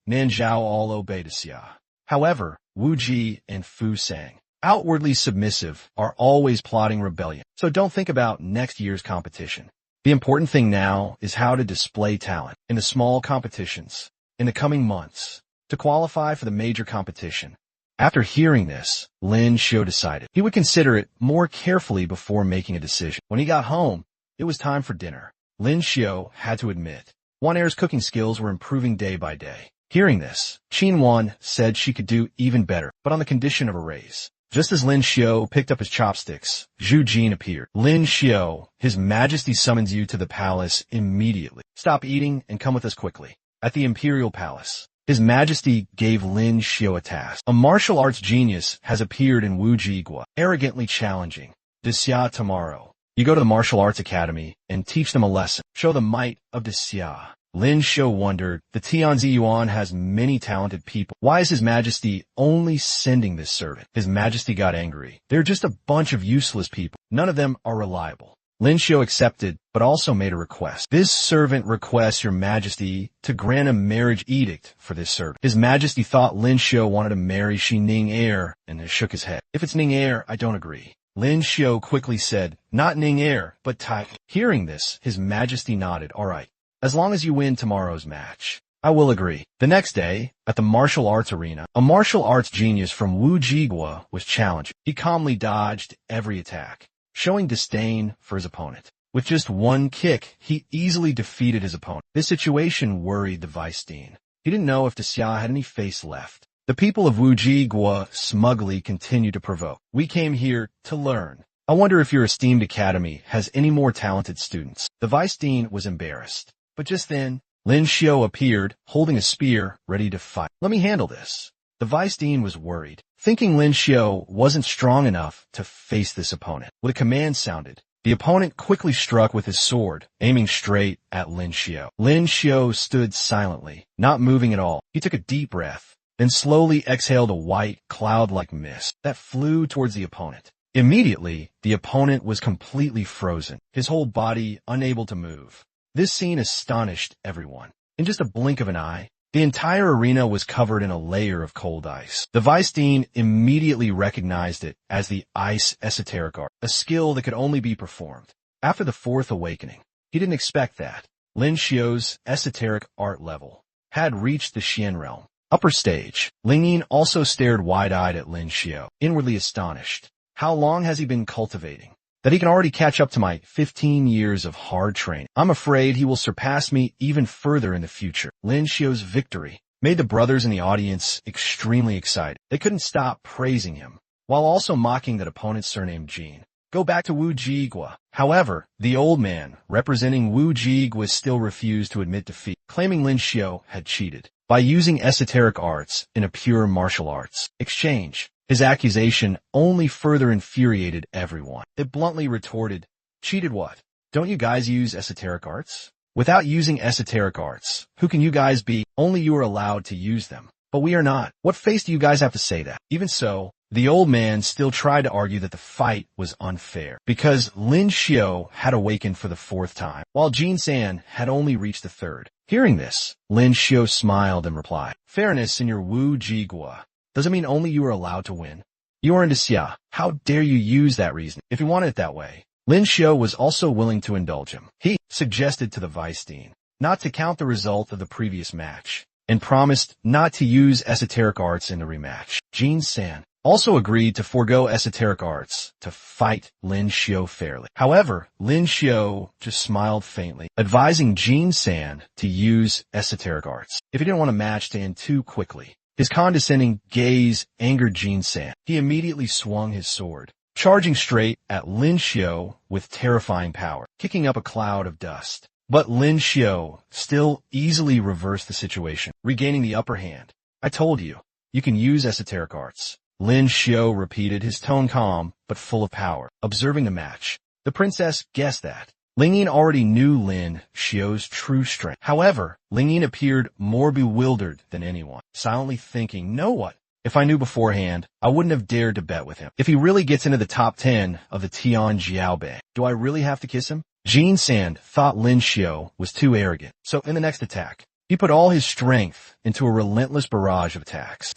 Nanzhao all obey to Xia. However, Wu Ji and Fu Sang, outwardly submissive, are always plotting rebellion. So don't think about next year's competition. The important thing now is how to display talent in the small competitions in the coming months to qualify for the major competition. After hearing this, Lin Xiu decided he would consider it more carefully before making a decision. When he got home, it was time for dinner. Lin Xiu had to admit, Wan Er's cooking skills were improving day by day. Hearing this, Qin Wan said she could do even better, but on the condition of a raise. Just as Lin Xiu picked up his chopsticks, Zhu Jin appeared. Lin Xiu, His Majesty summons you to the palace immediately. Stop eating and come with us quickly. At the Imperial Palace, His Majesty gave Lin Xiu a task. A martial arts genius has appeared in Wu Jigua, arrogantly challenging. Xia tomorrow. You go to the martial arts academy and teach them a lesson. Show the might of Xia. Lin Xiu wondered, the Tianzi Yuan has many talented people. Why is His Majesty only sending this servant? His Majesty got angry. They're just a bunch of useless people. None of them are reliable. Lin Xiu accepted, but also made a request. This servant requests Your Majesty to grant a marriage edict for this servant. His Majesty thought Lin Xiu wanted to marry Shi Ning Er and shook his head. If it's Ning Er, I don't agree. Lin Xiu quickly said, not Ning Er, but Tai. Hearing this, His Majesty nodded. All right. As long as you win tomorrow's match, I will agree. The next day, at the martial arts arena, a martial arts genius from Wu Jigua was challenged. He calmly dodged every attack, showing disdain for his opponent. With just one kick, he easily defeated his opponent. This situation worried the Vice Dean. He didn't know if Xia had any face left. The people of Wu Jigua smugly continued to provoke. We came here to learn. I wonder if your esteemed academy has any more talented students. The Vice Dean was embarrassed. But just then, Lin Xiu appeared, holding a spear, ready to fight. Let me handle this. The Vice Dean was worried, thinking Lin Xiu wasn't strong enough to face this opponent. When a command sounded, the opponent quickly struck with his sword, aiming straight at Lin Xiu. Lin Xiu stood silently, not moving at all. He took a deep breath, then slowly exhaled a white, cloud-like mist that flew towards the opponent. Immediately, the opponent was completely frozen, his whole body unable to move. This scene astonished everyone. In just a blink of an eye, the entire arena was covered in a layer of cold ice. The Vice Dean immediately recognized it as the ice esoteric art, a skill that could only be performed after the fourth awakening. He didn't expect that. Lin Xiu's esoteric art level had reached the Xian realm. Upper stage. Ling Yin also stared wide-eyed at Lin Xiu, inwardly astonished. How long has he been cultivating? That he can already catch up to my 15 years of hard training. I'm afraid he will surpass me even further in the future. Lin Xiu's victory made the brothers in the audience extremely excited. They couldn't stop praising him, while also mocking that opponent's surname Jin. Go back to Wu Jigua. However, the old man, representing Wu Jigua, still refused to admit defeat, claiming Lin Xiu had cheated by using esoteric arts in a pure martial arts exchange. His accusation only further infuriated everyone. They bluntly retorted, cheated what? Don't you guys use esoteric arts? Without using esoteric arts, who can you guys be? Only you are allowed to use them. But we are not. What face do you guys have to say that? Even so, the old man still tried to argue that the fight was unfair, because Lin Xiu had awakened for the 4th time, while Jin San had only reached the 3rd. Hearing this, Lin Xiu smiled and replied, fairness in your Wu Jigua. Does it mean only you are allowed to win? You are in Xia. How dare you use that reason if you want it that way? Lin Xiu was also willing to indulge him. He suggested to the Vice Dean not to count the result of the previous match, and promised not to use esoteric arts in the rematch. Jin San also agreed to forego esoteric arts to fight Lin Xiu fairly. However, Lin Xiu just smiled faintly, advising Jin San to use esoteric arts if he didn't want a match to end too quickly. His condescending gaze angered Jin San. He immediately swung his sword, charging straight at Lin Xiu with terrifying power, kicking up a cloud of dust. But Lin Xiao still easily reversed the situation, regaining the upper hand. I told you, you can use esoteric arts. Lin Xiao repeated, his tone calm, but full of power. Observing the match, the princess guessed that Ling Yin already knew Lin Xiao's true strength. However, Ling Yin appeared more bewildered than anyone, silently thinking, know what? If I knew beforehand, I wouldn't have dared to bet with him. If he really gets into the top 10 of the Tian Jiaobei, do I really have to kiss him? Jin San thought Lin Xiao was too arrogant, so in the next attack, he put all his strength into a relentless barrage of attacks.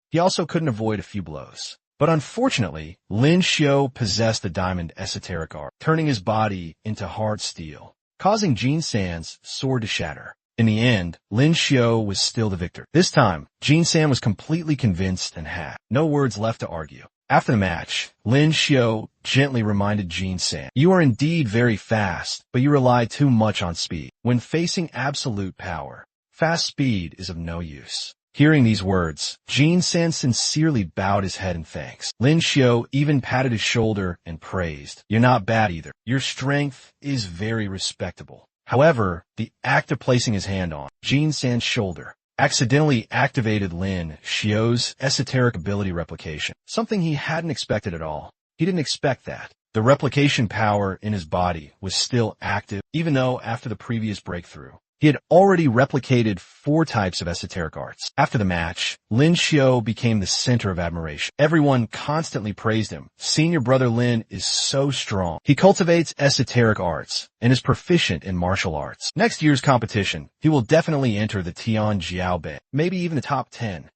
He also couldn't avoid a few blows. But unfortunately, Lin Xiao possessed the diamond esoteric art, turning his body into hard steel, causing Jin San's sword to shatter. In the end, Lin Xiao was still the victor. This time, Jin San was completely convinced and had no words left to argue. After the match, Lin Xiao gently reminded Jin San, you are indeed very fast, but you rely too much on speed. When facing absolute power, fast speed is of no use. Hearing these words, Jin San sincerely bowed his head in thanks. Lin Xiao even patted his shoulder and praised, you're not bad either. Your strength is very respectable. However, the act of placing his hand on Jin San's shoulder accidentally activated Lin Xiao's esoteric ability replication, something he hadn't expected at all. He didn't expect that. The replication power in his body was still active, even though after the previous breakthrough, he had already replicated 4 types of esoteric arts. After the match, Lin Xiao became the center of admiration. Everyone constantly praised him. Senior brother Lin is so strong. He cultivates esoteric arts and is proficient in martial arts. Next year's competition, he will definitely enter the Tian Jiaobei, maybe even the top 10.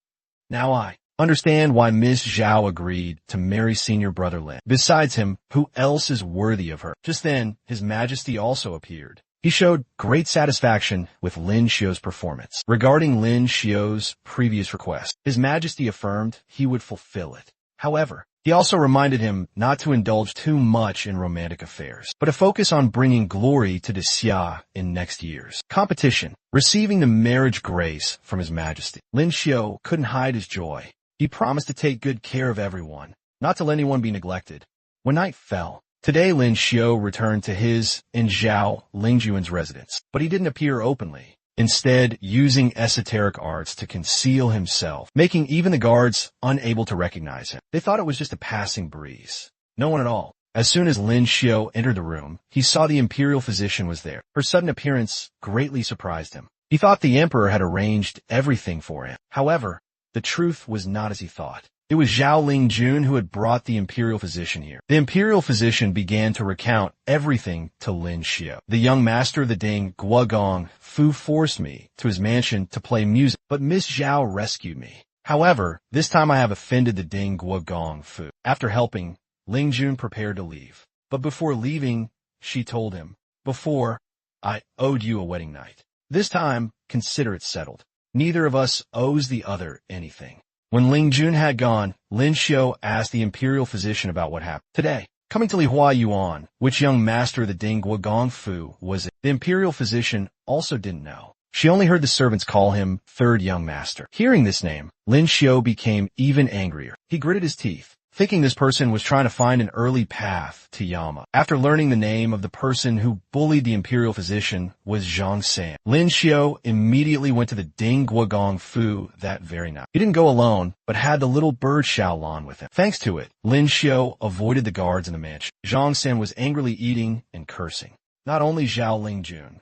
Now I understand why Ms. Zhao agreed to marry senior brother Lin. Besides him, who else is worthy of her? Just then, His Majesty also appeared. He showed great satisfaction with Lin Xiao's performance. Regarding Lin Xiao's previous request, His Majesty affirmed he would fulfill it. However, he also reminded him not to indulge too much in romantic affairs, but to focus on bringing glory to the Xia in next year's competition. Receiving the marriage grace from His Majesty, Lin Xiao couldn't hide his joy. He promised to take good care of everyone, not to let anyone be neglected. When night fell, today Lin Xiao returned to his and Zhao Lingjuan's residence, but he didn't appear openly, instead using esoteric arts to conceal himself, making even the guards unable to recognize him. They thought it was just a passing breeze. No one at all. As soon as Lin Xiao entered the room, he saw the imperial physician was there. Her sudden appearance greatly surprised him. He thought the emperor had arranged everything for him. However, the truth was not as he thought. It was Zhao Lingjun who had brought the imperial physician here. The imperial physician began to recount everything to Lin Xiao. The young master of the Ding Guogong Fu forced me to his mansion to play music, but Miss Zhao rescued me. However, this time I have offended the Ding Guogong Fu. After helping, Lingjun prepared to leave. But before leaving, she told him, before, I owed you a wedding night. This time, consider it settled. Neither of us owes the other anything. When Lingjun had gone, Lin Xiao asked the imperial physician about what happened. Today, coming to Lihua Yuan, which young master of the Ding Guogong Fu was it? The imperial physician also didn't know. She only heard the servants call him third young master. Hearing this name, Lin Xiao became even angrier. He gritted his teeth, thinking this person was trying to find an early path to Yama. After learning the name of the person who bullied the imperial physician was Zhang San, Lin Xiao immediately went to the Ding Guogong Fu that very night. He didn't go alone, but had the little bird Xiaolan with him. Thanks to it, Lin Xiao avoided the guards in the mansion. Zhang San was angrily eating and cursing. Not only Zhao Lingjun,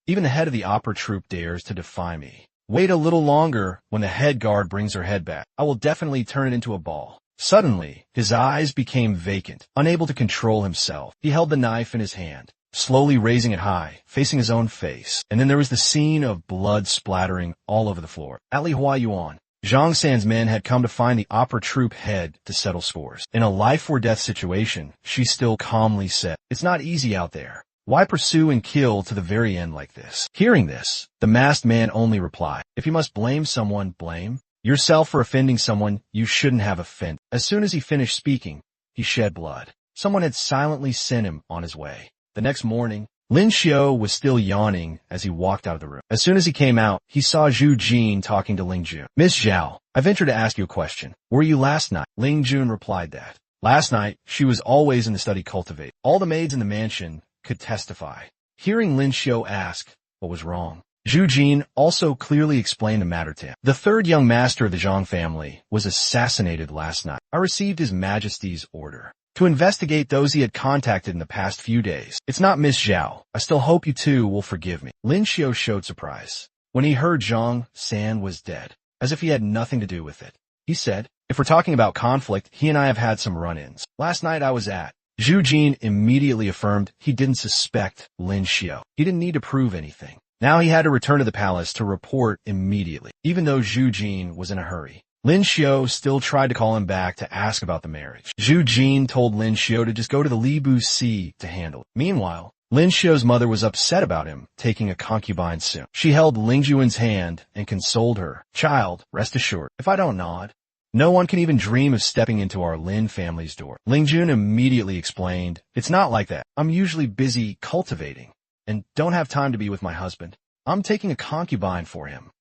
even the head of the opera troupe dares to defy me. Wait a little longer. When the head guard brings her head back, I will definitely turn it into a ball. Suddenly, his eyes became vacant, unable to control himself. He held the knife in his hand, slowly raising it high, facing his own face. And then there was the scene of blood splattering all over the floor. At Lihua Yuan, Zhang San's men had come to find the opera troupe head to settle scores. In a life-or-death situation, she still calmly said, "It's not easy out there. Why pursue and kill to the very end like this?" Hearing this, the masked man only replied, "If you must blame someone, blame yourself for offending someone you shouldn't have offended." As soon as he finished speaking, he shed blood. Someone had silently sent him on his way. The next morning, Lin Xiao was still yawning as he walked out of the room. As soon as he came out, he saw Zhu Jin talking to Lingjun. "Miss Zhao, I venture to ask you a question. Were you last night?" Lingjun replied that last night she was always in the study cultivate. All the maids in the mansion could testify. Hearing Lin Xiu ask what was wrong, Zhu Jin also clearly explained the matter to him. The third young master of the Zhang family was assassinated last night. I received His Majesty's order to investigate those he had contacted in the past few days. It's not Miss Zhao. I still hope you two will forgive me. Lin Xiu showed surprise when he heard Zhang San was dead, as if he had nothing to do with it. He said, if we're talking about conflict, he and I have had some run-ins. Last night I was at. Zhu Jin immediately affirmed he didn't suspect Lin Xiu. He didn't need to prove anything. Now he had to return to the palace to report immediately, even though Zhu Jin was in a hurry. Lin Xiu still tried to call him back to ask about the marriage. Zhu Jin told Lin Xiu to just go to the Libu Sea to handle it. Meanwhile, Lin Xiu's mother was upset about him taking a concubine soon. She held Ling Juan's hand and consoled her. Child, rest assured, if I don't nod, no one can even dream of stepping into our Lin family's door. Ling Jun immediately explained, it's not like that. I'm usually busy cultivating and don't have time to be with my husband. I'm taking a concubine for him,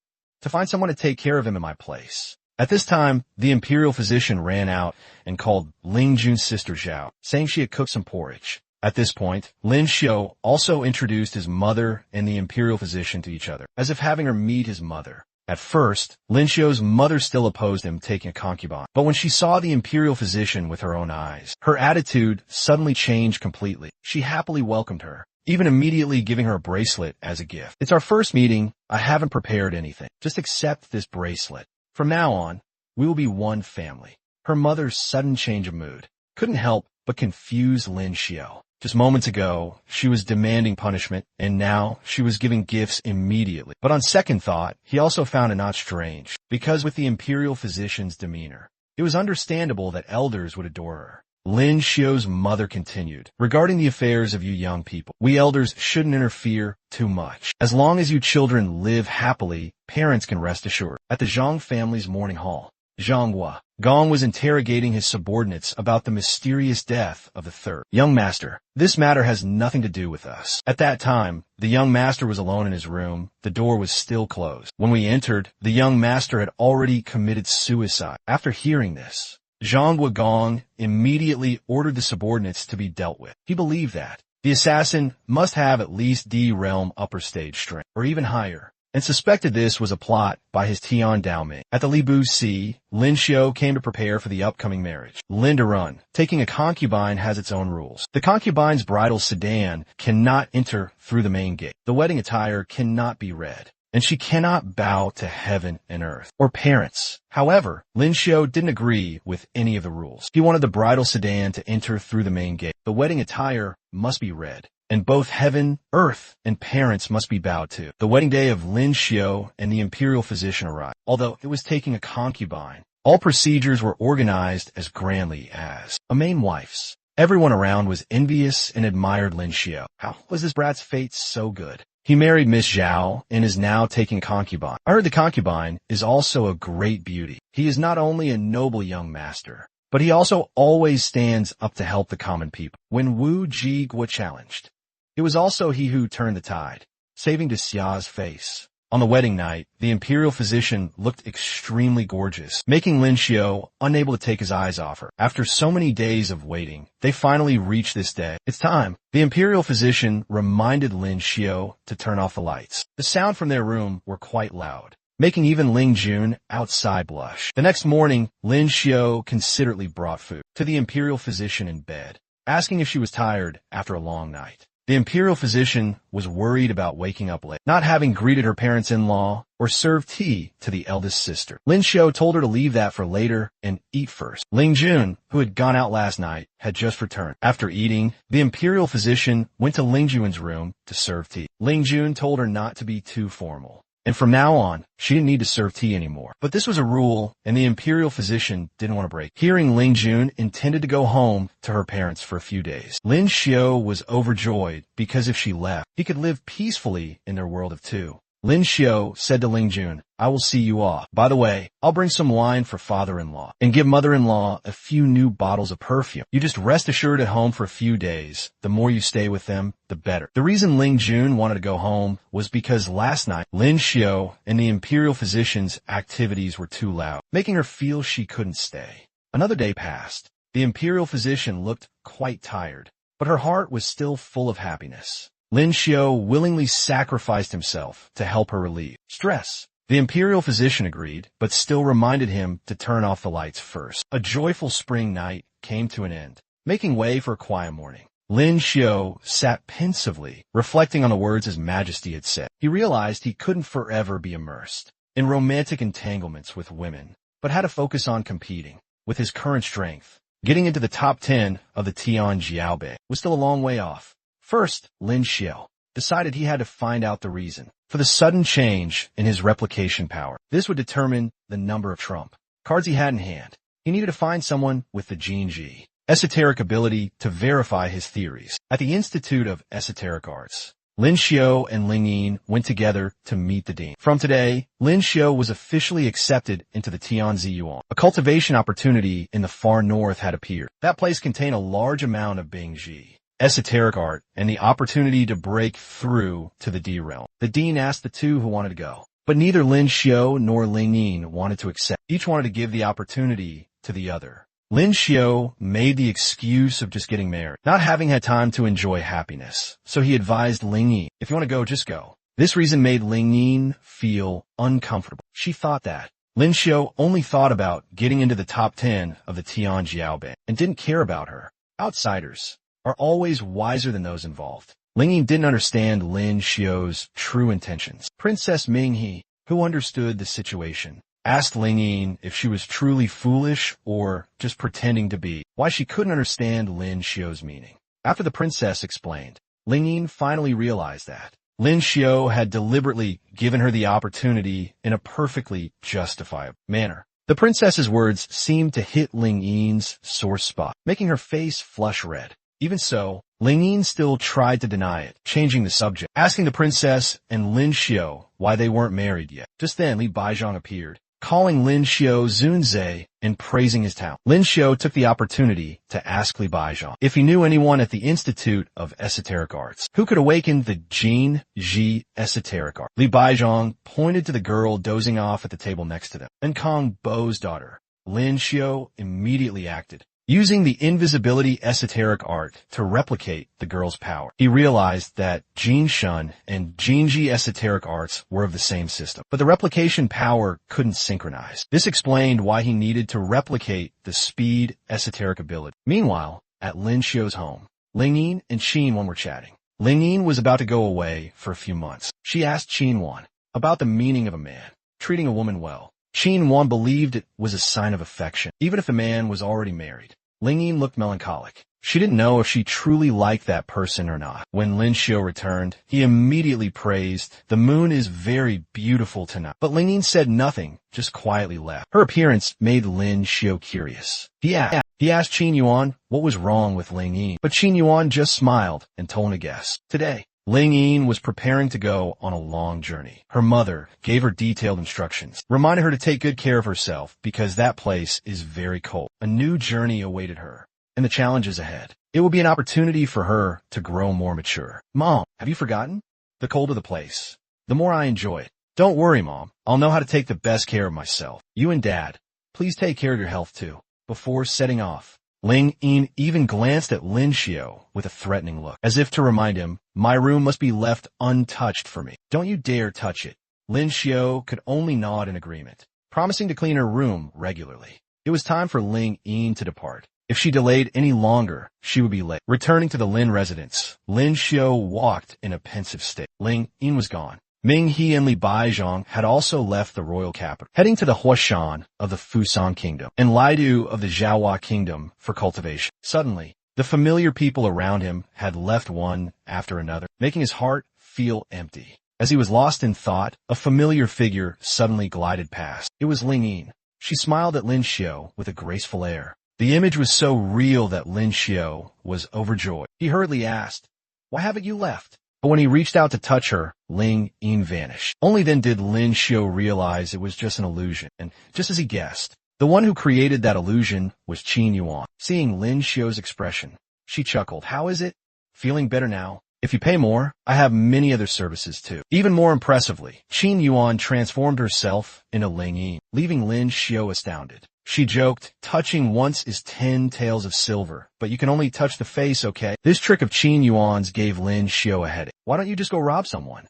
to find someone to take care of him in my place. At this time, the imperial physician ran out and called Ling Jun's sister Zhao, saying she had cooked some porridge. At this point, Lin Xiu also introduced his mother and the imperial physician to each other, as if having her meet his mother. At first, Lin Xiu's mother still opposed him taking a concubine, but when she saw the imperial physician with her own eyes, her attitude suddenly changed completely. She happily welcomed her, even immediately giving her a bracelet as a gift. It's our first meeting. I haven't prepared anything. Just accept this bracelet. From now on, we will be one family. Her mother's sudden change of mood couldn't help but confuse Lin Xiu. Just moments ago, she was demanding punishment, and now she was giving gifts immediately. But on second thought, he also found it not strange, because with the imperial physician's demeanor, it was understandable that elders would adore her. Lin Xiu's mother continued, regarding the affairs of you young people, we elders shouldn't interfere too much. As long as you children live happily, parents can rest assured. At the Zhang family's morning hall, Zhang Hua Gong was interrogating his subordinates about the mysterious death of the third young master. This matter has nothing to do with us. At that time, the young master was alone in his room. The door was still closed. When we entered, the young master had already committed suicide. After hearing this, Zhang Guogong immediately ordered the subordinates to be dealt with. He believed that the assassin must have at least D-realm upper stage strength, or even higher, and suspected this was a plot by his Tian Daoming. At the Libu Sea, Lin Xiu came to prepare for the upcoming marriage. Lin Derun, taking a concubine has its own rules. The concubine's bridal sedan cannot enter through the main gate. The wedding attire cannot be red, and she cannot bow to heaven and earth, or parents. However, Lin Xiu didn't agree with any of the rules. He wanted the bridal sedan to enter through the main gate. The wedding attire must be red, and both heaven, earth, and parents must be bowed to. The wedding day of Lin Xiu and the imperial physician arrived. Although it was taking a concubine, all procedures were organized as grandly as a main wife's. Everyone around was envious and admired Lin Xiu. How was this brat's fate so good? He married Miss Zhao and is now taking a concubine. I heard the concubine is also a great beauty. He is not only a noble young master, but he also always stands up to help the common people. When Wu Jiguo challenged, it was also he who turned the tide, saving Xia's face. On the wedding night, the imperial physician looked extremely gorgeous, making Lin Xiu unable to take his eyes off her. After so many days of waiting, they finally reached this day. It's time. The imperial physician reminded Lin Xiu to turn off the lights. The sound from their room were quite loud, making even Ling Jun outside blush. The next morning, Lin Xiu considerately brought food to the imperial physician in bed, asking if she was tired after a long night. The imperial physician was worried about waking up late, not having greeted her parents-in-law or served tea to the eldest sister. Lin Xiu told her to leave that for later and eat first. Ling Jun, who had gone out last night, had just returned. After eating, the imperial physician went to Ling Jun's room to serve tea. Ling Jun told her not to be too formal, and from now on, she didn't need to serve tea anymore. But this was a rule, and the imperial physician didn't want to break. Hearing Ling Jun intended to go home to her parents for a few days, Lin Xiu was overjoyed because if she left, he could live peacefully in their world of two. Lin Xiu said to Ling Jun, I will see you off. By the way, I'll bring some wine for father-in-law and give mother-in-law a few new bottles of perfume. You just rest assured at home for a few days. The more you stay with them, the better. The reason Ling Jun wanted to go home was because last night, Lin Xiu and the imperial physician's activities were too loud, making her feel she couldn't stay. Another day passed. The imperial physician looked quite tired. but her heart was still full of happiness. Lin Xiao willingly sacrificed himself to help her relieve stress. The imperial physician agreed, but still reminded him to turn off the lights first. A joyful spring night came to an end, making way for a quiet morning. Lin Xiao sat pensively, reflecting on the words His Majesty had said. He realized he couldn't forever be immersed in romantic entanglements with women, but had to focus on competing. With his current strength, getting into the top 10 of the Tian Jiaobei was still a long way off. First, Lin Xiao decided he had to find out the reason for the sudden change in his replication power. This would determine the number of trump cards he had in hand. He needed to find someone with the Jinji esoteric ability to verify his theories. At the Institute of Esoteric Arts, Lin Xiao and Ling Yin went together to meet the dean. From today, Lin Xiao was officially accepted into the Tianzi Yuan. A cultivation opportunity in the far north had appeared. That place contained a large amount of Bingji esoteric art and the opportunity to break through to the D realm. The dean asked the two who wanted to go, but neither Lin Xiao nor Ling Yin wanted to accept. Each wanted to give the opportunity to the other. Lin Xiao made the excuse of just getting married, not having had time to enjoy happiness, so he advised Ling Yin, if you want to go, just go. This reason made Ling Yin feel uncomfortable. She thought that Lin Xiao only thought about getting into the top 10 of the Tian Jiaobei and didn't care about her. Outsiders are always wiser than those involved. Ling Yin didn't understand Lin Xiao's true intentions. Princess Minghe, who understood the situation, asked Ling Yin if she was truly foolish or just pretending to be, why she couldn't understand Lin Xiao's meaning. After the princess explained, Ling Yin finally realized that Lin Xiao had deliberately given her the opportunity in a perfectly justifiable manner. The princess's words seemed to hit Ling Yin's sore spot, making her face flush red. Even so, Ling Yin still tried to deny it, changing the subject, asking the princess and Lin Xiao why they weren't married yet. Just then, Li Baizhang appeared, calling Lin Xiao Zunzei and praising his talent. Lin Xiao took the opportunity to ask Li Baizhang if he knew anyone at the Institute of Esoteric Arts who could awaken the Jin Ji Esoteric Art. Li Baizhang pointed to the girl dozing off at the table next to them. Enkong Bo's daughter. Lin Xiao immediately acted, using the invisibility esoteric art to replicate the girl's power. He realized that Jin Shun and Jinji esoteric arts were of the same system, but the replication power couldn't synchronize. This explained why he needed to replicate the speed esoteric ability. Meanwhile, at Lin Xiao's home, Ling Yin and Qin Wan were chatting. Ling Yin was about to go away for a few months. She asked Qin Wan about the meaning of a man treating a woman well. Qin Wan believed it was a sign of affection, even if the man was already married. Ling Yin looked melancholic. She didn't know if she truly liked that person or not. When Lin Xiao returned, he immediately praised, "The moon is very beautiful tonight." But Ling Yin said nothing, just quietly left. Her appearance made Lin Xiao curious. He asked Qin Yuan what was wrong with Ling Yin, but Qin Yuan just smiled and told him to guess. Today, Ling Yin was preparing to go on a long journey. Her mother gave her detailed instructions, reminding her to take good care of herself because that place is very cold. A new journey awaited her, and the challenges ahead. It will be an opportunity for her to grow more mature. Mom, have you forgotten? The colder the place, the more I enjoy it. Don't worry, Mom. I'll know how to take the best care of myself. You and Dad, please take care of your health too. Before setting off, Ling Yin even glanced at Lin Xiao with a threatening look, as if to remind him, my room must be left untouched for me. Don't you dare touch it. Lin Xiao could only nod in agreement, promising to clean her room regularly. It was time for Ling Yin to depart. If she delayed any longer, she would be late. Returning to the Lin residence, Lin Xiao walked in a pensive state. Ling Yin was gone. Ming He and Li Baizhang had also left the royal capital, heading to the Huashan of the Fusang Kingdom and Laidu of the Zhaohua Kingdom for cultivation. Suddenly, the familiar people around him had left one after another, making his heart feel empty. As he was lost in thought, a familiar figure suddenly glided past. It was Ling Yin. She smiled at Lin Xiao with a graceful air. The image was so real that Lin Xiao was overjoyed. He hurriedly asked, "Why haven't you left?" But when he reached out to touch her, Ling Yin vanished. Only then did Lin Xiao realize it was just an illusion, and just as he guessed, the one who created that illusion was Qin Yuan. Seeing Lin Xiao's expression, she chuckled. "How is it? Feeling better now? If you pay more, I have many other services too." Even more impressively, Qin Yuan transformed herself into Ling Yin, leaving Lin Xiao astounded. she joked. Touching once is 10 taels of silver, but you can only touch the face, okay? This trick of Qin Yuan's gave Lin Xiao a headache. Why don't you just go rob someone?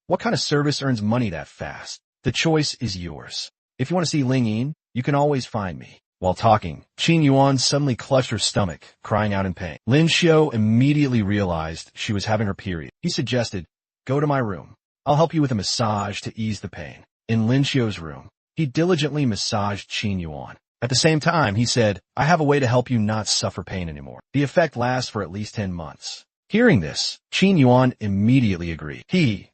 What kind of service earns money that fast? The choice is yours. If you want to see Ling Yin, you can always find me. While talking, Qin Yuan suddenly clutched her stomach, crying out in pain. Lin Xiao immediately realized she was having her period. He suggested, go to my room. I'll help you with a massage to ease the pain. In Lin Xiao's room, he diligently massaged Qin Yuan. At the same time, he said, I have a way to help you not suffer pain anymore. The effect lasts for at least 10 months. Hearing this, Qin Yuan immediately agreed.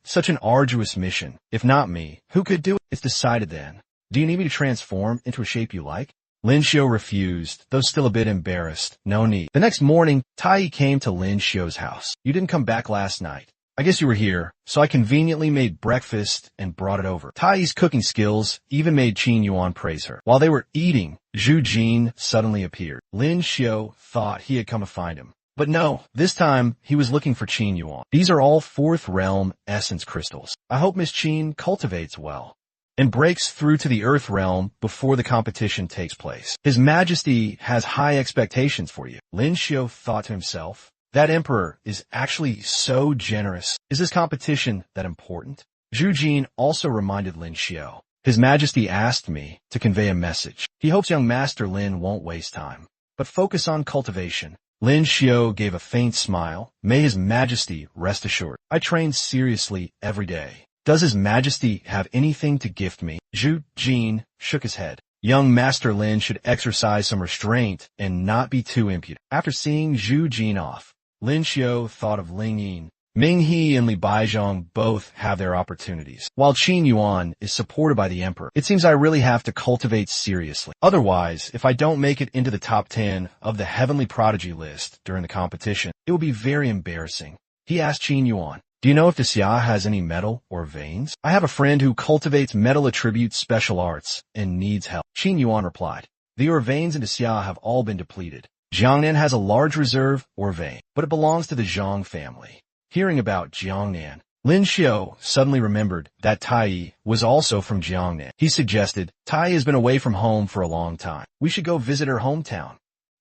Such an arduous mission. If not me, who could do it? It's decided then. Do you need me to transform into a shape you like? Lin Xiao refused, though still a bit embarrassed. No need. The next morning, Tai came to Lin Xiao's house. You didn't come back last night. I guess you were here, so I conveniently made breakfast and brought it over. Tai's cooking skills even made Qin Yuan praise her. While they were eating, Zhu Jin suddenly appeared. Lin Xiao thought he had come to find him. But no, this time he was looking for Qin Yuan. These are all 4th realm essence crystals. I hope Miss Qin cultivates well and breaks through to the Earth realm before the competition takes place. His Majesty has high expectations for you. Lin Xiao thought to himself, that emperor is actually so generous. Is this competition that important? Zhu Jin also reminded Lin Xiao. His Majesty asked me to convey a message. He hopes young Master Lin won't waste time, but focus on cultivation. Lin Xiao gave a faint smile. May His Majesty rest assured. I train seriously every day. Does His Majesty have anything to gift me? Zhu Jin shook his head. Young Master Lin should exercise some restraint and not be too impudent. After seeing Zhu Jin off, Lin Xiao thought of Ling Yin. Ming He and Li Baizhong both have their opportunities. While Qin Yuan is supported by the emperor, it seems I really have to cultivate seriously. Otherwise, if I don't make it into the top 10 of the Heavenly Prodigy list during the competition, it will be very embarrassing. He asked Qin Yuan, do you know if Xia has any metal or veins? I have a friend who cultivates metal attribute special arts and needs help. Qin Yuan replied, your veins in Xia have all been depleted. Jiangnan has a large reserve or vein, but it belongs to the Zhang family. Hearing about Jiangnan, Lin Xiao suddenly remembered that Tai was also from Jiangnan. He suggested, Tai has been away from home for a long time. We should go visit her hometown.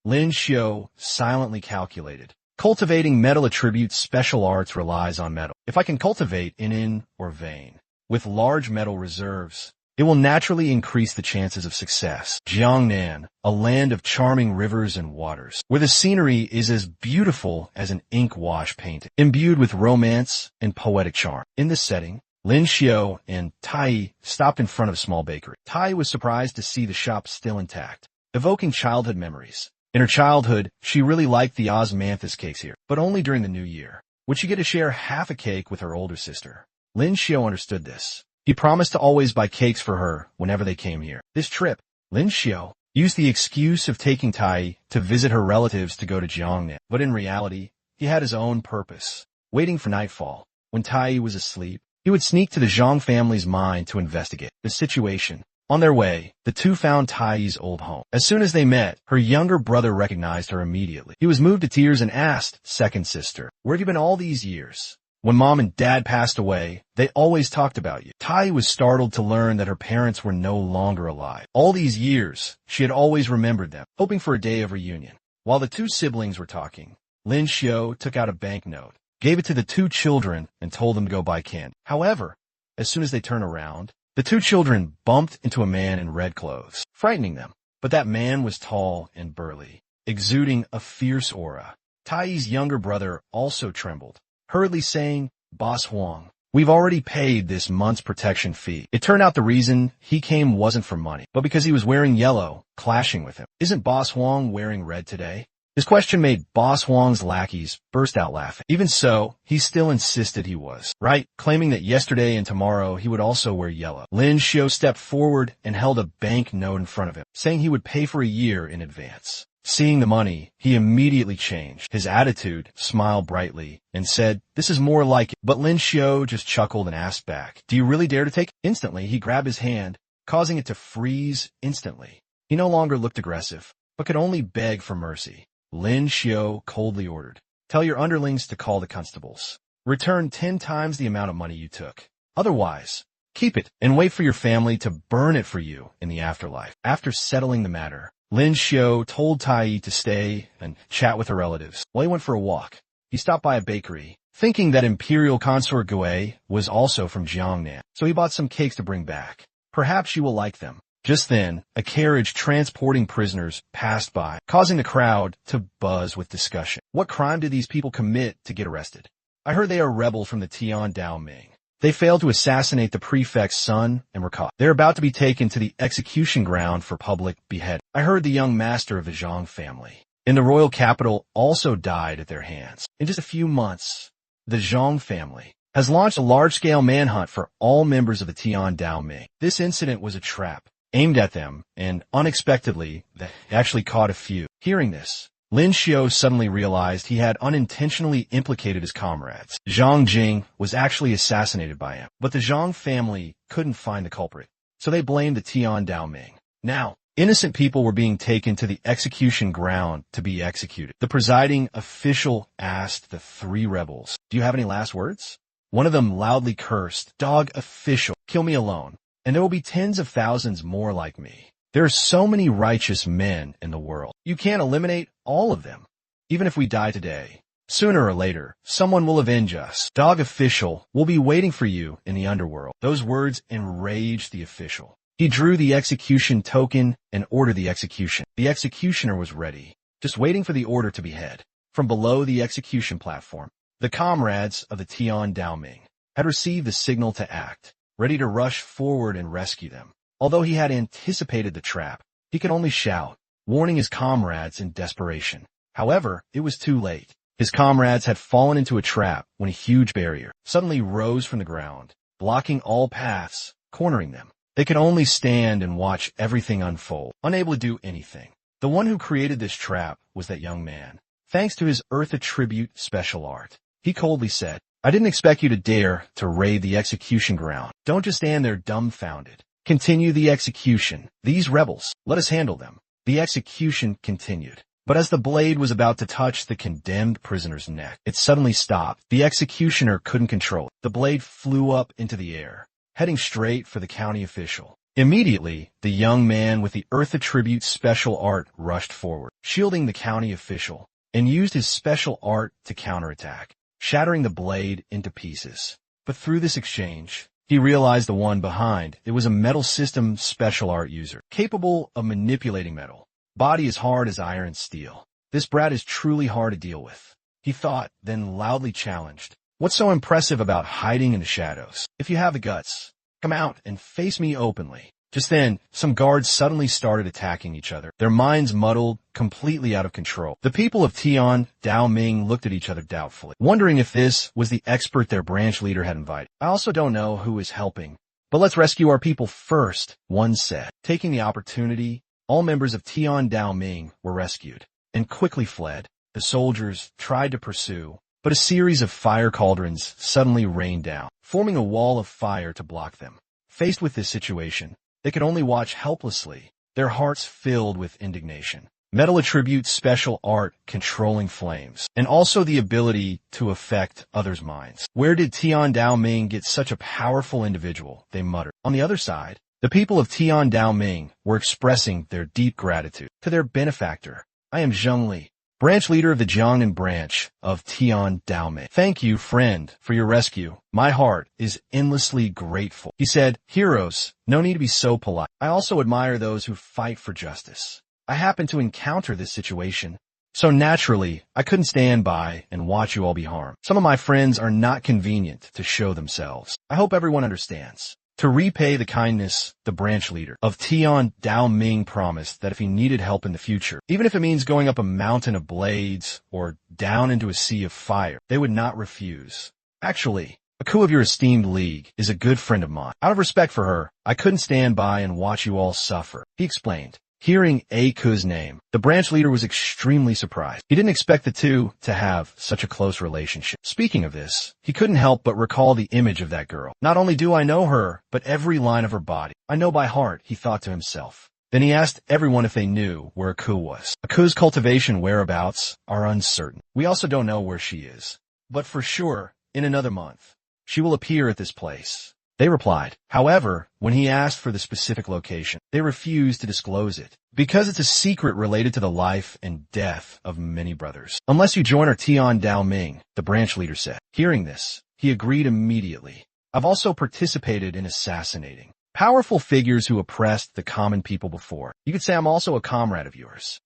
Lin Xiao silently calculated. Cultivating metal attributes special arts relies on metal. If I can cultivate an yin or vein with large metal reserves, it will naturally increase the chances of success. Jiangnan, a land of charming rivers and waters, where the scenery is as beautiful as an ink wash painting, imbued with romance and poetic charm. In this setting, Lin Xiao and Tai stopped in front of a small bakery. Tai was surprised to see the shop still intact, evoking childhood memories. In her childhood, she really liked the osmanthus cakes here, but only during the new year, would she get to share half a cake with her older sister. Lin Xiao understood this. He promised to always buy cakes for her whenever they came here. This trip, Lin Xiao used the excuse of taking Tai to visit her relatives to go to Jiangnan, but in reality, he had his own purpose. Waiting for nightfall, when Tai was asleep, he would sneak to the Zhang family's mine to investigate the situation. On their way, the two found Tai's old home. As soon as they met, her younger brother recognized her immediately. He was moved to tears and asked, second sister, where have you been all these years? When Mom and Dad passed away, they always talked about you. Tai was startled to learn that her parents were no longer alive. All these years, she had always remembered them, hoping for a day of reunion. While the two siblings were talking, Lin Xiao took out a banknote, gave it to the two children, and told them to go buy candy. However, as soon as they turned around, the two children bumped into a man in red clothes, frightening them. But that man was tall and burly, exuding a fierce aura. Tai's younger brother also trembled, hurriedly saying, Boss Huang, we've already paid this month's protection fee. It turned out the reason he came wasn't for money, but because he was wearing yellow, clashing with him. Isn't Boss Huang wearing red today? His question made Boss Huang's lackeys burst out laughing. Even so, he still insisted he was, right, claiming that yesterday and tomorrow he would also wear yellow. Lin Xiao stepped forward and held a bank note in front of him, saying he would pay for a year in advance. Seeing the money, he immediately changed his attitude, smiled brightly, and said, this is more like it. But Lin Xiao just chuckled and asked back, do you really dare to take it? Instantly, he grabbed his hand, causing it to freeze instantly. He no longer looked aggressive, but could only beg for mercy. Lin Xiao coldly ordered, tell your underlings to call the constables. Return 10 times the amount of money you took. Otherwise, Keep it and wait for your family to burn it for you in the afterlife. After settling the matter, Lin Xiu told Tai to stay and chat with her relatives while he went for a walk. He stopped by a bakery, thinking that Imperial Consort Gui was also from Jiangnan, so he bought some cakes to bring back. Perhaps you will like them. Just then, a carriage transporting prisoners passed by, causing the crowd to buzz with discussion. What crime did these people commit to get arrested? I heard they are rebels from the Tian Daoming. They failed to assassinate the prefect's son and were caught. They're about to be taken to the execution ground for public beheading. I heard the young master of the Zhang family in the royal capital also died at their hands. In just a few months, the Zhang family has launched a large-scale manhunt for all members of the Tian Daoming. This incident was a trap aimed at them, and unexpectedly, they actually caught a few. Hearing this, Lin Xiu suddenly realized he had unintentionally implicated his comrades. Zhang Jing was actually assassinated by him, but the Zhang family couldn't find the culprit, so they blamed the Tian Daoming. Now, innocent people were being taken to the execution ground to be executed. The presiding official asked the three rebels, "Do you have any last words?" One of them loudly cursed, "Dog official, kill me alone, and there will be tens of thousands more like me. There are so many righteous men in the world. You can't eliminate all of them. Even if we die today, sooner or later, someone will avenge us. Dog official will be waiting for you in the underworld." Those words enraged the official. He drew the execution token and ordered the execution. The executioner was ready, just waiting for the order to behead. From below the execution platform, the comrades of the Tian Daoming had received the signal to act, ready to rush forward and rescue them. Although he had anticipated the trap, he could only shout, warning his comrades in desperation. However, it was too late. His comrades had fallen into a trap when a huge barrier suddenly rose from the ground, blocking all paths, cornering them. They could only stand and watch everything unfold, unable to do anything. The one who created this trap was that young man. Thanks to his Earth Attribute special art, he coldly said, "I didn't expect you to dare to raid the execution ground. Don't just stand there dumbfounded. Continue the execution. These rebels, let us handle them." The execution continued. But as the blade was about to touch the condemned prisoner's neck, it suddenly stopped. The executioner couldn't control it. The blade flew up into the air, heading straight for the county official. Immediately, the young man with the Earth Attribute special art rushed forward, shielding the county official, and used his special art to counterattack, shattering the blade into pieces. But through this exchange, he realized the one behind it was a metal system special art user, capable of manipulating metal. Body as hard as iron and steel. This brat is truly hard to deal with, he thought, then loudly challenged. What's so impressive about hiding in the shadows? If you have the guts, come out and face me openly. Just then, some guards suddenly started attacking each other, their minds muddled, completely out of control. The people of Tian Daoming looked at each other doubtfully, wondering if this was the expert their branch leader had invited. "I also don't know who is helping, but let's rescue our people first," one said. Taking the opportunity, all members of Tian Daoming were rescued and quickly fled. The soldiers tried to pursue, but a series of fire cauldrons suddenly rained down, forming a wall of fire to block them. Faced with this situation, they could only watch helplessly, their hearts filled with indignation. Metal attributes special art controlling flames, and also the ability to affect others' minds. Where did Tian Daoming get such a powerful individual? They muttered. On the other side, the people of Tian Daoming were expressing their deep gratitude to their benefactor. "I am Zheng Li, branch leader of the Jiangnan branch of Tian Daoming. Thank you, friend, for your rescue. My heart is endlessly grateful," he said. "Heroes, no need to be so polite. I also admire those who fight for justice. I happened to encounter this situation, so naturally, I couldn't stand by and watch you all be harmed. Some of my friends are not convenient to show themselves. I hope everyone understands." To repay the kindness, the branch leader of Tian Daoming promised that if he needed help in the future, even if it means going up a mountain of blades or down into a sea of fire, they would not refuse. "Actually, a coup of your esteemed league is a good friend of mine. Out of respect for her, I couldn't stand by and watch you all suffer," he explained. Hearing Ku's name, the branch leader was extremely surprised. He didn't expect the two to have such a close relationship. Speaking of this, he couldn't help but recall the image of that girl. "Not only do I know her, but every line of her body. I know by heart," he thought to himself. Then he asked everyone if they knew where Ku was. Ku's cultivation whereabouts are uncertain. We also don't know where she is. But for sure, in another month, she will appear at this place. They replied. However, when he asked for the specific location, they refused to disclose it, because it's a secret related to the life and death of many brothers. Unless you join our Tian Dao Ming, the branch leader said. Hearing this, he agreed immediately. I've also participated in assassinating powerful figures who oppressed the common people before. You could say I'm also a comrade of yours.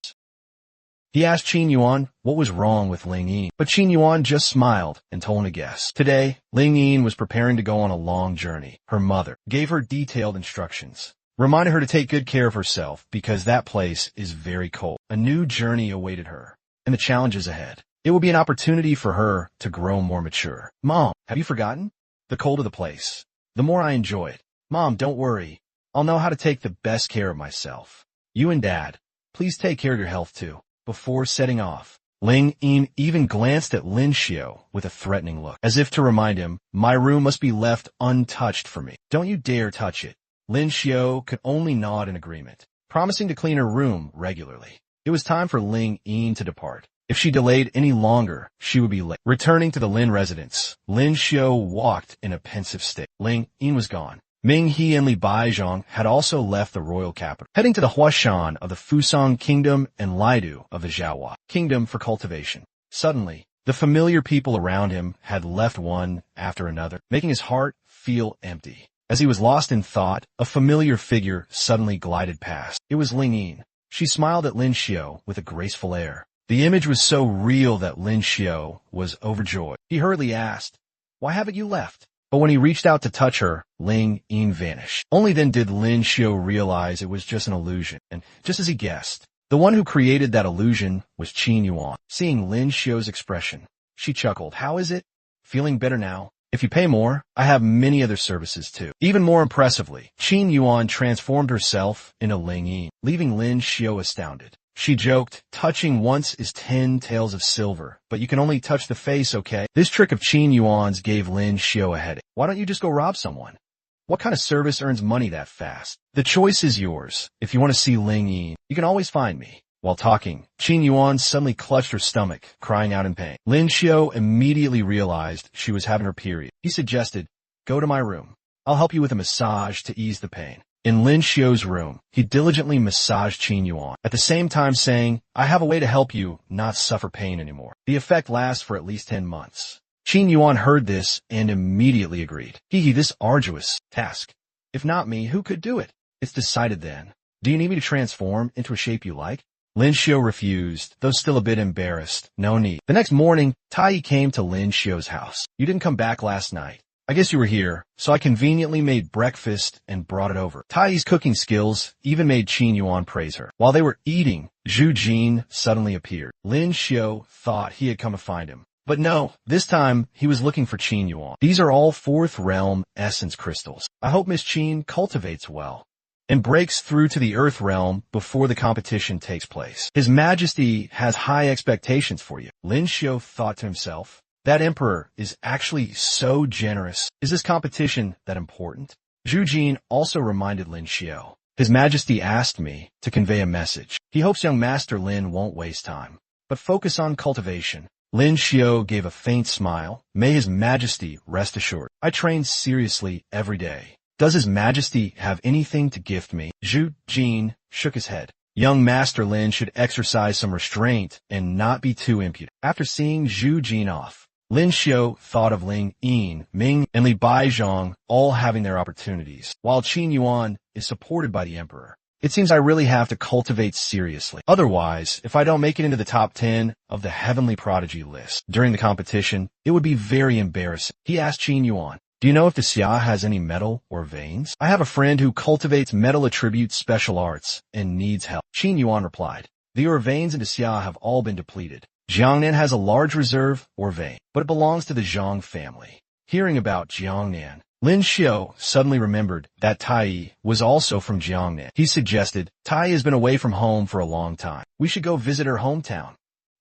He asked Qin Yuan what was wrong with Ling Yin, but Qin Yuan just smiled and told him to guess. Today, Ling Yin was preparing to go on a long journey. Her mother gave her detailed instructions, reminding her to take good care of herself because that place is very cold. A new journey awaited her, and the challenges ahead. It will be an opportunity for her to grow more mature. Mom, have you forgotten? The colder the place, the more I enjoy it. Mom, don't worry. I'll know how to take the best care of myself. You and Dad, please take care of your health too. Before setting off, Ling Yin even glanced at Lin Xiao with a threatening look, as if to remind him, my room must be left untouched for me. Don't you dare touch it. Lin Xiao could only nod in agreement, promising to clean her room regularly. It was time for Ling Yin to depart. If she delayed any longer, she would be late. Returning to the Lin residence, Lin Xiao walked in a pensive state. Ling Yin was gone. Ming He and Li Baizhong had also left the royal capital, heading to the Huashan of the Fusang Kingdom and Lidu of the Zhaohua Kingdom for cultivation. Suddenly, the familiar people around him had left one after another, making his heart feel empty. As he was lost in thought, a familiar figure suddenly glided past. It was Ling Yin. She smiled at Lin Xiao with a graceful air. The image was so real that Lin Xiao was overjoyed. He hurriedly asked, "Why haven't you left?" But when he reached out to touch her, Ling Yin vanished. Only then did Lin Xiao realize it was just an illusion, and just as he guessed, the one who created that illusion was Qin Yuan. Seeing Lin Xiao's expression, she chuckled. How is it? Feeling better now? If you pay more, I have many other services too. Even more impressively, Qin Yuan transformed herself into Ling Yin, leaving Lin Xiao astounded. She joked, touching once is 10 taels of silver, but you can only touch the face, okay? This trick of Qin Yuan's gave Lin Xiao a headache. Why don't you just go rob someone? What kind of service earns money that fast? The choice is yours. If you want to see Ling Yin, you can always find me. While talking, Qin Yuan suddenly clutched her stomach, crying out in pain. Lin Xiao immediately realized she was having her period. He suggested, go to my room. I'll help you with a massage to ease the pain. In Lin Xiao's room, he diligently massaged Qin Yuan, at the same time saying, I have a way to help you not suffer pain anymore. The effect lasts for at least 10 months. Qin Yuan heard this and immediately agreed. This arduous task. If not me, who could do it? It's decided then. Do you need me to transform into a shape you like? Lin Xiao refused, though still a bit embarrassed. No need. The next morning, Tai came to Lin Xiao's house. You didn't come back last night. I guess you were here, so I conveniently made breakfast and brought it over. Tai's cooking skills even made Qin Yuan praise her. While they were eating, Zhu Jin suddenly appeared. Lin Xiao thought he had come to find him. But no, this time he was looking for Qin Yuan. These are all 4th realm essence crystals. I hope Miss Qin cultivates well and breaks through to the Earth realm before the competition takes place. His Majesty has high expectations for you. Lin Xiao thought to himself. That emperor is actually so generous. Is this competition that important? Zhu Jin also reminded Lin Xiao. His Majesty asked me to convey a message. He hopes young Master Lin won't waste time, but focus on cultivation. Lin Xiao gave a faint smile. May His Majesty rest assured. I train seriously every day. Does His Majesty have anything to gift me? Zhu Jin shook his head. Young Master Lin should exercise some restraint and not be too impudent. After seeing Zhu Jin off, Lin Xiao thought of Ling Yin, Ming, and Li Baizhong all having their opportunities, while Qin Yuan is supported by the emperor. It seems I really have to cultivate seriously. Otherwise, if I don't make it into the top 10 of the heavenly prodigy list during the competition, it would be very embarrassing. He asked Qin Yuan, do you know if the Xia has any metal or veins? I have a friend who cultivates metal attribute special arts and needs help. Qin Yuan replied, the ore veins in the Xia have all been depleted. Jiangnan has a large reserve or vein, but it belongs to the Zhang family. Hearing about Jiangnan, Lin Xiao suddenly remembered that Tai was also from Jiangnan. He suggested, Tai has been away from home for a long time. We should go visit her hometown.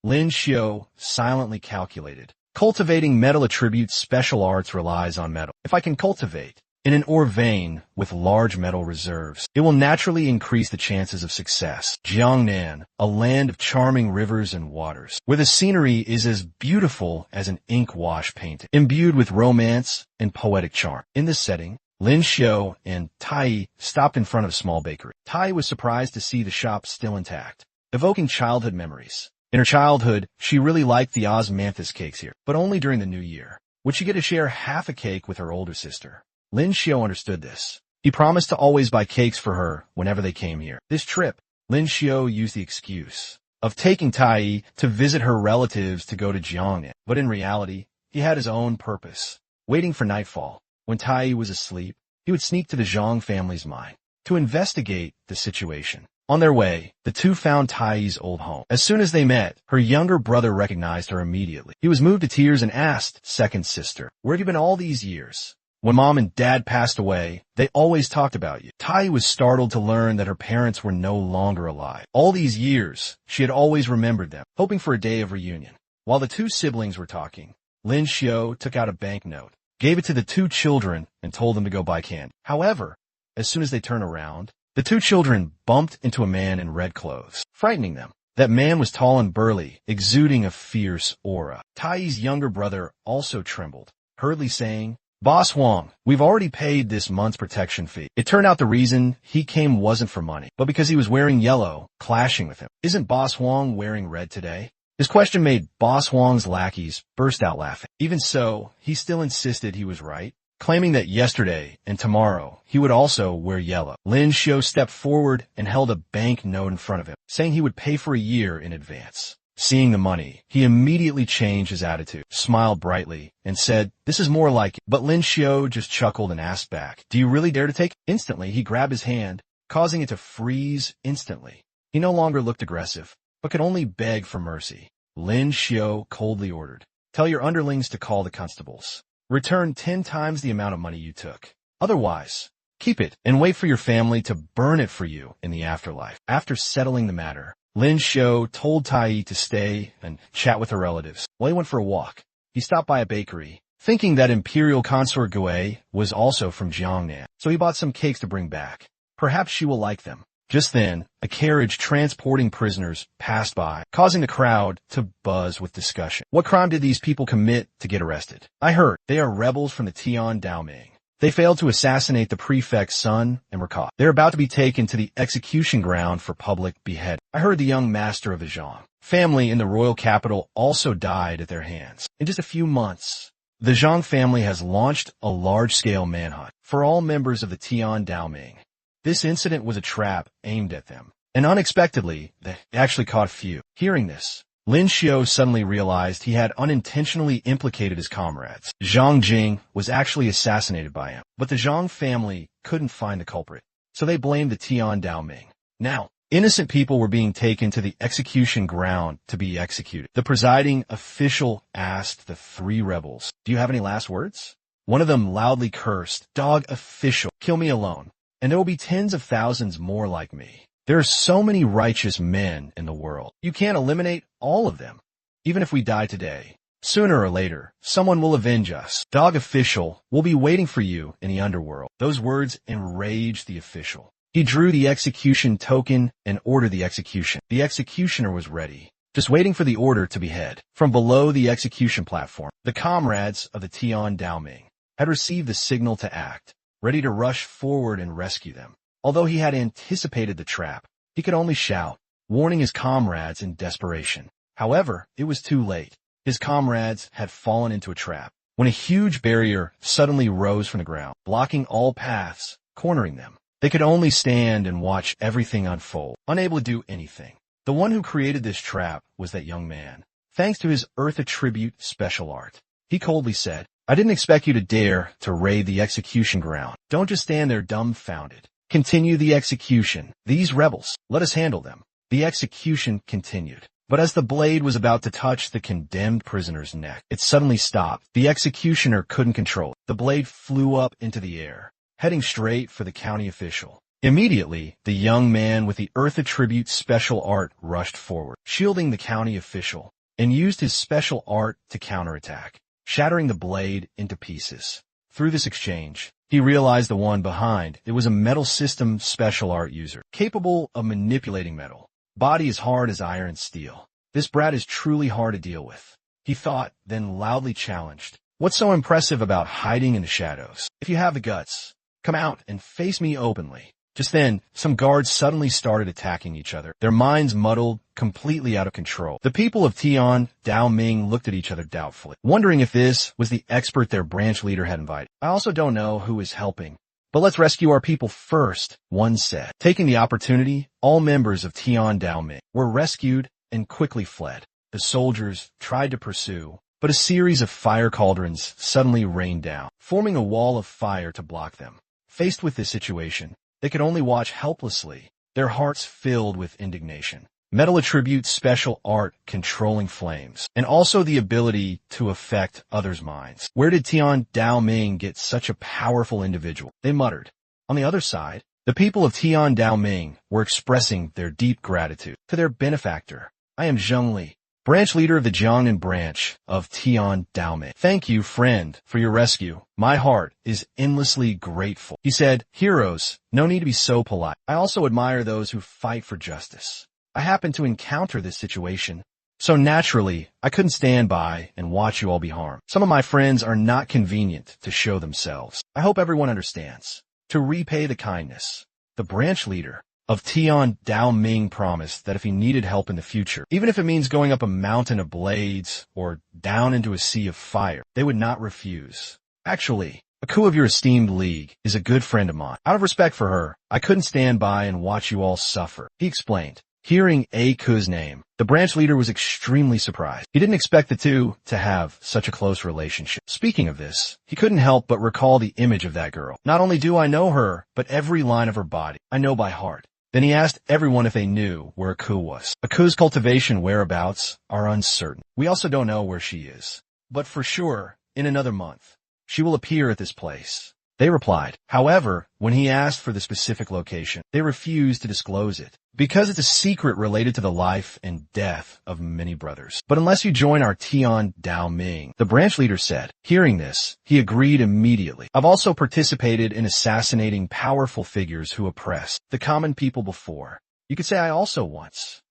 Lin Xiao silently calculated. Cultivating metal attributes special arts relies on metal. If I can cultivate in an ore vein with large metal reserves, it will naturally increase the chances of success. Jiangnan, a land of charming rivers and waters, where the scenery is as beautiful as an ink wash painting, imbued with romance and poetic charm. In this setting, Lin Xiu and Tai stopped in front of a small bakery. Tai was surprised to see the shop still intact, evoking childhood memories. In her childhood, she really liked the osmanthus cakes here, but only during the new year. Would she get to share half a cake with her older sister? Lin Xiu understood this. He promised to always buy cakes for her whenever they came here. This trip, Lin Xiu used the excuse of taking Tai to visit her relatives to go to Jiangnan. But in reality, he had his own purpose. Waiting for nightfall, when Tai was asleep, he would sneak to the Zhang family's mine to investigate the situation. On their way, the two found Tai's old home. As soon as they met, her younger brother recognized her immediately. He was moved to tears and asked second sister, "Where have you been all these years? When Mom and Dad passed away, they always talked about you." Tai was startled to learn that her parents were no longer alive. All these years, she had always remembered them, hoping for a day of reunion. While the two siblings were talking, Lin Xiu took out a banknote, gave it to the two children, and told them to go buy candy. However, as soon as they turned around, the two children bumped into a man in red clothes, frightening them. That man was tall and burly, exuding a fierce aura. Tai's younger brother also trembled, hurriedly saying, "Boss Wang, we've already paid this month's protection fee." It turned out the reason he came wasn't for money, but because he was wearing yellow, clashing with him. "Isn't Boss Wang wearing red today?" His question made Boss Wang's lackeys burst out laughing. Even so, he still insisted he was right, claiming that yesterday and tomorrow he would also wear yellow. Lin Xiu stepped forward and held a bank note in front of him, saying he would pay for a year in advance. Seeing the money, he immediately changed his attitude, smiled brightly, and said, "This is more like it." But Lin Xiu just chuckled and asked back, "Do you really dare to take it?" Instantly, he grabbed his hand, causing it to freeze instantly. He no longer looked aggressive, but could only beg for mercy. Lin Xiu coldly ordered, "Tell your underlings to call the constables. Return 10 times the amount of money you took. Otherwise, keep it and wait for your family to burn it for you in the afterlife." After settling the matter, Lin Xiu told Tai to stay and chat with her relatives. While he went for a walk, he stopped by a bakery, thinking that Imperial Consort Gui was also from Jiangnan, so he bought some cakes to bring back. Perhaps she will like them. Just then, a carriage transporting prisoners passed by, causing the crowd to buzz with discussion. What crime did these people commit to get arrested? I heard they are rebels from the Tian Daoming. They failed to assassinate the prefect's son and were caught. They're about to be taken to the execution ground for public beheading. I heard the young master of the Zhang family in the royal capital also died at their hands. In just a few months, the Zhang family has launched a large-scale manhunt for all members of the Tian Daoming. This incident was a trap aimed at them, and unexpectedly, they actually caught few. Hearing this, Lin Xiu suddenly realized he had unintentionally implicated his comrades. Zhang Jing was actually assassinated by him, but the Zhang family couldn't find the culprit, so they blamed the Tian Daoming. Now, innocent people were being taken to the execution ground to be executed. The presiding official asked the three rebels, "Do you have any last words?" One of them loudly cursed, "Dog official, kill me alone, and there will be tens of thousands more like me. There are so many righteous men in the world. You can't eliminate all of them. Even if we die today, sooner or later, someone will avenge us. Dog official will be waiting for you in the underworld." Those words enraged the official. He drew the execution token and ordered the execution. The executioner was ready, just waiting for the order to behead. From below the execution platform, the comrades of the Tian Daoming had received the signal to act, ready to rush forward and rescue them. Although he had anticipated the trap, he could only shout, warning his comrades in desperation. However, it was too late. His comrades had fallen into a trap when a huge barrier suddenly rose from the ground, blocking all paths, cornering them. They could only stand and watch everything unfold, unable to do anything. The one who created this trap was that young man, thanks to his Earth Attribute special art. He coldly said, "I didn't expect you to dare to raid the execution ground. Don't just stand there dumbfounded. Continue the execution. These rebels, let us handle them." The execution continued. But as the blade was about to touch the condemned prisoner's neck, it suddenly stopped. The executioner couldn't control it. The blade flew up into the air, heading straight for the county official. Immediately, the young man with the Earth Attribute special art rushed forward, shielding the county official, and used his special art to counterattack, shattering the blade into pieces. Through this exchange, he realized the one behind it was a metal system special art user, capable of manipulating metal. Body as hard as iron and steel. This brat is truly hard to deal with, he thought, then loudly challenged, "What's so impressive about hiding in the shadows? If you have the guts, Come out and face me openly." Just then, some guards suddenly started attacking each other, their minds muddled, completely out of control. The people of Tian Dao Ming looked at each other doubtfully, wondering if this was the expert their branch leader had invited. "I also don't know who is helping, but let's rescue our people first," one said. Taking the opportunity, all members of Tian Dao Ming were rescued and quickly fled. The soldiers tried to pursue, but a series of fire cauldrons suddenly rained down, forming a wall of fire to block them. Faced with this situation, they could only watch helplessly, their hearts filled with indignation. Metal attributes special art controlling flames, and also the ability to affect others' minds. Where did Tian Dao Ming get such a powerful individual? They muttered. On the other side, the people of Tian Dao Ming were expressing their deep gratitude to their benefactor. "I am Zheng Li, branch leader of the Jiangnan branch of Tian Dao Ming. Thank you, friend, for your rescue. My heart is endlessly grateful." He said, "Heroes, no need to be so polite. I also admire those who fight for justice. I happened to encounter this situation, so naturally, I couldn't stand by and watch you all be harmed. Some of my friends are not convenient to show themselves. I hope everyone understands. To repay the kindness, the branch leader of Tian Dao Ming promised that if he needed help in the future, even if it means going up a mountain of blades or down into a sea of fire, they would not refuse. Actually, a coup of your esteemed league is a good friend of mine. Out of respect for her, I couldn't stand by and watch you all suffer," he explained. Hearing A Ku's name, the branch leader was extremely surprised. He didn't expect the two to have such a close relationship. Speaking of this, he couldn't help but recall the image of that girl. "Not only do I know her, but every line of her body, I know by heart." Then he asked everyone if they knew where Aku was. Aku's cultivation whereabouts are uncertain. We also don't know where she is. But for sure, in another month, she will appear at this place. They replied. However, when he asked for the specific location, they refused to disclose it, because it's a secret related to the life and death of many brothers. "But unless you join our Tian Dao Ming," the branch leader said. Hearing this, he agreed immediately. "I've also participated in assassinating powerful figures who oppressed the common people before. You could say I also once.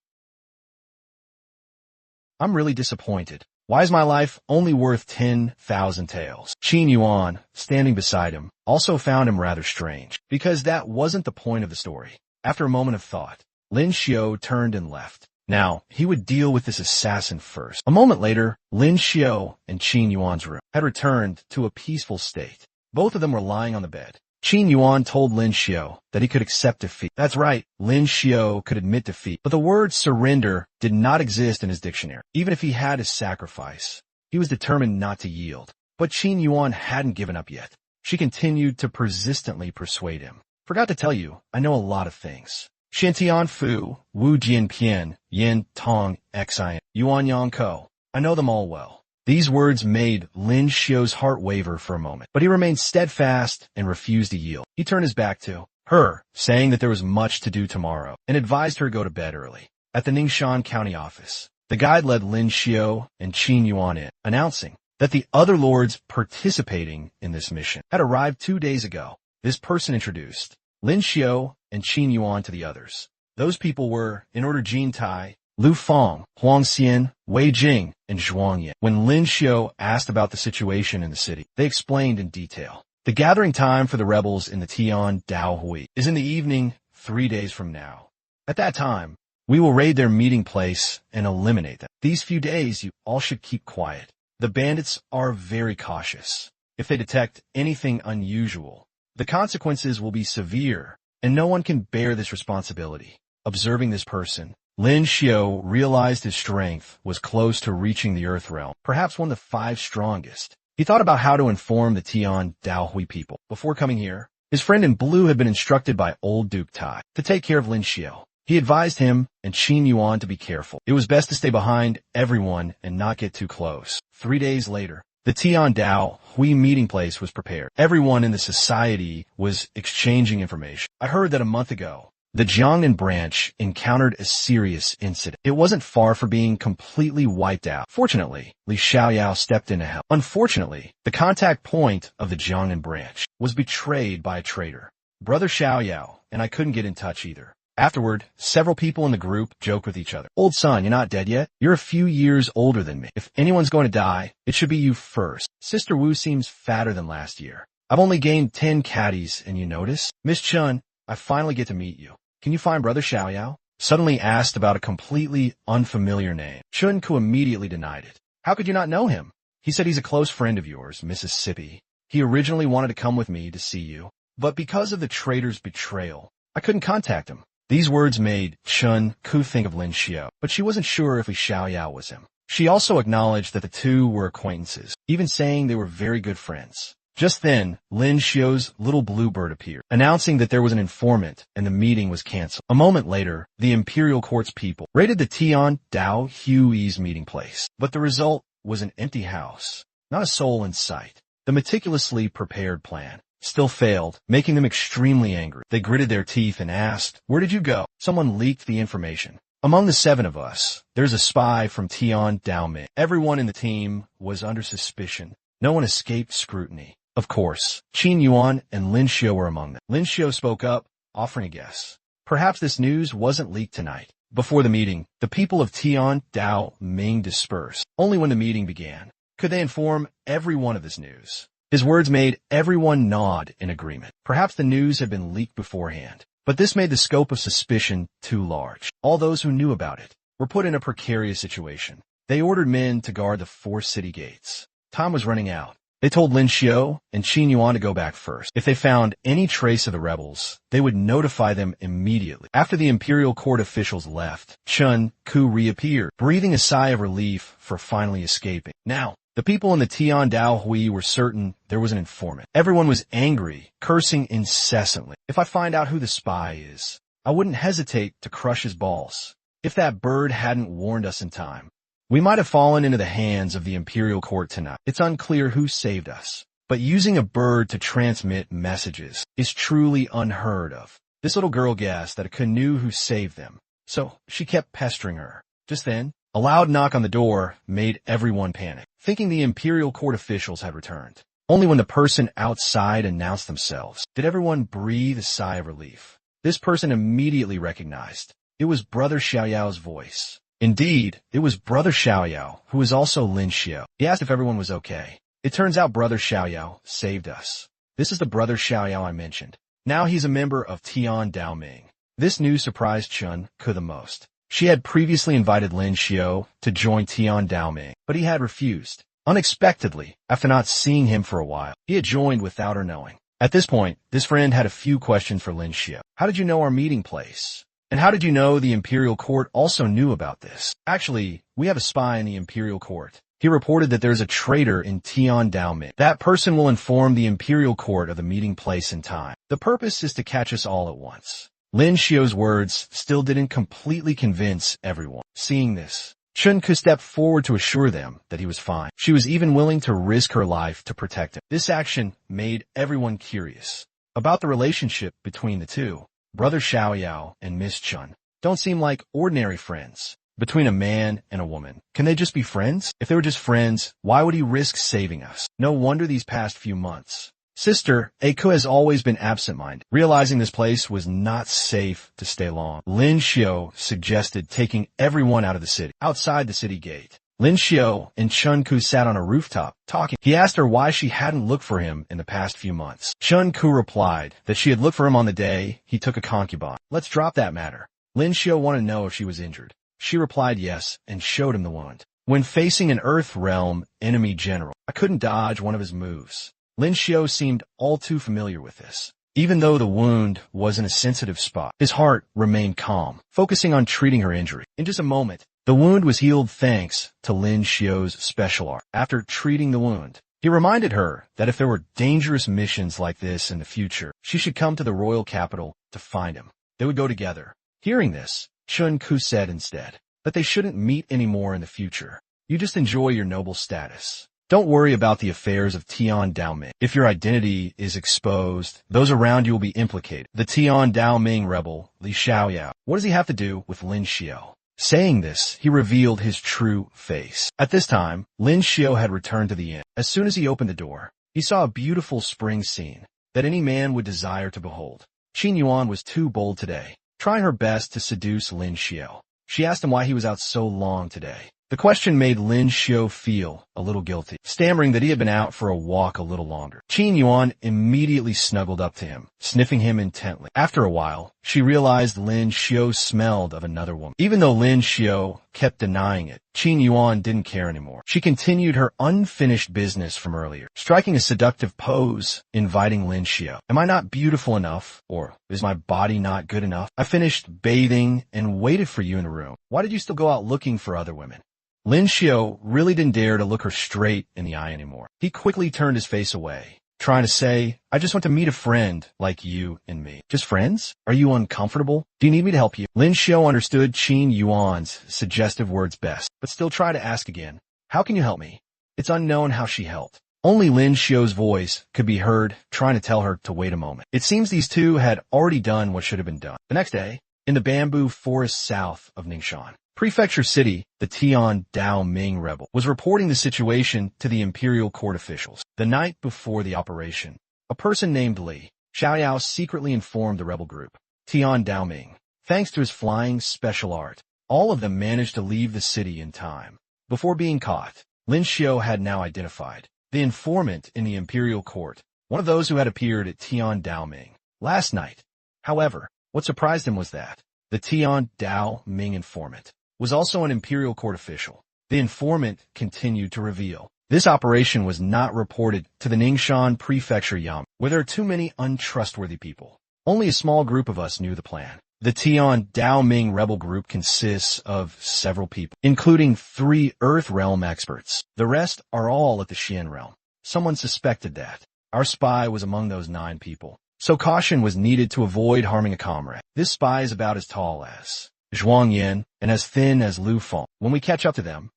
I'm really disappointed. Why is my life only worth 10,000 taels?" Qin Yuan, standing beside him, also found him rather strange, because that wasn't the point of the story. After a moment of thought, Lin Xiao turned and left. Now, he would deal with this assassin first. A moment later, Lin Xiao and Qin Yuan's room had returned to a peaceful state. Both of them were lying on the bed. Qin Yuan told Lin Xiao that he could accept defeat. That's right, Lin Xiao could admit defeat, but the word surrender did not exist in his dictionary. Even if he had to sacrifice, he was determined not to yield. But Qin Yuan hadn't given up yet. She continued to persistently persuade him. "Forgot to tell you, I know a lot of things. Xintian Fu, Wu Jianpian, Yin Tong Xian, Yuan Yang Ko. I know them all well." These words made Lin Xiao's heart waver for a moment, but he remained steadfast and refused to yield. He turned his back to her, saying that there was much to do tomorrow, and advised her to go to bed early. At the Ningxuan County office, the guide led Lin Xiao and Qin Yuan in, announcing that the other lords participating in this mission had arrived 2 days ago. This person introduced Lin Xiao and Qin Yuan to the others. Those people were, in order, Jin Tai, Lu Feng, Huang Xian, Wei Jing, and Zhuang Yan. When Lin Xiao asked about the situation in the city, they explained in detail. The gathering time for the rebels in the Tian Dao Hui is in the evening 3 days from now. At that time, we will raid their meeting place and eliminate them. These few days, you all should keep quiet. The bandits are very cautious. If they detect anything unusual, the consequences will be severe, and no one can bear this responsibility. Observing this person, Lin Xiao realized his strength was close to reaching the Earth realm, perhaps one of the 5 strongest. He thought about how to inform the Tian Dao Hui people. Before coming here, his friend in blue had been instructed by old Duke Tai to take care of Lin Xiao. He advised him and Qin Yuan to be careful. It was best to stay behind everyone and not get too close. 3 days later, the Tian Dao Hui meeting place was prepared. Everyone in the society was exchanging information. I heard that a month ago, the Jiangnan branch encountered a serious incident. It wasn't far from being completely wiped out. Fortunately, Li Xiaoyao stepped in to help. Unfortunately, the contact point of the Jiangnan branch was betrayed by a traitor, Brother Xiaoyao, and I couldn't get in touch either. Afterward, several people in the group joked with each other. "Old son, you're not dead yet? You're a few years older than me. If anyone's going to die, it should be you first. Sister Wu seems fatter than last year. I've only gained 10 caddies, and you notice? Miss Chun, I finally get to meet you. Can you find Brother Xiaoyao? Suddenly asked about a completely unfamiliar name. Chun Ku immediately denied it. How could you not know him? He said he's a close friend of yours, Mississippi. He originally wanted to come with me to see you, but because of the traitor's betrayal, I couldn't contact him. These words made Chun Ku think of Lin Xiao, but she wasn't sure if Xiaoyao was him. She also acknowledged that the two were acquaintances, even saying they were very good friends. Just then, Lin Xiao's little bluebird appeared, announcing that there was an informant and the meeting was canceled. A moment later, the Imperial Court's people raided the Tian Dao Hui's meeting place, but the result was an empty house, not a soul in sight. The meticulously prepared plan still failed, making them extremely angry. They gritted their teeth and asked, "Where did you go?" Someone leaked the information. Among the 7 of us, there's a spy from Tian Daoming. Everyone in the team was under suspicion. No one escaped scrutiny. Of course, Qin Yuan and Lin Xiao were among them. Lin Xiao spoke up, offering a guess. Perhaps this news wasn't leaked tonight. Before the meeting, the people of Tian Daoming dispersed. Only when the meeting began could they inform everyone of this news. His words made everyone nod in agreement. Perhaps the news had been leaked beforehand, but this made the scope of suspicion too large. All those who knew about it were put in a precarious situation. They ordered men to guard the 4 city gates. Time was running out. They told Lin Xiao and Qin Yuan to go back first. If they found any trace of the rebels, they would notify them immediately. After the Imperial Court officials left, Chun Ku reappeared, breathing a sigh of relief for finally escaping. Now, the people in the Tian Dao Hui were certain there was an informant. Everyone was angry, cursing incessantly. If I find out who the spy is, I wouldn't hesitate to crush his balls. If that bird hadn't warned us in time, we might have fallen into the hands of the Imperial Court tonight. It's unclear who saved us, but using a bird to transmit messages is truly unheard of. This little girl guessed that it knew who saved them, so she kept pestering her. Just then, a loud knock on the door made everyone panic, thinking the Imperial Court officials had returned. Only when the person outside announced themselves did everyone breathe a sigh of relief. This person immediately recognized it was Brother Xiaoyao's voice. Indeed, it was Brother Xiaoyao, who was also Lin Xiao. He asked if everyone was okay. It turns out Brother Xiaoyao saved us. This is the Brother Xiaoyao I mentioned. Now he's a member of Tian Daoming. This news surprised Chun Ku the most. She had previously invited Lin Xiao to join Tian Daoming, but he had refused. Unexpectedly, after not seeing him for a while, he had joined without her knowing. At this point, this friend had a few questions for Lin Xiao. How did you know our meeting place? And how did you know the Imperial Court also knew about this? Actually, we have a spy in the Imperial Court. He reported that there's a traitor in Tian Daoming. That person will inform the Imperial Court of the meeting place and time. The purpose is to catch us all at once. Lin Xiao's words still didn't completely convince everyone. Seeing this, Chun Ku stepped forward to assure them that he was fine. She was even willing to risk her life to protect him. This action made everyone curious about the relationship between the two. Brother Xiaoyao and Miss Chun don't seem like ordinary friends. Between a man and a woman, can they just be friends? If they were just friends, why would he risk saving us? No wonder these past few months. Sister Eiko has always been absent-minded. Realizing this place was not safe to stay long, Lin Xiao suggested taking everyone out of the city, outside the city gate. Lin Xiao and Chun Ku sat on a rooftop, talking. He asked her why she hadn't looked for him in the past few months. Chun Ku replied that she had looked for him on the day he took a concubine. Let's drop that matter. Lin Xiao wanted to know if she was injured. She replied yes, and showed him the wound. When facing an Earth Realm enemy general, I couldn't dodge one of his moves. Lin Xiao seemed all too familiar with this. Even though the wound was in a sensitive spot, his heart remained calm, focusing on treating her injury. In just a moment, the wound was healed thanks to Lin Xiao's special art. After treating the wound, he reminded her that if there were dangerous missions like this in the future, she should come to the royal capital to find him. They would go together. Hearing this, Chun Ku said instead that they shouldn't meet anymore in the future. You just enjoy your noble status. Don't worry about the affairs of Tian Daoming. If your identity is exposed, those around you will be implicated. The Tian Daoming rebel, Li Xiaoyao. What does he have to do with Lin Xiao? Saying this, he revealed his true face. At this time, Lin Xiao had returned to the inn. As soon as he opened the door, he saw a beautiful spring scene that any man would desire to behold. Qin Yuan was too bold today, trying her best to seduce Lin Xiao. She asked him why he was out so long today. The question made Lin Xiu feel a little guilty, stammering that he had been out for a walk a little longer. Qin Yuan immediately snuggled up to him, sniffing him intently. After a while, she realized Lin Xiu smelled of another woman. Even though Lin Xiu kept denying it, Qin Yuan didn't care anymore. She continued her unfinished business from earlier, striking a seductive pose, inviting Lin Xiu. Am I not beautiful enough? Or is my body not good enough? I finished bathing and waited for you in the room. Why did you still go out looking for other women? Lin Xiu really didn't dare to look her straight in the eye anymore. He quickly turned his face away, trying to say, I just want to meet a friend like you and me. Just friends? Are you uncomfortable? Do you need me to help you? Lin Xiu understood Qin Yuan's suggestive words best, but still tried to ask again. How can you help me? It's unknown how she helped. Only Lin Xiu's voice could be heard trying to tell her to wait a moment. It seems these two had already done what should have been done. The next day, in the bamboo forest south of Ningxuan, Prefecture City, the Tian Dao Ming rebel was reporting the situation to the imperial court officials. The night before the operation, a person named Li Xiaoyao secretly informed the rebel group, Tian Dao Ming. Thanks to his flying special art, all of them managed to leave the city in time. Before being caught, Lin Xiu had now identified the informant in the imperial court, one of those who had appeared at Tian Dao Ming last night. However, what surprised him was that the Tian Dao Ming informant was also an imperial court official. The informant continued to reveal this operation was not reported to the Ningxuan Prefecture Yam, where there are too many untrustworthy people. Only a small group of us knew the plan. The Tian Dao Ming rebel group consists of several people, including 3 Earth Realm experts. The rest are all at the Xian Realm. Someone suspected that our spy was among those 9 people, so caution was needed to avoid harming a comrade. This spy is about as tall as Zhuang Yin and as thin as Lu Feng. When we catch up to them,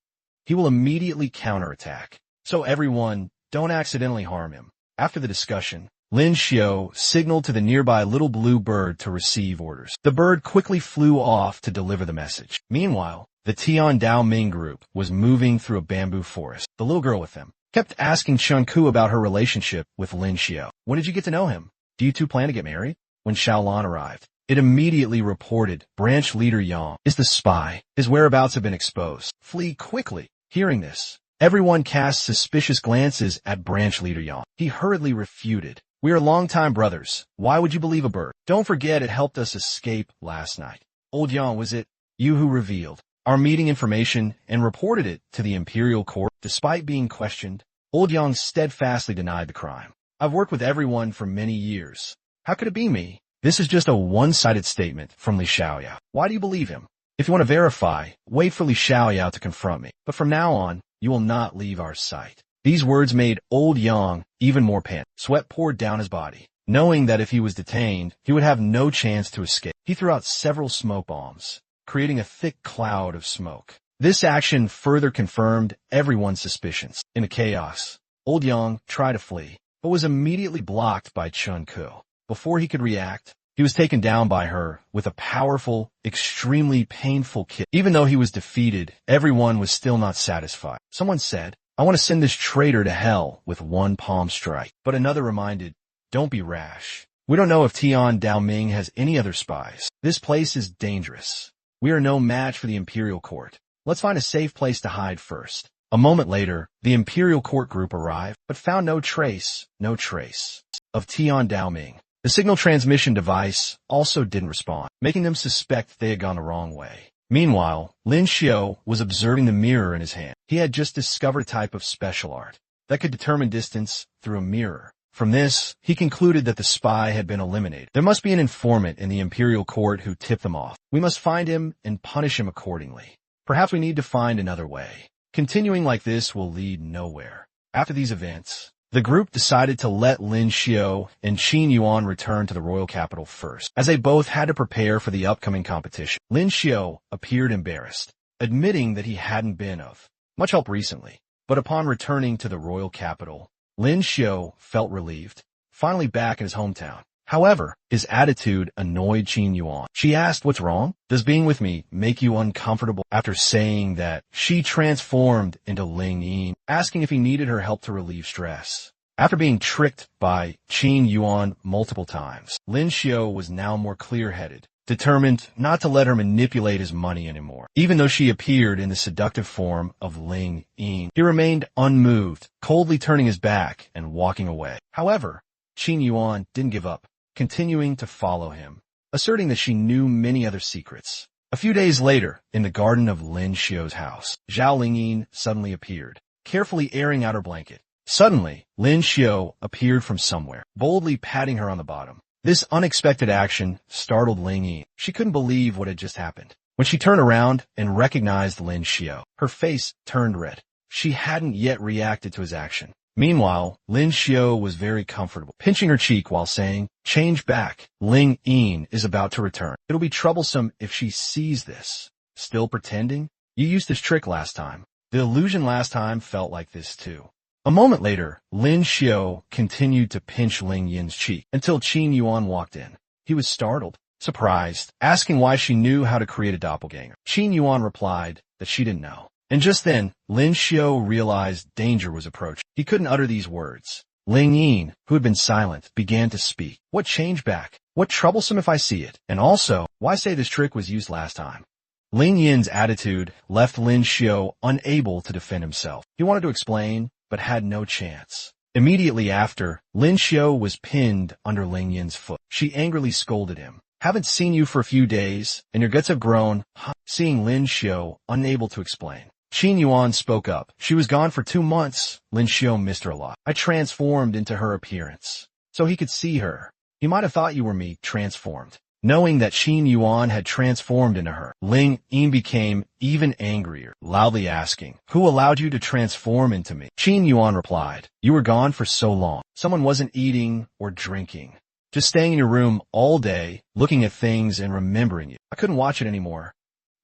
he will immediately counterattack. So everyone, don't accidentally harm him. After the discussion, Lin Xiu signaled to the nearby little blue bird to receive orders. The bird quickly flew off to deliver the message. Meanwhile, the Tian Dao Ming group was moving through a bamboo forest. The little girl with them kept asking Chen Ku about her relationship with Lin Xiu. When did you get to know him? Do you two plan to get married? When Xiaolan arrived, it immediately reported branch leader Yang is the spy. His whereabouts have been exposed. Flee quickly. Hearing this, everyone cast suspicious glances at branch leader Yang. He hurriedly refuted. We are longtime brothers. Why would you believe a bird? Don't forget it helped us escape last night. Old Yang, was it you who revealed our meeting information and reported it to the imperial court? Despite being questioned, Old Yang steadfastly denied the crime. I've worked with everyone for many years. How could it be me? This is just a one-sided statement from Li Xiaoyao. Why do you believe him? If you want to verify, wait for Li Xiaoyao to confront me. But from now on, you will not leave our sight. These words made Old Yang even more panicked. Sweat poured down his body. Knowing that if he was detained, he would have no chance to escape. He threw out several smoke bombs, creating a thick cloud of smoke. This action further confirmed everyone's suspicions. In the chaos, Old Yang tried to flee, but was immediately blocked by Chen Ku. Before he could react, he was taken down by her with a powerful, extremely painful kick. Even though he was defeated, everyone was still not satisfied. Someone said, I want to send this traitor to hell with one palm strike. But another reminded, don't be rash. We don't know if Tian Dao Ming has any other spies. This place is dangerous. We are no match for the imperial court. Let's find a safe place to hide first. A moment later, the imperial court group arrived, but found no trace of Tian Dao Ming. The signal transmission device also didn't respond, making them suspect they had gone the wrong way. Meanwhile, Lin Xiu was observing the mirror in his hand. He had just discovered a type of special art that could determine distance through a mirror. From this, he concluded that the spy had been eliminated. There must be an informant in the imperial court who tipped them off. We must find him and punish him accordingly. Perhaps we need to find another way. Continuing like this will lead nowhere. After these events, the group decided to let Lin Xiu and Qin Yuan return to the royal capital first, as they both had to prepare for the upcoming competition. Lin Xiu appeared embarrassed, admitting that he hadn't been of much help recently. But upon returning to the royal capital, Lin Xiu felt relieved, finally back in his hometown. However, his attitude annoyed Qin Yuan. She asked, what's wrong? Does being with me make you uncomfortable? After saying that, she transformed into Ling Yin, asking if he needed her help to relieve stress. After being tricked by Qin Yuan multiple times, Lin Xiu was now more clear-headed, determined not to let her manipulate his money anymore. Even though she appeared in the seductive form of Ling Yin, he remained unmoved, coldly turning his back and walking away. However, Qin Yuan didn't give up, continuing to follow him, asserting that she knew many other secrets. A few days later, in the garden of Lin Xiu's house, Zhao Lingyin suddenly appeared, carefully airing out her blanket. Suddenly, Lin Xiu appeared from somewhere, boldly patting her on the bottom. This unexpected action startled Ling Yin. She couldn't believe what had just happened. When she turned around and recognized Lin Xiu, her face turned red. She hadn't yet reacted to his action. Meanwhile, Lin Xiu was very comfortable, pinching her cheek while saying, "Change back. Ling Yin is about to return. It'll be troublesome if she sees this." Still pretending? You used this trick last time. The illusion last time felt like this too. A moment later, Lin Xiu continued to pinch Ling Yin's cheek until Qin Yuan walked in. He was startled, surprised, asking why she knew how to create a doppelganger. Qin Yuan replied that she didn't know. And just then, Lin Xiu realized danger was approaching. He couldn't utter these words. Ling Yin, who had been silent, began to speak. "What change back? What troublesome if I see it? And also, why say this trick was used last time?" Ling Yin's attitude left Lin Xiu unable to defend himself. He wanted to explain, but had no chance. Immediately after, Lin Xiu was pinned under Ling Yin's foot. She angrily scolded him. "Haven't seen you for a few days, and your guts have grown." Seeing Lin Xiu unable to explain, Qin Yuan spoke up. "She was gone for 2 months. Lin Xiu missed her a lot. I transformed into her appearance, so he could see her. He might have thought you were me, transformed." Knowing that Qin Yuan had transformed into her, Ling Yin became even angrier, loudly asking, "Who allowed you to transform into me?" Qin Yuan replied, "You were gone for so long. Someone wasn't eating or drinking, just staying in your room all day, looking at things and remembering you. I couldn't watch it anymore.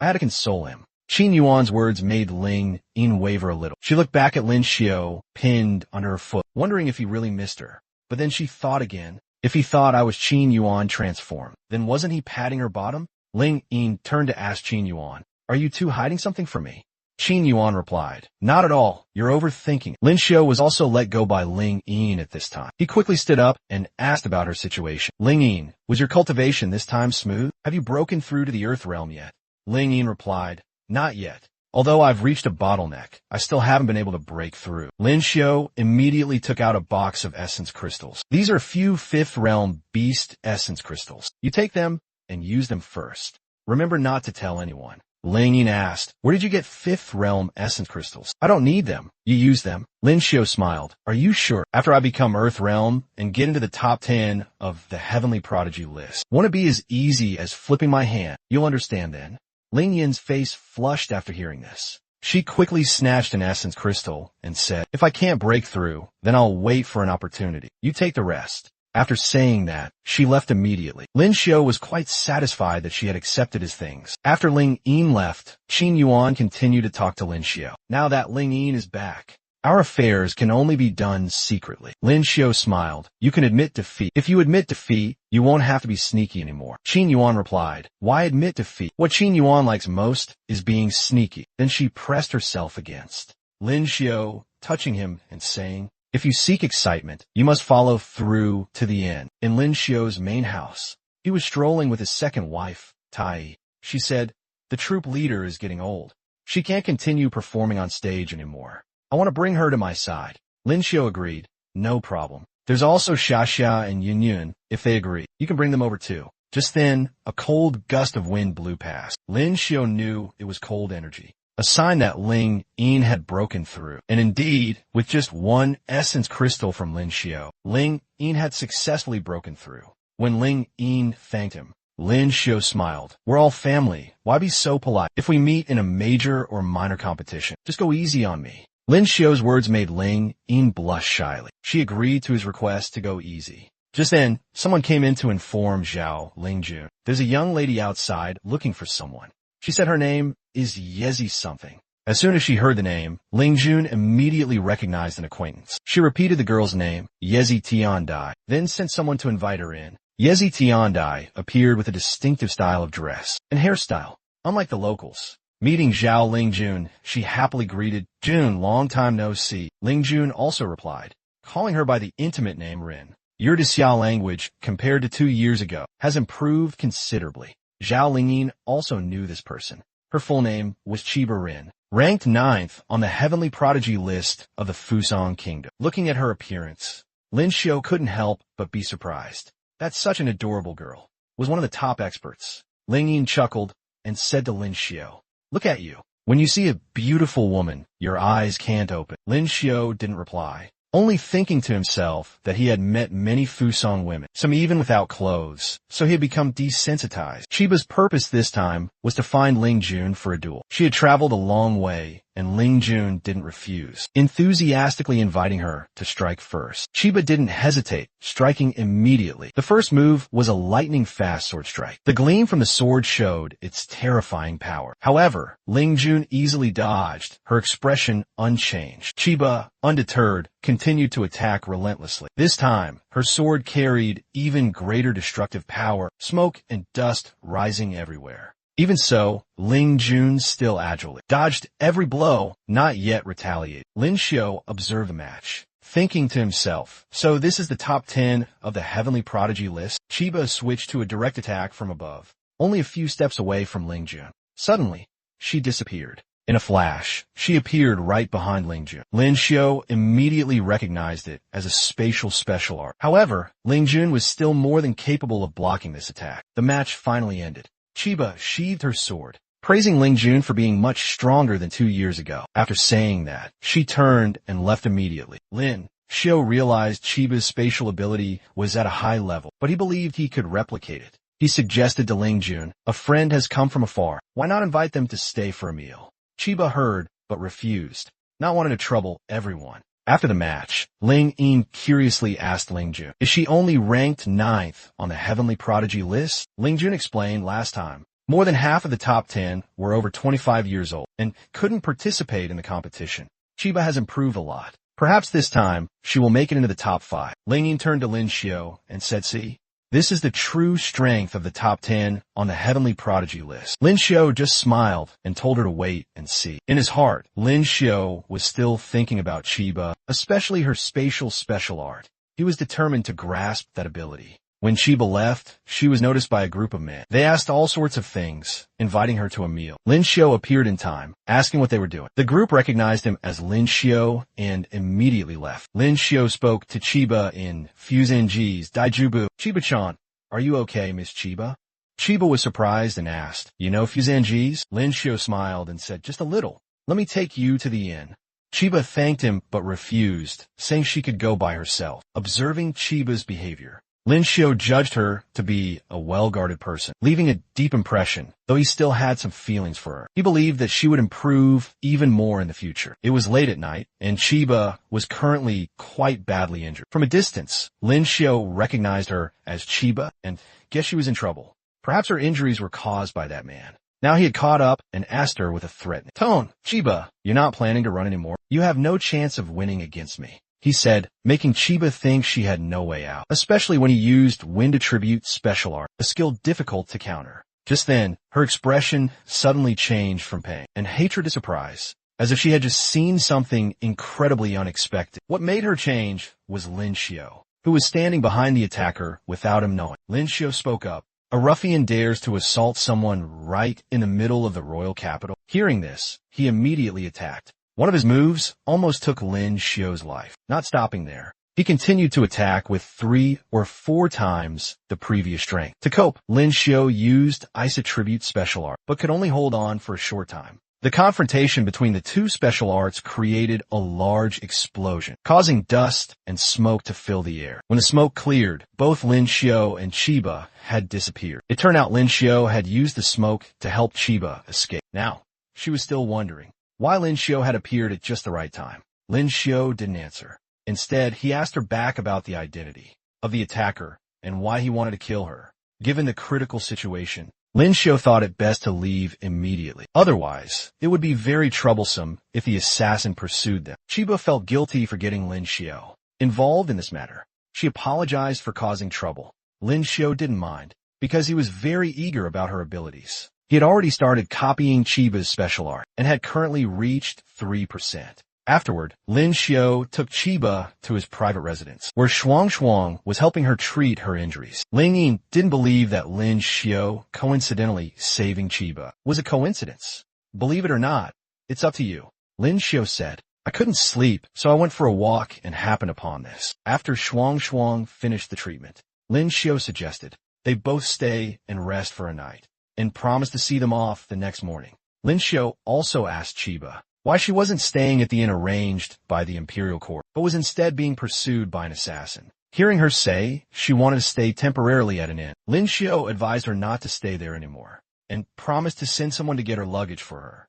I had to console him." Qin Yuan's words made Ling Yin waver a little. She looked back at Lin Xiu, pinned under her foot, wondering if he really missed her. But then she thought again. If he thought I was Qin Yuan transformed, then wasn't he patting her bottom? Ling Yin turned to ask Qin Yuan, "Are you two hiding something from me?" Qin Yuan replied, "Not at all. You're overthinking." Lin Xiu was also let go by Ling Yin at this time. He quickly stood up and asked about her situation. "Ling Yin, was your cultivation this time smooth? Have you broken through to the Earth realm yet?" Ling Yin replied, "Not yet. Although I've reached a bottleneck, I still haven't been able to break through." Lin Xiu immediately took out a box of essence crystals. These are a few 5th realm beast essence crystals. You take them and use them first. Remember not to tell anyone. Ling Yin asked, "Where did you get 5th realm essence crystals?" "I don't need them. You use them." Lin Xiu smiled. "Are you sure? After I become Earth realm and get into the top 10 of the heavenly prodigy list, won't it be as easy as flipping my hand? You'll understand then." Ling Yin's face flushed after hearing this. She quickly snatched an essence crystal and said, "If I can't break through, then I'll wait for an opportunity. You take the rest." After saying that, she left immediately. Lin Xiu was quite satisfied that she had accepted his things. After Ling Yin left, Qin Yuan continued to talk to Lin Xiu. "Now that Ling Yin is back, our affairs can only be done secretly." Lin Xiu smiled. "You can admit defeat. If you admit defeat, you won't have to be sneaky anymore." Qin Yuan replied, "Why admit defeat? What Qin Yuan likes most is being sneaky." Then she pressed herself against Lin Xiu, touching him and saying, "If you seek excitement, you must follow through to the end." In Lin Xiu's main house, he was strolling with his second wife, Tai. She said, "The troop leader is getting old. She can't continue performing on stage anymore. I want to bring her to my side." Lin Xiu agreed. "No problem. There's also Xia and Yun Yun. If they agree, you can bring them over too." Just then, a cold gust of wind blew past. Lin Xiu knew it was cold energy, a sign that Ling Yin had broken through. And indeed, with just one essence crystal from Lin Xiu, Ling Yin had successfully broken through. When Ling Yin thanked him, Lin Xiu smiled. "We're all family. Why be so polite? If we meet in a major or minor competition, just go easy on me." Lin Xiu's words made Ling Yin blush shyly. She agreed to his request to go easy. Just then, someone came in to inform Zhao Lingjun. "There's a young lady outside looking for someone. She said her name is Yezi something." As soon as she heard the name, Lingjun immediately recognized an acquaintance. She repeated the girl's name, Yezi Tiandai, then sent someone to invite her in. Yezi Tiandai appeared with a distinctive style of dress and hairstyle, unlike the locals. Meeting Zhao Lingjun, she happily greeted, "Jun, long time no see." Lingjun also replied, calling her by the intimate name Rin. "Your Dixia language, compared to 2 years ago, has improved considerably. Zhao Lingyin also knew this person. Her full name was Chiba Rin, ranked 9th on the heavenly prodigy list of the Fusang Kingdom. Looking at her appearance, Lin Xiao couldn't help but be surprised. That's such an adorable girl, was one of the top experts. Lingyin chuckled and said to Lin Xiao, "Look at you. When you see a beautiful woman, your eyes can't open." Lin Xiao didn't reply, only thinking to himself that he had met many Fusang women, some even without clothes, so he had become desensitized. Chiba's purpose this time was to find Ling Jun for a duel. She had traveled a long way, and Ling Jun didn't refuse, enthusiastically inviting her to strike first. Chiba didn't hesitate, striking immediately. The first move was a lightning-fast sword strike. The gleam from the sword showed its terrifying power. However, Ling Jun easily dodged, her expression unchanged. Chiba, undeterred, continued to attack relentlessly. This time, her sword carried even greater destructive power, smoke and dust rising everywhere. Even so, Ling Jun still agilely dodged every blow, not yet retaliated. Lin Xiao observed the match, thinking to himself, so this is the top 10 of the heavenly prodigy list? Chiba switched to a direct attack from above, only a few steps away from Ling Jun. Suddenly, she disappeared. In a flash, she appeared right behind Ling Jun. Lin Xiao immediately recognized it as a spatial special art. However, Ling Jun was still more than capable of blocking this attack. The match finally ended. Chiba sheathed her sword, praising Ling Jun for being much stronger than 2 years ago. After saying that, she turned and left immediately. Lin Xiao realized Chiba's spatial ability was at a high level, but he believed he could replicate it. He suggested to Ling Jun, "A friend has come from afar. Why not invite them to stay for a meal?" Chiba heard, but refused, not wanting to trouble everyone. After the match, Ling Yin curiously asked Ling Jun, "Is she only ranked 9th on the heavenly prodigy list?" Ling Jun explained last time, more than half of the top 10 were over 25 years old and couldn't participate in the competition. Chiba has improved a lot. Perhaps this time, she will make it into the top 5. Ling Yin turned to Lin Xiao and said, "See? This is the true strength of the top 10 on the heavenly prodigy list." Lin Xiao just smiled and told her to wait and see. In his heart, Lin Xiao was still thinking about Chiba, especially her spatial special art. He was determined to grasp that ability. When Chiba left, she was noticed by a group of men. They asked all sorts of things, inviting her to a meal. Lin Xiao appeared in time, asking what they were doing. The group recognized him as Lin Xiao and immediately left. Lin Xiao spoke to Chiba in Fuzenji's Daijubu. "Chiba-chan, are you okay, Miss Chiba?" Chiba was surprised and asked, "You know Fuzenji's?" Lin Xiao smiled and said, "Just a little. Let me take you to the inn." Chiba thanked him but refused, saying she could go by herself. Observing Chiba's behavior, Lin Xiao judged her to be a well-guarded person, leaving a deep impression, though he still had some feelings for her. He believed that she would improve even more in the future. It was late at night, and Chiba was currently quite badly injured. From a distance, Lin Xiao recognized her as Chiba and guessed she was in trouble. Perhaps her injuries were caused by that man. Now he had caught up and asked her with a threatening tone, "Chiba, you're not planning to run anymore? You have no chance of winning against me," he said, making Chiba think she had no way out, especially when he used Wind Attribute Special Art, a skill difficult to counter. Just then, her expression suddenly changed from pain and hatred to surprise, as if she had just seen something incredibly unexpected. What made her change was Lin Xiao, who was standing behind the attacker without him knowing. Lin Xiao spoke up, "A ruffian dares to assault someone right in the middle of the royal capital." Hearing this, he immediately attacked. One of his moves almost took Lin Xiao's life. Not stopping there, he continued to attack with 3 or 4 times the previous strength. To cope, Lin Xiao used Ice Attribute Special Art, but could only hold on for a short time. The confrontation between the two special arts created a large explosion, causing dust and smoke to fill the air. When the smoke cleared, both Lin Xiao and Chiba had disappeared. It turned out Lin Xiao had used the smoke to help Chiba escape. Now, she was still wondering why Lin Xiao had appeared at just the right time. Lin Xiao didn't answer. Instead, he asked her back about the identity of the attacker and why he wanted to kill her. Given the critical situation, Lin Xiao thought it best to leave immediately. Otherwise, it would be very troublesome if the assassin pursued them. Chiba felt guilty for getting Lin Xiao involved in this matter. She apologized for causing trouble. Lin Xiao didn't mind, because he was very eager about her abilities. He had already started copying Chiba's special art, and had currently reached 3%. Afterward, Lin Xiao took Chiba to his private residence, where Shuang was helping her treat her injuries. Ling Yin didn't believe that Lin Xiao coincidentally saving Chiba was a coincidence. Believe it or not, it's up to you. Lin Xiao said, I couldn't sleep, so I went for a walk and happened upon this. After Shuang finished the treatment, Lin Xiao suggested they both stay and rest for a night, and promised to see them off the next morning. Lin Xiao also asked Chiba why she wasn't staying at the inn arranged by the imperial court, but was instead being pursued by an assassin. Hearing her say she wanted to stay temporarily at an inn, Lin Xiao advised her not to stay there anymore, and promised to send someone to get her luggage for her.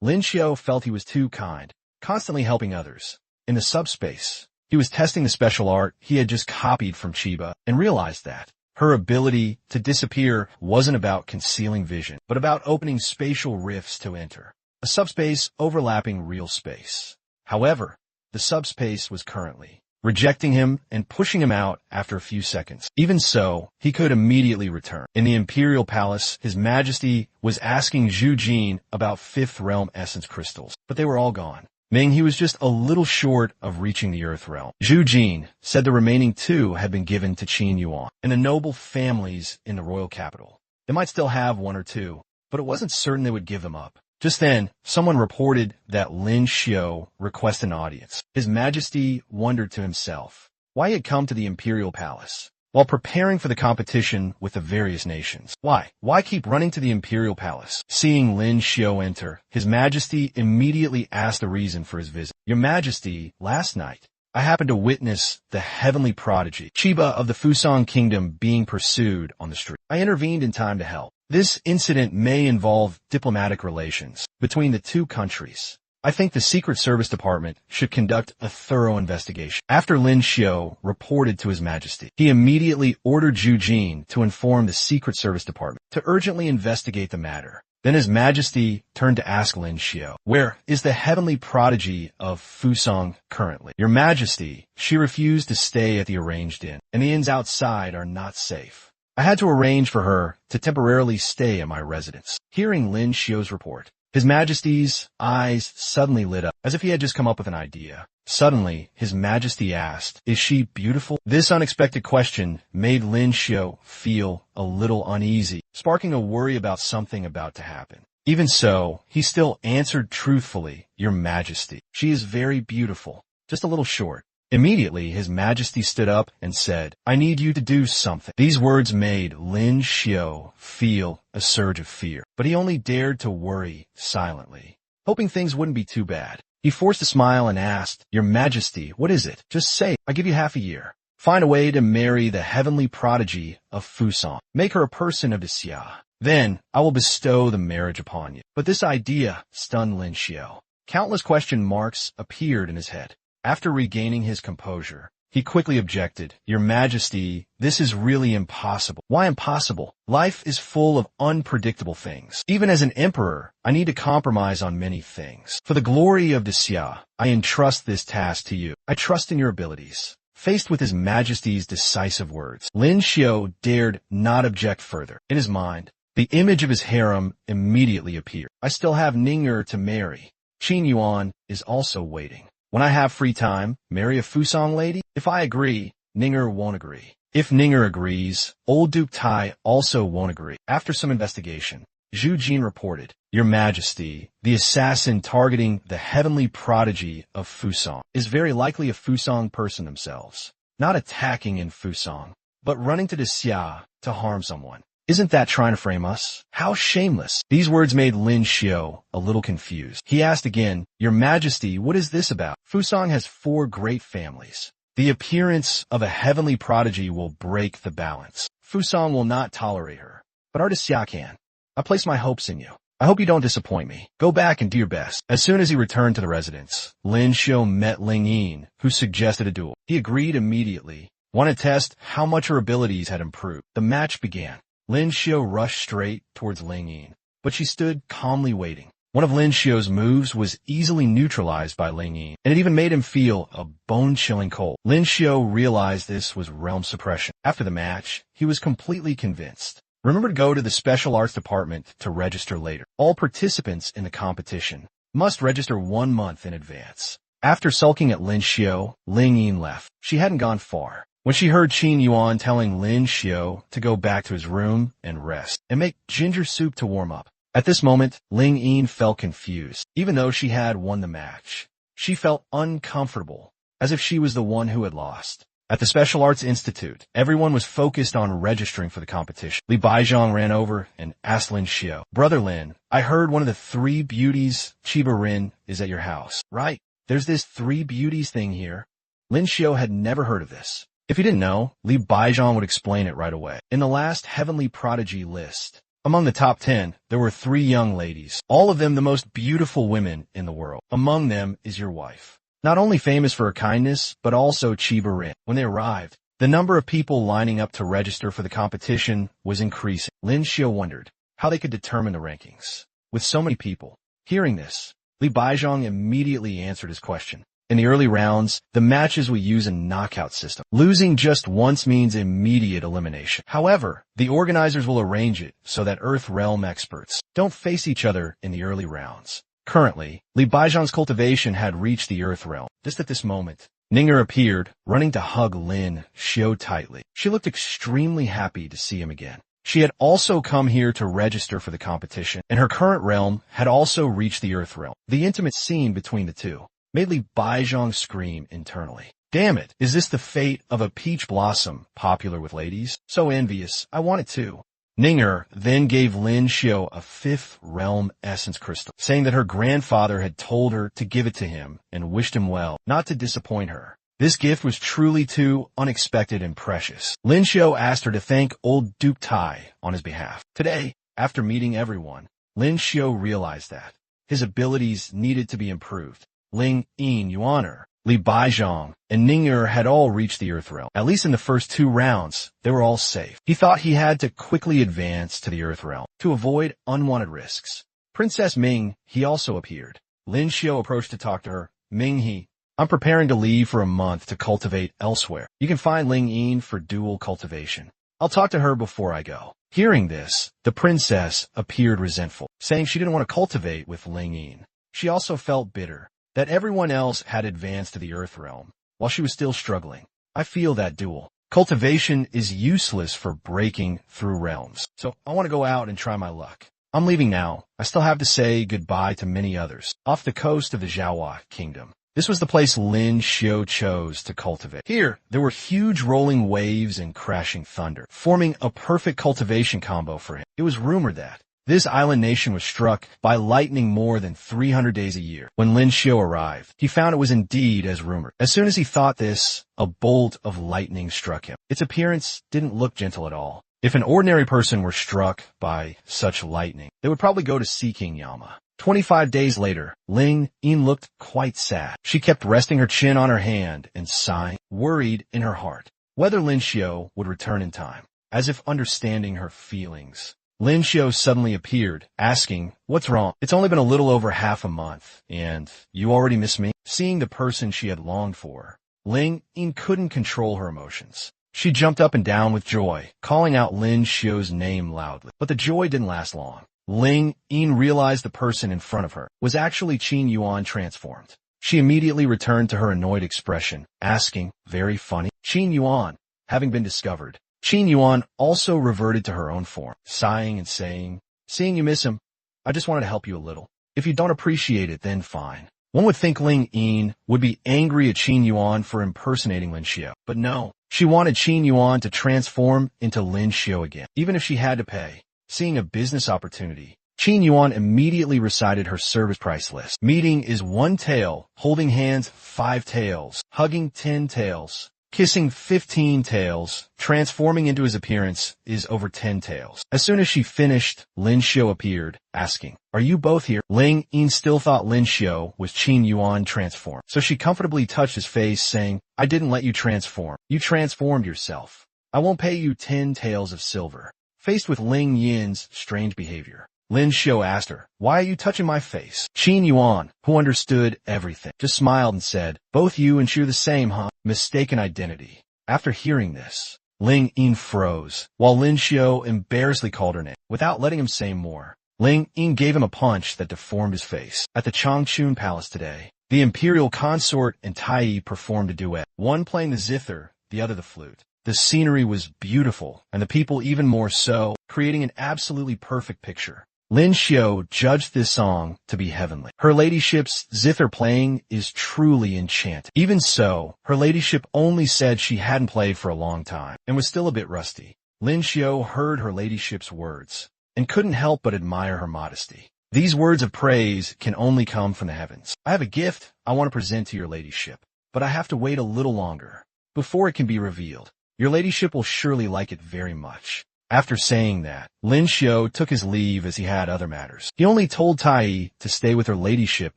Lin Xiao felt he was too kind, constantly helping others. In the subspace, he was testing the special art he had just copied from Chiba and realized that her ability to disappear wasn't about concealing vision, but about opening spatial rifts to enter a subspace overlapping real space. However, the subspace was currently rejecting him and pushing him out after a few seconds. Even so, he could immediately return. In the Imperial Palace, His Majesty was asking Zhu Jin about Fifth Realm Essence crystals, but they were all gone, meaning he was just a little short of reaching the Earth Realm. Zhu Jin said the remaining 2 had been given to Qin Yuan and the noble families in the royal capital. They might still have 1 or 2, but it wasn't certain they would give them up. Just then, someone reported that Lin Xiao requested an audience. His Majesty wondered to himself why he had come to the Imperial Palace while preparing for the competition with the various nations. Why keep running to the Imperial Palace? Seeing Lin Xiao enter, His Majesty immediately asked the reason for his visit. Your Majesty, last night, I happened to witness the heavenly prodigy, Chiba of the Fusang Kingdom, being pursued on the street. I intervened in time to help. This incident may involve diplomatic relations between the 2 countries. I think the Secret Service Department should conduct a thorough investigation. After Lin Xiao reported to His Majesty, he immediately ordered Zhu Jin to inform the Secret Service Department to urgently investigate the matter. Then His Majesty turned to ask Lin Xiao, where is the heavenly prodigy of Fusang currently? Your Majesty, she refused to stay at the arranged inn, and the inns outside are not safe. I had to arrange for her to temporarily stay at my residence. Hearing Lin Xiao's report, His Majesty's eyes suddenly lit up, as if he had just come up with an idea. Suddenly, His Majesty asked, is she beautiful? This unexpected question made Lin Xiao feel a little uneasy, sparking a worry about something about to happen. Even so, he still answered truthfully, Your Majesty, she is very beautiful, just a little short. Immediately, His Majesty stood up and said, I need you to do something. These words made Lin Xiao feel a surge of fear, but he only dared to worry silently, hoping things wouldn't be too bad. He forced a smile and asked, Your Majesty, what is it? Just say, I give you half a year. Find a way to marry the heavenly prodigy of Fusang. Make her a person of the Xia. Then I will bestow the marriage upon you. But this idea stunned Lin Xiao. Countless question marks appeared in his head. After regaining his composure, he quickly objected, Your Majesty, this is really impossible. Why impossible? Life is full of unpredictable things. Even as an emperor, I need to compromise on many things. For the glory of the Xia, I entrust this task to you. I trust in your abilities. Faced with His Majesty's decisive words, Lin Xiao dared not object further. In his mind, the image of his harem immediately appeared. I still have Ning'er to marry. Qin Yuan is also waiting. When I have free time, marry a Fusang lady? If I agree, Ning'er won't agree. If Ning'er agrees, old Duke Tai also won't agree. After some investigation, Zhu Jin reported, Your Majesty, the assassin targeting the heavenly prodigy of Fusang is very likely a Fusang person themselves, not attacking in Fusang, but running to the Xia to harm someone. Isn't that trying to frame us? How shameless. These words made Lin Xiao a little confused. He asked again, Your Majesty, what is this about? Fusang has 4 great families. The appearance of a heavenly prodigy will break the balance. Fusang will not tolerate her, but our Xia can. I place my hopes in you. I hope you don't disappoint me. Go back and do your best. As soon as he returned to the residence, Lin Xiao met Ling Yin, who suggested a duel. He agreed immediately, wanted to test how much her abilities had improved. The match began. Lin Xiao rushed straight towards Ling Yin, but she stood calmly waiting. One of Lin Xiao's moves was easily neutralized by Ling Yin, and it even made him feel a bone-chilling cold. Lin Xiao realized this was realm suppression. After the match, he was completely convinced. Remember to go to the special arts department to register later. All participants in the competition must register 1 month in advance. After sulking at Lin Xiao, Ling Yin left. She hadn't gone far when she heard Qin Yuan telling Lin Xiao to go back to his room and rest and make ginger soup to warm up. At this moment, Ling Yin felt confused. Even though she had won the match, she felt uncomfortable, as if she was the one who had lost. At the Special Arts Institute, everyone was focused on registering for the competition. Li Baizhang ran over and asked Lin Xiao, "Brother Lin, I heard one of the 3 beauties, Chiba Rin, is at your house, right? There's this 3 beauties thing here." Lin Xiao had never heard of this. If he didn't know, Li Baizhang would explain it right away. In the last Heavenly Prodigy list, among the top 10, there were 3 young ladies, all of them the most beautiful women in the world. Among them is your wife. Not only famous for her kindness, but also Chiba Rin. When they arrived, the number of people lining up to register for the competition was increasing. Lin Xiao wondered how they could determine the rankings with so many people. Hearing this, Li Baizhang immediately answered his question. In the early rounds, the matches will use a knockout system. Losing just once means immediate elimination. However, the organizers will arrange it so that Earth Realm experts don't face each other in the early rounds. Currently, Li Baizhang's cultivation had reached the Earth Realm. Just at this moment, Ning'er appeared, running to hug Lin Xiao tightly. She looked extremely happy to see him again. She had also come here to register for the competition, and her current realm had also reached the Earth Realm. The intimate scene between the two made Li Baizhang scream internally. Damn it, is this the fate of a peach blossom popular with ladies? So envious, I want it too. Ning'er then gave Lin Xiao a 5th realm essence crystal, saying that her grandfather had told her to give it to him and wished him well, not to disappoint her. This gift was truly too unexpected and precious. Lin Xiao asked her to thank old Duke Tai on his behalf. Today, after meeting everyone, Lin Xiao realized that his abilities needed to be improved. Ling Yin Yuaner, Li Baizhang, and Ning'er had all reached the Earth Realm. At least in the first 2 rounds, they were all safe. He thought he had to quickly advance to the Earth Realm to avoid unwanted risks. Princess Ming, he also appeared. Lin Xiao approached to talk to her. Ming He, I'm preparing to leave for a month to cultivate elsewhere. You can find Ling Yin for dual cultivation. I'll talk to her before I go. Hearing this, the princess appeared resentful, saying she didn't want to cultivate with Ling Yin. She also felt bitter that everyone else had advanced to the Earth Realm, while she was still struggling. I feel that dual cultivation is useless for breaking through realms, so I want to go out and try my luck. I'm leaving now. I still have to say goodbye to many others, off the coast of the Zhaohua Kingdom. This was the place Lin Xiao chose to cultivate. Here, there were huge rolling waves and crashing thunder, forming a perfect cultivation combo for him. It was rumored that this island nation was struck by lightning more than 300 days a year. When Lin Xiao arrived, he found it was indeed as rumored. As soon as he thought this, a bolt of lightning struck him. Its appearance didn't look gentle at all. If an ordinary person were struck by such lightning, they would probably go to seeking Yama. 25 days later, Ling Yin looked quite sad. She kept resting her chin on her hand and sighing, worried in her heart whether Lin Xiao would return in time. As if understanding her feelings, Lin Xiao suddenly appeared, asking, "What's wrong? It's only been a little over half a month, and you already miss me?" Seeing the person she had longed for, Ling Yin couldn't control her emotions. She jumped up and down with joy, calling out Lin Xiao's name loudly. But the joy didn't last long. Ling Yin realized the person in front of her was actually Qin Yuan transformed. She immediately returned to her annoyed expression, asking, "Very funny?" Qin Yuan, having been discovered, Qin Yuan also reverted to her own form, sighing and saying, "Seeing you miss him, I just wanted to help you a little. If you don't appreciate it, then fine." One would think Ling Yin would be angry at Qin Yuan for impersonating Lin Xiao, but no. She wanted Qin Yuan to transform into Lin Xiao again, even if she had to pay. Seeing a business opportunity, Qin Yuan immediately recited her service price list. Meeting is 1 tael, holding hands 5 taels, hugging 10 taels, kissing 15 taels, transforming into his appearance is over 10 taels. As soon as she finished, Lin Xiao appeared, asking, "Are you both here?" Ling Yin still thought Lin Xiao was Qin Yuan transformed, so she comfortably touched his face, saying, "I didn't let you transform. You transformed yourself. I won't pay you 10 taels of silver." Faced with Ling Yin's strange behavior, Lin Xiao asked her, "Why are you touching my face?" Qin Yuan, who understood everything, just smiled and said, "Both you and she are the same, huh? Mistaken identity." After hearing this, Ling Yin froze, while Lin Xiao embarrassedly called her name. Without letting him say more, Ling Yin gave him a punch that deformed his face. At the Changchun Palace today, the imperial consort and Tai Yi performed a duet, one playing the zither, the other the flute. The scenery was beautiful, and the people even more so, creating an absolutely perfect picture. Lin Xiao judged this song to be heavenly. Her ladyship's zither playing is truly enchanting. Even so, her ladyship only said she hadn't played for a long time, and was still a bit rusty. Lin Xiao heard her ladyship's words, and couldn't help but admire her modesty. These words of praise can only come from the heavens. I have a gift I want to present to your ladyship, but I have to wait a little longer before it can be revealed. Your ladyship will surely like it very much. After saying that, Lin Xiao took his leave as he had other matters. He only told Tai Yi to stay with her ladyship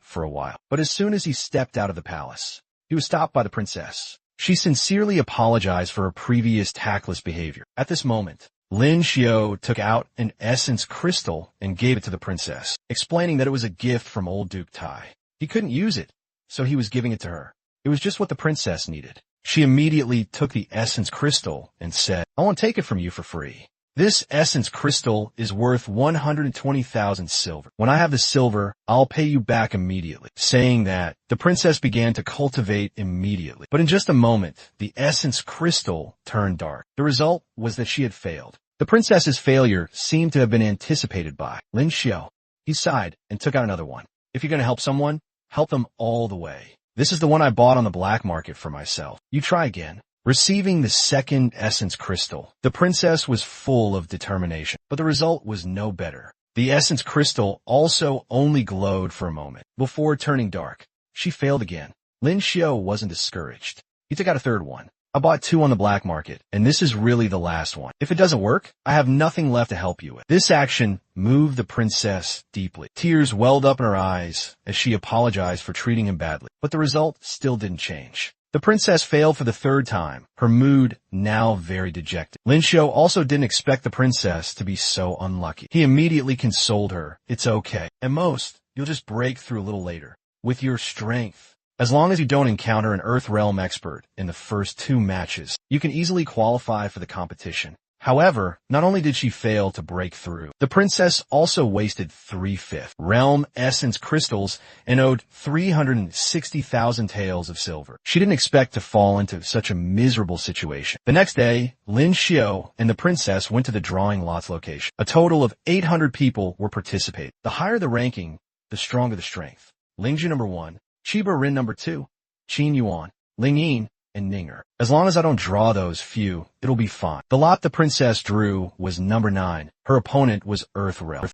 for a while, but as soon as he stepped out of the palace, he was stopped by the princess. She sincerely apologized for her previous tactless behavior. At this moment, Lin Xiao took out an essence crystal and gave it to the princess, explaining that it was a gift from old Duke Tai. He couldn't use it, so he was giving it to her. It was just what the princess needed. She immediately took the essence crystal and said, "I won't take it from you for free. This essence crystal is worth 120,000 silver. When I have the silver, I'll pay you back immediately." Saying that, the princess began to cultivate immediately. But in just a moment, the essence crystal turned dark. The result was that she had failed. The princess's failure seemed to have been anticipated by Lin Xiao. He sighed and took out another one. "If you're going to help someone, help them all the way. This is the one I bought on the black market for myself. You try again." Receiving the second essence crystal, the princess was full of determination, but the result was no better. The essence crystal also only glowed for a moment before turning dark. She failed again. Lin Xiao wasn't discouraged. He took out a third one. "I bought 2 on the black market, and this is really the last one. If it doesn't work, I have nothing left to help you with." This action moved the princess deeply. Tears welled up in her eyes as she apologized for treating him badly, but the result still didn't change. The princess failed for the third time, her mood now very dejected. Lin Xiao also didn't expect the princess to be so unlucky. He immediately consoled her. "It's okay. At most, you'll just break through a little later. With your strength, as long as you don't encounter an Earth Realm expert in the first 2 matches, you can easily qualify for the competition." However, not only did she fail to break through, the princess also wasted 3/5 realm essence crystals and owed 360,000 taels of silver. She didn't expect to fall into such a miserable situation. The next day, Lin Xiao and the princess went to the drawing lots location. A total of 800 people were participating. The higher the ranking, the stronger the strength. Lingju number 1, Chiba Rin number 2, Qin Yuan, Ling Yin, and Ninger. As long as I don't draw those few, it'll be fine. The lot the princess drew was number 9. Her opponent was Earth Realm.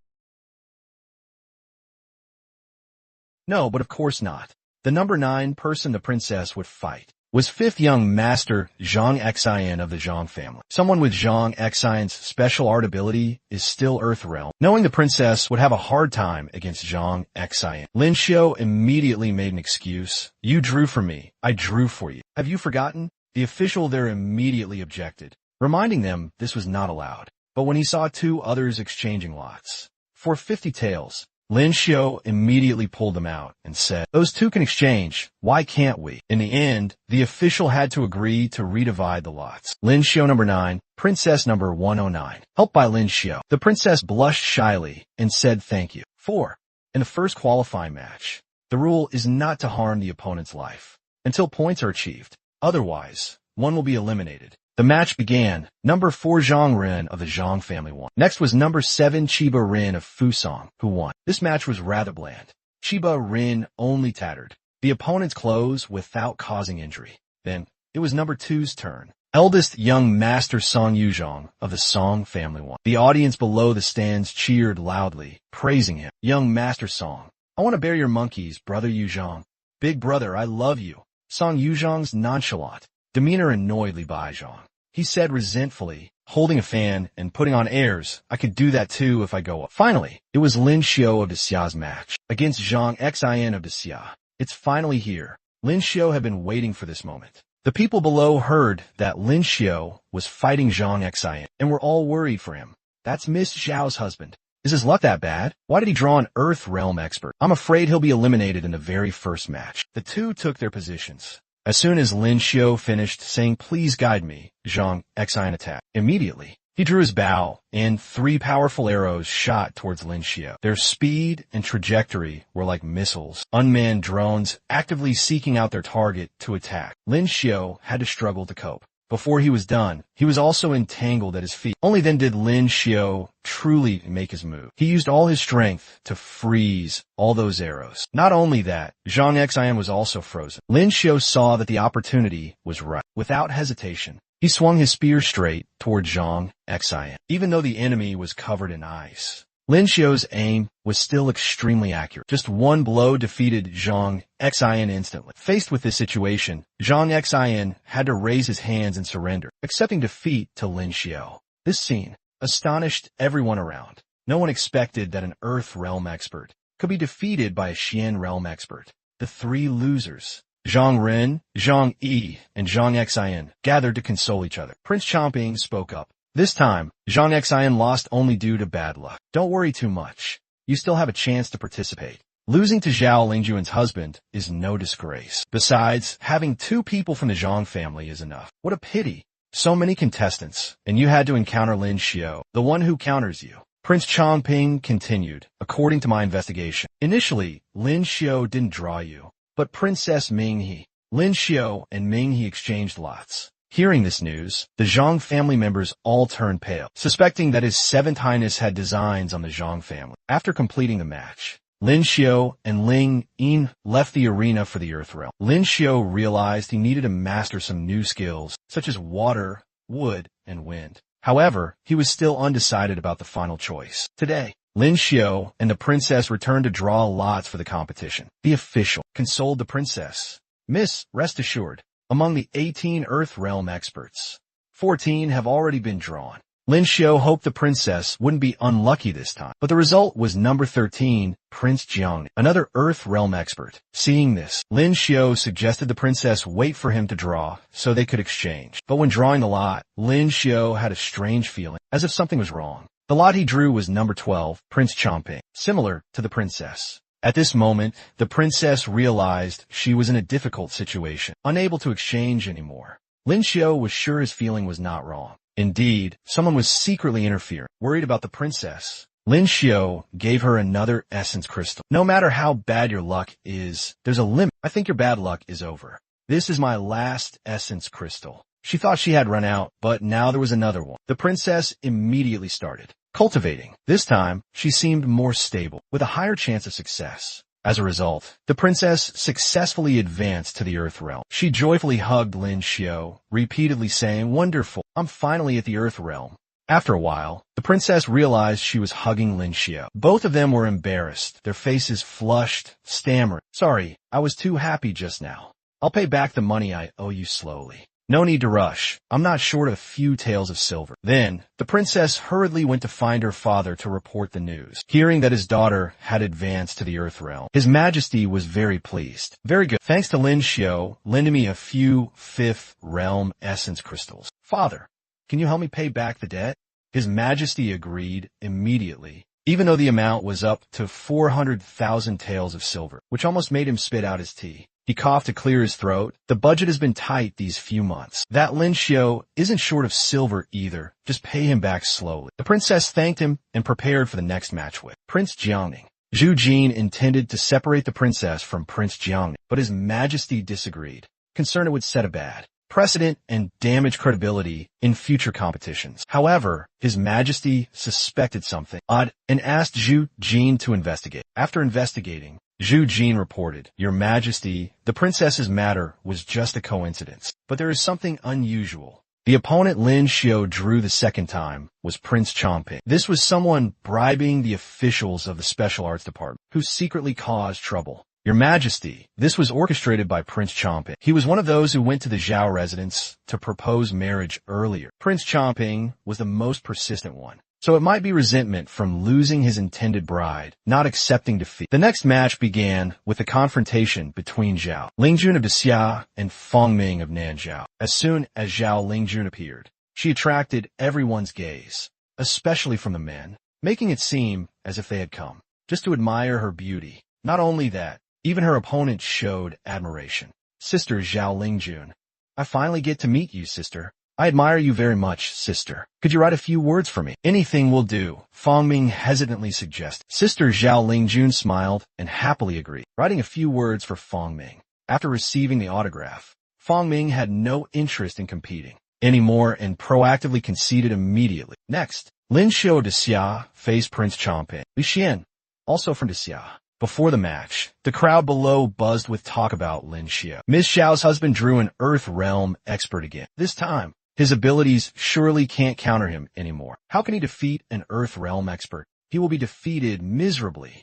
No, but of course not. The number 9 person the princess would fight was 5th young master Zhang Xian of the Zhang family. Someone with Zhang Xian's special art ability is still Earth Realm. Knowing the princess would have a hard time against Zhang Xian, Lin Xiao immediately made an excuse. "You drew for me. I drew for you. Have you forgotten?" The official there immediately objected, reminding them this was not allowed. But when he saw 2 others exchanging lots for 50 taels, Lin Xiao immediately pulled them out and said, "Those 2 can exchange. Why can't we?" In the end, the official had to agree to redivide the lots. Lin Xiao number 9, princess number 109. Helped by Lin Xiao, the princess blushed shyly and said thank you. 4. In the first qualifying match, the rule is not to harm the opponent's life until points are achieved. Otherwise, one will be eliminated. The match began. Number 4 Zhang Ren of the Zhang family won. Next was number 7 Chiba Rin of Fusong, who won. This match was rather bland. Chiba Rin only tattered the opponent's clothes without causing injury. Then, it was number 2's turn. Eldest young master Song Yuzhong of the Song family won. The audience below the stands cheered loudly, praising him. "Young master Song, I want to bear your monkeys, brother Yuzhong. Big brother, I love you." Song Yuzhong's nonchalant demeanor annoyed Li Baizhong. He said resentfully, holding a fan and putting on airs, "I could do that too if I go up." Finally, it was Lin Xiao of Dxia's match against Zhang Xian of Dxia. It's finally here. Lin Xiao had been waiting for this moment. The people below heard that Lin Xiao was fighting Zhang Xian and were all worried for him. "That's Miss Zhao's husband. Is his luck that bad? Why did he draw an Earth Realm expert? I'm afraid he'll be eliminated in the very first match." The 2 took their positions. As soon as Lin Xiu finished saying, "Please guide me," Zhang Xian attacked. Immediately, he drew his bow, and 3 powerful arrows shot towards Lin Xiu. Their speed and trajectory were like missiles, unmanned drones actively seeking out their target to attack. Lin Xiu had to struggle to cope. Before he was done, he was also entangled at his feet. Only then did Lin Xiu truly make his move. He used all his strength to freeze all those arrows. Not only that, Zhang Xian was also frozen. Lin Xiu saw that the opportunity was right. Without hesitation, he swung his spear straight toward Zhang Xian. Even though the enemy was covered in ice, Lin Xiu's aim was still extremely accurate. Just one blow defeated Zhang Xian instantly. Faced with this situation, Zhang Xian had to raise his hands and surrender, accepting defeat to Lin Xiu. This scene astonished everyone around. No one expected that an Earth Realm expert could be defeated by a Xian Realm expert. The 3 losers, Zhang Ren, Zhang Yi, and Zhang Xian, gathered to console each other. Prince Chomping spoke up. This time, Zhang Xian lost only due to bad luck. Don't worry too much. You still have a chance to participate. Losing to Zhao Lingjuan's husband is no disgrace. Besides, having 2 people from the Zhang family is enough. What a pity. So many contestants, and you had to encounter Lin Xiu, the one who counters you. Prince Chongping continued, according to my investigation. Initially, Lin Xiu didn't draw you, but Princess Minghe, Lin Xiu, and Minghe exchanged lots. Hearing this news, the Zhang family members all turned pale, suspecting that His 7th Highness had designs on the Zhang family. After completing the match, Lin Xiu and Ling Yin left the arena for the Earth Realm. Lin Xiu realized he needed to master some new skills, such as water, wood, and wind. However, he was still undecided about the final choice. Today, Lin Xiu and the princess returned to draw lots for the competition. The official consoled the princess. "Miss, rest assured, among the 18 Earth Realm experts, 14 have already been drawn." Lin Xiu hoped the princess wouldn't be unlucky this time, but the result was number 13, Prince Jiang, another Earth Realm expert. Seeing this, Lin Xiu suggested the princess wait for him to draw so they could exchange. But when drawing the lot, Lin Xiu had a strange feeling, as if something was wrong. The lot he drew was number 12, Prince Chomping, similar to the princess. At this moment, the princess realized she was in a difficult situation, unable to exchange anymore. Lin Xiu was sure his feeling was not wrong. Indeed, someone was secretly interfering. Worried about the princess, Lin Xiu gave her another essence crystal. "No matter how bad your luck is, there's a limit. I think your bad luck is over. This is my last essence crystal." She thought she had run out, but now there was another one. The princess immediately started cultivating. This time, she seemed more stable, with a higher chance of success. As a result, the princess successfully advanced to the Earth Realm. She joyfully hugged Lin Xiu, repeatedly saying, "Wonderful, I'm finally at the Earth Realm." After a while, the princess realized she was hugging Lin Xiu. Both of them were embarrassed, their faces flushed, stammering, "Sorry, I was too happy just now. I'll pay back the money I owe you slowly. No need to rush. I'm not short of a few taels of silver." Then, the princess hurriedly went to find her father to report the news. Hearing that his daughter had advanced to the Earth Realm, His Majesty was very pleased. "Very good. Thanks to Lin Xiu, lend me a few 5th Realm essence crystals. Father, can you help me pay back the debt?" His Majesty agreed immediately, even though the amount was up to 400,000 taels of silver, which almost made him spit out his tea. He coughed to clear his throat. The budget has been tight these few months. That Lin Xiu isn't short of silver either. Just pay him back slowly. The princess thanked him and prepared for the next match with Prince Jiangning. Zhu Jin intended to separate the princess from Prince Jiangning, but His Majesty disagreed, concerned it would set a bad precedent and damage credibility in future competitions. However, His Majesty suspected something odd and asked Zhu Jin to investigate. After investigating, Zhu Jin reported, "Your Majesty, the princess's matter was just a coincidence, but there is something unusual." The opponent Lin Xiu drew the second time was Prince Chomping. This was someone bribing the officials of the Special Arts Department, who secretly caused trouble. "Your Majesty, this was orchestrated by Prince Chomping. He was one of those who went to the Zhao residence to propose marriage earlier." Prince Chomping was the most persistent one, so it might be resentment from losing his intended bride, not accepting defeat. The next match began with a confrontation between Zhao Lingjun of Xia and Feng Ming of Nanzhao. As soon as Zhao Lingjun appeared, she attracted everyone's gaze, especially from the men, making it seem as if they had come just to admire her beauty. Not only that, even her opponent showed admiration. Sister Zhao Lingjun. I finally get to meet you, sister. I admire you very much, sister. Could you write a few words for me? Anything will do, Fang Ming hesitantly suggested. Sister Zhao Lingjun smiled and happily agreed, writing a few words for Fang Ming. After receiving the autograph, Fang Ming had no interest in competing anymore and proactively conceded immediately. Next, Lin Xiao de Xia faced Prince Chongping. Li Xian, also from de Xia. Before the match, the crowd below buzzed with talk about Lin Xiao. Miss Xiao's husband drew an Earth Realm expert again. This time, his abilities surely can't counter him anymore. How can he defeat an Earth Realm expert? He will be defeated miserably,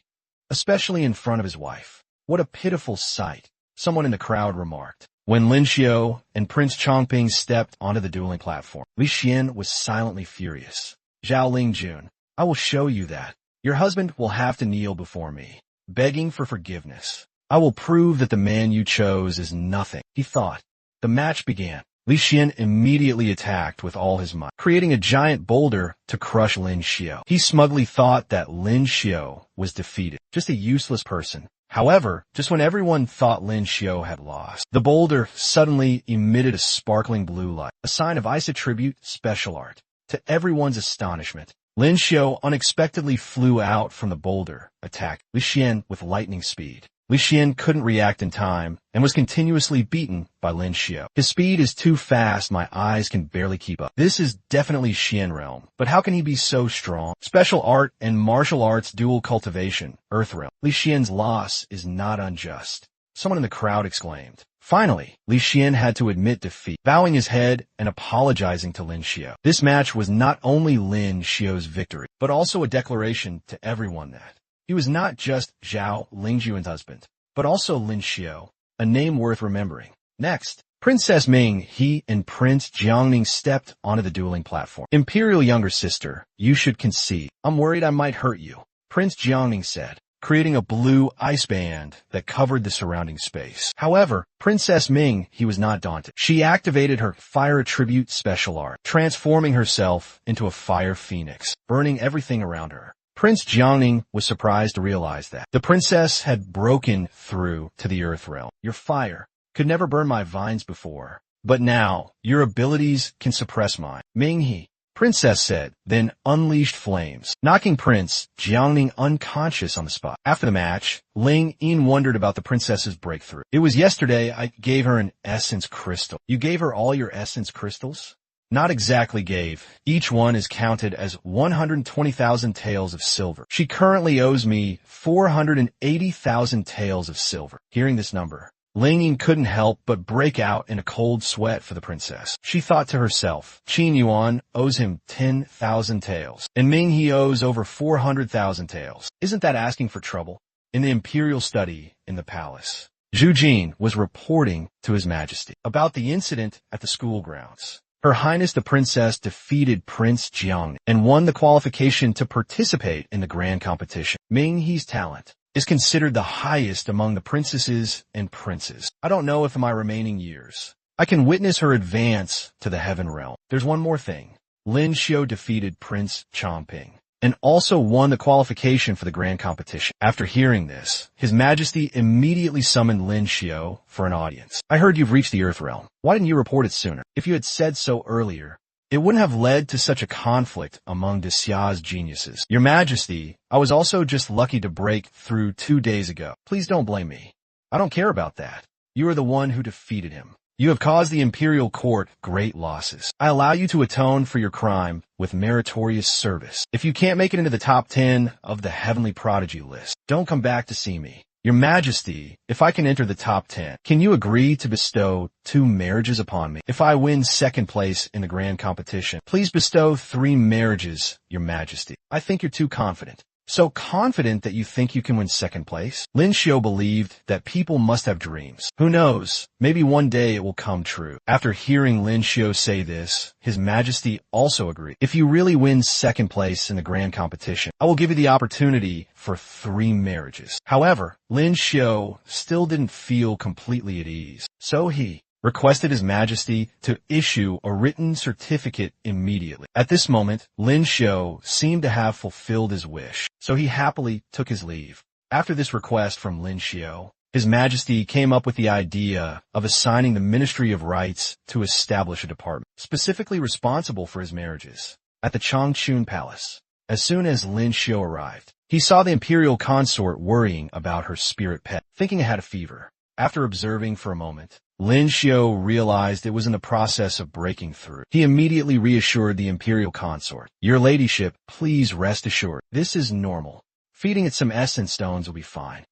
especially in front of his wife. What a pitiful sight, someone in the crowd remarked. When Lin Xiao and Prince Chongping stepped onto the dueling platform, Li Xian was silently furious. Zhao Lingjun, I will show you that. Your husband will have to kneel before me, begging for forgiveness. I will prove that the man you chose is nothing, he thought. The match began. Li Xian immediately attacked with all his might, creating a giant boulder to crush Lin Xiao. He smugly thought that Lin Xiao was defeated, just a useless person. However, just when everyone thought Lin Xiao had lost, the boulder suddenly emitted a sparkling blue light, a sign of Ice Attribute Special Art. To everyone's astonishment, Lin Xiao unexpectedly flew out from the boulder, attacked Li Xian with lightning speed. Li Xian couldn't react in time and was continuously beaten by Lin Xiao. His speed is too fast, my eyes can barely keep up. This is definitely Xian realm, but how can he be so strong? Special art and martial arts dual cultivation, Earth realm. Li Xian's loss is not unjust, someone in the crowd exclaimed. Finally, Li Xian had to admit defeat, bowing his head and apologizing to Lin Xiao. This match was not only Lin Xiao's victory, but also a declaration to everyone that he was not just Zhao Lingjun's husband, but also Lin Xiao, a name worth remembering. Next, Princess Ming, he and Prince Jiangning stepped onto the dueling platform. Imperial younger sister, you should concede. I'm worried I might hurt you, Prince Jiangning said, creating a blue ice band that covered the surrounding space. However, Princess Ming, he was not daunted. She activated her Fire Attribute Special Art, transforming herself into a fire phoenix, burning everything around her. Prince Jiangning was surprised to realize that the princess had broken through to the Earth realm. Your fire could never burn my vines before, but now your abilities can suppress mine. Ming he, princess said, then unleashed flames, knocking Prince Jiangning unconscious on the spot. After the match, Ling Yin wondered about the princess's breakthrough. It was yesterday I gave her an essence crystal. You gave her all your essence crystals? Not exactly gave. Each one is counted as 120,000 taels of silver. She currently owes me 480,000 taels of silver. Hearing this number, Ling Yin couldn't help but break out in a cold sweat for the princess. She thought to herself, Qin Yuan owes him 10,000 taels, and Ming he owes over 400,000 taels. Isn't that asking for trouble? In the imperial study in the palace, Zhu Jin was reporting to His Majesty about the incident at the school grounds. Her Highness the Princess defeated Prince Jiang and won the qualification to participate in the grand competition. Ming He's talent is considered the highest among the princesses and princes. I don't know if in my remaining years I can witness her advance to the heaven realm. There's one more thing. Lin Xiao defeated Prince Chongping and also won the qualification for the grand competition. After hearing this, His Majesty immediately summoned Lin Xiao for an audience. I heard you've reached the Earth realm. Why didn't you report it sooner? If you had said so earlier, it wouldn't have led to such a conflict among de Xia's geniuses. Your Majesty, I was also just lucky to break through 2 days ago. Please don't blame me. I don't care about that. You are the one who defeated him. You have caused the imperial court great losses. I allow you to atone for your crime with meritorious service. If you can't make it into the top 10 of the heavenly prodigy list, don't come back to see me. Your Majesty, if I can enter the top 10, can you agree to bestow 2 marriages upon me? If I win second place in the grand competition, please bestow 3 marriages, Your Majesty. I think you're too confident. So confident that you think you can win second place? Lin Xiao believed that people must have dreams. Who knows? Maybe one day it will come true. After hearing Lin Xiao say this, His Majesty also agreed. If you really win second place in the grand competition, I will give you the opportunity for 3 marriages. However, Lin Xiao still didn't feel completely at ease. So he requested His Majesty to issue a written certificate immediately. At this moment, Lin Xiao seemed to have fulfilled his wish, so he happily took his leave. After this request from Lin Xiao, His Majesty came up with the idea of assigning the Ministry of Rites to establish a department specifically responsible for his marriages. At the Changchun Palace, as soon as Lin Xiu arrived, he saw the imperial consort worrying about her spirit pet, thinking it had a fever. After observing for a moment, Lin Xiu realized it was in the process of breaking through. He immediately reassured the imperial consort, "Your ladyship, please rest assured. This is normal. Feeding it some essence stones will be fine."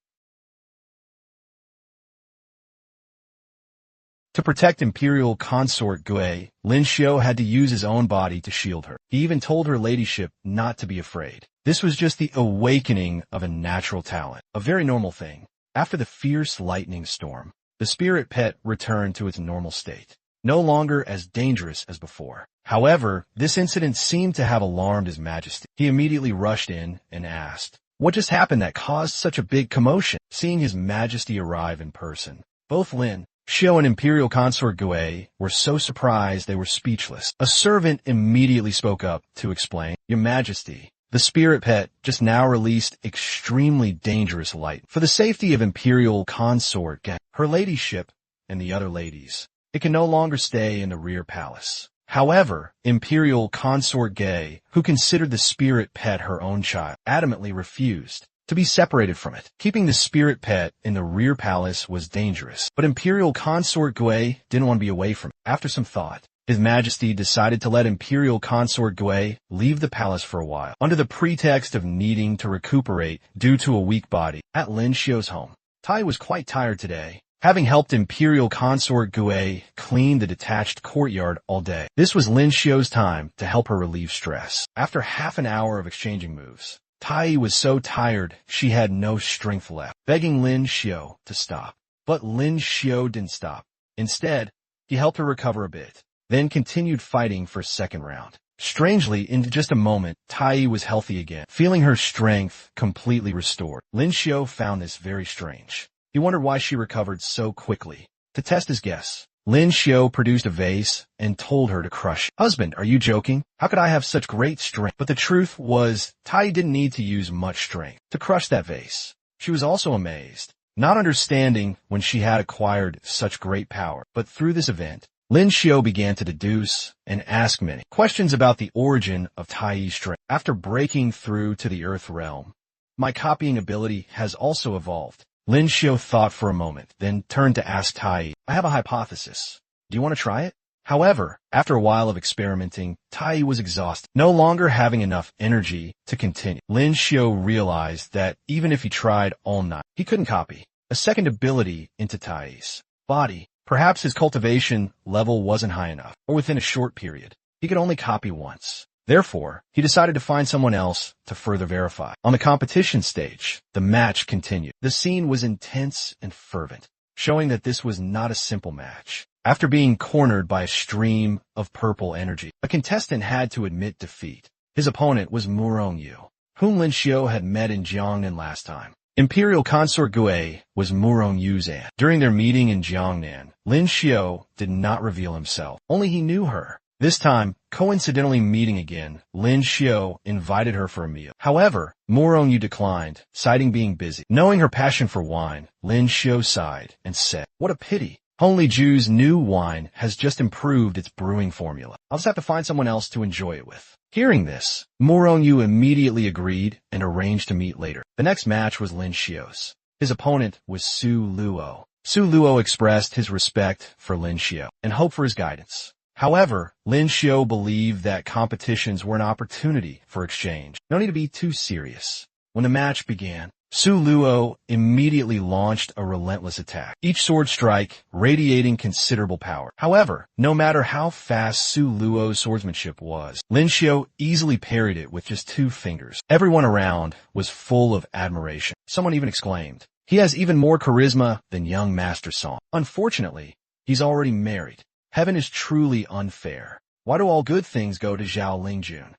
To protect imperial consort Gui, Lin Xiu had to use his own body to shield her. He even told her ladyship not to be afraid. This was just the awakening of a natural talent, a very normal thing. After the fierce lightning storm, the spirit pet returned to its normal state, no longer as dangerous as before. However, this incident seemed to have alarmed His Majesty. He immediately rushed in and asked, "What just happened that caused such a big commotion?" Seeing His Majesty arrive in person, both Lin Xiu and imperial consort Gui were so surprised they were speechless. A servant immediately spoke up to explain, "Your Majesty, the spirit pet just now released extremely dangerous light. For the safety of imperial consort, her ladyship, and the other ladies, it can no longer stay in the rear palace." However, imperial consort Gay, who considered the spirit pet her own child, adamantly refused to be separated from it. Keeping the spirit pet in the rear palace was dangerous, but imperial consort Gui didn't want to be away from it. After some thought, His Majesty decided to let imperial consort Gui leave the palace for a while, under the pretext of needing to recuperate due to a weak body. At Lin Xiu's home, Tai was quite tired today, having helped imperial consort Gui clean the detached courtyard all day. This was Lin Xiu's time to help her relieve stress. After half an hour of exchanging moves, Tai was so tired she had no strength left, begging Lin Xiu to stop. But Lin Xiu didn't stop. Instead, he helped her recover a bit, then continued fighting for a second round. Strangely, in just a moment, Tai was healthy again, feeling her strength completely restored. Lin Xiu found this very strange. He wondered why she recovered so quickly. To test his guess, Lin Xiu produced a vase and told her to crush it. "Husband, are you joking? How could I have such great strength?" But the truth was, Tai didn't need to use much strength to crush that vase. She was also amazed, not understanding when she had acquired such great power. But through this event, Lin Xiu began to deduce and ask many questions about the origin of Tai's strength. After breaking through to the Earth realm, my copying ability has also evolved. Lin Xiu thought for a moment, then turned to ask Tai, "I have a hypothesis. Do you want to try it?" However, after a while of experimenting, Tai was exhausted, no longer having enough energy to continue. Lin Xiu realized that even if he tried all night, he couldn't copy a second ability into Tai's body. Perhaps his cultivation level wasn't high enough, or within a short period, he could only copy once. Therefore, he decided to find someone else to further verify. On the competition stage, the match continued. The scene was intense and fervent, showing that this was not a simple match. After being cornered by a stream of purple energy, a contestant had to admit defeat. His opponent was Murong Yu, whom Lin Xiu had met in Jiangnan last time. Imperial consort Gui was Murong Yu's aunt. During their meeting in Jiangnan, Lin Xiu did not reveal himself, only he knew her. This time, coincidentally meeting again, Lin Xiu invited her for a meal. However, Murong Yu declined, citing being busy. Knowing her passion for wine, Lin Xiu sighed and said, "What a pity. Hongli Ju's new wine has just improved its brewing formula. I'll just have to find someone else to enjoy it with." Hearing this, Murong Yu immediately agreed and arranged to meet later. The next match was Lin Xiu's. His opponent was Su Luo. Su Luo expressed his respect for Lin Xiu and hoped for his guidance. However, Lin Xiu believed that competitions were an opportunity for exchange. No need to be too serious. When the match began, Su Luo immediately launched a relentless attack, each sword strike radiating considerable power. However, no matter how fast Su Luo's swordsmanship was, Lin Xiu easily parried it with just 2 fingers. Everyone around was full of admiration. Someone even exclaimed, "He has even more charisma than young Master Song." Unfortunately, he's already married. Heaven is truly unfair. Why do all good things go to Zhao Lingjun?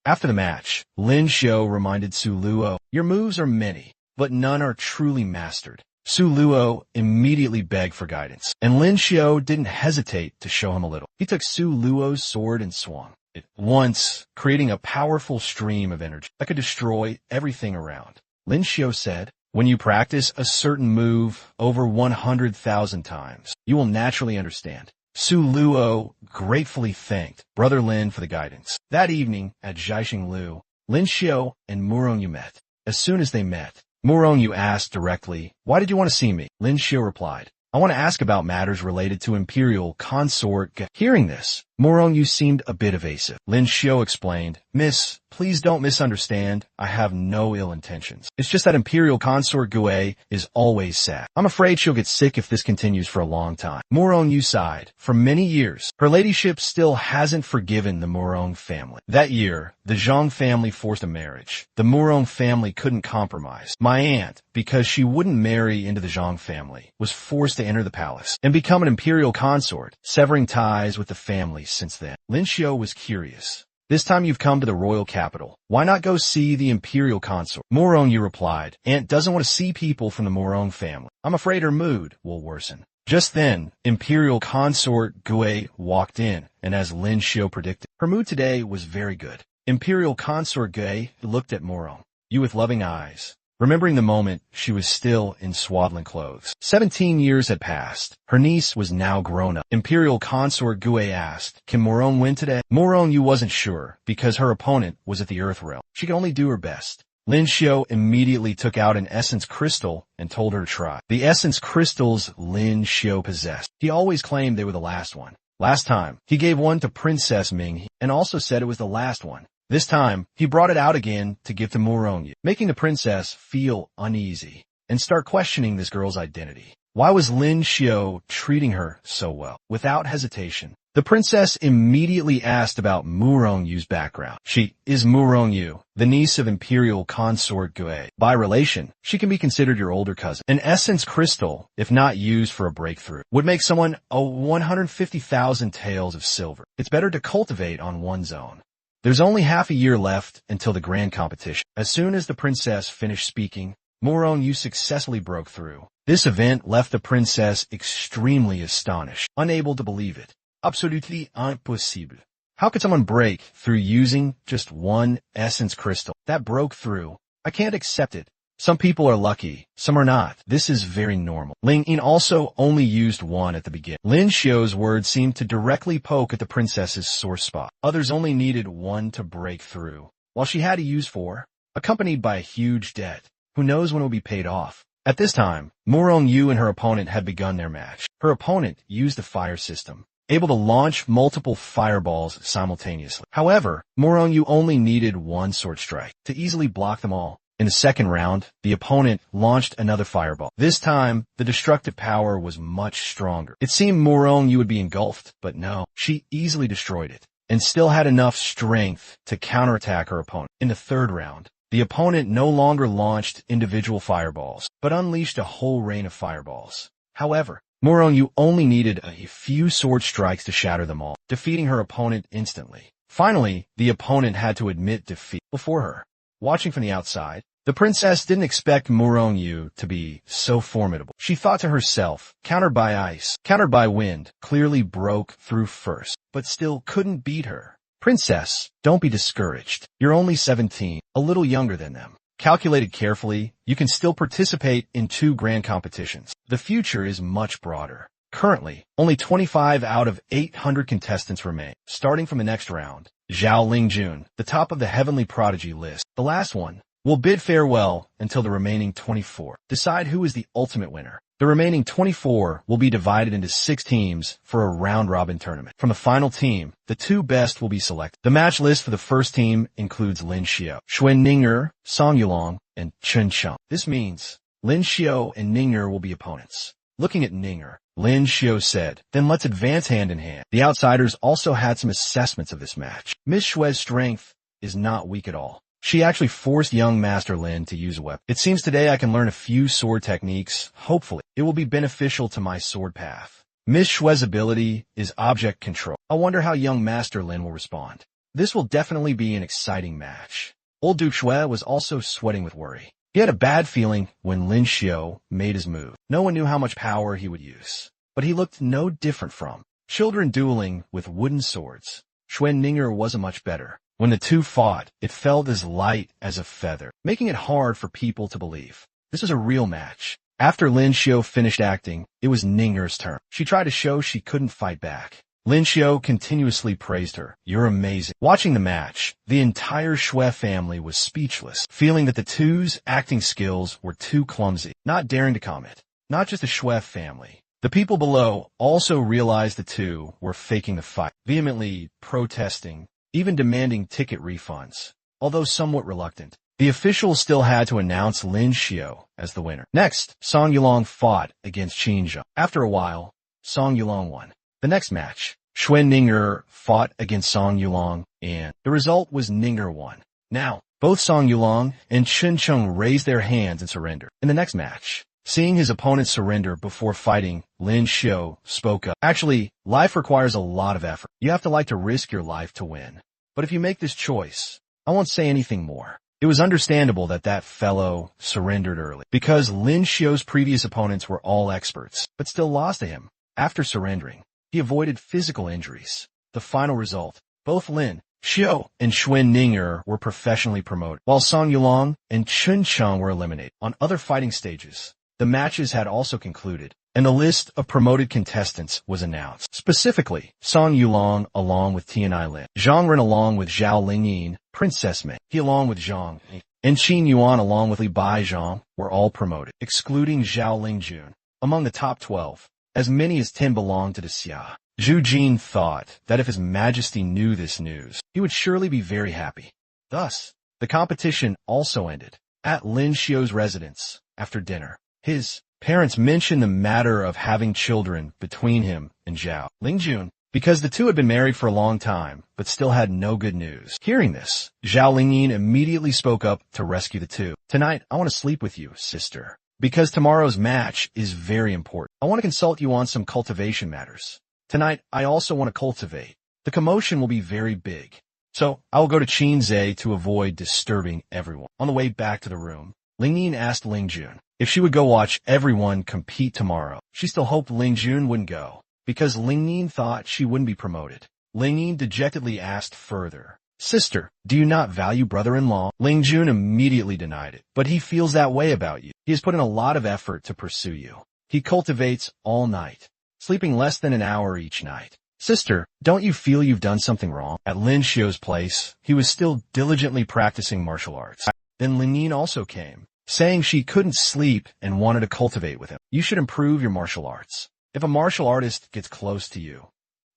After the match, Lin Xiu reminded Su Luo, "Your moves are many, but none are truly mastered." Su Luo immediately begged for guidance, and Lin Xiu didn't hesitate to show him a little. He took Su Luo's sword and swung it once, creating a powerful stream of energy that could destroy everything around. Lin Xiu said, When you practice a certain move over 100,000 times, you will naturally understand. Su Luo gratefully thanked Brother Lin for the guidance. That evening at Jiaxing Lu, Lin Xiu and Murongyu met. As soon as they met, Murongyu asked directly, "Why did you want to see me?" Lin Xiu replied, "I want to ask about matters related to Imperial Consort Ge." Hearing this, Murongyu seemed a bit evasive. Lin Xiu explained, "Miss, please don't misunderstand. I have no ill intentions. It's just that Imperial Consort Gue is always sad. I'm afraid she'll get sick if this continues for a long time." Murongyu sighed. For many years, her ladyship still hasn't forgiven the Murong family. That year, the Zhang family forced a marriage. The Murong family couldn't compromise. My aunt, because she wouldn't marry into the Zhang family, was forced to enter the palace and become an imperial consort, severing ties with the family since then. Lin Xiu was curious. "This time you've come to the royal capital. Why not go see the imperial consort?" Murongyu replied, "Aunt doesn't want to see people from the Murong family. I'm afraid her mood will worsen." Just then, Imperial Consort Gue walked in, and as Lin Xiu predicted, her mood today was very good. Imperial Consort Gue looked at Murong, you with loving eyes. Remembering the moment, she was still in swaddling clothes. 17 years had passed. Her niece was now grown up. Imperial Consort Gue asked, "Can Murong win today?" Murongyu wasn't sure, because her opponent was at the Earth Realm. She could only do her best. Lin Xiu immediately took out an essence crystal and told her to try. The essence crystals Lin Xiu possessed. He always claimed they were the last one. Last time, he gave one to Princess Ming and also said it was the last one. This time, he brought it out again to give to Murongyu, making the princess feel uneasy and start questioning this girl's identity. Why was Lin Xiu treating her so well? Without hesitation, the princess immediately asked about Murongyu's background. She is Murongyu, the niece of Imperial Consort Gue. By relation, she can be considered your older cousin. An essence crystal, if not used for a breakthrough, would make someone a 150,000 taels of silver. It's better to cultivate on one's own. There's only half a year left until the grand competition. As soon as the princess finished speaking, Murongyu successfully broke through. This event left the princess extremely astonished, unable to believe it. Absolutely impossible. How could someone break through using just one essence crystal? That broke through. I can't accept it. Some people are lucky, some are not. This is very normal. Ling Yin also only used one at the beginning. Lin Xiu's words seemed to directly poke at the princess's sore spot. Others only needed one to break through, while she had to use four, accompanied by a huge debt. Who knows when it will be paid off? At this time, Murongyu and her opponent had begun their match. Her opponent used the fire system, able to launch multiple fireballs simultaneously. However, Murongyu only needed one sword strike to easily block them all. In the second round, the opponent launched another fireball. This time, the destructive power was much stronger. It seemed Murongyu would be engulfed, but no, she easily destroyed it, and still had enough strength to counterattack her opponent. In the third round, the opponent no longer launched individual fireballs, but unleashed a whole rain of fireballs. However, Murongyu only needed a few sword strikes to shatter them all, defeating her opponent instantly. Finally, the opponent had to admit defeat before her. Watching from the outside, the princess didn't expect Murongyu to be so formidable. She thought to herself, countered by ice, countered by wind, clearly broke through first, but still couldn't beat her. Princess, don't be discouraged. You're only 17, a little younger than them. Calculated carefully, you can still participate in 2 grand competitions. The future is much broader. Currently, only 25 out of 800 contestants remain. Starting from the next round, Zhao Lingjun, the top of the heavenly prodigy list, the last one, will bid farewell until the remaining 24 decide who is the ultimate winner. The remaining 24 will be divided into 6 teams for a round-robin tournament. From the final team, the 2 best will be selected. The match list for the first team includes Lin Xiu, Xuan Ning'er, Song Yulong, and Chen Cheng. This means Lin Xiu and Ning'er will be opponents. Looking at Ning'er, Lin Xiu said, "Then let's advance hand in hand." The outsiders also had some assessments of this match. Miss Xue's strength is not weak at all. She actually forced young Master Lin to use a weapon. It seems today I can learn a few sword techniques. Hopefully, it will be beneficial to my sword path. Miss Xue's ability is object control. I wonder how young Master Lin will respond. This will definitely be an exciting match. Old Duke Xue was also sweating with worry. He had a bad feeling when Lin Xiu made his move. No one knew how much power he would use, but he looked no different from children dueling with wooden swords. Xuan Ning'er wasn't much better. When the two fought, it felt as light as a feather, making it hard for people to believe. This was a real match. After Lin Xiao finished acting, it was Ning'er's turn. She tried to show she couldn't fight back. Lin Xiao continuously praised her. "You're amazing." Watching the match, the entire Shui family was speechless, feeling that the two's acting skills were too clumsy, not daring to comment. Not just the Shui family. The people below also realized the two were faking the fight, vehemently protesting, even demanding ticket refunds. Although somewhat reluctant, the officials still had to announce Lin Xiao as the winner. Next, Song Yulong fought against Qin Zheng. After a while, Song Yulong won. The next match, Xue Ning'er fought against Song Yulong, and the result was Ning'er won. Now, both Song Yulong and Qin Zheng raised their hands in surrender. In the next match, seeing his opponent surrender before fighting, Lin Xiao spoke up. "Actually, life requires a lot of effort. You have to like to risk your life to win. But if you make this choice, I won't say anything more." It was understandable that that fellow surrendered early, because Lin Xiao's previous opponents were all experts, but still lost to him. After surrendering, he avoided physical injuries. The final result, both Lin Xiao and Xue Ning'er were professionally promoted, while Song Yulong and Qin Zheng were eliminated. On other fighting stages, the matches had also concluded, and the list of promoted contestants was announced. Specifically, Song Yulong along with Tianai Lin, Zhang Ren along with Zhao Lingyin, Princess Mei, he along with Zhang, and Qin Yuan along with Li Baizhang were all promoted, excluding Zhao Lingjun. Among the top 12, as many as 10 belonged to the Xia. Zhu Jin thought that if His Majesty knew this news, he would surely be very happy. Thus, the competition also ended. At Lin Xiao's residence, after dinner, his parents mentioned the matter of having children between him and Zhao Lingjun, because the two had been married for a long time, but still had no good news. Hearing this, Zhao Lingyin immediately spoke up to rescue the two. "Tonight, I want to sleep with you, sister, because tomorrow's match is very important. I want to consult you on some cultivation matters. Tonight, I also want to cultivate. The commotion will be very big, so I will go to Qinzhe to avoid disturbing everyone." On the way back to the room, Lingyin asked Lingjun if she would go watch everyone compete tomorrow. She still hoped Lingjun wouldn't go, because Lingyin thought she wouldn't be promoted. Lingyin dejectedly asked further, "Sister, do you not value brother-in-law?" Lingjun immediately denied it, "But he feels that way about you. He has put in a lot of effort to pursue you. He cultivates all night, sleeping less than an hour each night. Sister, don't you feel you've done something wrong?" At Lin Xiao's place, he was still diligently practicing martial arts. Then Lingyin also came, saying she couldn't sleep and wanted to cultivate with him. "You should improve your martial arts. If a martial artist gets close to you,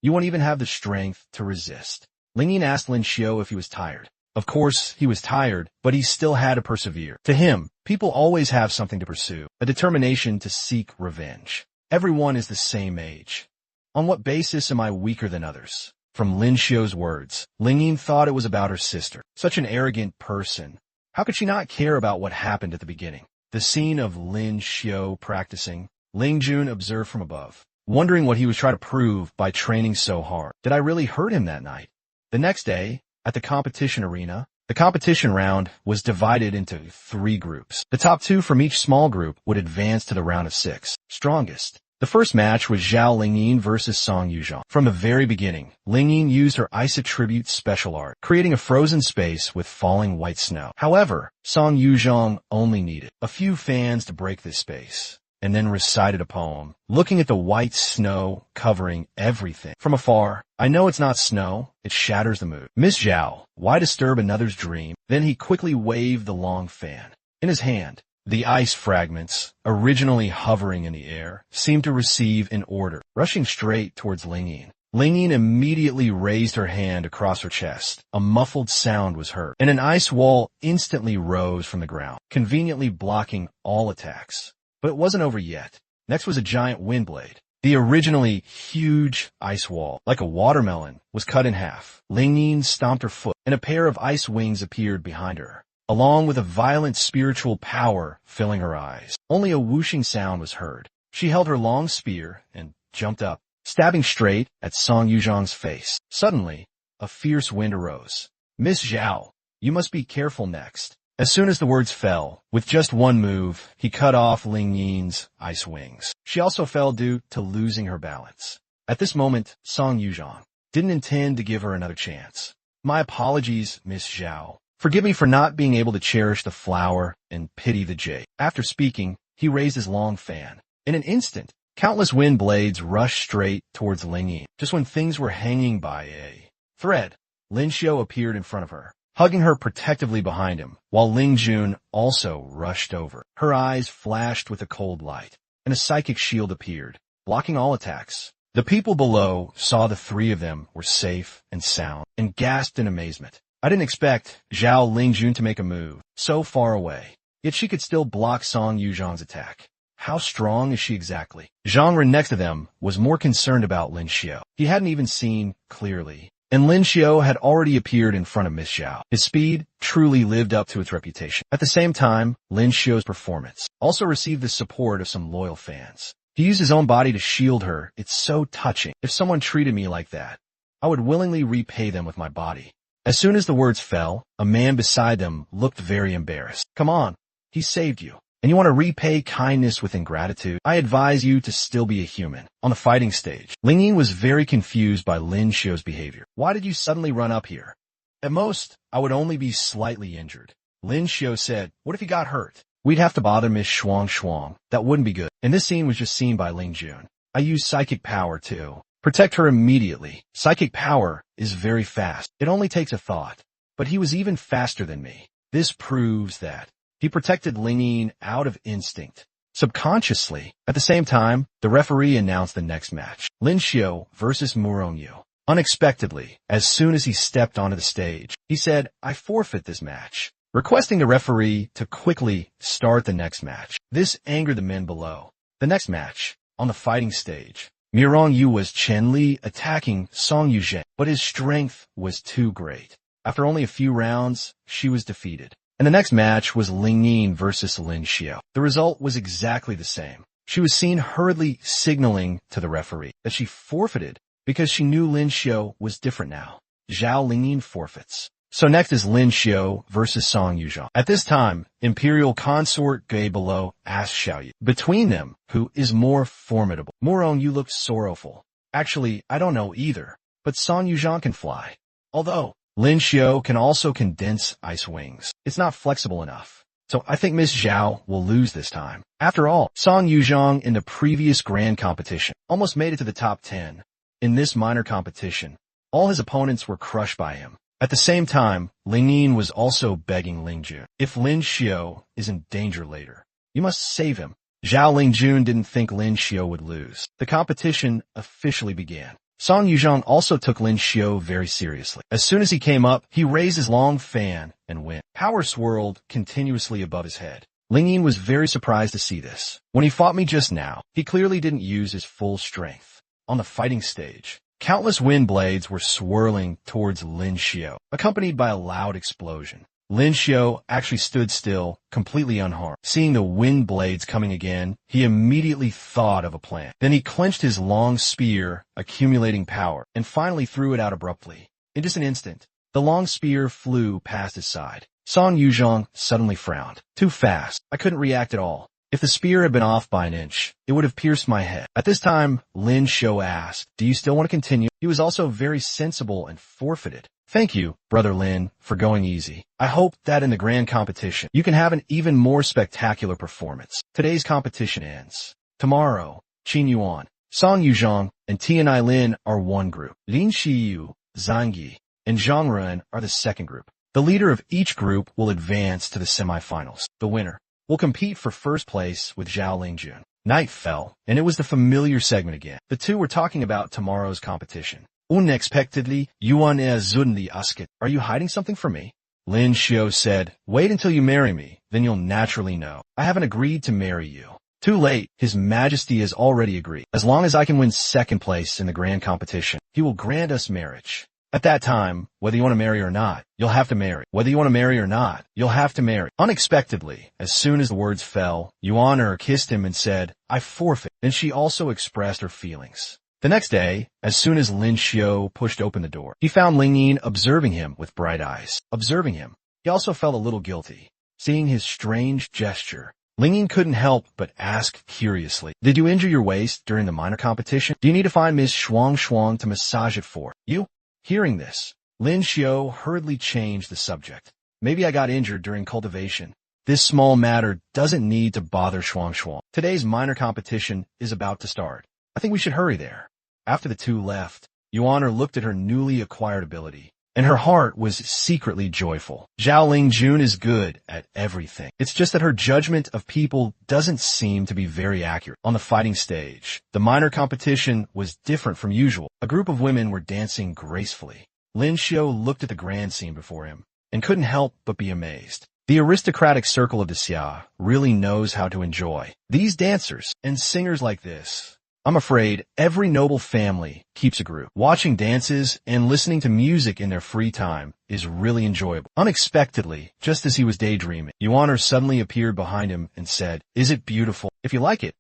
you won't even have the strength to resist." Lingyin asked Lin Xiao if he was tired. Of course, he was tired, but he still had to persevere. To him, people always have something to pursue, a determination to seek revenge. Everyone is the same age. On what basis am I weaker than others? From Lin Xiao's words, Lingyin thought it was about her sister. Such an arrogant person. How could she not care about what happened at the beginning? The scene of Lin Xiao practicing, Lingjun observed from above, wondering what he was trying to prove by training so hard. Did I really hurt him that night? The next day, at the competition arena, the competition round was divided into 3 groups. The top 2 from each small group would advance to the round of 6. Strongest. The first match was Zhao Lingyin versus Song Yuzhong. From the very beginning, Lingyin used her ice attribute special art, creating a frozen space with falling white snow. However, Song Yuzhong only needed a few fans to break this space, and then recited a poem, looking at the white snow covering everything. From afar, "I know it's not snow, it shatters the mood. Miss Zhao, why disturb another's dream?" Then he quickly waved the long fan. In his hand, the ice fragments, originally hovering in the air, seemed to receive an order, rushing straight towards Lingyin. Lingyin immediately raised her hand across her chest. A muffled sound was heard, and an ice wall instantly rose from the ground, conveniently blocking all attacks. But it wasn't over yet. Next was a giant wind blade. The originally huge ice wall, like a watermelon, was cut in half. Lingyin stomped her foot, and a pair of ice wings appeared behind her, along with a violent spiritual power filling her eyes. Only a whooshing sound was heard. She held her long spear and jumped up, stabbing straight at Song Yuzhong's face. Suddenly, a fierce wind arose. "Miss Zhao, you must be careful next." As soon as the words fell, with just one move, he cut off Lingyin's ice wings. She also fell due to losing her balance. At this moment, Song Yuzhong didn't intend to give her another chance. "My apologies, Miss Zhao. Forgive me for not being able to cherish the flower and pity the jade. After speaking, he raised his long fan. In an instant, countless wind blades rushed straight towards Ling Yi. Just when things were hanging by a thread, Lin Xiao appeared in front of her, hugging her protectively behind him, while Ling Jun also rushed over. Her eyes flashed with a cold light, and a psychic shield appeared, blocking all attacks. The people below saw the three of them were safe and sound, and gasped in amazement. I didn't expect Zhao Lingjun to make a move so far away, yet she could still block Song Yuzhang's attack. How strong is she exactly? Zhang Ren next to them was more concerned about Lin Xiao. He hadn't even seen clearly, and Lin Xiao had already appeared in front of Miss Zhao. His speed truly lived up to its reputation. At the same time, Lin Xiao's performance also received the support of some loyal fans. He used his own body to shield her. It's so touching. If someone treated me like that, I would willingly repay them with my body. As soon as the words fell, a man beside them looked very embarrassed. Come on, he saved you. And you want to repay kindness with ingratitude? I advise you to still be a human. On the fighting stage, Ling Yi was very confused by Lin Xiao's behavior. Why did you suddenly run up here? At most, I would only be slightly injured. Lin Xiao said, what if he got hurt? We'd have to bother Miss Shuang. That wouldn't be good. And this scene was just seen by Ling Jun. I used psychic power to protect her immediately. Psychic power is very fast. It only takes a thought. But he was even faster than me. This proves that he protected Ling Yin out of instinct, subconsciously. At the same time, the referee announced the next match. Lin Xiao versus Murongyu. Unexpectedly, as soon as he stepped onto the stage, he said, I forfeit this match, requesting the referee to quickly start the next match. This angered the men below. The next match, on the fighting stage, Murongyu was Chen Li attacking Song Yuzheng, but his strength was too great. After only a few rounds, she was defeated. And the next match was Ling Yin versus Lin Xiao. The result was exactly the same. She was seen hurriedly signaling to the referee that she forfeited because she knew Lin Xiao was different now. Zhao Ling Yin forfeits. So next is Lin Xiao versus Song Yuzhang. At this time, Imperial Consort Gui below asked Xiaoyu, between them, who is more formidable? Murongyu looked sorrowful. Actually, I don't know either, but Song Yuzhang can fly. Although Lin Xiao can also condense ice wings. It's not flexible enough. So I think Miss Zhao will lose this time. After all, Song Yuzhang in the previous grand competition almost made it to the top 10. In this minor competition, all his opponents were crushed by him. At the same time, Ling Yin was also begging Ling Jun, if Lin Xiao is in danger later, you must save him. Zhao Lingjun didn't think Lin Xiao would lose. The competition officially began. Song Yuzhang also took Lin Xiao very seriously. As soon as he came up, he raised his long fan and went. Power swirled continuously above his head. Ling Yin was very surprised to see this. When he fought me just now, he clearly didn't use his full strength. On the fighting stage, countless wind blades were swirling towards Lin Xiao, accompanied by a loud explosion. Lin Xiao actually stood still, completely unharmed. Seeing the wind blades coming again, he immediately thought of a plan. Then he clenched his long spear, accumulating power, and finally threw it out abruptly. In just an instant, the long spear flew past his side. Song Yuzhang suddenly frowned. Too fast. I couldn't react at all. If the spear had been off by an inch, it would have pierced my head. At this time, Lin Xiao asked, do you still want to continue? He was also very sensible and forfeited. Thank you, Brother Lin, for going easy. I hope that in the grand competition, you can have an even more spectacular performance. Today's competition ends. Tomorrow, Qin Yuan, Song Yuzhang, and Tianai Lin are one group. Lin Xiyu, Zhang Yi, and Zhang Ren are the second group. The leader of each group will advance to the semifinals. The winner will compete for first place with Zhao Lingjun. Night fell, and it was the familiar segment again. The two were talking about tomorrow's competition. Unexpectedly, Yuan suddenly asked, are you hiding something from me? Lin Xiao said, wait until you marry me, then you'll naturally know. I haven't agreed to marry you. Too late, His Majesty has already agreed. As long as I can win second place in the grand competition, he will grant us marriage. At that time, whether you want to marry or not, you'll have to marry. Whether you want to marry or not, you'll have to marry. Unexpectedly, as soon as the words fell, Yuan kissed him and said, I forfeit. Then she also expressed her feelings. The next day, as soon as Lin Xiao pushed open the door, he found Ling Yin observing him with bright eyes. Observing him, he also felt a little guilty. Seeing his strange gesture, Ling Yin couldn't help but ask curiously, did you injure your waist during the minor competition? Do you need to find Miss Shuang to massage it for you? Hearing this, Lin Xiao hurriedly changed the subject. Maybe I got injured during cultivation. This small matter doesn't need to bother Shuang Shuang. Today's minor competition is about to start. I think we should hurry there. After the two left, Yuaner looked at her newly acquired ability, and her heart was secretly joyful. Zhao Lingjun is good at everything. It's just that her judgment of people doesn't seem to be very accurate. On the fighting stage, the minor competition was different from usual. A group of women were dancing gracefully. Lin Xiu looked at the grand scene before him and couldn't help but be amazed. The aristocratic circle of the Xia really knows how to enjoy these dancers and singers like this. I'm afraid every noble family keeps a group. Watching dances and listening to music in their free time is really enjoyable. Unexpectedly, just as he was daydreaming, Yuaner suddenly appeared behind him and said, "Is it beautiful? If you like it,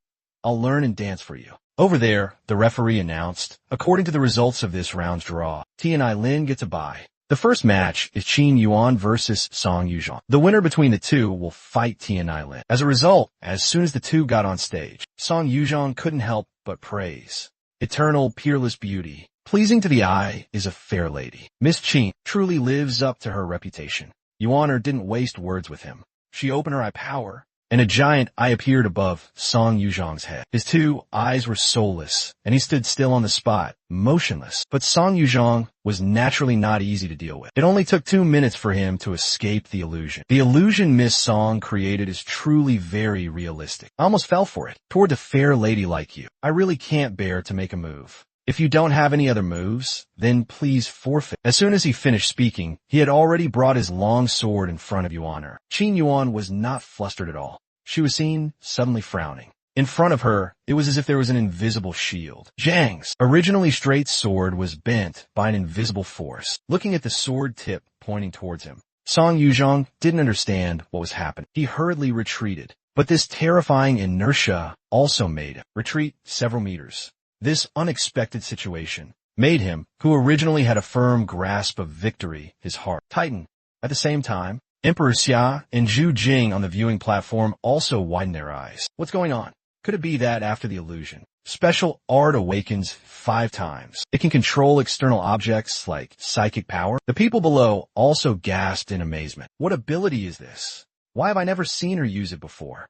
I'll learn and dance for you." Over there, the referee announced, according to the results of this round's draw, T&I Lin gets a bye. The first match is Qin Yuan versus Song Yuzhong. The winner between the two will fight T&I Lin. As a result, as soon as the two got on stage, Song Yuzhong couldn't help but praise. Eternal, peerless beauty. Pleasing to the eye is a fair lady. Miss Qin truly lives up to her reputation. Yuaner didn't waste words with him. She opened her eye power, and a giant eye appeared above Song Yuzhong's head. His two eyes were soulless, and he stood still on the spot, motionless. But Song Yuzhong was naturally not easy to deal with. It only took 2 minutes for him to escape the illusion. The illusion Miss Song created is truly very realistic. I almost fell for it. Toward a fair lady like you, I really can't bear to make a move. If you don't have any other moves, then please forfeit. As soon as he finished speaking, he had already brought his long sword in front of Yuaner. Qin Yuan was not flustered at all. She was seen suddenly frowning. In front of her, it was as if there was an invisible shield. Zhang's originally straight sword was bent by an invisible force. Looking at the sword tip pointing towards him, Song Yuzhong didn't understand what was happening. He hurriedly retreated, but this terrifying inertia also made him retreat several meters. This unexpected situation made him, who originally had a firm grasp of victory, his heart tighten. At the same time, Emperor Xia and Zhu Jing on the viewing platform also widened their eyes. What's going on? Could it be that after the illusion, special art awakens 5 times? It can control external objects like psychic power? The people below also gasped in amazement. What ability is this? Why have I never seen her use it before?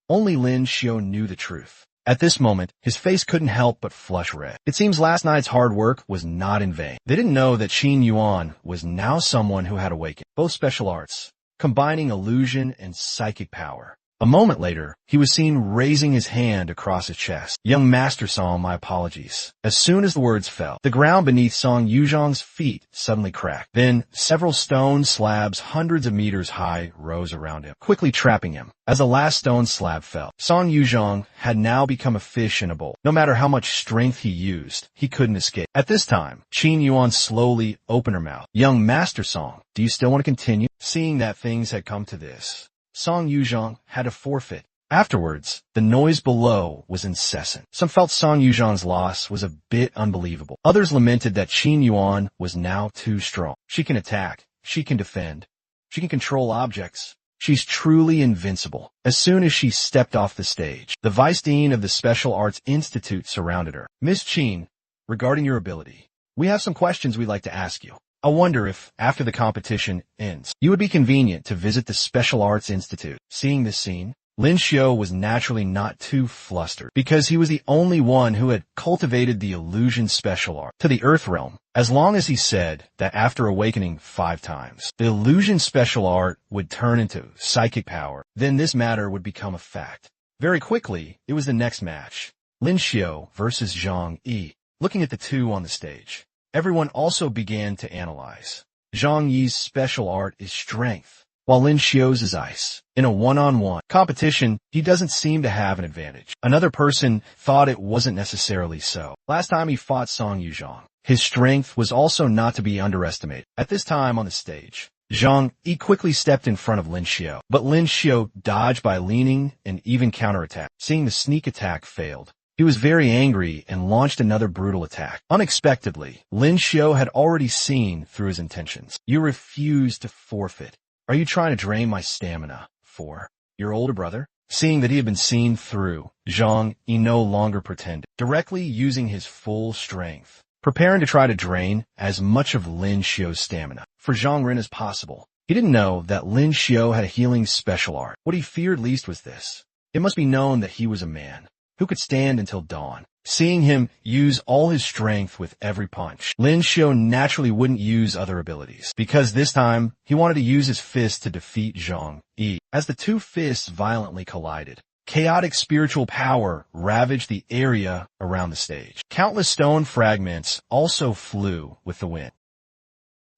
Only Lin Xiu knew the truth. At this moment, his face couldn't help but flush red. It seems last night's hard work was not in vain. They didn't know that Qin Yuan was now someone who had awakened both special arts, combining illusion and psychic power. A moment later, he was seen raising his hand across his chest. "Young Master Song, my apologies." As soon as the words fell, the ground beneath Song Yuzhong's feet suddenly cracked. Then, several stone slabs hundreds of meters high rose around him, quickly trapping him. As the last stone slab fell, Song Yuzhong had now become a fish in a bowl. No matter how much strength he used, he couldn't escape. At this time, Qin Yuan slowly opened her mouth. "Young Master Song, do you still want to continue?" Seeing that things had come to this, Song Yuzhong had to forfeit. Afterwards, the noise below was incessant. Some felt Song Yuzhong's loss was a bit unbelievable. Others lamented that Qin Yuan was now too strong. She can attack. She can defend. She can control objects. She's truly invincible. As soon as she stepped off the stage, the Vice Dean of the Special Arts Institute surrounded her. "Miss Qin, regarding your ability, we have some questions we'd like to ask you. I wonder if, after the competition ends, you would be convenient to visit the Special Arts Institute." Seeing this scene, Lin Xiu was naturally not too flustered, because he was the only one who had cultivated the illusion special art to the Earth realm. As long as he said that after awakening 5 times, the illusion special art would turn into psychic power, then this matter would become a fact. Very quickly, it was the next match, Lin Xiu versus Zhang Yi. Looking at the two on the stage, everyone also began to analyze. Zhang Yi's special art is strength, while Lin Xiu's is ice. In a one-on-one competition, he doesn't seem to have an advantage. Another person thought it wasn't necessarily so. Last time he fought Song Yuzhong, his strength was also not to be underestimated. At this time on the stage, Zhang Yi quickly stepped in front of Lin Xiu, but Lin Xiu dodged by leaning and even counterattack. Seeing the sneak attack failed, he was very angry and launched another brutal attack. Unexpectedly, Lin Xiu had already seen through his intentions. "You refuse to forfeit. Are you trying to drain my stamina for your older brother?" Seeing that he had been seen through, Zhang Yi no longer pretended, directly using his full strength, preparing to try to drain as much of Lin Xiu's stamina for Zhang Ren as possible. He didn't know that Lin Xiao had a healing special art. What he feared least was this. It must be known that he was a man who could stand until dawn. Seeing him use all his strength with every punch, Lin Xiao naturally wouldn't use other abilities, because this time he wanted to use his fist to defeat Zhang Yi. As the two fists violently collided, chaotic spiritual power ravaged the area around the stage. Countless stone fragments also flew with the wind.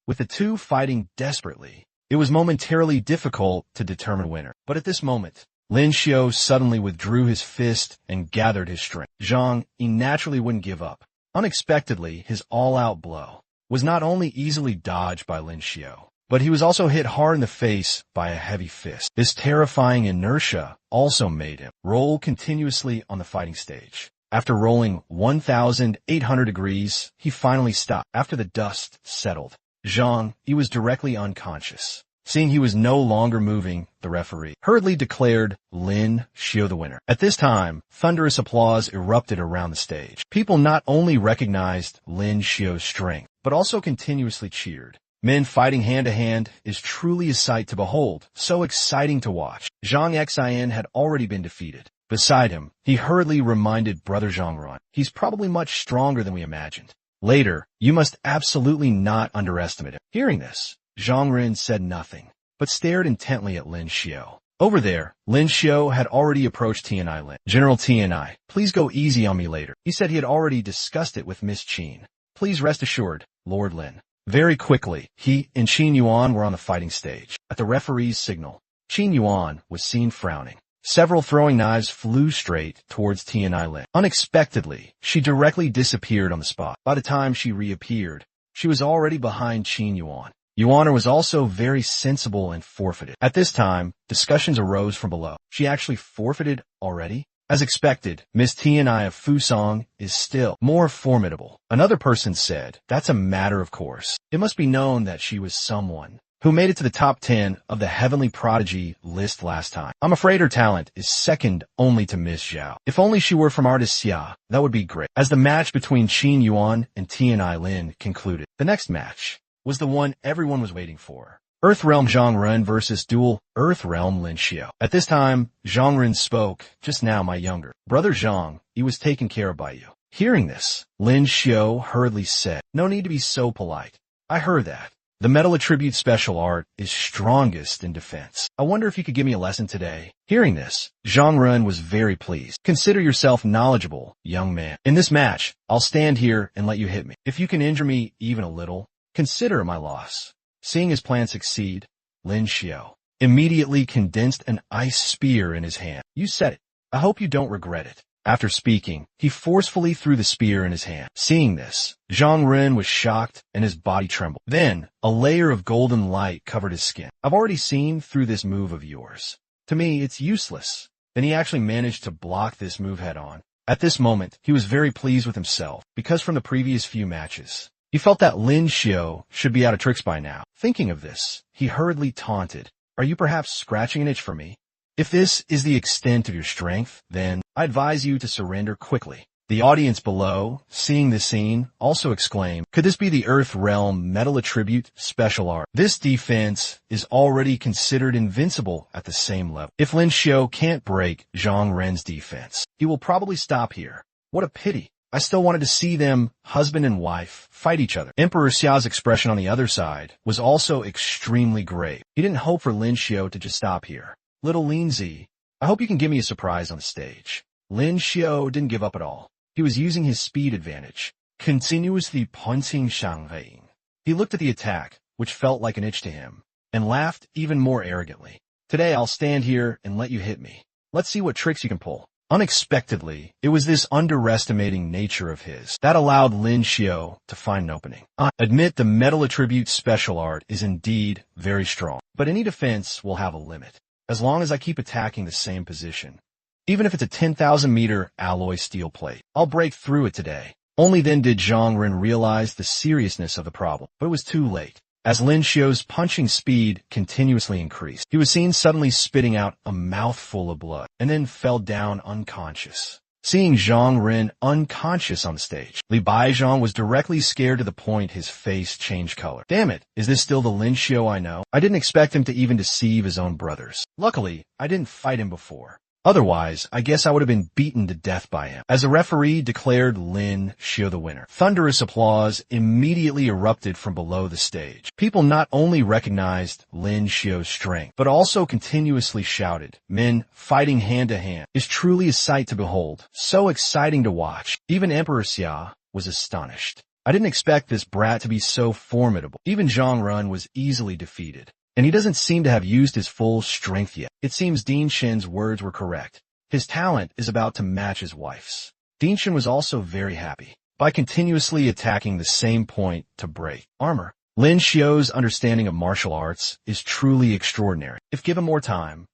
With the two fighting desperately, it was momentarily difficult to determine a winner. But at this moment, Lin Xiao suddenly withdrew his fist and gathered his strength. Zhang Yi naturally wouldn't give up. Unexpectedly, his all-out blow was not only easily dodged by Lin Xiao, but he was also hit hard in the face by a heavy fist. This terrifying inertia also made him roll continuously on the fighting stage. After rolling 1,800 degrees, he finally stopped. After the dust settled, Zhang Yi was directly unconscious. Seeing he was no longer moving, the referee hurriedly declared Lin Xiao the winner. At this time, thunderous applause erupted around the stage. People not only recognized Lin Xiao's strength, but also continuously cheered. Men fighting hand-to-hand is truly a sight to behold, so exciting to watch. Zhang Xian had already been defeated. Beside him, he hurriedly reminded Brother Zhongrun, he's probably much stronger than we imagined. Later, you must absolutely not underestimate him. Hearing this, Zhang Ren said nothing, but stared intently at Lin Xiao. Over there, Lin Xiao had already approached Tianai Lin. General Tianai, please go easy on me later. He said he had already discussed it with Miss Qin. Please rest assured, Lord Lin. Very quickly, he and Qin Yuan were on the fighting stage. At the referee's signal, Qin Yuan was seen frowning. Several throwing knives flew straight towards Tianai Lin. Unexpectedly, she directly disappeared on the spot. By the time she reappeared, she was already behind Qin Yuan. Yuaner was also very sensible and forfeited. At this time, discussions arose from below. She actually forfeited already? As expected, Miss Tianai of Fusong is still more formidable. Another person said, that's a matter of course. It must be known that she was someone who made it to the top 10 of the Heavenly Prodigy list last time. I'm afraid her talent is second only to Miss Zhao. If only she were from Artist Xia, that would be great. As the match between Qin Yuan and Tianai Lin concluded, the next match was the one everyone was waiting for. Earthrealm Zhang Ren versus Dual Earthrealm Lin Xiao. At this time, Zhang Ren spoke, just now my younger brother Zhang, he was taken care of by you. Hearing this, Lin Xiao hurriedly said, no need to be so polite. I heard that. The metal attribute special art is strongest in defense. I wonder if you could give me a lesson today. Hearing this, Zhang Ren was very pleased. Consider yourself knowledgeable, young man. In this match, I'll stand here and let you hit me. If you can injure me even a little, consider my loss. Seeing his plan succeed, Lin Xiao immediately condensed an ice spear in his hand. You said it. I hope you don't regret it. After speaking, he forcefully threw the spear in his hand. Seeing this, Zhang Ren was shocked and his body trembled. Then, a layer of golden light covered his skin. I've already seen through this move of yours. To me, it's useless. Then he actually managed to block this move head on. At this moment, he was very pleased with himself, because from the previous few matches, he felt that Lin Xiao should be out of tricks by now. Thinking of this, he hurriedly taunted, are you perhaps scratching an itch for me? If this is the extent of your strength, then I advise you to surrender quickly. The audience below, seeing this scene, also exclaimed, could this be the Earth Realm Metal Attribute Special Art? This defense is already considered invincible at the same level. If Lin Xiao can't break Zhang Ren's defense, he will probably stop here. What a pity. I still wanted to see them, husband and wife, fight each other. Emperor Xiao's expression on the other side was also extremely grave. He didn't hope for Lin Xiao to just stop here. Little Lin Zi, I hope you can give me a surprise on the stage. Lin Xiao didn't give up at all. He was using his speed advantage, continuously punching Shang Wei. He looked at the attack, which felt like an itch to him, and laughed even more arrogantly. Today I'll stand here and let you hit me. Let's see what tricks you can pull. Unexpectedly, it was this underestimating nature of his that allowed Lin Xiao to find an opening. I admit the metal attribute special art is indeed very strong, but any defense will have a limit. As long as I keep attacking the same position, even if it's a 10,000-meter alloy steel plate, I'll break through it today. Only then did Zhang Ren realize the seriousness of the problem, but it was too late. As Lin Xiao's punching speed continuously increased, he was seen suddenly spitting out a mouthful of blood, and then fell down unconscious. seeing Zhang Ren unconscious on the stage. Li Baizhang was directly scared to the point his face changed color. Damn it, is this still the Lin Xiao I know? I didn't expect him to even deceive his own brothers. Luckily, I didn't fight him before. Otherwise, I guess I would have been beaten to death by him. As the referee declared Lin Xiao the winner, thunderous applause immediately erupted from below the stage. People not only recognized Lin Xiao's strength, but also continuously shouted, "Men fighting hand to hand is truly a sight to behold. So exciting to watch." Even Emperor Xia was astonished. I didn't expect this brat to be so formidable. Even Zhang Ren was easily defeated. And he doesn't seem to have used his full strength yet. It seems Ding Shen's words were correct. His talent is about to match his wife's. Ding Shen was also very happy. By continuously attacking the same point to break armor, Lin Xiao's understanding of martial arts is truly extraordinary. If given more time,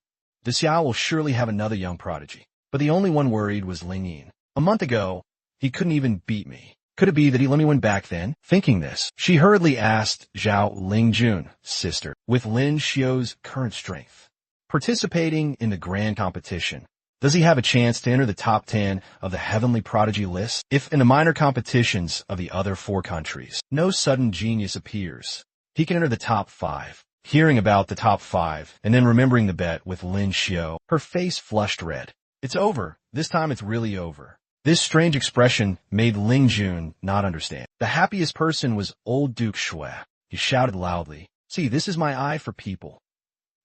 the Xiao will surely have another young prodigy. But the only one worried was Ling Yin. A month ago, he couldn't even beat me. Could it be that he let me win back then? Thinking this, she hurriedly asked Zhao Lingjun, sister, with Lin Xiao's current strength, participating in the grand competition, does he have a chance to enter the top 10 of the heavenly prodigy list? If in the minor competitions of the other 4 countries, no sudden genius appears, he can enter the top 5. Hearing about the top 5 and then remembering the bet with Lin Xiao, her face flushed red. It's over. This time it's really over. This strange expression made Ling Jun not understand. The happiest person was old Duke Shui. He shouted loudly, "See, this is my eye for people.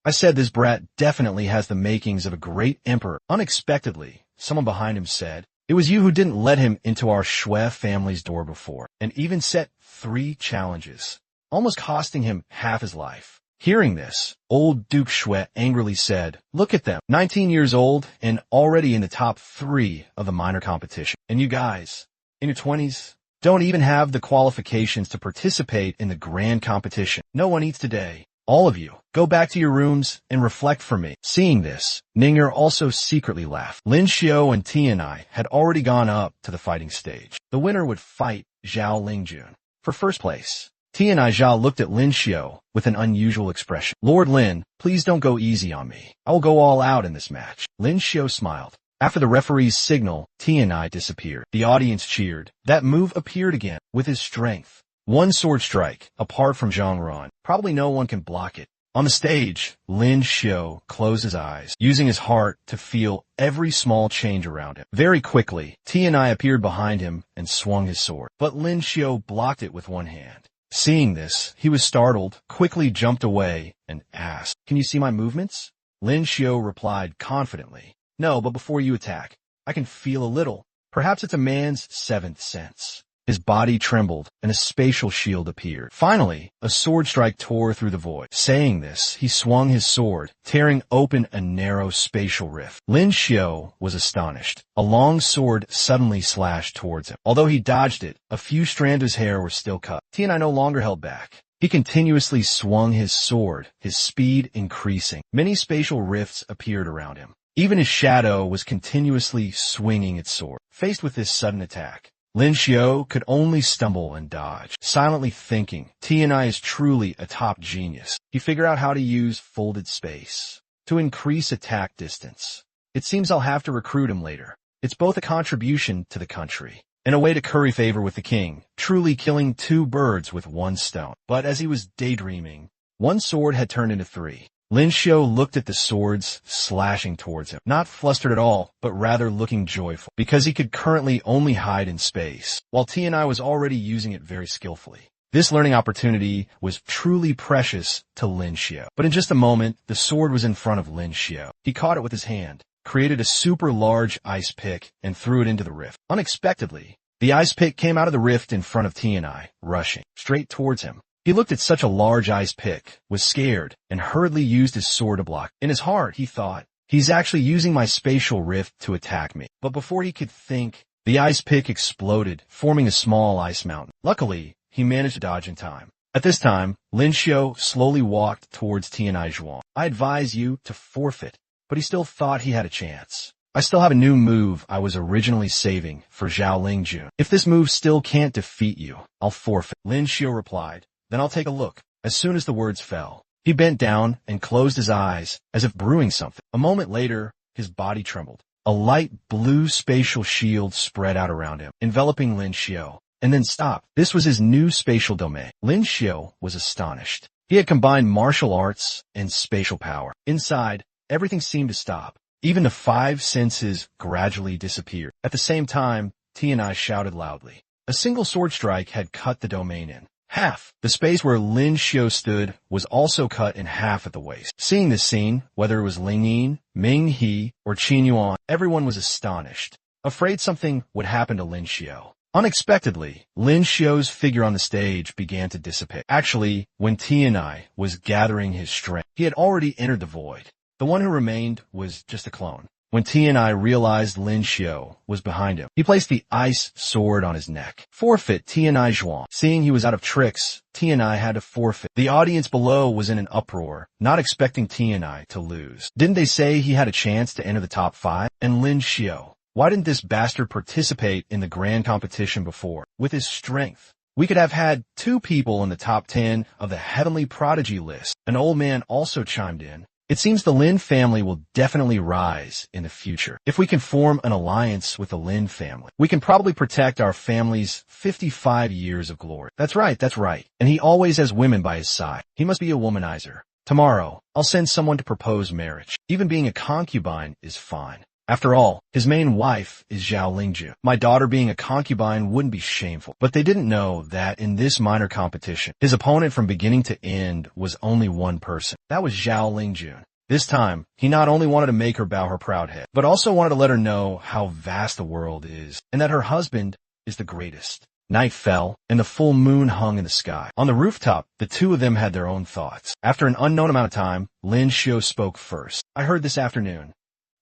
I said this brat definitely has the makings of a great emperor." Unexpectedly, someone behind him said, "It was you who didn't let him into our Shui family's door before, and even set 3 challenges, almost costing him half his life." Hearing this, old Duke Shui angrily said, "Look at them, 19 years old and already in the top 3 of the minor competition. And you guys, in your 20s, don't even have the qualifications to participate in the grand competition. No one eats today. All of you, go back to your rooms and reflect for me." Seeing this, Ninger also secretly laughed. Lin Xiao and Tianai had already gone up to the fighting stage. The winner would fight Zhao Lingjun for first place. Tianai Zhao looked at Lin Xiao with an unusual expression. "Lord Lin, please don't go easy on me. I will go all out in this match." Lin Xiao smiled. After the referee's signal, Tianai disappeared. The audience cheered. That move appeared again. With his strength, one sword strike, apart from Zhang Ren, probably no one can block it. On the stage, Lin Xiao closed his eyes, using his heart to feel every small change around him. Very quickly, Tianai appeared behind him and swung his sword. But Lin Xiao blocked it with one hand. Seeing this, he was startled, quickly jumped away, and asked, "Can you see my movements?" Lin Xiao replied confidently, "No, but before you attack, I can feel a little. Perhaps it's a man's 7th sense." His body trembled, and a spatial shield appeared. Finally, a sword strike tore through the void. Saying this, he swung his sword, tearing open a narrow spatial rift. Lin Xiao was astonished. A long sword suddenly slashed towards him. Although he dodged it, a few strands of his hair were still cut. Tianai no longer held back. He continuously swung his sword, his speed increasing. Many spatial rifts appeared around him. Even his shadow was continuously swinging its sword. Faced with this sudden attack, Lin Xiao could only stumble and dodge, silently thinking, Tianai is truly a top genius. He figured out how to use folded space to increase attack distance. It seems I'll have to recruit him later. It's both a contribution to the country and a way to curry favor with the king, truly killing 2 birds with 1 stone. But as he was daydreaming, 1 sword had turned into 3. Lin Xiao looked at the swords slashing towards him, not flustered at all, but rather looking joyful, because he could currently only hide in space, while Tianai was already using it very skillfully. This learning opportunity was truly precious to Lin Xiao. But in just a moment, the sword was in front of Lin Xiao. He caught it with his hand, created a super large ice pick, and threw it into the rift. Unexpectedly, the ice pick came out of the rift in front of Tianai, rushing straight towards him. He looked at such a large ice pick, was scared, and hurriedly used his sword to block. In his heart, he thought, he's actually using my spatial rift to attack me. But before he could think, the ice pick exploded, forming a small ice mountain. Luckily, he managed to dodge in time. At this time, Lin Xiao slowly walked towards Tianai Zhuang. "I advise you to forfeit," but he still thought he had a chance. "I still have a new move I was originally saving for Zhao Lingjun. If this move still can't defeat you, I'll forfeit." Lin Xiao replied, "Then I'll take a look." As soon as the words fell, he bent down and closed his eyes as if brewing something. A moment later, his body trembled. A light blue spatial shield spread out around him, enveloping Lin Xiao, and then stopped. This was his new spatial domain. Lin Xiao was astonished. He had combined martial arts and spatial power. Inside, everything seemed to stop. Even the five senses gradually disappeared. At the same time, Tianai shouted loudly. A single sword strike had cut the domain in half. The space where Lin Xiao stood was also cut in half at the waist. Seeing this scene, whether it was Ling Yin, Ming He, or Qin Yuan, everyone was astonished, afraid something would happen to Lin Xiao. Unexpectedly, Lin Xiao's figure on the stage began to dissipate. Actually, when Tianai was gathering his strength, he had already entered the void. The one who remained was just a clone. When Tianai realized Lin Xiao was behind him, he placed the ice sword on his neck. Forfeit Tianai Zhuang. Seeing he was out of tricks, Tianai had to forfeit. The audience below was in an uproar, not expecting Tianai to lose. Didn't they say he had a chance to enter the top 5? And Lin Xiao, why didn't this bastard participate in the grand competition before? With his strength, we could have had 2 people in the top 10 of the heavenly prodigy list. An old man also chimed in. It seems the Lin family will definitely rise in the future. If we can form an alliance with the Lin family, we can probably protect our family's 55 years of glory. That's right. And he always has women by his side. He must be a womanizer. Tomorrow, I'll send someone to propose marriage. Even being a concubine is fine. After all, his main wife is Zhao Lingjun. My daughter being a concubine wouldn't be shameful. But they didn't know that in this minor competition, his opponent from beginning to end was only one person. That was Zhao Lingjun. This time, he not only wanted to make her bow her proud head, but also wanted to let her know how vast the world is, and that her husband is the greatest. Night fell, and the full moon hung in the sky. On the rooftop, the two of them had their own thoughts. After an unknown amount of time, Lin Xiao spoke first. I heard this afternoon.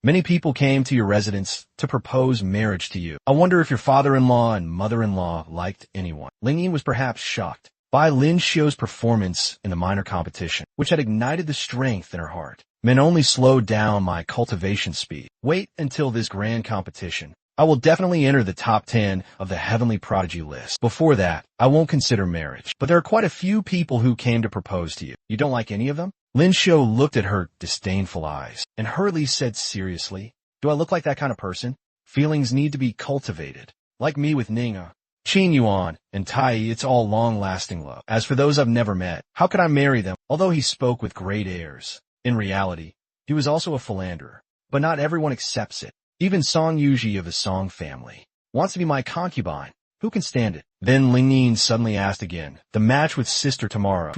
Many people came to your residence to propose marriage to you. I wonder if your father-in-law and mother-in-law liked anyone. Ling Yin was perhaps shocked by Lin Xiao's performance in the minor competition, which had ignited the strength in her heart. Men only slowed down my cultivation speed. Wait until this grand competition. I will definitely enter the top 10 of the heavenly prodigy list. Before that, I won't consider marriage. But there are quite a few people who came to propose to you. You don't like any of them? Lin Xiao looked at her disdainful eyes and hurriedly said seriously, do I look like that kind of person? Feelings need to be cultivated. Like me with Ning'a, Qin Yuan, and Tai, it's all long-lasting love. As for those I've never met, how could I marry them? Although he spoke with great airs, in reality, he was also a philanderer. But not everyone accepts it. Even Song Yuji of the Song family wants to be my concubine. Who can stand it? Then Ling Yin suddenly asked again, the match with sister tomorrow.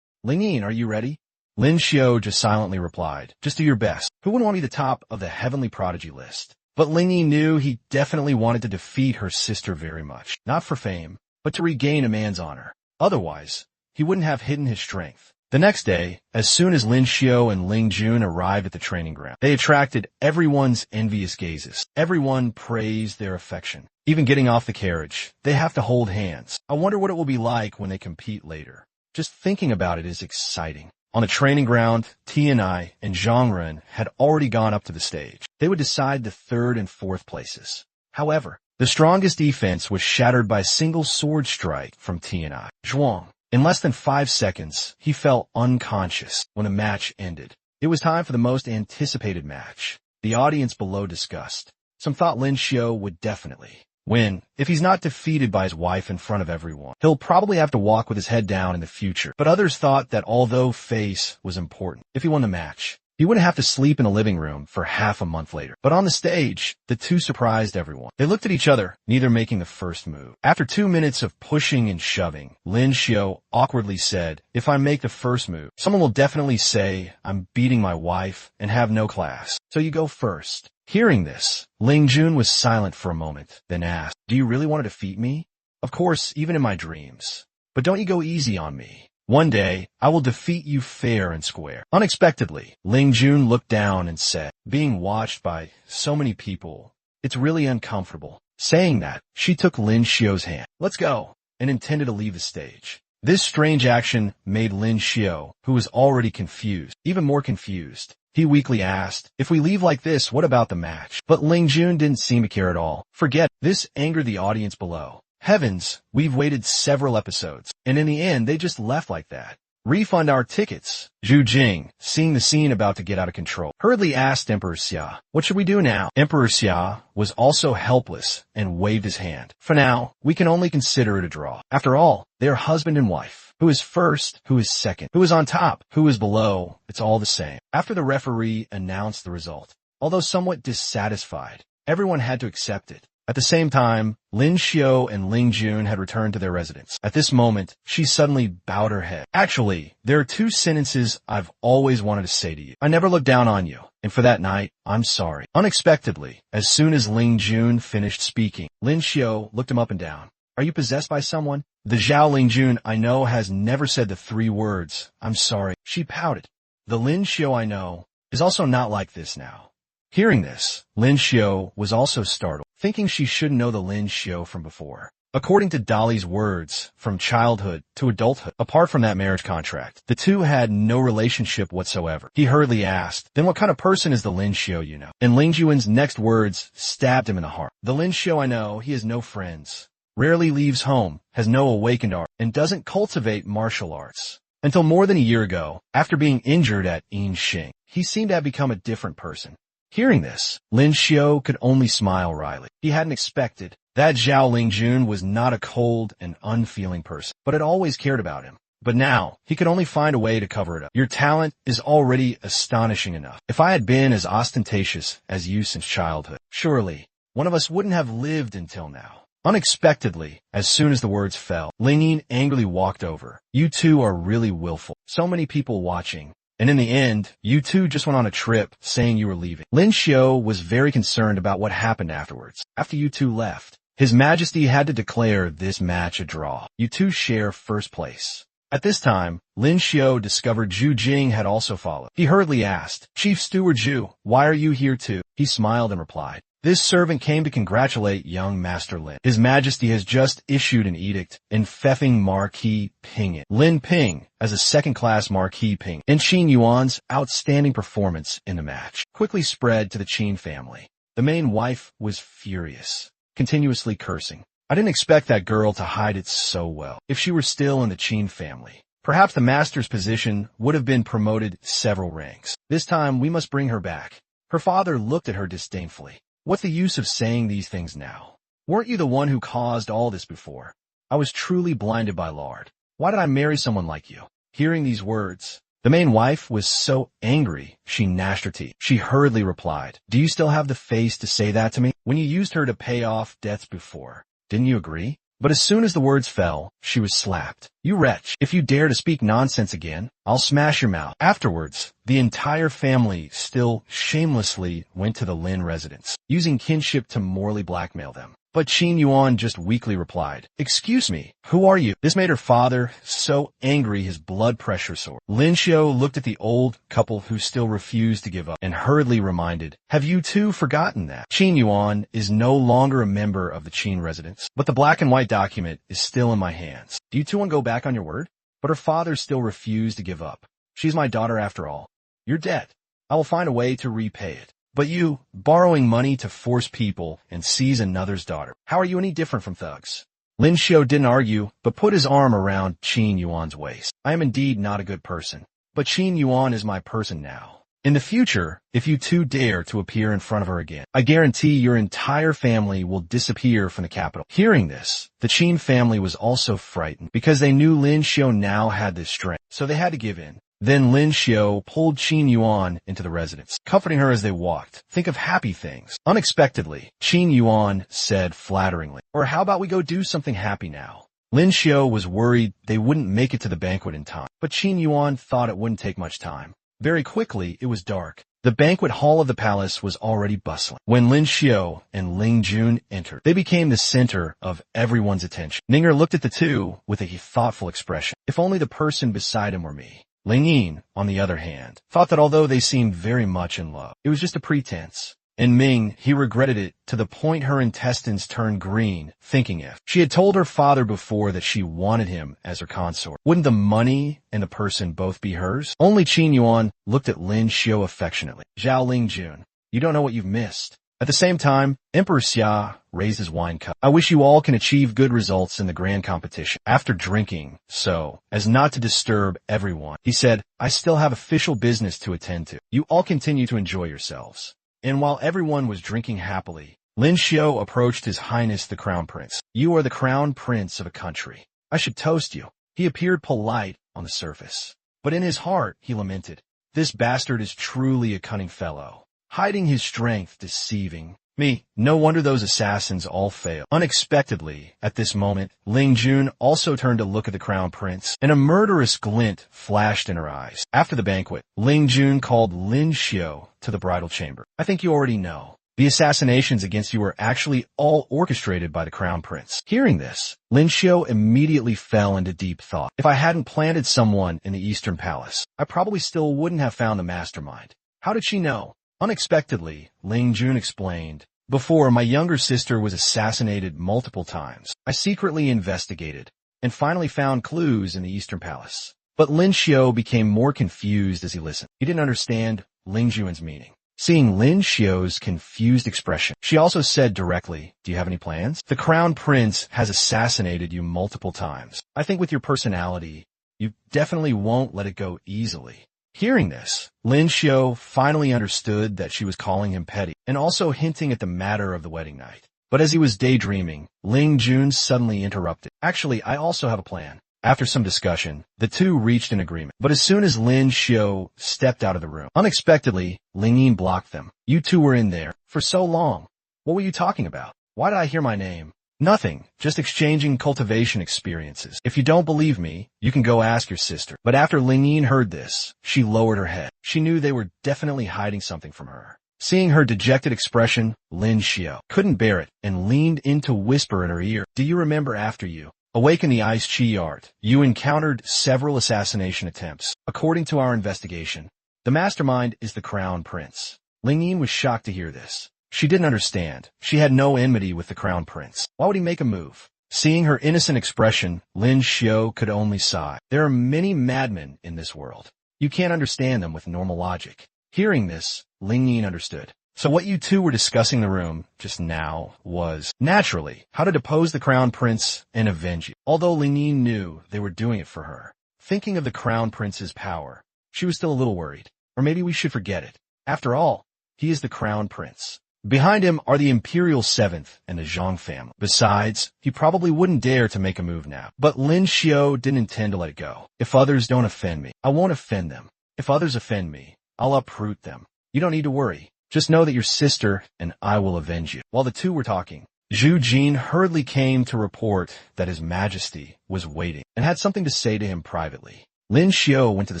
Ling Yin, are you ready? Lin Xiao just silently replied, just do your best. Who wouldn't want to be the top of the heavenly prodigy list? But Ling Yi knew he definitely wanted to defeat her sister very much. Not for fame, but to regain a man's honor. Otherwise, he wouldn't have hidden his strength. The next day, as soon as Lin Xiao and Ling Jun arrived at the training ground, they attracted everyone's envious gazes. Everyone praised their affection. Even getting off the carriage, they have to hold hands. I wonder what it will be like when they compete later. Just thinking about it is exciting. On the training ground, Tianai and Zhang Ren had already gone up to the stage. They would decide the 3rd and 4th places. However, the strongest defense was shattered by a single sword strike from Tianai. Zhuang. In less than 5 seconds, he fell unconscious when the match ended. It was time for the most anticipated match. The audience below discussed. Some thought Lin Xiao would definitely win. If he's not defeated by his wife in front of everyone, he'll probably have to walk with his head down in the future. But others thought that although face was important, if he won the match, he wouldn't have to sleep in a living room for half a month later. But on the stage, the two surprised everyone. They looked at each other, neither making the first move. After 2 minutes of pushing and shoving, Lin Xiao awkwardly said, if I make the first move, someone will definitely say I'm beating my wife and have no class. So you go first. Hearing this, Ling Jun was silent for a moment, then asked, do you really want to defeat me? Of course, even in my dreams. But don't you go easy on me. One day, I will defeat you fair and square. Unexpectedly, Ling Jun looked down and said, being watched by so many people, it's really uncomfortable. Saying that, she took Lin Xiao's hand. Let's go, and intended to leave the stage. This strange action made Lin Xiao, who was already confused, even more confused. He weakly asked, if we leave like this, what about the match? But Ling Jun didn't seem to care at all. Forget, this angered the audience below. Heavens, we've waited several episodes, and in the end, they just left like that. refund our tickets. Zhu Jing, seeing the scene about to get out of control, hurriedly asked Emperor Xia, what should we do now? Emperor Xia was also helpless and waved his hand. For now, we can only consider it a draw. After all, they are husband and wife. Who is first? Who is second? Who is on top? Who is below? It's all the same. After the referee announced the result, although somewhat dissatisfied, everyone had to accept it. At the same time, Lin Xiao and Ling Jun had returned to their residence. At this moment, she suddenly bowed her head. Actually, there are two sentences I've always wanted to say to you. I never looked down on you, and for that night, I'm sorry. Unexpectedly, as soon as Ling Jun finished speaking, Lin Xiao looked him up and down. Are you possessed by someone? The Zhao Ling Jun I know has never said the 3 words, I'm sorry. She pouted. The Lin Xiao I know is also not like this now. Hearing this, Lin Xiao was also startled, thinking she should know the Lin Xiao from before. According to Dali's words, from childhood to adulthood, apart from that marriage contract, the two had no relationship whatsoever. He hurriedly asked, then what kind of person is the Lin Xiao you know? And Ling Juan's next words stabbed him in the heart. The Lin Xiao I know, he has no friends, rarely leaves home, has no awakened art, and doesn't cultivate martial arts. Until more than a year ago, after being injured at Yinxing, he seemed to have become a different person. Hearing this, Lin Xiao could only smile wryly. He hadn't expected that Zhao Lingjun was not a cold and unfeeling person, but had always cared about him. But now, he could only find a way to cover it up. Your talent is already astonishing enough. If I had been as ostentatious as you since childhood, surely one of us wouldn't have lived until now. Unexpectedly, as soon as the words fell, Ling Yin angrily walked over. You two are really willful. So many people watching. And in the end, you two just went on a trip saying you were leaving. Lin Xiao was very concerned about what happened afterwards. After you two left, His Majesty had to declare this match a draw. You two share first place. At this time, Lin Xiao discovered Zhu Jing had also followed. He hurriedly asked, Chief Steward Zhu, why are you here too? He smiled and replied, this servant came to congratulate young Master Lin. His Majesty has just issued an edict in Feffing Marquis Ping Lin Ping as a second-class Marquis Ping, and Qin Yuan's outstanding performance in the match quickly spread to the Qin family. The main wife was furious, continuously cursing. I didn't expect that girl to hide it so well. If she were still in the Qin family, perhaps the master's position would have been promoted several ranks. This time, we must bring her back. Her father looked at her disdainfully. What's the use of saying these things now? Weren't you the one who caused all this before? I was truly blinded by lard. Why did I marry someone like you? Hearing these words, the main wife was so angry, she gnashed her teeth. She hurriedly replied, do you still have the face to say that to me? When you used her to pay off debts before, didn't you agree? But as soon as the words fell, she was slapped. You wretch, if you dare to speak nonsense again, I'll smash your mouth. Afterwards, the entire family still shamelessly went to the Lin residence, using kinship to morally blackmail them. But Qin Yuan just weakly replied, excuse me, who are you? This made her father so angry his blood pressure soared. Lin Xiao looked at the old couple who still refused to give up and hurriedly reminded, have you two forgotten that? Qin Yuan is no longer a member of the Qin residence, but the black and white document is still in my hands. Do you two want to go back on your word? But her father still refused to give up. She's my daughter after all. Your debt. I will find a way to repay it. But you, borrowing money to force people and seize another's daughter. How are you any different from thugs? Lin Xiao didn't argue, but put his arm around Qin Yuan's waist. I am indeed not a good person, but Qin Yuan is my person now. In the future, if you two dare to appear in front of her again, I guarantee your entire family will disappear from the capital. Hearing this, the Qin family was also frightened because they knew Lin Xiao now had this strength, so they had to give in. Then Lin Xiao pulled Qin Yuan into the residence, comforting her as they walked. Think of happy things. Unexpectedly, Qin Yuan said flatteringly, or how about we go do something happy now? Lin Xiao was worried they wouldn't make it to the banquet in time, but Qin Yuan thought it wouldn't take much time. Very quickly, it was dark. The banquet hall of the palace was already bustling. When Lin Xiao and Ling Jun entered, they became the center of everyone's attention. Ninger looked at the two with a thoughtful expression. If only the person beside him were me. Ling Yin, on the other hand, thought that although they seemed very much in love, it was just a pretense. And Ming, he regretted it to the point her intestines turned green, thinking if she had told her father before that she wanted him as her consort, wouldn't the money and the person both be hers? Only Qin Yuan looked at Lin Xiao affectionately. Zhao Lingjun, you don't know what you've missed. At the same time, Emperor Xia raised his wine cup. I wish you all can achieve good results in the grand competition. After drinking, so as not to disturb everyone, he said, I still have official business to attend to. You all continue to enjoy yourselves. And while everyone was drinking happily, Lin Xiu approached His Highness the Crown Prince. You are the Crown Prince of a country. I should toast you. He appeared polite on the surface, but in his heart he lamented, this bastard is truly a cunning fellow, hiding his strength, deceiving me. No wonder those assassins all fail. Unexpectedly, at this moment, Ling Jun also turned to look at the Crown Prince, and a murderous glint flashed in her eyes. After the banquet, Ling Jun called Lin Xiu to the bridal chamber. I think you already know. The assassinations against you were actually all orchestrated by the Crown Prince. Hearing this, Lin Xiu immediately fell into deep thought. If I hadn't planted someone in the Eastern Palace, I probably still wouldn't have found the mastermind. How did she know? Unexpectedly, Ling Jun explained, before my younger sister was assassinated multiple times, I secretly investigated and finally found clues in the Eastern Palace. But Lin Xiu became more confused as he listened. He didn't understand Ling Jun's meaning. Seeing Lin Xiu's confused expression, she also said directly, do you have any plans? The Crown Prince has assassinated you multiple times. I think with your personality, you definitely won't let it go easily. Hearing this, Lin Xiu finally understood that she was calling him petty and also hinting at the matter of the wedding night. But as he was daydreaming, Ling Jun suddenly interrupted. Actually, I also have a plan. After some discussion, the two reached an agreement. But as soon as Lin Xiu stepped out of the room, unexpectedly, Ling Yin blocked them. You two were in there for so long. What were you talking about? Why did I hear my name? Nothing, just exchanging cultivation experiences. If you don't believe me, you can go ask your sister. But after Ling Yin heard this, she lowered her head. She knew they were definitely hiding something from her. Seeing her dejected expression, Lin Xiu couldn't bear it and leaned in to whisper in her ear, do you remember after you awaken the Ice Chi art, you encountered several assassination attempts. According to our investigation, the mastermind is the Crown Prince. Ling Yin was shocked to hear this. She didn't understand. She had no enmity with the Crown Prince. Why would he make a move? Seeing her innocent expression, Lin Xiu could only sigh. There are many madmen in this world. You can't understand them with normal logic. Hearing this, Ling Yin understood. So what you two were discussing in the room just now was, naturally, how to depose the Crown Prince and avenge you. Although Ling Yin knew they were doing it for her. Thinking of the Crown Prince's power, she was still a little worried. Or maybe we should forget it. After all, he is the Crown Prince. Behind him are the Imperial Seventh and the Zhang family. Besides, he probably wouldn't dare to make a move now. But Lin Xiu didn't intend to let it go. If others don't offend me, I won't offend them. If others offend me, I'll uproot them. You don't need to worry. Just know that your sister and I will avenge you. While the two were talking, Zhu Jin hurriedly came to report that His Majesty was waiting and had something to say to him privately. Lin Xiu went to the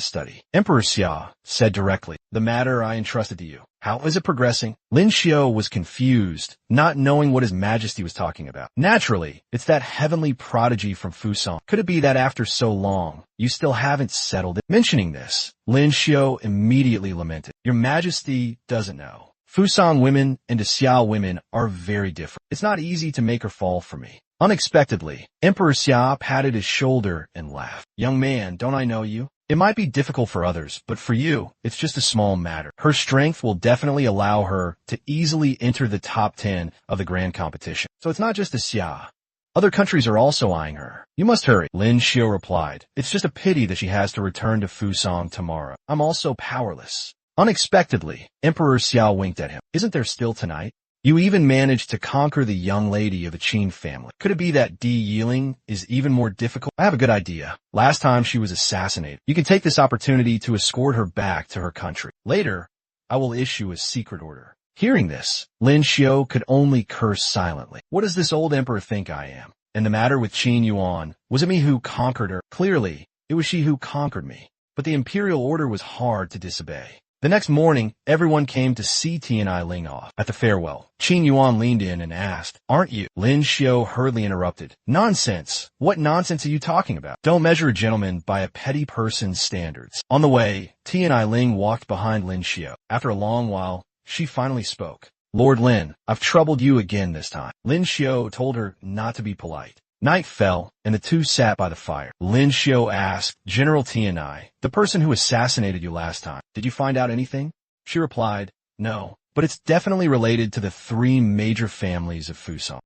study. Emperor Xia said directly, the matter I entrusted to you. How is it progressing? Lin Xiu was confused, not knowing what His Majesty was talking about. Naturally, it's that heavenly prodigy from Fusang. Could it be that after so long, you still haven't settled it? Mentioning this, Lin Xiu immediately lamented. Your Majesty doesn't know. Fusang women and the Xia women are very different. It's not easy to make her fall for me. Unexpectedly, Emperor Xia patted his shoulder and laughed. Young man, don't I know you? It might be difficult for others, but for you, it's just a small matter. Her strength will definitely allow her to easily enter the top 10 of the grand competition. So it's not just the Xia. Other countries are also eyeing her. You must hurry, Lin Xiu replied. It's just a pity that she has to return to Fusang tomorrow. I'm also powerless. Unexpectedly, Emperor Xiao winked at him. Isn't there still tonight? You even managed to conquer the young lady of the Qin family. Could it be that Di Yiling is even more difficult? I have a good idea. Last time she was assassinated. You can take this opportunity to escort her back to her country. Later, I will issue a secret order. Hearing this, Lin Xiu could only curse silently. What does this old emperor think I am? And the matter with Qin Yuan, was it me who conquered her? Clearly, it was she who conquered me. But the imperial order was hard to disobey. The next morning, everyone came to see Tianai Ling off. At the farewell, Qin Yuan leaned in and asked, aren't you? Lin Xiu hurriedly interrupted. Nonsense. What nonsense are you talking about? Don't measure a gentleman by a petty person's standards. On the way, Tianai Ling walked behind Lin Xiu. After a long while, she finally spoke. Lord Lin, I've troubled you again this time. Lin Xiu told her not to be polite. Night fell, and the two sat by the fire. Lin Xiu asked, General Tianai, the person who assassinated you last time, did you find out anything? She replied, no, but it's definitely related to the three major families of Fusang.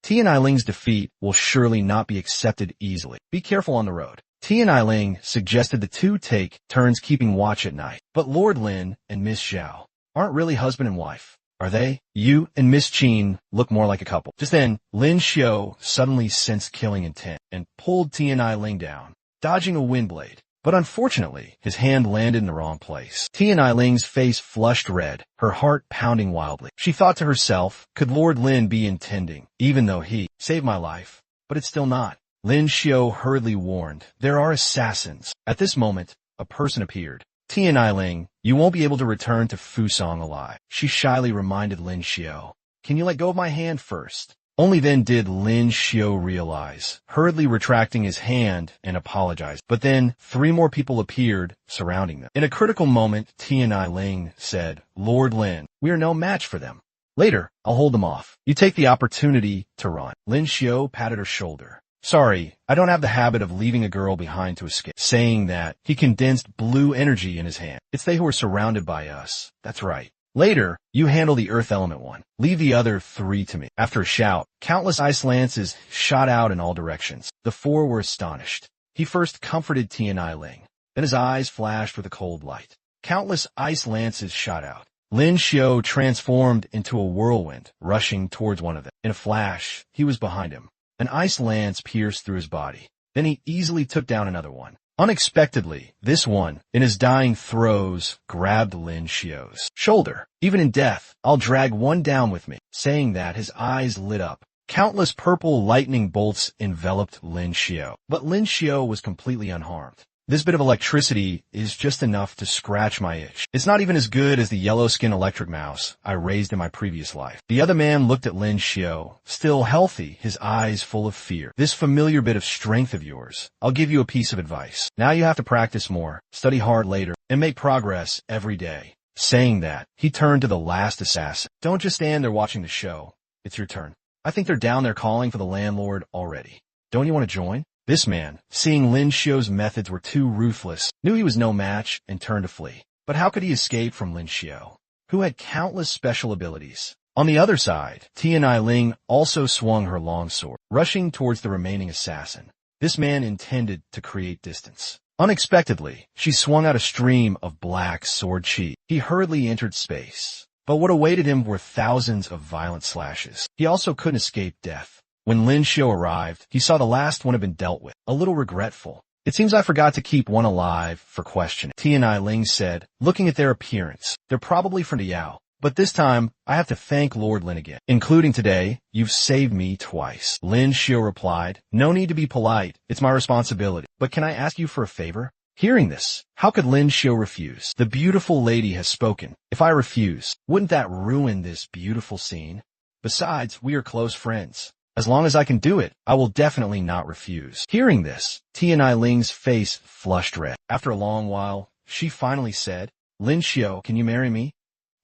Tian Eiling's defeat will surely not be accepted easily. Be careful on the road. Tian Eiling suggested the two take turns keeping watch at night. But Lord Lin and Miss Zhao aren't really husband and wife, are they? You and Miss Qin look more like a couple. Just then, Lin Xiao suddenly sensed killing intent and pulled Tian Eiling down, dodging a wind blade. But unfortunately, his hand landed in the wrong place. Tian Eiling's face flushed red, her heart pounding wildly. She thought to herself, could Lord Lin be intending, even though he saved my life? But it's still not. Lin Xiao hurriedly warned, there are assassins. At this moment, a person appeared. Tian Eiling, you won't be able to return to Fusang alive. She shyly reminded Lin Xiao. Can you let go of my hand first? Only then did Lin Xiao realize, hurriedly retracting his hand and apologized. But then, three more people appeared, surrounding them. In a critical moment, Tian Eiling said, Lord Lin, we are no match for them. Later, I'll hold them off. You take the opportunity to run. Lin Xiao patted her shoulder. Sorry, I don't have the habit of leaving a girl behind to escape. Saying that, he condensed blue energy in his hand. It's they who are surrounded by us. That's right. Later, you handle the earth element one. Leave the other three to me. After a shout, countless ice lances shot out in all directions. The four were astonished. He first comforted Tian Eiling. Then his eyes flashed with a cold light. Countless ice lances shot out. Lin Xiao transformed into a whirlwind, rushing towards one of them. In a flash, he was behind him. An ice lance pierced through his body. Then he easily took down another one. Unexpectedly, this one, in his dying throes, grabbed Lin Xiao's shoulder. Even in death, I'll drag one down with me. Saying that, his eyes lit up. Countless purple lightning bolts enveloped Lin Xiao. But Lin Xiao was completely unharmed. This bit of electricity is just enough to scratch my itch. It's not even as good as the yellow-skin electric mouse I raised in my previous life. The other man looked at Lin Xiao, still healthy, his eyes full of fear. This familiar bit of strength of yours, I'll give you a piece of advice. Now you have to practice more, study hard later, and make progress every day. Saying that, he turned to the last assassin. Don't just stand there watching the show. It's your turn. I think they're down there calling for the landlord already. Don't you want to join? This man, seeing Lin Xiao's methods were too ruthless, knew he was no match and turned to flee. But how could he escape from Lin Xiao, who had countless special abilities? On the other side, Tian Eiling also swung her long sword, rushing towards the remaining assassin. This man intended to create distance. Unexpectedly, she swung out a stream of black sword chi. He hurriedly entered space. But what awaited him were thousands of violent slashes. He also couldn't escape death. When Lin Xiao arrived, he saw the last one had been dealt with, a little regretful. It seems I forgot to keep one alive for questioning. Tian Eiling said, looking at their appearance. They're probably from Yao. But this time, I have to thank Lord Lin again. Including today, you've saved me twice. Lin Xiao replied, no need to be polite. It's my responsibility. But can I ask you for a favor? Hearing this, how could Lin Xiao refuse? The beautiful lady has spoken. If I refuse, wouldn't that ruin this beautiful scene? Besides, we are close friends. As long as I can do it, I will definitely not refuse. Hearing this, Tian Eiling's face flushed red. After a long while, she finally said, Lin Xiao, can you marry me?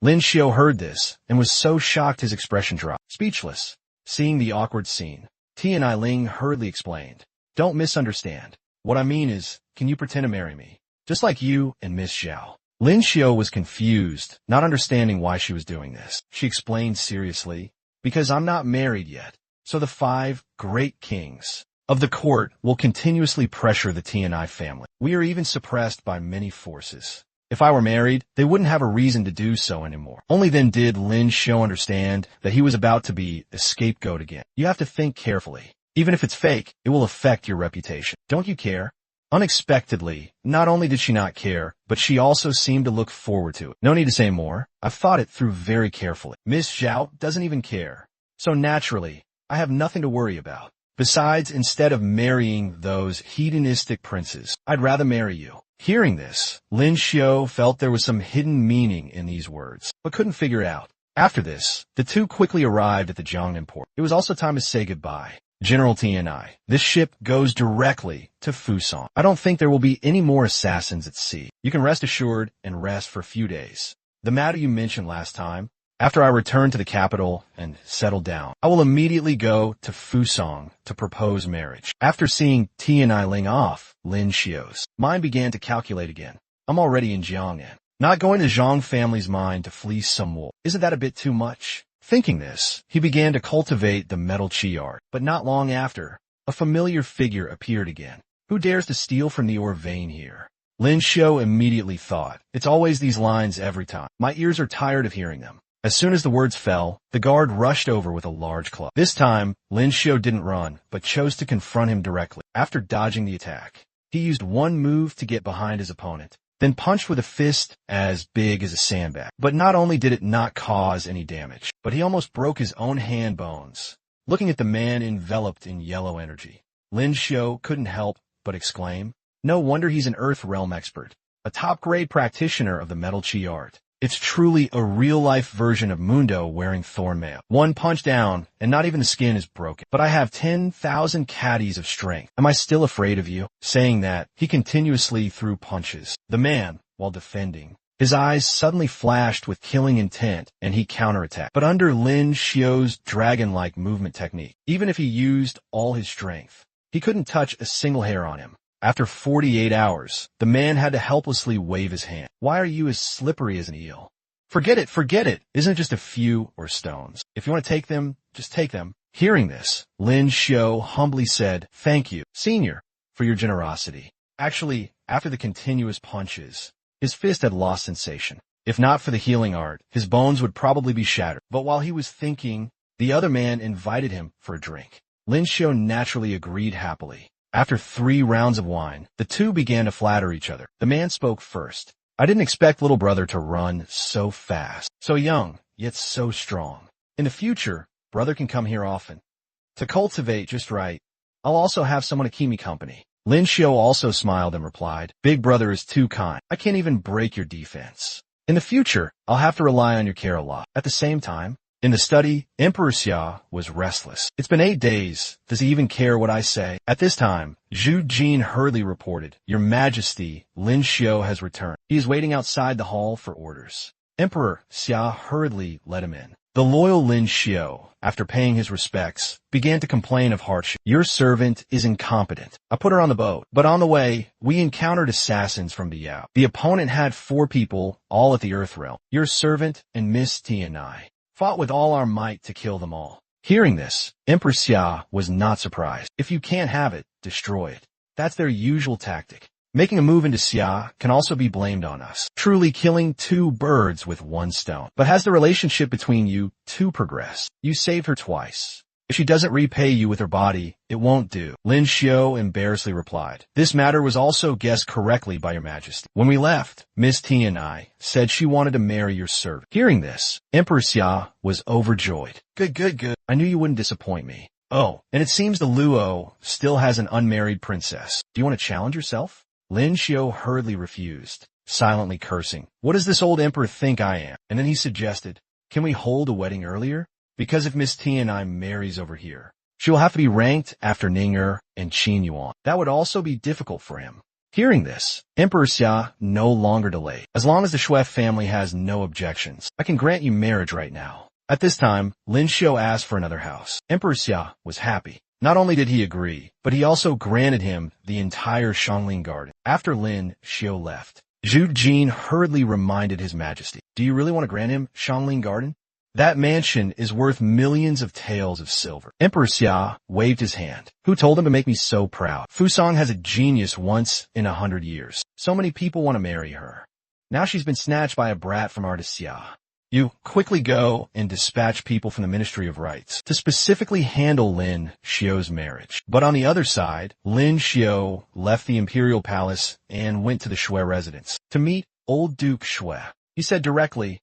Lin Xiao heard this and was so shocked his expression dropped. Speechless. Seeing the awkward scene, Tian Eiling hurriedly explained, don't misunderstand. What I mean is, can you pretend to marry me? Just like you and Miss Zhao. Lin Xiao was confused, not understanding why she was doing this. She explained seriously, because I'm not married yet. So the 5 great kings of the court will continuously pressure the Tianai family. We are even suppressed by many forces. If I were married, they wouldn't have a reason to do so anymore. Only then did Lin Xiao understand that he was about to be a scapegoat again. You have to think carefully. Even if it's fake, it will affect your reputation. Don't you care? Unexpectedly, not only did she not care, but she also seemed to look forward to it. No need to say more. I've thought it through very carefully. Miss Zhao doesn't even care. So naturally, I have nothing to worry about. Besides, instead of marrying those hedonistic princes, I'd rather marry you. Hearing this, Lin Xiao felt there was some hidden meaning in these words, but couldn't figure it out. After this, the two quickly arrived at the Jiangnan port. It was also time to say goodbye. General Tianai, this ship goes directly to Fusang. I don't think there will be any more assassins at sea. You can rest assured and rest for a few days. The matter you mentioned last time, after I return to the capital and settle down, I will immediately go to Fusang to propose marriage. After seeing Tian Eiling off, Lin Xiao's mind began to calculate again. I'm already in Jiangnan. Not going to Zhang family's mind to fleece some wool. Isn't that a bit too much? Thinking this, he began to cultivate the metal chi art. But not long after, a familiar figure appeared again. Who dares to steal from the ore vein here? Lin Xiu immediately thought, it's always these lines every time. My ears are tired of hearing them. As soon as the words fell, the guard rushed over with a large club. This time, Lin Xiu didn't run, but chose to confront him directly. After dodging the attack, he used one move to get behind his opponent, then punched with a fist as big as a sandbag. But not only did it not cause any damage, but he almost broke his own hand bones. Looking at the man enveloped in yellow energy, Lin Xiu couldn't help but exclaim, no wonder he's an Earth Realm expert, a top-grade practitioner of the metal chi art. It's truly a real-life version of Mundo wearing thorn mail. One punch down, and not even the skin is broken. But I have 10,000 caddies of strength. Am I still afraid of you? Saying that, he continuously threw punches. The man, while defending, his eyes suddenly flashed with killing intent, and he counterattacked. But under Lin Xiu's dragon-like movement technique, even if he used all his strength, he couldn't touch a single hair on him. After 48 hours, the man had to helplessly wave his hand. Why are you as slippery as an eel? Forget it. Isn't it just a few or stones? If you want to take them, just take them. Hearing this, Lin Xiu humbly said, thank you, senior, for your generosity. Actually, after the continuous punches, his fist had lost sensation. If not for the healing art, his bones would probably be shattered. But while he was thinking, the other man invited him for a drink. Lin Xiu naturally agreed happily. After 3 rounds of wine, the two began to flatter each other. The man spoke first. I didn't expect little brother to run so fast, so young, yet so strong. In the future, brother can come here often. To cultivate just right, I'll also have someone to keep me company. Lin Xiu also smiled and replied, big brother is too kind. I can't even break your defense. In the future, I'll have to rely on your care a lot. At the same time, in the study, Emperor Xia was restless. It's been 8 days. Does he even care what I say? At this time, Zhu Jin hurriedly reported, Your Majesty, Lin Xiu has returned. He is waiting outside the hall for orders. Emperor Xia hurriedly let him in. The loyal Lin Xiu, after paying his respects, began to complain of hardship. Your servant is incompetent. I put her on the boat, but on the way, we encountered assassins from Biao. The opponent had 4 people, all at the Earth Realm. Your servant and Miss T and I fought with all our might to kill them all. Hearing this, Emperor Xia was not surprised. If you can't have it, destroy it. That's their usual tactic. Making a move into Xia can also be blamed on us. Truly killing 2 birds with 1 stone. But has the relationship between you two progressed? You saved her twice. If she doesn't repay you with her body, it won't do. Lin Xiu embarrassedly replied. This matter was also guessed correctly by your majesty. When we left, Miss T and I said she wanted to marry your servant. Hearing this, Emperor Xia was overjoyed. Good. I knew you wouldn't disappoint me. Oh, and it seems the Luo still has an unmarried princess. Do you want to challenge yourself? Lin Xiu hurriedly refused, silently cursing. What does this old emperor think I am? And then he suggested, can we hold a wedding earlier? Because if Miss T and I marries over here, she will have to be ranked after Ninger and Qin Yuan. That would also be difficult for him. Hearing this, Emperor Xia no longer delayed. As long as the Shui family has no objections, I can grant you marriage right now. At this time, Lin Xiu asked for another house. Emperor Xia was happy. Not only did he agree, but he also granted him the entire Shangling Garden. After Lin Xiu left, Zhu Jin hurriedly reminded his majesty, do you really want to grant him Shangling Garden? That mansion is worth millions of taels of silver. Emperor Xia waved his hand. Who told him to make me so proud? Fusang has a genius once in 100 years. So many people want to marry her. Now she's been snatched by a brat from artist Xia. You quickly go and dispatch people from the Ministry of Rights to specifically handle Lin Xiu's marriage. But on the other side, Lin Xiu left the imperial palace and went to the Shui residence to meet old Duke Shui. He said directly,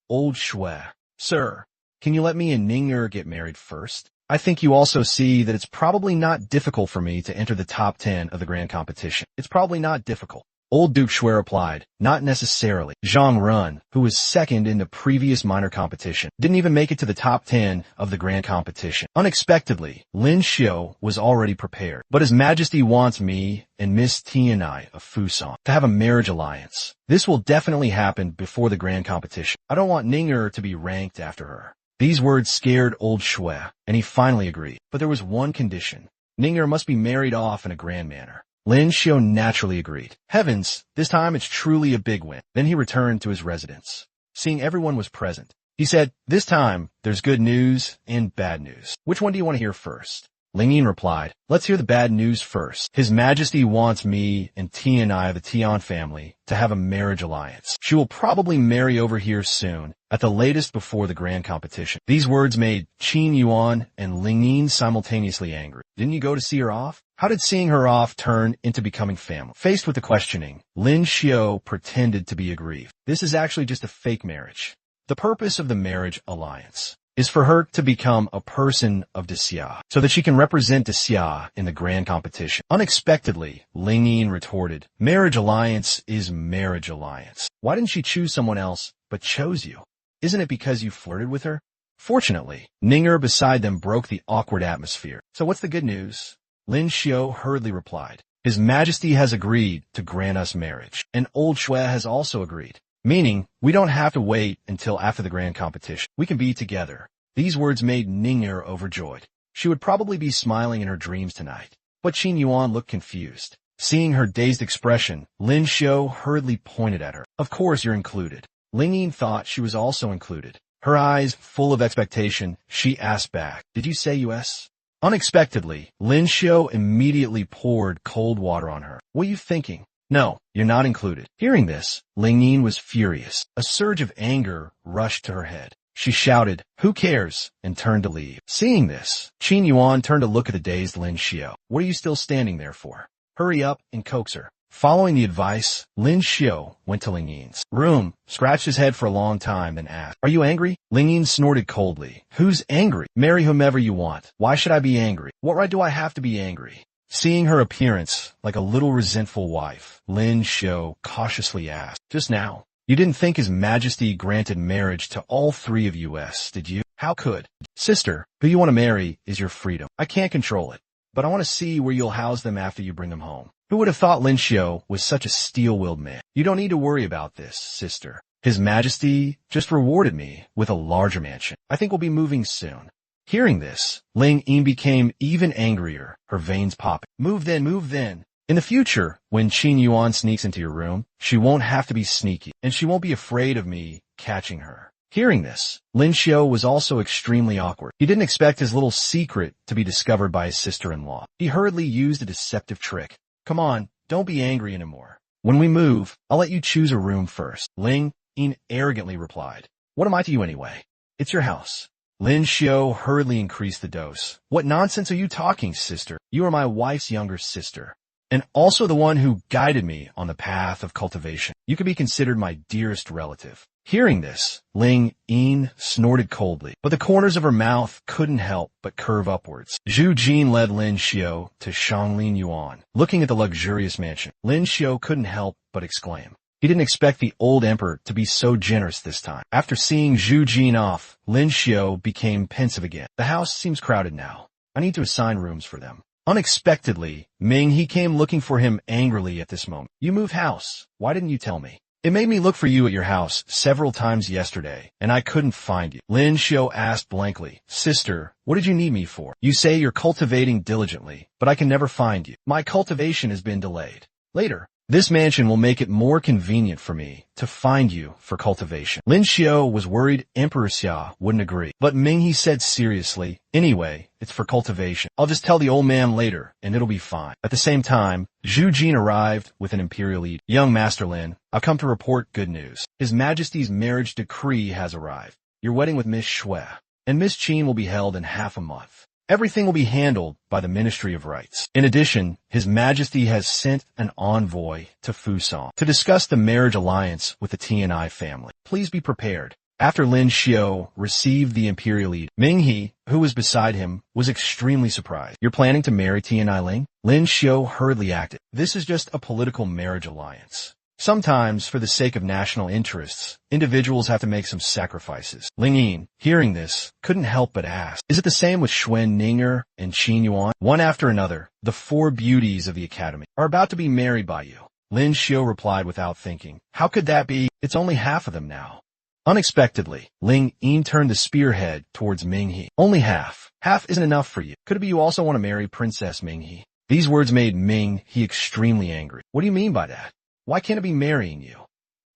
Old Shui, sir, can you let me and Ninger get married first? I think you also see that it's probably not difficult for me to enter the top 10 of the grand competition. It's probably not difficult. Old Duke Shui replied, not necessarily. Zhang Run, who was second in the previous minor competition, didn't even make it to the top 10 of the grand competition. Unexpectedly, Lin Xiu was already prepared. But His Majesty wants me and Miss T and I of Fusang to have a marriage alliance. This will definitely happen before the grand competition. I don't want Ninger to be ranked after her. These words scared old Shui, and he finally agreed. But there was one condition. Ninger must be married off in a grand manner. Lin Xiao naturally agreed. Heavens, this time it's truly a big win. Then he returned to his residence. Seeing everyone was present, he said, this time, there's good news and bad news. Which one do you want to hear first? Ling Yin replied, let's hear the bad news first. His Majesty wants me and Tianai of the Tian family to have a marriage alliance. She will probably marry over here soon, at the latest before the grand competition. These words made Qin Yuan and Ling Yin simultaneously angry. Didn't you go to see her off? How did seeing her off turn into becoming family? Faced with the questioning, Lin Xiao pretended to be aggrieved. This is actually just a fake marriage. The purpose of the marriage alliance is for her to become a person of Xia, so that she can represent Xia in the grand competition. Unexpectedly, Ling Yin retorted, marriage alliance is marriage alliance. Why didn't she choose someone else, but chose you? Isn't it because you flirted with her? Fortunately, Ninger beside them broke the awkward atmosphere. So what's the good news? Lin Xiao hurriedly replied, His Majesty has agreed to grant us marriage, and Old Shui has also agreed. Meaning, we don't have to wait until after the grand competition. We can be together. These words made Ning'er overjoyed. She would probably be smiling in her dreams tonight. But Qin Yuan looked confused. Seeing her dazed expression, Lin Xiao hurriedly pointed at her. Of course you're included. Ling Yin thought she was also included. Her eyes full of expectation, she asked back, Did you say US? Unexpectedly, Lin Xiao immediately poured cold water on her. What are you thinking? No, you're not included. Hearing this, Ling Yin was furious. A surge of anger rushed to her head. She shouted, Who cares? And turned to leave. Seeing this, Qin Yuan turned to look at the dazed Lin Xiao. What are you still standing there for? Hurry up and coax her. Following the advice, Lin Xiao went to Ling Yin's room, scratched his head for a long time, then asked, Are you angry? Ling Yin snorted coldly. Who's angry? Marry whomever you want. Why should I be angry? What right do I have to be angry? Seeing her appearance like a little resentful wife, Lin Xiao cautiously asked, Just now, you didn't think His Majesty granted marriage to all three of us, did you? How could? Sister, who you want to marry is your freedom. I can't control it, but I want to see where you'll house them after you bring them home. Who would have thought Lin Xiao was such a steel-willed man? You don't need to worry about this, sister. His Majesty just rewarded me with a larger mansion. I think we'll be moving soon. Hearing this, Ling Yin became even angrier, her veins popping. Move then, move then. In the future, when Qin Yuan sneaks into your room, she won't have to be sneaky, and she won't be afraid of me catching her. Hearing this, Lin Xiao was also extremely awkward. He didn't expect his little secret to be discovered by his sister-in-law. He hurriedly used a deceptive trick. Come on, don't be angry anymore. When we move, I'll let you choose a room first. Ling Yin arrogantly replied. What am I to you anyway? It's your house. Lin Xiao hurriedly increased the dose. What nonsense are you talking, sister? You are my wife's younger sister, and also the one who guided me on the path of cultivation. You could be considered my dearest relative. Hearing this, Ling Yin snorted coldly, but the corners of her mouth couldn't help but curve upwards. Zhu Jin led Lin Xiao to Shanglin Yuan. Looking at the luxurious mansion, Lin Xiao couldn't help but exclaim. He didn't expect the old emperor to be so generous this time. After seeing Zhu Jin off, Lin Xiao became pensive again. The house seems crowded now. I need to assign rooms for them. Unexpectedly, Ming He came looking for him angrily at this moment. You moved house. Why didn't you tell me? It made me look for you at your house several times yesterday, and I couldn't find you. Lin Xiao asked blankly, Sister, what did you need me for? You say you're cultivating diligently, but I can never find you. My cultivation has been delayed. Later, this mansion will make it more convenient for me to find you for cultivation. Lin Xiao was worried Emperor Xia wouldn't agree, but Ming He said seriously, Anyway, it's for cultivation. I'll just tell the old man later, and it'll be fine. At the same time, Zhu Jin arrived with an imperial edict. Young Master Lin, I've come to report good news. His Majesty's marriage decree has arrived. Your wedding with Miss Shui and Miss Qin will be held in half a month. Everything will be handled by the Ministry of Rites. In addition, His Majesty has sent an envoy to Fusong to discuss the marriage alliance with the Tianai family. Please be prepared. After Lin Xiao received the imperial edict, Ming He, who was beside him, was extremely surprised. You're planning to marry Tianai Ling? Lin Xiao hurriedly acted. This is just a political marriage alliance. Sometimes, for the sake of national interests, individuals have to make some sacrifices. Ling Yin, hearing this, couldn't help but ask, Is it the same with Xuan Ninger and Qin Yuan? One after another, the four beauties of the academy are about to be married by you. Lin Xiao replied without thinking, How could that be? It's only half of them now. Unexpectedly, Ling Yin turned the spearhead towards Ming He. Only half. Half isn't enough for you. Could it be you also want to marry Princess Ming He? These words made Ming He extremely angry. What do you mean by that? Why can't I be marrying you?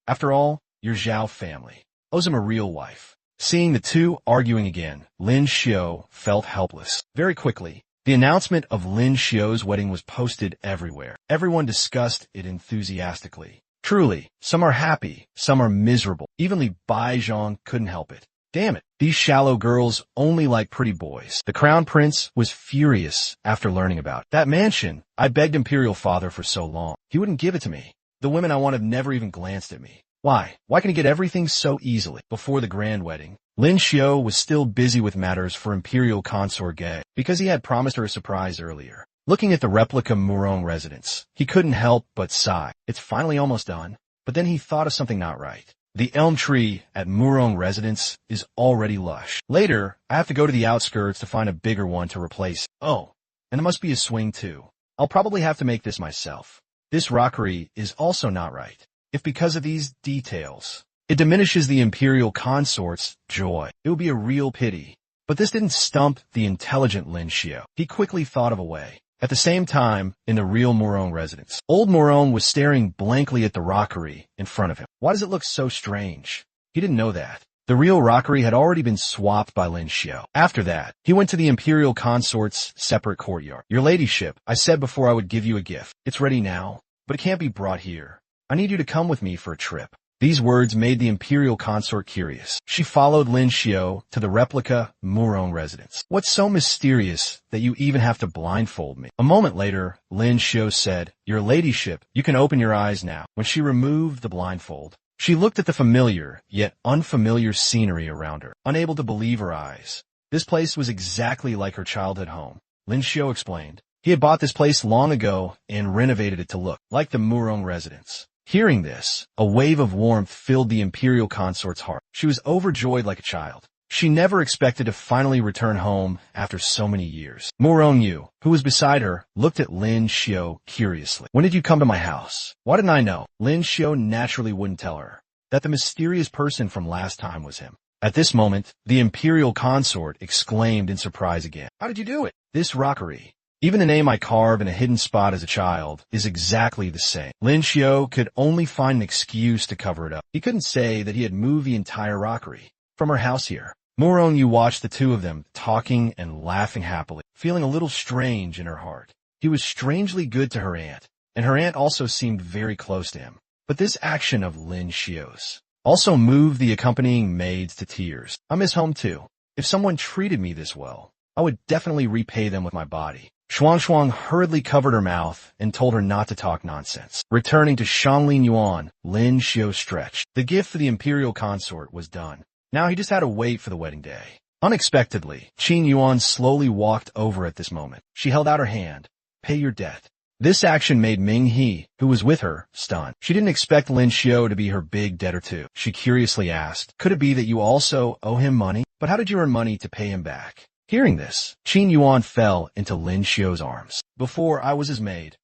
After all, your Zhao family owes him a real wife. Seeing the two arguing again, Lin Xiao felt helpless. Very quickly, the announcement of Lin Xiao's wedding was posted everywhere. Everyone discussed it enthusiastically. Truly, some are happy, some are miserable. Even Li Baizhang couldn't help it. Damn it, these shallow girls only like pretty boys. The crown prince was furious after learning about it. That mansion, I begged Imperial Father for so long. He wouldn't give it to me. The women I want have never even glanced at me. Why? Why can he get everything so easily? Before the grand wedding, Lin Xiao was still busy with matters for Imperial Consort Gay because he had promised her a surprise earlier. Looking at the replica Murong residence, he couldn't help but sigh. It's finally almost done. But then he thought of something not right. The elm tree at Murong residence is already lush. Later, I have to go to the outskirts to find a bigger one to replace. Oh, and there must be a swing too. I'll probably have to make this myself. This rockery is also not right. If because of these details, it diminishes the imperial consort's joy, it would be a real pity. But this didn't stump the intelligent Lin Xiao. He quickly thought of a way. At the same time, in the real Murong residence, old Murong was staring blankly at the rockery in front of him. Why does it look so strange? He didn't know that. The real rockery had already been swapped by Lin Xiao. After that, he went to the imperial consort's separate courtyard. Your ladyship, I said before I would give you a gift. It's ready now, but it can't be brought here. I need you to come with me for a trip. These words made the imperial consort curious. She followed Lin Xiao to the replica Murong residence. What's so mysterious that you even have to blindfold me? A moment later, Lin Xiao said, Your ladyship, you can open your eyes now. When she removed the blindfold, she looked at the familiar, yet unfamiliar scenery around her, unable to believe her eyes. This place was exactly like her childhood home. Lin Xiao explained. He had bought this place long ago and renovated it to look like the Murong residence. Hearing this, a wave of warmth filled the imperial consort's heart. She was overjoyed like a child. She never expected to finally return home after so many years. Murong Yu, who was beside her, looked at Lin Xiao curiously. When did you come to my house? Why didn't I know? Lin Xiao naturally wouldn't tell her that the mysterious person from last time was him. At this moment, the imperial consort exclaimed in surprise again. How did you do it? This rockery. Even the name I carved in a hidden spot as a child is exactly the same. Lin Xiao could only find an excuse to cover it up. He couldn't say that he had moved the entire rockery from her house here. Murong Yu watched the two of them talking and laughing happily, feeling a little strange in her heart. He was strangely good to her aunt, and her aunt also seemed very close to him. But this action of Lin Xiao's also moved the accompanying maids to tears. I miss home too. If someone treated me this well, I would definitely repay them with my body. Shuang hurriedly covered her mouth and told her not to talk nonsense. Returning to Shanglin Yuan, Lin Xiao stretched. The gift for the imperial consort was done. Now he just had to wait for the wedding day. Unexpectedly, Qin Yuan slowly walked over at this moment. She held out her hand. Pay your debt. This action made Ming He, who was with her, stunned. She didn't expect Lin Xiao to be her big debtor too. She curiously asked, could it be that you also owe him money? But how did you earn money to pay him back? Hearing this, Qin Yuan fell into Lin Xiao's arms. Before, I was his maid,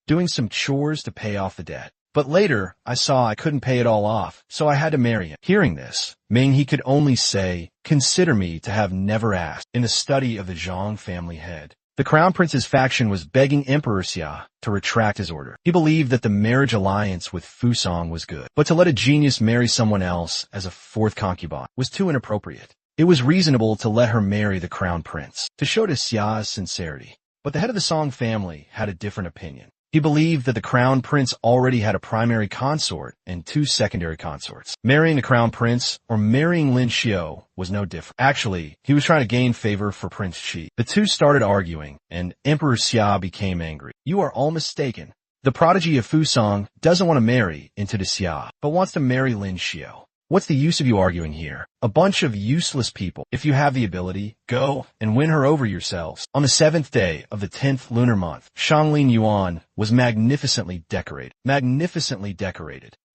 doing some chores to pay off the debt. But later, I saw I couldn't pay it all off, so I had to marry him. Hearing this, Ming He could only say, consider me to have never asked. In the study of the Zhang family head, the crown prince's faction was begging Emperor Xia to retract his order. He believed that the marriage alliance with Fusong was good, but to let a genius marry someone else as a fourth concubine was too inappropriate. It was reasonable to let her marry the crown prince, to show to Xia's sincerity. But the head of the Song family had a different opinion. He believed that the crown prince already had a primary consort and two secondary consorts. Marrying the crown prince or marrying Lin Xiao was no different. Actually, he was trying to gain favor for Prince Qi. The two started arguing, and Emperor Xia became angry. You are all mistaken. The prodigy of Fusong doesn't want to marry into the Xia, but wants to marry Lin Xiao. What's the use of you arguing here? A bunch of useless people. If you have the ability, go and win her over yourselves. On the 7th day of the 10th lunar month, Shanglin Yuan was magnificently decorated.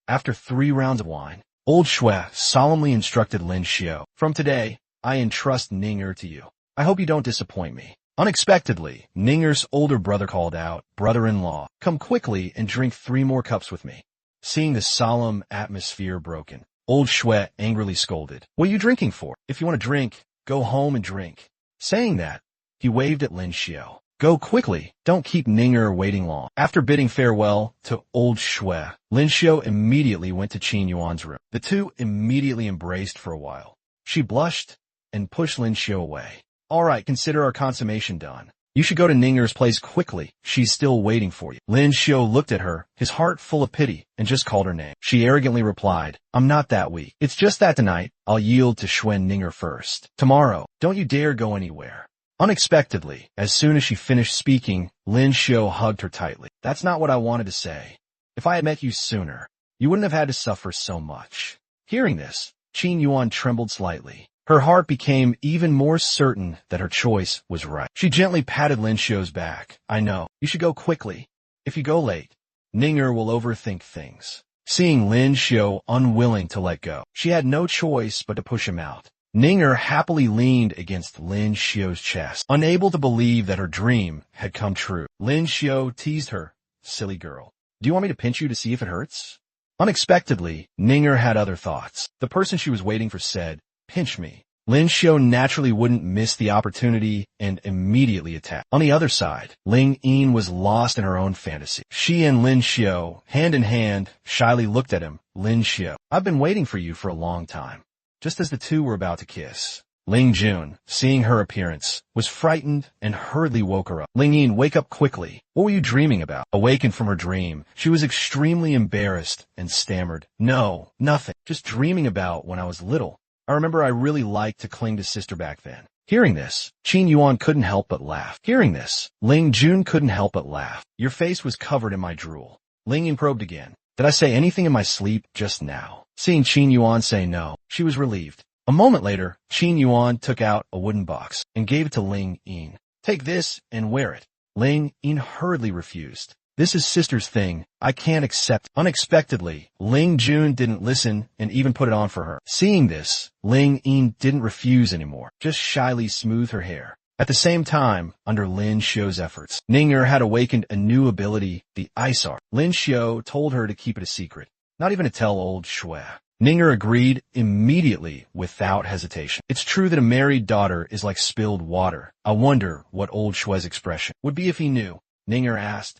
After 3 rounds of wine, old Shui solemnly instructed Lin Xiao. From today, I entrust Ning to you. I hope you don't disappoint me. Unexpectedly, Ning's older brother called out, brother-in-law, come quickly and drink 3 more cups with me. Seeing the solemn atmosphere broken, old Shui angrily scolded. What are you drinking for? If you want to drink, go home and drink. Saying that, he waved at Lin Xiao. Go quickly. Don't keep Ninger waiting long. After bidding farewell to old Shui, Lin Xiu immediately went to Qin Yuan's room. The two immediately embraced for a while. She blushed and pushed Lin Xiu away. All right, consider our consummation done. You should go to Ninger's place quickly. She's still waiting for you. Lin Xiu looked at her, his heart full of pity, and just called her name. She arrogantly replied, I'm not that weak. It's just that tonight, I'll yield to Xuen Ninger first. Tomorrow, don't you dare go anywhere. Unexpectedly, as soon as she finished speaking, Lin Xiu hugged her tightly. That's not what I wanted to say. If I had met you sooner, you wouldn't have had to suffer so much. Hearing this, Qin Yuan trembled slightly. Her heart became even more certain that her choice was right. She gently patted Lin Xiu's back. I know. You should go quickly. If you go late, Ninger will overthink things. Seeing Lin Xiu unwilling to let go, she had no choice but to push him out. Ninger happily leaned against Lin Xiu's chest, unable to believe that her dream had come true. Lin Xiu teased her. Silly girl. Do you want me to pinch you to see if it hurts? Unexpectedly, Ninger had other thoughts. The person she was waiting for said, Pinch me. Lin Xiu naturally wouldn't miss the opportunity and immediately attacked. On the other side, Ling Yin was lost in her own fantasy. She and Lin Xiu, hand in hand, shyly looked at him. Lin Xiu, I've been waiting for you for a long time. Just as the two were about to kiss, Ling Jun, seeing her appearance, was frightened and hurriedly woke her up. Ling Yin, wake up quickly. What were you dreaming about? Awakened from her dream, she was extremely embarrassed and stammered. No, nothing. Just dreaming about when I was little. I remember I really liked to cling to sister back then. Hearing this, Qin Yuan couldn't help but laugh. Hearing this, Ling Jun couldn't help but laugh. Your face was covered in my drool. Ling Yin probed again. Did I say anything in my sleep just now? Seeing Qin Yuan say no, she was relieved. A moment later, Qin Yuan took out a wooden box and gave it to Ling Yin. Take this and wear it. Ling Yin hurriedly refused. This is sister's thing. I can't accept. Unexpectedly, Ling Jun didn't listen and even put it on for her. Seeing this, Ling Yin didn't refuse anymore, just shyly smoothed her hair. At the same time, under Lin Xiu's efforts, Ninger had awakened a new ability, the Ice Art. Lin Xiu told her to keep it a secret, not even to tell old Shui. Ninger agreed immediately without hesitation. It's true that a married daughter is like spilled water. I wonder what old Shui's expression would be if he knew. Ninger asked,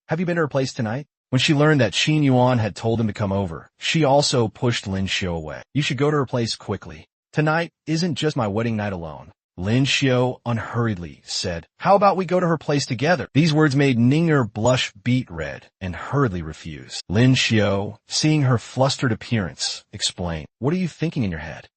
Have you been to her place tonight? When she learned that Qin Yuan had told him to come over, she also pushed Lin Xiu away. You should go to her place quickly. Tonight isn't just my wedding night alone. Lin Xiu unhurriedly said, How about we go to her place together? These words made Ninger blush beet red and hurriedly refused. Lin Xiu, seeing her flustered appearance, explained, What are you thinking in your head?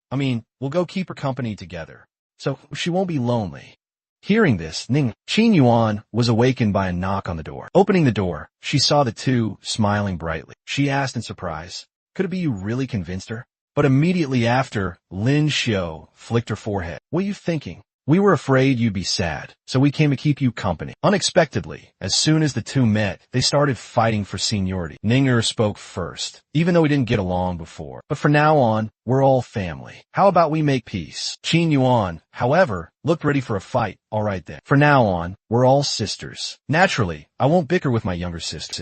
I mean, we'll go keep her company together, so she won't be lonely. Hearing this, Qin Yuan was awakened by a knock on the door. Opening the door, she saw the two smiling brightly. She asked in surprise, Could it be you really convinced her? But immediately after, Lin Xiu flicked her forehead. What are you thinking? We were afraid you'd be sad, so we came to keep you company. Unexpectedly, as soon as the two met, they started fighting for seniority. Ninger spoke first, even though we didn't get along before. But from now on, we're all family. How about we make peace? Qin Yuan, however, looked ready for a fight. All right then. From now on, we're all sisters. Naturally, I won't bicker with my younger sister.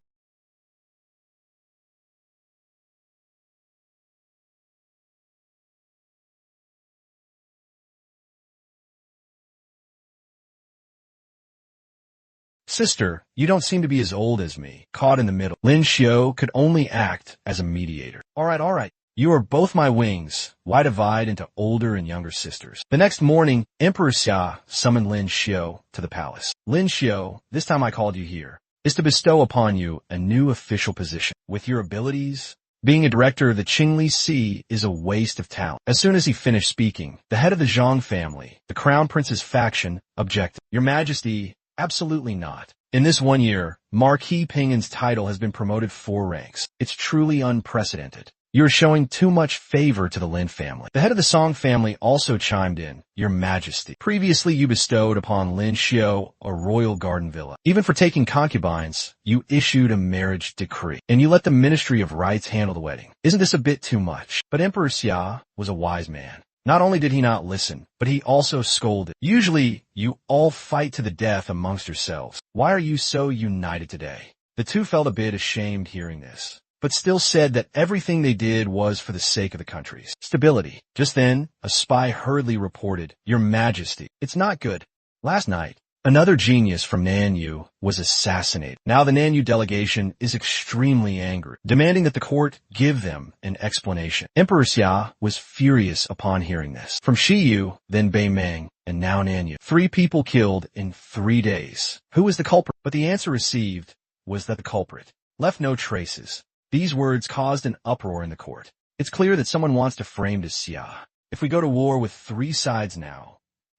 Sister, you don't seem to be as old as me. Caught in the middle, Lin Xiu could only act as a mediator. All right. You are both my wings. Why divide into older and younger sisters? The next morning, Emperor Xia summoned Lin Xiu to the palace. Lin Xiu, this time I called you here, is to bestow upon you a new official position. With your abilities, being a director of the Qingli Sea is a waste of talent. As soon as he finished speaking, the head of the Zhang family, the crown prince's faction, objected. Your Majesty, absolutely not. In this 1 year, Marquis Pingin's title has been promoted 4 ranks. It's truly unprecedented. You're showing too much favor to the Lin family. The head of the Song family also chimed in. Your Majesty, previously you bestowed upon Lin Xiu a royal garden villa. Even for taking concubines, you issued a marriage decree, and you let the Ministry of Rites handle the wedding. Isn't this a bit too much? But Emperor Xia was a wise man. Not only did he not listen, but he also scolded. Usually, you all fight to the death amongst yourselves. Why are you so united today? The two felt a bit ashamed hearing this, but still said that everything they did was for the sake of the country's stability. Just then, a spy hurriedly reported, Your Majesty, it's not good. Last night, Another genius from Nanyu was assassinated. Now the Nanyu delegation is extremely angry, demanding that the court give them an explanation. Emperor Xia was furious upon hearing this. From Shiyu, then Beimeng, and now Nanyu. 3 people killed in 3 days. Who was the culprit? But the answer received was that the culprit left no traces. These words caused an uproar in the court. It's clear that someone wants to frame this Xia. If we go to war with 3 sides now,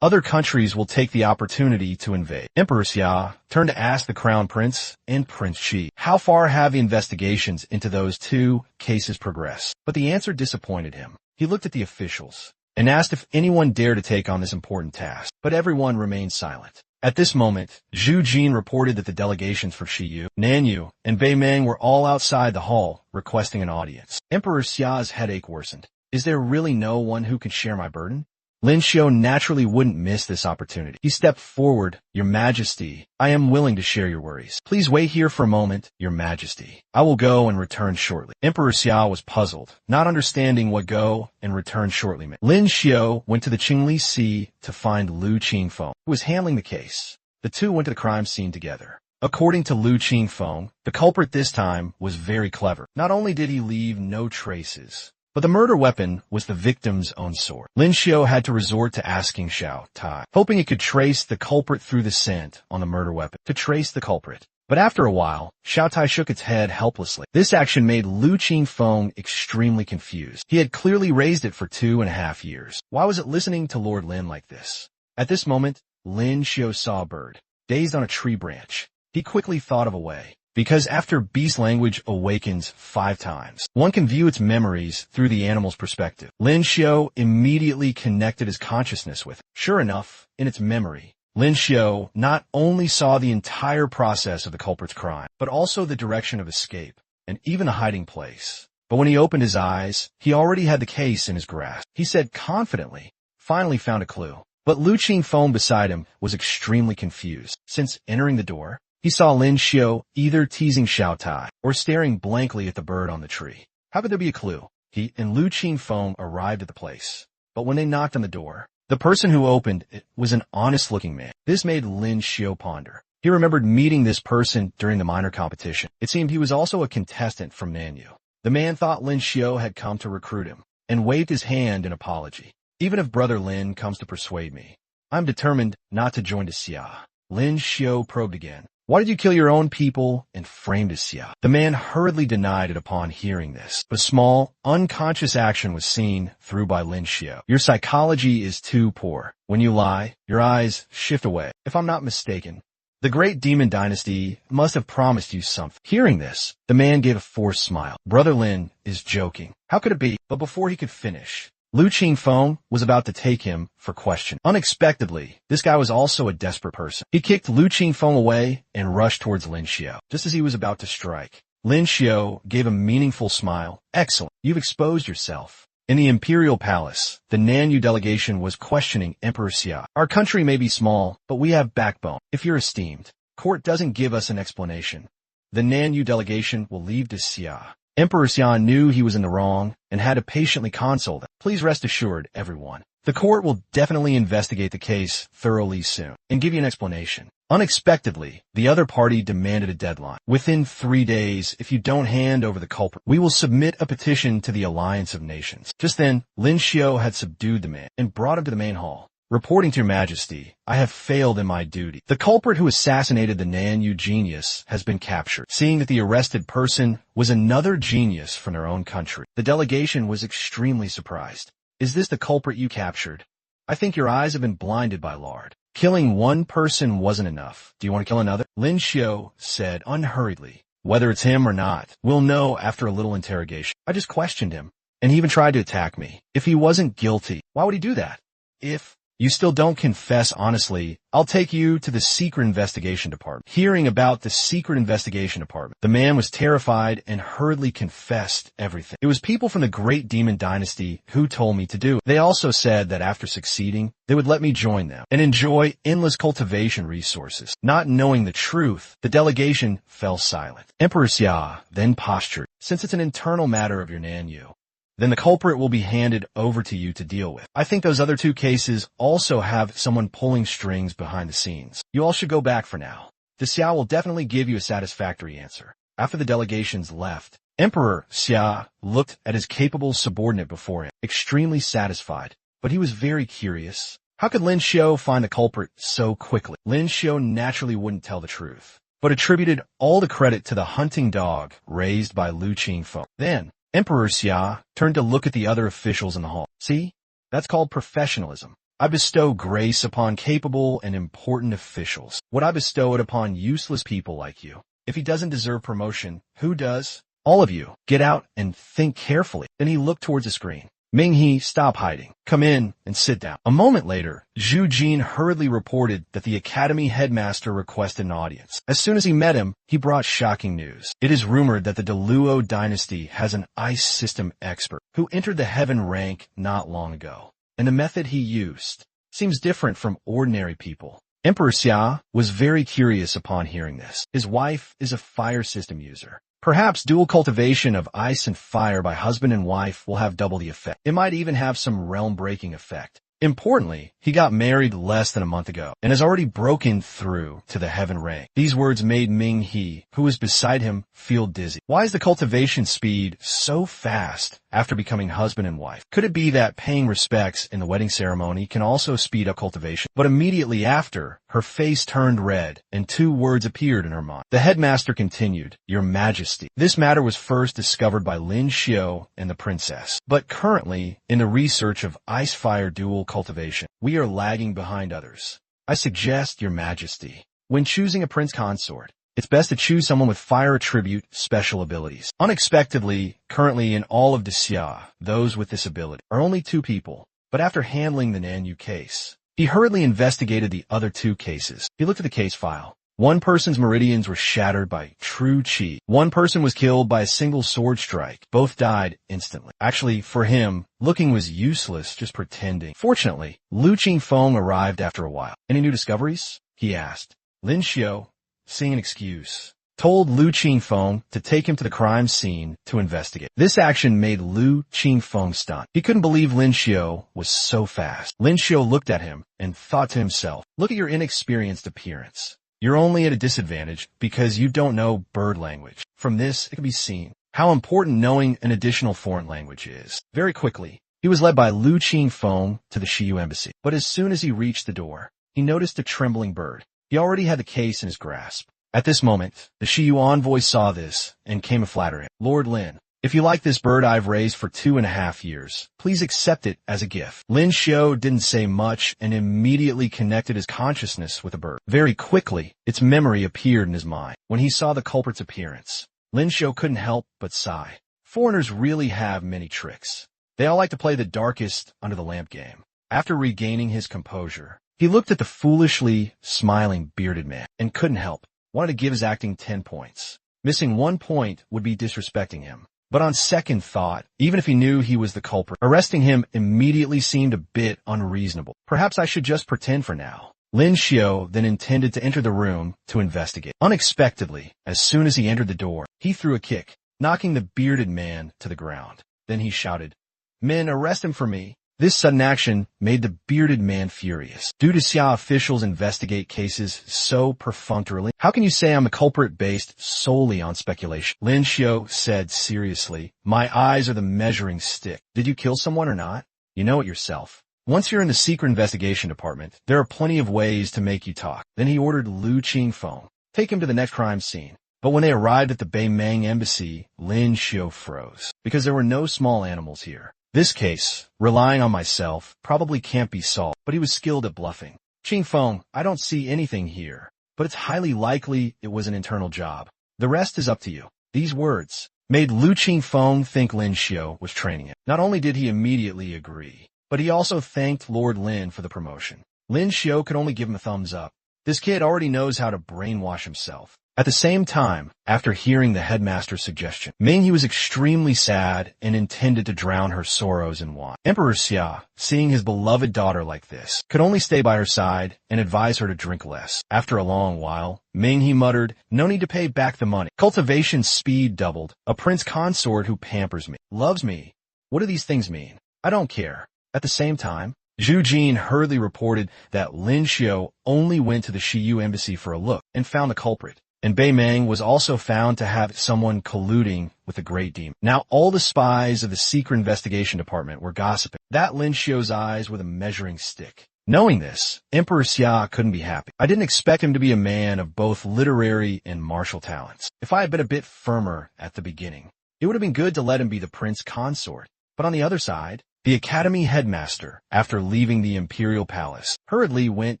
other countries will take the opportunity to invade. Emperor Xia turned to ask the Crown Prince and Prince Shi, how far have the investigations into those 2 cases progressed? But the answer disappointed him. He looked at the officials and asked if anyone dared to take on this important task, but everyone remained silent. At this moment, Zhu Jin reported that the delegations for Shiyu, Nanyu, and Beimeng were all outside the hall requesting an audience. Emperor Xia's headache worsened. Is there really no one who can share my burden? Lin Xiu naturally wouldn't miss this opportunity. He stepped forward. Your Majesty, I am willing to share your worries. Please wait here for a moment, Your Majesty. I will go and return shortly. Emperor Xia was puzzled, not understanding what go and return shortly meant. Lin Xiu went to the Qingli Sea to find Lu Qingfeng, who was handling the case. The 2 went to the crime scene together. According to Lu Qingfeng, the culprit this time was very clever. Not only did he leave no traces, but the murder weapon was the victim's own sword. Lin Xiu had to resort to asking Xiao Tai, hoping he could trace the culprit through the scent on the murder weapon, to trace the culprit. But after a while, Xiao Tai shook its head helplessly. This action made Lu Qingfeng extremely confused. He had clearly raised it for 2.5 years. Why was it listening to Lord Lin like this? At this moment, Lin Xiu saw a bird, dazed on a tree branch. He quickly thought of a way. Because after beast language awakens 5 times, one can view its memories through the animal's perspective. Lin Xiu immediately connected his consciousness with it. Sure enough, in its memory, Lin Xiu not only saw the entire process of the culprit's crime, but also the direction of escape, and even a hiding place. But when he opened his eyes, he already had the case in his grasp. He said confidently, finally found a clue. But Lu Qingfeng beside him was extremely confused, since entering the door, he saw Lin Xiu either teasing Xiao Tai or staring blankly at the bird on the tree. How could there be a clue? He and Lu Qingfeng arrived at the place. But when they knocked on the door, the person who opened it was an honest-looking man. This made Lin Xiu ponder. He remembered meeting this person during the minor competition. It seemed he was also a contestant from Nanyu. The man thought Lin Xiu had come to recruit him and waved his hand in apology. Even if Brother Lin comes to persuade me, I'm determined not to join the Xia. Lin Xiu probed again. Why did you kill your own people and frame as Xia? The man hurriedly denied it upon hearing this. A small, unconscious action was seen through by Lin Xiu. Your psychology is too poor. When you lie, your eyes shift away. If I'm not mistaken, the great demon dynasty must have promised you something. Hearing this, the man gave a forced smile. Brother Lin is joking. How could it be? But before he could finish, Lu Qingfeng was about to take him for question. Unexpectedly, this guy was also a desperate person. He kicked Lu Qingfeng away and rushed towards Lin Xiu. Just as he was about to strike, Lin Xiu gave a meaningful smile. Excellent. You've exposed yourself. In the Imperial Palace, the Nanyu delegation was questioning Emperor Xia. Our country may be small, but we have backbone. If you're esteemed, court doesn't give us an explanation. The Nanyu delegation will leave to Xia. Emperor Xia knew he was in the wrong and had to patiently console them. Please rest assured, everyone. The court will definitely investigate the case thoroughly soon and give you an explanation. Unexpectedly, the other party demanded a deadline. Within 3 days, if you don't hand over the culprit, we will submit a petition to the Alliance of Nations. Just then, Lin Xiu had subdued the man and brought him to the main hall. Reporting to Your Majesty, I have failed in my duty. The culprit who assassinated the Nanyu genius has been captured. Seeing that the arrested person was another genius from their own country, the delegation was extremely surprised. Is this the culprit you captured? I think your eyes have been blinded by lard. Killing one person wasn't enough. Do you want to kill another? Lin Xiu said unhurriedly. Whether it's him or not, we'll know after a little interrogation. I just questioned him, and he even tried to attack me. If he wasn't guilty, why would he do that? If you still don't confess honestly, I'll take you to the Secret Investigation Department. Hearing about the Secret Investigation Department, the man was terrified and hurriedly confessed everything. It was people from the Great Demon Dynasty who told me to do it. They also said that after succeeding, they would let me join them and enjoy endless cultivation resources. Not knowing the truth, the delegation fell silent. Emperor Xia then postured. Since it's an internal matter of your Nanyu, then the culprit will be handed over to you to deal with. I think those other 2 cases also have someone pulling strings behind the scenes. You all should go back for now. The Xia will definitely give you a satisfactory answer. After the delegations left, Emperor Xia looked at his capable subordinate before him, extremely satisfied, but he was very curious. How could Lin Xiu find the culprit so quickly? Lin Xiu naturally wouldn't tell the truth, but attributed all the credit to the hunting dog raised by Lu Qingfeng. Then, Emperor Xia turned to look at the other officials in the hall. See? That's called professionalism. I bestow grace upon capable and important officials. Would I bestow it upon useless people like you? If he doesn't deserve promotion, who does? All of you, get out and think carefully. Then he looked towards the screen. Ming-He, stop hiding. Come in and sit down. A moment later, Zhu Jin hurriedly reported that the academy headmaster requested an audience. As soon as he met him, he brought shocking news. It is rumored that the Deluo dynasty has an ice system expert who entered the heaven rank not long ago, and the method he used seems different from ordinary people. Emperor Xia was very curious upon hearing this. His wife is a fire system user. Perhaps dual cultivation of ice and fire by husband and wife will have double the effect. It might even have some realm-breaking effect. Importantly, he got married less than a month ago and has already broken through to the heaven rank. These words made Ming-He, who was beside him, feel dizzy. Why is the cultivation speed so fast after becoming husband and wife? Could it be that paying respects in the wedding ceremony can also speed up cultivation? But immediately after, her face turned red and 2 words appeared in her mind. The headmaster continued, Your Majesty. This matter was first discovered by Lin Xiu and the princess. But currently, in the research of ice-fire dual cultivation, we are lagging behind others. I suggest, Your Majesty, when choosing a prince consort, it's best to choose someone with fire attribute special abilities. Unexpectedly, currently in all of Xia, those with this ability are only 2 people. But after handling the Nanyu case, he hurriedly investigated the other 2 cases. He looked at the case file. 1 person's meridians were shattered by true qi. 1 person was killed by a single sword strike. Both died instantly. Actually, for him, looking was useless, just pretending. Fortunately, Lu Qingfeng arrived after a while. Any new discoveries? He asked. Lin Xiu, seeing an excuse, told Lu Qingfeng to take him to the crime scene to investigate. This action made Lu Qingfeng stunned. He couldn't believe Lin Xiu was so fast. Lin Xiu looked at him and thought to himself, look at your inexperienced appearance. You're only at a disadvantage because you don't know bird language. From this, it can be seen how important knowing an additional foreign language is. Very quickly, he was led by Lu Qingfeng to the Shiyu embassy. But as soon as he reached the door, he noticed a trembling bird. He already had the case in his grasp. At this moment, the Shiyu envoy saw this and came to flatter him. Lord Lin, if you like this bird I've raised for 2.5 years, please accept it as a gift. Lin Xiu didn't say much and immediately connected his consciousness with the bird. Very quickly, its memory appeared in his mind. When he saw the culprit's appearance, Lin Xiu couldn't help but sigh. Foreigners really have many tricks. They all like to play the darkest under the lamp game. After regaining his composure, he looked at the foolishly smiling bearded man and couldn't help. Wanted to give his acting 10 points. Missing 1 point would be disrespecting him. But on second thought, even if he knew he was the culprit, arresting him immediately seemed a bit unreasonable. Perhaps I should just pretend for now. Lin Xiu then intended to enter the room to investigate. Unexpectedly, as soon as he entered the door, he threw a kick, knocking the bearded man to the ground. Then he shouted, Men, arrest him for me. This sudden action made the bearded man furious. Do Xia officials investigate cases so perfunctorily? How can you say I'm a culprit based solely on speculation? Lin Xiu said seriously, My eyes are the measuring stick. Did you kill someone or not? You know it yourself. Once you're in the secret investigation department, there are plenty of ways to make you talk. Then he ordered Lu Qingfeng, take him to the next crime scene. But when they arrived at the Beimang embassy, Lin Xiu froze, because there were no small animals here. This case, relying on myself, probably can't be solved, but he was skilled at bluffing. Qingfeng, I don't see anything here, but it's highly likely it was an internal job. The rest is up to you. These words made Lu Qingfeng think Lin Xiu was training him. Not only did he immediately agree, but he also thanked Lord Lin for the promotion. Lin Xiu could only give him a thumbs up. This kid already knows how to brainwash himself. At the same time, after hearing the headmaster's suggestion, Ming-He was extremely sad and intended to drown her sorrows in wine. Emperor Xia, seeing his beloved daughter like this, could only stay by her side and advise her to drink less. After a long while, Ming-He muttered, No need to pay back the money. Cultivation speed doubled. A prince consort who pampers me, loves me, What do these things mean? I don't care. At the same time, Zhu Jin hurriedly reported that Lin Xiu only went to the Shiyu embassy for a look and found the culprit. And Bei Meng was also found to have someone colluding with the Great Demon. Now all the spies of the Secret Investigation Department were gossiping that Lin Xiu's eyes were the measuring stick. Knowing this, Emperor Xia couldn't be happy. I didn't expect him to be a man of both literary and martial talents. If I had been a bit firmer at the beginning, it would have been good to let him be the prince consort. But on the other side, the academy headmaster, after leaving the imperial palace, hurriedly went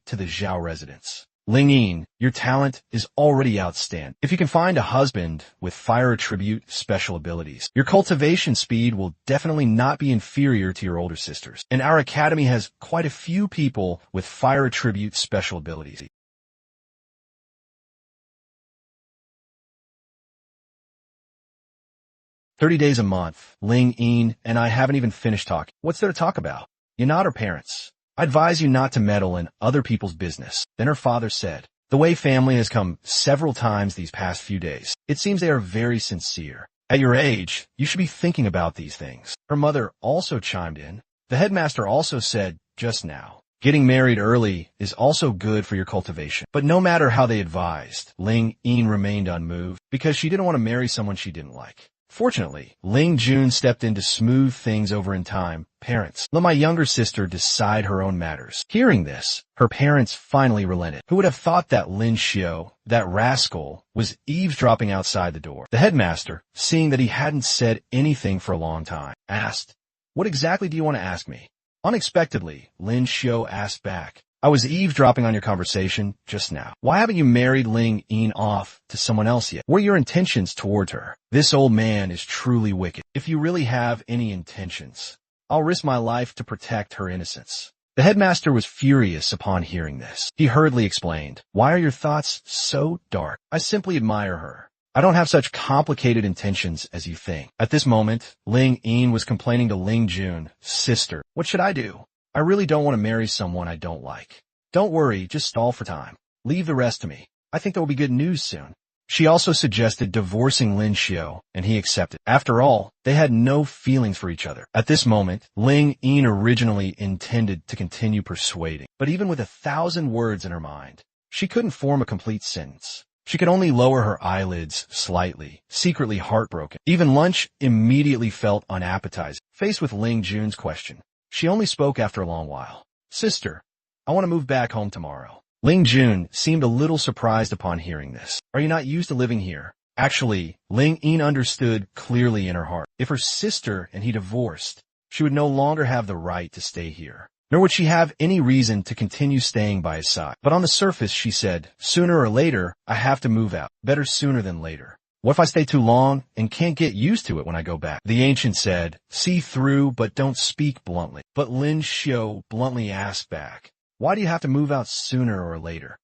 to the Zhao residence. Ling Yin, your talent is already outstanding. If you can find a husband with fire attribute special abilities, your cultivation speed will definitely not be inferior to your older sisters. And our academy has quite a few people with fire attribute special abilities. 30 days a month, Ling Yin and I haven't even finished talking. What's there to talk about? You're not her parents. I advise you not to meddle in other people's business. Then her father said, the Wei family has come several times these past few days. It seems they are very sincere. At your age, you should be thinking about these things. Her mother also chimed in. The headmaster also said just now, getting married early is also good for your cultivation. But no matter how they advised, Ling Yin remained unmoved because she didn't want to marry someone she didn't like. Fortunately, Ling Jun stepped in to smooth things over in time. Parents, let my younger sister decide her own matters. Hearing this, her parents finally relented. Who would have thought that Lin Xiu, that rascal, was eavesdropping outside the door? The headmaster, seeing that he hadn't said anything for a long time, asked, what exactly do you want to ask me? Unexpectedly, Lin Xiu asked back, I was eavesdropping on your conversation just now. Why haven't you married Ling Yin off to someone else yet? What are your intentions towards her? This old man is truly wicked. If you really have any intentions, I'll risk my life to protect her innocence. The headmaster was furious upon hearing this. He hurriedly explained, why are your thoughts so dark? I simply admire her. I don't have such complicated intentions as you think. At this moment, Ling Yin was complaining to Ling Jun, sister, what should I do? I really don't want to marry someone I don't like. Don't worry, just stall for time. Leave the rest to me. I think there will be good news soon. She also suggested divorcing Lin Xiu, and he accepted. After all, they had no feelings for each other. At this moment, Ling Yin originally intended to continue persuading, but even with 1,000 words in her mind, she couldn't form a complete sentence. She could only lower her eyelids slightly, secretly heartbroken. Even lunch immediately felt unappetizing. Faced with Ling Jun's question, she only spoke after a long while. Sister, I want to move back home tomorrow. Ling Jun seemed a little surprised upon hearing this. Are you not used to living here? Actually, Ling Yin understood clearly in her heart. If her sister and he divorced, she would no longer have the right to stay here. Nor would she have any reason to continue staying by his side. But on the surface, she said, sooner or later, I have to move out. Better sooner than later. What if I stay too long and can't get used to it when I go back? The ancient said, see through but don't speak bluntly. But Lin Xiu bluntly asked back, why do you have to move out sooner or later?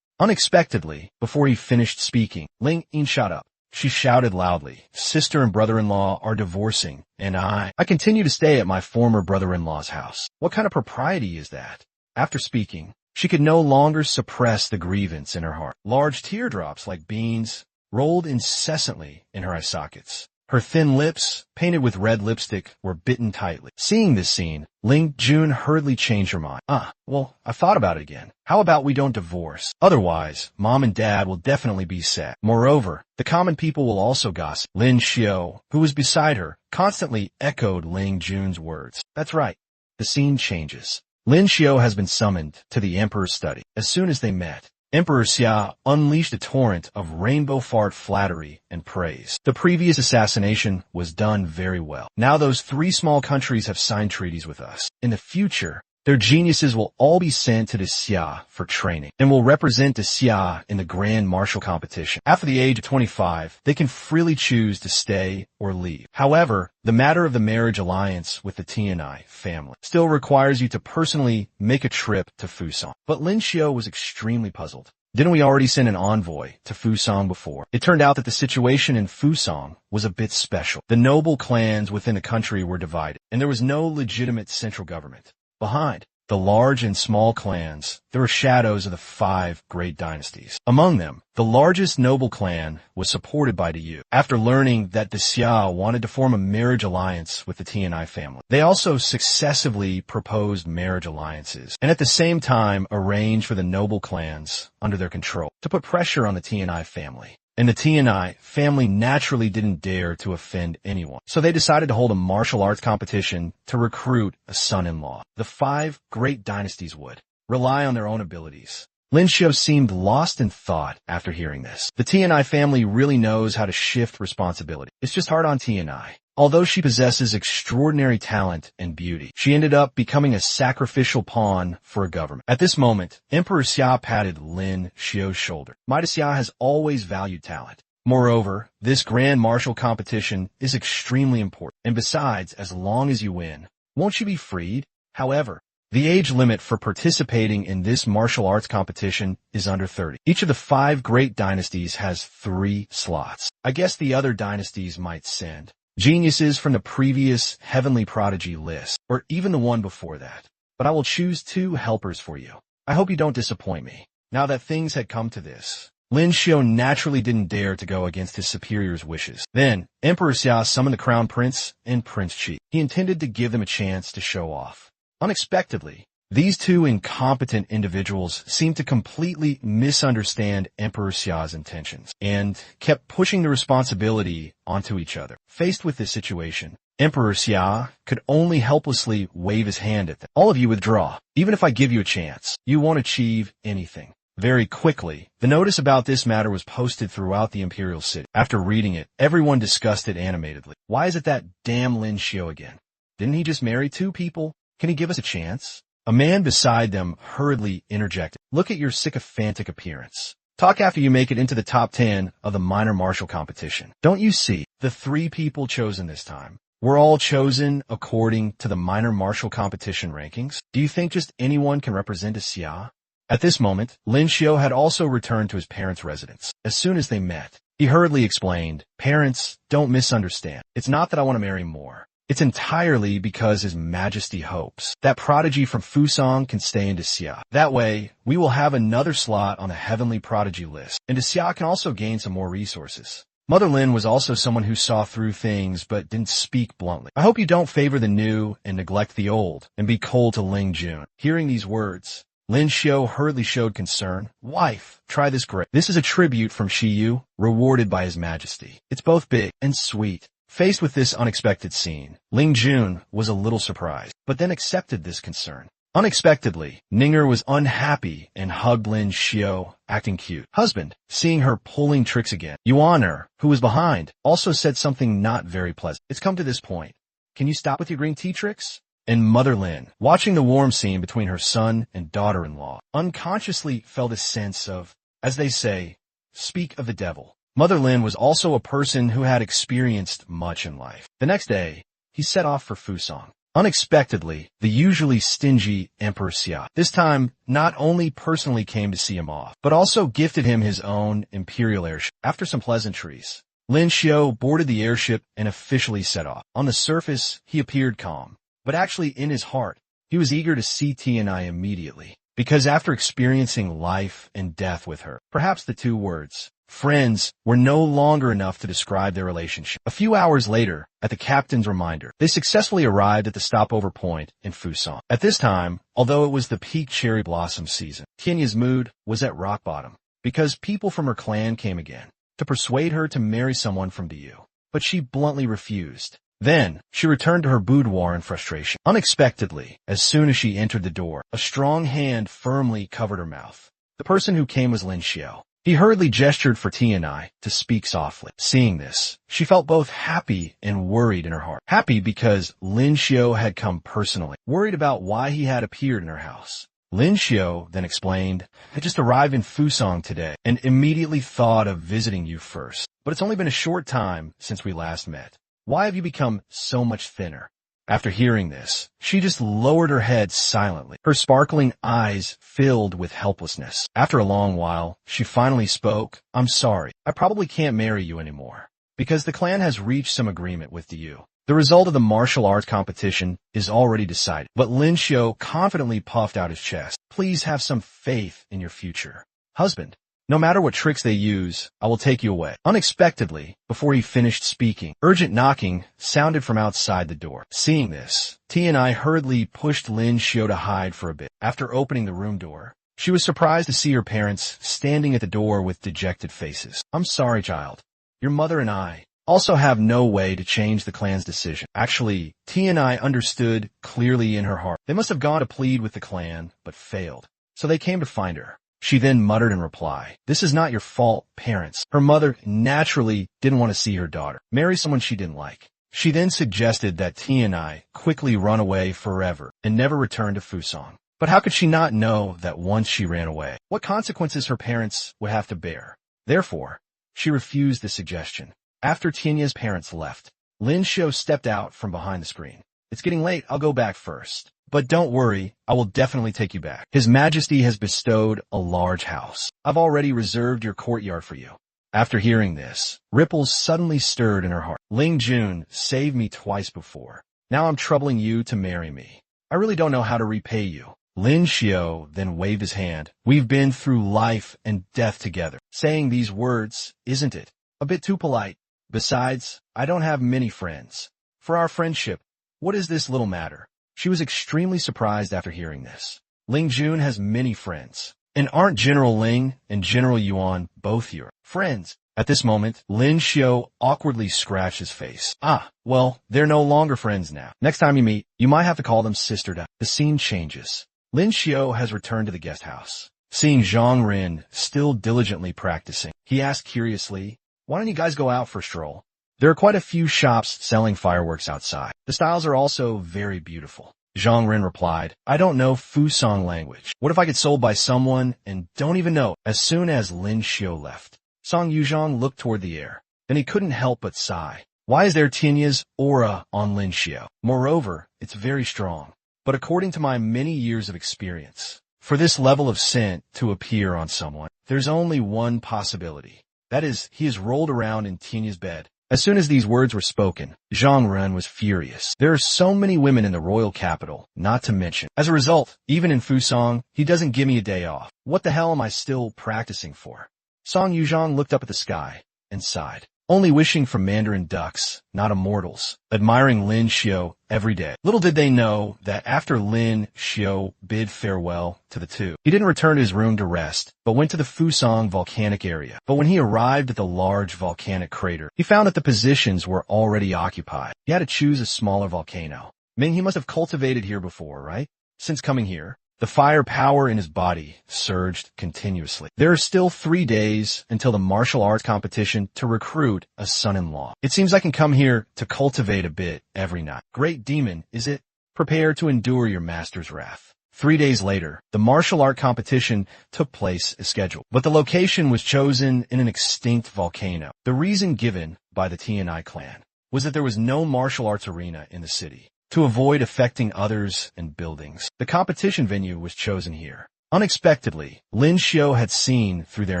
Unexpectedly, before he finished speaking, Ling Yin shot up. She shouted loudly, sister and brother-in-law are divorcing, and I continue to stay at my former brother-in-law's house. What kind of propriety is that? After speaking, she could no longer suppress the grievance in her heart. Large teardrops like beans rolled incessantly in her eye sockets. Her thin lips, painted with red lipstick, were bitten tightly. Seeing this scene, Ling Jun hurriedly changed her mind. Well, I thought about it again. How about we don't divorce? Otherwise, Mom and Dad will definitely be sad. Moreover, the common people will also gossip. Lin Xiu, who was beside her, constantly echoed Ling Jun's words. That's right. The scene changes. Lin Xiu has been summoned to the Emperor's study. As soon as they met, Emperor Xia unleashed a torrent of rainbow fart flattery and praise. The previous assassination was done very well. Now those 3 small countries have signed treaties with us. In the future, their geniuses will all be sent to the Xia for training and will represent the Xia in the grand martial competition. After the age of 25, they can freely choose to stay or leave. However, the matter of the marriage alliance with the Tianai family still requires you to personally make a trip to Fusang. But Lin Xiu was extremely puzzled. Didn't we already send an envoy to Fusang before? It turned out that the situation in Fusang was a bit special. The noble clans within the country were divided, and there was no legitimate central government. Behind, the large and small clans, there were shadows of the 5 great dynasties. Among them, the largest noble clan was supported by the Yu. After learning that the Xia wanted to form a marriage alliance with the Tianai family, they also successively proposed marriage alliances, and at the same time arranged for the noble clans under their control to put pressure on the Tianai family. And the Tianai family naturally didn't dare to offend anyone, so they decided to hold a martial arts competition to recruit a son-in-law. The 5 great dynasties would rely on their own abilities. Lin Xiu seemed lost in thought after hearing this. The Tianai family really knows how to shift responsibility. It's just hard on Tianai. Although she possesses extraordinary talent and beauty, she ended up becoming a sacrificial pawn for a government. At this moment, Emperor Xia patted Lin Xiu's shoulder. Mighty Xia has always valued talent. Moreover, this grand martial competition is extremely important. And besides, as long as you win, won't you be freed? However, the age limit for participating in this martial arts competition is under 30. Each of the 5 great dynasties has 3 slots. I guess the other dynasties might send geniuses from the previous Heavenly Prodigy list, or even the one before that. But I will choose 2 helpers for you. I hope you don't disappoint me. Now that things had come to this, Lin Xiu naturally didn't dare to go against his superior's wishes. Then, Emperor Xia summoned the Crown Prince and Prince Qi. He intended to give them a chance to show off. Unexpectedly, these 2 incompetent individuals seemed to completely misunderstand Emperor Xia's intentions and kept pushing the responsibility onto each other. Faced with this situation, Emperor Xia could only helplessly wave his hand at them. All of you withdraw. Even if I give you a chance, you won't achieve anything. Very quickly, the notice about this matter was posted throughout the imperial city. After reading it, everyone discussed it animatedly. Why is it that damn Lin Xiu again? Didn't he just marry 2 people? Can he give us a chance? A man beside them hurriedly interjected. Look at your sycophantic appearance. Talk after you make it into the top 10 of the minor martial competition. Don't you see? The 3 people chosen this time were all chosen according to the minor martial competition rankings. Do you think just anyone can represent a Xia? At this moment, Lin Xiu had also returned to his parents' residence. As soon as they met, he hurriedly explained, Parents, don't misunderstand. It's not that I want to marry more. It's entirely because His Majesty hopes that prodigy from Fusang can stay into Xia. That way, we will have another slot on the Heavenly Prodigy list, and Xia can also gain some more resources. Mother Lin was also someone who saw through things but didn't speak bluntly. I hope you don't favor the new and neglect the old, and be cold to Ling Jun. Hearing these words, Lin Xiu hurriedly showed concern. Wife, try this grape. This is a tribute from Shiyu, rewarded by His Majesty. It's both big and sweet. Faced with this unexpected scene, Ling Jun was a little surprised, but then accepted this concern. Unexpectedly, Ninger was unhappy and hugged Lin Xiu, acting cute. Husband, seeing her pulling tricks again, Yuaner, who was behind, also said something not very pleasant. It's come to this point. Can you stop with your green tea tricks? And Mother Lin, watching the warm scene between her son and daughter-in-law, unconsciously felt a sense of, as they say, speak of the devil. Mother Lin was also a person who had experienced much in life. The next day, he set off for Fusang. Unexpectedly, the usually stingy Emperor Xia this time not only personally came to see him off, but also gifted him his own imperial airship. After some pleasantries, Lin Xiu boarded the airship and officially set off. On the surface, he appeared calm, but actually in his heart, he was eager to see Tianai immediately, because after experiencing life and death with her, perhaps the 2 words, friends, were no longer enough to describe their relationship. A few hours later, at the captain's reminder, they successfully arrived at the stopover point in Fusang. At this time, although it was the peak cherry blossom season, Tianya's mood was at rock bottom, because people from her clan came again to persuade her to marry someone from Diu, but she bluntly refused. Then, she returned to her boudoir in frustration. Unexpectedly, as soon as she entered the door, a strong hand firmly covered her mouth. The person who came was Lin Xiu. He hurriedly gestured for Tianai to speak softly. Seeing this, she felt both happy and worried in her heart. Happy because Lin Xiu had come personally. Worried about why he had appeared in her house. Lin Xiu then explained, I just arrived in Fusang today and immediately thought of visiting you first. But it's only been a short time since we last met. Why have you become so much thinner? After hearing this, she just lowered her head silently, her sparkling eyes filled with helplessness. After a long while, she finally spoke, I'm sorry, I probably can't marry you anymore, because the clan has reached some agreement with the Yu. The result of the martial arts competition is already decided, but Lin Xiu confidently puffed out his chest. Please have some faith in your future husband. No matter what tricks they use, I will take you away. Unexpectedly, before he finished speaking, urgent knocking sounded from outside the door. Seeing this, T&I hurriedly pushed Lin Xiu to hide for a bit. After opening the room door, she was surprised to see her parents standing at the door with dejected faces. I'm sorry, child. Your mother and I also have no way to change the clan's decision. Actually, T&I understood clearly in her heart. They must have gone to plead with the clan, but failed. So they came to find her. She then muttered in reply, "This is not your fault, parents." Her mother naturally didn't want to see her daughter marry someone she didn't like. She then suggested that T&I quickly run away forever and never return to Fusang. But how could she not know that once she ran away, what consequences her parents would have to bear? Therefore, she refused the suggestion. After Tianya's parents left, Lin Xiu stepped out from behind the screen. It's getting late, I'll go back first. But don't worry, I will definitely take you back. His Majesty has bestowed a large house. I've already reserved your courtyard for you. After hearing this, ripples suddenly stirred in her heart. Ling Jun saved me twice before. Now I'm troubling you to marry me. I really don't know how to repay you. Lin Xiu then waved his hand. We've been through life and death together. Saying these words, isn't it a bit too polite? Besides, I don't have many friends. For our friendship, what is this little matter? She was extremely surprised after hearing this. Ling Jun has many friends. And aren't General Ling and General Yuan both your friends? At this moment, Lin Xiu awkwardly scratched his face. Well, they're no longer friends now. Next time you meet, you might have to call them sister. The scene changes. Lin Xiu has returned to the guest house. Seeing Zhang Ren still diligently practicing, he asked curiously, "Why don't you guys go out for a stroll?" There are quite a few shops selling fireworks outside. The styles are also very beautiful. Zhang Ren replied, "I don't know Fusang language. What if I get sold by someone and don't even know?" As soon as Lin Xiu left, Song Yuzhong looked toward the air. Then he couldn't help but sigh. Why is there Tinya's aura on Lin Xiu? Moreover, it's very strong. But according to my many years of experience, for this level of scent to appear on someone, there's only one possibility. That is, he is rolled around in Tinya's bed. As soon as these words were spoken, Zhang Ren was furious. There are so many women in the royal capital, not to mention. As a result, even in Fusang, he doesn't give me a day off. What the hell am I still practicing for? Song Yuzhong looked up at the sky and sighed. Only wishing for mandarin ducks, not immortals, admiring Lin Xiu every day. Little did they know that after Lin Xiu bid farewell to the two, he didn't return to his room to rest, but went to the Fusang volcanic area. But when he arrived at the large volcanic crater, he found that the positions were already occupied. He had to choose a smaller volcano. Meaning he must have cultivated here before, right? Since coming here, the fire power in his body surged continuously. There are still 3 days until the martial arts competition to recruit a son-in-law. It seems I can come here to cultivate a bit every night. Great demon, is it? Prepare to endure your master's wrath. 3 days later, the martial art competition took place as scheduled, but the location was chosen in an extinct volcano. The reason given by the T&I clan was that there was no martial arts arena in the city. To avoid affecting others and buildings, the competition venue was chosen here. Unexpectedly, Lin Xiu had seen through their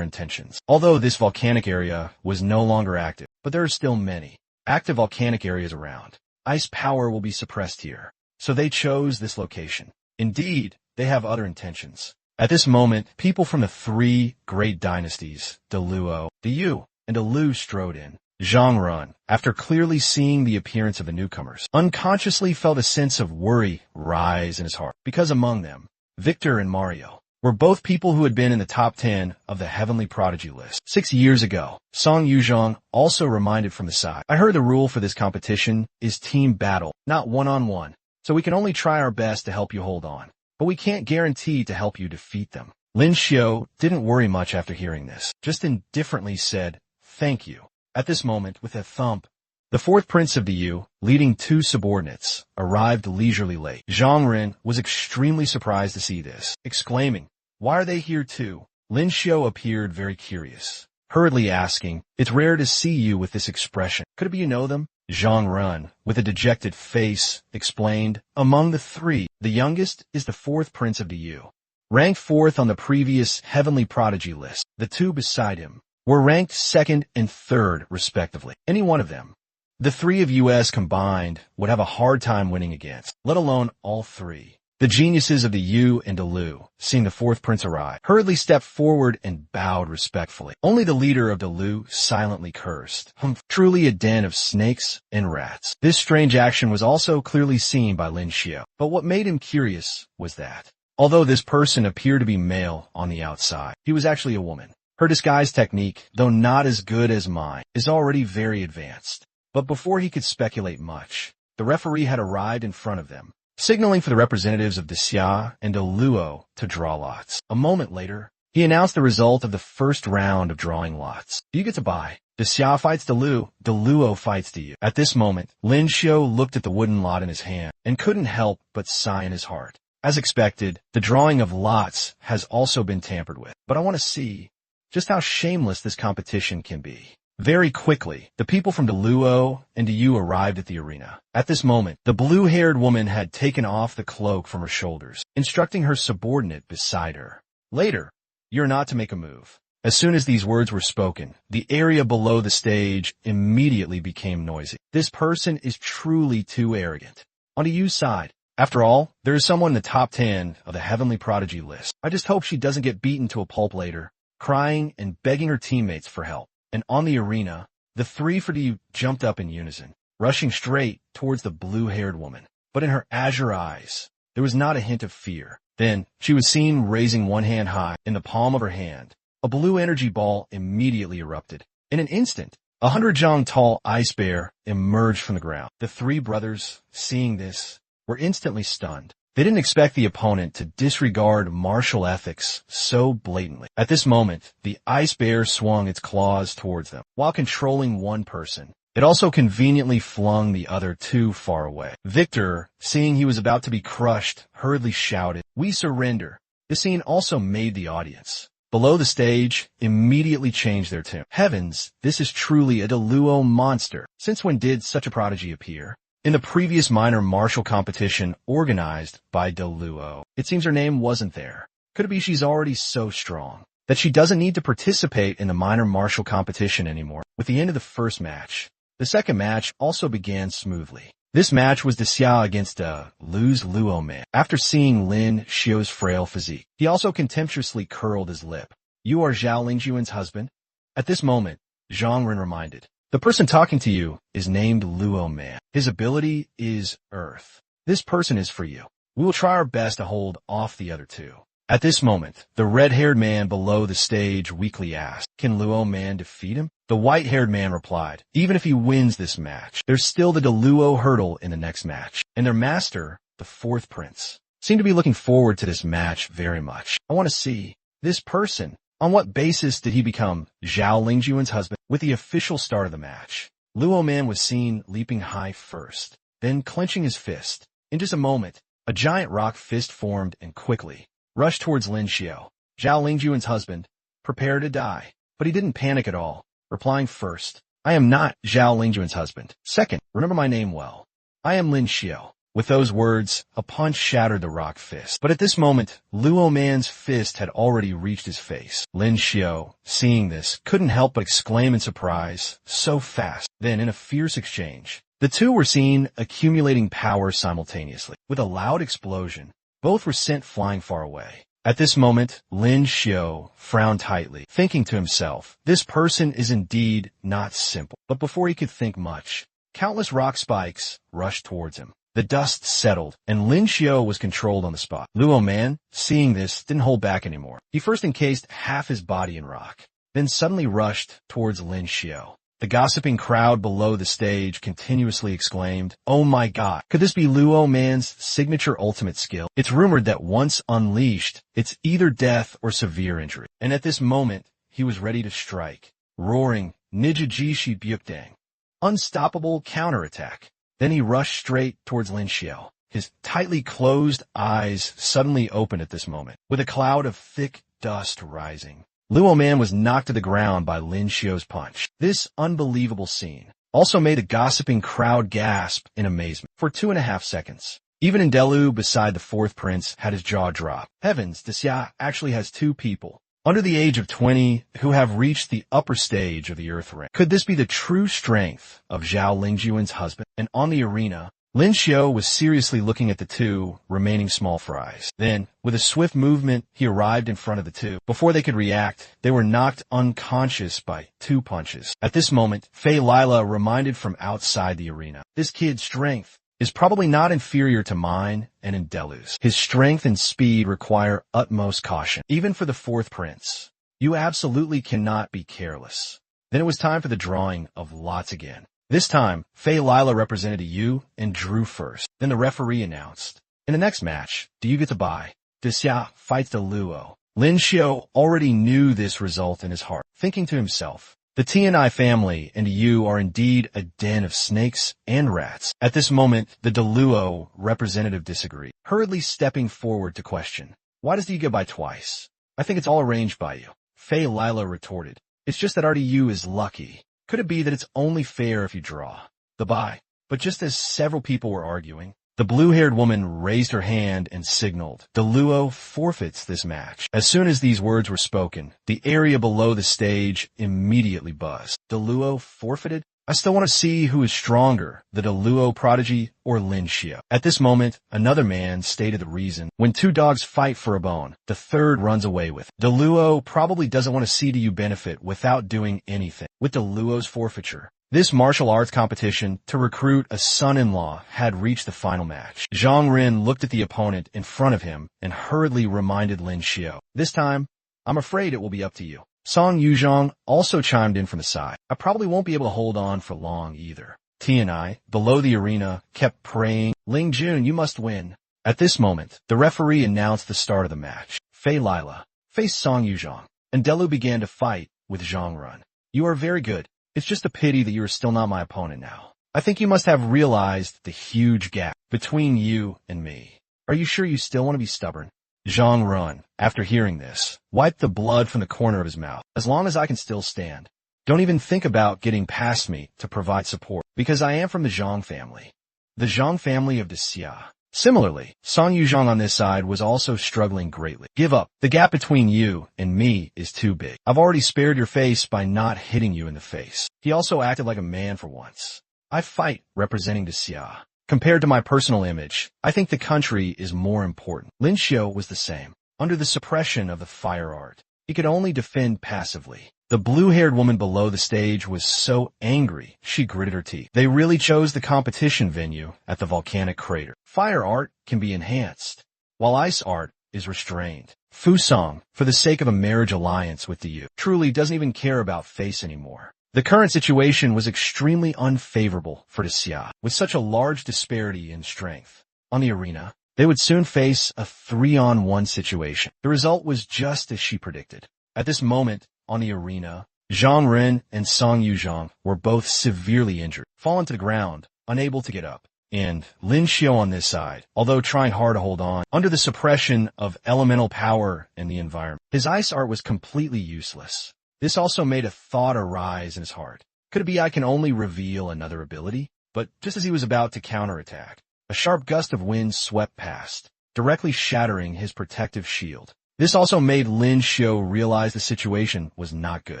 intentions. Although this volcanic area was no longer active, but there are still many active volcanic areas around. Ice power will be suppressed here, so they chose this location. Indeed, they have other intentions. At this moment, people from the 3 great dynasties, the Luo, the Yu, and the Lu strode in. Zhang Ren, after clearly seeing the appearance of the newcomers, unconsciously felt a sense of worry rise in his heart, because among them, Victor and Mario were both people who had been in the top 10 of the Heavenly Prodigy list. 6 years ago, Song Yuzhong also reminded from the side, I heard the rule for this competition is team battle, not one-on-one, so we can only try our best to help you hold on, but we can't guarantee to help you defeat them. Lin Xiu didn't worry much after hearing this, just indifferently said, thank you. At this moment, with a thump, the 4th prince of the Yu, leading 2 subordinates, arrived leisurely late. Zhang Ren was extremely surprised to see this, exclaiming, why are they here too? Lin Xiu appeared very curious, hurriedly asking, it's rare to see you with this expression. Could it be you know them? Zhang Ren, with a dejected face, explained, among the 3, the youngest is the 4th prince of the Yu, ranked 4th on the previous Heavenly Prodigy list. The 2 beside him were ranked 2nd and 3rd, respectively. Any one of them, the three of US combined would have a hard time winning against, let alone all three. The geniuses of the Yu and Delu, seeing the fourth prince arrive, hurriedly stepped forward and bowed respectfully. Only the leader of Delu silently cursed. Truly a den of snakes and rats. This strange action was also clearly seen by Lin Xiao. But what made him curious was that, although this person appeared to be male on the outside, he was actually a woman. Her disguise technique, though not as good as mine, is already very advanced. But before he could speculate much, the referee had arrived in front of them, signaling for the representatives of Xia and Luo to draw lots. A moment later, he announced the result of the first round of drawing lots. You get to buy. Xia fights Luo fights Yu. At this moment, Lin Xiao looked at the wooden lot in his hand and couldn't help but sigh in his heart. As expected, the drawing of lots has also been tampered with. But I want to see just how shameless this competition can be. Very quickly, the people from Luo and Yu arrived at the arena. At this moment, the blue-haired woman had taken off the cloak from her shoulders, instructing her subordinate beside her. Later, you're not to make a move. As soon as these words were spoken, the area below the stage immediately became noisy. This person is truly too arrogant. On Yu's side, after all, there is someone in the top 10 of the Heavenly Prodigy list. I just hope she doesn't get beaten to a pulp later, crying and begging her teammates for help. And on the arena, the three for Yu jumped up in unison, rushing straight towards the blue-haired woman. But in her azure eyes, there was not a hint of fear. Then, she was seen raising one hand high in the palm of her hand. A blue energy ball immediately erupted. In an instant, 100-jong tall ice bear emerged from the ground. The three brothers, seeing this, were instantly stunned. They didn't expect the opponent to disregard martial ethics so blatantly. At this moment, the ice bear swung its claws towards them. While controlling one person, it also conveniently flung the other two far away. Victor, seeing he was about to be crushed, hurriedly shouted, "We surrender." This scene also made the audience below the stage immediately change their tune. Heavens, this is truly a Luo monster. Since when did such a prodigy appear? In the previous minor martial competition organized by Luo, it seems her name wasn't there. Could it be she's already so strong that she doesn't need to participate in the minor martial competition anymore? With the end of the first match, the second match also began smoothly. This match was Xia against Lu's Luo man. After seeing Lin Xiao's frail physique, he also contemptuously curled his lip. "You are Zhao Lingjuan's husband?" At this moment, Zhang Ren reminded, "The person talking to you is named Luo Man. His ability is Earth. This person is for you. We will try our best to hold off the other two." At this moment, the red-haired man below the stage weakly asked, "Can Luo Man defeat him?" The white-haired man replied, "Even if he wins this match, there's still the Luo hurdle in the next match." And their master, the fourth prince, seemed to be looking forward to this match very much. I want to see this person. On what basis did he become Zhao Lingjuan's husband? With the official start of the match, Luo Man was seen leaping high first, then clenching his fist. In just a moment, a giant rock fist formed and quickly rushed towards Lin Xiao, Zhao Lingjuan's husband, prepare to die. But he didn't panic at all, replying first, "I am not Zhao Lingjuan's husband. Second, remember my name well. I am Lin Xiao." With those words, a punch shattered the rock fist. But at this moment, Luo Man's fist had already reached his face. Lin Xiao, seeing this, couldn't help but exclaim in surprise, "So fast." Then, in a fierce exchange, the two were seen accumulating power simultaneously. With a loud explosion, both were sent flying far away. At this moment, Lin Xiao frowned tightly, thinking to himself, "This person is indeed not simple." But before he could think much, countless rock spikes rushed towards him. The dust settled, and Lin Xiao was controlled on the spot. Luo Man, seeing this, didn't hold back anymore. He first encased half his body in rock, then suddenly rushed towards Lin Xiao. The gossiping crowd below the stage continuously exclaimed, "Oh my God, could this be Luo Man's signature ultimate skill? It's rumored that once unleashed, it's either death or severe injury." And at this moment, he was ready to strike, roaring, "Nijijishi Byukdang." Unstoppable counterattack. Then he rushed straight towards Lin Xiao. His tightly closed eyes suddenly opened at this moment, with a cloud of thick dust rising. Luo Man was knocked to the ground by Lin Xiao's punch. This unbelievable scene also made the gossiping crowd gasp in amazement. For 2.5 seconds, even Delu beside the fourth prince had his jaw drop. Heavens, Xia actually has two people under the age of 20 who have reached the upper stage of the Earth Ring. Could this be the true strength of Zhao Lingjuan's husband? And on the arena, Lin Xiao was seriously looking at the two remaining small fries. Then, with a swift movement, he arrived in front of the two. Before they could react, they were knocked unconscious by 2 punches. At this moment, Fei Lila reminded from outside the arena, this kid's strength is probably not inferior to mine and Endelu's. His strength and speed require utmost caution. Even for the fourth prince, you absolutely cannot be careless. Then it was time for the drawing of lots again. This time, Fei Lila represented Yu and drew first. Then the referee announced, in the next match, do you get to buy? Xia fights the Luo. Lin Xiao already knew this result in his heart, thinking to himself, the Tianai family and Yu are indeed a den of snakes and rats. At this moment, the Deluo representative disagreed, hurriedly stepping forward to question, why does you get by twice? I think it's all arranged by you. Fei Lila retorted, it's just that Yu is lucky. Could it be that it's only fair if you draw the buy? But just as several people were arguing, the blue-haired woman raised her hand and signaled, Deluo forfeits this match. As soon as these words were spoken, the area below the stage immediately buzzed. Deluo forfeited? I still want to see who is stronger, the Deluo prodigy or Lin Xiao. At this moment, another man stated the reason. When 2 dogs fight for a bone, the third runs away with it. Deluo probably doesn't want to see you benefit without doing anything. With Deluo's forfeiture, this martial arts competition to recruit a son-in-law had reached the final match. Zhang Ren looked at the opponent in front of him and hurriedly reminded Lin Xiao, this time, I'm afraid it will be up to you. Song Yuzhong also chimed in from the side. I probably won't be able to hold on for long either. Tianai, below the arena, kept praying, Ling Jun, you must win. At this moment, the referee announced the start of the match. Fei Lila faced Song Yuzhong, and Delu began to fight with Zhang Ren. You are very good. It's just a pity that you are still not my opponent now. I think you must have realized the huge gap between you and me. Are you sure you still want to be stubborn? Zhang Ren, after hearing this, wiped the blood from the corner of his mouth. As long as I can still stand, don't even think about getting past me to provide support, because I am from the Zhang family. The Zhang family of Xia. Similarly, Song Yuzhong on this side was also struggling greatly. Give up. The gap between you and me is too big. I've already spared your face by not hitting you in the face. He also acted like a man for once. I fight representing Xia. Compared to my personal image, I think the country is more important. Lin Xiao was the same. Under the suppression of the fire art, he could only defend passively. The blue-haired woman below the stage was so angry, she gritted her teeth. They really chose the competition venue at the volcanic crater. Fire art can be enhanced, while ice art is restrained. Fu Song, for the sake of a marriage alliance with the Yu, truly doesn't even care about face anymore. The current situation was extremely unfavorable for Xia. With such a large disparity in strength on the arena, they would soon face a 3-on-1 situation. The result was just as she predicted. At this moment, on the arena, Zhang Ren and Song Yuzhong were both severely injured, fallen to the ground, unable to get up. And Lin Xiao on this side, although trying hard to hold on, under the suppression of elemental power in the environment, his ice art was completely useless. This also made a thought arise in his heart. Could it be I can only reveal another ability? But just as he was about to counterattack, a sharp gust of wind swept past, directly shattering his protective shield. This also made Lin Xiao realize the situation was not good.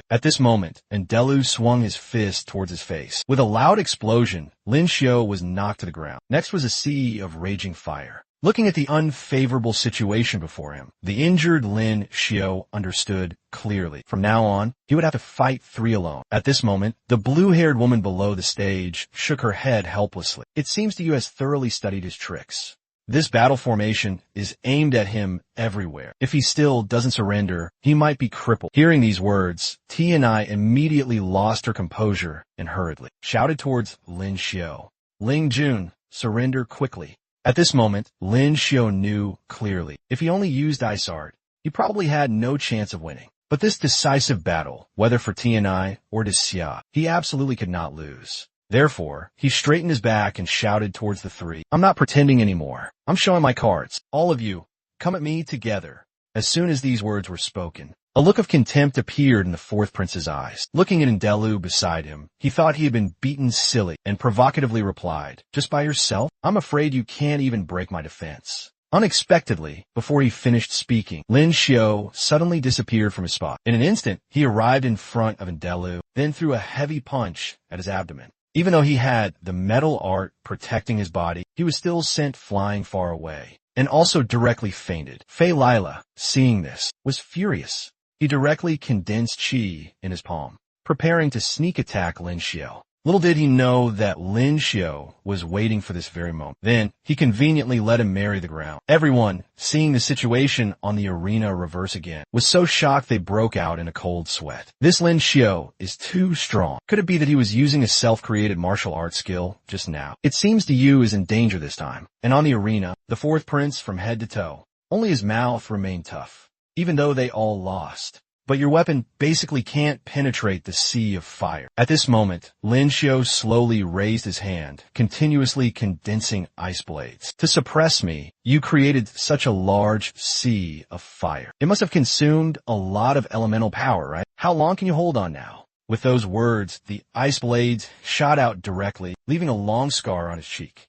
At this moment, Endelu swung his fist towards his face. With a loud explosion, Lin Xiao was knocked to the ground. Next was a sea of raging fire. Looking at the unfavorable situation before him, the injured Lin Xiao understood clearly. From now on, he would have to fight 3 alone. At this moment, the blue-haired woman below the stage shook her head helplessly. It seems the Yu has thoroughly studied his tricks. This battle formation is aimed at him everywhere. If he still doesn't surrender, he might be crippled. Hearing these words, Tianai immediately lost her composure and hurriedly shouted towards Lin Xiao, Ling Jun, surrender quickly. At this moment, Lin Xiao knew clearly, if he only used ice art, he probably had no chance of winning. But this decisive battle, whether for Tianai or Xia, he absolutely could not lose. Therefore, he straightened his back and shouted towards the 3. I'm not pretending anymore. I'm showing my cards. All of you, come at me together. As soon as these words were spoken, a look of contempt appeared in the fourth prince's eyes. Looking at Endelu beside him, he thought he had been beaten silly and provocatively replied, just by yourself? I'm afraid you can't even break my defense. Unexpectedly, before he finished speaking, Lin Xiao suddenly disappeared from his spot. In an instant, he arrived in front of Ndelu, then threw a heavy punch at his abdomen. Even though he had the metal art protecting his body, he was still sent flying far away, and also directly fainted. Fei Lila, seeing this, was furious. He directly condensed qi in his palm, preparing to sneak attack Lin Xiao. Little did he know that Lin Xiao was waiting for this very moment. Then, he conveniently let him marry the ground. Everyone, seeing the situation on the arena reverse again, was so shocked they broke out in a cold sweat. This Lin Xiao is too strong. Could it be that he was using a self-created martial arts skill just now? It seems Yu is in danger this time. And on the arena, the fourth prince from head to toe, only his mouth remained tough, even though they all lost. But your weapon basically can't penetrate the sea of fire. At this moment, Lin Xiao slowly raised his hand, continuously condensing ice blades. To suppress me, you created such a large sea of fire. It must have consumed a lot of elemental power, right? How long can you hold on now? With those words, the ice blades shot out directly, leaving a long scar on his cheek.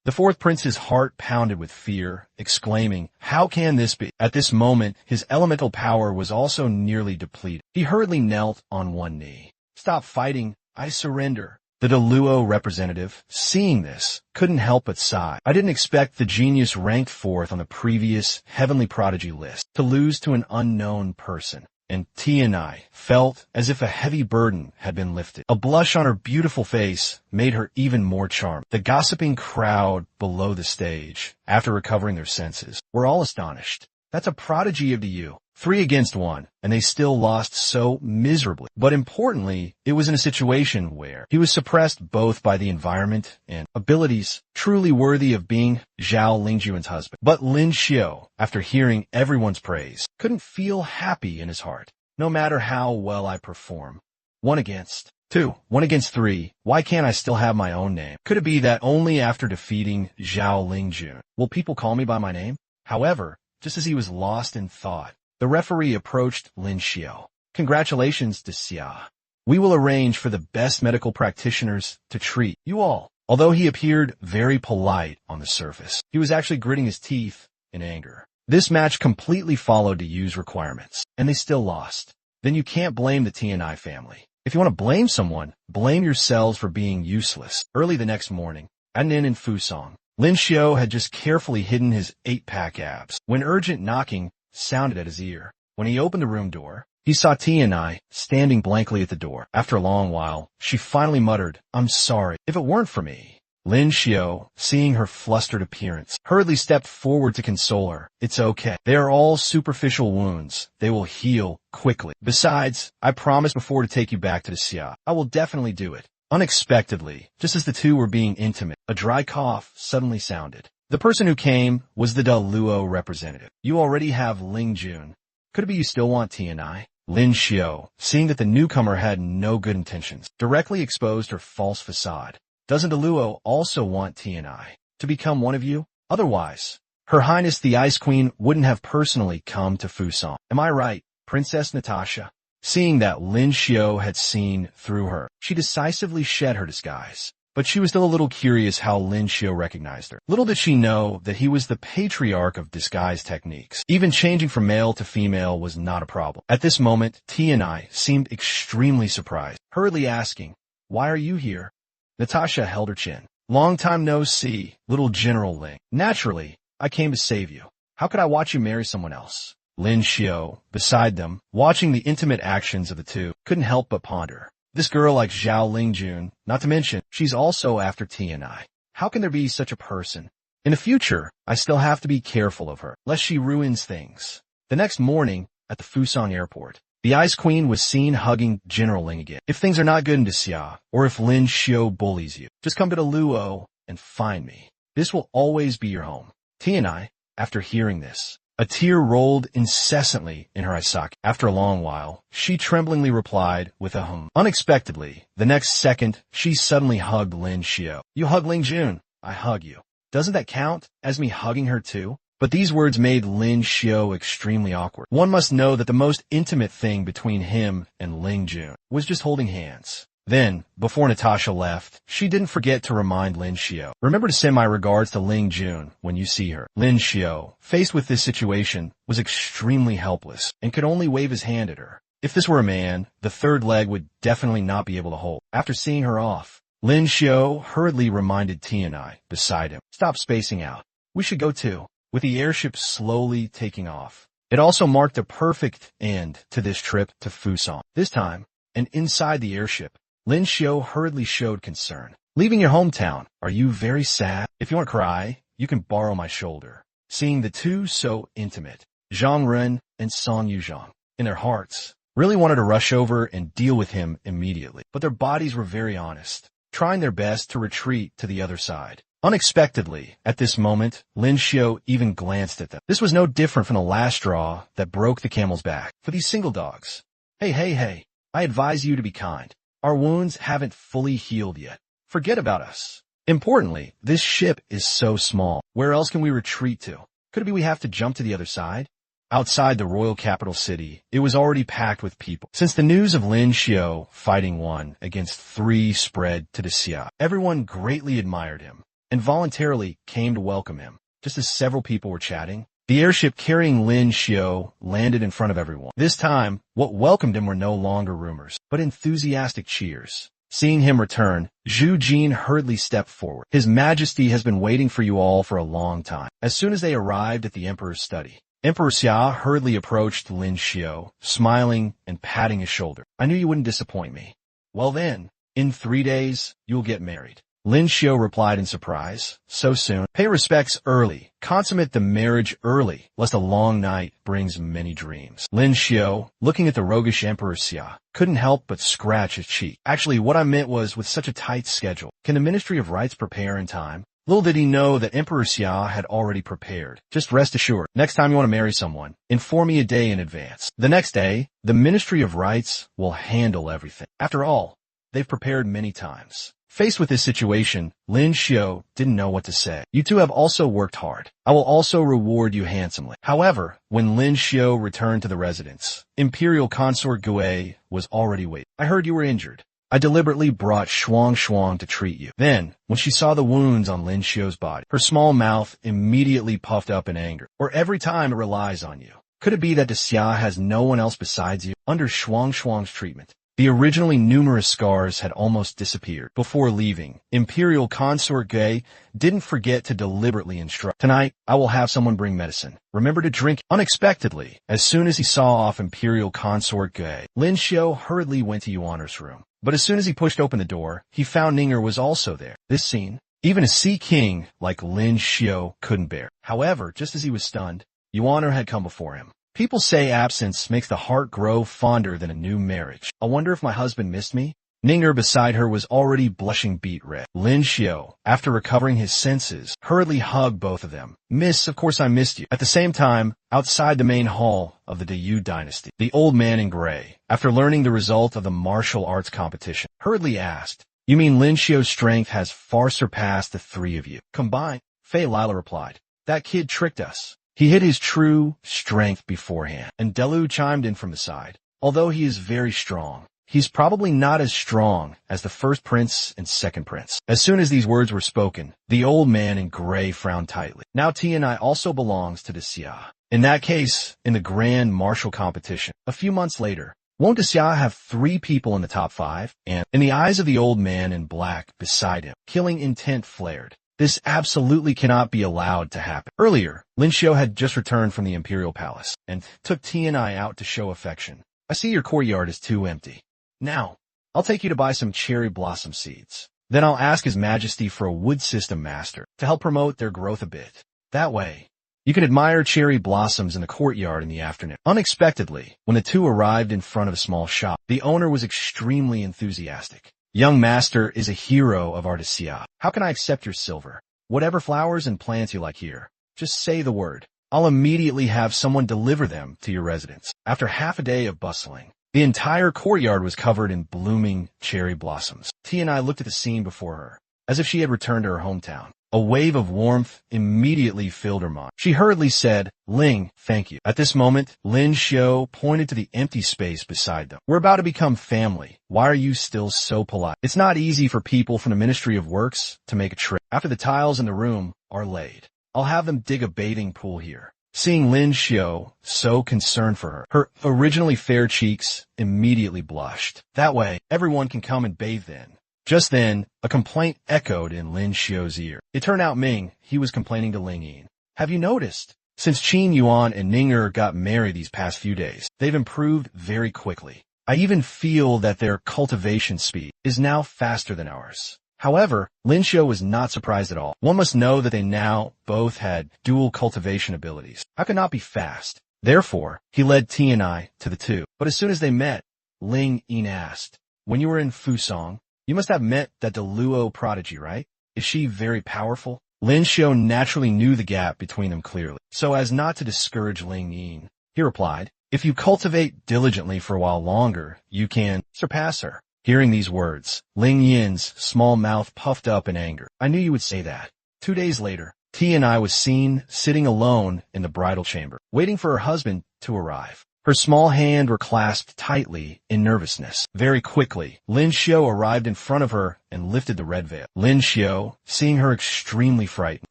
The fourth prince's heart pounded with fear, exclaiming, "How can this be?" At this moment, his elemental power was also nearly depleted. He hurriedly knelt on one knee. "Stop fighting. I surrender." The Deluo representative, seeing this, couldn't help but sigh. "I didn't expect the genius ranked fourth on the previous Heavenly Prodigy list to lose to an unknown person." And Tianai felt as if a heavy burden had been lifted. A blush on her beautiful face made her even more charming. The gossiping crowd below the stage, after recovering their senses, were all astonished. That's a prodigy of the Yu. 3 against 1, and they still lost so miserably. But importantly, it was in a situation where he was suppressed both by the environment and abilities truly worthy of being Zhao Lingjuan's husband. But Lin Xiao, after hearing everyone's praise, couldn't feel happy in his heart. No matter how well I perform. 1 against 2, 1 against 3, why can't I still have my own name? Could it be that only after defeating Zhao Lingjun will people call me by my name? However, just as he was lost in thought, the referee approached Lin Xiao. "Congratulations to Xia. We will arrange for the best medical practitioners to treat you all." Although he appeared very polite on the surface, he was actually gritting his teeth in anger. This match completely followed the Yu's requirements, and they still lost. Then you can't blame the Tianai family. If you want to blame someone, blame yourselves for being useless. Early the next morning, at an inn in Fusong, Lin Xiao had just carefully hidden his 8-pack abs when urgent knocking sounded at his ear. When he opened the room door, he saw Tianai standing blankly at the door. After a long while, she finally muttered, "I'm sorry. If it weren't for me." Lin Xiao, seeing her flustered appearance, hurriedly stepped forward to console her. "It's okay. They are all superficial wounds. They will heal quickly. Besides, I promised before to take you back to the Xia. I will definitely do it." Unexpectedly, just as the two were being intimate, a dry cough suddenly sounded. The person who came was the Deluo representative. "You already have Ling Jun. Could it be you still want Tianai?" Lin Xiao, seeing that the newcomer had no good intentions, directly exposed her false facade. "Doesn't Deluo also want Tianai to become one of you? Otherwise, Her Highness the Ice Queen wouldn't have personally come to Fusong. Am I right, Princess Natasha?" Seeing that Lin Xiao had seen through her, she decisively shed her disguise. But she was still a little curious how Lin Xiao recognized her. Little did she know that he was the patriarch of disguise techniques. Even changing from male to female was not a problem. At this moment, Tianai seemed extremely surprised, hurriedly asking, "Why are you here?" Natasha held her chin. "Long time no see, little General Ling. Naturally, I came to save you. How could I watch you marry someone else?" Lin Xiao, beside them, watching the intimate actions of the two, couldn't help but ponder. This girl like Zhao Lingjun, not to mention, she's also after Tianai. How can there be such a person? In the future, I still have to be careful of her, lest she ruins things. The next morning, at the Fusong airport, the Ice Queen was seen hugging General Ling again. "If things are not good in Xia, or if Lin Xiao bullies you, just come to the Luo and find me. This will always be your home." Tianai, after hearing this, a tear rolled incessantly in her eye socket. After a long while, she tremblingly replied with a hum. Unexpectedly, the next second, she suddenly hugged Lin Xiao. "You hug Ling Jun, I hug you. Doesn't that count as me hugging her too?" But these words made Lin Xiao extremely awkward. One must know that the most intimate thing between him and Ling Jun was just holding hands. Then, before Natasha left, she didn't forget to remind Lin Xiao. Remember to send my regards to Ling Jun when you see her. Lin Xiao, faced with this situation, was extremely helpless and could only wave his hand at her. If this were a man, the third leg would definitely not be able to hold. After seeing her off, Lin Xiao hurriedly reminded Tianai beside him, "Stop spacing out. We should go too." With the airship slowly taking off, it also marked a perfect end to this trip to Fusan. This time, and inside the airship, Lin Xiao hurriedly showed concern. "Leaving your hometown, are you very sad? If you want to cry, you can borrow my shoulder." Seeing the two so intimate, Zhang Ren and Song Yuzhang, in their hearts, really wanted to rush over and deal with him immediately. But their bodies were very honest, trying their best to retreat to the other side. Unexpectedly, at this moment, Lin Xiao even glanced at them. This was no different from the last straw that broke the camel's back. For these single dogs, hey, I advise you to be kind. Our wounds haven't fully healed yet. Forget about us. Importantly, this ship is so small. Where else can we retreat to? Could it be we have to jump to the other side? Outside the royal capital city, it was already packed with people. Since the news of Lin Xiao fighting 1 against 3 spread to the Xia, everyone greatly admired him and voluntarily came to welcome him. Just as several people were chatting, the airship carrying Lin Xiao landed in front of everyone. This time, what welcomed him were no longer rumors, but enthusiastic cheers. Seeing him return, Zhu Jin hurriedly stepped forward. "His Majesty has been waiting for you all for a long time." As soon as they arrived at the Emperor's study, Emperor Xia hurriedly approached Lin Xiao, smiling and patting his shoulder. "I knew you wouldn't disappoint me." "Well then, in 3 days, you'll get married." Lin Xiao replied in surprise. "So soon? Pay respects early. Consummate the marriage early, lest a long night brings many dreams." Lin Xiao, looking at the roguish Emperor Xia, couldn't help but scratch his cheek. "Actually, what I meant was, with such a tight schedule, can the Ministry of Rites prepare in time?" Little did he know that Emperor Xia had already prepared. "Just rest assured, next time you want to marry someone, inform me a day in advance." The next day, the Ministry of Rites will handle everything. After all, they've prepared many times. Faced with this situation, Lin Xiao didn't know what to say. "You two have also worked hard. I will also reward you handsomely." However, when Lin Xiao returned to the residence, Imperial Consort Gue was already waiting. "I heard you were injured. I deliberately brought Shuang to treat you." Then, when she saw the wounds on Lin Xiao's body, her small mouth immediately puffed up in anger. "Or every time it relies on you. Could it be that the Xia has no one else besides you?" Under Shuang's treatment, the originally numerous scars had almost disappeared. Before leaving, Imperial Consort Gay didn't forget to deliberately instruct, "Tonight, I will have someone bring medicine. Remember to drink." Unexpectedly, as soon as he saw off Imperial Consort Gay, Lin Xiao hurriedly went to Yuaner's room. But as soon as he pushed open the door, he found Ninger was also there. This scene, even a sea king like Lin Xiao couldn't bear. However, just as he was stunned, Yuaner had come before him. "People say absence makes the heart grow fonder than a new marriage. I wonder if my husband missed me?" Ninger beside her was already blushing beet red. Lin Xiao, after recovering his senses, hurriedly hugged both of them. "Miss, of course I missed you." At the same time, outside the main hall of the Dayu dynasty, the old man in gray, after learning the result of the martial arts competition, hurriedly asked, "You mean Lin Xiao's strength has far surpassed the 3 of you combined?" Fei Lila replied, "That kid tricked us. He hid his true strength beforehand." And Delu chimed in from the side, "Although he is very strong, he's probably not as strong as the first prince and second prince." As soon as these words were spoken, the old man in gray frowned tightly. "Now Tianai also belongs to the Xia. In that case, in the grand martial competition, a few months later, won't the Xia have 3 people in the top 5? And in the eyes of the old man in black beside him, killing intent flared. This absolutely cannot be allowed to happen. Earlier, Lin Xiao had just returned from the Imperial Palace and took Tianai out to show affection. "I see your courtyard is too empty. Now, I'll take you to buy some cherry blossom seeds. Then I'll ask His Majesty for a wood system master to help promote their growth a bit. That way, you can admire cherry blossoms in the courtyard in the afternoon." Unexpectedly, when the two arrived in front of a small shop, the owner was extremely enthusiastic. "Young master is a hero of Artesia. How can I accept your silver? Whatever flowers and plants you like here, just say the word. I'll immediately have someone deliver them to your residence." After half a day of bustling, the entire courtyard was covered in blooming cherry blossoms. Tianai looked at the scene before her, as if she had returned to her hometown. A wave of warmth immediately filled her mind. She hurriedly said, "Ling, thank you." At this moment, Lin Xiu pointed to the empty space beside them. "We're about to become family. Why are you still so polite?" It's not easy for people from the Ministry of Works to make a trip. After the tiles in the room are laid, I'll have them dig a bathing pool here. Seeing Lin Xiu so concerned for her originally fair cheeks immediately blushed. That way, everyone can come and bathe then. Just then, a complaint echoed in Lin Xiu's ear. It turned out he was complaining to Ling Yin. "Have you noticed? Since Qin Yuan and Ning got married these past few days, they've improved very quickly. I even feel that their cultivation speed is now faster than ours." However, Lin Xiu was not surprised at all. One must know that they now both had dual cultivation abilities. How could not be fast? Therefore, he led Tianai to the two. But as soon as they met, Ling Yin asked, "When you were in Fusong, you must have met that Deluo prodigy, right? Is she very powerful?" Lin Xiu naturally knew the gap between them clearly. So as not to discourage Ling Yin, he replied, "If you cultivate diligently for a while longer, you can surpass her." Hearing these words, Ling Yin's small mouth puffed up in anger. "I knew you would say that." 2 days later, Tianai was seen sitting alone in the bridal chamber, waiting for her husband to arrive. Her small hands were clasped tightly in nervousness. Very quickly, Lin Xiu arrived in front of her and lifted the red veil. Lin Xiu, seeing her extremely frightened,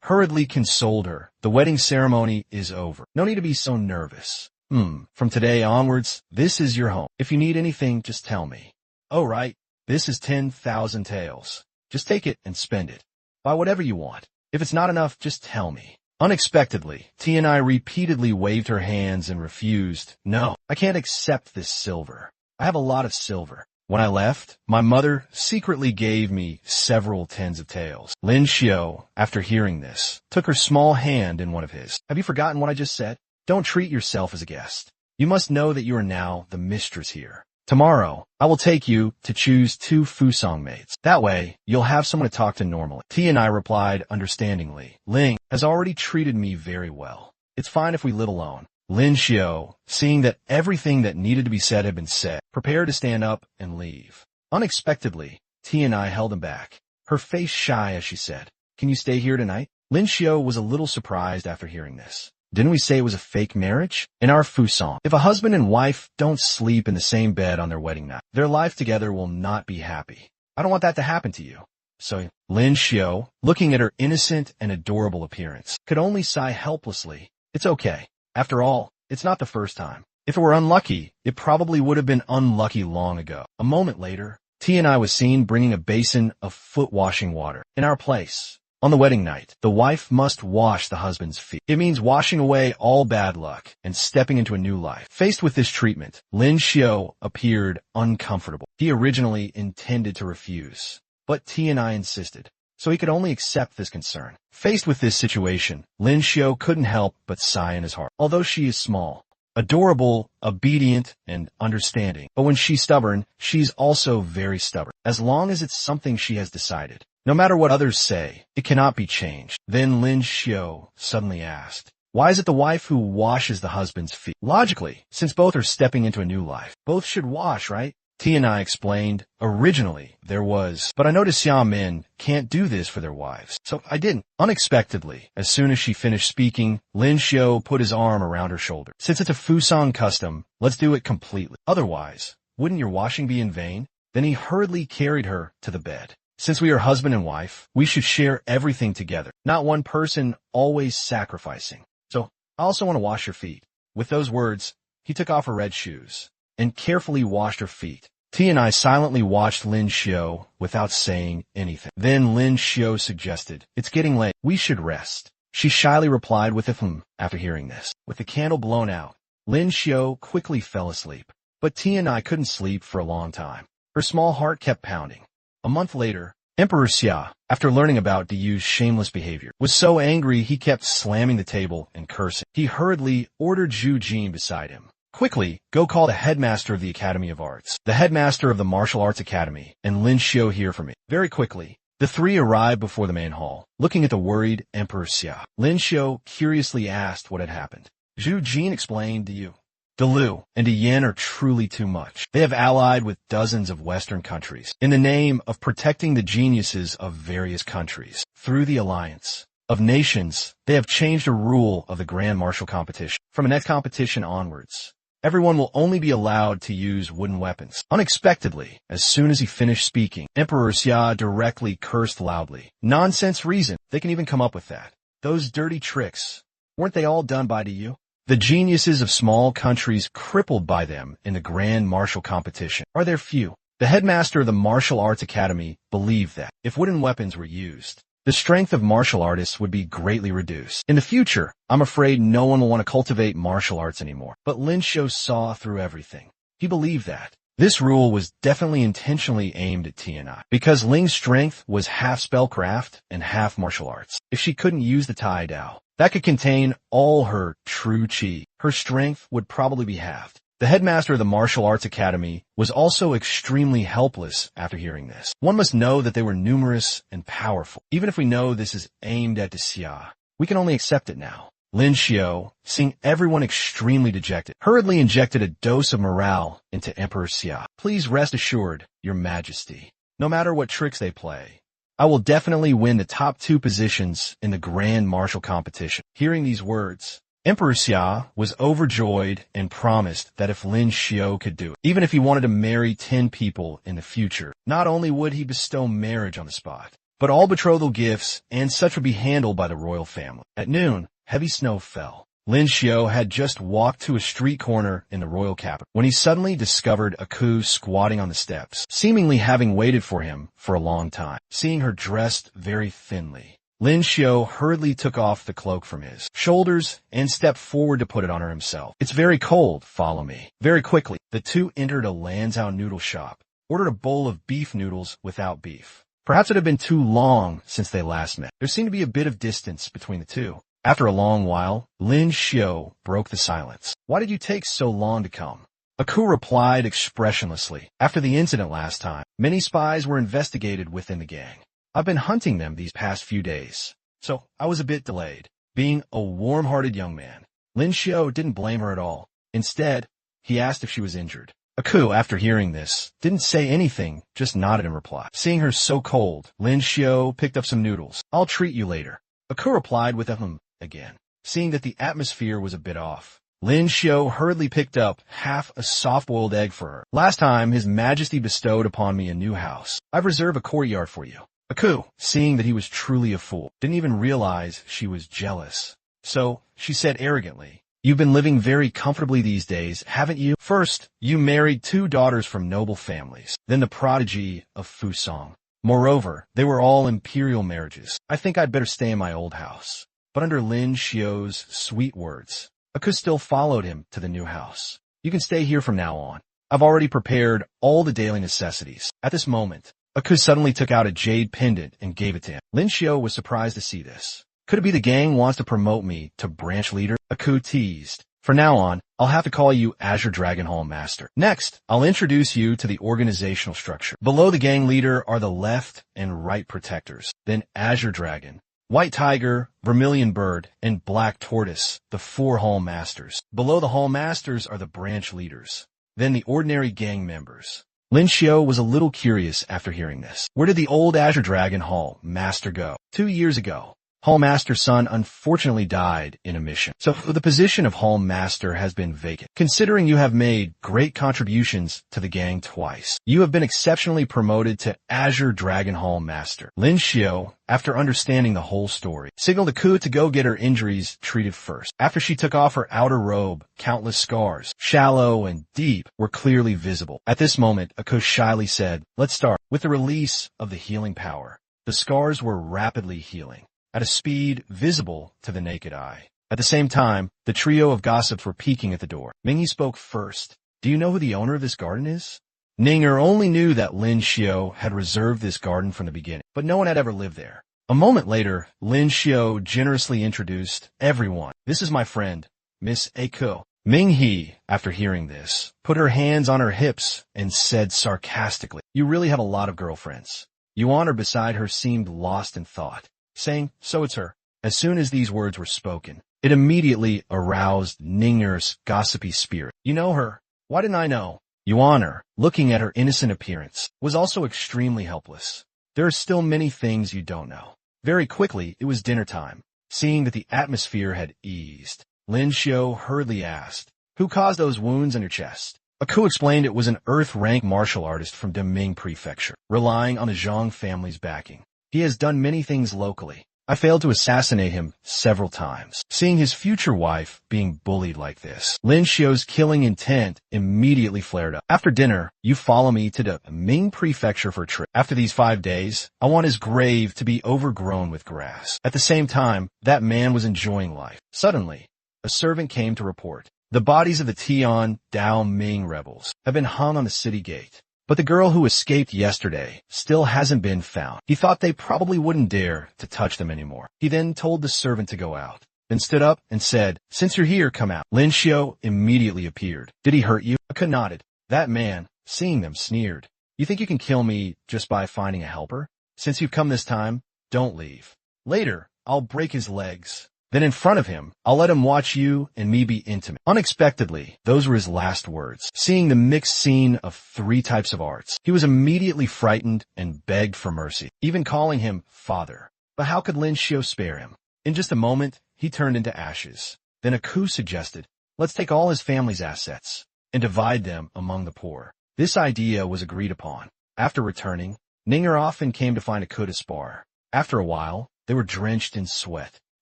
hurriedly consoled her. "The wedding ceremony is over. No need to be so nervous. From today onwards, this is your home. If you need anything, just tell me." "Oh right, this is 10,000 taels. Just take it and spend it. Buy whatever you want. If it's not enough, just tell me." Unexpectedly, Tianai repeatedly waved her hands and refused. "No, I can't accept this silver. I have a lot of silver. When I left, my mother secretly gave me several tens of taels." Lin Xiu, after hearing this, took her small hand in one of his. "Have you forgotten what I just said? Don't treat yourself as a guest. You must know that you are now the mistress here. Tomorrow, I will take you to choose 2 Fusong maids. That way, you'll have someone to talk to normally." Tianai replied understandingly, "Ling has already treated me very well. It's fine if we live alone." Lin Xiu, seeing that everything that needed to be said had been said, prepared to stand up and leave. Unexpectedly, Tianai held him back, her face shy as she said, "Can you stay here tonight?" Lin Xiu was a little surprised after hearing this. "Didn't we say it was a fake marriage? In our Fusong, if a husband and wife don't sleep in the same bed on their wedding night, their life together will not be happy. I don't want that to happen to you." So Lin Xiu, looking at her innocent and adorable appearance, could only sigh helplessly. It's okay. After all, it's not the first time. If it were unlucky, it probably would have been unlucky long ago. A moment later, Tianai was seen bringing a basin of foot-washing water. In our place, on the wedding night, the wife must wash the husband's feet. It means washing away all bad luck and stepping into a new life. Faced with this treatment, Lin Xiu appeared uncomfortable. He originally intended to refuse, but Tianai insisted, so he could only accept this concern. Faced with this situation, Lin Xiu couldn't help but sigh in his heart. Although she is small, adorable, obedient, and understanding, but when she's stubborn, she's also very stubborn. As long as it's something she has decided, no matter what others say, it cannot be changed. Then Lin Xiu suddenly asked, "Why is it the wife who washes the husband's feet?" Logically, since both are stepping into a new life, both should wash, right? Tianai explained, "Originally, there was, but I noticed Xiao men can't do this for their wives, so I didn't." Unexpectedly, as soon as she finished speaking, Lin Xiu put his arm around her shoulder. "Since it's a Fusong custom, let's do it completely. Otherwise, wouldn't your washing be in vain?" Then he hurriedly carried her to the bed. "Since we are husband and wife, we should share everything together, not one person always sacrificing. So, I also want to wash your feet." With those words, he took off her red shoes and carefully washed her feet. Tianai silently watched Lin Xiu without saying anything. Then Lin Xiu suggested, "It's getting late. We should rest." She shyly replied with a after hearing this. With the candle blown out, Lin Xiu quickly fell asleep. But Tianai couldn't sleep for a long time. Her small heart kept pounding. A month later, Emperor Xia, after learning about Diyu's shameless behavior, was so angry he kept slamming the table and cursing. He hurriedly ordered Zhu Jin beside him. "Quickly, go call the headmaster of the Academy of Arts, the headmaster of the Martial Arts Academy, and Lin Xiu here for me." Very quickly, the three arrived before the main hall. Looking at the worried Emperor Xia, Lin Xiu curiously asked what had happened. Zhu Jin explained to you. Delu and Yen are truly too much. They have allied with dozens of Western countries in the name of protecting the geniuses of various countries. Through the alliance of nations, they have changed the rule of the Grand Martial competition. From the next competition onwards, everyone will only be allowed to use wooden weapons. Unexpectedly, as soon as he finished speaking, Emperor Xia directly cursed loudly. Nonsense reason. They can even come up with that. Those dirty tricks. Weren't they all done by you? The geniuses of small countries crippled by them in the Grand Martial competition are there few. The headmaster of the Martial Arts Academy believed that if wooden weapons were used, the strength of martial artists would be greatly reduced. In the future, I'm afraid no one will want to cultivate martial arts anymore. But Lin Xiu saw through everything. He believed that this rule was definitely intentionally aimed at Tianai, because Ling's strength was half spellcraft and half martial arts. If she couldn't use the Tai Dao, that could contain all her true qi, her strength would probably be halved. The headmaster of the Martial Arts Academy was also extremely helpless after hearing this. One must know that they were numerous and powerful. Even if we know this is aimed at the Xia, we can only accept it now. Lin Xiu, seeing everyone extremely dejected, hurriedly injected a dose of morale into Emperor Xia. Please rest assured, Your Majesty, no matter what tricks they play, I will definitely win the top 2 positions in the Grand Martial competition. Hearing these words, Emperor Xia was overjoyed and promised that if Lin Xiu could do it, even if he wanted to marry 10 people in the future, not only would he bestow marriage on the spot, but all betrothal gifts and such would be handled by the royal family. At noon, heavy snow fell. Lin Xiu had just walked to a street corner in the royal capital when he suddenly discovered Aku squatting on the steps, seemingly having waited for him for a long time. Seeing her dressed very thinly, Lin Xiu hurriedly took off the cloak from his shoulders and stepped forward to put it on her himself. It's very cold, follow me. Very quickly, the two entered a Lanzhou noodle shop, ordered a bowl of beef noodles without beef. Perhaps it had been too long since they last met. There seemed to be a bit of distance between the two. After a long while, Lin Xiu broke the silence. Why did you take so long to come? Aku replied expressionlessly. After the incident last time, many spies were investigated within the gang. I've been hunting them these past few days, so I was a bit delayed. Being a warm-hearted young man, Lin Xiu didn't blame her at all. Instead, he asked if she was injured. Aku, after hearing this, didn't say anything, just nodded in reply. Seeing her so cold, Lin Xiu picked up some noodles. I'll treat you later. Aku replied with a again. Seeing that the atmosphere was a bit off, Lin Xiu hurriedly picked up half a soft-boiled egg for her. Last time, His Majesty bestowed upon me a new house. I've reserved a courtyard for you. Aku, seeing that he was truly a fool, didn't even realize she was jealous. So, she said arrogantly, You've been living very comfortably these days, haven't you? First, you married 2 daughters from noble families, then the prodigy of Fusong. Moreover, they were all imperial marriages. I think I'd better stay in my old house. But under Lin Xiu's sweet words, Aku still followed him to the new house. You can stay here from now on. I've already prepared all the daily necessities. At this moment, Aku suddenly took out a jade pendant and gave it to him. Lin Xiu was surprised to see this. Could it be the gang wants to promote me to branch leader? Aku teased. From now on, I'll have to call you Azure Dragon Hall Master. Next, I'll introduce you to the organizational structure. Below the gang leader are the left and right protectors, then Azure Dragon, White Tiger, Vermilion Bird, and Black Tortoise, the 4 Hall Masters. Below the Hall Masters are the branch leaders, then the ordinary gang members. Lin Xiu was a little curious after hearing this. Where did the old Azure Dragon Hall Master go? 2 years ago, Hall Master's son unfortunately died in a mission, so the position of Hall Master has been vacant. Considering you have made great contributions to the gang twice, you have been exceptionally promoted to Azure Dragon Hall Master. Lin Xiu, after understanding the whole story, signaled Aku to go get her injuries treated first. After she took off her outer robe, countless scars, shallow and deep, were clearly visible. At this moment, Aku shyly said, Let's start. With the release of the healing power, the scars were rapidly healing, at a speed visible to the naked eye. At the same time, the trio of gossips were peeking at the door. Mingyi spoke first. Do you know who the owner of this garden is? Ninger only knew that Lin Xiu had reserved this garden from the beginning, but no one had ever lived there. A moment later, Lin Xiu generously introduced everyone. This is my friend, Miss Aku. Mingyi, after hearing this, put her hands on her hips and said sarcastically, You really have a lot of girlfriends. Yuan beside her seemed lost in thought, saying, So it's her. As soon as these words were spoken, It immediately aroused Ningner's gossipy spirit. You know her? Why didn't I know? Yuan, looking at her innocent appearance, was also extremely helpless. There are still many things you don't know. Very quickly, it was dinner time. Seeing that the atmosphere had eased, Lin Xiu hurriedly asked, "Who caused those wounds on your chest?" Aku explained it was an Earth-rank martial artist from Deming Prefecture, relying on the Zhang family's backing. He has done many things locally. I failed to assassinate him several times. Seeing his future wife being bullied like this, Lin Xiu's killing intent immediately flared up. After dinner, you follow me to the Ming Prefecture for a trip. After these 5 days, I want his grave to be overgrown with grass. At the same time, that man was enjoying life. Suddenly, a servant came to report. The bodies of the Tian Dao Ming rebels have been hung on the city gate. But the girl who escaped yesterday still hasn't been found. He thought they probably wouldn't dare to touch them anymore. He then told the servant to go out, then stood up and said, "Since you're here, come out." Lin Xiu immediately appeared. "Did he hurt you?" Aku nodded. That man, seeing them, sneered. "You think you can kill me just by finding a helper? Since you've come this time, don't leave. Later, I'll break his legs. Then in front of him, I'll let him watch you and me be intimate." Unexpectedly, those were his last words. Seeing the mixed scene of 3 types of arts, he was immediately frightened and begged for mercy, even calling him father. But how could Lin Xiu spare him? In just a moment, he turned into ashes. Then Aku suggested, "Let's take all his family's assets and divide them among the poor." This idea was agreed upon. After returning, Ninger often came to find Aku to spar. After a while, they were drenched in sweat.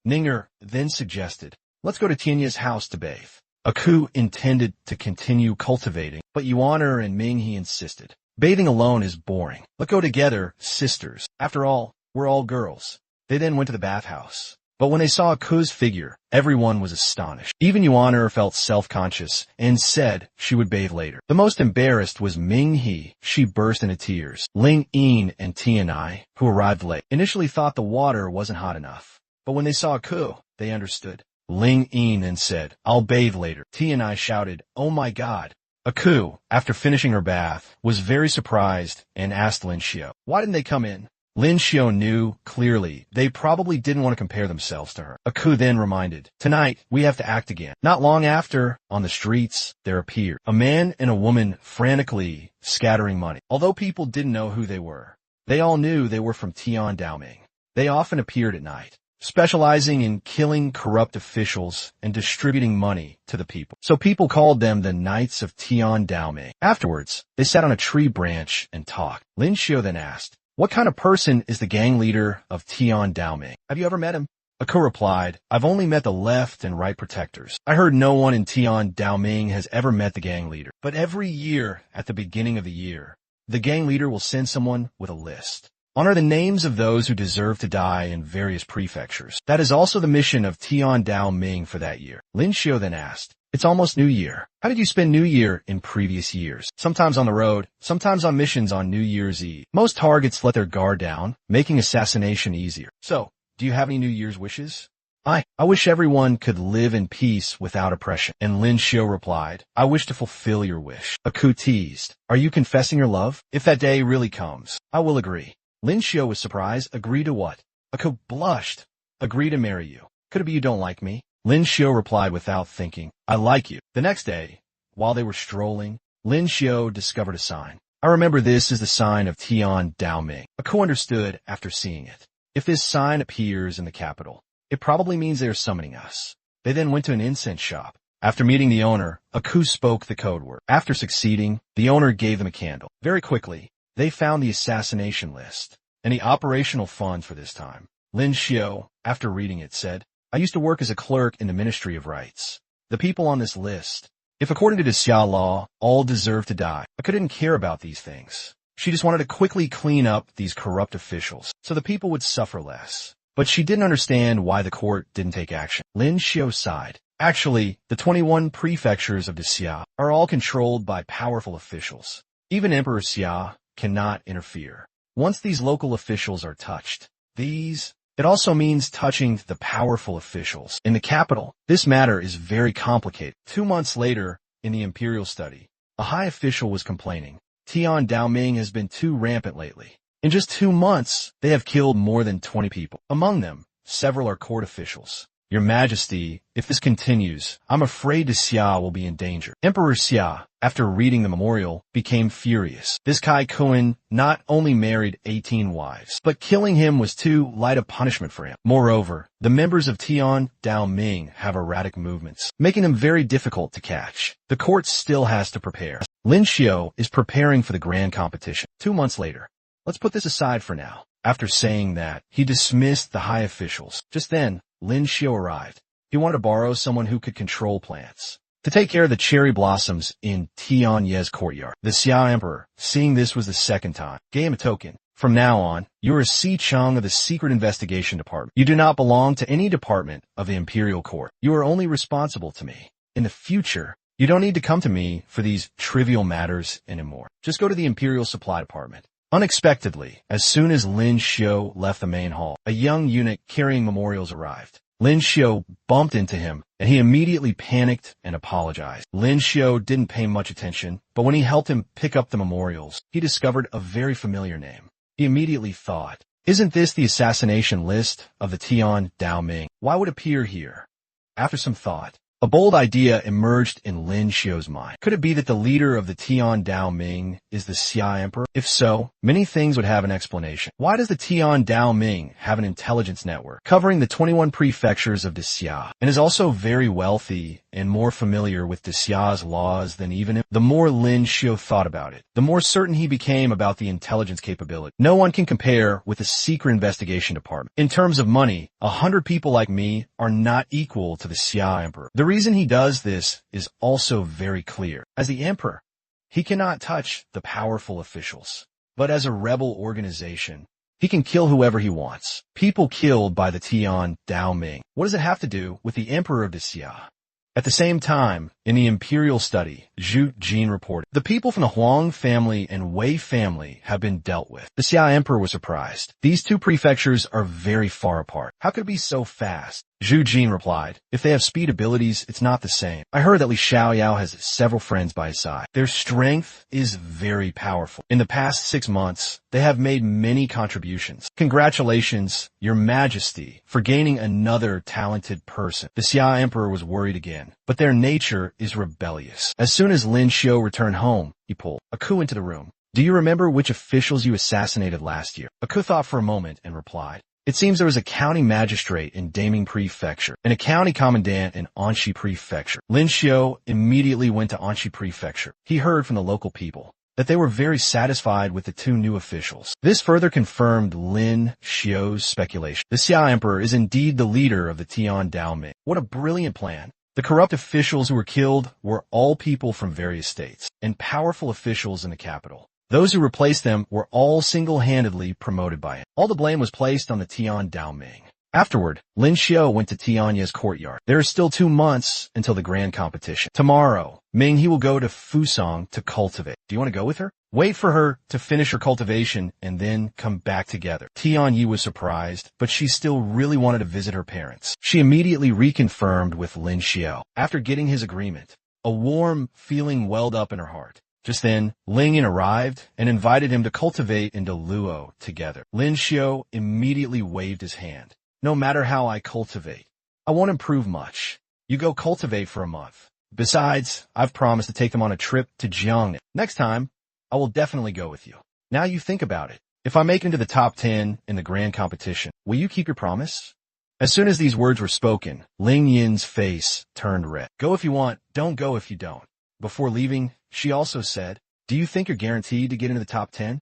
Ninger then suggested, "Let's go to Tianya's house to bathe." Aku intended to continue cultivating, but Yuan and Ming he insisted. "Bathing alone is boring. Let's go together, sisters. After all, we're all girls." They then went to the bathhouse. But when they saw Aku's figure, everyone was astonished. Even Yuan felt self-conscious and said she would bathe later. The most embarrassed was Ming He. She burst into tears. Ling Yin and Tianai, who arrived late, initially thought the water wasn't hot enough. But when they saw Aku, they understood. Ling Yin then said, "I'll bathe later." Tianai shouted, "Oh my God." Aku, after finishing her bath, was very surprised and asked Lin Xiu, "Why didn't they come in?" Lin Xiu knew clearly they probably didn't want to compare themselves to her. Aku then reminded, "Tonight, we have to act again." Not long after, on the streets, there appeared a man and a woman frantically scattering money. Although people didn't know who they were, they all knew they were from Tian Daoming. They often appeared at night, specializing in killing corrupt officials and distributing money to the people. So people called them the Knights of Tian Daoming. Afterwards, they sat on a tree branch and talked. Lin Xiu then asked, "What kind of person is the gang leader of Tian Daoming? Have you ever met him?" Aku replied, "I've only met the left and right protectors. I heard no one in Tian Daoming has ever met the gang leader. But every year, at the beginning of the year, the gang leader will send someone with a list. Honor the names of those who deserve to die in various prefectures. That is also the mission of Tian Daoming for that year." Lin Xiu then asked, "It's almost New Year. How did you spend New Year in previous years?" "Sometimes on the road, sometimes on missions on New Year's Eve. Most targets let their guard down, making assassination easier. So, do you have any New Year's wishes?" I wish everyone could live in peace without oppression." And Lin Xiu replied, "I wish to fulfill your wish." Aku teased, "Are you confessing your love? If that day really comes, I will agree." Lin Xiu was surprised. "Agree to what?" Aku blushed. "Agree to marry you. Could it be you don't like me?" Lin Xiu replied without thinking, "I like you." The next day, while they were strolling, Lin Xiu discovered a sign. "I remember this is the sign of Tian Daoming." Aku understood after seeing it. If this sign appears in the capital, it probably means they are summoning us. They then went to an incense shop. After meeting the owner, Aku spoke the code word. After succeeding, the owner gave them a candle. Very quickly, they found the assassination list and the operational funds for this time. Lin Xiu, after reading it, said, "I used to work as a clerk in the Ministry of Rights. The people on this list, if according to the Xia law, all deserve to die, I couldn't care about these things. She just wanted to quickly clean up these corrupt officials so the people would suffer less. But she didn't understand why the court didn't take action." Lin Xiu sighed. Actually, the 21 prefectures of the Xia are all controlled by powerful officials. Even Emperor Xia cannot interfere. Once these local officials are touched, it also means touching the powerful officials in the capital. This matter is very complicated. 2 months later, in the imperial study, a high official was complaining. Tian Daoming has been too rampant lately. In just 2 months, they have killed more than 20 people. Among them, several are court officials. Your Majesty, if this continues, I'm afraid the Xia will be in danger. Emperor Xia, after reading the memorial, became furious. This Kai Kun not only married 18 wives, but killing him was too light a punishment for him. Moreover, the members of Tian Dao Ming have erratic movements, making them very difficult to catch. The court still has to prepare. Lin Xiu is preparing for the grand competition. 2 months later. Let's put this aside for now. After saying that, he dismissed the high officials. Just then, Lin Xiu arrived. He wanted to borrow someone who could control plants to take care of the cherry blossoms in Tianye's courtyard. The Xia Emperor, seeing this was the second time, gave him a token. From now on, you are Si Cheng of the Secret Investigation Department. You do not belong to any department of the Imperial Court. You are only responsible to me. In the future, you don't need to come to me for these trivial matters anymore. Just go to the Imperial Supply Department. Unexpectedly, as soon as Lin Xiu left the main hall, a young eunuch carrying memorials arrived. Lin Xiu bumped into him, and he immediately panicked and apologized. Lin Xiu didn't pay much attention, but when he helped him pick up the memorials, he discovered a very familiar name. He immediately thought, isn't this the assassination list of the Tian Dao Ming? Why would it appear here? After some thought, a bold idea emerged in Lin Xiu's mind. Could it be that the leader of the Tian Dao Ming is the Xia Emperor? If so, many things would have an explanation. Why does the Tian Dao Ming have an intelligence network covering the 21 prefectures of the Xia, and is also very wealthy and more familiar with the Xia's laws than even him? The more Lin Xiu thought about it, the more certain he became about the intelligence capability. No one can compare with the Secret Investigation Department. In terms of money, 100 people like me are not equal to the Xia Emperor. The reason he does this is also very clear. As the emperor, he cannot touch the powerful officials. But as a rebel organization, he can kill whoever he wants. People killed by the Tian Dao Ming. What does it have to do with the emperor of the Xia? At the same time, in the imperial study, Zhu Jin reported, the people from the Huang family and Wei family have been dealt with. The Xia Emperor was surprised. These two prefectures are very far apart. How could it be so fast? Zhu Jin replied, if they have speed abilities, it's not the same. I heard that Li Xiaoyao has several friends by his side. Their strength is very powerful. In the past 6 months, they have made many contributions. Congratulations, Your Majesty, for gaining another talented person. The Xia Emperor was worried again, but their nature is rebellious. As soon as Lin Xiu returned home, he pulled Aku into the room. Do you remember which officials you assassinated last year? Aku thought for a moment and replied, it seems there was a county magistrate in Daming Prefecture and a county commandant in Anxi Prefecture. Lin Xiu immediately went to Anxi Prefecture. He heard from the local people that they were very satisfied with the 2 new officials. This further confirmed Lin Xiu's speculation. The Xia Emperor is indeed the leader of the Tian Dao Ming. What a brilliant plan. The corrupt officials who were killed were all people from various states and powerful officials in the capital. Those who replaced them were all single-handedly promoted by him. All the blame was placed on the Tian Dao Ming. Afterward, Lin Xiu went to Tianye's courtyard. There are still 2 months until the grand competition. Tomorrow, Ming He will go to Fusang to cultivate. Do you want to go with her? Wait for her to finish her cultivation and then come back together. Tianyi was surprised, but she still really wanted to visit her parents. She immediately reconfirmed with Lin Xiu. After getting his agreement, a warm feeling welled up in her heart. Just then, Ling Yin arrived and invited him to cultivate into Luo together. Lin Xiu immediately waved his hand. No matter how I cultivate, I won't improve much. You go cultivate for a month. Besides, I've promised to take them on a trip to Jiangnan. Next time, I will definitely go with you. Now you think about it. If I make it into the top 10 in the grand competition, will you keep your promise? As soon as these words were spoken, Ling Yin's face turned red. Go if you want, don't go if you don't. Before leaving, she also said, do you think you're guaranteed to get into the top 10?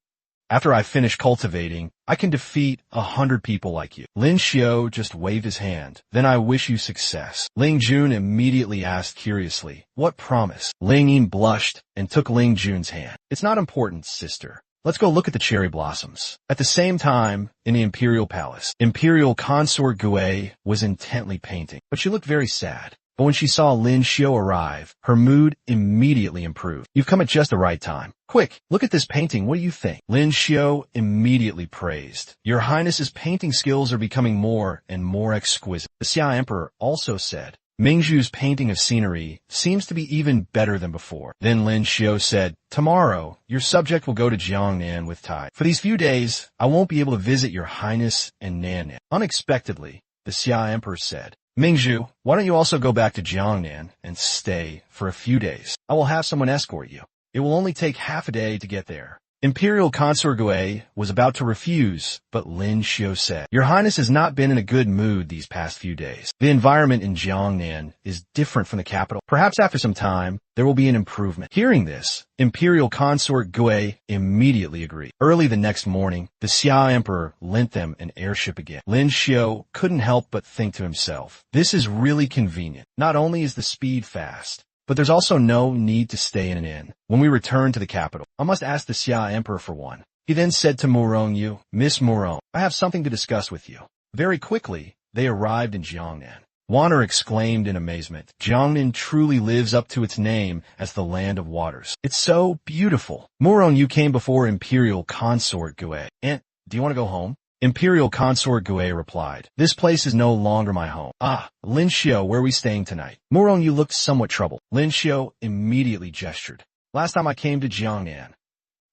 After I finish cultivating, I can defeat 100 people like you. Lin Xiu just waved his hand. Then I wish you success. Ling Jun immediately asked curiously, what promise? Ling Yin blushed and took Ling Jun's hand. It's not important, sister. Let's go look at the cherry blossoms. At the same time, in the Imperial Palace, Imperial Consort Gui was intently painting, but she looked very sad. But when she saw Lin Xiu arrive, her mood immediately improved. You've come at just the right time. Quick, look at this painting. What do you think? Lin Xiu immediately praised. Your Highness's painting skills are becoming more and more exquisite. The Xia Emperor also said, Mingzhu's painting of scenery seems to be even better than before. Then Lin Xiu said, tomorrow, your subject will go to Jiangnan with Tai. For these few days, I won't be able to visit your Highness and Nannan. Unexpectedly, the Xia Emperor said, Mingzhu, why don't you also go back to Jiangnan and stay for a few days? I will have someone escort you. It will only take half a day to get there. Imperial Consort Gui was about to refuse, but Lin Xiu said, Your Highness has not been in a good mood these past few days. The environment in Jiangnan is different from the capital. Perhaps after some time, there will be an improvement. Hearing this, Imperial Consort Gui immediately agreed. Early the next morning, the Xia Emperor lent them an airship again. Lin Xiu couldn't help but think to himself, this is really convenient. Not only is the speed fast, but there's also no need to stay in an inn. When we return to the capital, I must ask the Xia Emperor for one. He then said to Murongyu, Miss Murong, I have something to discuss with you. Very quickly, they arrived in Jiangnan. Wanner exclaimed in amazement, Jiangnan truly lives up to its name as the land of waters. It's so beautiful. Murongyu came before Imperial Consort Gui. Aunt, do you want to go home? Imperial Consort Gui replied, This place is no longer my home. Ah, Lin Xiu, where are we staying tonight? Murongyu looked somewhat troubled. Lin Xiu immediately gestured. Last time I came to Jiangnan,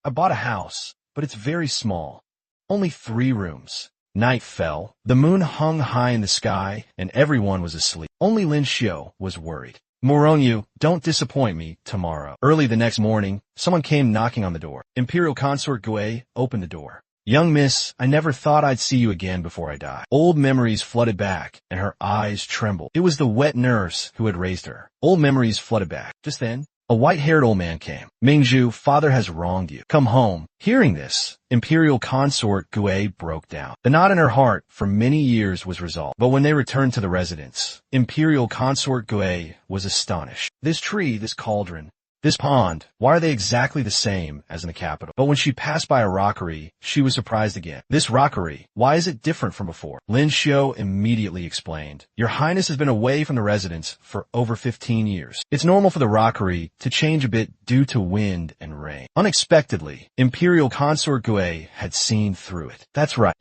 I bought a house, but it's very small. Only 3 rooms. Night fell, the moon hung high in the sky, and everyone was asleep. Only Lin Xiu was worried. Murongyu, don't disappoint me tomorrow. Early the next morning, someone came knocking on the door. Imperial Consort Gui opened the door. Young miss, I never thought I'd see you again before I die. Old memories flooded back, and her eyes trembled. It was the wet nurse who had raised her. Old memories flooded back. Just then, a white-haired old man came. Mingzhu, father has wronged you. Come home. Hearing this, Imperial Consort Gui broke down. The knot in her heart for many years was resolved. But when they returned to the residence, Imperial Consort Gui was astonished. This tree, this cauldron, this pond, why are they exactly the same as in the capital? But when she passed by a rockery, she was surprised again. This rockery, why is it different from before? Lin Xiu immediately explained, Your Highness has been away from the residence for over 15 years. It's normal for the rockery to change a bit due to wind and rain. Unexpectedly, Imperial Consort Gui had seen through it. That's right,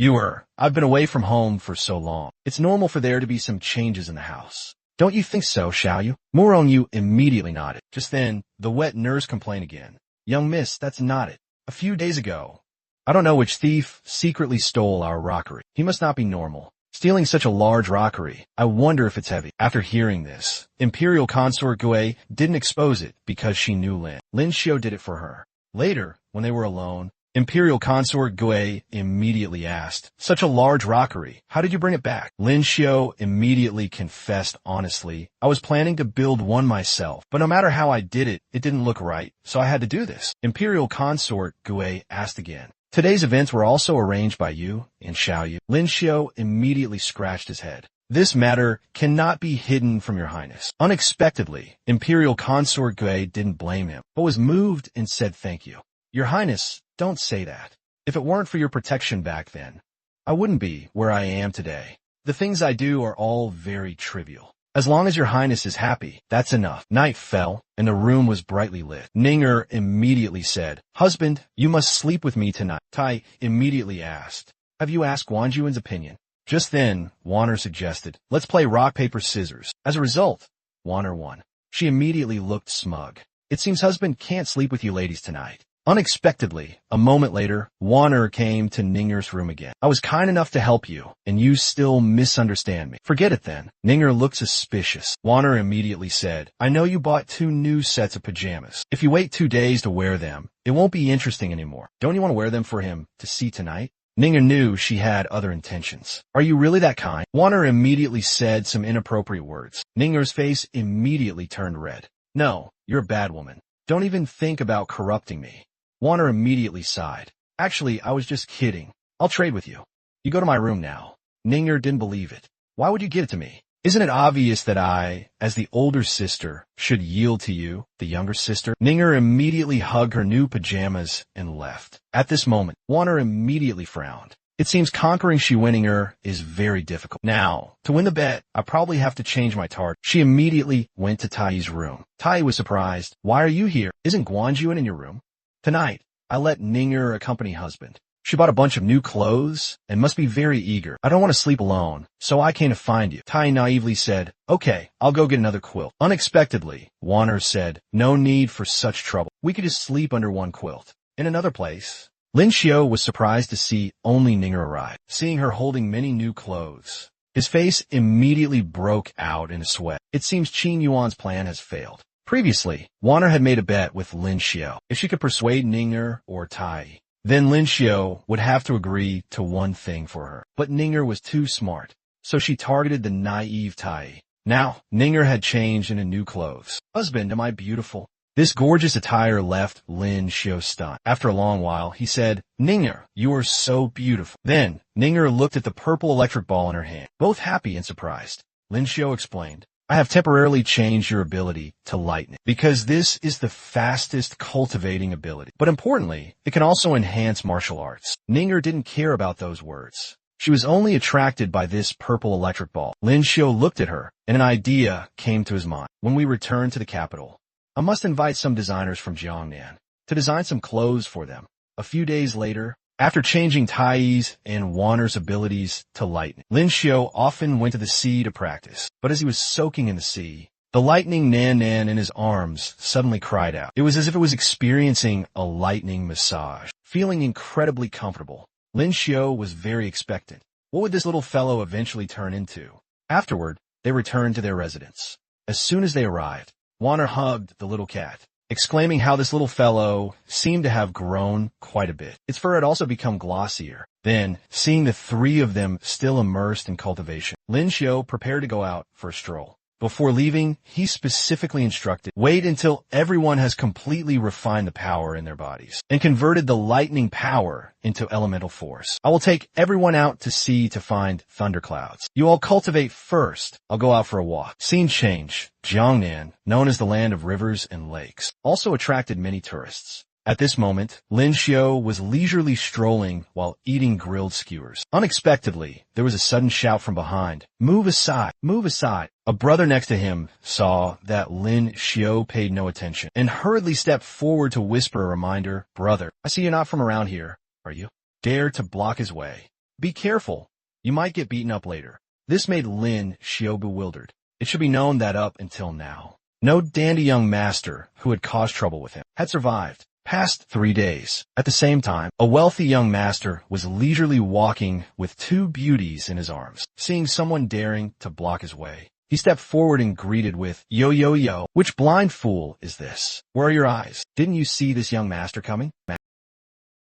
I've been away from home for so long. It's normal for there to be some changes in the house. Don't you think so, Xiaoyu? Murongyu immediately nodded. Just then, the wet nurse complained again. Young miss, that's not it. A few days ago, I don't know which thief secretly stole our rockery. He must not be normal. Stealing such a large rockery, I wonder if it's heavy. After hearing this, Imperial Consort Gui didn't expose it because she knew Lin. Lin Xiu did it for her. Later, when they were alone, Imperial Consort Gui immediately asked, Such a large rockery, how did you bring it back? Lin Xiu immediately confessed honestly, I was planning to build one myself, but no matter how I did it, it didn't look right, so I had to do this. Imperial Consort Gui asked again, Today's events were also arranged by you and Xiaoyu. Lin Xiu immediately scratched his head. This matter cannot be hidden from your highness. Unexpectedly, Imperial Consort Gui didn't blame him, but was moved and said thank you. Your highness, don't say that. If it weren't for your protection back then, I wouldn't be where I am today. The things I do are all very trivial. As long as your highness is happy, that's enough. Night fell, and the room was brightly lit. Ninger immediately said, Husband, you must sleep with me tonight. Tai immediately asked, Have you asked Guanjuan's opinion? Just then, Wanner suggested, Let's play rock, paper, scissors. As a result, Wanner won. She immediately looked smug. It seems husband can't sleep with you ladies tonight. Unexpectedly, a moment later, Wanner came to Ninger's room again. I was kind enough to help you, and you still misunderstand me. Forget it then. Ninger looked suspicious. Wanner immediately said, I know you bought 2 new sets of pajamas. If you wait 2 days to wear them, it won't be interesting anymore. Don't you want to wear them for him to see tonight? Ninger knew she had other intentions. Are you really that kind? Wanner immediately said some inappropriate words. Ninger's face immediately turned red. No, you're a bad woman. Don't even think about corrupting me. Wanner immediately sighed. Actually, I was just kidding. I'll trade with you. You go to my room now. Ninger didn't believe it. Why would you give it to me? Isn't it obvious that I, as the older sister, should yield to you, the younger sister? Ninger immediately hugged her new pajamas and left. At this moment, Wanner immediately frowned. It seems conquering Shiweninger is very difficult. Now, to win the bet, I probably have to change my target. She immediately went to Tai's room. Tai was surprised. Why are you here? Isn't Guanjuan in your room? Tonight, I let Ninger accompany husband. She bought a bunch of new clothes and must be very eager. I don't want to sleep alone, so I came to find you. Tai naively said, Okay, I'll go get another quilt. Unexpectedly, Wanner said, No need for such trouble. We could just sleep under one quilt. In another place. Lin Xiu was surprised to see only Ninger arrive. Seeing her holding many new clothes, His face immediately broke out in a sweat. It seems Qin Yuan's plan has failed. Previously, Wanner had made a bet with Lin Xiao. If she could persuade Ninger or Tai, then Lin Xiao would have to agree to one thing for her. But Ninger was too smart, so she targeted the naive Tai. Now, Ninger had changed into new clothes. "Husband, am I beautiful?" This gorgeous attire left Lin Xiao stunned. After a long while, he said, "Ninger, you are so beautiful." Then, Ninger looked at the purple electric ball in her hand, both happy and surprised. Lin Xiao explained, "I have temporarily changed your ability to lightning, because this is the fastest cultivating ability. But importantly, it can also enhance martial arts." Ninger didn't care about those words. She was only attracted by this purple electric ball. Lin Xiao looked at her, and an idea came to his mind. "When we return to the capital, I must invite some designers from Jiangnan to design some clothes for them." A few days later, after changing Tai's and Wanner's abilities to lightning, Lin Xiao often went to the sea to practice. But as he was soaking in the sea, the lightning Nan Nan in his arms suddenly cried out. It was as if it was experiencing a lightning massage. Feeling incredibly comfortable, Lin Xiao was very expectant. What would this little fellow eventually turn into? Afterward, they returned to their residence. As soon as they arrived, Wanner hugged the little cat, exclaiming how this little fellow seemed to have grown quite a bit. Its fur had also become glossier. Then, seeing the three of them still immersed in cultivation, Lin Xiao prepared to go out for a stroll. Before leaving, he specifically instructed, "Wait until everyone has completely refined the power in their bodies and converted the lightning power into elemental force. I will take everyone out to sea to find thunderclouds. You all cultivate first. I'll go out for a walk." Scene change. Jiangnan, known as the land of rivers and lakes, also attracted many tourists. At this moment, Lin Xiao was leisurely strolling while eating grilled skewers. Unexpectedly, there was a sudden shout from behind. "Move aside! Move aside!" A brother next to him saw that Lin Xiao paid no attention and hurriedly stepped forward to whisper a reminder, "Brother, I see you're not from around here, are you?" Dared to block his way. "Be careful. You might get beaten up later." This made Lin Xiao bewildered. It should be known that up until now, no dandy young master who had caused trouble with him had survived past 3 days. At the same time, a wealthy young master was leisurely walking with two beauties in his arms. Seeing someone daring to block his way, he stepped forward and greeted with, "Yo, yo, yo, which blind fool is this? Where are your eyes? Didn't you see this young master coming?"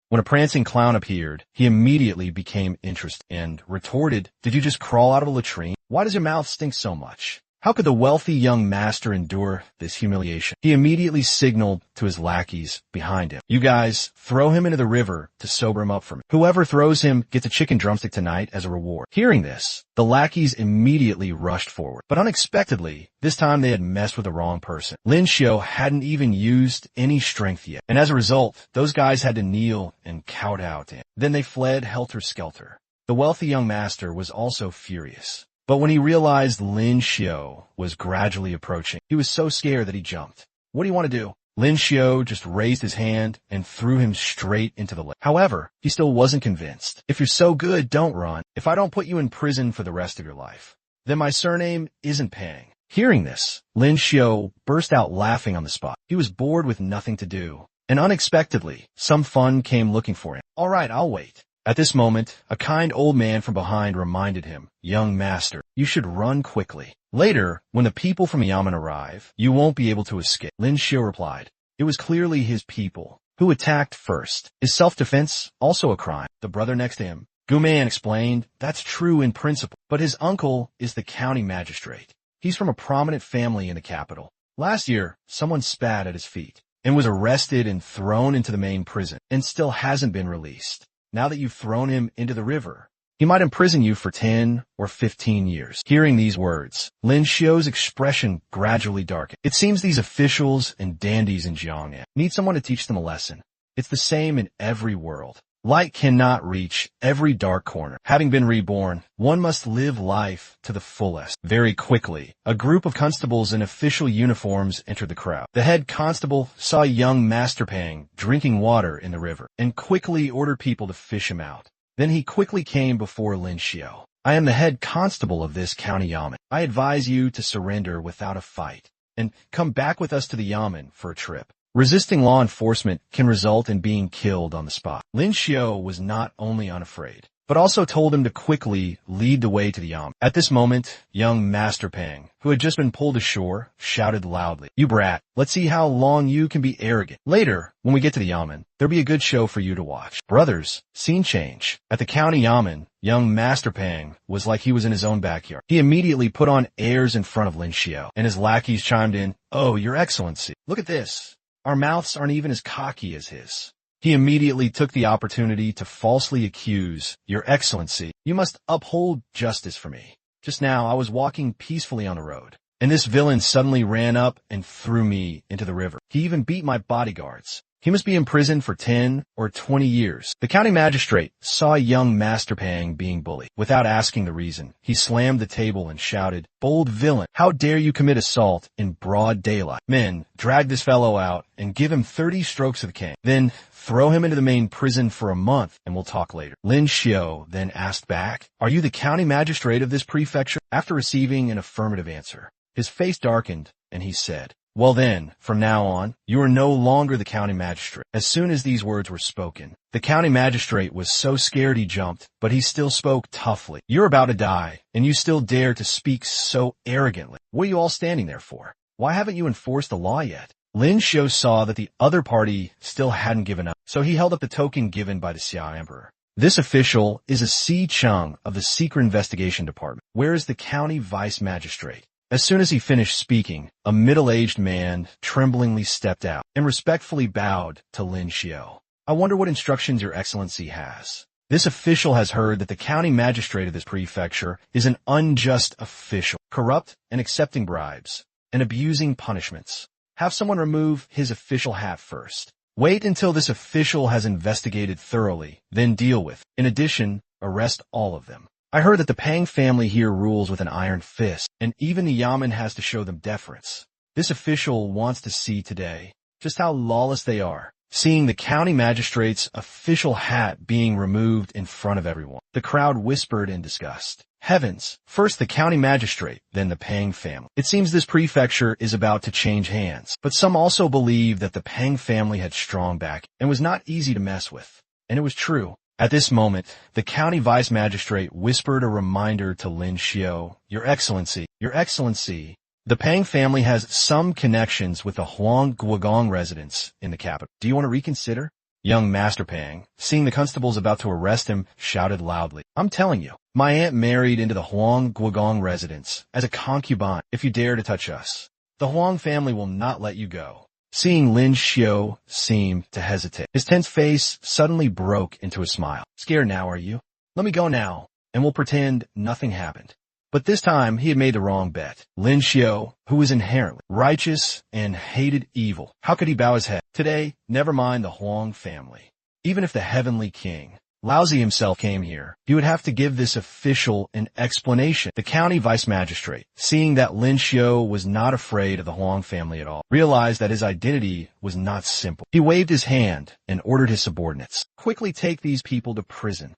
When a prancing clown appeared, he immediately became interested and retorted, "Did you just crawl out of a latrine? Why does your mouth stink so much?" How could the wealthy young master endure this humiliation? He immediately signaled to his lackeys behind him, "You guys, throw him into the river to sober him up for me. Whoever throws him gets a chicken drumstick tonight as a reward." Hearing this, the lackeys immediately rushed forward. But unexpectedly, this time they had messed with the wrong person. Lin Xiao hadn't even used any strength yet, and as a result, those guys had to kneel and kowtow to him. Then they fled helter-skelter. The wealthy young master was also furious. But when he realized Lin Xiao was gradually approaching, he was so scared that he jumped. "What do you want to do?" Lin Xiao just raised his hand and threw him straight into the lake. However, he still wasn't convinced. "If you're so good, don't run. If I don't put you in prison for the rest of your life, then my surname isn't Pang." Hearing this, Lin Xiao burst out laughing on the spot. He was bored with nothing to do, and unexpectedly, some fun came looking for him. "All right, I'll wait." At this moment, a kind old man from behind reminded him, "Young master, you should run quickly. Later, when the people from Yamen arrive, you won't be able to escape." Lin Xiao replied. It was clearly his people who attacked first. Is self-defense also a crime? The brother next to him, Guman, explained, "That's true in principle, but his uncle is the county magistrate. He's from a prominent family in the capital. Last year, someone spat at his feet and was arrested and thrown into the main prison and still hasn't been released. Now that you've thrown him into the river, he might imprison you for 10 or 15 years. Hearing these words, Lin Xiao's expression gradually darkened. It seems these officials and dandies in Jiangnan need someone to teach them a lesson. It's the same in every world. Light cannot reach every dark corner. Having been reborn, one must live life to the fullest. Very quickly, a group of constables in official uniforms entered the crowd. The head constable saw young Master Pang drinking water in the river and quickly ordered people to fish him out. Then he quickly came before Lin Xiao. "I am the head constable of this county yamen. I advise you to surrender without a fight and come back with us to the yamen for a trip. Resisting law enforcement can result in being killed on the spot." Lin Xiao was not only unafraid, but also told him to quickly lead the way to the yamen. At this moment, young Master Pang, who had just been pulled ashore, shouted loudly, "You brat, let's see how long you can be arrogant. Later, when we get to the yamen, there'll be a good show for you to watch." Brothers, scene change. At the county yamen, young Master Pang was like he was in his own backyard. He immediately put on airs in front of Lin Xiao, and his lackeys chimed in, "Oh, your excellency, look at this. Our mouths aren't even as cocky as his." He immediately took the opportunity to falsely accuse, "Your Excellency, you must uphold justice for me. Just now I was walking peacefully on the road, and this villain suddenly ran up and threw me into the river. He even beat my bodyguards. He must be imprisoned for 10 or 20 years. The county magistrate saw young Master Pang being bullied. Without asking the reason, he slammed the table and shouted, "Bold villain, how dare you commit assault in broad daylight? Men, drag this fellow out and give him 30 strokes of the cane. Then throw him into the main prison for a month and we'll talk later." Lin Xiao then asked back, "Are you the county magistrate of this prefecture?" After receiving an affirmative answer, his face darkened and he said, "Well then, from now on, you are no longer the county magistrate." As soon as these words were spoken, the county magistrate was so scared he jumped, but he still spoke toughly. "You're about to die, and you still dare to speak so arrogantly. What are you all standing there for? Why haven't you enforced the law yet?" Lin Xiao saw that the other party still hadn't given up, so he held up the token given by the Xia Emperor. "This official is a Si Cheng of the Secret Investigation Department. Where is the county vice magistrate?" As soon as he finished speaking, a middle-aged man tremblingly stepped out and respectfully bowed to Lin Xiao. "I wonder what instructions your excellency has." This official has heard that the county magistrate of this prefecture is an unjust official, corrupt and accepting bribes, and abusing punishments. Have someone remove his official hat first. Wait until this official has investigated thoroughly, then deal with. In addition, arrest all of them. I heard that the Pang family here rules with an iron fist, and even the yamen has to show them deference. This official wants to see today just how lawless they are, seeing the county magistrate's official hat being removed in front of everyone. The crowd whispered in disgust. Heavens, first the county magistrate, then the Pang family. It seems this prefecture is about to change hands, but some also believe that the Pang family had strong back and was not easy to mess with. And it was true. At this moment, the county vice magistrate whispered a reminder to Lin Xiao, "Your Excellency, Your Excellency, the Pang family has some connections with the Huang Guogong residents in the capital. Do you want to reconsider?" Young Master Pang, seeing the constables about to arrest him, shouted loudly, "I'm telling you, my aunt married into the Huang Guogong residence as a concubine. If you dare to touch us, the Huang family will not let you go." Seeing Lin Xiao seemed to hesitate, his tense face suddenly broke into a smile. "Scared now, are you? Let me go now, and we'll pretend nothing happened." But this time, he had made the wrong bet. Lin Xiao, who was inherently righteous and hated evil, how could he bow his head? Today, never mind the Huang family. Even if the heavenly king, Laozi himself, came here, he would have to give this official an explanation. The county vice magistrate, seeing that Lin Xiao was not afraid of the Huang family at all, realized that his identity was not simple. He waved his hand and ordered his subordinates, "Quickly take these people to prison."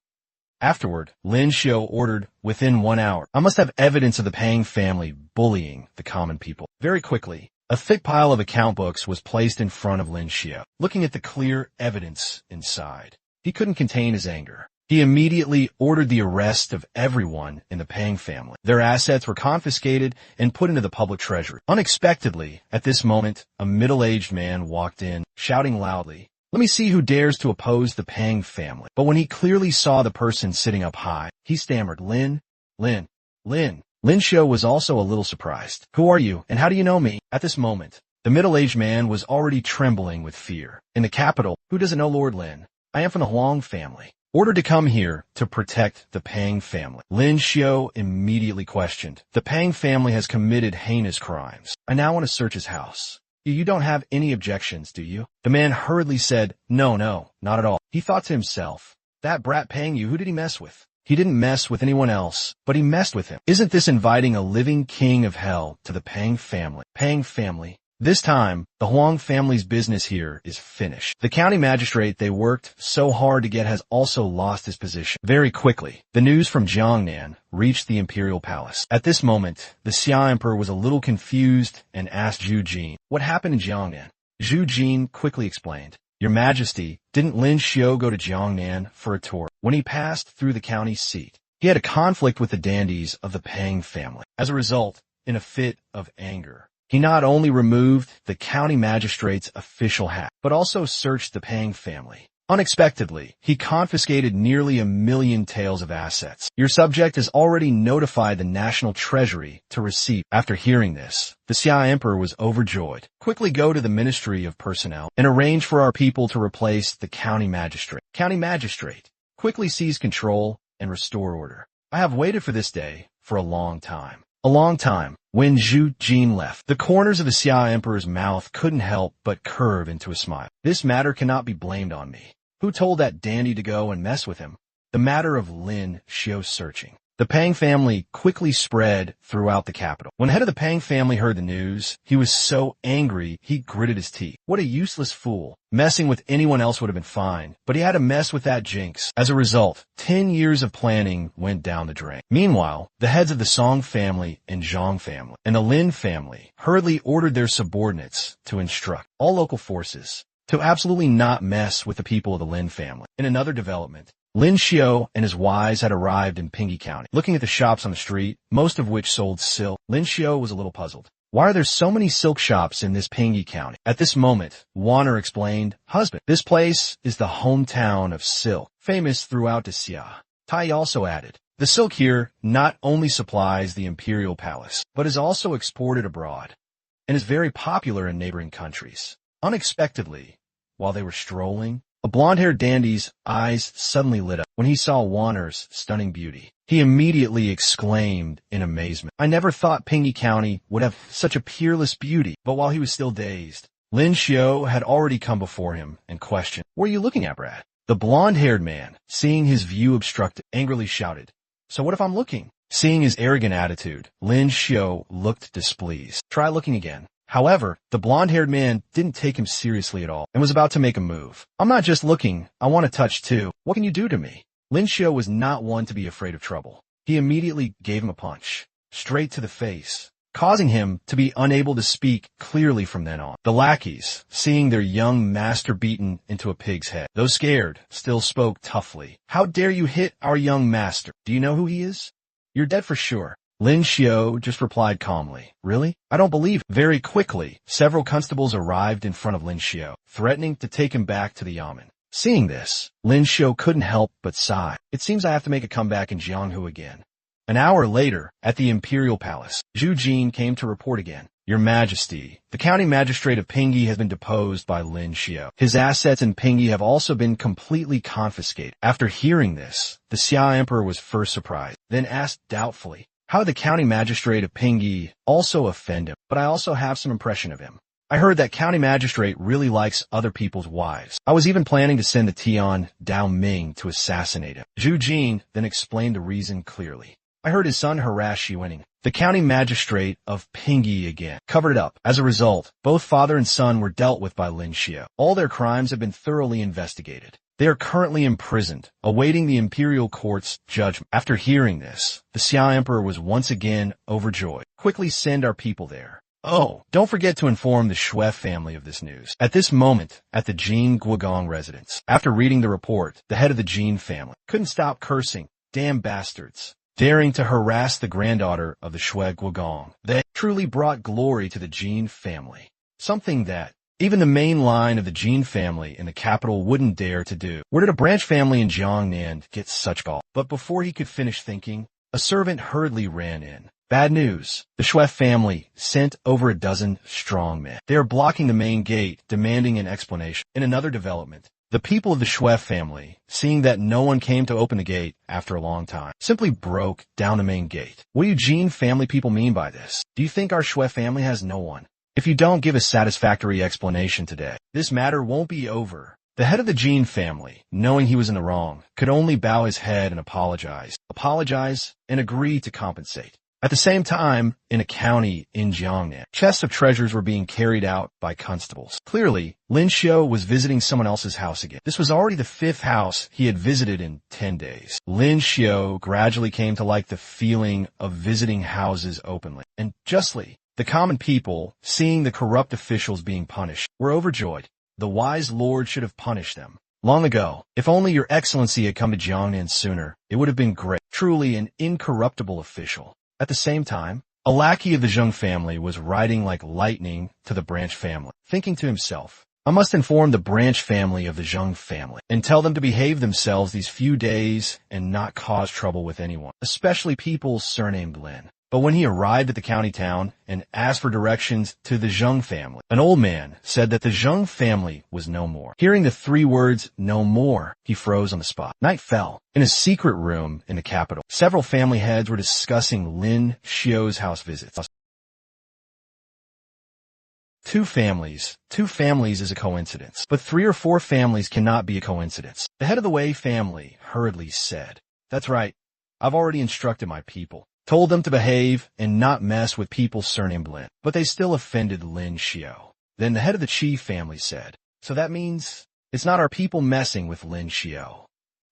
Afterward, Lin Xiao ordered, "Within 1 hour, I must have evidence of the Pang family bullying the common people." Very quickly, a thick pile of account books was placed in front of Lin Xiao. Looking at the clear evidence inside, he couldn't contain his anger. He immediately ordered the arrest of everyone in the Pang family. Their assets were confiscated and put into the public treasury. Unexpectedly, at this moment, a middle-aged man walked in, shouting loudly, "Let me see who dares to oppose the Pang family." But when he clearly saw the person sitting up high, he stammered, Lin. Lin Xiao was also a little surprised. "Who are you, and how do you know me?" At this moment, the middle-aged man was already trembling with fear. "In the capital, who doesn't know Lord Lin? I am from the Huang family, ordered to come here to protect the Pang family." Lin Xiao immediately questioned. "The Pang family has committed heinous crimes. I now want to search his house. You don't have any objections, do you?" The man hurriedly said, No, not at all." He thought to himself, "That brat Pang Yu, who did he mess with? He didn't mess with anyone else, but he messed with him. Isn't this inviting a living king of hell to the Pang family? Pang family. This time, the Huang family's business here is finished. The county magistrate they worked so hard to get has also lost his position." Very quickly, the news from Jiangnan reached the imperial palace. At this moment, the Xia Emperor was a little confused and asked Zhu Jin, "What happened in Jiangnan?" Zhu Jin quickly explained, "Your Majesty, didn't Lin Xiao go to Jiangnan for a tour? When he passed through the county seat, he had a conflict with the dandies of the Pang family. As a result, in a fit of anger, he not only removed the county magistrate's official hat, but also searched the Pang family. Unexpectedly, he confiscated nearly 1 million taels of assets. Your subject has already notified the National Treasury to receive. After hearing this, the Xia Emperor was overjoyed. Quickly go to the Ministry of Personnel and arrange for our people to replace the county magistrate. County magistrate, quickly seize control and restore order. I have waited for this day for a long time. A long time. When Zhu Jin left, the corners of the Xia Emperor's mouth couldn't help but curve into a smile. This matter cannot be blamed on me. Who told that dandy to go and mess with him? The matter of Lin Xiu's searching. The Pang family quickly spread throughout the capital. When the head of the Pang family heard the news, he was so angry he gritted his teeth. What a useless fool. Messing with anyone else would have been fine, but he had to mess with that jinx. As a result, 10 years of planning went down the drain. Meanwhile, the heads of the Song family and Zhang family and the Lin family hurriedly ordered their subordinates to instruct all local forces to absolutely not mess with the people of the Lin family. In another development, Lin Xiu and his wives had arrived in Pingyi County. Looking at the shops on the street, most of which sold silk, Lin Xiu was a little puzzled. Why are there so many silk shops in this Pingyi County? At this moment, Warner explained, "Husband, this place is the hometown of silk, famous throughout Xia." Tai also added, "The silk here not only supplies the imperial palace, but is also exported abroad, and is very popular in neighboring countries." Unexpectedly, while they were strolling, a blonde-haired dandy's eyes suddenly lit up when he saw Warner's stunning beauty. He immediately exclaimed in amazement, "I never thought Pingyi County would have such a peerless beauty." But while he was still dazed, Lin Xiu had already come before him and questioned, "What are you looking at, Brad?" The blonde-haired man, seeing his view obstructed, angrily shouted, "So what if I'm looking?" Seeing his arrogant attitude, Lin Xiu looked displeased. "Try looking again." However, the blonde-haired man didn't take him seriously at all and was about to make a move. "I'm not just looking, I want to touch too. What can you do to me?" Lin Xiu was not one to be afraid of trouble. He immediately gave him a punch, straight to the face, causing him to be unable to speak clearly from then on. The lackeys, seeing their young master beaten into a pig's head, though scared, still spoke toughly. "How dare you hit our young master? Do you know who he is? You're dead for sure." Lin Xiu just replied calmly, "Really? I don't believe it." Very quickly, several constables arrived in front of Lin Xiu, threatening to take him back to the yamen. Seeing this, Lin Xiu couldn't help but sigh. "It seems I have to make a comeback in Jianghu again." An hour later, at the imperial palace, Zhu Jin came to report again. "Your Majesty, the county magistrate of Pingyi has been deposed by Lin Xiu. His assets in Pingyi have also been completely confiscated." After hearing this, the Xia Emperor was first surprised, then asked doubtfully, "How did the county magistrate of Pingyi also offend him? But I also have some impression of him. I heard that county magistrate really likes other people's wives. I was even planning to send the Tian Dao Ming to assassinate him." Zhu Jin then explained the reason clearly. "I heard his son harass Xuening, the county magistrate of Pingyi again, covered it up. As a result, both father and son were dealt with by Lin Xiu. All their crimes have been thoroughly investigated. They are currently imprisoned, awaiting the imperial court's judgment." After hearing this, the Xia Emperor was once again overjoyed. "Quickly send our people there. Oh, don't forget to inform the Shui family of this news." At this moment, at the Jin Guogong residence, after reading the report, the head of the Jin family couldn't stop cursing, "Damn bastards, daring to harass the granddaughter of the Shui Guogong. They truly brought glory to the Jin family. Something that even the main line of the Jin family in the capital wouldn't dare to do. Where did a branch family in Jiangnan get such gall?" But before he could finish thinking, a servant hurriedly ran in. "Bad news. The Shui family sent over a dozen strong men. They are blocking the main gate, demanding an explanation." In another development, the people of the Shui family, seeing that no one came to open the gate after a long time, simply broke down the main gate. "What do you Jin family people mean by this? Do you think our Shui family has no one? If you don't give a satisfactory explanation today, this matter won't be over." The head of the Jin family, knowing he was in the wrong, could only bow his head and apologize, and agree to compensate. At the same time, in a county in Jiangnan, chests of treasures were being carried out by constables. Clearly, Lin Xiu was visiting someone else's house again. This was already the 5th house he had visited in 10 days. Lin Xiu gradually came to like the feeling of visiting houses openly, and justly. The common people, seeing the corrupt officials being punished, were overjoyed. The wise lord should have punished them. Long ago, if only your excellency had come to Jiangnan sooner, it would have been great. Truly an incorruptible official. At the same time, a lackey of the Zheng family was riding like lightning to the Branch family, thinking to himself, I must inform the Branch family of the Zheng family and tell them to behave themselves these few days and not cause trouble with anyone, especially people surnamed Lin. But when he arrived at the county town and asked for directions to the Zheng family, an old man said that the Zheng family was no more. Hearing the 3 words, no more, he froze on the spot. Night fell. In a secret room in the capital, several family heads were discussing Lin Xiu's house visits. Two families is a coincidence, but 3 or 4 families cannot be a coincidence. The head of the Wei family hurriedly said, That's right. I've already instructed my people. Told them to behave and not mess with people surnamed Lin, but they still offended Lin Xiu. Then the head of the Qi family said, So that means it's not our people messing with Lin Xiu,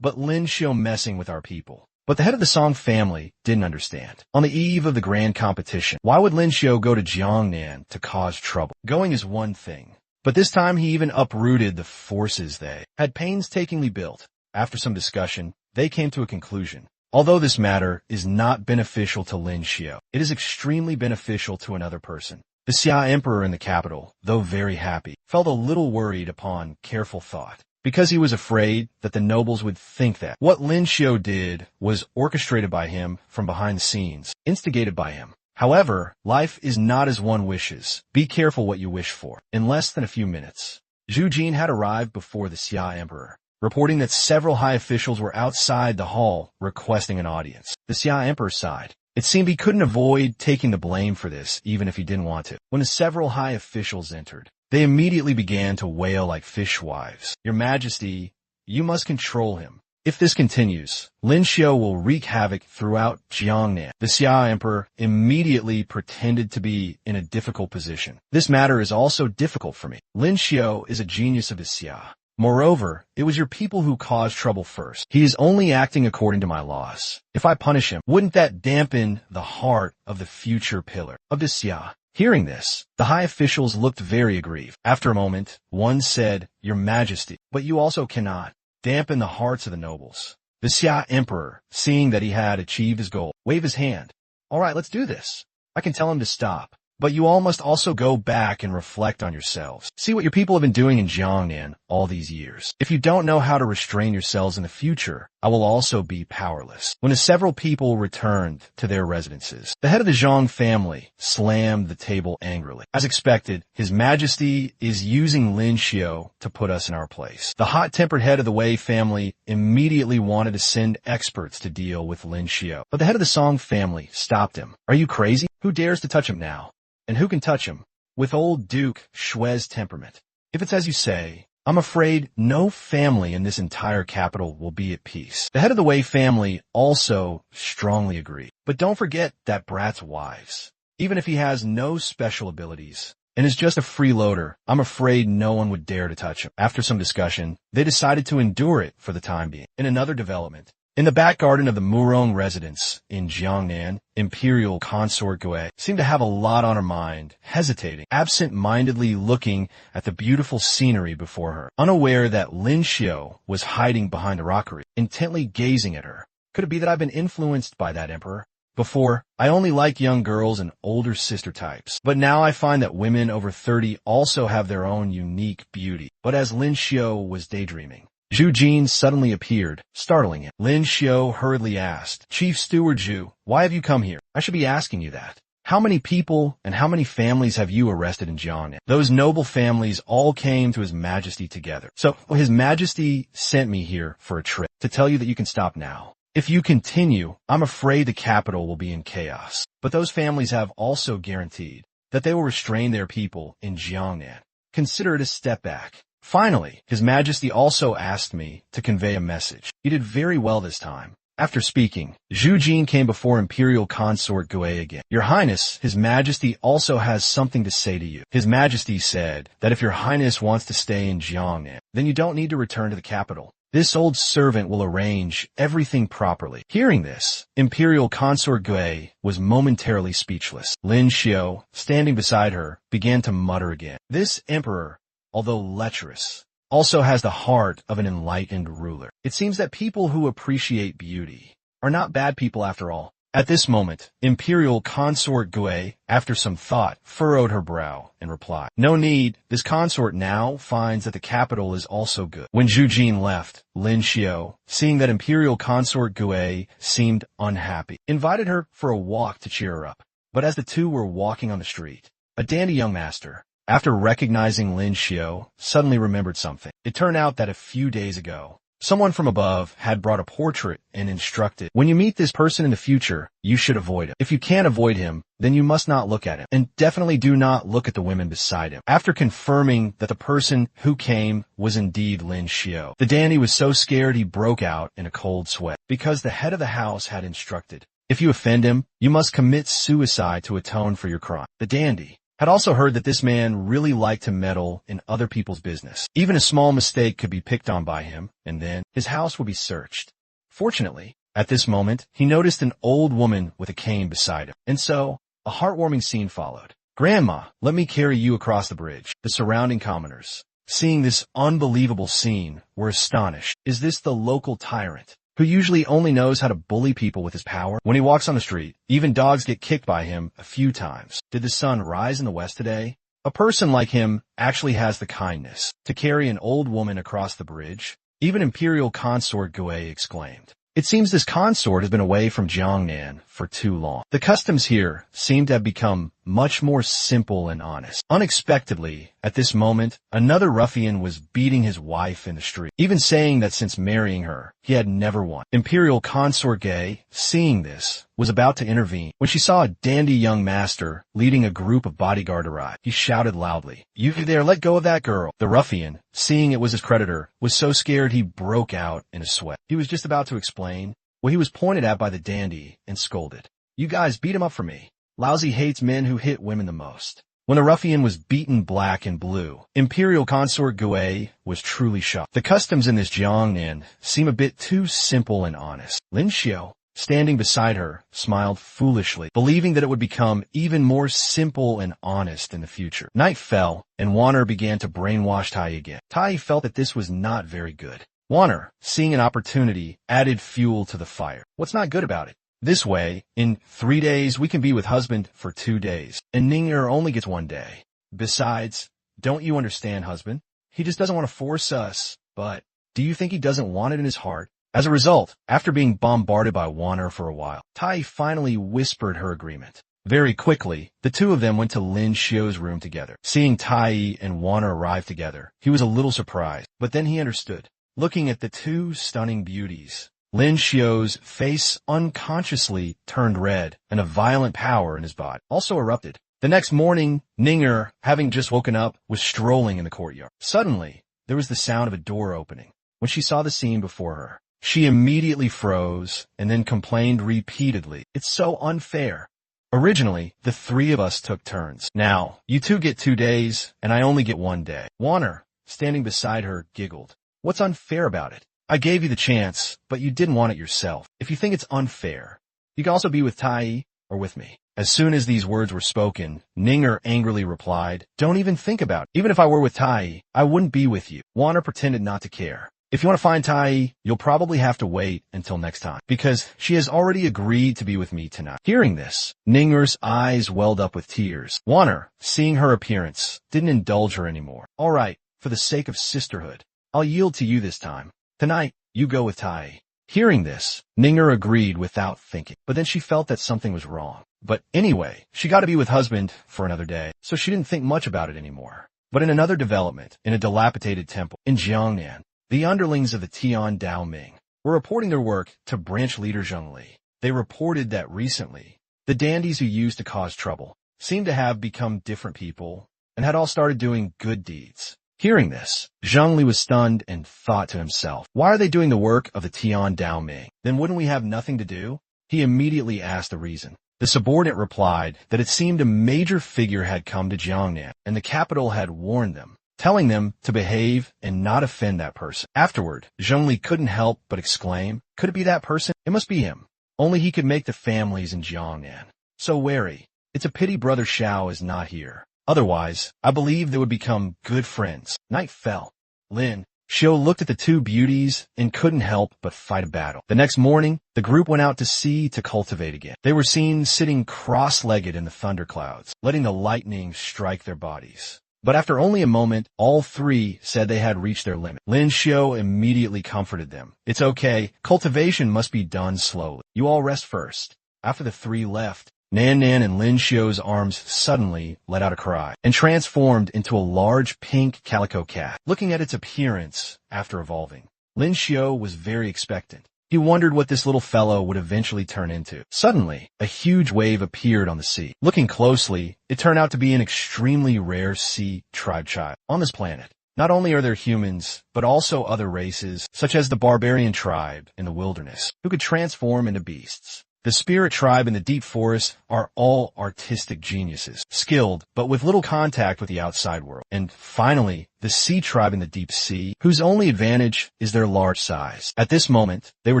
but Lin Xiu messing with our people. But the head of the Song family didn't understand. On the eve of the grand competition, why would Lin Xiu go to Jiangnan to cause trouble? Going is one thing, but this time he even uprooted the forces they had painstakingly built. After some discussion, they came to a conclusion. Although this matter is not beneficial to Lin Xiu, it is extremely beneficial to another person. The Xia Emperor in the capital, though very happy, felt a little worried upon careful thought, because he was afraid that the nobles would think that what Lin Xiu did was orchestrated by him from behind the scenes, instigated by him. However, life is not as one wishes. Be careful what you wish for. In less than a few minutes, Zhu Jin had arrived before the Xia Emperor, reporting that several high officials were outside the hall requesting an audience. The Xia Emperor sighed. It seemed he couldn't avoid taking the blame for this, even if he didn't want to. When the several high officials entered, they immediately began to wail like fishwives. Your Majesty, you must control him. If this continues, Lin Xiu will wreak havoc throughout Jiangnan. The Xia Emperor immediately pretended to be in a difficult position. This matter is also difficult for me. Lin Xiu is a genius of his Xia. Moreover, it was your people who caused trouble first. He is only acting according to my laws. If I punish him, wouldn't that dampen the heart of the future pillar of the Xia? Hearing this, the high officials looked very aggrieved. After a moment, one said, Your Majesty, but you also cannot dampen the hearts of the nobles. The Xia Emperor, seeing that he had achieved his goal, waved his hand. All right, let's do this. I can tell him to stop. But you all must also go back and reflect on yourselves. See what your people have been doing in Jiangnan all these years. If you don't know how to restrain yourselves in the future, I will also be powerless. When the several people returned to their residences, the head of the Zhang family slammed the table angrily. As expected, His Majesty is using Lin Xiu to put us in our place. The hot-tempered head of the Wei family immediately wanted to send experts to deal with Lin Xiu, but the head of the Song family stopped him. Are you crazy? Who dares to touch him now? And who can touch him? With old Duke Shui's temperament. If it's as you say, I'm afraid no family in this entire capital will be at peace. The head of the Wei family also strongly agreed. But don't forget that brat's wives. Even if he has no special abilities and is just a freeloader, I'm afraid no one would dare to touch him. After some discussion, they decided to endure it for the time being. In another development, in the back garden of the Murong residence in Jiangnan, Imperial Consort Gui seemed to have a lot on her mind, hesitating, absent-mindedly looking at the beautiful scenery before her, unaware that Lin Xiu was hiding behind a rockery, intently gazing at her. Could it be that I've been influenced by that emperor? Before, I only liked young girls and older sister types, but now I find that women over 30 also have their own unique beauty. But as Lin Xiu was daydreaming, Zhu Jin suddenly appeared, startling him. Lin Xiu hurriedly asked, Chief Steward Zhu, why have you come here? I should be asking you that. How many people and how many families have you arrested in Jiangnan? Those noble families all came to His Majesty together. So His Majesty sent me here for a trip to tell you that you can stop now. If you continue, I'm afraid the capital will be in chaos. But those families have also guaranteed that they will restrain their people in Jiangnan. Consider it a step back. Finally, His Majesty also asked me to convey a message. He did very well this time. After speaking, Zhu Jin came before Imperial Consort Gui again. Your Highness, His Majesty also has something to say to you. His Majesty said that if Your Highness wants to stay in Jiangnan, then you don't need to return to the capital. This old servant will arrange everything properly. Hearing this, Imperial Consort Gui was momentarily speechless. Lin Xiu, standing beside her, began to mutter again. This emperor, although lecherous, also has the heart of an enlightened ruler. It seems that people who appreciate beauty are not bad people after all. At this moment, Imperial Consort Gui, after some thought, furrowed her brow and replied, "No need. This consort now finds that the capital is also good." When Zhu Jin left, Lin Xiao, seeing that Imperial Consort Gui seemed unhappy, invited her for a walk to cheer her up. But as the two were walking on the street, a dandy young master, after recognizing Lin Xiao, suddenly remembered something. It turned out that a few days ago, someone from above had brought a portrait and instructed, "When you meet this person in the future, you should avoid him. If you can't avoid him, then you must not look at him, and definitely do not look at the women beside him." After confirming that the person who came was indeed Lin Xiao, the dandy was so scared he broke out in a cold sweat, because the head of the house had instructed, "If you offend him, you must commit suicide to atone for your crime." The dandy had also heard that this man really liked to meddle in other people's business. Even a small mistake could be picked on by him, and then his house would be searched. Fortunately, at this moment, he noticed an old woman with a cane beside him, and so a heartwarming scene followed. "Grandma, let me carry you across the bridge." The surrounding commoners, seeing this unbelievable scene, were astonished. Is this the local tyrant, who usually only knows how to bully people with his power? When he walks on the street, even dogs get kicked by him a few times. Did the sun rise in the west today? A person like him actually has the kindness to carry an old woman across the bridge? Even Imperial Consort Gui exclaimed. It seems this consort has been away from Jiangnan for too long. The customs here seem to have become much more simple and honest. Unexpectedly, at this moment, another ruffian was beating his wife in the street, even saying that since marrying her, he had never won. Imperial Consort Gui, seeing this, was about to intervene when she saw a dandy young master leading a group of bodyguard arrive. He shouted loudly, "You there, let go of that girl." The ruffian, seeing it was his creditor, was so scared he broke out in a sweat. He was just about to explain, when he was pointed at by the dandy and scolded, "You guys beat him up for me. Lousy hates men who hit women the most." When the ruffian was beaten black and blue, Imperial Consort Gui was truly shocked. The customs in this Jiangnan seem a bit too simple and honest. Lin Xiao, standing beside her, smiled foolishly, believing that it would become even more simple and honest in the future. Night fell, and Warner began to brainwash Tai again. Tai felt that this was not very good. Warner, seeing an opportunity, added fuel to the fire. What's not good about it? This way, in 3 days, we can be with husband for 2 days, and Ning'er only gets 1 day. Besides, don't you understand, husband? He just doesn't want to force us, but do you think he doesn't want it in his heart? As a result, after being bombarded by Warner for a while, Tai finally whispered her agreement. Very quickly, the two of them went to Lin Xiao's room together. Seeing Tai and Warner arrive together, he was a little surprised, but then he understood. Looking at the two stunning beauties, Lin Xiao's face unconsciously turned red, and a violent power in his body also erupted. The next morning, Ning'er, having just woken up, was strolling in the courtyard. Suddenly, there was the sound of a door opening. When she saw the scene before her, she immediately froze and then complained repeatedly, "It's so unfair. Originally, the 3 of us took turns. Now, you 2 get 2 days, and I only get 1 day." Warner, standing beside her, giggled. "What's unfair about it? I gave you the chance, but you didn't want it yourself. If you think it's unfair, you can also be with Tai or with me." As soon as these words were spoken, Ning'er angrily replied, "Don't even think about it. Even if I were with Tai, I wouldn't be with you." Warner pretended not to care. "If you want to find Tai, you'll probably have to wait until next time, because she has already agreed to be with me tonight." Hearing this, Ning'er's eyes welled up with tears. Warner, seeing her appearance, didn't indulge her anymore. "All right, for the sake of sisterhood, I'll yield to you this time. Tonight, you go with Tai." Hearing this, Ning'er agreed without thinking, but then she felt that something was wrong. But anyway, she got to be with husband for another day, so she didn't think much about it anymore. But in another development, in a dilapidated temple in Jiangnan, the underlings of the Tian Dao Ming were reporting their work to branch leader Zheng Li. They reported that recently, the dandies who used to cause trouble seemed to have become different people and had all started doing good deeds. Hearing this, Zheng Li was stunned and thought to himself, "Why are they doing the work of the Tian Dao Ming? Then wouldn't we have nothing to do?" He immediately asked the reason. The subordinate replied that it seemed a major figure had come to Jiangnan, and the capital had warned them, telling them to behave and not offend that person. Afterward, Zheng Li couldn't help but exclaim, "Could it be that person? It must be him. Only he could make the families in Jiangnan so wary. It's a pity Brother Xiao is not here. Otherwise, I believe they would become good friends." Night fell. Lin Xiu looked at the two beauties and couldn't help but fight a battle. The next morning, the group went out to sea to cultivate again. They were seen sitting cross-legged in the thunderclouds, letting the lightning strike their bodies. But after only a moment, all three said they had reached their limit. Lin Xiu immediately comforted them. It's okay. Cultivation must be done slowly. You all rest first. After the three left, Nan Nan and Lin Xiu's arms suddenly let out a cry and transformed into a large pink calico cat. Looking at its appearance after evolving, Lin Xiu was very expectant. He wondered what this little fellow would eventually turn into. Suddenly, a huge wave appeared on the sea. Looking closely, it turned out to be an extremely rare sea tribe child. On this planet, not only are there humans, but also other races, such as the barbarian tribe in the wilderness, who could transform into beasts. The spirit tribe in the deep forest are all artistic geniuses, skilled, but with little contact with the outside world. And finally, the sea tribe in the deep sea, whose only advantage is their large size. At this moment, they were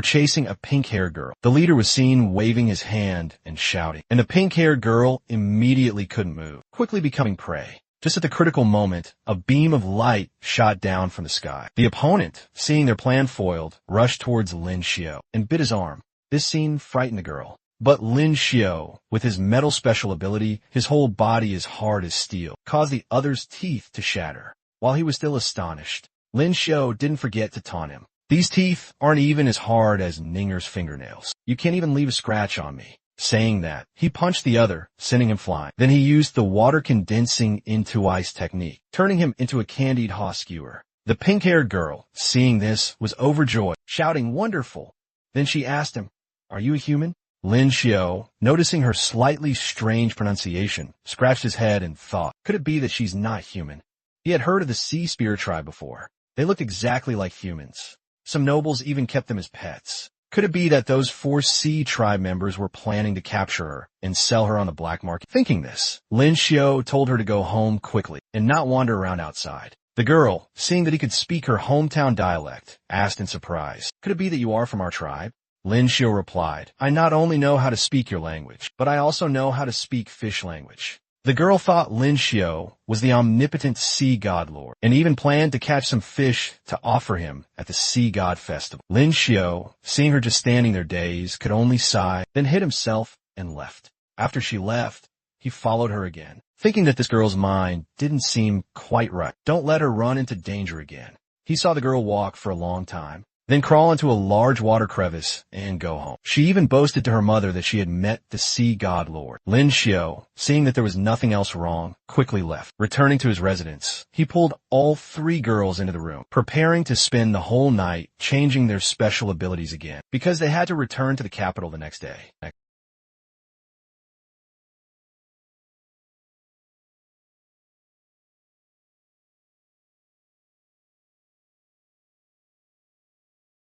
chasing a pink-haired girl. The leader was seen waving his hand and shouting, and the pink-haired girl immediately couldn't move, quickly becoming prey. Just at the critical moment, a beam of light shot down from the sky. The opponent, seeing their plan foiled, rushed towards Lin Xiu and bit his arm. This scene frightened the girl. But Lin Xiu, with his metal special ability, his whole body as hard as steel, caused the other's teeth to shatter. While he was still astonished, Lin Xiu didn't forget to taunt him. These teeth aren't even as hard as Ninger's fingernails. You can't even leave a scratch on me. Saying that, he punched the other, sending him flying. Then he used the water condensing into ice technique, turning him into a candied haw skewer. The pink-haired girl, seeing this, was overjoyed, shouting, "Wonderful!" Then she asked him, "Are you a human?" Lin Xiu, noticing her slightly strange pronunciation, scratched his head and thought, could it be that she's not human? He had heard of the sea spirit tribe before. They looked exactly like humans. Some nobles even kept them as pets. Could it be that those 4 sea tribe members were planning to capture her and sell her on the black market? Thinking this, Lin Xiu told her to go home quickly and not wander around outside. The girl, seeing that he could speak her hometown dialect, asked in surprise, "Could it be that you are from our tribe?" Lin Xiu replied, "I not only know how to speak your language, but I also know how to speak fish language." The girl thought Lin Xiu was the omnipotent sea god lord, and even planned to catch some fish to offer him at the sea god festival. Lin Xiu, seeing her just standing there dazed, could only sigh, then hid himself and left. After she left, he followed her again, thinking that this girl's mind didn't seem quite right. Don't let her run into danger again. He saw the girl walk for a long time, then crawl into a large water crevice and go home. She even boasted to her mother that she had met the sea god lord. Lin Xiu, seeing that there was nothing else wrong, quickly left. Returning to his residence, he pulled all 3 girls into the room, preparing to spend the whole night changing their special abilities again, because they had to return to the capital the next day.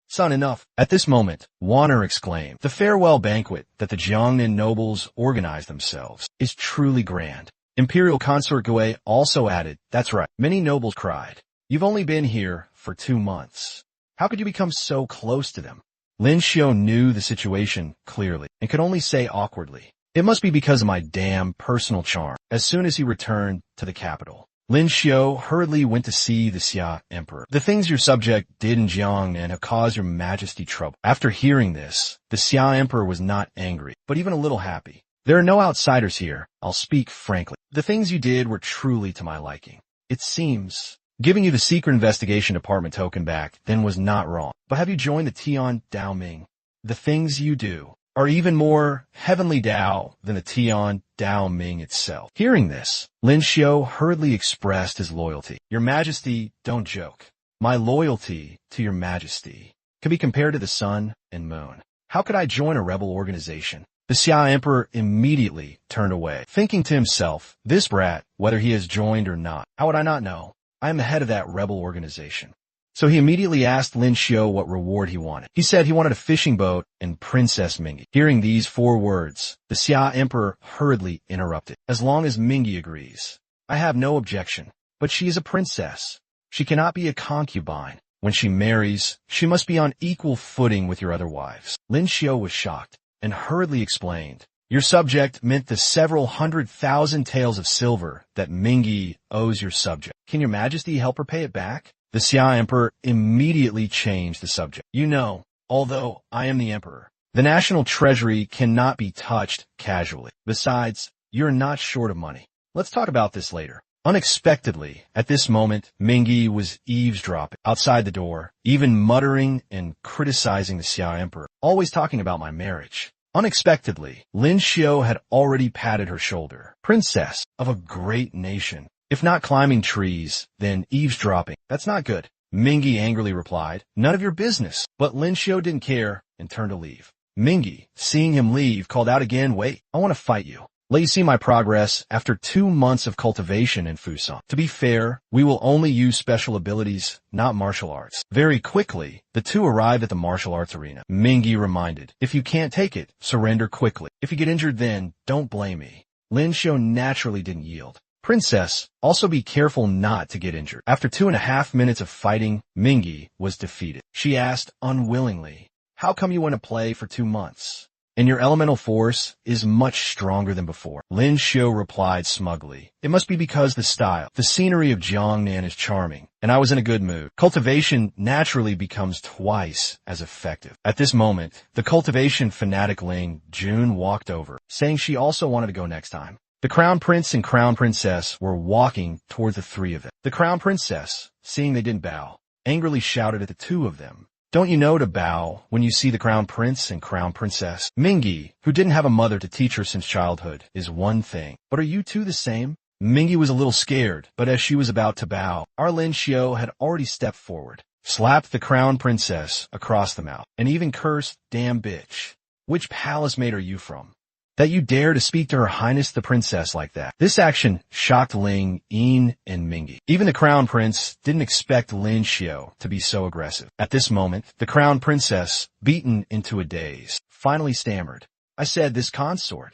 Son, enough. At this moment, Wanner exclaimed, "The farewell banquet that the Jiangnan nobles organized themselves is truly grand." Imperial Consort Gui also added, "That's right." Many nobles cried, "You've only been here for 2 months. How could you become so close to them?" Lin Xiu knew the situation clearly and could only say awkwardly, "It must be because of my damn personal charm." As soon as he returned to the capital, Lin Xiu hurriedly went to see the Xia Emperor. "The things your subject did in Jiangnan have caused your majesty trouble." After hearing this, the Xia Emperor was not angry, but even a little happy. "There are no outsiders here. I'll speak frankly. The things you did were truly to my liking. It seems giving you the secret investigation department token back then was not wrong. But have you joined the Tian Dao Ming? The things you do are even more heavenly Dao than the Tian Dao Ming itself." Hearing this, Lin Xiu hurriedly expressed his loyalty. "Your Majesty, don't joke. My loyalty to your Majesty can be compared to the sun and moon. How could I join a rebel organization?" The Xia Emperor immediately turned away, thinking to himself, "This brat, whether he has joined or not, how would I not know? I am the head of that rebel organization." So he immediately asked Lin Xiu what reward he wanted. He said he wanted a fishing boat and Princess Mingi. Hearing these 4 words, the Xia Emperor hurriedly interrupted. "As long as Mingi agrees, I have no objection. But she is a princess. She cannot be a concubine. When she marries, she must be on equal footing with your other wives." Lin Xiu was shocked and hurriedly explained, "Your subject meant the several 100,000 taels of silver that Mingi owes your subject. Can your Majesty help her pay it back?" The Xia Emperor immediately changed the subject. You know, although I am the emperor, the national treasury cannot be touched casually. Besides, you're not short of money. Let's talk about this later. Unexpectedly, at this moment, Mingyi was eavesdropping outside the door, even muttering and criticizing the Xia Emperor, always talking about my marriage. Unexpectedly, Lin Xiu had already patted her shoulder. Princess of a great nation. If not climbing trees, then eavesdropping. That's not good. Mingyi angrily replied, none of your business. But Lin Xiu didn't care and turned to leave. Mingyi, seeing him leave, called out again, wait, I want to fight you. Let you see my progress after 2 months of cultivation in Fusang. To be fair, we will only use special abilities, not martial arts. Very quickly, the two arrived at the martial arts arena. Mingyi reminded, if you can't take it, surrender quickly. If you get injured then, don't blame me. Lin Xiu naturally didn't yield. Princess, also be careful not to get injured. After 2.5 minutes of fighting, Mingyi was defeated. She asked unwillingly, how come you want to play for 2 months? And your elemental force is much stronger than before. Lin Xiu replied smugly, it must be because the scenery of Jiangnan is charming, and I was in a good mood. Cultivation naturally becomes twice as effective. At this moment, the cultivation fanatic Ling Jun walked over, saying she also wanted to go next time. The Crown Prince and Crown Princess were walking toward the three of them. The Crown Princess, seeing they didn't bow, angrily shouted at the two of them, don't you know to bow when you see the Crown Prince and Crown Princess? Mingyi, who didn't have a mother to teach her since childhood, is one thing. But are you two the same? Mingyi was a little scared, but as she was about to bow, our Lin Xiu had already stepped forward, slapped the Crown Princess across the mouth, and even cursed, damn bitch. Which palace mate are you from? That you dare to speak to Her Highness the Princess like that. This action shocked Ling, Yin, and Mingyi. Even the Crown Prince didn't expect Lin Xiu to be so aggressive. At this moment, the Crown Princess, beaten into a daze, finally stammered, I said this consort,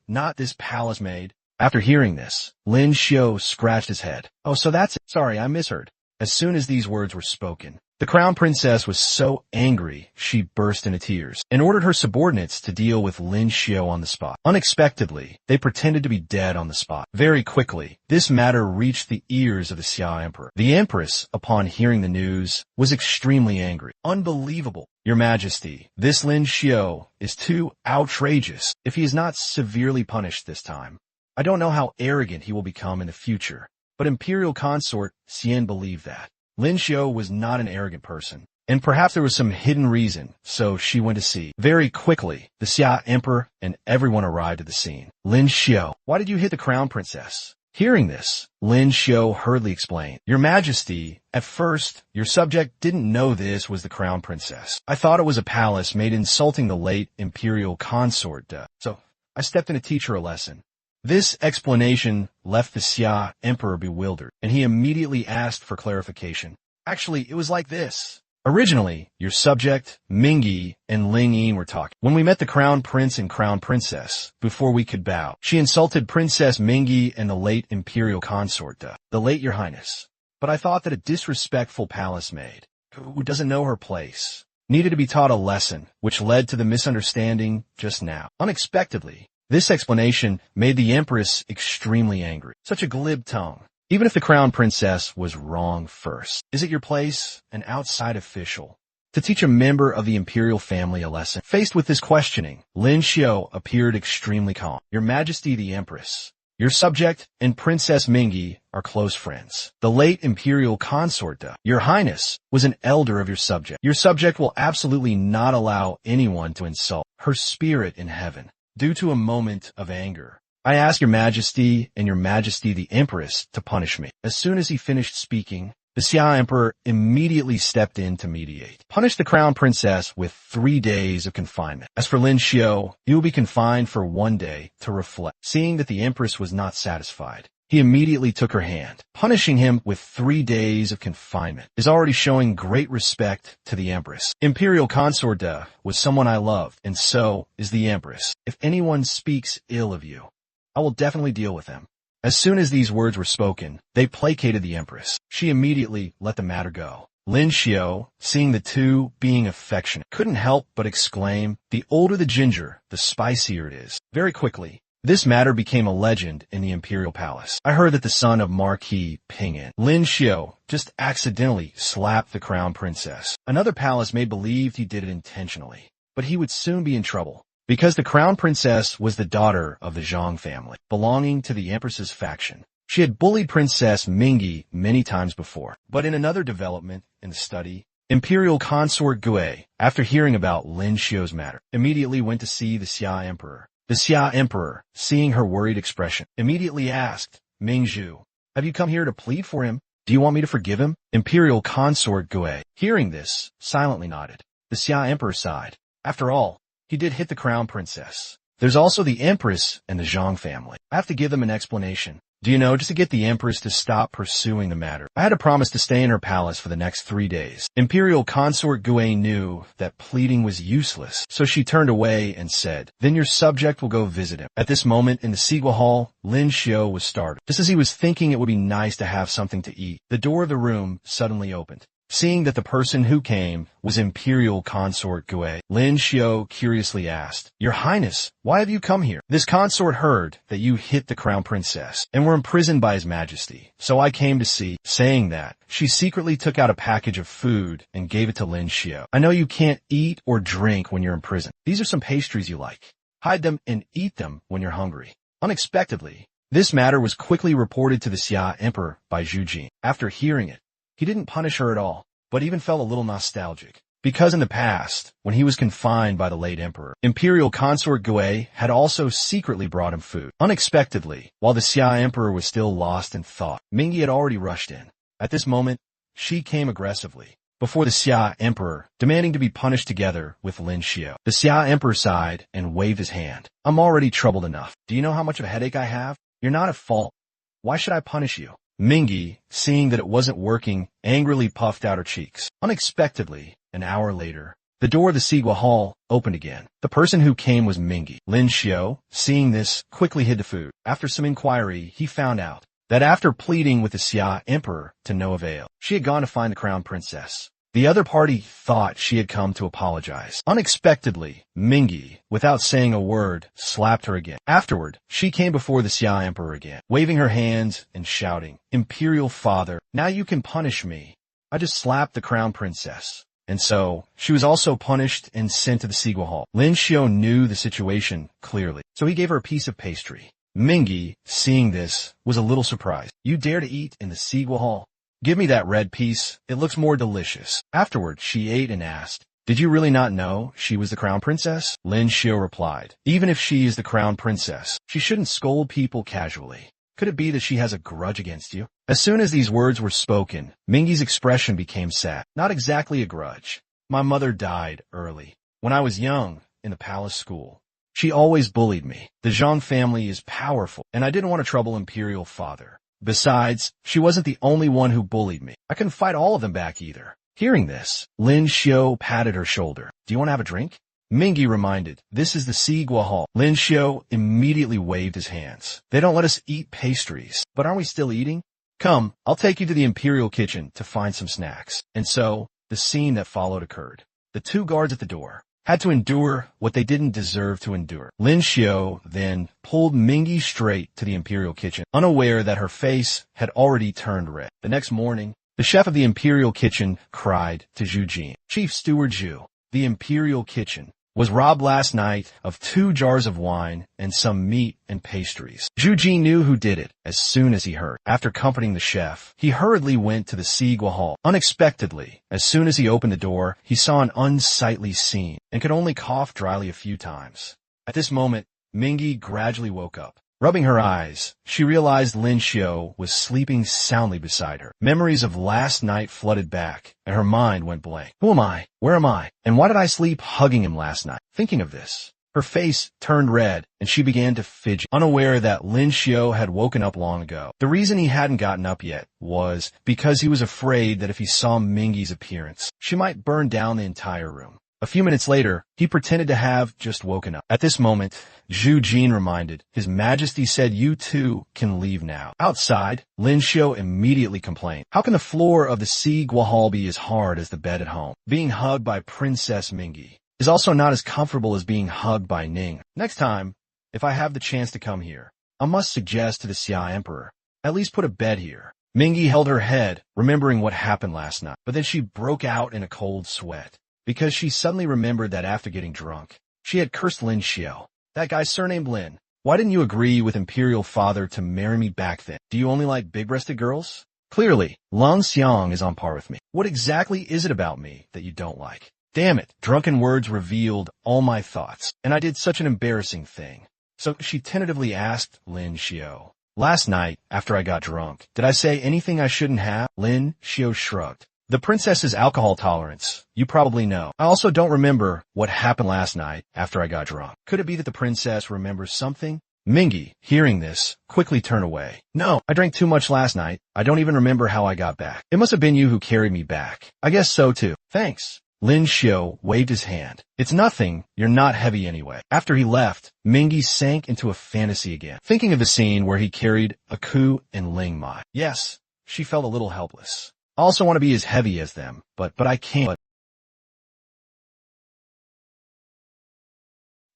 not this palace maid. After hearing this, Lin Xiu scratched his head. Oh, so that's it. Sorry, I misheard. As soon as these words were spoken, the Crown Princess was so angry she burst into tears and ordered her subordinates to deal with Lin Xiu on the spot. Unexpectedly, they pretended to be dead on the spot. Very quickly, this matter reached the ears of the Xia Emperor. The Empress, upon hearing the news, was extremely angry. Unbelievable. Your Majesty, this Lin Xiu is too outrageous if he is not severely punished this time. I don't know how arrogant he will become in the future, but Imperial Consort Xian believed that. Lin Xiu was not an arrogant person, and perhaps there was some hidden reason, so she went to see. Very quickly, the Xia Emperor and everyone arrived at the scene. Lin Xiu, why did you hit the Crown Princess? Hearing this, Lin Xiu hurriedly explained, Your Majesty, at first, your subject didn't know this was the Crown Princess. I thought it was a palace maid insulting the late Imperial Consort, so I stepped in to teach her a lesson. This explanation left the Xia Emperor bewildered, and he immediately asked for clarification. Actually, it was like this. Originally, your subject, Mingyi, and Ling Yin were talking. When we met the Crown Prince and Crown Princess, before we could bow, she insulted Princess Mingyi and the late Imperial Consort, the late Your Highness. But I thought that a disrespectful palace maid, who doesn't know her place, needed to be taught a lesson, which led to the misunderstanding just now. Unexpectedly, this explanation made the Empress extremely angry. Such a glib tongue. Even if the Crown Princess was wrong first, is it your place, an outside official, to teach a member of the imperial family a lesson? Faced with this questioning, Lin Xiu appeared extremely calm. Your Majesty the Empress, your subject and Princess Mingyi are close friends. The late Imperial Consort, Your Highness, was an elder of your subject. Your subject will absolutely not allow anyone to insult her spirit in heaven. Due to a moment of anger, I ask Your Majesty and Your Majesty the Empress to punish me. As soon as he finished speaking, the Xia Emperor immediately stepped in to mediate. Punish the Crown Princess with 3 days of confinement. As for Lin Xiu, he will be confined for 1 day to reflect. Seeing that the Empress was not satisfied, he immediately took her hand. Punishing him with 3 days of confinement is already showing great respect to the Empress. Imperial Consort was someone I loved, and so is the Empress. If anyone speaks ill of you, I will definitely deal with them. As soon as these words were spoken, they placated the Empress. She immediately let the matter go. Lin Xiu, seeing the two being affectionate, couldn't help but exclaim, the older the ginger, the spicier it is. Very quickly, This matter became a legend in the imperial palace. I heard that the son of Marquis Ping'an, Lin Xiu, just accidentally slapped the crown princess. Another palace made believe he did it intentionally, but he would soon be in trouble, because the crown princess was the daughter of the Zhang family, belonging to the empress's faction. She had bullied Princess Mingyi many times before. But in another development in the study, Imperial Consort Gui, after hearing about Lin Xiu's matter, immediately went to see the Xia Emperor. The Xia Emperor, seeing her worried expression, immediately asked, Mingzhu, have you come here to plead for him? Do you want me to forgive him? Imperial Consort Gui, hearing this, silently nodded. The Xia Emperor sighed. After all, he did hit the crown princess. There's also the Empress and the Zhang family. I have to give them an explanation. Do you know, just to get the Empress to stop pursuing the matter, I had a promise to stay in her palace for the next 3 days. Imperial Consort Gui knew that pleading was useless, so she turned away and said, then your subject will go visit him. At this moment, in the Sigua Hall, Lin Xiu was startled. Just as he was thinking it would be nice to have something to eat, the door of the room suddenly opened. Seeing that the person who came was Imperial Consort Gui, Lin Xiu curiously asked, Your Highness, why have you come here? This consort heard that you hit the crown princess and were imprisoned by His Majesty, so I came to see. Saying that, she secretly took out a package of food and gave it to Lin Xiu. I know you can't eat or drink when you're in prison. These are some pastries you like. Hide them and eat them when you're hungry. Unexpectedly, this matter was quickly reported to the Xia Emperor by Zhu Jin. After hearing it, he didn't punish her at all, but even felt a little nostalgic. Because in the past, when he was confined by the late emperor, Imperial Consort Gui had also secretly brought him food. Unexpectedly, while the Xia Emperor was still lost in thought, Mingyi had already rushed in. At this moment, she came aggressively before the Xia Emperor, demanding to be punished together with Lin Xiu. The Xia Emperor sighed and waved his hand. I'm already troubled enough. Do you know how much of a headache I have? You're not at fault. Why should I punish you? Mingyi, seeing that it wasn't working, angrily puffed out her cheeks. Unexpectedly, an hour later, the door of the Sigua Hall opened again. The person who came was Mingyi. Lin Xiu, seeing this, quickly hid the food. After some inquiry, he found out that after pleading with the Xia Emperor to no avail, she had gone to find the crown princess. The other party thought she had come to apologize. Unexpectedly, Mingyi, without saying a word, slapped her again. Afterward, she came before the Xia Emperor again, waving her hands and shouting, Imperial Father, now you can punish me. I just slapped the crown princess. And so, she was also punished and sent to the Sigua Hall. Lin Xiu knew the situation clearly, so he gave her a piece of pastry. Mingyi, seeing this, was a little surprised. You dare to eat in the Sigua Hall? Give me that red piece. It looks more delicious. Afterward, she ate and asked, Did you really not know she was the crown princess? Lin Xiu replied, Even if she is the crown princess, she shouldn't scold people casually. Could it be that she has a grudge against you? As soon as these words were spoken, Mingyi's expression became sad. Not exactly a grudge. My mother died early, when I was young, in the palace school. She always bullied me. The Zhang family is powerful, and I didn't want to trouble Imperial Father. Besides, she wasn't the only one who bullied me. I couldn't fight all of them back either. Hearing this, Lin Xiu patted her shoulder. Do you want to have a drink? Mingyi reminded, This is the Sigua Hall. Lin Xiu immediately waved his hands. They don't let us eat pastries. But aren't we still eating? Come, I'll take you to the imperial kitchen to find some snacks. And so, the scene that followed occurred. The two guards at the door had to endure what they didn't deserve to endure. Lin Xiu then pulled Mingyi straight to the imperial kitchen, unaware that her face had already turned red. The next morning, the chef of the imperial kitchen cried to Zhu Jin, Chief Steward Zhu, the imperial kitchen was robbed last night of 2 jars of wine and some meat and pastries. Zhu Jin knew who did it as soon as he heard. After comforting the chef, he hurriedly went to the Sigua Hall. Unexpectedly, as soon as he opened the door, he saw an unsightly scene and could only cough dryly a few times. At this moment, Mingyi gradually woke up. Rubbing her eyes, she realized Lin Xiu was sleeping soundly beside her. Memories of last night flooded back, and her mind went blank. Who am I? Where am I? And why did I sleep hugging him last night? Thinking of this, her face turned red, and she began to fidget, unaware that Lin Xiu had woken up long ago. The reason he hadn't gotten up yet was because he was afraid that if he saw Mingyi's appearance, she might burn down the entire room. A few minutes later, he pretended to have just woken up. At this moment, Zhu Jin reminded, His Majesty said you too can leave now. Outside, Lin Xiu immediately complained. How can the floor of the Sigua Hall be as hard as the bed at home? Being hugged by Princess Mingyi is also not as comfortable as being hugged by Ning. Next time, If I have the chance to come here, I must suggest to the Xia Emperor, at least put a bed here. Mingy held her head, remembering what happened last night, but then she broke out in a cold sweat, because she suddenly remembered that after getting drunk, she had cursed Lin Xiao. That guy surnamed Lin. Why didn't you agree with Imperial Father to marry me back then? Do you only like big-breasted girls? Clearly, Lan Xiang is on par with me. What exactly is it about me that you don't like? Damn it, drunken words revealed all my thoughts, and I did such an embarrassing thing. So she tentatively asked Lin Xiao. Last night, after I got drunk, did I say anything I shouldn't have? Lin Xiao shrugged. The princess's alcohol tolerance, you probably know. I also don't remember what happened last night after I got drunk. Could it be that the princess remembers something? Mingy, hearing this, quickly turned away. No, I drank too much last night. I don't even remember how I got back. It must have been you who carried me back. I guess so too. Thanks. Lin Xiao waved his hand. It's nothing. You're not heavy anyway. After he left, Mingy sank into a fantasy again, thinking of the scene where he carried a coup and Ling Mai. Yes, she felt a little helpless. I also want to be as heavy as them, but I can't.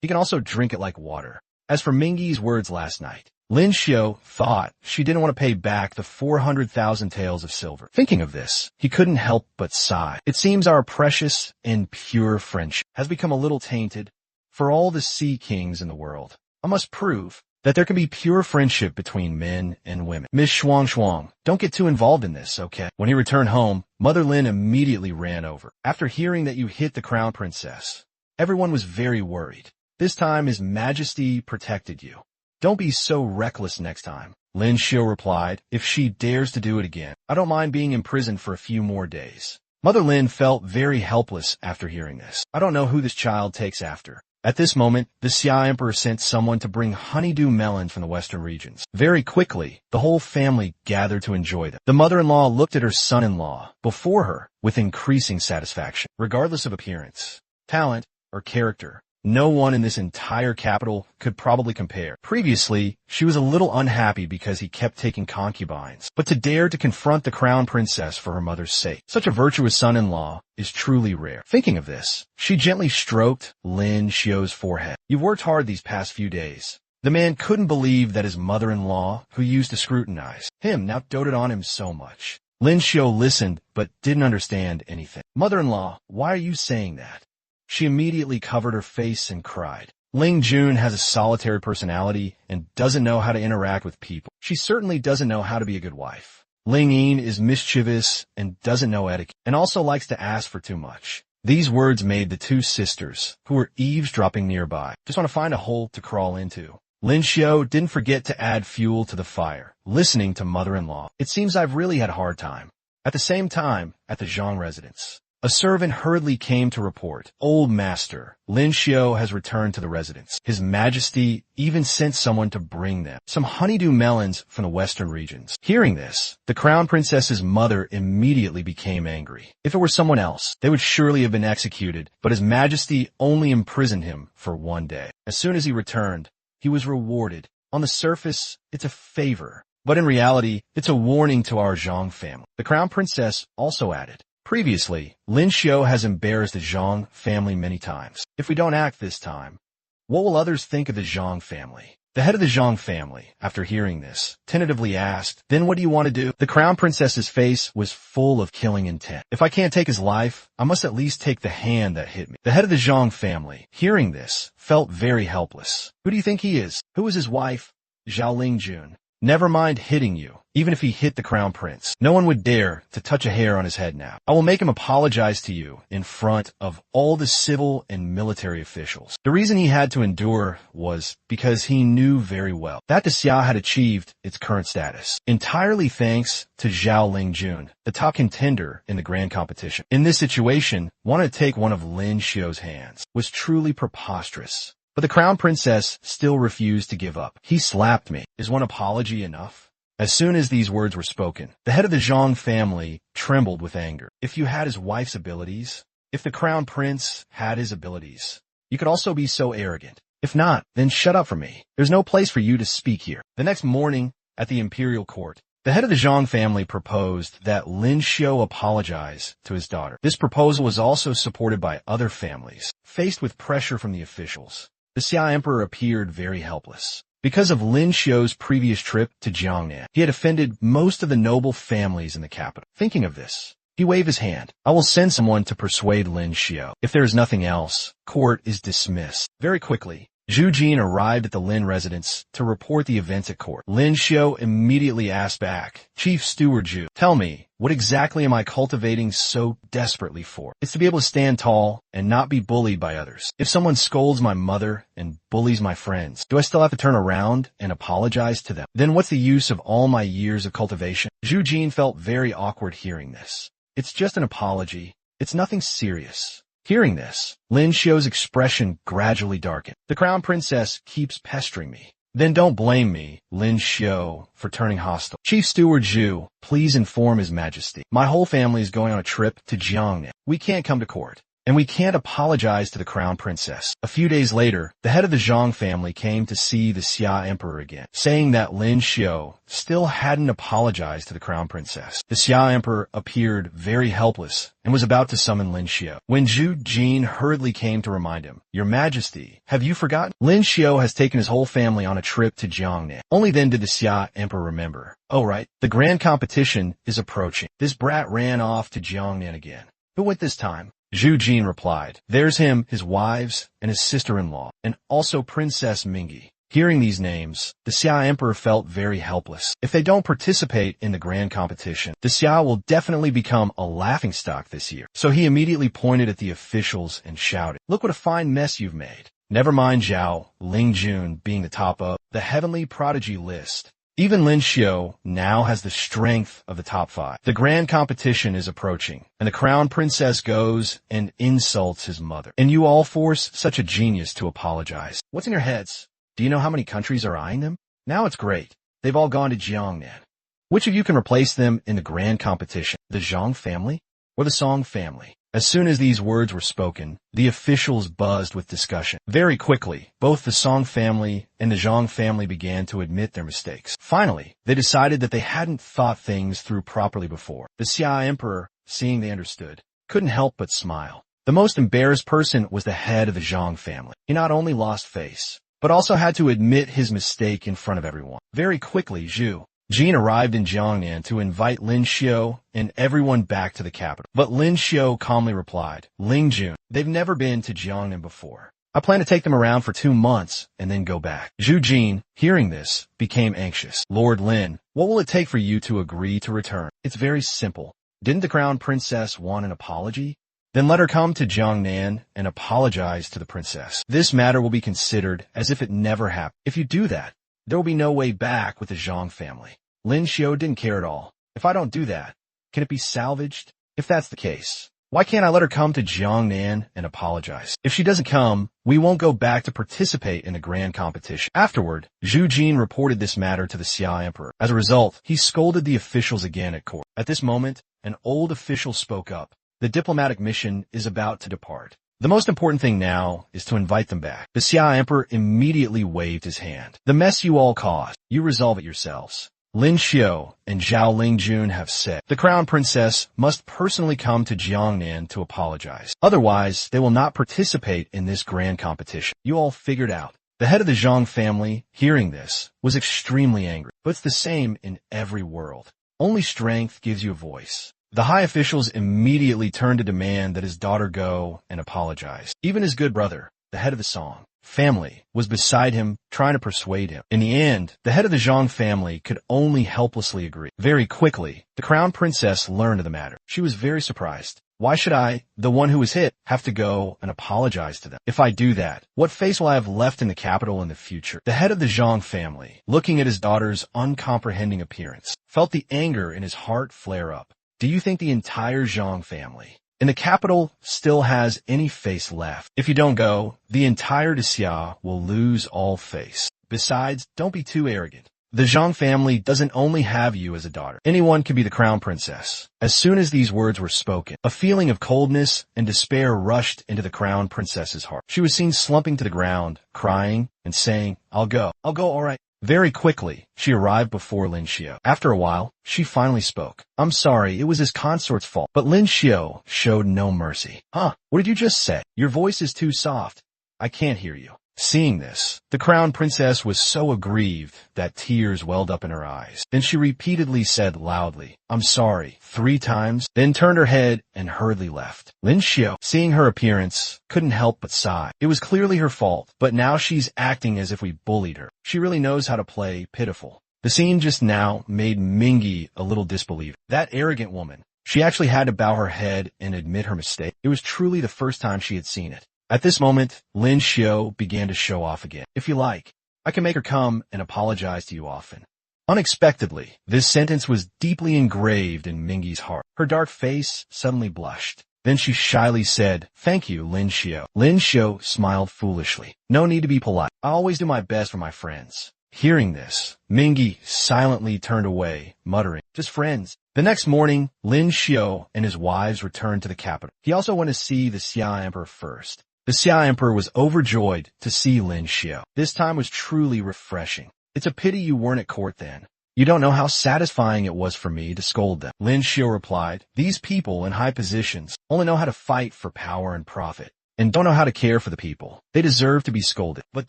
He can also drink it like water. As for Mingy's words last night, Lin Xiao thought she didn't want to pay back the 400,000 taels of silver. Thinking of this, he couldn't help but sigh. It seems our precious and pure friendship has become a little tainted. For all the sea kings in the world, I must prove that there can be pure friendship between men and women. Miss Shuang, don't get too involved in this, okay? When he returned home, Mother Lin immediately ran over. After hearing that you hit the crown princess, everyone was very worried. This time His Majesty protected you. Don't be so reckless next time. Lin Xiao replied, if she dares to do it again, I don't mind being imprisoned for a few more days. Mother Lin felt very helpless after hearing this. I don't know who this child takes after. At this moment, the Xia Emperor sent someone to bring honeydew melons from the western regions. Very quickly, the whole family gathered to enjoy them. The mother-in-law looked at her son-in-law before her with increasing satisfaction. Regardless of appearance, talent, or character, no one in this entire capital could probably compare. Previously, she was a little unhappy because he kept taking concubines, but to dare to confront the crown princess for her mother's sake, such a virtuous son-in-law is truly rare. Thinking of this, she gently stroked Lin Xiao's forehead. You've worked hard these past few days. The man couldn't believe that his mother-in-law, who used to scrutinize him, now doted on him so much. Lin Xiao listened, but didn't understand anything. Mother-in-law, why are you saying that? She immediately covered her face and cried. Ling Jun has a solitary personality and doesn't know how to interact with people. She certainly doesn't know how to be a good wife. Ling Yin is mischievous and doesn't know etiquette, and also likes to ask for too much. These words made the two sisters, who were eavesdropping nearby, just want to find a hole to crawl into. Lin Xiao didn't forget to add fuel to the fire, listening to mother-in-law. It seems I've really had a hard time. At the same time, at the Zhang residence, a servant hurriedly came to report, Old Master, Lin Xiao has returned to the residence. His Majesty even sent someone to bring them some honeydew melons from the western regions. Hearing this, the crown princess's mother immediately became angry. If it were someone else, they would surely have been executed, but His Majesty only imprisoned him for 1 day. As soon as he returned, he was rewarded. On the surface, it's a favor, but in reality, it's a warning to our Zhang family. The crown princess also added, previously, Lin Xiao has embarrassed the Zhang family many times. If we don't act this time, what will others think of the Zhang family? The head of the Zhang family, after hearing this, tentatively asked, then what do you want to do? The crown princess's face was full of killing intent. If I can't take his life, I must at least take the hand that hit me. The head of the Zhang family, hearing this, felt very helpless. Who do you think he is? Who is his wife? Zhao Lingjun. Never mind hitting you, even if he hit the crown prince. No one would dare to touch a hair on his head now. I will make him apologize to you in front of all the civil and military officials. The reason he had to endure was because he knew very well that the Xia had achieved its current status, entirely thanks to Zhao Lingjun, the top contender in the grand competition. In this situation, wanting to take one of Lin Xiao's hands was truly preposterous. But the crown princess still refused to give up. He slapped me. Is one apology enough? As soon as these words were spoken, the head of the Zhang family trembled with anger. If you had his wife's abilities, if the crown prince had his abilities, you could also be so arrogant. If not, then shut up for me. There's no place for you to speak here. The next morning, at the imperial court, the head of the Zhang family proposed that Lin Xiao apologize to his daughter. This proposal was also supported by other families, faced with pressure from the officials. The Xia Emperor appeared very helpless. Because of Lin Xiu's previous trip to Jiangnan, he had offended most of the noble families in the capital. Thinking of this, he waved his hand. I will send someone to persuade Lin Xiu. If there is nothing else, court is dismissed. Very quickly, Zhu Jin arrived at the Lin residence to report the events at court. Lin Xiu immediately asked back, Chief Steward Zhu, tell me, what exactly am I cultivating so desperately for? It's to be able to stand tall and not be bullied by others. If someone scolds my mother and bullies my friends, do I still have to turn around and apologize to them? Then what's the use of all my years of cultivation? Zhu Jin felt very awkward hearing this. It's just an apology. It's nothing serious. Hearing this, Lin Xiu's expression gradually darkened. The crown princess keeps pestering me. Then don't blame me, Lin Xiu, for turning hostile. Chief Steward Zhu, please inform His Majesty. My whole family is going on a trip to Jiangnan. We can't come to court, and we can't apologize to the crown princess. A few days later, the head of the Zhang family came to see the Xia Emperor again, saying that Lin Xiu still hadn't apologized to the crown princess. The Xia Emperor appeared very helpless and was about to summon Lin Xiu, when Zhu Jin hurriedly came to remind him, Your Majesty, have you forgotten? Lin Xiu has taken his whole family on a trip to Jiangnan. Only then did the Xia Emperor remember. Oh right, the grand competition is approaching. This brat ran off to Jiangnan again. Who went this time? Zhu Jin replied, There's him, his wives, and his sister-in-law, and also Princess Mingi. Hearing these names, the Xia Emperor felt very helpless. If they don't participate in the grand competition, the Xia will definitely become a laughingstock this year. So he immediately pointed at the officials and shouted, Look what a fine mess you've made. Never mind Zhao Lingjun being the top of the heavenly prodigy list. Even Lin Xiu now has the strength of the top 5. The grand competition is approaching, and the crown princess goes and insults his mother. And you all force such a genius to apologize. What's in your heads? Do you know how many countries are eyeing them? Now it's great. They've all gone to Jiangnan. Which of you can replace them in the grand competition? The Zhang family or the Song family? As soon as these words were spoken, the officials buzzed with discussion. Very quickly, both the Song family and the Zhang family began to admit their mistakes. Finally, they decided that they hadn't thought things through properly before. The Xia Emperor, seeing they understood, couldn't help but smile. The most embarrassed person was the head of the Zhang family. He not only lost face, but also had to admit his mistake in front of everyone. Very quickly, Zhu Jin arrived in Jiangnan to invite Lin Xiu and everyone back to the capital. But Lin Xiu calmly replied, Lingjun, they've never been to Jiangnan before. I plan to take them around for 2 months and then go back. Zhu Jin, hearing this, became anxious. Lord Lin, what will it take for you to agree to return? It's very simple. Didn't the crown princess want an apology? Then let her come to Jiangnan and apologize to the princess. This matter will be considered as if it never happened. If you do that, there will be no way back with the Zhang family. Lin Xiu didn't care at all. If I don't do that, can it be salvaged? If that's the case, why can't I let her come to Jiangnan and apologize? If she doesn't come, we won't go back to participate in the grand competition. Afterward, Zhu Jin reported this matter to the Xia Emperor. As a result, he scolded the officials again at court. At this moment, an old official spoke up. The diplomatic mission is about to depart. The most important thing now is to invite them back. The Xia Emperor immediately waved his hand. The mess you all caused, you resolve it yourselves. Lin Xiu and Zhao Lingjun have said the crown princess must personally come to Jiangnan to apologize. Otherwise, they will not participate in this grand competition. You all figured out. The head of the Zhang family, hearing this, was extremely angry. But it's the same in every world. Only strength gives you a voice. The high officials immediately turned to demand that his daughter go and apologize. Even his good brother, the head of the Song family, was beside him, trying to persuade him. In the end, the head of the Zhang family could only helplessly agree. Very quickly, the crown princess learned of the matter. She was very surprised. Why should I, the one who was hit, have to go and apologize to them? If I do that, what face will I have left in the capital in the future? The head of the Zhang family, looking at his daughter's uncomprehending appearance, felt the anger in his heart flare up. Do you think the entire Zhang family in the capital still has any face left? If you don't go, the entire Xia will lose all face. Besides, don't be too arrogant. The Zhang family doesn't only have you as a daughter. Anyone can be the crown princess. As soon as these words were spoken, a feeling of coldness and despair rushed into the crown princess's heart. She was seen slumping to the ground, crying and saying, I'll go, all right. Very quickly, she arrived before Lin Xiu. After a while, she finally spoke. I'm sorry, it was his consort's fault. But Lin Xiu showed no mercy. Huh, what did you just say? Your voice is too soft. I can't hear you. Seeing this, the crown princess was so aggrieved that tears welled up in her eyes. Then she repeatedly said loudly, "I'm sorry," 3 times, then turned her head and hurriedly left. Lin Xiao, seeing her appearance, couldn't help but sigh. It was clearly her fault, but now she's acting as if we bullied her. She really knows how to play pitiful. The scene just now made Mingy a little disbelieving. That arrogant woman. She actually had to bow her head and admit her mistake. It was truly the first time she had seen it. At this moment, Lin Xiao began to show off again. "If you like, I can make her come and apologize to you often." Unexpectedly, this sentence was deeply engraved in Mingy's heart. Her dark face suddenly blushed. Then she shyly said, "Thank you, Lin Xiao." Lin Xiao smiled foolishly. "No need to be polite. I always do my best for my friends." Hearing this, Mingy silently turned away, muttering, "Just friends." The next morning, Lin Xiao and his wives returned to the capital. He also went to see the Xia Emperor first. The Xia Emperor was overjoyed to see Lin Xiao. This time was truly refreshing. "It's a pity you weren't at court then. You don't know how satisfying it was for me to scold them." Lin Xiao replied, "These people in high positions only know how to fight for power and profit, and don't know how to care for the people. They deserve to be scolded. But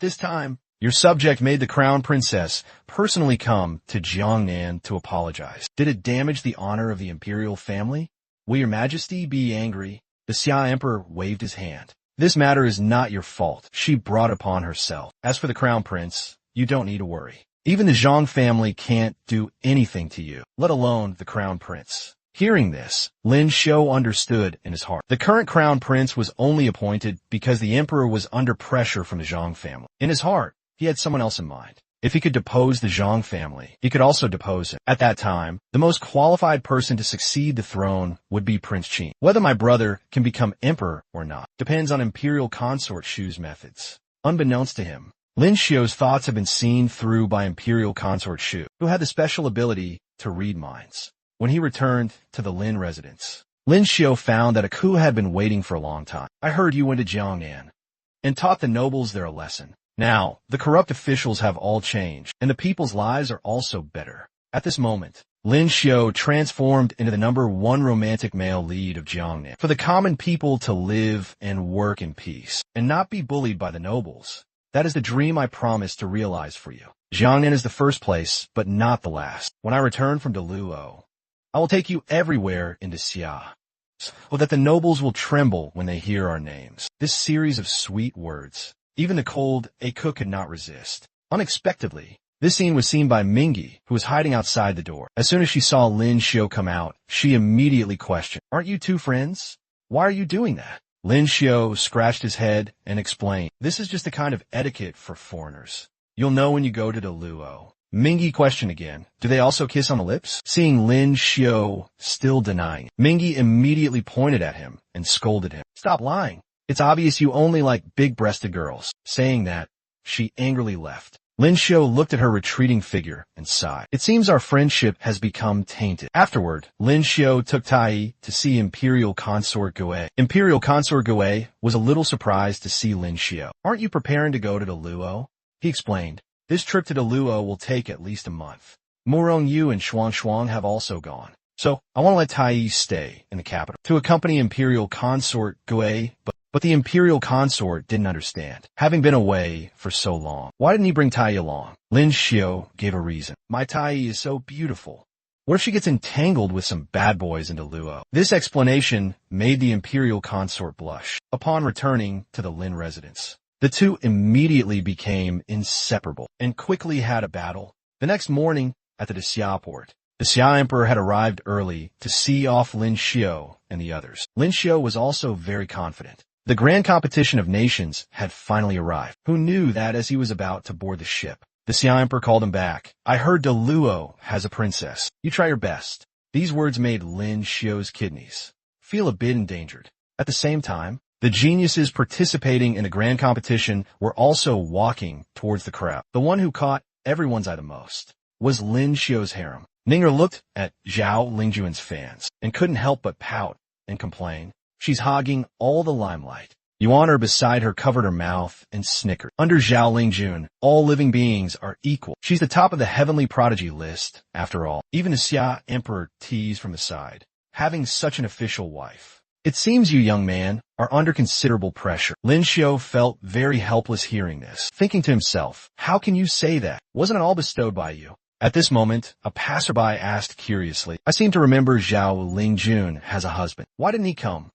this time, your subject made the crown princess personally come to Jiangnan to apologize. Did it damage the honor of the imperial family? Will your majesty be angry?" The Xia Emperor waved his hand. "This matter is not your fault. She brought upon herself. As for the crown prince, you don't need to worry. Even the Zhang family can't do anything to you, let alone the crown prince." Hearing this, Lin Xiao understood in his heart. The current crown prince was only appointed because the emperor was under pressure from the Zhang family. In his heart, he had someone else in mind. If he could depose the Zhang family, he could also depose him. At that time, the most qualified person to succeed the throne would be Prince Qin. Whether my brother can become emperor or not depends on imperial consort Shu's methods. Unbeknownst to him, Lin Xiao's thoughts had been seen through by imperial consort Shu, who had the special ability to read minds. When he returned to the Lin residence, Lin Xiao found that a coup had been waiting for a long time. "I heard you went to Jiangnan and taught the nobles there a lesson. Now, the corrupt officials have all changed, and the people's lives are also better." At this moment, Lin Xiao transformed into the #1 romantic male lead of Jiangnan. For the common people to live and work in peace, and not be bullied by the nobles. That is the dream I promised to realize for you. Jiangnan is the first place, but not the last. When I return from Deluo, I will take you everywhere into Xia, so that the nobles will tremble when they hear our names. This series of sweet words, even the cold cook could not resist. Unexpectedly, this scene was seen by Mingy, who was hiding outside the door. As soon as she saw Lin Xiao come out, she immediately questioned, "Aren't you two friends? Why are you doing that?" Lin Xiao scratched his head and explained, "This is just a kind of etiquette for foreigners. You'll know when you go to Deluo." Mingy questioned again, "Do they also kiss on the lips?" Seeing Lin Xiao still denying it, Mingy immediately pointed at him and scolded him, "Stop lying. It's obvious you only like big-breasted girls." Saying that, she angrily left. Lin Xiao looked at her retreating figure and sighed. "It seems our friendship has become tainted." Afterward, Lin Xiao took Tai to see Imperial Consort Gui. Imperial Consort Gui was a little surprised to see Lin Xiao. "Aren't you preparing to go to Deluo?" He explained, "This trip to Deluo will take at least a month. Murong Yu and Shuang Shuang have also gone. So, I want to let Tai stay in the capital to accompany Imperial Consort Gui, but the Imperial Consort didn't understand, having been away for so long. Why didn't he bring Tai along? Lin Xiao gave a reason. "My Tai is so beautiful. What if she gets entangled with some bad boys in Deluo?" This explanation made the Imperial Consort blush. Upon returning to the Lin residence, the two immediately became inseparable and quickly had a battle. The next morning, at the Xia port, the Xia Emperor had arrived early to see off Lin Xiao and the others. Lin Xiao was also very confident. The grand competition of nations had finally arrived. Who knew that as he was about to board the ship, the Xia Emperor called him back. "I heard Deluo has a princess. You try your best." These words made Lin Xiao's kidneys feel a bit endangered. At the same time, the geniuses participating in the grand competition were also walking towards the crowd. The one who caught everyone's eye the most was Lin Xiao's harem. Ning'er looked at Zhao Lingjuan's fans and couldn't help but pout and complain. "She's hogging all the limelight." Yuan beside her covered her mouth and snickered. Under Zhao Lingjun, all living beings are equal. She's the top of the heavenly prodigy list, after all. Even the Xia Emperor teased from the side. Having such an official wife It seems you, young man, are under considerable pressure. Lin Xiu felt very helpless hearing this, thinking to himself, how can you say that? Wasn't it all bestowed by you? At this moment, a passerby asked curiously, I seem to remember Zhao Lingjun has a husband. Why didn't he come?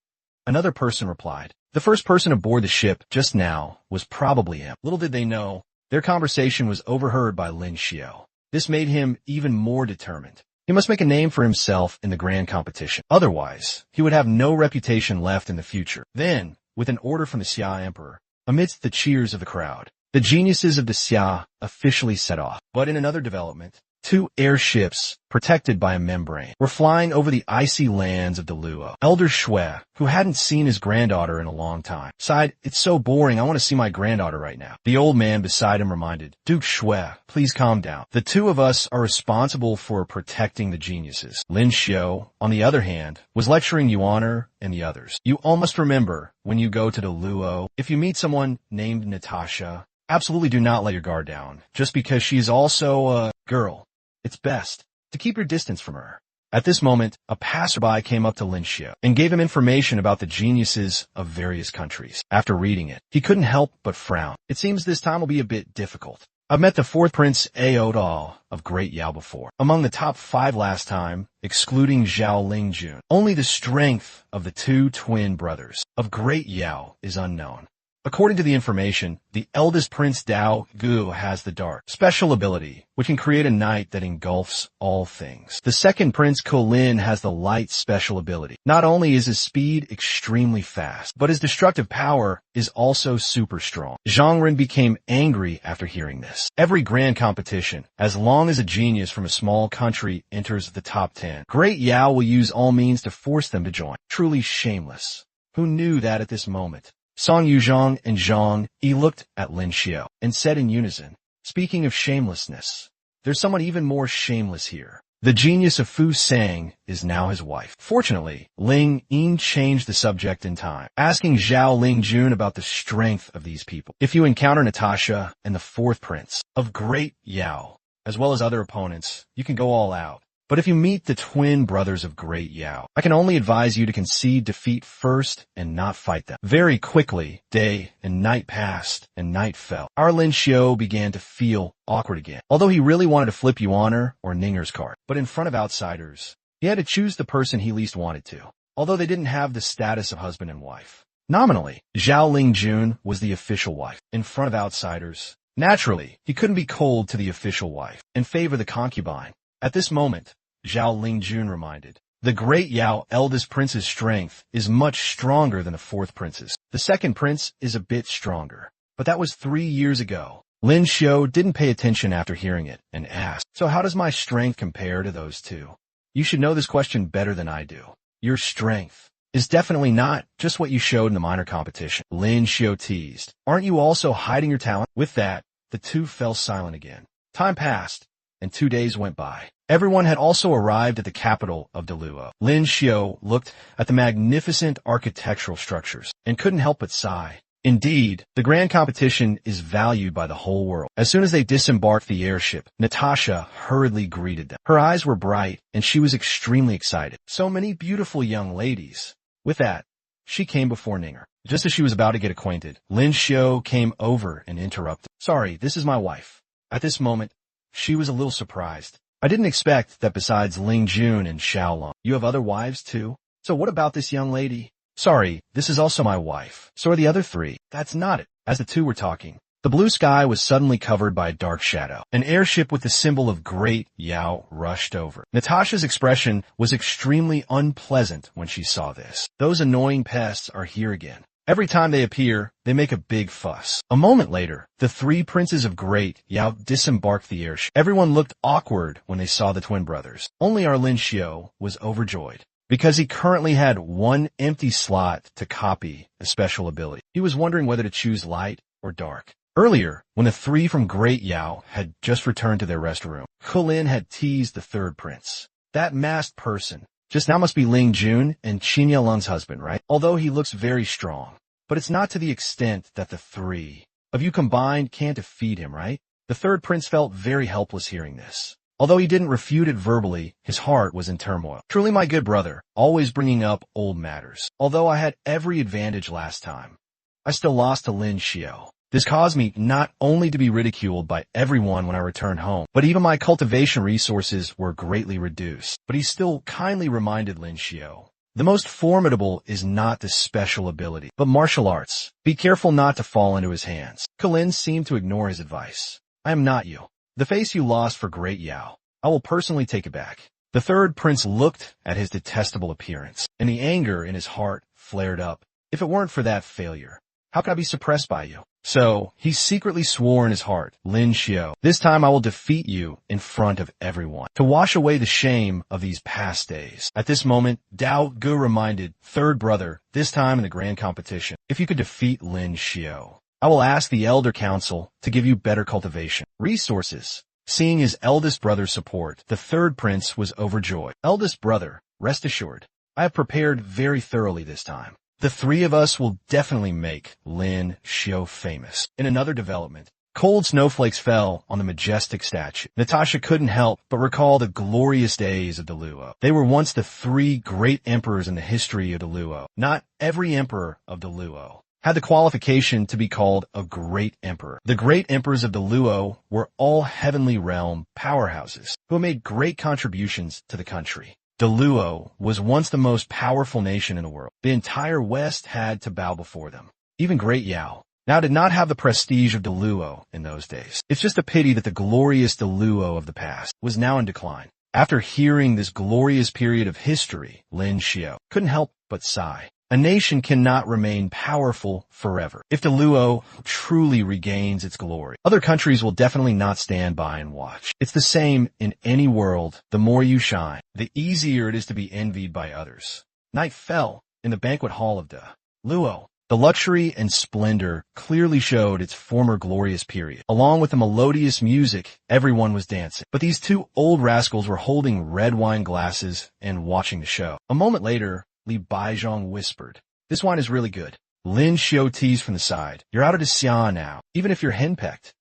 Another person replied, the first person aboard the ship just now was probably him. Little did they know, their conversation was overheard by Lin Xiu. This made him even more determined. He must make a name for himself in the grand competition. Otherwise, he would have no reputation left in the future. Then, with an order from the Xia Emperor, amidst the cheers of the crowd, the geniuses of the Xia officially set off. But in another development, 2 airships, protected by a membrane, were flying over the icy lands of Deluo. Elder Shui, who hadn't seen his granddaughter in a long time, sighed, it's so boring, I want to see my granddaughter right now. The old man beside him reminded, Duke Shui, please calm down. The 2 of us are responsible for protecting the geniuses. Lin Xiu, on the other hand, was lecturing Yuaner and the others. You all must remember, when you go to Deluo, if you meet someone named Natasha, absolutely do not let your guard down, just because she is also a girl. It's best to keep your distance from her. At this moment, a passerby came up to Lin Xiu and gave him information about the geniuses of various countries. After reading it, he couldn't help but frown. It seems this time will be a bit difficult. I've met the 4th Prince Aodal of Great Yao before. Among the top 5 last time, excluding Zhao Lingjun. Only the strength of the 2 twin brothers of Great Yao is unknown. According to the information, the eldest Prince Dao Gu has the dark special ability, which can create a night that engulfs all things. The second Prince Colin has the light special ability. Not only is his speed extremely fast, but his destructive power is also super strong. Zhang Ren became angry after hearing this. Every grand competition, as long as a genius from a small country enters the top 10, Great Yao will use all means to force them to join. Truly shameless. Who knew that at this moment? Song Yuzhong and Zhang Yi looked at Lin Xiu and said in unison, speaking of shamelessness, there's someone even more shameless here. The genius of Fu Sang is now his wife. Fortunately, Ling Yin changed the subject in time, asking Zhao Lingjun about the strength of these people. If you encounter Natasha and the 4th Prince of Great Yao, as well as other opponents, you can go all out. But if you meet the twin brothers of Great Yao, I can only advise you to concede defeat first and not fight them. Very quickly, day and night passed, and night fell. Our Lin Xiu began to feel awkward again, although he really wanted to flip Yuaner or Ninger's card. But in front of outsiders, he had to choose the person he least wanted to, although they didn't have the status of husband and wife. Nominally, Zhao Lingjun was the official wife. In front of outsiders, naturally, he couldn't be cold to the official wife and favor the concubine. At this moment, Zhao Lingjun reminded, the Great Yao eldest prince's strength is much stronger than the 4th prince's. The 2nd prince is a bit stronger, but that was 3 years ago. Lin Xiu didn't pay attention after hearing it and asked, so how does my strength compare to those 2? You should know this question better than I do. Your strength is definitely not just what you showed in the minor competition. Lin Xiu teased, aren't you also hiding your talent? With that, the 2 fell silent again. Time passed, and 2 days went by. Everyone had also arrived at the capital of Deluo. Lin Xiu looked at the magnificent architectural structures and couldn't help but sigh. Indeed, the grand competition is valued by the whole world. As soon as they disembarked the airship, Natasha hurriedly greeted them. Her eyes were bright, and she was extremely excited. So many beautiful young ladies. With that, she came before Ninger. Just as she was about to get acquainted, Lin Xiu came over and interrupted. Sorry, this is my wife. At this moment, she was a little surprised. I didn't expect that besides Ling Jun and Xiaolong, you have other wives too? So what about this young lady? Sorry, this is also my wife. So are the other 3. That's not it. As the 2 were talking, the blue sky was suddenly covered by a dark shadow. An airship with the symbol of Great Yao rushed over. Natasha's expression was extremely unpleasant when she saw this. Those annoying pests are here again. Every time they appear, they make a big fuss. A moment later, the 3 princes of Great Yao disembarked the airship. Everyone looked awkward when they saw the twin brothers. Only our Lin Xiu was overjoyed, because he currently had 1 empty slot to copy a special ability. He was wondering whether to choose light or dark. Earlier, when the 3 from Great Yao had just returned to their rest room, Kulin had teased the 3rd prince. That masked person just now must be Ling Jun and Qin Yalung's husband, right? Although he looks very strong. But it's not to the extent that the 3 of you combined can't defeat him, right? The 3rd prince felt very helpless hearing this. Although he didn't refute it verbally, his heart was in turmoil. Truly my good brother, always bringing up old matters. Although I had every advantage last time, I still lost to Lin Xiao. This caused me not only to be ridiculed by everyone when I returned home, but even my cultivation resources were greatly reduced. But he still kindly reminded Lin Xiao, the most formidable is not the special ability, but martial arts. Be careful not to fall into his hands. Kalin seemed to ignore his advice. I am not you. The face you lost for Great Yao, I will personally take it back. The third prince looked at his detestable appearance, and the anger in his heart flared up. If it weren't for that failure, how could I be suppressed by you? So, he secretly swore in his heart, Lin Xiao, this time I will defeat you in front of everyone, to wash away the shame of these past days. At this moment, Dao Gu reminded, third brother, this time in the grand competition, if you could defeat Lin Xiao, I will ask the Elder Council to give you better cultivation resources. Seeing his eldest brother's support, the third prince was overjoyed. Eldest brother, rest assured, I have prepared very thoroughly this time. The three of us will definitely make Lin Xiao famous. In another development, cold snowflakes fell on the majestic statue. Natasha couldn't help but recall the glorious days of the Luo. They were once the three great emperors in the history of the Luo. Not every emperor of the Luo had the qualification to be called a great emperor. The great emperors of the Luo were all heavenly realm powerhouses who made great contributions to the country. The Luo was once the most powerful nation in the world. The entire West had to bow before them. Even Great Yao now did not have the prestige of the Luo in those days. It's just a pity that the glorious the Luo of the past was now in decline. After hearing this glorious period of history, Lin Xiao couldn't help but sigh. A nation cannot remain powerful forever. If the Luo truly regains its glory, other countries will definitely not stand by and watch. It's the same in any world. The more you shine, the easier it is to be envied by others. Night fell in the banquet hall of the Luo. The luxury and splendor clearly showed its former glorious period. Along with the melodious music, everyone was dancing. But these two old rascals were holding red wine glasses and watching the show. A moment later, Li Baizhong whispered, this wine is really good. Lin Xiao teased from the side, you're out of the xia now, even if you're henpecked.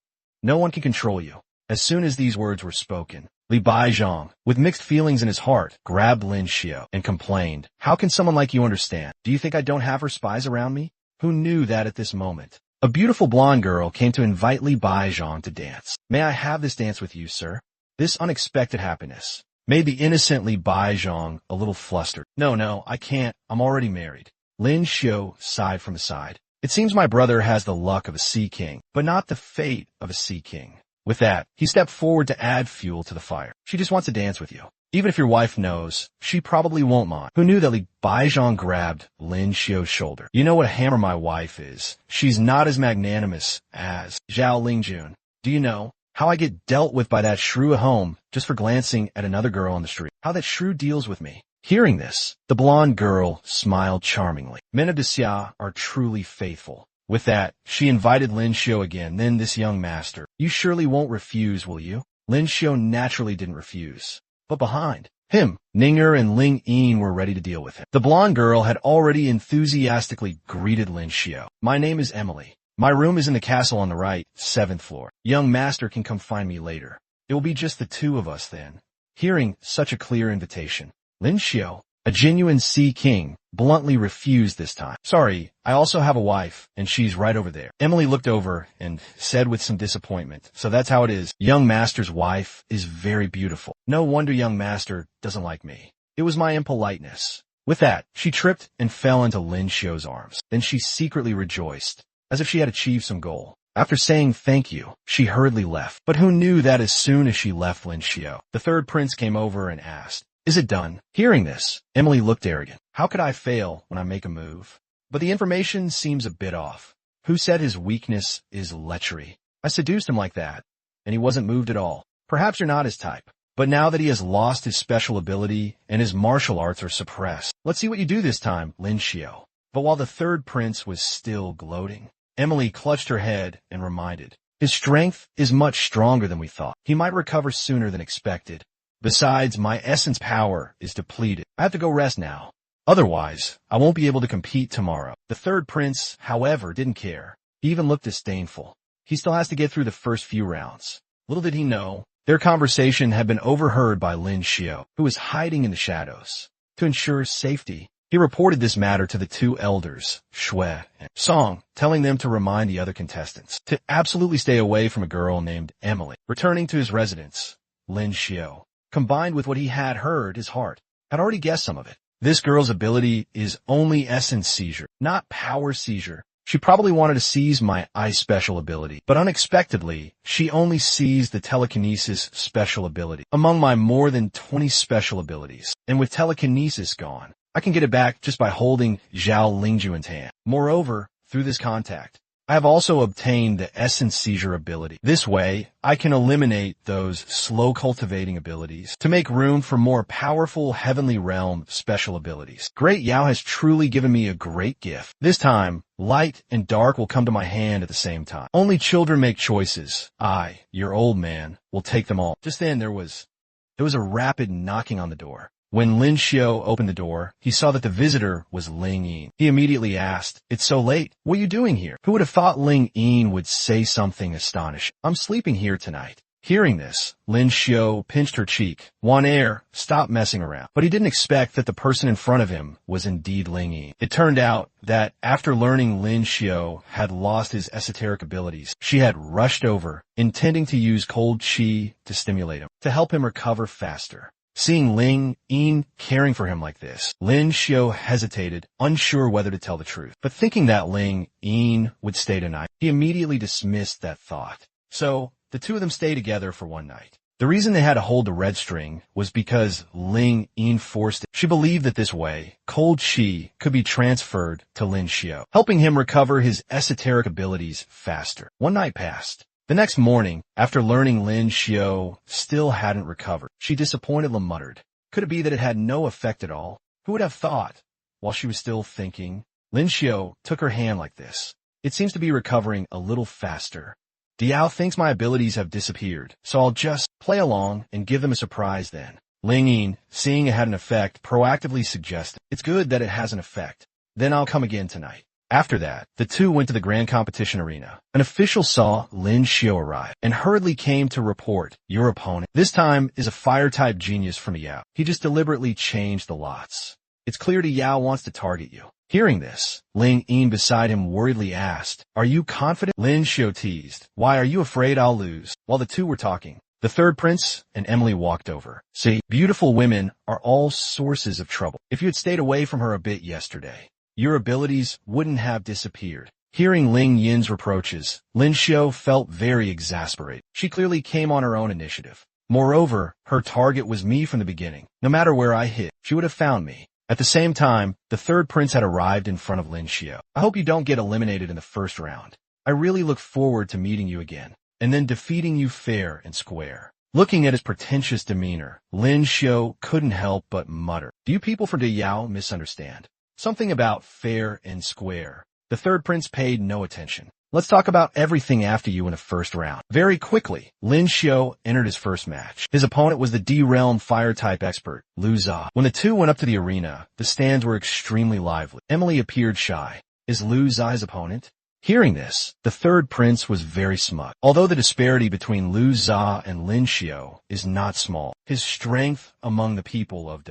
No one can control you. As soon as these words were spoken, Li Baizhong, with mixed feelings in his heart, grabbed Lin Xiao and complained, how can someone like you understand? Do you think I don't have her spies around me? Who knew that at this moment? A beautiful blonde girl came to invite Li Baizhong to dance. May I have this dance with you, sir? This unexpected happiness made the innocent Li Baizhong a little flustered. No, I can't. I'm already married. Lin Xiao sighed from the side. It seems my brother has the luck of a sea king, but not the fate of a sea king. With that, he stepped forward to add fuel to the fire. She just wants to dance with you. Even if your wife knows, she probably won't mind. Who knew that Li Baizhong grabbed Lin Xiao's shoulder? You know what a hammer my wife is. She's not as magnanimous as Zhao Lingjun. Do you know how I get dealt with by that shrew at home just for glancing at another girl on the street? How that shrew deals with me? Hearing this, the blonde girl smiled charmingly. Men of the Xia are truly faithful. With that, she invited Lin Xiao again, then this young master. You surely won't refuse, will you? Lin Xiao naturally didn't refuse. But behind him, Ninger and Ling Yin were ready to deal with him. The blonde girl had already enthusiastically greeted Lin Xiao. My name is Emily. My room is in the castle on the right, 7th floor. Young master can come find me later. It will be just the two of us then. Hearing such a clear invitation, Lin Xiao, a genuine sea king, bluntly refused this time. Sorry, I also have a wife, and she's right over there. Emily looked over and said with some disappointment, so that's how it is. Young master's wife is very beautiful. No wonder young master doesn't like me. It was my impoliteness. With that, she tripped and fell into Lin Xiao's arms. Then she secretly rejoiced, as if she had achieved some goal. After saying thank you, she hurriedly left. But who knew that as soon as she left Lin Xiao, the third prince came over and asked, is it done? Hearing this, Emily looked arrogant. How could I fail when I make a move? But the information seems a bit off. Who said his weakness is lechery? I seduced him like that, and he wasn't moved at all. Perhaps you're not his type. But now that he has lost his special ability and his martial arts are suppressed, let's see what you do this time, Lin Xiao. But while the third prince was still gloating, Emily clutched her head and reminded, his strength is much stronger than we thought. He might recover sooner than expected. Besides, my essence power is depleted. I have to go rest now. Otherwise, I won't be able to compete tomorrow. The third prince, however, didn't care. He even looked disdainful. He still has to get through the first few rounds. Little did he know, Their conversation had been overheard by Lin Xiao, who was hiding in the shadows. To ensure safety, he reported this matter to the two elders, Shui and Song, telling them to remind the other contestants to absolutely stay away from a girl named Emily. Returning to his residence, Lin Xiao, combined with what he had heard, his heart had already guessed some of it. This girl's ability is only essence seizure, not power seizure. She probably wanted to seize my ice special ability, but unexpectedly, she only seized the telekinesis special ability among my more than 20 special abilities. And with telekinesis gone, I can get it back just by holding Zhao Lingjuan's hand. Moreover, through this contact, I have also obtained the essence seizure ability. This way, I can eliminate those slow cultivating abilities to make room for more powerful heavenly realm special abilities. Great Yao has truly given me a great gift. This time, light and dark will come to my hand at the same time. Only children make choices. I, your old man, will take them all. Just then there was a rapid knocking on the door. When Lin Xiao opened the door, he saw that the visitor was Ling Yin. He immediately asked, "It's so late. What are you doing here?" Who would have thought Ling Yin would say something astonishing? "I'm sleeping here tonight." Hearing this, Lin Xiao pinched her cheek. "Wan Air, stop messing around." But he didn't expect that the person in front of him was indeed Ling Yin. It turned out that after learning Lin Xiao had lost his esoteric abilities, she had rushed over, intending to use cold qi to stimulate him, to help him recover faster. Seeing Ling Yin caring for him like this, Lin Xiao hesitated, unsure whether to tell the truth. But thinking that Ling Yin would stay tonight, he immediately dismissed that thought. So, the two of them stayed together for one night. The reason they had to hold the red string was because Ling Yin forced it. She believed that this way, cold qi could be transferred to Lin Xiao, helping him recover his esoteric abilities faster. One night passed. The next morning, after learning Lin Xiao still hadn't recovered, she disappointedly muttered, "Could it be that it had no effect at all? Who would have thought?" While she was still thinking, Lin Xiao took her hand like this. "It seems to be recovering a little faster. Diao thinks my abilities have disappeared, so I'll just play along and give them a surprise then." Ling Yin, seeing it had an effect, proactively suggested, "It's good that it has an effect. Then I'll come again tonight." After that, the two went to the grand competition arena. An official saw Lin Xiao arrive and hurriedly came to report, "Your opponent this time is a fire-type genius from Yao. He just deliberately changed the lots. It's clear Yao wants to target you." Hearing this, Ling Yin beside him worriedly asked, "Are you confident?" Lin Xiao teased, "Why are you afraid I'll lose?" While the two were talking, the third prince and Emily walked over. "See, beautiful women are all sources of trouble. If you had stayed away from her a bit yesterday, your abilities wouldn't have disappeared." Hearing Ling Yin's reproaches, Lin Xiao felt very exasperated. She clearly came on her own initiative. Moreover, her target was me from the beginning. No matter where I hit, she would have found me. At the same time, the third prince had arrived in front of Lin Xiao. "I hope you don't get eliminated in the first round. I really look forward to meeting you again, and then defeating you fair and square." Looking at his pretentious demeanor, Lin Xiao couldn't help but mutter, "Do you people from Yao misunderstand? Something about fair and square." The third prince paid no attention. "Let's talk about everything after you in the first round." Very quickly, Lin Xiao entered his first match. His opponent was the D-Realm fire-type expert, Lu Za. When the two went up to the arena, the stands were extremely lively. Emily appeared shy. Is Lu Za his opponent? Hearing this, the third prince was very smug. Although the disparity between Lu Za and Lin Xiao is not small, his strength among the people of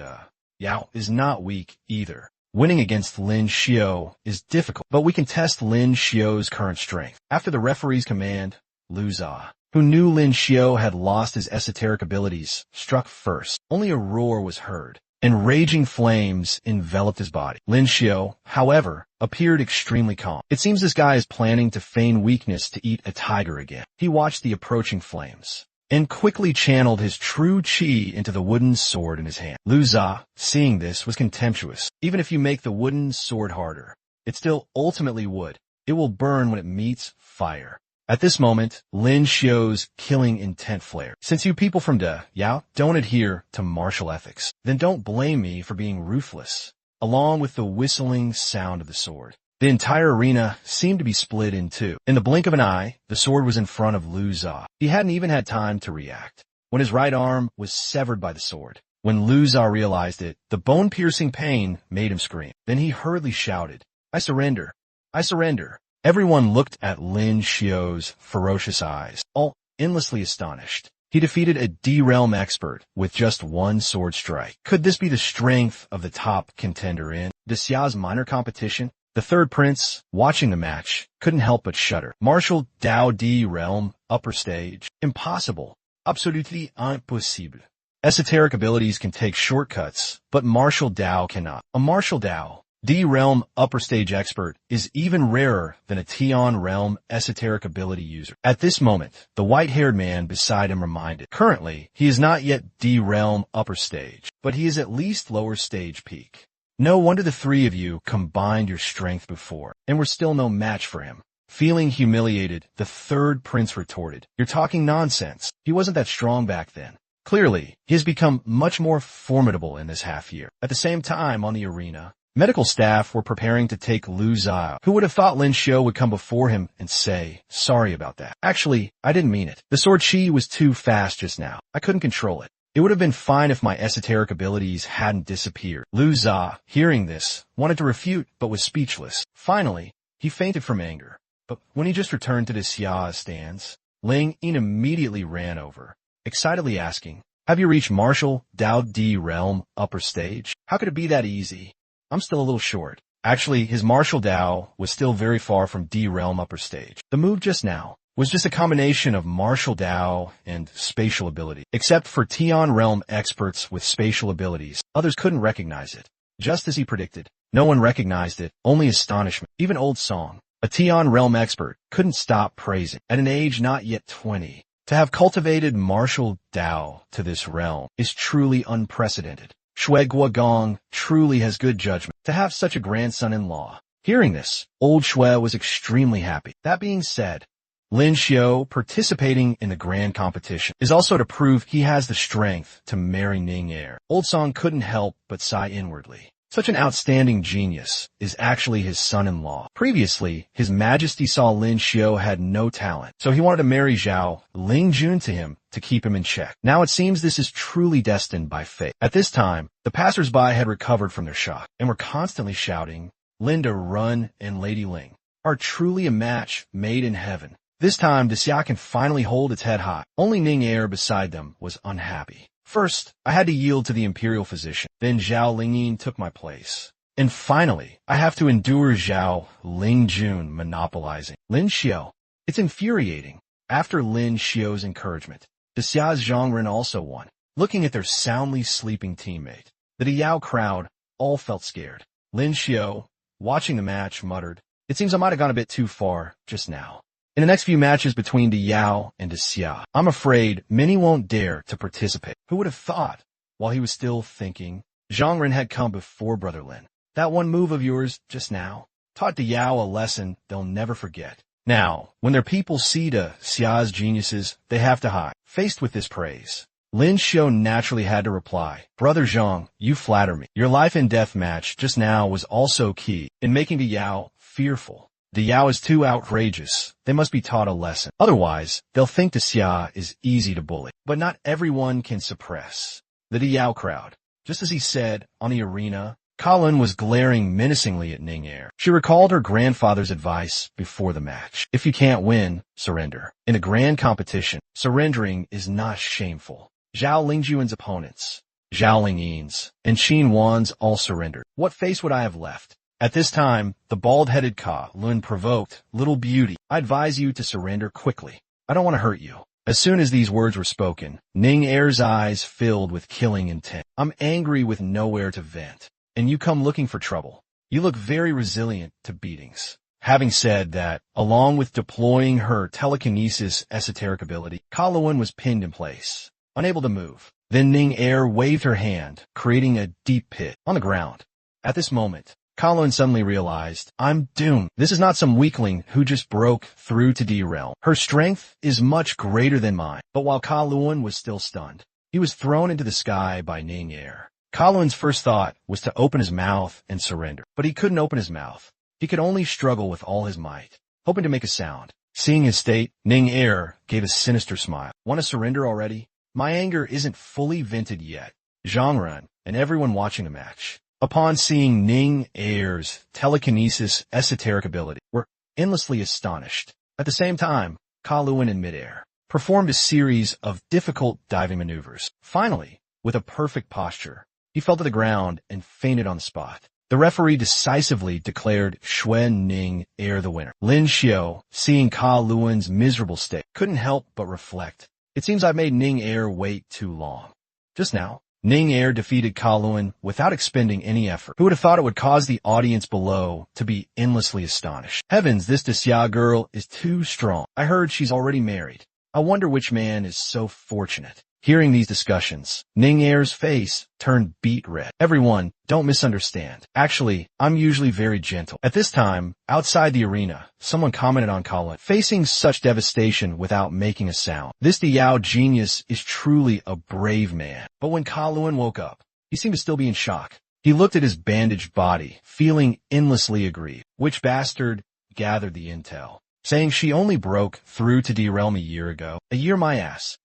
Yao is not weak either. Winning against Lin Xiao is difficult, but we can test Lin Xiao's current strength. After the referee's command, Lu Za, who knew Lin Xiao had lost his esoteric abilities, struck first. Only a roar was heard, and raging flames enveloped his body. Lin Xiao, however, appeared extremely calm. It seems this guy is planning to feign weakness to eat a tiger again. He watched the approaching flames and quickly channeled his true qi into the wooden sword in his hand. Lu Za, seeing this, was contemptuous. "Even if you make the wooden sword harder, it still ultimately wood. It will burn when it meets fire." At this moment, Lin Xiao's killing intent flared. "Since you people from Yao don't adhere to martial ethics, then don't blame me for being ruthless." Along with the whistling sound of the sword, the entire arena seemed to be split in two. In the blink of an eye, the sword was in front of Lu Za. He hadn't even had time to react when his right arm was severed by the sword. When Lu Za realized it, the bone-piercing pain made him scream. Then he hurriedly shouted, "I surrender! I surrender!" Everyone looked at Lin Xiao's ferocious eyes, all endlessly astonished. He defeated a D-Realm expert with just one sword strike. Could this be the strength of the top contender in Xia's minor competition? The third prince, watching the match, couldn't help but shudder. Martial Dao D-Realm, upper stage. Impossible. Absolutely impossible. Esoteric abilities can take shortcuts, but martial Dao cannot. A martial Dao D-Realm upper stage expert is even rarer than a Tian Realm esoteric ability user. At this moment, the white-haired man beside him reminded, currently, he is not yet D-Realm upper stage, but he is at least lower stage peak. No wonder the three of you combined your strength before, and were still no match for him. Feeling humiliated, the third prince retorted, "You're talking nonsense. He wasn't that strong back then." Clearly, he has become much more formidable in this half year. At the same time, on the arena, medical staff were preparing to take Lu Zhao. Who would have thought Lin Xiu would come before him and say, "Sorry about that. Actually, I didn't mean it. The sword chi was too fast just now. I couldn't control it. It would have been fine if my esoteric abilities hadn't disappeared." Lu Zhao, hearing this, wanted to refute but was speechless. Finally, he fainted from anger. But when he just returned to the Xia stands, Ling Yin immediately ran over, excitedly asking, "Have you reached Martial Dao D Realm upper stage? How could it be that easy? I'm still a little short." Actually, his martial Dao was still very far from D-Realm upper stage. The move just now was just a combination of martial Dao and spatial ability. Except for Tian Realm experts with spatial abilities, others couldn't recognize it. Just as he predicted, no one recognized it, only astonishment. Even Old Song, a Tian Realm expert, couldn't stop praising. At an age not yet 20, to have cultivated martial Dao to this realm is truly unprecedented. Shui Guogong truly has good judgment to have such a grandson-in-law. Hearing this, old Shui was extremely happy. That being said, Lin Xiu participating in the grand competition is also to prove he has the strength to marry Ning Er. Old Song couldn't help but sigh inwardly. Such an outstanding genius is actually his son-in-law. Previously, His Majesty saw Lin Xiu had no talent, so he wanted to marry Zhao Lingjun to him to keep him in check. Now it seems this is truly destined by fate. At this time, the passers-by had recovered from their shock and were constantly shouting, "Linda Run and Lady Ling are truly a match made in heaven." This time, Xia can finally hold its head high. Only Ning Er beside them was unhappy. "First, I had to yield to the imperial physician. Then Zhao Lingyin took my place. And finally, I have to endure Zhao Lingjun monopolizing Lin Xiu. It's infuriating." After Lin Xiu's encouragement, Xia's Zhongren also won. Looking at their soundly sleeping teammate, the Yao crowd all felt scared. Lin Xiu, watching the match, muttered, "It seems I might have gone a bit too far just now." In the next few matches between Yao and Xia, I'm afraid many won't dare to participate. Who would have thought? While he was still thinking, Zhongren had come before Brother Lin. That one move of yours just now taught Yao a lesson they'll never forget. Now, when their people see Xia's geniuses, they have to hide. Faced with this praise, Lin Xiu naturally had to reply, "Brother Zhang, you flatter me. Your life and death match just now was also key in making Yao fearful. Yao is too outrageous. They must be taught a lesson. Otherwise, they'll think Xia is easy to bully." But not everyone can suppress the Yao crowd. Just as he said, on the arena, Colin was glaring menacingly at Ning Er. She recalled her grandfather's advice before the match. If you can't win, surrender. In a grand competition, surrendering is not shameful. Zhao Lingjun's opponents, Zhao Lingyin's, and Qin Wan's all surrendered. What face would I have left? At this time, the bald-headed Ka Lun provoked, "Little beauty, I advise you to surrender quickly. I don't want to hurt you." As soon as these words were spoken, Ning Er's eyes filled with killing intent. "I'm angry with nowhere to vent, and you come looking for trouble. You look very resilient to beatings." Having said that, along with deploying her telekinesis esoteric ability, Ka Lun was pinned in place, unable to move. Then Ning Er waved her hand, creating a deep pit on the ground. At this moment, Colin suddenly realized, "I'm doomed. This is not some weakling who just broke through to D-Realm. Her strength is much greater than mine." But while Kowloon was still stunned, he was thrown into the sky by Ning Er. Kowloon's first thought was to open his mouth and surrender. But he couldn't open his mouth. He could only struggle with all his might, hoping to make a sound. Seeing his state, Ning Er gave a sinister smile. "Want to surrender already? My anger isn't fully vented yet." Zhongren and everyone watching the match, upon seeing Ning Er's telekinesis esoteric ability, were endlessly astonished. At the same time, Kowloon in midair performed a series of difficult diving maneuvers. Finally, with a perfect posture, he fell to the ground and fainted on the spot. The referee decisively declared Xuan Ning Air the winner. Lin Xiao, seeing Ka Luan's miserable state, couldn't help but reflect. It seems I've made Ning Air wait too long. Just now, Ning Air defeated Ka Luan without expending any effort. Who would have thought it would cause the audience below to be endlessly astonished? Heavens, this Xia girl is too strong. I heard she's already married. I wonder which man is so fortunate. Hearing these discussions, Ning Air's face turned beet red. Everyone, don't misunderstand. Actually, I'm usually very gentle. At this time, outside the arena, someone commented on Colin, facing such devastation without making a sound. This Diao genius is truly a brave man. But when Ka Luan woke up, he seemed to still be in shock. He looked at his bandaged body, feeling endlessly aggrieved. Which bastard gathered the intel, saying she only broke through to derail me a year ago. A year my ass.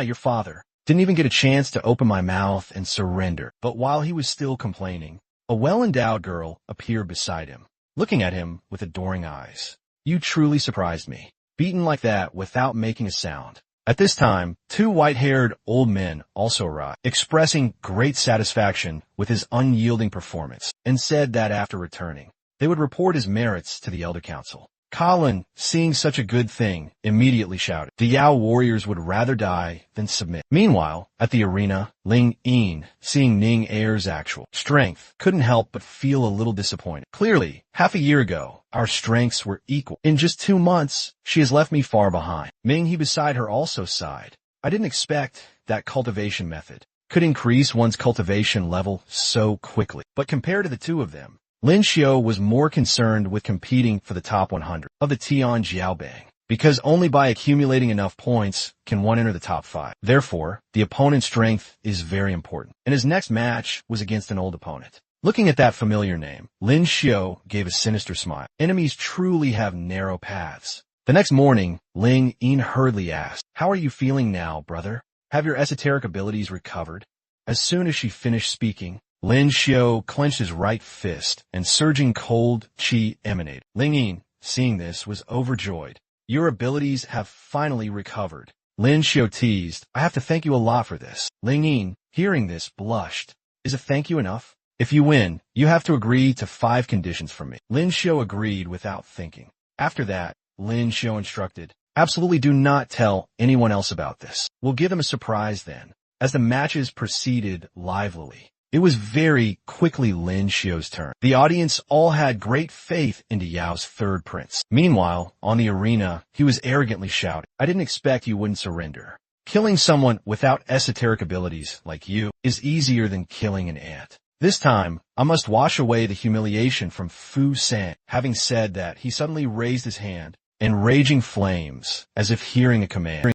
Your father. Didn't even get a chance to open my mouth and surrender. But while he was still complaining, a well-endowed girl appeared beside him, looking at him with adoring eyes. You truly surprised me. Beaten like that without making a sound. At this time, two white-haired old men also arrived, expressing great satisfaction with his unyielding performance, and said that after returning, they would report his merits to the Elder Council. Colin, seeing such a good thing, immediately shouted, the Yao warriors would rather die than submit. Meanwhile, at the arena, Ling Yin, seeing Ning Air's actual strength, couldn't help but feel a little disappointed. Clearly, half a year ago, our strengths were equal. In just 2 months, she has left me far behind. Ming He beside her also sighed. I didn't expect that cultivation method could increase one's cultivation level so quickly. But compared to the two of them, Lin Xiao was more concerned with competing for the top 100 of the Tian Jiaobang, because only by accumulating enough points can one enter the top 5. Therefore, the opponent's strength is very important, and his next match was against an old opponent. Looking at that familiar name, Lin Xiao gave a sinister smile. Enemies truly have narrow paths. The next morning, Ling Yin hurriedly asked, how are you feeling now, brother? Have your esoteric abilities recovered? As soon as she finished speaking, Lin Xiao clenched his right fist, and surging cold qi emanated. Ling Yin, seeing this, was overjoyed. Your abilities have finally recovered. Lin Xiao teased, I have to thank you a lot for this. Ling Yin, hearing this, blushed. Is a thank you enough? If you win, you have to agree to 5 conditions from me. Lin Xiao agreed without thinking. After that, Lin Xiao instructed, absolutely do not tell anyone else about this. We'll give them a surprise then. As the matches proceeded livelily, it was very quickly Lin Xiao's turn. The audience all had great faith into Yao's third prince. Meanwhile, on the arena, he was arrogantly shouting, I didn't expect you wouldn't surrender. Killing someone without esoteric abilities like you is easier than killing an ant. This time, I must wash away the humiliation from Fu San. Having said that, he suddenly raised his hand, and raging flames, as if hearing a command.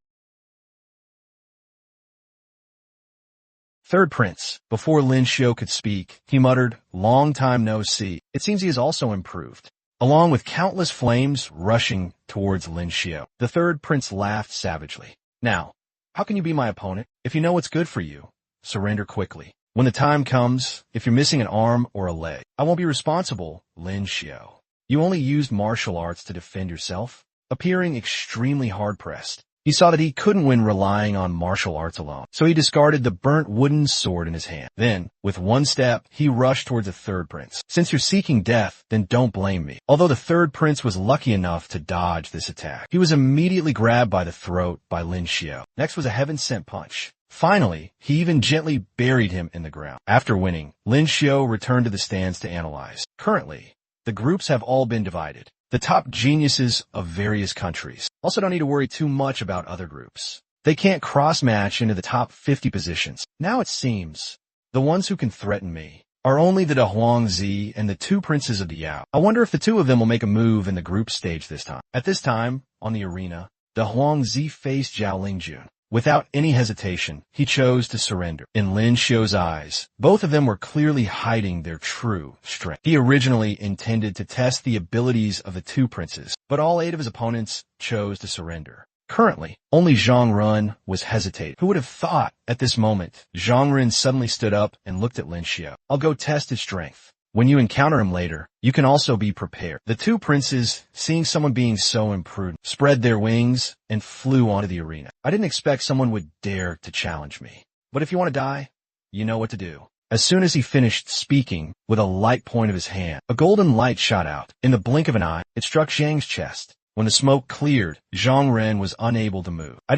Third prince. Before Lin Xiao could speak, he muttered, long time no see. It seems he has also improved. Along with countless flames rushing towards Lin Xiao, the third prince laughed savagely. Now, how can you be my opponent? If you know what's good for you, surrender quickly. When the time comes, if you're missing an arm or a leg, I won't be responsible, Lin Xiao. You only used martial arts to defend yourself. Appearing extremely hard-pressed, he saw that he couldn't win relying on martial arts alone, so he discarded the burnt wooden sword in his hand. Then, with one step, he rushed towards the third prince. Since you're seeking death, then don't blame me. Although the third prince was lucky enough to dodge this attack, he was immediately grabbed by the throat by Lin Xiao. Next was a heaven-sent punch. Finally, he even gently buried him in the ground. After winning, Lin Xiao returned to the stands to analyze. Currently, the groups have all been divided. The top geniuses of various countries also don't need to worry too much about other groups. They can't cross-match into the top 50 positions. Now it seems, the ones who can threaten me are only the Huangzi and the 2 princes of the Yao. I wonder if the 2 of them will make a move in the group stage this time. At this time, on the arena, the Huangzi faced Zhao Lingjun. Without any hesitation, he chose to surrender. In Lin Xiao's eyes, both of them were clearly hiding their true strength. He originally intended to test the abilities of the 2 princes, but all 8 of his opponents chose to surrender. Currently, only Zhang Run was hesitating. Who would have thought at this moment? Zhang Run suddenly stood up and looked at Lin Xiao. I'll go test his strength. When you encounter him later, you can also be prepared. The two princes, seeing someone being so imprudent, spread their wings and flew onto the arena. I didn't expect someone would dare to challenge me. But if you want to die, you know what to do. As soon as he finished speaking, with a light point of his hand, a golden light shot out. In the blink of an eye, it struck Zhang's chest. When the smoke cleared, Zhang Ren was unable to move. I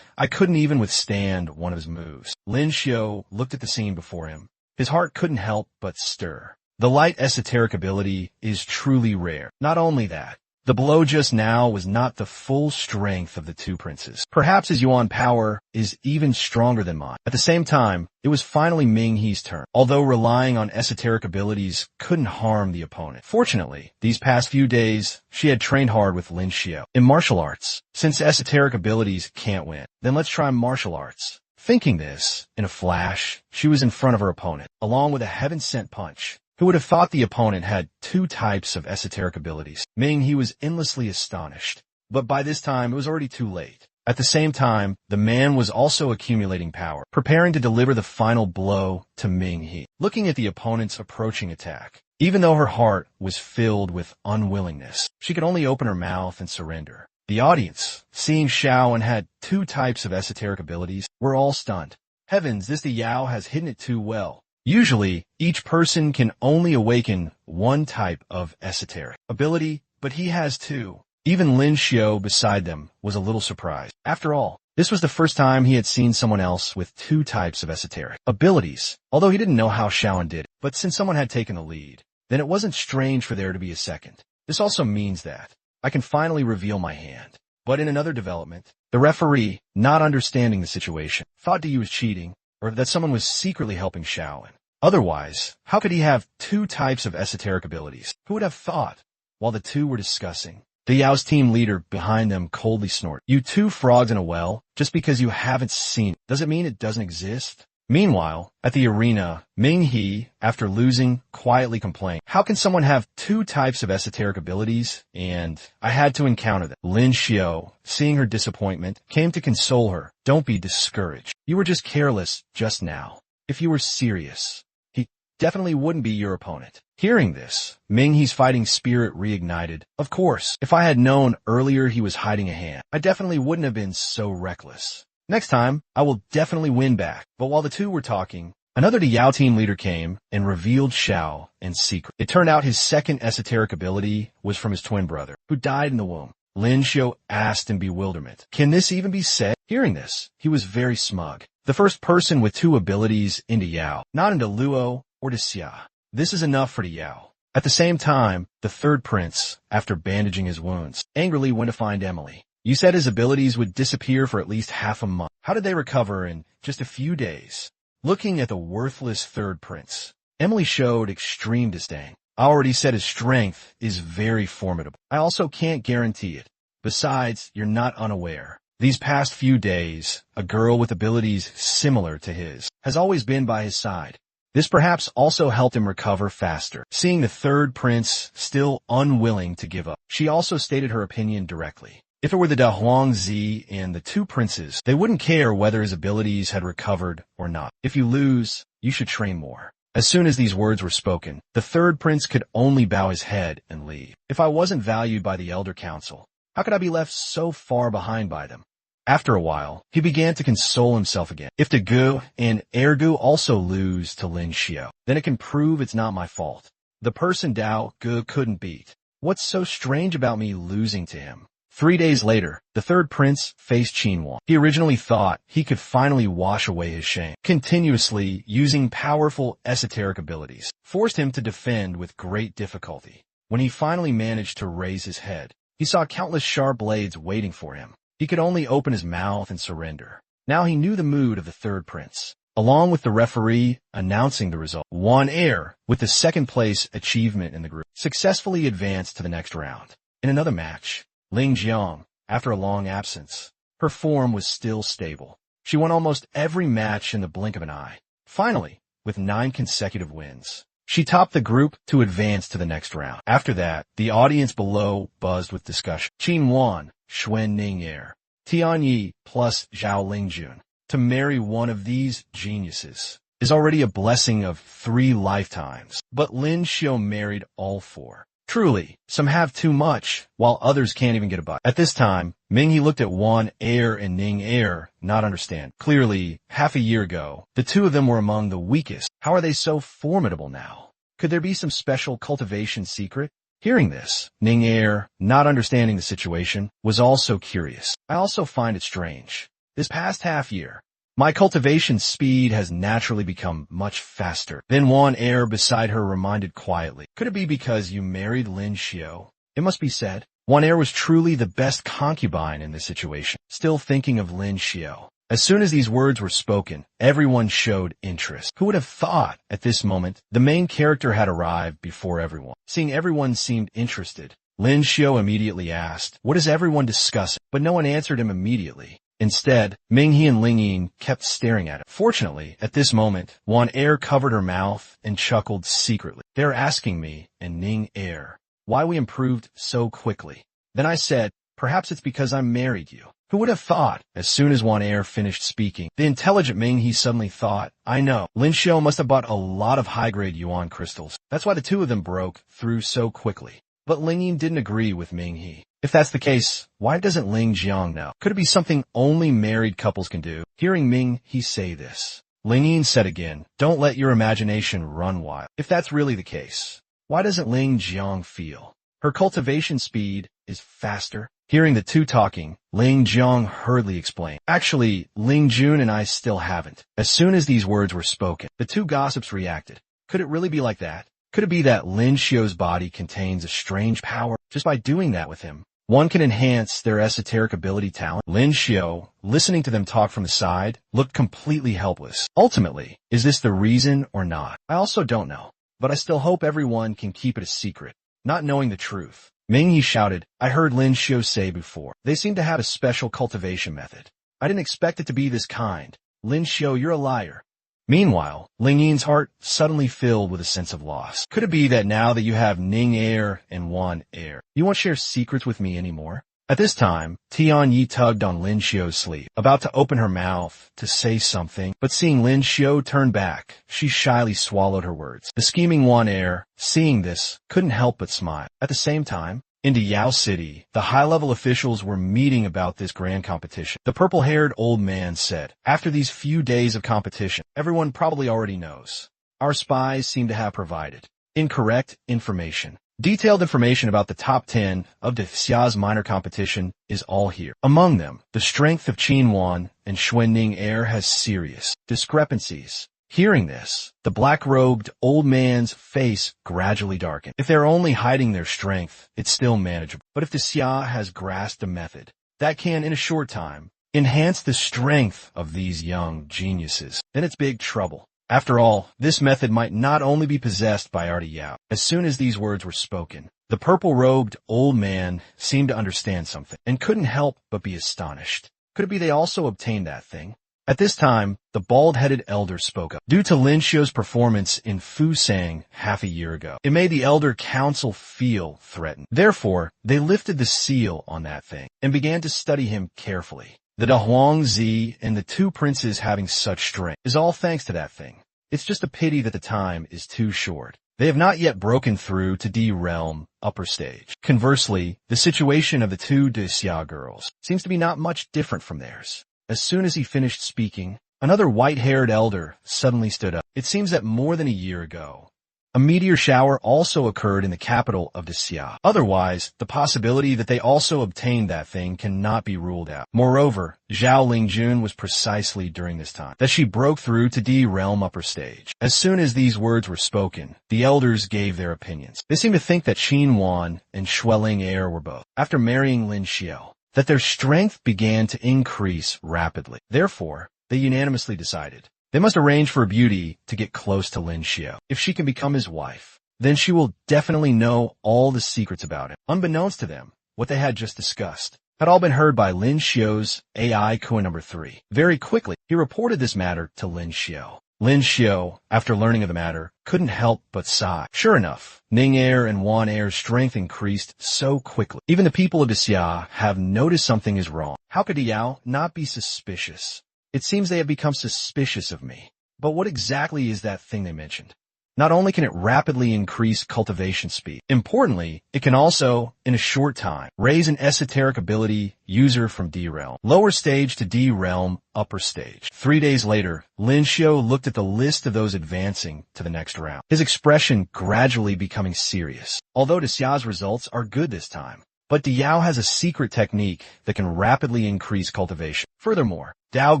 couldn't even withstand one of his moves. Lin Xiu looked at the scene before him. His heart couldn't help but stir. The light esoteric ability is truly rare. Not only that, the blow just now was not the full strength of the two princes. Perhaps his Yuan power is even stronger than mine. At the same time, it was finally Ming He's turn. Although relying on esoteric abilities couldn't harm the opponent. Fortunately, these past few days, she had trained hard with Lin Xiu. In martial arts, since esoteric abilities can't win, then let's try martial arts. Thinking this, in a flash, she was in front of her opponent, along with a heaven-sent punch. Who would have thought the opponent had two types of esoteric abilities? Ming He was endlessly astonished. But by this time, it was already too late. At the same time, the man was also accumulating power, preparing to deliver the final blow to Ming He. Looking at the opponent's approaching attack, even though her heart was filled with unwillingness, she could only open her mouth and surrender. The audience, seeing Xiao and had two types of esoteric abilities, were all stunned. Heavens, this the Yao has hidden it too well. Usually, each person can only awaken one type of esoteric ability, but he has two. Even Lin Xiu beside them was a little surprised. After all, this was the first time he had seen someone else with two types of esoteric abilities, although he didn't know how Xiaoan did it. But since someone had taken the lead, then it wasn't strange for there to be a second. This also means that I can finally reveal my hand. But in another development, the referee, not understanding the situation, thought Diyu was cheating, or that someone was secretly helping Xiaoan. Otherwise, how could he have two types of esoteric abilities? Who would have thought? While the two were discussing, the Yao's team leader behind them coldly snorted. You two frogs in a well, just because you haven't seen it, does it mean it doesn't exist? Meanwhile, at the arena, Ming He, after losing, quietly complained, how can someone have two types of esoteric abilities? And I had to encounter them. Lin Xiu, seeing her disappointment, came to console her. Don't be discouraged. You were just careless just now. If you were serious, he definitely wouldn't be your opponent. Hearing this, Ming He's fighting spirit reignited. Of course, if I had known earlier he was hiding a hand, I definitely wouldn't have been so reckless. Next time, I will definitely win back. But while the two were talking, another Yao team leader came and revealed Xiao in secret. It turned out his second esoteric ability was from his twin brother, who died in the womb. Lin Xiu asked in bewilderment, can this even be said? Hearing this, he was very smug. The first person with two abilities into Yao, not into Luo or to Xia. This is enough for the Yao. At the same time, the third prince, after bandaging his wounds, angrily went to find Emily. You said his abilities would disappear for at least half a month. How did they recover in just a few days? Looking at the worthless third prince, Emily showed extreme disdain. I already said his strength is very formidable. I also can't guarantee it. Besides, you're not unaware. These past few days, a girl with abilities similar to his has always been by his side. This perhaps also helped him recover faster. Seeing the third prince still unwilling to give up, she also stated her opinion directly. If it were the Da Huangzi and the two princes, they wouldn't care whether his abilities had recovered or not. If you lose, you should train more. As soon as these words were spoken, the third prince could only bow his head and leave. If I wasn't valued by the Elder Council, how could I be left so far behind by them? After a while, he began to console himself again. If the Gu and Ergu also lose to Lin Xiu, then it can prove it's not my fault. The person Dao Gu couldn't beat. What's so strange about me losing to him? 3 days later, the third prince faced Qinhuan. He originally thought he could finally wash away his shame. Continuously using powerful esoteric abilities forced him to defend with great difficulty. When he finally managed to raise his head, he saw countless sharp blades waiting for him. He could only open his mouth and surrender. Now he knew the mood of the third prince. Along with the referee announcing the result, Wan Er, with the second place achievement in the group, successfully advanced to the next round. In another match, Ling Jiang, after a long absence, her form was still stable. She won almost every match in the blink of an eye. Finally, with 9 consecutive wins, she topped the group to advance to the next round. After that, the audience below buzzed with discussion. Qin Wan, Xuan Ning'er, Tian Yi plus Zhao Lingjun. To marry one of these geniuses is already a blessing of 3 lifetimes. But Lin Xiao married all 4. Truly, some have too much, while others can't even get a bite. At this time, Minghe looked at Wan Er and Ning Er, not understand. Clearly, half a year ago, the two of them were among the weakest. How are they so formidable now? Could there be some special cultivation secret? Hearing this, Ning Er, not understanding the situation, was also curious. I also find it strange. This past half year, my cultivation speed has naturally become much faster. Then Wan Er beside her reminded quietly, could it be because you married Lin Xiao? It must be said, Wan Er was truly the best concubine in this situation. Still thinking of Lin Xiao. As soon as these words were spoken, everyone showed interest. Who would have thought, at this moment, the main character had arrived before everyone? Seeing everyone seemed interested, Lin Xiao immediately asked, what is everyone discussing? But no one answered him immediately. Instead, Minghe and Lingyin kept staring at him. Fortunately, at this moment, Wan Er covered her mouth and chuckled secretly. They're asking me, and Ning Er, why we improved so quickly. Then I said, perhaps it's because I married you. Who would have thought? As soon as Wan Er finished speaking, the intelligent Minghe suddenly thought, I know, Lin Xiao must have bought a lot of high-grade yuan crystals. That's why the two of them broke through so quickly. But Lingyin didn't agree with Minghe. If that's the case, why doesn't Ling Jiang know? Could it be something only married couples can do? Hearing Minghe say this, Lingyin said again, don't let your imagination run wild. If that's really the case, why doesn't Ling Jiang feel? Her cultivation speed is faster. Hearing the two talking, Ling Jiang hurriedly explained, actually, Ling Jun and I still haven't. As soon as these words were spoken, the two gossips reacted. Could it really be like that? Could it be that Lin Xiao's body contains a strange power? Just by doing that with him, one can enhance their esoteric ability talent. Lin Xiao, listening to them talk from the side, looked completely helpless. Ultimately, is this the reason or not? I also don't know, but I still hope everyone can keep it a secret. Not knowing the truth, Minghe shouted, I heard Lin Xiao say before. They seem to have a special cultivation method. I didn't expect it to be this kind. Lin Xiao, you're a liar. Meanwhile, Lingyin's heart suddenly filled with a sense of loss. Could it be that now that you have Ning Er and Wan Er, you won't share secrets with me anymore? At this time, Tian Yi tugged on Lin Xiao's sleeve, about to open her mouth to say something, but seeing Lin Xiao turn back, she shyly swallowed her words. The scheming Wan Er, seeing this, couldn't help but smile. At the same time, in Yao City, the high-level officials were meeting about this grand competition. The purple-haired old man said, after these few days of competition, everyone probably already knows. Our spies seem to have provided incorrect information. Detailed information about the top 10 of the Xia's minor competition is all here. Among them, the strength of Qin Wan and Xuanning Er has serious discrepancies. Hearing this, the black-robed old man's face gradually darkened. If they're only hiding their strength, it's still manageable. But if the Xia has grasped a method that can, in a short time, enhance the strength of these young geniuses, then it's big trouble. After all, this method might not only be possessed by Artie Yao. As soon as these words were spoken, the purple-robed old man seemed to understand something and couldn't help but be astonished. Could it be they also obtained that thing? At this time, the bald-headed elder spoke up. Due to Lin Xiao's performance in Fusang half a year ago, it made the elder council feel threatened. Therefore, they lifted the seal on that thing and began to study him carefully. The Dahuangzi and the two princes having such strength is all thanks to that thing. It's just a pity that the time is too short. They have not yet broken through to D realm upper stage. Conversely, the situation of the two De Xia girls seems to be not much different from theirs. As soon as he finished speaking, another white-haired elder suddenly stood up. It seems that more than a year ago, a meteor shower also occurred in the capital of Xia. Otherwise, the possibility that they also obtained that thing cannot be ruled out. Moreover, Zhao Lingjun was precisely during this time that she broke through to D realm upper stage. As soon as these words were spoken, the elders gave their opinions. They seemed to think that Qin Wan and Xueling Er were both, after marrying Lin Xiao, that their strength began to increase rapidly. Therefore, they unanimously decided they must arrange for a beauty to get close to Lin Xiao. If she can become his wife, then she will definitely know all the secrets about him. Unbeknownst to them, what they had just discussed had all been heard by Lin Xiao's AI Coin number 3. Very quickly, he reported this matter to Lin Xiao. Lin Xiao, after learning of the matter, couldn't help but sigh. Sure enough, Ning Er and Wan Er's strength increased so quickly. Even the people of Xia have noticed something is wrong. How could Yao not be suspicious? It seems they have become suspicious of me. But what exactly is that thing they mentioned? Not only can it rapidly increase cultivation speed, importantly, it can also, in a short time, raise an esoteric ability user from D realm, lower stage to D realm, upper stage. 3 days later, Lin Xiu looked at the list of those advancing to the next round, his expression gradually becoming serious. Although Xiao's results are good this time, but Diao has a secret technique that can rapidly increase cultivation. Furthermore, Dao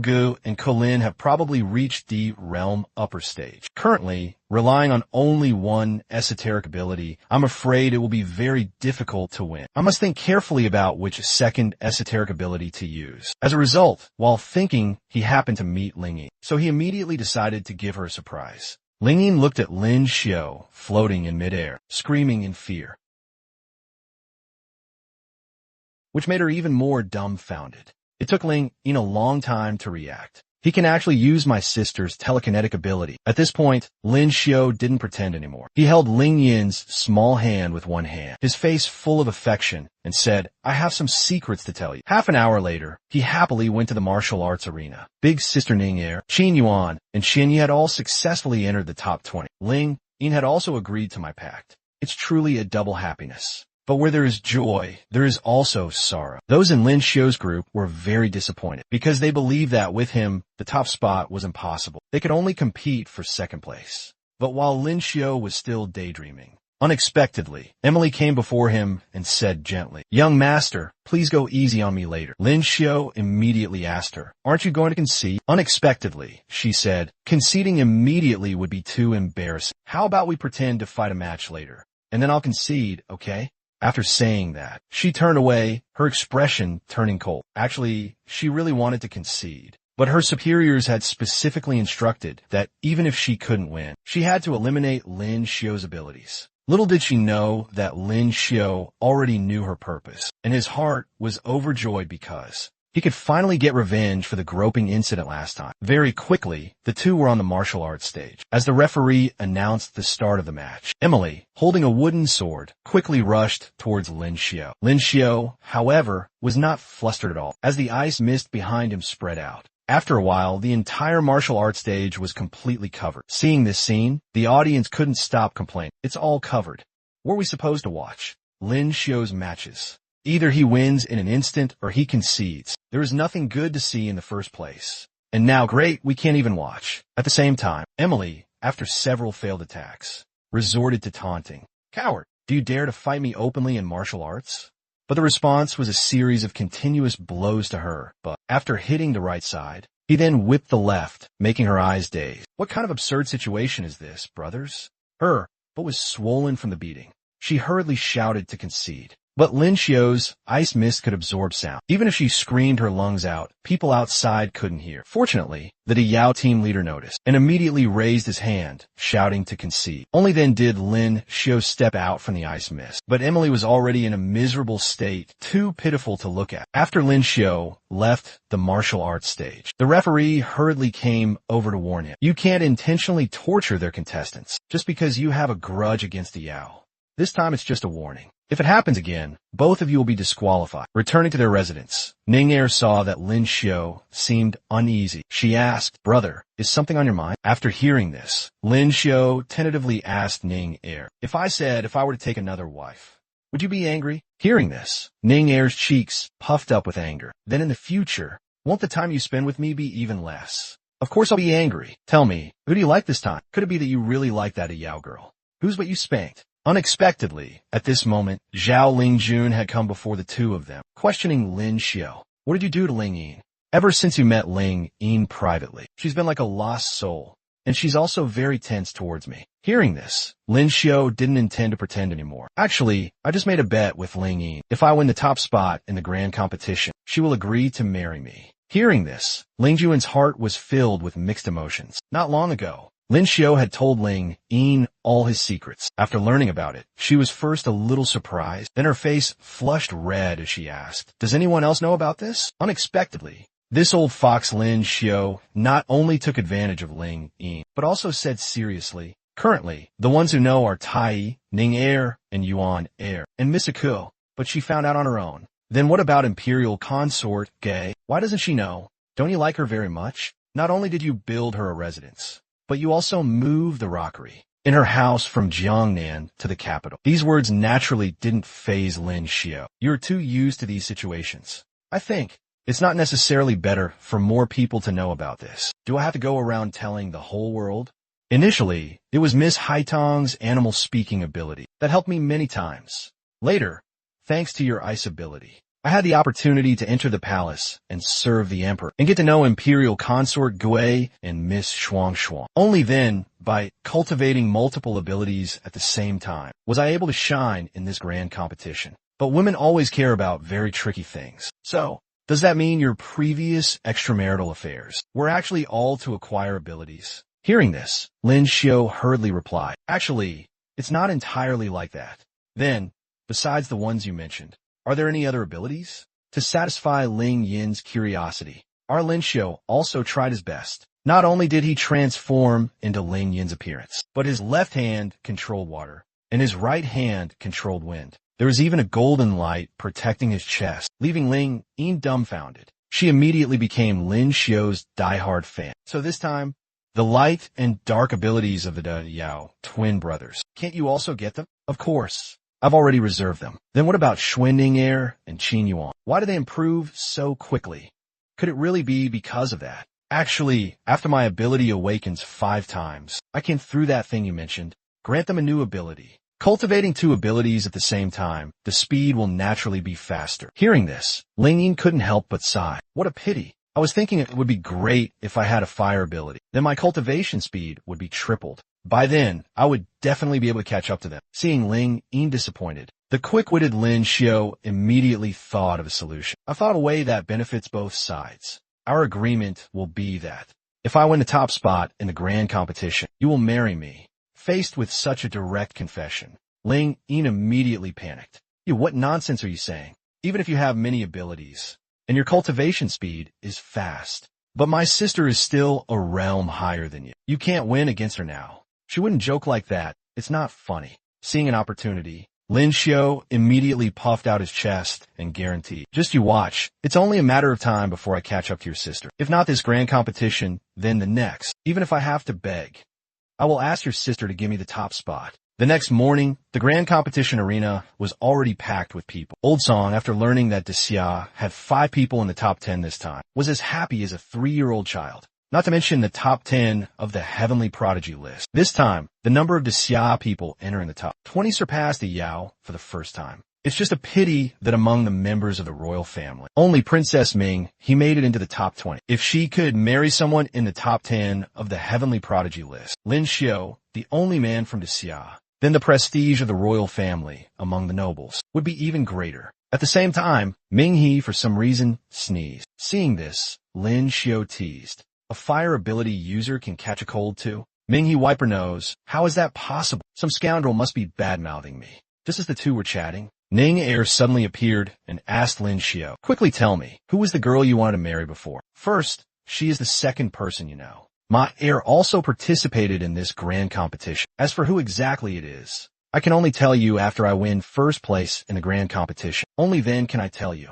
Gu and Colin have probably reached the realm upper stage. Currently, relying on only one esoteric ability, I'm afraid it will be very difficult to win. I must think carefully about which second esoteric ability to use. As a result, while thinking, he happened to meet Ling Yi, so he immediately decided to give her a surprise. Ling Yi looked at Lin Xiu, floating in midair, screaming in fear, which made her even more dumbfounded. It took Ling Yin a long time to react. He can actually use my sister's telekinetic ability. At this point, Lin Xiu didn't pretend anymore. He held Ling Yin's small hand with one hand, his face full of affection, and said, "I have some secrets to tell you." Half an hour later, he happily went to the martial arts arena. Big Sister Ning'er, Qin Yuan, and Xin Yi had all successfully entered the top 20. Ling Yin had also agreed to my pact. It's truly a double happiness. But where there is joy, there is also sorrow. Those in Lin Xiu's group were very disappointed because they believed that with him, the top spot was impossible. They could only compete for second place. But while Lin Xiu was still daydreaming, unexpectedly, Emily came before him and said gently, "Young master, please go easy on me later." Lin Xiu immediately asked her, "Aren't you going to concede?" Unexpectedly, she said, "Conceding immediately would be too embarrassing. How about we pretend to fight a match later, and then I'll concede, okay?" After saying that, she turned away, her expression turning cold. Actually, she really wanted to concede. But her superiors had specifically instructed that even if she couldn't win, she had to eliminate Lin Xiu's abilities. Little did she know that Lin Xiu already knew her purpose, and his heart was overjoyed because he could finally get revenge for the groping incident last time. Very quickly, the two were on the martial arts stage. As the referee announced the start of the match, Emily, holding a wooden sword, quickly rushed towards Lin Xiu. Lin Xiu, however, was not flustered at all, as the ice mist behind him spread out. After a while, the entire martial arts stage was completely covered. Seeing this scene, the audience couldn't stop complaining. "It's all covered. Were we supposed to watch Lin Xiu's matches? Either he wins in an instant or he concedes. There is nothing good to see in the first place. And now, great, we can't even watch." At the same time, Emily, after several failed attacks, resorted to taunting. "Coward, do you dare to fight me openly in martial arts?" But the response was a series of continuous blows to her. But after hitting the right side, he then whipped the left, making her eyes dazed. What kind of absurd situation is this, brothers? Her, but was swollen from the beating. She hurriedly shouted to concede. But Lin Xiu's ice mist could absorb sound. Even if she screamed her lungs out, people outside couldn't hear. Fortunately, the Yao team leader noticed and immediately raised his hand, shouting to concede. Only then did Lin Xiu step out from the ice mist. But Emily was already in a miserable state, too pitiful to look at. After Lin Xiu left the martial arts stage, the referee hurriedly came over to warn him. "You can't intentionally torture their contestants just because you have a grudge against the Yao. This time it's just a warning. If it happens again, both of you will be disqualified." Returning to their residence, Ning'er saw that Lin Xiu seemed uneasy. She asked, "Brother, is something on your mind?" After hearing this, Lin Xiu tentatively asked Ning'er, if I were to take another wife, would you be angry?" Hearing this, Ning'er's cheeks puffed up with anger. "Then in the future, won't the time you spend with me be even less?" "Of course I'll be angry. Tell me, who do you like this time? Could it be that you really like that Yao girl? Who's what you spanked?" Unexpectedly, at this moment, Zhao Lingjun had come before the two of them, questioning Lin Xiu. "What did you do to Ling Yin?" "Ever since you met Ling Yin privately, she's been like a lost soul, and she's also very tense towards me." Hearing this, Lin Xiu didn't intend to pretend anymore. "Actually, I just made a bet with Ling Yin. If I win the top spot in the grand competition, she will agree to marry me." Hearing this, Ling Juan's heart was filled with mixed emotions. Not long ago, Lin Xiu had told Ling Yin all his secrets. After learning about it, she was first a little surprised, then her face flushed red as she asked, "Does anyone else know about this?" Unexpectedly, this old fox Lin Xiu not only took advantage of Ling Yin, but also said seriously, "Currently, the ones who know are Tai, Ning'er, and Yuan Er, and Misako, but she found out on her own. Then what about Imperial Consort Gay? Why doesn't she know? Don't you like her very much? Not only did you build her a residence, but you also move the rockery in her house from Jiangnan to the capital. These words naturally didn't faze Lin Xiao. You're too used to these situations. I think it's not necessarily better for more people to know about this. Do I have to go around telling the whole world? Initially, it was Miss Haitong's animal speaking ability that helped me many times. Later, thanks to your ice ability, I had the opportunity to enter the palace and serve the emperor and get to know Imperial Consort Gui and Miss Shuang. Only then, by cultivating multiple abilities at the same time, was I able to shine in this grand competition. But women always care about very tricky things. So, does that mean your previous extramarital affairs were actually all to acquire abilities? Hearing this, Lin Xiao hurriedly replied, actually, it's not entirely like that. Then, besides the ones you mentioned, are there any other abilities? To satisfy Ling Yin's curiosity, our Lin Xiao also tried his best. Not only did he transform into Ling Yin's appearance, but his left hand controlled water, and his right hand controlled wind. There was even a golden light protecting his chest, leaving Ling Yin dumbfounded. She immediately became Lin Xiao's diehard fan. So this time, the light and dark abilities of the Yao twin brothers. Can't you also get them? Of course. I've already reserved them. Then what about Xuanning Er and Qin Yuan? Why do they improve so quickly? Could it really be because of that? Actually, after my ability awakens 5 times, I can, through that thing you mentioned, grant them a new ability. Cultivating 2 abilities at the same time, the speed will naturally be faster. Hearing this, Ling Yin couldn't help but sigh. What a pity. I was thinking it would be great if I had a fire ability. Then my cultivation speed would be tripled. By then, I would definitely be able to catch up to them. Seeing Ling Yin disappointed, the quick-witted Lin Xiao immediately thought of a solution. I thought of a way that benefits both sides. Our agreement will be that if I win the top spot in the grand competition, you will marry me. Faced with such a direct confession, Ling Yin immediately panicked. What nonsense are you saying? Even if you have many abilities, and your cultivation speed is fast, but my sister is still a realm higher than you. You can't win against her now. She wouldn't joke like that. It's not funny. Seeing an opportunity, Lin Xiao immediately puffed out his chest and guaranteed, just you watch. It's only a matter of time before I catch up to your sister. If not this grand competition, then the next. Even if I have to beg, I will ask your sister to give me the top spot. The next morning, the grand competition arena was already packed with people. Old Song, after learning that Xia had 5 people in the top 10 this time, was as happy as a 3-year-old child. Not to mention the top 10 of the heavenly prodigy list. This time, the number of Xia people entering the top 20 surpassed the Yao for the first time. It's just a pity that among the members of the royal family, only Princess Ming, he made it into the top 20. If she could marry someone in the top 10 of the heavenly prodigy list, Lin Xiao, the only man from Xia, then the prestige of the royal family among the nobles would be even greater. At the same time, Ming He, for some reason, sneezed. Seeing this, Lin Xiao teased. A fire ability user can catch a cold too? Ming He wiped her nose. How is that possible? Some scoundrel must be bad-mouthing me. Just as the two were chatting, Ning Er suddenly appeared and asked Lin Xiao, quickly tell me, who was the girl you wanted to marry before? First, she is the second person you know. Ma Er also participated in this grand competition. As for who exactly it is, I can only tell you after I win first place in the grand competition. Only then can I tell you.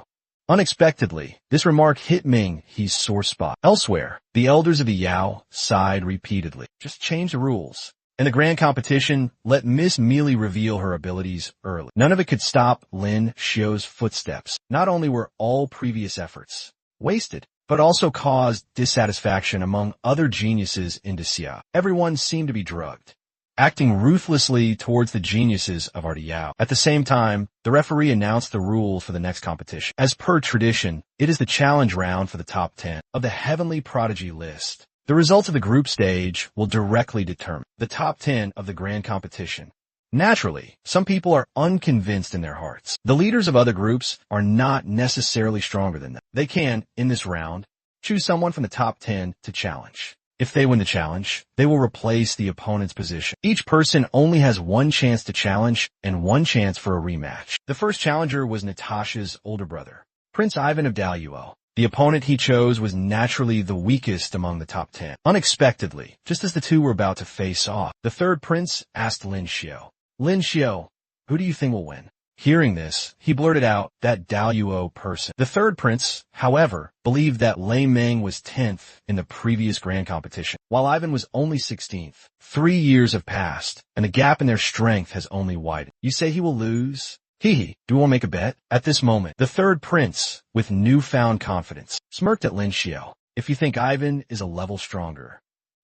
Unexpectedly, this remark hit Ming He's sore spot. Elsewhere, the elders of the Yao sighed repeatedly. Just change the rules. In the grand competition, let Miss Mealy reveal her abilities early. None of it could stop Lin Xiao's footsteps. Not only were all previous efforts wasted, but also caused dissatisfaction among other geniuses in Xia. Everyone seemed to be drugged, acting ruthlessly towards the geniuses of Artiao. At the same time, the referee announced the rule for the next competition. As per tradition, it is the challenge round for the top 10 of the heavenly prodigy list. The results of the group stage will directly determine the top 10 of the grand competition. Naturally, some people are unconvinced in their hearts. The leaders of other groups are not necessarily stronger than them. They can, in this round, choose someone from the top 10 to challenge. If they win the challenge, they will replace the opponent's position. Each person only has 1 chance to challenge and 1 chance for a rematch. The first challenger was Natasha's older brother, Prince Ivan of Daluo. The opponent he chose was naturally the weakest among the top 10. Unexpectedly, just as the two were about to face off, the third prince asked Lin Xiao, Lin Xiao, who do you think will win? Hearing this, he blurted out, that Daluo person. The third prince, however, believed that Lei Meng was 10th in the previous grand competition, while Ivan was only 16th. 3 years have passed, and the gap in their strength has only widened. You say he will lose? Hee, do you want to make a bet? At this moment, the third prince, with newfound confidence, smirked at Lin Xiao. If you think Ivan is a level stronger,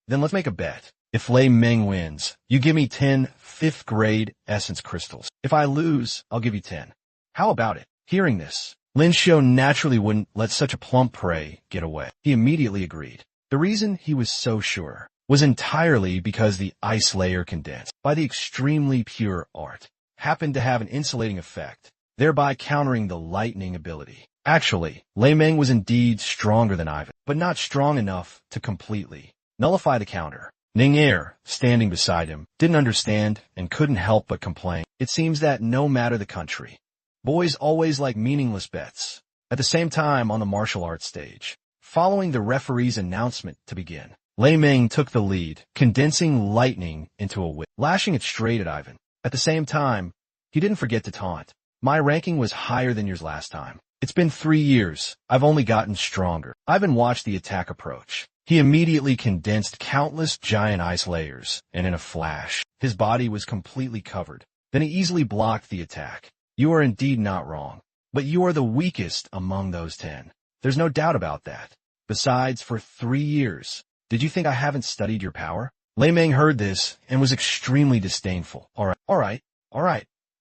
then let's make a bet. If Lei Meng wins, you give me 10 5th grade essence crystals. If I lose, I'll give you 10. How about it? Hearing this, Lin Xiao naturally wouldn't let such a plump prey get away. He immediately agreed. The reason he was so sure was entirely because the ice layer condensed by the extremely pure art happened to have an insulating effect, thereby countering the lightning ability. Actually, Lei Meng was indeed stronger than Ivan, but not strong enough to completely nullify the counter. Ning Er, standing beside him, didn't understand and couldn't help but complain. It seems that no matter the country, boys always like meaningless bets. At the same time, on the martial arts stage, following the referee's announcement to begin, Lei Meng took the lead, condensing lightning into a whip, lashing it straight at Ivan. At the same time, he didn't forget to taunt. My ranking was higher than yours last time. It's been 3 years. I've only gotten stronger. Ivan watched the attack approach. He immediately condensed countless giant ice layers, and in a flash, his body was completely covered. Then he easily blocked the attack. You are indeed not wrong, but you are the weakest among those 10. There's no doubt about that. Besides, for 3 years, did you think I haven't studied your power? Lei Meng heard this and was extremely disdainful. All right.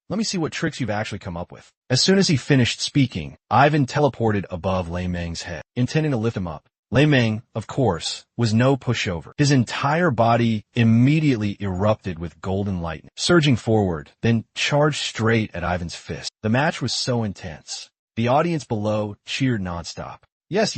Let me see what tricks you've actually come up with. As soon as he finished speaking, Ivan teleported above Lei Meng's head, intending to lift him up. Lei Meng, of course, was no pushover. His entire body immediately erupted with golden lightning, surging forward, then charged straight at Ivan's fist. The match was so intense. The audience below cheered nonstop. Yes.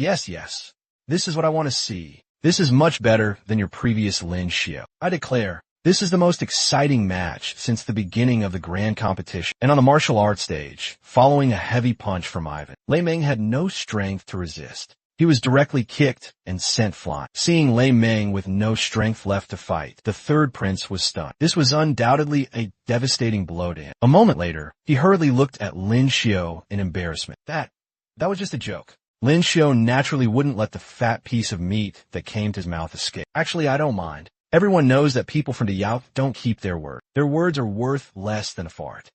This is what I want to see. This is much better than your previous Lin Xiao. I declare, this is the most exciting match since the beginning of the grand competition. And on the martial arts stage, following a heavy punch from Ivan, Lei Meng had no strength to resist. He was directly kicked and sent flying. Seeing Lei Meng with no strength left to fight, the third prince was stunned. This was undoubtedly a devastating blow to him. A moment later, he hurriedly looked at Lin Xiao in embarrassment. That was just a joke. Lin Xiao naturally wouldn't let the fat piece of meat that came to his mouth escape. Actually, I don't mind. Everyone knows that people from the Yao don't keep their word. Their words are worth less than a fart.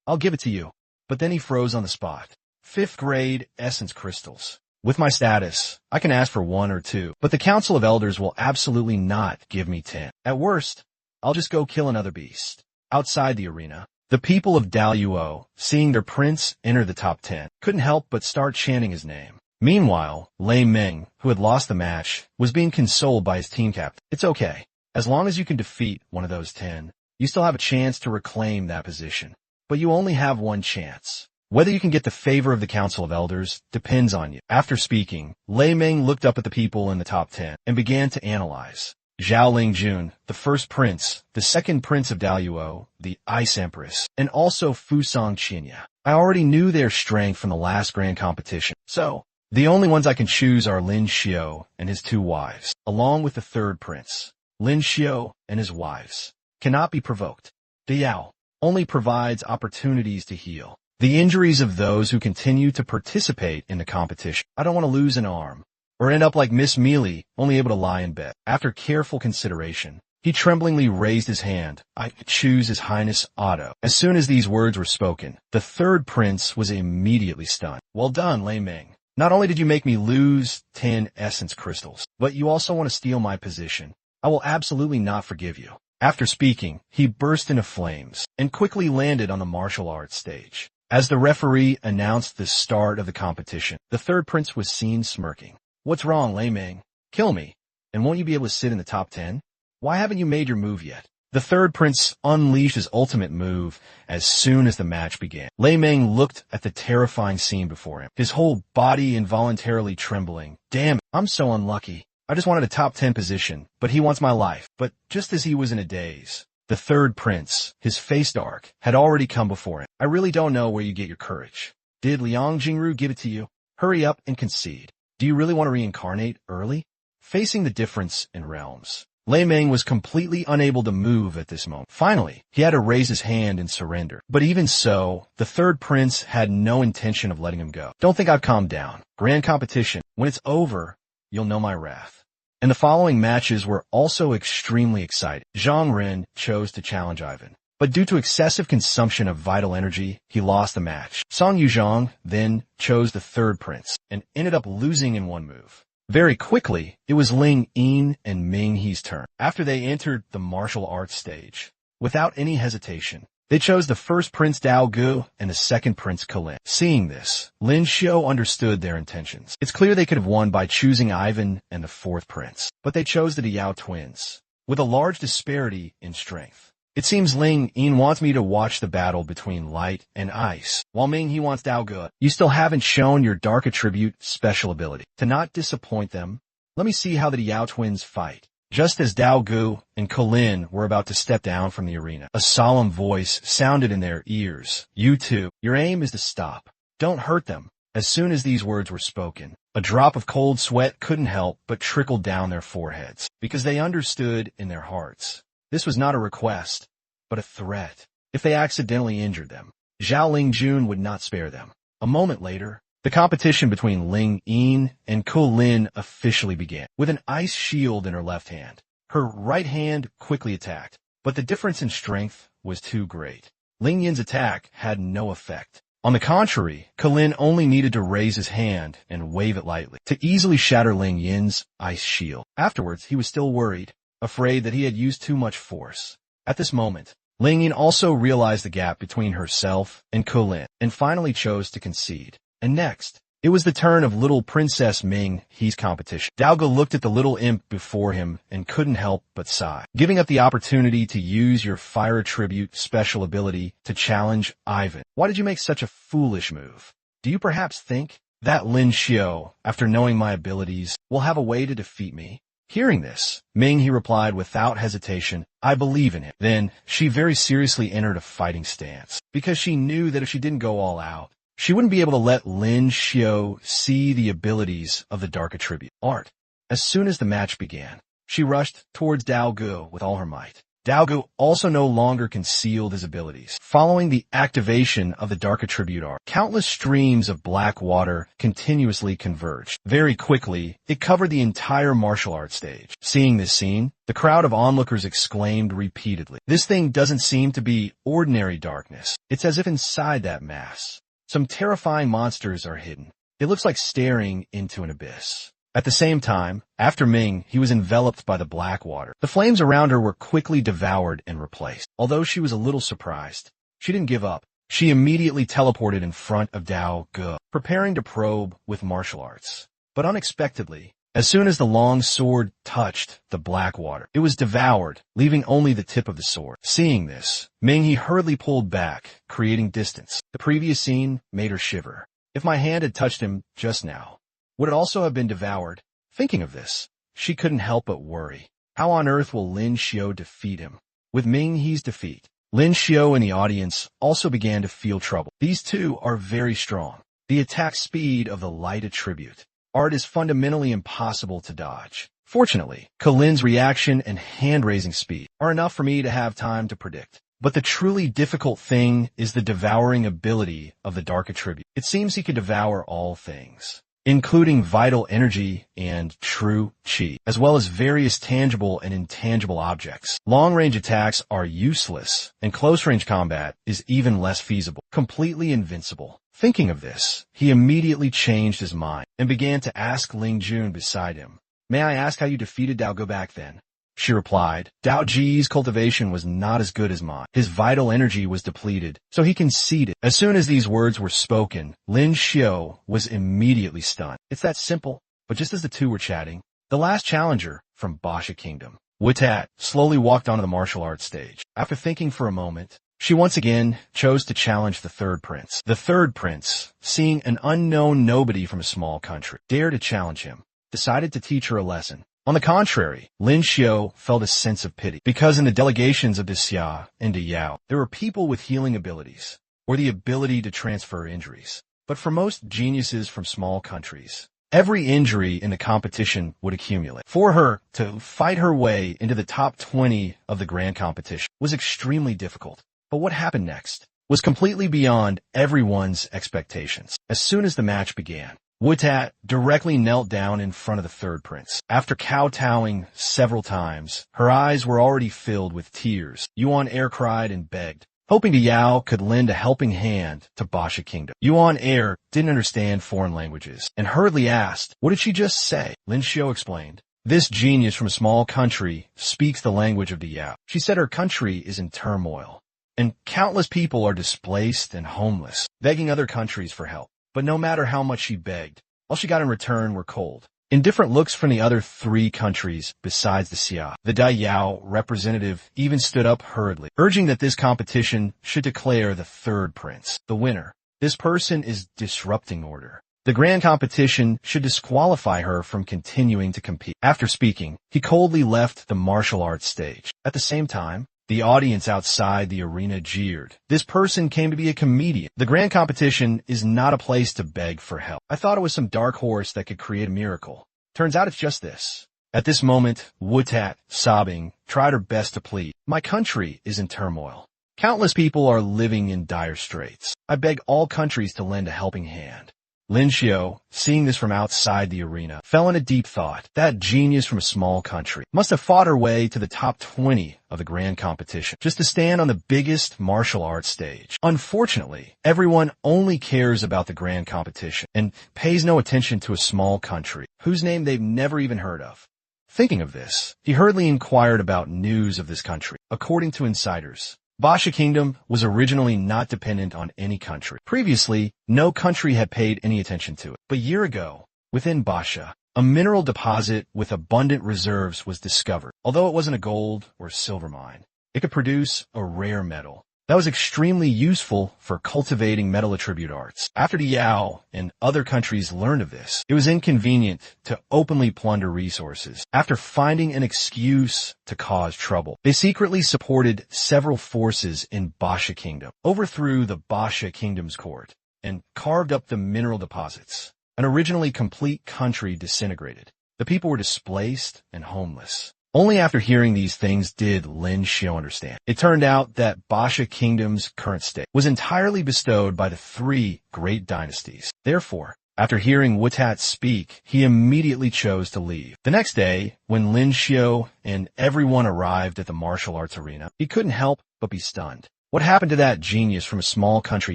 I'll give it to you. But then he froze on the spot. 5th grade essence crystals. With my status, I can ask for 1 or 2, but the Council of Elders will absolutely not give me 10. At worst, I'll just go kill another beast. Outside the arena, the people of Daluo, seeing their prince enter the top 10, couldn't help but start chanting his name. Meanwhile, Lei Meng, who had lost the match, was being consoled by his team captain. It's okay. As long as you can defeat one of those 10, you still have a chance to reclaim that position. But you only have one chance. Whether you can get the favor of the Council of Elders depends on you. After speaking, Lei Meng looked up at the people in the top 10 and began to analyze. Zhao Lingjun, the first prince, the second prince of Daluo, the Ice Empress, and also Fusong Qinya. I already knew their strength from the last grand competition, so the only ones I can choose are Lin Xiao and his 2 wives, along with the third prince. Lin Xiao and his wives cannot be provoked. The Yao only provides opportunities to heal the injuries of those who continue to participate in the competition. I don't want to lose an arm, or end up like Miss Mealy, only able to lie in bed. After careful consideration, he tremblingly raised his hand. I choose His Highness Otto. As soon as these words were spoken, the third prince was immediately stunned. Well done, Lei Meng. Not only did you make me lose 10 essence crystals, but you also want to steal my position. I will absolutely not forgive you. After speaking, he burst into flames and quickly landed on the martial arts stage. As the referee announced the start of the competition, the third prince was seen smirking. What's wrong, Lei Meng? Kill me, and won't you be able to sit in the top 10? Why haven't you made your move yet? The third prince unleashed his ultimate move as soon as the match began. Lei Meng looked at the terrifying scene before him, his whole body involuntarily trembling. Damn it, I'm so unlucky. I just wanted a top 10 position, but he wants my life. But just as he was in a daze, the third prince, his face dark, had already come before him. I really don't know where you get your courage. Did Liang Jingru give it to you? Hurry up and concede. Do you really want to reincarnate early? Facing the difference in realms, Lei Ming was completely unable to move at this moment. Finally, he had to raise his hand and surrender. But even so, the third prince had no intention of letting him go. Don't think I've calmed down. Grand competition. When it's over, you'll know my wrath. And the following matches were also extremely exciting. Zhang Ren chose to challenge Ivan. But due to excessive consumption of vital energy, he lost the match. Song Yuzhong then chose the third prince and ended up losing in one move. Very quickly, it was Ling Yin and Ming He's turn. After they entered the martial arts stage, without any hesitation, they chose the first Prince Dao Gu and the second Prince Colin. Seeing this, Lin Xiu understood their intentions. It's clear they could have won by choosing Ivan and the fourth prince, but they chose the Yao twins, with a large disparity in strength. It seems Ling Yin wants me to watch the battle between light and ice, while Ming he wants Dao Gu. You still haven't shown your dark attribute special ability. To not disappoint them, let me see how the Yao twins fight. Just as Dao Gu and Colin were about to step down from the arena, a solemn voice sounded in their ears. You two, your aim is to stop. Don't hurt them. As soon as these words were spoken, a drop of cold sweat couldn't help but trickle down their foreheads, because they understood in their hearts. This was not a request, but a threat. If they accidentally injured them, Zhao Lingjun would not spare them. A moment later, the competition between Ling Yin and Colin officially began. With an ice shield in her left hand, her right hand quickly attacked, but the difference in strength was too great. Ling Yin's attack had no effect. On the contrary, Colin only needed to raise his hand and wave it lightly to easily shatter Ling Yin's ice shield. Afterwards, he was still worried, afraid that he had used too much force. At this moment, Ling Yin also realized the gap between herself and Colin, and finally chose to concede. And next, it was the turn of little Princess Ming He's competition. Dao Gu looked at the little imp before him and couldn't help but sigh. Giving up the opportunity to use your fire attribute special ability to challenge Ivan. Why did you make such a foolish move? Do you perhaps think that Lin Xiu, after knowing my abilities, will have a way to defeat me? Hearing this, Ming he replied without hesitation, I believe in him. Then, she very seriously entered a fighting stance, because she knew that if she didn't go all out, she wouldn't be able to let Lin Xiu see the abilities of the dark attribute art. As soon as the match began, she rushed towards Dao Gu with all her might. Dao Gu also no longer concealed his abilities. Following the activation of the dark attribute art, countless streams of black water continuously converged. Very quickly, it covered the entire martial arts stage. Seeing this scene, the crowd of onlookers exclaimed repeatedly, "This thing doesn't seem to be ordinary darkness. It's as if inside that mass, some terrifying monsters are hidden. It looks like staring into an abyss." At the same time, after Ming, he was enveloped by the black water. The flames around her were quickly devoured and replaced. Although she was a little surprised, she didn't give up. She immediately teleported in front of Dao Gu, preparing to probe with martial arts. But unexpectedly, as soon as the long sword touched the black water, it was devoured, leaving only the tip of the sword. Seeing this, Ming he hurriedly pulled back, creating distance. The previous scene made her shiver. If my hand had touched him just now, would it also have been devoured? Thinking of this, she couldn't help but worry. How on earth will Lin Xiu defeat him? With Ming He's defeat, Lin Xiu and the audience also began to feel trouble. These two are very strong. The attack speed of the light attribute art is fundamentally impossible to dodge. Fortunately, Colin's reaction and hand-raising speed are enough for me to have time to predict. But the truly difficult thing is the devouring ability of the dark attribute. It seems he could devour all things, including vital energy and true qi, as well as various tangible and intangible objects. Long-range attacks are useless, and close-range combat is even less feasible, completely invincible. Thinking of this, he immediately changed his mind and began to ask Ling Jun beside him, "May I ask how you defeated Dao Gu back then?" She replied, "Dao Ji's cultivation was not as good as mine. His vital energy was depleted, so he conceded." As soon as these words were spoken, Lin Xiu was immediately stunned. It's that simple. But just as the two were chatting, the last challenger from Basha Kingdom, Witat, slowly walked onto the martial arts stage. After thinking for a moment, she once again chose to challenge the third prince. The third prince, seeing an unknown nobody from a small country dare to challenge him, decided to teach her a lesson. On the contrary, Lin Xiu felt a sense of pity, because in the delegations of the Xia and the Yao, there were people with healing abilities, or the ability to transfer injuries. But for most geniuses from small countries, Every injury in the competition would accumulate. For her to fight her way into the top 20 of the grand competition was extremely difficult. But what happened next was completely beyond everyone's expectations. As soon as the match began, Wutat directly knelt down in front of the third prince. After kowtowing several times, her eyes were already filled with tears. Yuan Air cried and begged, hoping the Yao could lend a helping hand to Basha Kingdom. Yuan Air didn't understand foreign languages and hurriedly asked, "What did she just say?" Lin Xiu explained, "This genius from a small country speaks the language of the Yao. She said her country is in turmoil, and countless people are displaced and homeless, begging other countries for help. But no matter how much she begged, all she got in return were cold, indifferent looks from the other 3 countries besides the Xia." The Dai Yao representative even stood up hurriedly, urging that this competition should declare the third prince the winner. This person is disrupting order. The grand competition should disqualify her from continuing to compete. After speaking, he coldly left the martial arts stage. At the same time, the audience outside the arena jeered. This person came to be a comedian. The grand competition is not a place to beg for help. I thought it was some dark horse that could create a miracle. Turns out it's just this. At this moment, Wutat, sobbing, tried her best to plead. "My country is in turmoil. Countless people are living in dire straits. I beg all countries to lend a helping hand." Lin Xiu, seeing this from outside the arena, fell into deep thought. That genius from a small country must have fought her way to the top 20 of the grand competition, just to stand on the biggest martial arts stage. Unfortunately, everyone only cares about the grand competition and pays no attention to a small country, whose name they've never even heard of. Thinking of this, he hurriedly inquired about news of this country. According to insiders, Basha Kingdom was originally not dependent on any country. Previously, no country had paid any attention to it. But a year ago, within Basha, a mineral deposit with abundant reserves was discovered. Although it wasn't a gold or silver mine, it could produce a rare metal that was extremely useful for cultivating metal attribute arts. After the Yao and other countries learned of this, it was inconvenient to openly plunder resources. After finding an excuse to cause trouble, they secretly supported several forces in Basha Kingdom, overthrew the Basha Kingdom's court, and carved up the mineral deposits. An originally complete country disintegrated. The people were displaced and homeless. Only after hearing these things did Lin Xiu understand. It turned out that Basha Kingdom's current state was entirely bestowed by the 3 great dynasties. Therefore, after hearing Wutat speak, he immediately chose to leave. The next day, when Lin Xiu and everyone arrived at the martial arts arena, he couldn't help but be stunned. What happened to that genius from a small country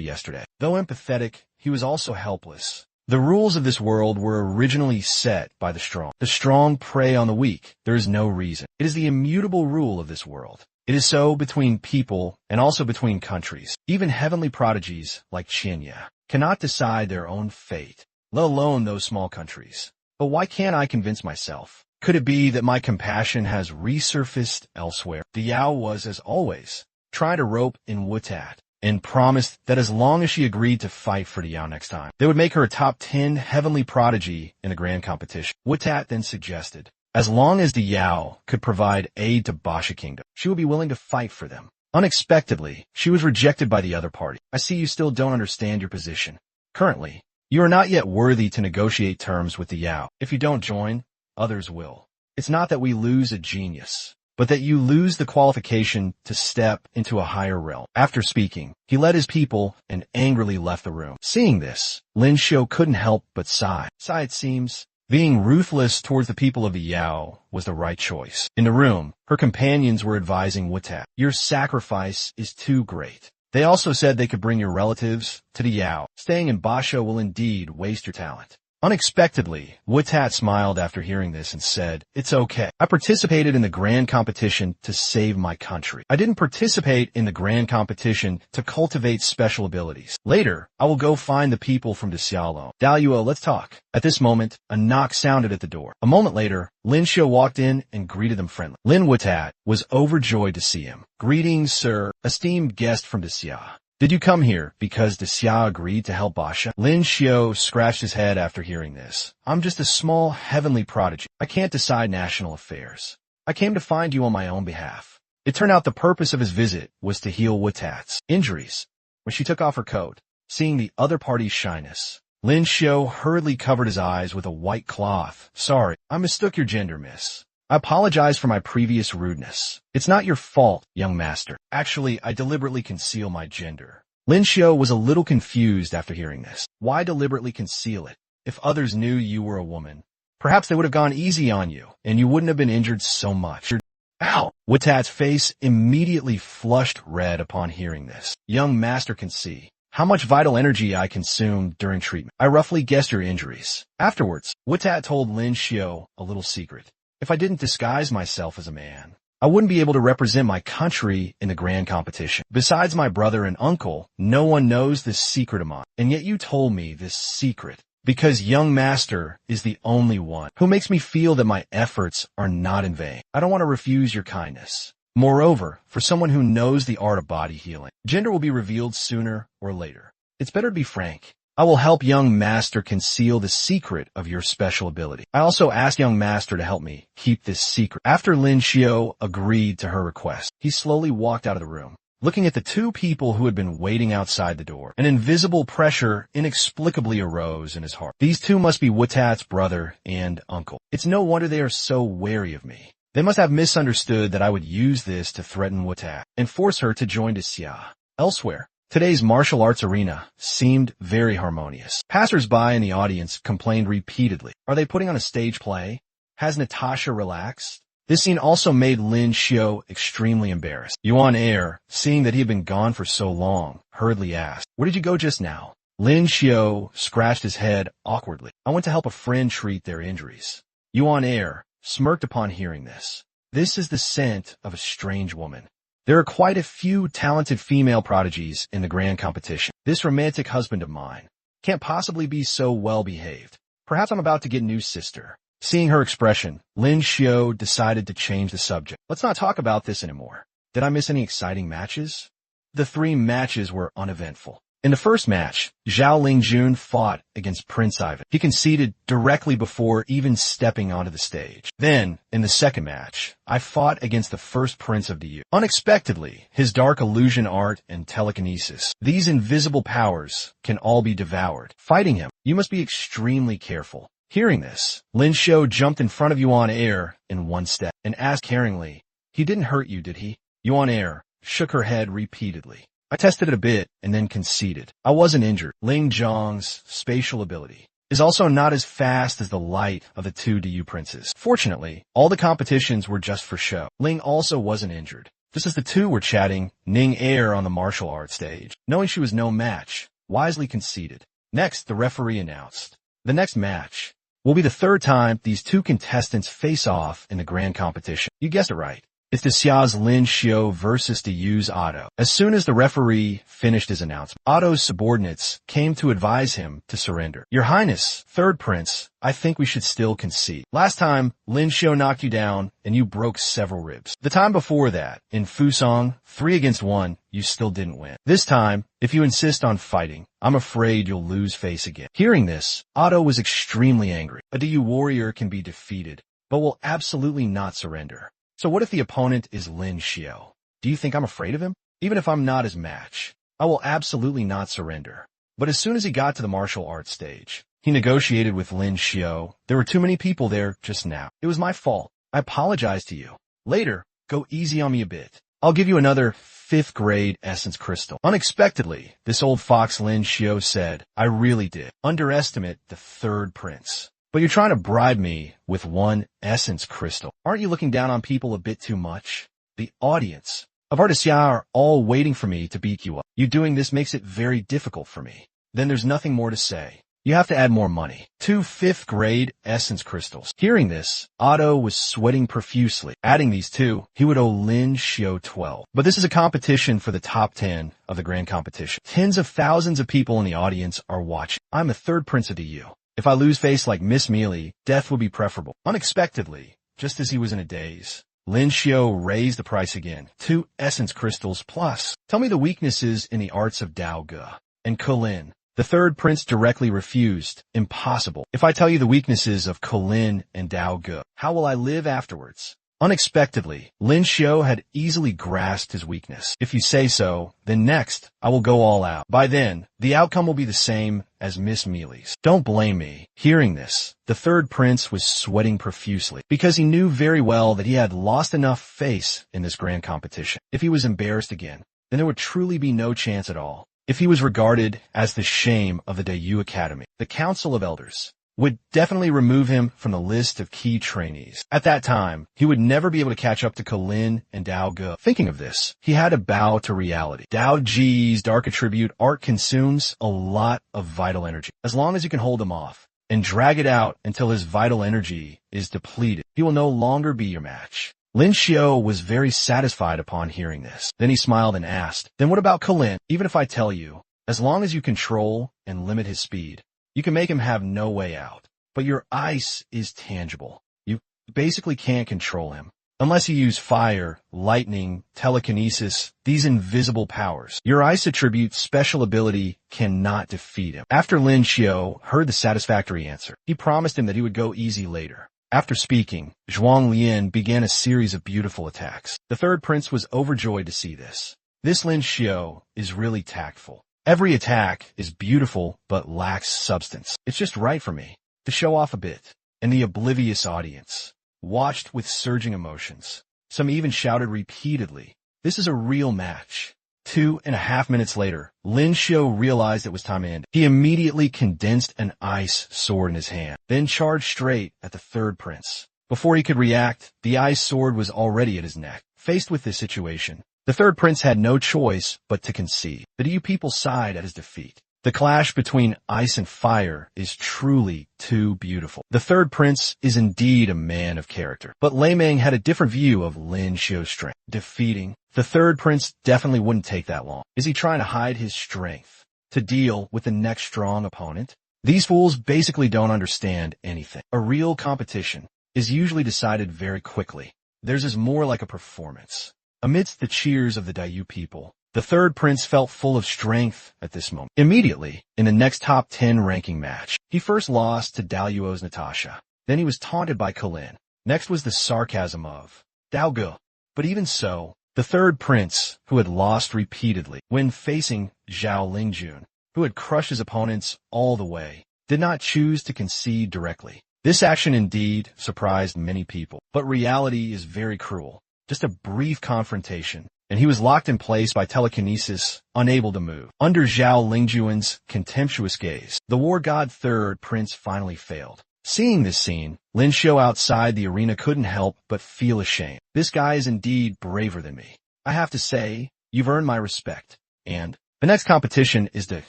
yesterday? Though empathetic, he was also helpless. The rules of this world were originally set by the strong. The strong prey on the weak. There is no reason. It is the immutable rule of this world. It is so between people and also between countries. Even heavenly prodigies like Qianya cannot decide their own fate, let alone those small countries. But why can't I convince myself? Could it be that my compassion has resurfaced elsewhere? The Yao was, as always, trying to rope in Wutat, and promised that as long as she agreed to fight for the Yao next time, they would make her a top 10 heavenly prodigy in the grand competition. Wutat then suggested, as long as the Yao could provide aid to Basha Kingdom, she would be willing to fight for them. Unexpectedly, she was rejected by the other party. "I see you still don't understand your position. Currently, you are not yet worthy to negotiate terms with the Yao. If you don't join, others will. It's not that we lose a genius, but that you lose the qualification to step into a higher realm." After speaking, he led his people and angrily left the room. Seeing this, Lin Xiu couldn't help but sigh. It seems, being ruthless towards the people of the Yao was the right choice. In the room, her companions were advising Wutat, "Your sacrifice is too great." They also said they could bring your relatives to the Yao. Staying in Basha will indeed waste your talent. Unexpectedly, Wutat smiled after hearing this and said, "It's okay. I participated in the grand competition to save my country. I didn't participate in the grand competition to cultivate special abilities. Later, I will go find the people from Xiaolong. Daluo, let's talk." At this moment, a knock sounded at the door. A moment later, Lin Xiu walked in and greeted them friendly. Lin Wutat was overjoyed to see him. "Greetings, sir, esteemed guest from Xia. Did you come here because the Xia agreed to help Basha?" Lin Xiu scratched his head after hearing this. "I'm just a small heavenly prodigy. I can't decide national affairs. I came to find you on my own behalf." It turned out the purpose of his visit was to heal Wutat's injuries. When she took off her coat, seeing the other party's shyness, Lin Xiu hurriedly covered his eyes with a white cloth. Sorry, I mistook your gender, miss. I apologize for my previous rudeness. It's not your fault, young master. Actually, I deliberately conceal my gender. Lin Xiu was a little confused after hearing this. Why deliberately conceal it? If others knew you were a woman, perhaps they would have gone easy on you, and you wouldn't have been injured so much. Ow! Witat's face immediately flushed red upon hearing this. Young master can see how much vital energy I consumed during treatment. I roughly guessed your injuries. Afterwards, Witat told Lin Xiu a little secret. If I didn't disguise myself as a man, I wouldn't be able to represent my country in the grand competition. Besides my brother and uncle, no one knows this secret of mine. And yet you told me this secret because young master is the only one who makes me feel that my efforts are not in vain. I don't want to refuse your kindness. Moreover, for someone who knows the art of body healing, gender will be revealed sooner or later. It's better to be frank. I will help young master conceal the secret of your special ability. I also asked young master to help me keep this secret. After Lin Xiu agreed to her request, he slowly walked out of the room, looking at the two people who had been waiting outside the door. An invisible pressure inexplicably arose in his heart. These two must be Witat's brother and uncle. It's no wonder they are so wary of me. They must have misunderstood that I would use this to threaten Witat and force her to join Xia. Elsewhere, today's martial arts arena seemed very harmonious. Passers-by in the audience complained repeatedly. Are they putting on a stage play? Has Natasha relaxed? This scene also made Lin Xiu extremely embarrassed. Yuan Air, seeing that he had been gone for so long, hurriedly asked, "Where did you go just now?" Lin Xiu scratched his head awkwardly. "I went to help a friend treat their injuries." Yuan Air smirked upon hearing this. This is the scent of a strange woman. There are quite a few talented female prodigies in the grand competition. This romantic husband of mine can't possibly be so well behaved. Perhaps I'm about to get new sister. Seeing her expression, Lin Xiu decided to change the subject. Let's not talk about this anymore. Did I miss any exciting matches? The 3 matches were uneventful. In the first match, Zhao Lingjun fought against Prince Ivan. He conceded directly before even stepping onto the stage. Then, in the second match, I fought against the first prince of the Yu. Unexpectedly, his dark illusion art and telekinesis, these invisible powers, can all be devoured. Fighting him, you must be extremely careful. Hearing this, Lin Xiu jumped in front of Yuan Air in one step and asked caringly, "He didn't hurt you, did he?" Yuan Air shook her head repeatedly. I tested it a bit and then conceded. I wasn't injured. Ling Zhong's spatial ability is also not as fast as the light of the 2 DU princes. Fortunately, all the competitions were just for show. Ling also wasn't injured. Just as the two were chatting, Ning Air on the martial arts stage, knowing she was no match, wisely conceded. Next, the referee announced, the next match will be the 3rd time these 2 contestants face off in the grand competition. You guessed it right. It's the Xia's Lin Xiu versus the Yu's Otto. As soon as the referee finished his announcement, Otto's subordinates came to advise him to surrender. Your Highness, 3rd Prince, I think we should still concede. Last time, Lin Xiu knocked you down and you broke several ribs. The time before that, in Fusong, 3 against 1, you still didn't win. This time, if you insist on fighting, I'm afraid you'll lose face again. Hearing this, Otto was extremely angry. A DU warrior can be defeated, but will absolutely not surrender. So what if the opponent is Lin Xiu? Do you think I'm afraid of him? Even if I'm not his match, I will absolutely not surrender. But as soon as he got to the martial arts stage, he negotiated with Lin Xiu. There were too many people there just now. It was my fault. I apologize to you. Later, go easy on me a bit. I'll give you another 5th grade essence crystal. Unexpectedly, this old fox Lin Xiu said, I really did underestimate the 3rd prince. But you're trying to bribe me with 1 essence crystal. Aren't you looking down on people a bit too much? The audience of Artisia are all waiting for me to beat you up. You doing this makes it very difficult for me. Then there's nothing more to say. You have to add more money. 2 5th grade essence crystals. Hearing this, Otto was sweating profusely. Adding these 2, he would owe Lin Xiu 12. But this is a competition for the top 10 of the grand competition. Tens of thousands of people in the audience are watching. I'm the 3rd prince of the Yu. If I lose face like Miss Mealy, death would be preferable. Unexpectedly, just as he was in a daze, Lin Xiu raised the price again. 2 essence crystals plus. Tell me the weaknesses in the arts of Dao Ge. And Kulin. The 3rd prince directly refused. Impossible. If I tell you the weaknesses of Kulin and Dao Ge, how will I live afterwards? Unexpectedly, Lin Xiao had easily grasped his weakness. If you say so, then next, I will go all out. By then, the outcome will be the same as Miss Mealy's. Don't blame me. Hearing this, the third prince was sweating profusely, because he knew very well that he had lost enough face in this grand competition. If he was embarrassed again, then there would truly be no chance at all. If he was regarded as the shame of the Dayu Academy, the Council of Elders would definitely remove him from the list of key trainees. At that time, he would never be able to catch up to Colin and Dao Ge. Thinking of this, he had to bow to reality. Dao Ji's dark attribute art consumes a lot of vital energy. As long as you can hold him off and drag it out until his vital energy is depleted, he will no longer be your match. Lin Xiao was very satisfied upon hearing this. Then he smiled and asked, "Then what about Colin? Even if I tell you, as long as you control and limit his speed, you can make him have no way out. But your ice is tangible. You basically can't control him. Unless you use fire, lightning, telekinesis, these invisible powers. Your ice attribute's special ability cannot defeat him." After Lin Xiao heard the satisfactory answer, he promised him that he would go easy later. After speaking, Zhuang Lian began a series of beautiful attacks. The third prince was overjoyed to see this. This Lin Xiao is really tactful. Every attack is beautiful but lacks substance. It's just right for me to show off a bit. And the oblivious audience watched with surging emotions. Some even shouted repeatedly, "This is a real match." 2.5 minutes later, Lin Xiao realized it was time to end. He immediately condensed an ice sword in his hand, then charged straight at the third prince. Before he could react, the ice sword was already at his neck. Faced with this situation, the third prince had no choice but to concede. The Dayu people sighed at his defeat. The clash between ice and fire is truly too beautiful. The third prince is indeed a man of character. But Lei Meng had a different view of Lin Xiao's strength. Defeating the third prince definitely wouldn't take that long. Is he trying to hide his strength to deal with the next strong opponent? These fools basically don't understand anything. A real competition is usually decided very quickly. Theirs is more like a performance. Amidst the cheers of the Dayu people, the third prince felt full of strength at this moment. Immediately, in the next top 10 ranking match, he first lost to Daluo's Natasha. Then he was taunted by Colin. Next was the sarcasm of Dao Ge. But even so, the third prince, who had lost repeatedly when facing Zhao Lingjun, who had crushed his opponents all the way, did not choose to concede directly. This action indeed surprised many people, but reality is very cruel. Just a brief confrontation, and he was locked in place by telekinesis, unable to move. Under Zhao Lingjuan's contemptuous gaze, the war god third prince finally failed. Seeing this scene, Lin Xiao outside the arena couldn't help but feel ashamed. This guy is indeed braver than me. I have to say, you've earned my respect. And the next competition is the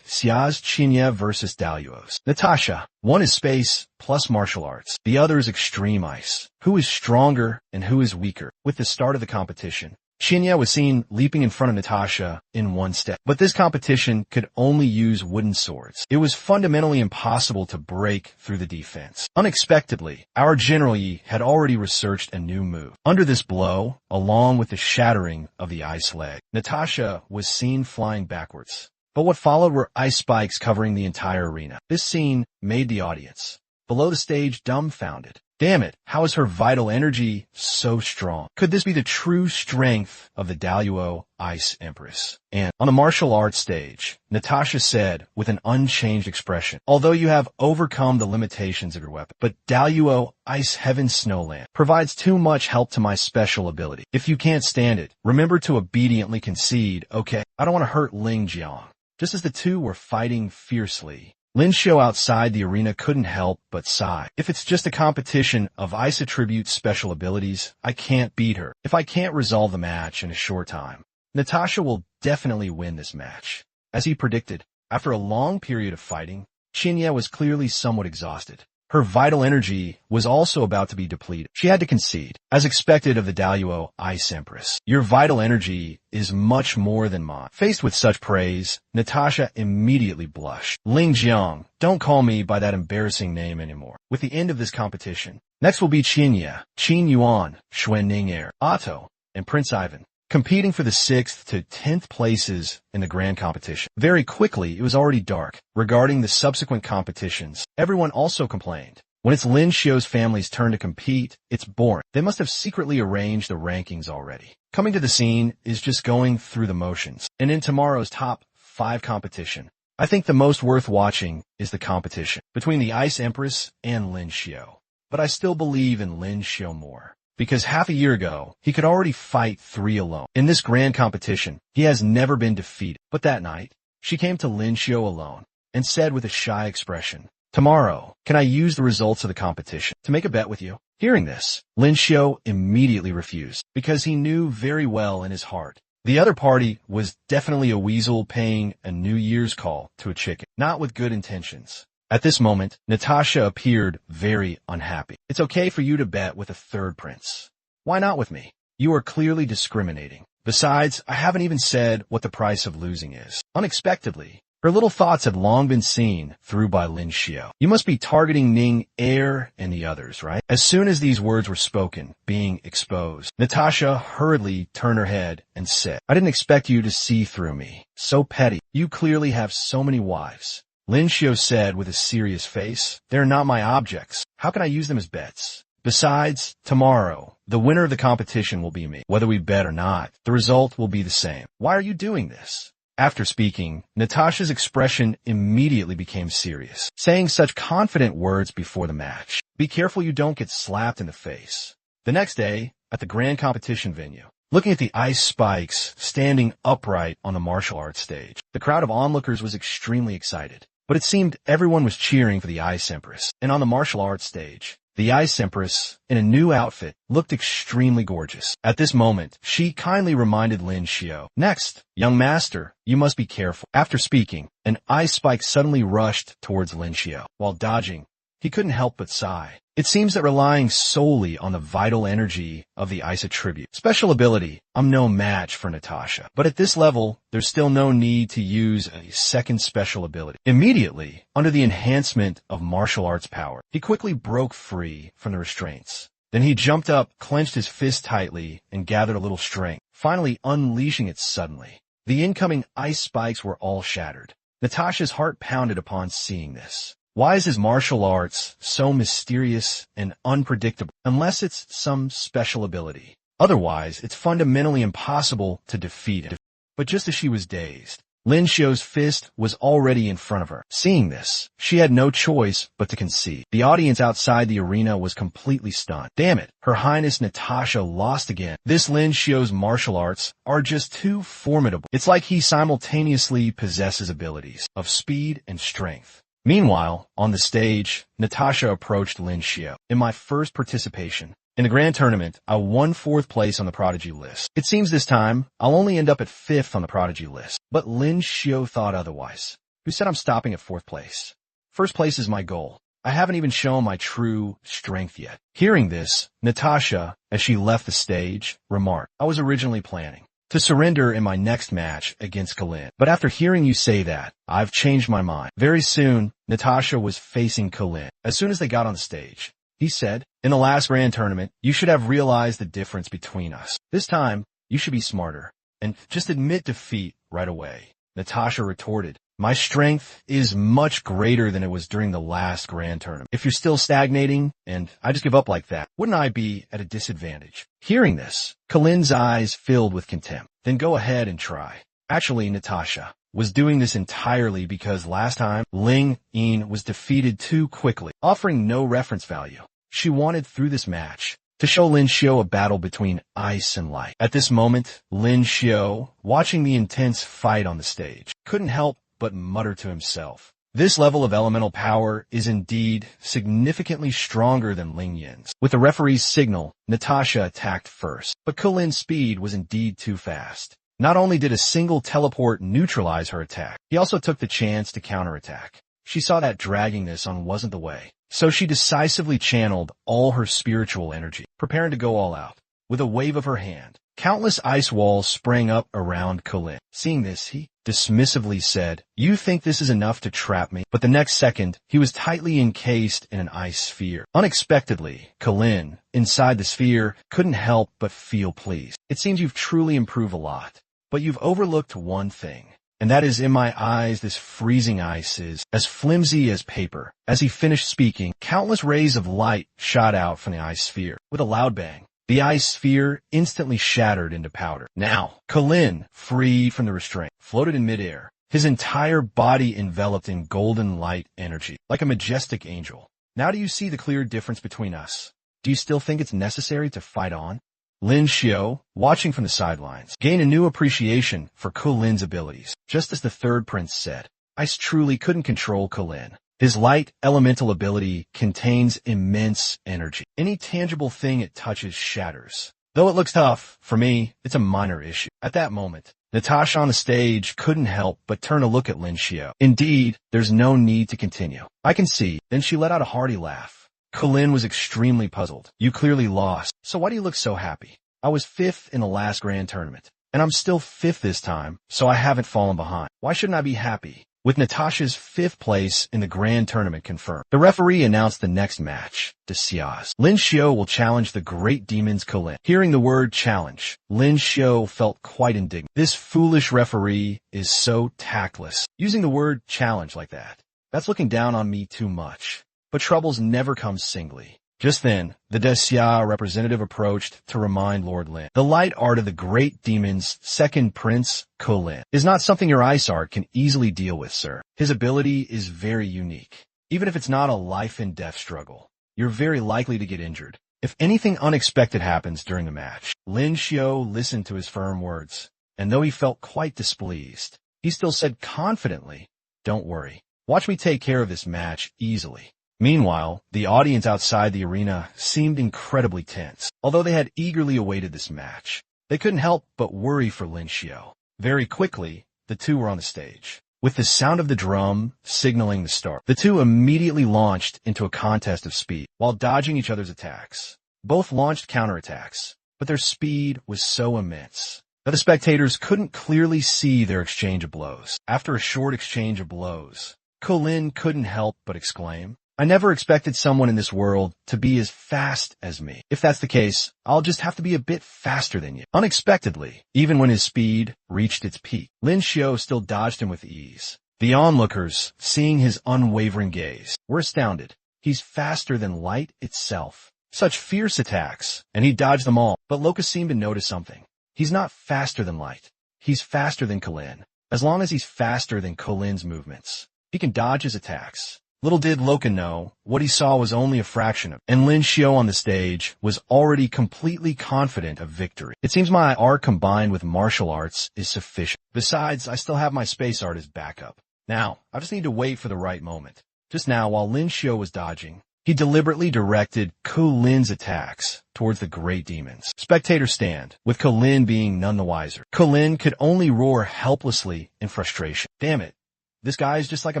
Xia's Qinya versus Daluo's Natasha. One is space plus martial arts. The other is extreme ice. Who is stronger and who is weaker? With the start of the competition, Qinya was seen leaping in front of Natasha in one step. But this competition could only use wooden swords. It was fundamentally impossible to break through the defense. Unexpectedly, our General Yi had already researched a new move. Under this blow, along with the shattering of the ice leg, Natasha was seen flying backwards. But what followed were ice spikes covering the entire arena. This scene made the audience below the stage dumbfounded. Damn it, how is her vital energy so strong? Could this be the true strength of the Daluo Ice Empress? And on the martial arts stage, Natasha said with an unchanged expression, "Although you have overcome the limitations of your weapon, but Daluo Ice Heaven Snowland provides too much help to my special ability. If you can't stand it, remember to obediently concede, okay? I don't want to hurt Ling Jiang." Just as the two were fighting fiercely, Lin Xiao outside the arena couldn't help but sigh. If it's just a competition of ice attribute special abilities, I can't beat her. If I can't resolve the match in a short time, Natasha will definitely win this match. As he predicted, after a long period of fighting, Qinya was clearly somewhat exhausted. Her vital energy was also about to be depleted. She had to concede. As expected of the Daluo Ice Empress, "Your vital energy is much more than mine." Faced with such praise, Natasha immediately blushed. "Ling Jiang, don't call me by that embarrassing name anymore." With the end of this competition, next will be Qinya, Qin Yuan, Xuan Ning'er, Otto, and Prince Ivan, competing for the 6th to 10th places in the grand competition. Very quickly, it was already dark. Regarding the subsequent competitions, everyone also complained. When it's Lin Xiao's family's turn to compete, it's boring. They must have secretly arranged the rankings already. Coming to the scene is just going through the motions. And in tomorrow's top 5 competition, I think the most worth watching is the competition between the Ice Empress and Lin Xiao. But I still believe in Lin Xiao more, because half a year ago, he could already fight 3 alone. In this grand competition, he has never been defeated. But that night, she came to Lin Xiao alone and said with a shy expression, "Tomorrow, can I use the results of the competition to make a bet with you?" Hearing this, Lin Xiao immediately refused, because he knew very well in his heart the other party was definitely a weasel paying a New Year's call to a chicken, not with good intentions. At this moment, Natasha appeared very unhappy. "It's okay for you to bet with a third prince. Why not with me? You are clearly discriminating. Besides, I haven't even said what the price of losing is." Unexpectedly, her little thoughts had long been seen through by Lin Xiao. "You must be targeting Ning, Air, and the others, right?" As soon as these words were spoken, being exposed, Natasha hurriedly turned her head and said, "I didn't expect you to see through me. So petty. You clearly have so many wives." Lin Xiao said with a serious face, "They're not my objects. How can I use them as bets? Besides, tomorrow, the winner of the competition will be me. Whether we bet or not, the result will be the same. Why are you doing this?" After speaking, Natasha's expression immediately became serious, saying such confident words before the match. "Be careful you don't get slapped in the face." The next day, at the grand competition venue, looking at the ice spikes standing upright on the martial arts stage, the crowd of onlookers was extremely excited. But it seemed everyone was cheering for the Ice Empress. And on the martial arts stage, the Ice Empress, in a new outfit, looked extremely gorgeous. At this moment, she kindly reminded Lin Xiao, "Next, young master, you must be careful." After speaking, an ice spike suddenly rushed towards Lin Xiao. While dodging, he couldn't help but sigh. It seems that relying solely on the vital energy of the ice attribute special ability, I'm no match for Natasha. But at this level, there's still no need to use a second special ability. Immediately, under the enhancement of martial arts power, he quickly broke free from the restraints. Then he jumped up, clenched his fist tightly, and gathered a little strength, finally unleashing it suddenly. The incoming ice spikes were all shattered. Natasha's heart pounded upon seeing this. Why is his martial arts so mysterious and unpredictable unless it's some special ability? Otherwise, it's fundamentally impossible to defeat it. But just as she was dazed, Lin Xiao's fist was already in front of her. Seeing this, she had no choice but to concede. The audience outside the arena was completely stunned. Damn it, Her Highness Natasha lost again. This Lin Xiao's martial arts are just too formidable. It's like he simultaneously possesses abilities of speed and strength. Meanwhile, on the stage, Natasha approached Lin Xiao. "In my first participation in the grand tournament, I won 4th place on the prodigy list. It seems this time, I'll only end up at 5th on the prodigy list." But Lin Xiao thought otherwise. "Who said I'm stopping at 4th place? 1st place is my goal. I haven't even shown my true strength yet." Hearing this, Natasha, as she left the stage, remarked, "I was originally planning to surrender in my next match against Kalin. But after hearing you say that, I've changed my mind." Very soon, Natasha was facing Kalin. As soon as they got on the stage, he said, "In the last grand tournament, you should have realized the difference between us. This time, you should be smarter and just admit defeat right away." Natasha retorted, "My strength is much greater than it was during the last grand tournament. If you're still stagnating and I just give up like that, wouldn't I be at a disadvantage?" Hearing this, Kalin's eyes filled with contempt. "Then go ahead and try." Actually, Natasha was doing this entirely because last time Ling Yin was defeated too quickly, offering no reference value. She wanted through this match to show Lin Xiao a battle between ice and light. At this moment, Lin Xiao, watching the intense fight on the stage, couldn't help but mutter to himself, "This level of elemental power is indeed significantly stronger than Ling Yin's." With the referee's signal, Natasha attacked first, but Kulin's speed was indeed too fast. Not only did a single teleport neutralize her attack, he also took the chance to counterattack. She saw that dragging this on wasn't the way, so she decisively channeled all her spiritual energy, preparing to go all out. With a wave of her hand, countless ice walls sprang up around Kulin. Seeing this, he dismissively said, "You think this is enough to trap me?" But the next second, he was tightly encased in an ice sphere. Unexpectedly, Kulin, inside the sphere, couldn't help but feel pleased. "It seems you've truly improved a lot, but you've overlooked one thing, And that is in my eyes, this freezing ice is as flimsy as paper. As he finished speaking, countless rays of light shot out from the ice sphere. With a loud bang, the ice sphere instantly shattered into powder. Now, Colin, freed from the restraint, floated in midair, his entire body enveloped in golden light energy, like a majestic angel. Now do you see the clear difference between us? Do you still think it's necessary to fight on? Lin Xiao, watching from the sidelines, gained a new appreciation for Colin's abilities. Just as the third prince said, ice truly couldn't control Colin. His light elemental ability contains immense energy. Any tangible thing it touches shatters. Though it looks tough, for me, it's a minor issue. At that moment, Natasha on the stage couldn't help but turn a look at Lin Xiao. Indeed, there's no need to continue. I can see. Then she let out a hearty laugh. Colin was extremely puzzled. You clearly lost, so why do you look so happy? I was 5th in the last grand tournament, and I'm still 5th this time, so I haven't fallen behind. Why shouldn't I be happy? With Natasha's 5th place in the grand tournament confirmed, the referee announced the next match, SSS. Lin Xiao will challenge the great demons Colin. Hearing the word challenge, Lin Xiao felt quite indignant. This foolish referee is so tactless. Using the word challenge like that, that's looking down on me too much. But troubles never come singly. Just then, the Desya representative approached to remind Lord Lin. The light art of the great demon's second prince, Colin, is not something your ice art can easily deal with, sir. His ability is very unique. Even if it's not a life and death struggle, you're very likely to get injured. If anything unexpected happens during the match, Lin Xiao listened to his firm words, and though he felt quite displeased, he still said confidently, "Don't worry. Watch me take care of this match easily." Meanwhile, the audience outside the arena seemed incredibly tense. Although they had eagerly awaited this match, they couldn't help but worry for Lin Xiao. Very quickly, the two were on the stage. With the sound of the drum signaling the start, the two immediately launched into a contest of speed while dodging each other's attacks. Both launched counterattacks, but their speed was so immense that the spectators couldn't clearly see their exchange of blows. After a short exchange of blows, Colin couldn't help but exclaim, "I never expected someone in this world to be as fast as me. If that's the case, I'll just have to be a bit faster than you." Unexpectedly, even when his speed reached its peak, Lin Xiao still dodged him with ease. The onlookers, seeing his unwavering gaze, were astounded. He's faster than light itself. Such fierce attacks, and he dodged them all. But Locust seemed to notice something. He's not faster than light. He's faster than Colin. As long as he's faster than Colin's movements, he can dodge his attacks. Little did Loken know, what he saw was only a fraction of it, and Lin Xiao on the stage was already completely confident of victory. It seems my art combined with martial arts is sufficient. Besides, I still have my space art as backup. Now, I just need to wait for the right moment. Just now, while Lin Xiao was dodging, he deliberately directed Colin's attacks towards the great demons. Spectators stand, with Colin being none the wiser. Colin could only roar helplessly in frustration. Damn it. This guy is just like a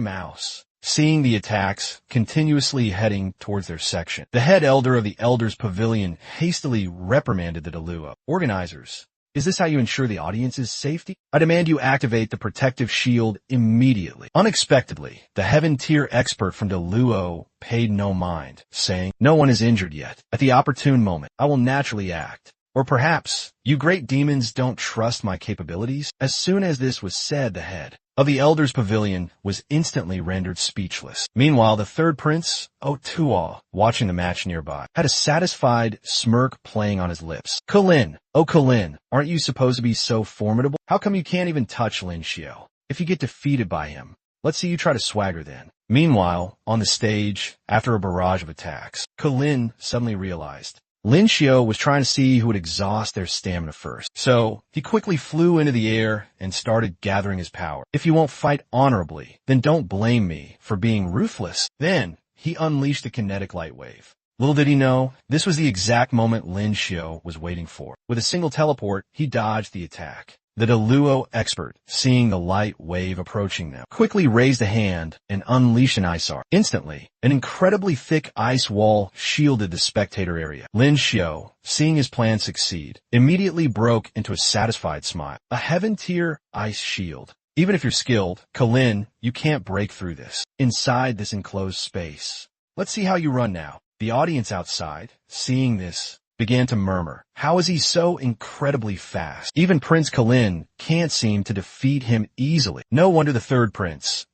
mouse. Seeing the attacks continuously heading towards their section, the head elder of the Elders' Pavilion hastily reprimanded the Deluo. Organizers, is this how you ensure the audience's safety? I demand you activate the protective shield immediately. Unexpectedly, the heaven-tier expert from Deluo paid no mind, saying, "No one is injured yet. At the opportune moment, I will naturally act. Or perhaps, you great demons don't trust my capabilities?" As soon as this was said, the head of the Elders' Pavilion was instantly rendered speechless. Meanwhile, the third prince, Otuo, watching the match nearby, had a satisfied smirk playing on his lips. "Colin, oh Colin, aren't you supposed to be so formidable? How come you can't even touch Lin Xiao? If you get defeated by him, let's see you try to swagger then." Meanwhile, on the stage, after a barrage of attacks, Colin suddenly realized Lin Xiao was trying to see who would exhaust their stamina first. So, he quickly flew into the air and started gathering his power. "If you won't fight honorably, then don't blame me for being ruthless." Then, he unleashed the kinetic light wave. Little did he know, this was the exact moment Lin Xiao was waiting for. With a single teleport, he dodged the attack. The Deluo expert, seeing the light wave approaching them, quickly raised a hand and unleashed an ice arc. Instantly, an incredibly thick ice wall shielded the spectator area. Lin Xiao, seeing his plan succeed, immediately broke into a satisfied smile. A heaven-tier ice shield. Even if you're skilled, Colin, you can't break through this. Inside this enclosed space. Let's see how you run now. The audience outside, seeing this, began to murmur. How is he so incredibly fast? Even Prince Kalin can't seem to defeat him easily. No wonder the third prince,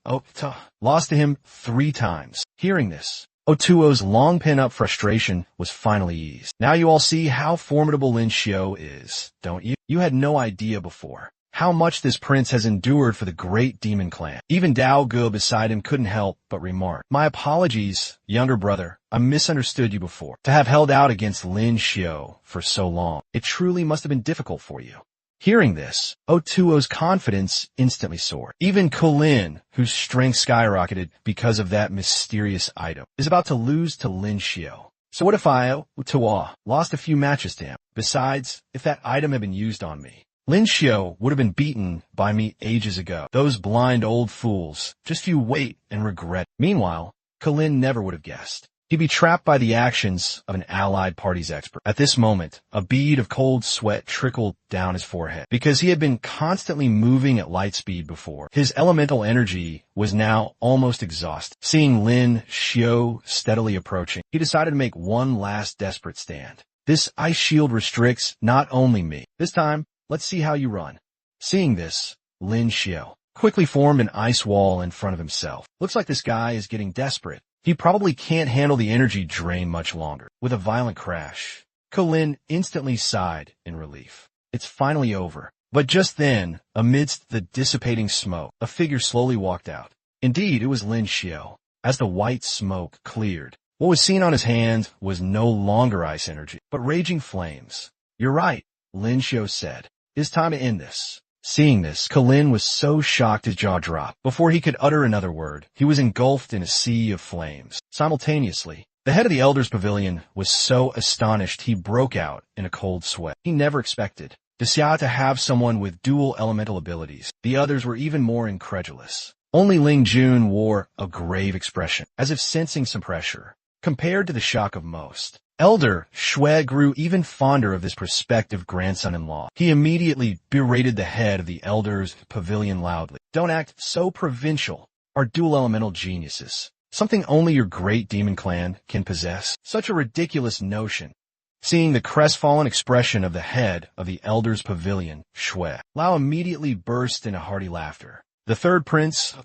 lost to him 3 times. Hearing this, Otuo's long pent-up frustration was finally eased. Now you all see how formidable Lin Xiao is, don't you? You had no idea before how much this prince has endured for the great demon clan. Even Dao Ge beside him couldn't help but remark, My apologies, younger brother. I misunderstood you before. To have held out against Lin Xiao for so long, it truly must have been difficult for you. Hearing this, Otuo's confidence instantly soared. Even Colin, whose strength skyrocketed because of that mysterious item, is about to lose to Lin Xiao. So what if I, Otuo, lost a few matches to him? Besides, if that item had been used on me, Lin Xiao would have been beaten by me ages ago. Those blind old fools. Just you wait and regret. Meanwhile, Colin never would have guessed. He'd be trapped by the actions of an allied party's expert. At this moment, a bead of cold sweat trickled down his forehead. Because he had been constantly moving at light speed before, his elemental energy was now almost exhausted. Seeing Lin Xiao steadily approaching, he decided to make one last desperate stand. This ice shield restricts not only me. This time, let's see how you run. Seeing this, Lin Xiao quickly formed an ice wall in front of himself. Looks like this guy is getting desperate. He probably can't handle the energy drain much longer. With a violent crash, Colin instantly sighed in relief. It's finally over. But just then, amidst the dissipating smoke, a figure slowly walked out. Indeed, it was Lin Xiao. As the white smoke cleared, what was seen on his hand was no longer ice energy, but raging flames. You're right, Lin Xiao said. It's time to end this. Seeing this, Colin was so shocked his jaw dropped. Before he could utter another word, he was engulfed in a sea of flames. Simultaneously, the head of the Elders' Pavilion was so astonished he broke out in a cold sweat. He never expected Xia to have someone with dual elemental abilities. The others were even more incredulous. Only Ling Jun wore a grave expression, as if sensing some pressure. Compared to the shock of most, Elder Shui grew even fonder of this prospective grandson-in-law. He immediately berated the head of the Elders' Pavilion loudly. Don't act so provincial. Our dual elemental geniuses. Something only your great demon clan can possess. Such a ridiculous notion. Seeing the crestfallen expression of the head of the Elders' Pavilion, Shui Lao immediately burst into hearty laughter. The third prince,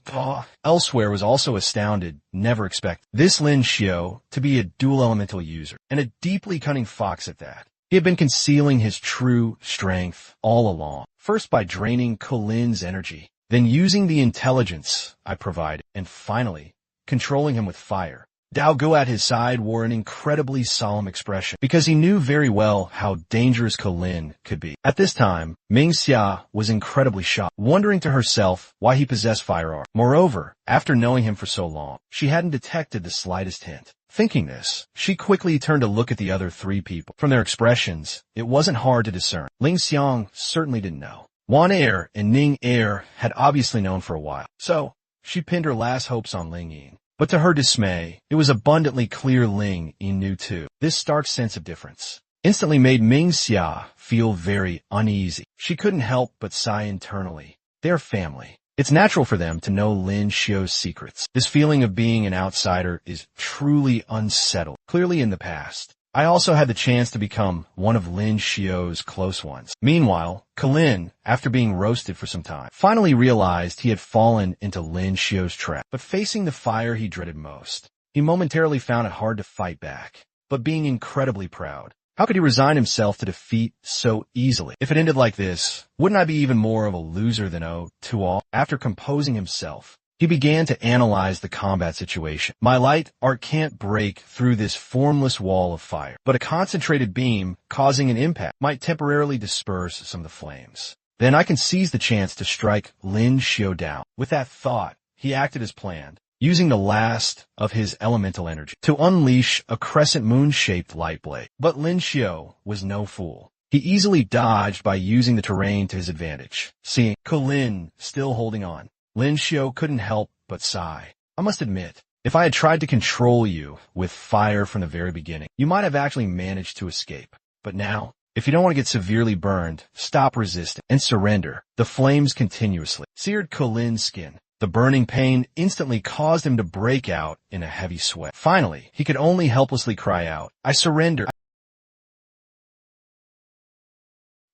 elsewhere, was also astounded, never expected this Lin Xiao to be a dual elemental user, and a deeply cunning fox at that. He had been concealing his true strength all along, first by draining Colin's energy, then using the intelligence I provided, and finally, controlling him with fire. Dao Ge at his side wore an incredibly solemn expression, because he knew very well how dangerous Colin could be. At this time, Ming Xia was incredibly shocked, wondering to herself why he possessed firearms. Moreover, after knowing him for so long, she hadn't detected the slightest hint. Thinking this, she quickly turned to look at the other 3 people. From their expressions, it wasn't hard to discern. Ling Xiang certainly didn't know. Wan Er and Ning Er had obviously known for a while, so she pinned her last hopes on Ling Yin. But to her dismay, it was abundantly clear Ling Yin knew too. This stark sense of difference instantly made Ming Xia feel very uneasy. She couldn't help but sigh internally. They're family. It's natural for them to know Lin Xiao's secrets. This feeling of being an outsider is truly unsettled. Clearly in the past, I also had the chance to become one of Lin Xiao's close ones. Meanwhile, Colin, after being roasted for some time, finally realized he had fallen into Lin Xiao's trap. But facing the fire he dreaded most, he momentarily found it hard to fight back. But being incredibly proud, how could he resign himself to defeat so easily? If it ended like this, wouldn't I be even more of a loser than Tuo? After composing himself, he began to analyze the combat situation. My light art can't break through this formless wall of fire, but a concentrated beam causing an impact might temporarily disperse some of the flames. Then I can seize the chance to strike Lin Xiao down. With that thought, he acted as planned, using the last of his elemental energy to unleash a crescent moon-shaped light blade. But Lin Xiao was no fool. He easily dodged by using the terrain to his advantage. Seeing Colin still holding on, Lin Xiao couldn't help but sigh. I must admit, if I had tried to control you with fire from the very beginning, you might have actually managed to escape. But now, if you don't want to get severely burned, stop resisting and surrender. The flames continuously seared Colin's skin. The burning pain instantly caused him to break out in a heavy sweat. Finally, he could only helplessly cry out, I surrender.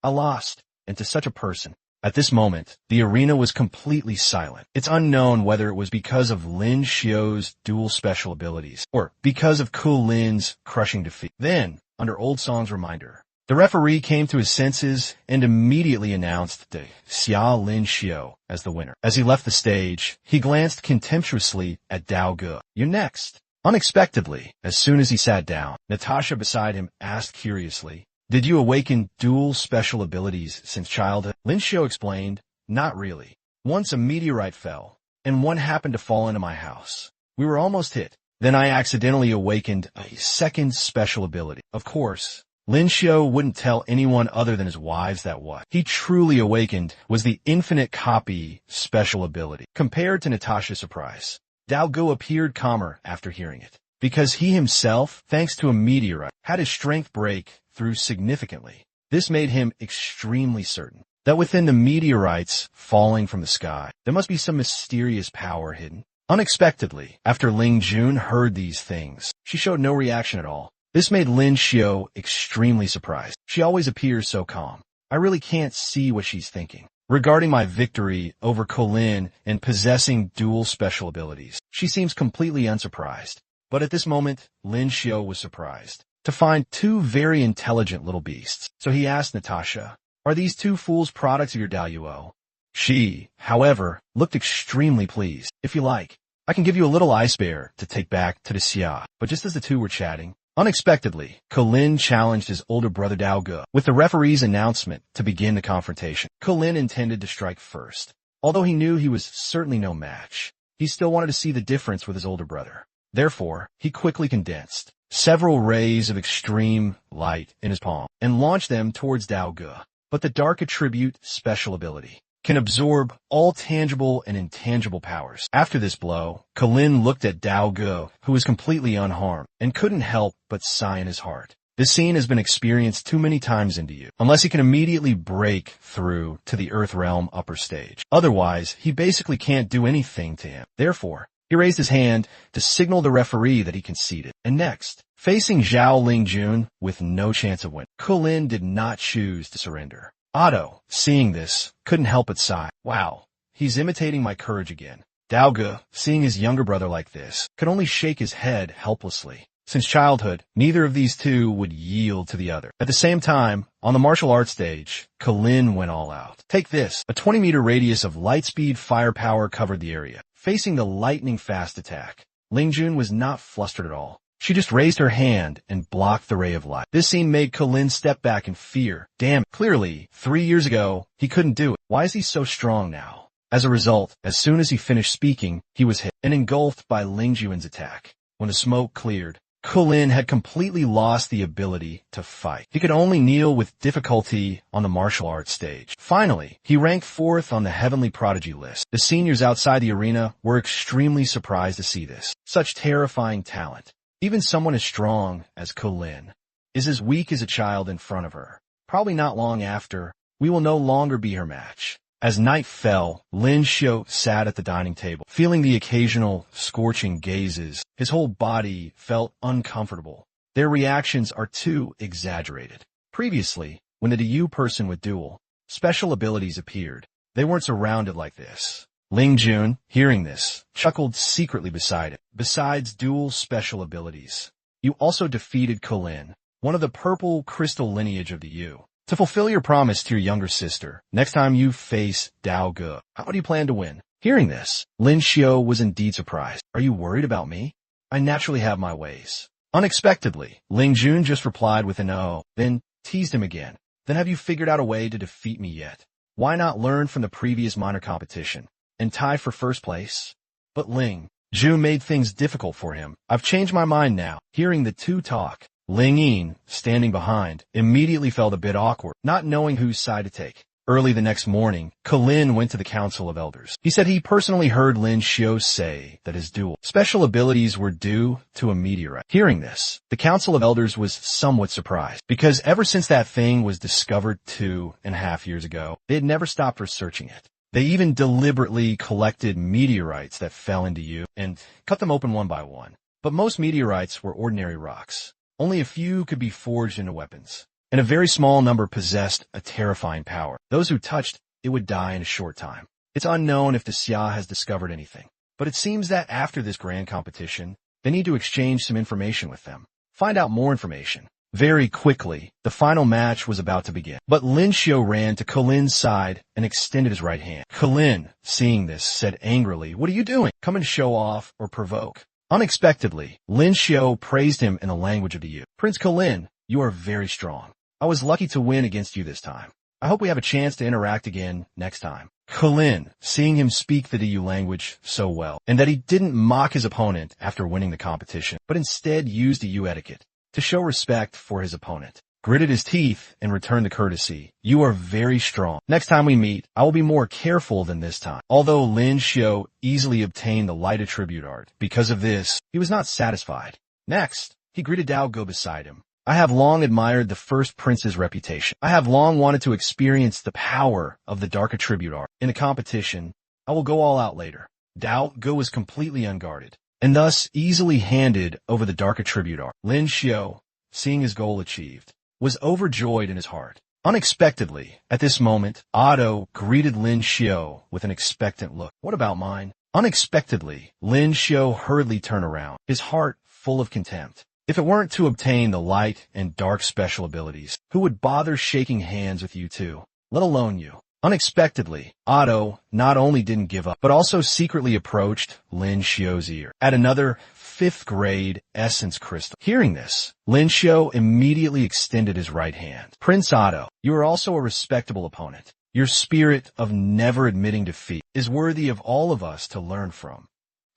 I lost, and to such a person. At this moment, the arena was completely silent. It's unknown whether it was because of Lin Xiao's dual special abilities, or because of Lin's crushing defeat. Then, under Old Song's reminder, the referee came to his senses and immediately announced the Xia Lin Xiao as the winner. As he left the stage, he glanced contemptuously at Dao Ge. "You're next." Unexpectedly, as soon as he sat down, Natasha beside him asked curiously, "Did you awaken dual special abilities since childhood?" Lin Xiao explained, "Not really. Once a meteorite fell, and one happened to fall into my house. We were almost hit. Then I accidentally awakened a second special ability." Of course, Lin Xiao wouldn't tell anyone other than his wives that what he truly awakened was the infinite copy special ability. Compared to Natasha's surprise, Dao Ge appeared calmer after hearing it, because he himself, thanks to a meteorite, had his strength break through significantly. This made him extremely certain that within the meteorites falling from the sky, there must be some mysterious power hidden. Unexpectedly, after Ling Jun heard these things, she showed no reaction at all. This made Lin Xiao extremely surprised. She always appears so calm. I really can't see what she's thinking. Regarding my victory over Lin and possessing dual special abilities, she seems completely unsurprised. But at this moment, Lin Xiao was surprised to find two very intelligent little beasts. So he asked Natasha, "Are these two fools products of your Daoyuo?" She, however, looked extremely pleased. "If you like, I can give you a little ice bear to take back to the Xia." But just as the two were chatting, unexpectedly, Lin challenged his older brother Dao Ge with the referee's announcement to begin the confrontation. Lin intended to strike first. Although he knew he was certainly no match, he still wanted to see the difference with his older brother. Therefore, he quickly condensed several rays of extreme light in his palm and launched them towards Dao Ge. But the dark attribute special ability can absorb all tangible and intangible powers. After this blow, Lin looked at Dao Ge, who was completely unharmed, and couldn't help but sigh in his heart. This scene has been experienced too many times into you, unless he can immediately break through to the Earth Realm upper stage. Otherwise, he basically can't do anything to him. Therefore, he raised his hand to signal the referee that he conceded. And next, facing Zhao Lingjun with no chance of winning, Lin did not choose to surrender. Otto, seeing this, couldn't help but sigh. "Wow, he's imitating my courage again." Dao Ge, seeing his younger brother like this, could only shake his head helplessly. Since childhood, neither of these two would yield to the other. At the same time, on the martial arts stage, Lin went all out. Take this. A 20-meter radius of light-speed firepower covered the area. Facing the lightning-fast attack, Lingjun was not flustered at all. She just raised her hand and blocked the ray of light. This scene made Lin step back in fear. Damn, clearly, 3 years ago, he couldn't do it. Why is he so strong now? As a result, as soon as he finished speaking, he was hit and engulfed by Lingjun's attack. When the smoke cleared, Lin had completely lost the ability to fight. He could only kneel with difficulty on the martial arts stage. Finally, he ranked 4th on the Heavenly Prodigy list. The seniors outside the arena were extremely surprised to see this. Such terrifying talent. Even someone as strong as Lin is as weak as a child in front of her. Probably not long after, we will no longer be her match. As night fell, Lin Xiao sat at the dining table, feeling the occasional scorching gazes. His whole body felt uncomfortable. Their reactions are too exaggerated. Previously, when the Du person with dual special abilities appeared, they weren't surrounded like this. Ling Jun, hearing this, chuckled secretly beside it. Besides dual special abilities, you also defeated Lin, one of the purple crystal lineage of the Yu. To fulfill your promise to your younger sister, next time you face Dao Ge, how do you plan to win? Hearing this, Lin Xiao was indeed surprised. Are you worried about me? I naturally have my ways. Unexpectedly, Ling Jun just replied with an "oh," then teased him again. Then have you figured out a way to defeat me yet? Why not learn from the previous minor competition and tie for first place? But Ling Jun made things difficult for him. I've changed my mind now. Hearing the two talk, Ling Yin, standing behind, immediately felt a bit awkward, not knowing whose side to take. Early the next morning, Lin went to the Council of Elders. He said he personally heard Lin Xiao say that his dual special abilities were due to a meteorite. Hearing this, the Council of Elders was somewhat surprised, because ever since that thing was discovered 2.5 years ago, they had never stopped researching it. They even deliberately collected meteorites that fell into Yu and cut them open one by one. But most meteorites were ordinary rocks. Only a few could be forged into weapons. and a very small number possessed a terrifying power. Those who touched it would die in a short time. It's unknown if the Xia has discovered anything, but it seems that after this grand competition, they need to exchange some information with them. Find out more information. Very quickly, the final match was about to begin. But Lin Xiu ran to Colin's side and extended his right hand. Colin, seeing this, said angrily, "What are you doing? Come and show off or provoke." Unexpectedly, Lin Xiu praised him in the language of the Yu. "Prince Colin, you are very strong. I was lucky to win against you this time. I hope we have a chance to interact again next time." Colin, seeing him speak the Yu language so well, and that he didn't mock his opponent after winning the competition, but instead used Yu etiquette to show respect for his opponent, gritted his teeth and returned the courtesy. "You are very strong. Next time we meet, I will be more careful than this time." Although Lin Xiu easily obtained the light attribute art, because of this, he was not satisfied. Next, he greeted Dao Go beside him. "I have long admired the first prince's reputation. I have long wanted to experience the power of the dark attribute art. In a competition, I will go all out later." Dao Go was completely unguarded, and thus easily handed over the dark attribute art. Lin Xiu, seeing his goal achieved, was overjoyed in his heart. Unexpectedly, at this moment, Otto greeted Lin Xiu with an expectant look. "What about mine?" Unexpectedly, Lin Xiu hurriedly turned around, his heart full of contempt. If it weren't to obtain the light and dark special abilities, who would bother shaking hands with you two, let alone you? Unexpectedly, Otto not only didn't give up, but also secretly approached Lin Xiu's ear. At another 5th grade essence crystal. Hearing this, Lin Xiu immediately extended his right hand. "Prince Otto, you are also a respectable opponent. Your spirit of never admitting defeat is worthy of all of us to learn from."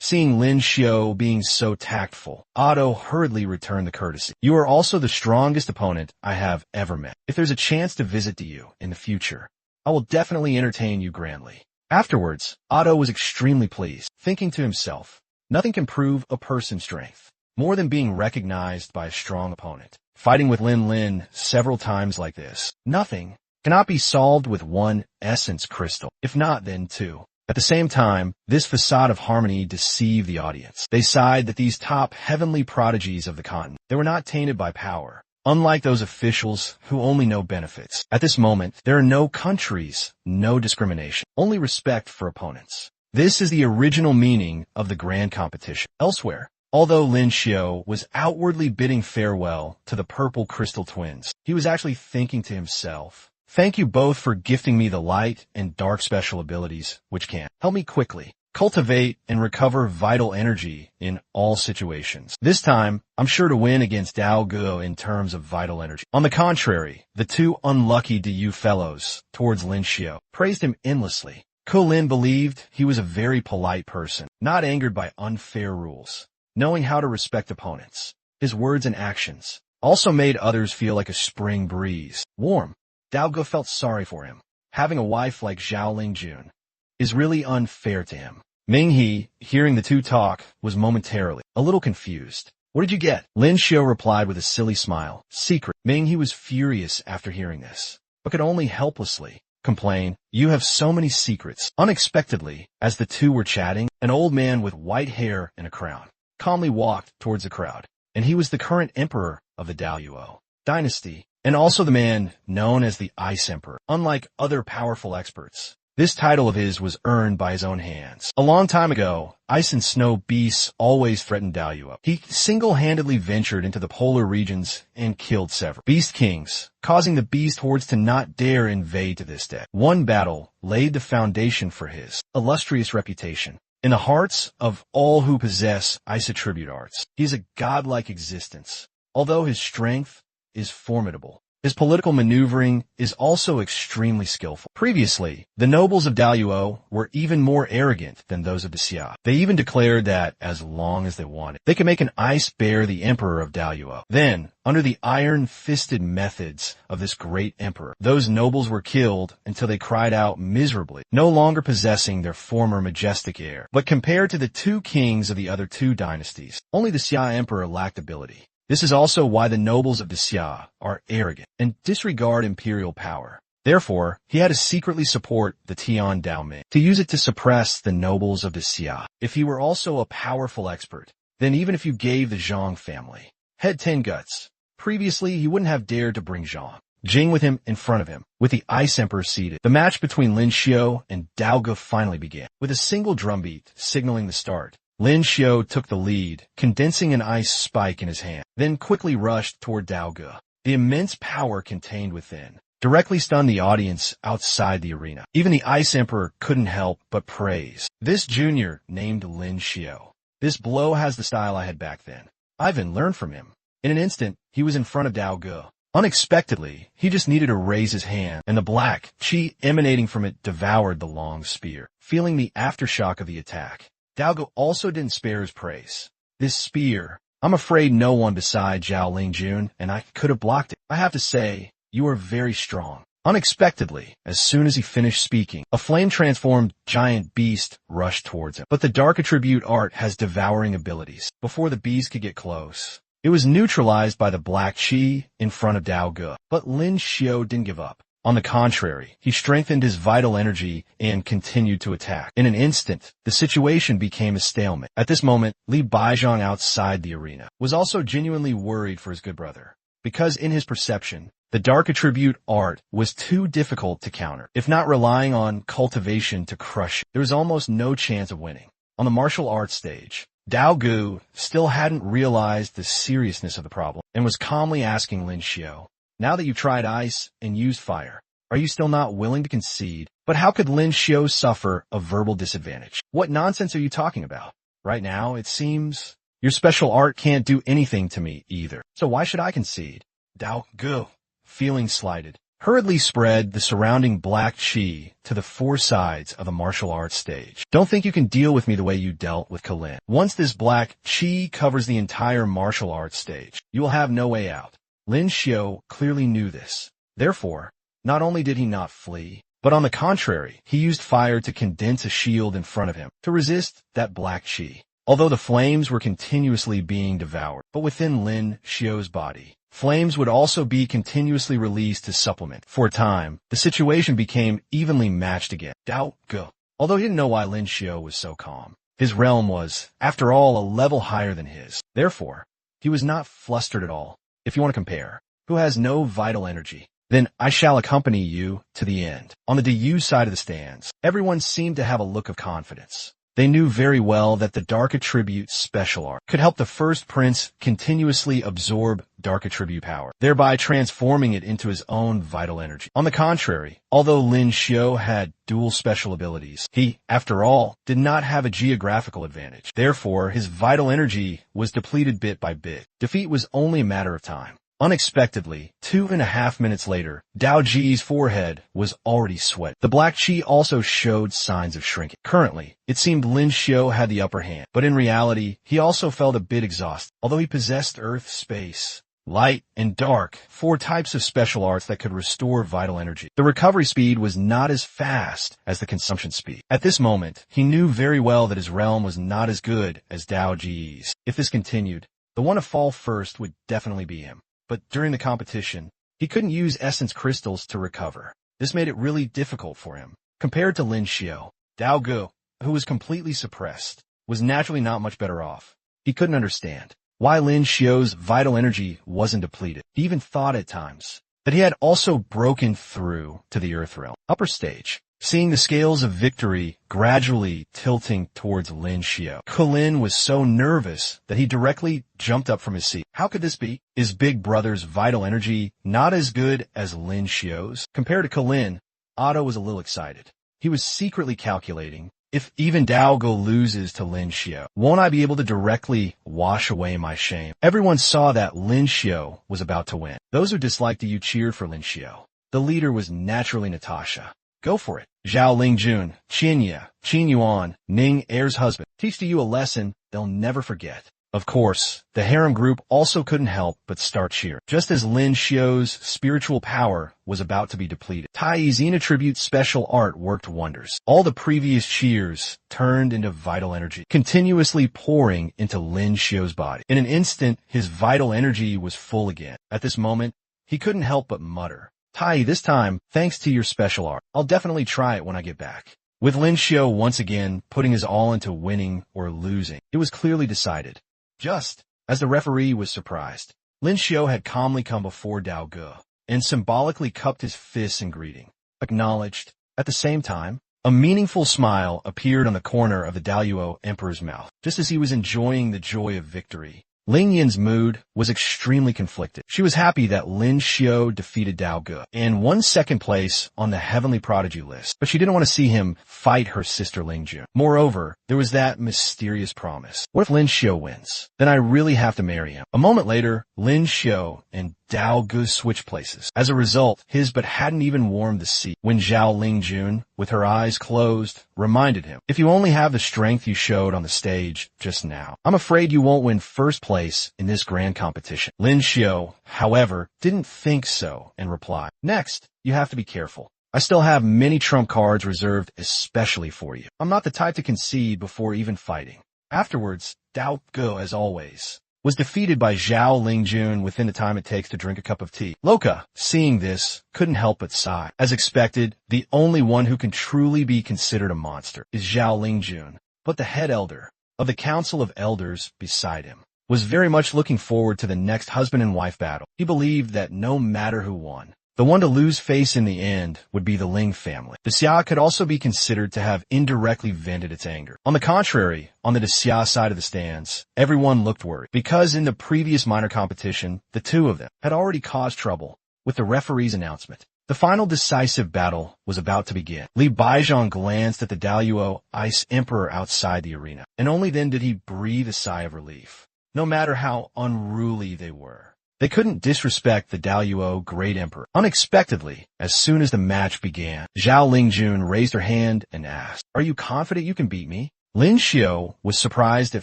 Seeing Lin Xiu being so tactful, Otto hurriedly returned the courtesy. "You are also the strongest opponent I have ever met. If there's a chance to visit you in the future, I will definitely entertain you grandly." Afterwards, Otto was extremely pleased, thinking to himself, nothing can prove a person's strength more than being recognized by a strong opponent. Fighting with Lin several times like this, nothing cannot be solved with one essence crystal, if not then two. At the same time, this facade of harmony deceived the audience. They sighed that these top heavenly prodigies of the continent, they were not tainted by power. Unlike those officials who only know benefits. At this moment, there are no countries, no discrimination, only respect for opponents. This is the original meaning of the grand competition. Elsewhere, although Lin Xiu was outwardly bidding farewell to the purple crystal twins, he was actually thinking to himself, "Thank you both for gifting me the light and dark special abilities, which can help me quickly cultivate and recover vital energy in all situations. This time, I'm sure to win against Dao Go in terms of vital energy." On the contrary, the two unlucky Yu fellows towards Lin Xiu praised him endlessly. Colin believed he was a very polite person, not angered by unfair rules, knowing how to respect opponents. His words and actions also made others feel like a spring breeze, warm. Dao Go felt sorry for him. Having a wife like Zhao Lingjun is really unfair to him. Ming He, hearing the two talk, was momentarily a little confused. "What did you get?" Lin Xiu replied with a silly smile. "Secret." Ming He was furious after hearing this, but could only helplessly complain, "You have so many secrets." Unexpectedly, as the two were chatting, an old man with white hair and a crown calmly walked towards the crowd, and he was the current emperor of the Daoyuo dynasty, and also the man known as the Ice Emperor. Unlike other powerful experts, this title of his was earned by his own hands. A long time ago, ice and snow beasts always threatened Daoyuo. He single-handedly ventured into the polar regions and killed several beast kings, causing the beast hordes to not dare invade to this day. One battle laid the foundation for his illustrious reputation in the hearts of all who possess ice attribute arts. He is a godlike existence. Although his strength is formidable, his political maneuvering is also extremely skillful. Previously, the nobles of Daoyuo were even more arrogant than those of the Xia. They even declared that, as long as they wanted, they could make an ice bear the emperor of Daoyuo. Then, under the iron-fisted methods of this great emperor, those nobles were killed until they cried out miserably, no longer possessing their former majestic air. But compared to the two kings of the other two dynasties, only the Xia emperor lacked ability. This is also why the nobles of the Xia are arrogant and disregard imperial power. Therefore, he had to secretly support the Tian Daoming to use it to suppress the nobles of the Xia. If he were also a powerful expert, then even if you gave the Zhang family head 10 guts, previously he wouldn't have dared to bring Zhang Jing with him in front of him, with the Ice Emperor seated. The match between Lin Xiao and Dao Ge finally began. With a single drumbeat signaling the start, Lin Xiao took the lead, condensing an ice spike in his hand, then quickly rushed toward Dao Ge. The immense power contained within directly stunned the audience outside the arena. Even the Ice Emperor couldn't help but praise this junior named Lin Xiao. This blow has the style I had back then. Ivan learned from him. In an instant, he was in front of Dao Ge. Unexpectedly, he just needed to raise his hand, and the black chi emanating from it devoured the long spear. Feeling the aftershock of the attack, Dao Ge also didn't spare his praise. This spear, I'm afraid no one besides Zhao Lingjun and I could have blocked it. I have to say, you are very strong. Unexpectedly, as soon as he finished speaking, a flame-transformed giant beast rushed towards him. But the dark attribute art has devouring abilities. Before the beast could get close, it was neutralized by the black chi in front of Dao Ge. But Lin Xiao didn't give up. On the contrary, he strengthened his vital energy and continued to attack. In an instant, the situation became a stalemate. At this moment, Li Baizhang outside the arena was also genuinely worried for his good brother, because in his perception, the dark attribute art was too difficult to counter. If not relying on cultivation to crush it, there was almost no chance of winning. On the martial arts stage, Dao Ge still hadn't realized the seriousness of the problem and was calmly asking Lin Xiao, now that you've tried ice and used fire, are you still not willing to concede? But how could Lin Xiao suffer a verbal disadvantage? What nonsense are you talking about? Right now, it seems your special art can't do anything to me either. So why should I concede? Dao Ge, feeling slighted, hurriedly spread the surrounding black chi to the four sides of the martial arts stage. Don't think you can deal with me the way you dealt with Kalin. Once this black chi covers the entire martial arts stage, you will have no way out. Lin Xiao clearly knew this. Therefore, not only did he not flee, but on the contrary, he used fire to condense a shield in front of him to resist that black chi. Although the flames were continuously being devoured, but within Lin Xiao's body, flames would also be continuously released to supplement. For a time, the situation became evenly matched again. Dao Ge, although he didn't know why Lin Xiao was so calm, his realm was, after all, a level higher than his. Therefore, he was not flustered at all. If you want to compare, who has no vital energy, then I shall accompany you to the end. On the DU side of the stands, everyone seemed to have a look of confidence. They knew very well that the Dark Attribute special art could help the first prince continuously absorb Dark Attribute power, thereby transforming it into his own vital energy. On the contrary, although Lin Xiao had dual special abilities, he, after all, did not have a geographical advantage. Therefore, his vital energy was depleted bit by bit. Defeat was only a matter of time. Unexpectedly, 2.5 minutes later, Dao Ji's forehead was already sweating. The black chi also showed signs of shrinking. Currently, it seemed Lin Xiao had the upper hand, but in reality, he also felt a bit exhausted. Although he possessed earth, space, light, and dark, 4 types of special arts that could restore vital energy, the recovery speed was not as fast as the consumption speed. At this moment, he knew very well that his realm was not as good as Dao Ji's. If this continued, the one to fall first would definitely be him. But during the competition, he couldn't use essence crystals to recover. This made it really difficult for him. Compared to Lin Xiao, Dao Ge, who was completely suppressed, was naturally not much better off. He couldn't understand why Lin Xiao's vital energy wasn't depleted. He even thought at times that he had also broken through to the Earth realm. Upper stage, seeing the scales of victory gradually tilting towards Lin Xiao, Kalin was so nervous that he directly jumped up from his seat. How could this be? Is Big Brother's vital energy not as good as Lin Xiao's? Compared to Kalin, Otto was a little excited. He was secretly calculating, if even Dao Ge loses to Lin Xiao, won't I be able to directly wash away my shame? Everyone saw that Lin Xiao was about to win. Those who disliked you cheered for Lin Xiao. The leader was naturally Natasha. Go for it. Zhao Lingjun, Qin Yuan, Ning Heir's husband, teach to you a lesson they'll never forget. Of course, the harem group also couldn't help but start cheering. Just as Lin Xiao's spiritual power was about to be depleted, Tai's attribute special art worked wonders. All the previous cheers turned into vital energy, continuously pouring into Lin Xiao's body. In an instant, his vital energy was full again. At this moment, he couldn't help but mutter, Tai, this time, thanks to your special art, I'll definitely try it when I get back. With Lin Xiao once again putting his all into winning or losing, it was clearly decided. Just as the referee was surprised, Lin Xiao had calmly come before Dao Ge. and symbolically cupped his fists in greeting. Acknowledged. At the same time, a meaningful smile appeared on the corner of the Daluo Emperor's mouth, just as he was enjoying the joy of victory. Ling Yin's mood was extremely conflicted. She was happy that Lin Xiao defeated Dao Ge and won second place on the Heavenly Prodigy list, but she didn't want to see him fight her sister Ling Jun. Moreover, there was that mysterious promise. What if Lin Xiao wins? Then I really have to marry him. A moment later, Lin Xiao and Dao Ge switched places. As a result, his but hadn't even warmed the seat when Zhao Lingjun, with her eyes closed, reminded him, "If you only have the strength you showed on the stage just now, I'm afraid you won't win first place in this grand competition." Lin Xiao, however, didn't think so and replied, "Next, you have to be careful. I still have many trump cards reserved especially for you. I'm not the type to concede before even fighting." Afterwards, Dao Ge, as always, was defeated by Zhao Lingjun within the time it takes to drink a cup of tea. Loka, seeing this, couldn't help but sigh. As expected, the only one who can truly be considered a monster is Zhao Lingjun, but the head elder of the Council of Elders beside him was very much looking forward to the next husband and wife battle. He believed that no matter who won, the one to lose face in the end would be the Ling family. The Xia could also be considered to have indirectly vented its anger. On the contrary, on the Xia side of the stands, everyone looked worried, because in the previous minor competition, the two of them had already caused trouble with the referee's announcement. The final decisive battle was about to begin. Li Baizhang glanced at the Daluo Ice Emperor outside the arena, and only then did he breathe a sigh of relief. No matter how unruly they were, they couldn't disrespect the Daluo Great Emperor. Unexpectedly, as soon as the match began, Zhao Lingjun raised her hand and asked, "Are you confident you can beat me?" Lin Xiao was surprised at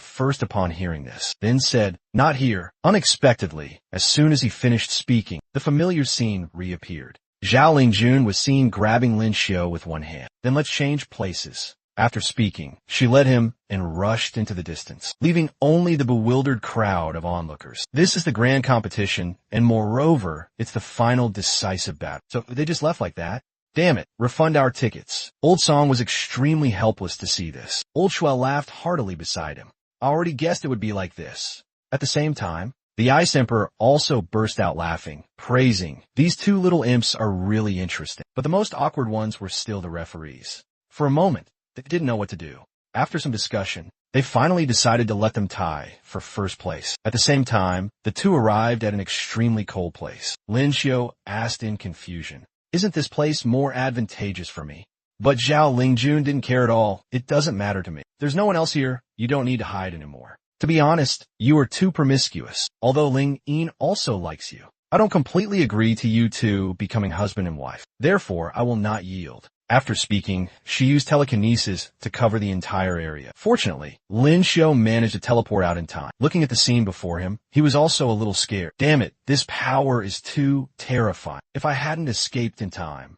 first upon hearing this, then said, "Not here." Unexpectedly, as soon as he finished speaking, the familiar scene reappeared. Zhao Lingjun was seen grabbing Lin Xiao with one hand. "Then let's change places." After speaking, she led him and rushed into the distance, leaving only the bewildered crowd of onlookers. This is the grand competition, and moreover, it's the final decisive battle. So they just left like that? Damn it, refund our tickets. Old Song was extremely helpless to see this. Old Shuel laughed heartily beside him. I already guessed it would be like this. At the same time, the Ice Emperor also burst out laughing, praising, "These two little imps are really interesting." But the most awkward ones were still the referees. For a moment, they didn't know what to do. After some discussion, they finally decided to let them tie for first place. At the same time, the two arrived at an extremely cold place. Lin Xiao asked in confusion, "Isn't this place more advantageous for me?" But Zhao Lingjun didn't care at all. "It doesn't matter to me. There's no one else here. You don't need to hide anymore. To be honest, you are too promiscuous. Although Ling Yin also likes you, I don't completely agree to you two becoming husband and wife. Therefore, I will not yield." After speaking, she used telekinesis to cover the entire area. Fortunately, Lin Xiao managed to teleport out in time. Looking at the scene before him, he was also a little scared. Damn it, this power is too terrifying. If I hadn't escaped in time,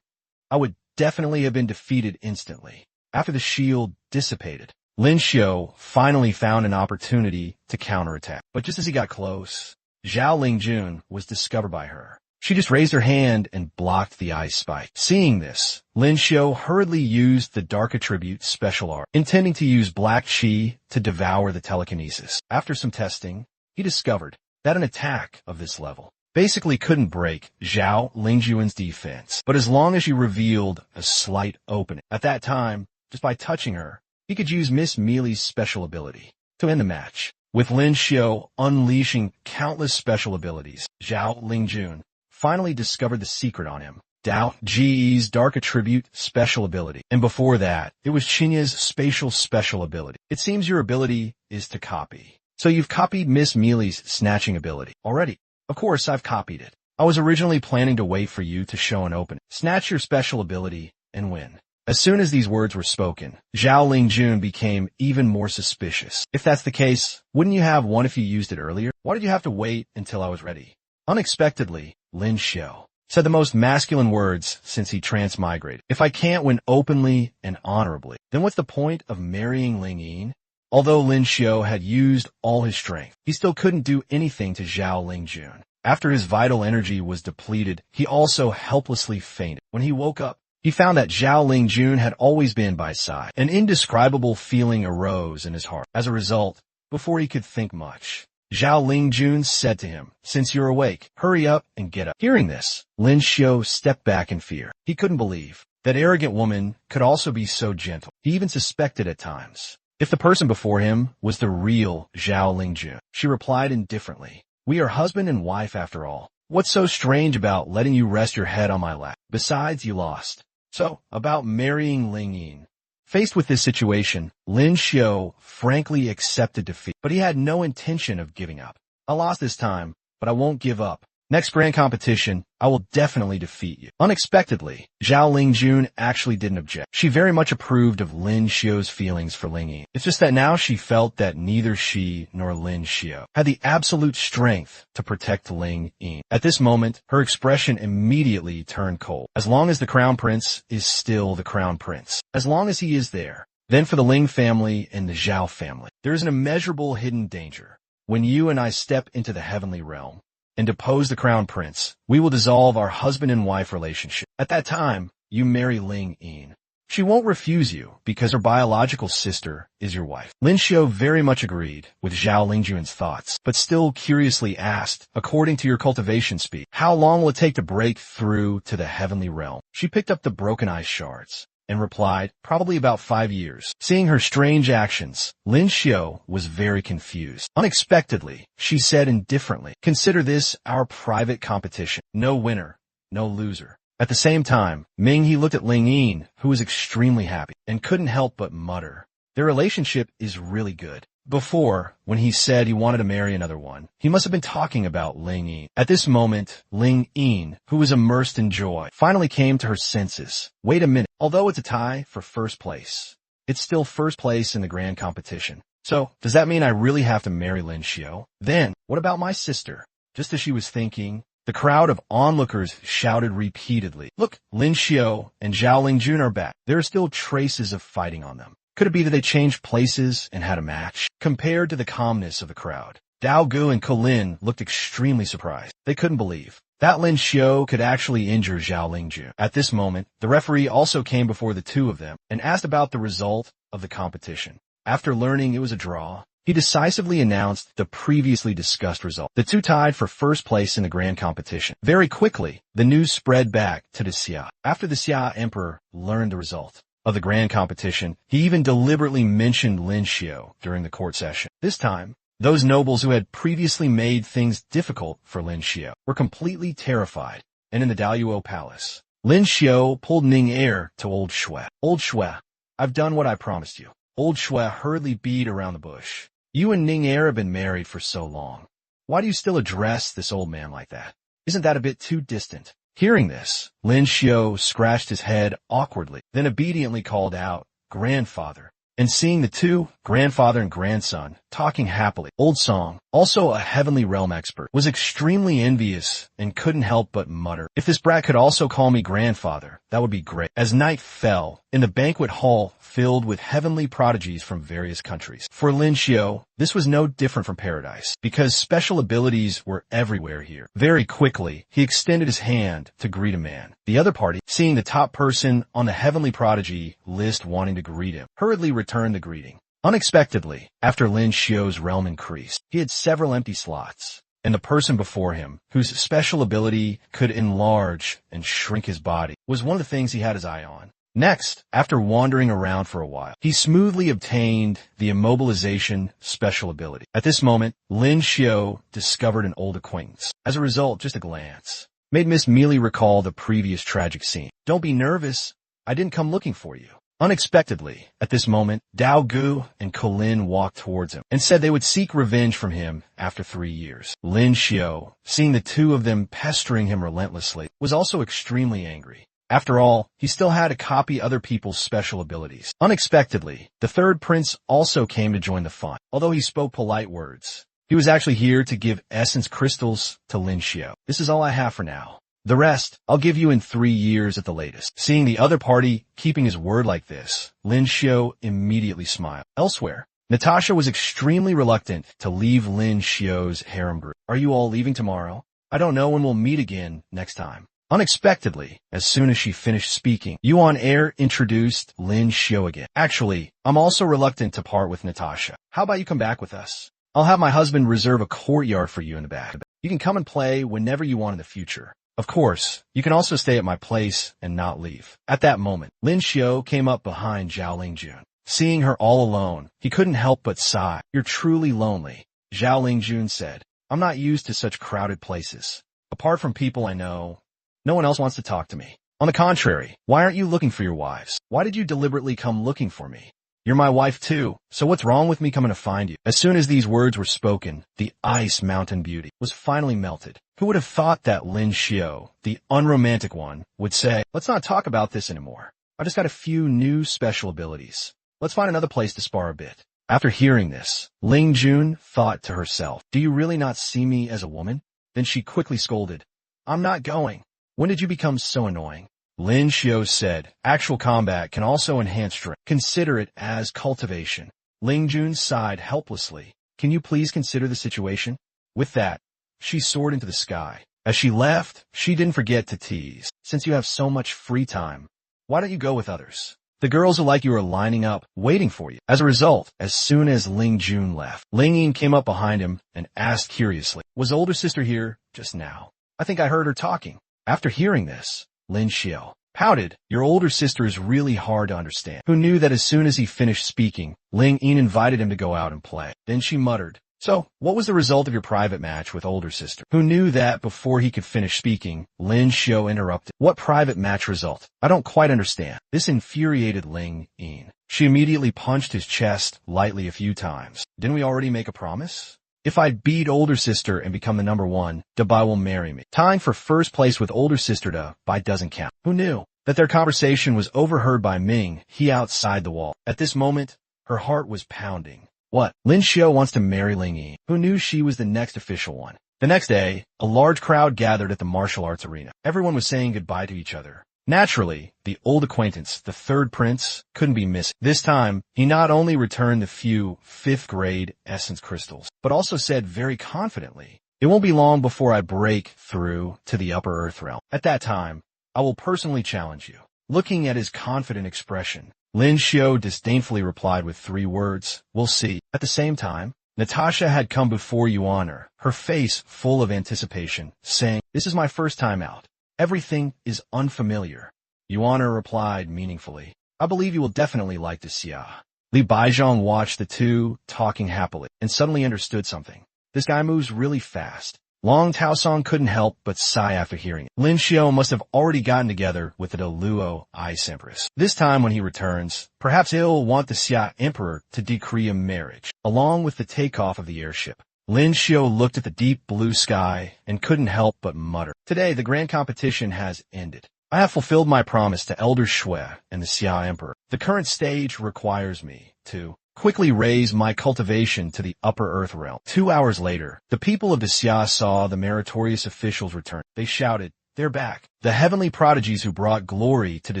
I would definitely have been defeated instantly. After the shield dissipated, Lin Xiao finally found an opportunity to counterattack. But just as he got close, Zhao Lingjun was discovered by her. She just raised her hand and blocked the ice spike. Seeing this, Lin Xiao hurriedly used the Dark Attribute special art, intending to use Black Qi to devour the telekinesis. After some testing, he discovered that an attack of this level basically couldn't break Zhao Lingjun's defense, but as long as she revealed a slight opening. At that time, just by touching her, he could use Miss Mealy's special ability to end the match. With Lin Xiao unleashing countless special abilities, Zhao Lingjun finally discovered the secret on him. Dao Ji's Dark Attribute special ability. And before that, it was Chinya's spatial special ability. It seems your ability is to copy. So you've copied Miss Mealy's snatching ability already. Of course, I've copied it. I was originally planning to wait for you to show an opening. Snatch your special ability and win. As soon as these words were spoken, Zhao Lingjun became even more suspicious. If that's the case, wouldn't you have won if you used it earlier? Why did you have to wait until I was ready? Unexpectedly, Lin Xiao said the most masculine words since he transmigrated. If I can't win openly and honorably, then what's the point of marrying Ling Yin? Although Lin Xiao had used all his strength, he still couldn't do anything to Zhao Lingjun. After his vital energy was depleted, he also helplessly fainted. When he woke up, he found that Zhao Lingjun had always been by his side. An indescribable feeling arose in his heart. As a result, before he could think much, Zhao Lingjun said to him, "Since you're awake, hurry up and get up." Hearing this, Lin Xiu stepped back in fear. He couldn't believe that arrogant woman could also be so gentle. He even suspected at times if the person before him was the real Zhao Lingjun. She replied indifferently, "We are husband and wife after all. What's so strange about letting you rest your head on my lap? Besides, you lost. So, about marrying Ling Yin." Faced with this situation, Lin Xiu frankly accepted defeat, but he had no intention of giving up. "I lost this time, but I won't give up. Next grand competition, I will definitely defeat you." Unexpectedly, Zhao Lingjun actually didn't object. She very much approved of Lin Xiu's feelings for Ling Yi. It's just that now she felt that neither she nor Lin Xiu had the absolute strength to protect Ling Yi. At this moment, her expression immediately turned cold. As long as the crown prince is still the crown prince, as long as he is there, then for the Ling family and the Zhao family, there is an immeasurable hidden danger. When you and I step into the heavenly realm and depose the crown prince, we will dissolve our husband and wife relationship. At that time, you marry Ling Yin. She won't refuse you because her biological sister is your wife. Lin Xiu very much agreed with Zhao Lingjun's thoughts, but still curiously asked, "According to your cultivation speed, how long will it take to break through to the heavenly realm?" She picked up the broken ice shards and replied, "Probably about 5 years." Seeing her strange actions, Lin Xiu was very confused. Unexpectedly, she said indifferently, "Consider this our private competition. No winner, no loser." At the same time, Ming He looked at Ling Yin, who was extremely happy, and couldn't help but mutter, "Their relationship is really good." Before, when he said he wanted to marry another one, he must have been talking about Ling Yin. At this moment, Ling Yin, who was immersed in joy, finally came to her senses. Wait a minute, although it's a tie for first place, it's still first place in the grand competition. So, does that mean I really have to marry Lin Xiu? Then, what about my sister? Just as she was thinking, the crowd of onlookers shouted repeatedly, "Look, Lin Xiu and Zhao Lingjun are back." There are still traces of fighting on them. Could it be that they changed places and had a match? Compared to the calmness of the crowd, Dao Gu and Colin looked extremely surprised. They couldn't believe that Lin Xiu could actually injure Zhao Lingjun. At this moment, the referee also came before the two of them and asked about the result of the competition. After learning it was a draw, he decisively announced the previously discussed result. The two tied for first place in the grand competition. Very quickly, the news spread back to the Xia. After the Xia emperor learned the result of the grand competition, he even deliberately mentioned Lin Xiu during the court session. This time, those nobles who had previously made things difficult for Lin Xiu were completely terrified, and in the Daluo palace, Lin Xiu pulled Ning Er to Old Shui. "Old Shui, I've done what I promised you." Old Shui hurriedly beat around the bush. "You and Ning Er have been married for so long. Why do you still address this old man like that? Isn't that a bit too distant?" Hearing this, Lin Xiu scratched his head awkwardly, then obediently called out, "Grandfather." And seeing the two, grandfather and grandson, talking happily, Old Song, also a heavenly realm expert, was extremely envious and couldn't help but mutter, "If this brat could also call me grandfather, that would be great." As night fell, in the banquet hall filled with heavenly prodigies from various countries, for Lin Xiu, this was no different from paradise, because special abilities were everywhere here. Very quickly, he extended his hand to greet a man. The other party, seeing the top person on the heavenly prodigy list wanting to greet him, hurriedly returned the greeting. Unexpectedly, after Lin Xiu's realm increased, he had several empty slots, and the person before him, whose special ability could enlarge and shrink his body, was one of the things he had his eye on. Next, after wandering around for a while, he smoothly obtained the immobilization special ability. At this moment, Lin Xiu discovered an old acquaintance. As a result, just a glance made Miss Mealy recall the previous tragic scene. "Don't be nervous. I didn't come looking for you." Unexpectedly, at this moment, Dao Gu and Colin walked towards him and said they would seek revenge from him after 3 years. Lin Xiu, seeing the two of them pestering him relentlessly, was also extremely angry. After all, he still had to copy other people's special abilities. Unexpectedly, the third prince also came to join the fun. Although he spoke polite words, he was actually here to give essence crystals to Lin Xiu. "This is all I have for now. The rest, I'll give you in 3 years at the latest." Seeing the other party keeping his word like this, Lin Xiu immediately smiled. Elsewhere, Natasha was extremely reluctant to leave Lin Xiu's harem group. "Are you all leaving tomorrow? I don't know when we'll meet again next time." Unexpectedly, as soon as she finished speaking, Yuan Air introduced Lin Xiu again. "Actually, I'm also reluctant to part with Natasha. How about you come back with us? I'll have my husband reserve a courtyard for you in the back. You can come and play whenever you want in the future. Of course, you can also stay at my place and not leave. At that moment, Lin Xiao came up behind Zhao Lingjun. Seeing her all alone, he couldn't help but sigh. You're truly lonely, Zhao Lingjun said. I'm not used to such crowded places. Apart from people I know, no one else wants to talk to me. On the contrary, why aren't you looking for your wives? Why did you deliberately come looking for me? You're my wife too, so what's wrong with me coming to find you? As soon as these words were spoken, the ice mountain beauty was finally melted. Who would have thought that Lin Xiao, the unromantic one, would say, let's not talk about this anymore. I just got a few new special abilities. Let's find another place to spar a bit. After hearing this, Ling Jun thought to herself, do you really not see me as a woman? Then she quickly scolded, I'm not going. When did you become so annoying? Lin Xiao said, actual combat can also enhance strength. Consider it as cultivation. Ling Jun sighed helplessly. Can you please consider the situation? With that, she soared into the sky. As she left, she didn't forget to tease. Since you have so much free time, why don't you go with others? The girls are like you are lining up, waiting for you. As a result, as soon as Ling Jun left, Ling Yin came up behind him and asked curiously, was older sister here just now? I think I heard her talking. After hearing this, Lin Xiao pouted, your older sister is really hard to understand. Who knew that as soon as he finished speaking, Ling Yin invited him to go out and play. Then she muttered, so, what was the result of your private match with older sister? Who knew that before he could finish speaking, Lin Xiao interrupted. What private match result? I don't quite understand. This infuriated Ling Yin. She immediately punched his chest lightly a few times. Didn't we already make a promise? If I beat older sister and become the number one, Dabai will marry me. Tying for first place with older sister Dabai doesn't count. Who knew that their conversation was overheard by Ming He outside the wall? At this moment, her heart was pounding. What? Lin Xiao wants to marry Ling Yi. Who knew she was the next official one? The next day, a large crowd gathered at the martial arts arena. Everyone was saying goodbye to each other. Naturally, the old acquaintance, the third prince, couldn't be missing. This time, he not only returned the few 5th grade essence crystals, but also said very confidently, it won't be long before I break through to the upper earth realm. At that time, I will personally challenge you. Looking at his confident expression, Lin Xiao disdainfully replied with 3 words, we'll see. At the same time, Natasha had come before Yuan, her face full of anticipation, saying, this is my first time out. Everything is unfamiliar. Yuan replied meaningfully, I believe you will definitely like this Xia. Li Baizhong watched the two talking happily and suddenly understood something. This guy moves really fast. Long Taosong couldn't help but sigh after hearing it. Lin Xiao must have already gotten together with the Deluo Ice Empress. This time when he returns, perhaps he'll want the Xia Emperor to decree a marriage, along with the takeoff of the airship. Lin Xiao looked at the deep blue sky and couldn't help but mutter. Today, the grand competition has ended. I have fulfilled my promise to Elder Shui and the Xia Emperor. The current stage requires me to quickly raise my cultivation to the upper earth realm. 2 hours later, the people of the Xia saw the meritorious officials return. They shouted, they're back. The heavenly prodigies who brought glory to the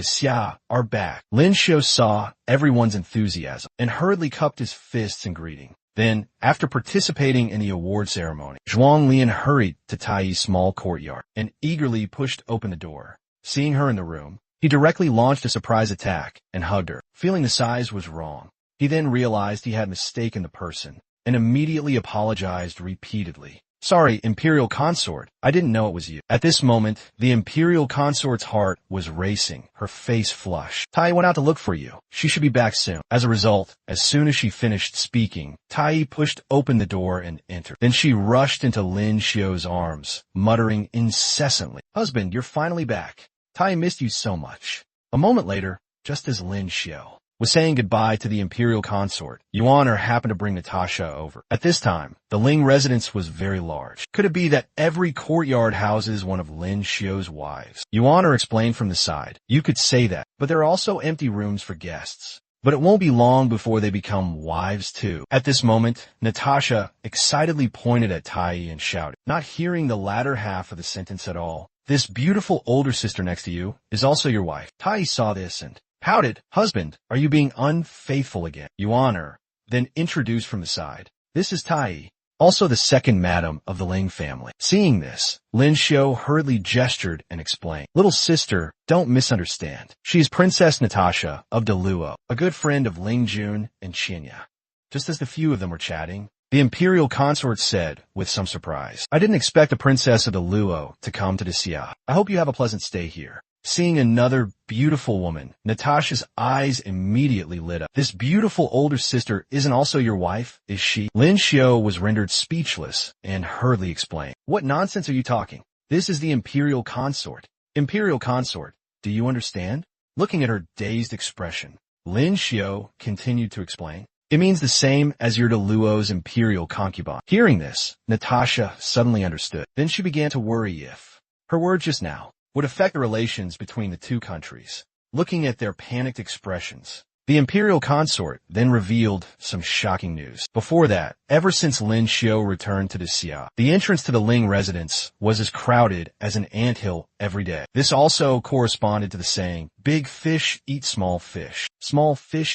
Xia are back. Lin Xiao saw everyone's enthusiasm and hurriedly cupped his fists in greeting. Then, after participating in the award ceremony, Zhuang Lian hurried to Tai's small courtyard and eagerly pushed open the door. Seeing her in the room, he directly launched a surprise attack and hugged her. Feeling the size was wrong, he then realized he had mistaken the person and immediately apologized repeatedly. Sorry, Imperial Consort, I didn't know it was you. At this moment, the Imperial Consort's heart was racing, her face flushed. Tai went out to look for you. She should be back soon. As a result, as soon as she finished speaking, Tai pushed open the door and entered. Then she rushed into Lin Xiao's arms, muttering incessantly, husband, you're finally back. Tai missed you so much. A moment later, just as Lin Xiao was saying goodbye to the Imperial Consort, Yuan happened to bring Natasha over. At this time, the Ling residence was very large. Could it be that every courtyard houses one of Lin Xiao's wives? Yuan explained from the side. You could say that, but there are also empty rooms for guests. But it won't be long before they become wives too. At this moment, Natasha excitedly pointed at Tai and shouted, not hearing the latter half of the sentence at all, this beautiful older sister next to you is also your wife. Tai saw this and pouted, husband, are you being unfaithful again? Yuan then introduced from the side. This is Tai, also the second madam of the Ling family. Seeing this, Lin Xiao hurriedly gestured and explained, little sister, don't misunderstand. She is Princess Natasha of Deluo, a good friend of Ling Jun and Qinya. Just as the few of them were chatting, The imperial consort said with some surprise. I didn't expect the princess of the Luo to come to the Xia. I hope you have a pleasant stay here. Seeing another beautiful woman, Natasha's eyes immediately lit up. This beautiful older sister isn't also your wife, is she? Lin Xiao was rendered speechless and hurriedly explained. What nonsense are you talking? This is the imperial consort. Imperial consort, do you understand? Looking at her dazed expression, Lin Xiao continued to explain. It means the same as your Luo's imperial concubine. Hearing this, Natasha suddenly understood. Then she began to worry if her words just now would affect the relations between the two countries. Looking at their panicked expressions, the imperial consort then revealed some shocking news. Before that, ever since Lin Xiao returned to the Xia, the entrance to the Ling residence was as crowded as an anthill every day. This also corresponded to the saying, big fish eat small fish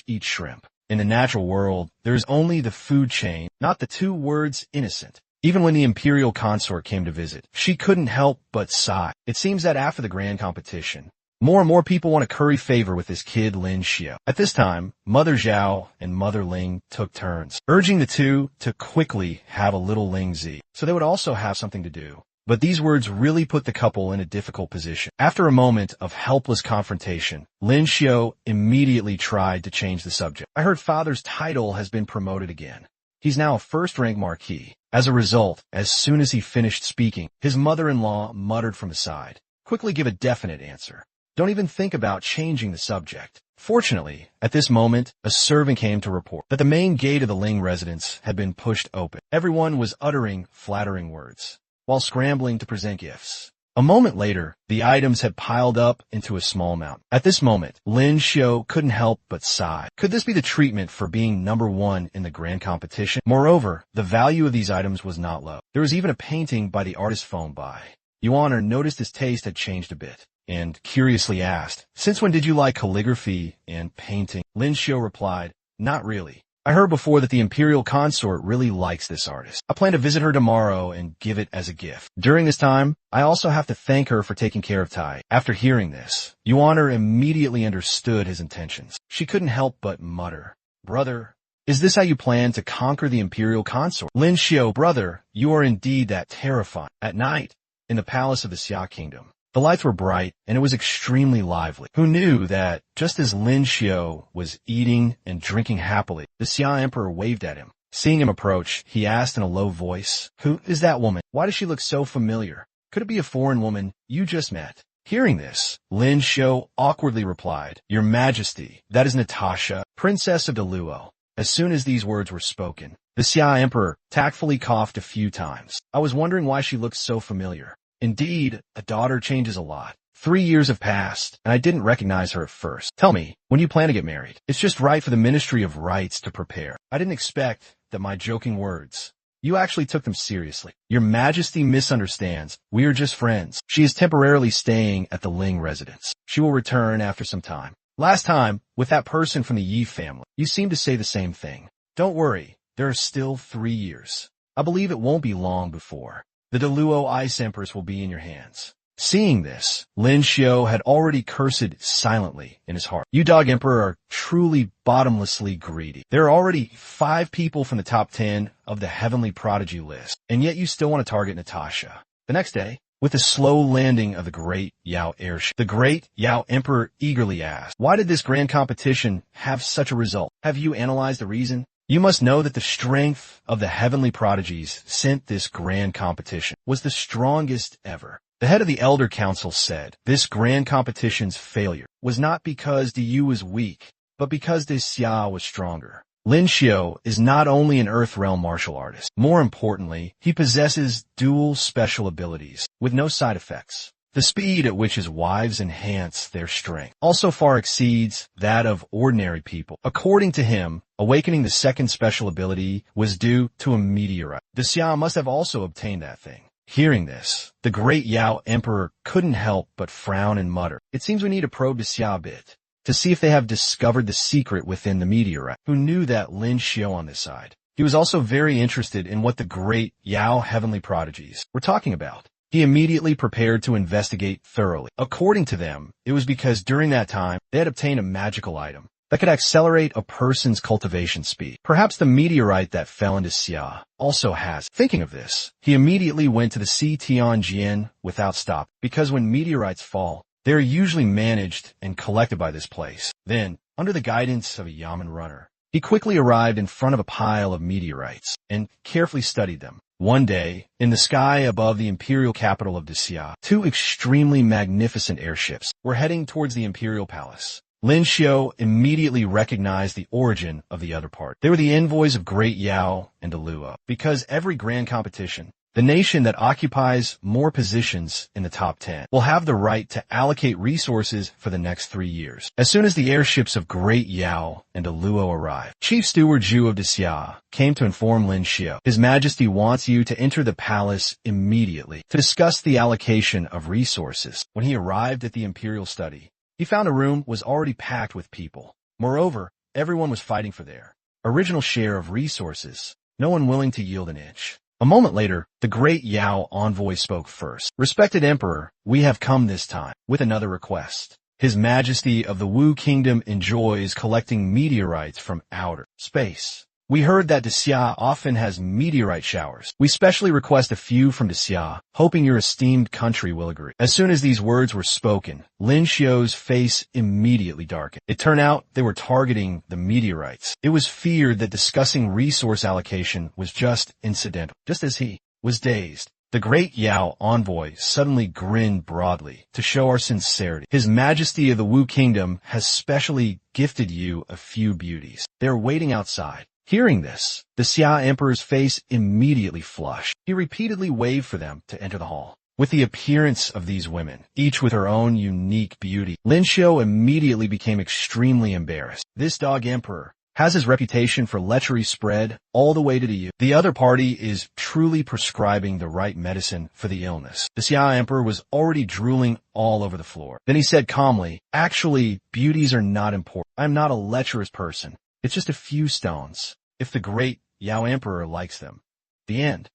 eat shrimp. In the natural world, there is only the food chain, not the two words innocent. Even when the imperial consort came to visit, she couldn't help but sigh. It seems that after the grand competition, more and more people want to curry favor with this kid Lin Xiao. At this time, Mother Zhao and Mother Ling took turns, urging the two to quickly have a little Ling Zi, so they would also have something to do. But these words really put the couple in a difficult position. After a moment of helpless confrontation, Lin Xiao immediately tried to change the subject. I heard father's title has been promoted again. He's now a first-rank marquis. As a result, as soon as he finished speaking, his mother-in-law muttered from the side, quickly give a definite answer. Don't even think about changing the subject. Fortunately, at this moment, a servant came to report that the main gate of the Ling residence had been pushed open. Everyone was uttering flattering words while scrambling to present gifts. A moment later, the items had piled up into a small mountain. At this moment, Lin Xiao couldn't help but sigh. Could this be the treatment for being number one in the grand competition? Moreover, the value of these items was not low. There was even a painting by the artist phone by. Yuan noticed his taste had changed a bit, and curiously asked, since when did you like calligraphy and painting? Lin Xiao replied, not really. I heard before that the imperial consort really likes this artist. I plan to visit her tomorrow and give it as a gift. During this time, I also have to thank her for taking care of Tai. After hearing this, Yuan immediately understood his intentions. She couldn't help but mutter, brother, is this how you plan to conquer the imperial consort? Lin Xiao, brother, you are indeed that terrifying. At night, in the palace of the Xia kingdom, the lights were bright, and it was extremely lively. Who knew that just as Lin Xiao was eating and drinking happily, the Xia emperor waved at him. Seeing him approach, he asked in a low voice, who is that woman? Why does she look so familiar? Could it be a foreign woman you just met? Hearing this, Lin Xiao awkwardly replied, Your Majesty, that is Natasha, Princess of the Luo. As soon as these words were spoken, the Xia emperor tactfully coughed a few times. I was wondering why she looked so familiar. Indeed, a daughter changes a lot. 3 years have passed, and I didn't recognize her at first. Tell me, when do you plan to get married? It's just right for the Ministry of Rites to prepare. I didn't expect that my joking words. You actually took them seriously. Your Majesty misunderstands. We are just friends. She is temporarily staying at the Ling residence. She will return after some time. Last time, with that person from the Yi family, you seemed to say the same thing. Don't worry, there are still 3 years. I believe it won't be long before the Luo Ice Empress will be in your hands. Seeing this, Lin Xiao had already cursed silently in his heart. You Dog Emperor are truly bottomlessly greedy. There are already 5 people from the top 10 of the Heavenly Prodigy list, and yet you still want to target Natasha. The next day, with the slow landing of the Great Yao airship, the Great Yao Emperor eagerly asked, why did this grand competition have such a result? Have you analyzed the reason? You must know that the strength of the heavenly prodigies sent this grand competition was the strongest ever. The head of the Elder Council said, this grand competition's failure was not because the Yu was weak, but because the Xia was stronger. Lin Xiao is not only an Earth Realm martial artist. More importantly, he possesses dual special abilities with no side effects. The speed at which his wives enhance their strength also far exceeds that of ordinary people. According to him, awakening the second special ability was due to a meteorite. The Xia must have also obtained that thing. Hearing this, the Great Yao Emperor couldn't help but frown and mutter. It seems we need to probe the Xia a bit to see if they have discovered the secret within the meteorite. Who knew that Lin Xiao on this side? He was also very interested in what the Great Yao Heavenly Prodigies were talking about. He immediately prepared to investigate thoroughly. According to them, it was because during that time, they had obtained a magical item that could accelerate a person's cultivation speed. Perhaps the meteorite that fell into Xia also has. Thinking of this, he immediately went to the Sea Tianjian without stop, because when meteorites fall, they are usually managed and collected by this place. Then, under the guidance of a Yamen runner, he quickly arrived in front of a pile of meteorites and carefully studied them. One day, in the sky above the imperial capital of Xia, two extremely magnificent airships were heading towards the imperial palace. Lin Xiu immediately recognized the origin of the other part. They were the envoys of Great Yao and Luo, because every grand competition, the nation that occupies more positions in the top 10 will have the right to allocate resources for the next 3 years. As soon as the airships of Great Yao and Luo arrived, Chief Steward Zhu of Xia came to inform Lin Xiu. His Majesty wants you to enter the palace immediately to discuss the allocation of resources. When he arrived at the imperial study, he found a room was already packed with people. Moreover, everyone was fighting for their original share of resources, no one willing to yield an inch. A moment later, the Great Yao envoy spoke first. Respected Emperor, we have come this time with another request. His Majesty of the Wu Kingdom enjoys collecting meteorites from outer space. We heard that Xia often has meteorite showers. We specially request a few from Xia, hoping your esteemed country will agree. As soon as these words were spoken, Lin Xiu's face immediately darkened. It turned out they were targeting the meteorites. It was feared that discussing resource allocation was just incidental. Just as he was dazed, the Great Yao envoy suddenly grinned broadly to show our sincerity. His Majesty of the Wu Kingdom has specially gifted you a few beauties. They are waiting outside. Hearing this, the Xia Emperor's face immediately flushed. He repeatedly waved for them to enter the hall. With the appearance of these women, each with her own unique beauty, Lin Xiu immediately became extremely embarrassed. This dog emperor has his reputation for lechery spread all the way to the youth. The other party is truly prescribing the right medicine for the illness. The Xia Emperor was already drooling all over the floor. Then he said calmly, actually, beauties are not important. I'm not a lecherous person. It's just a few stones. If the Great Yao Emperor likes them. The end.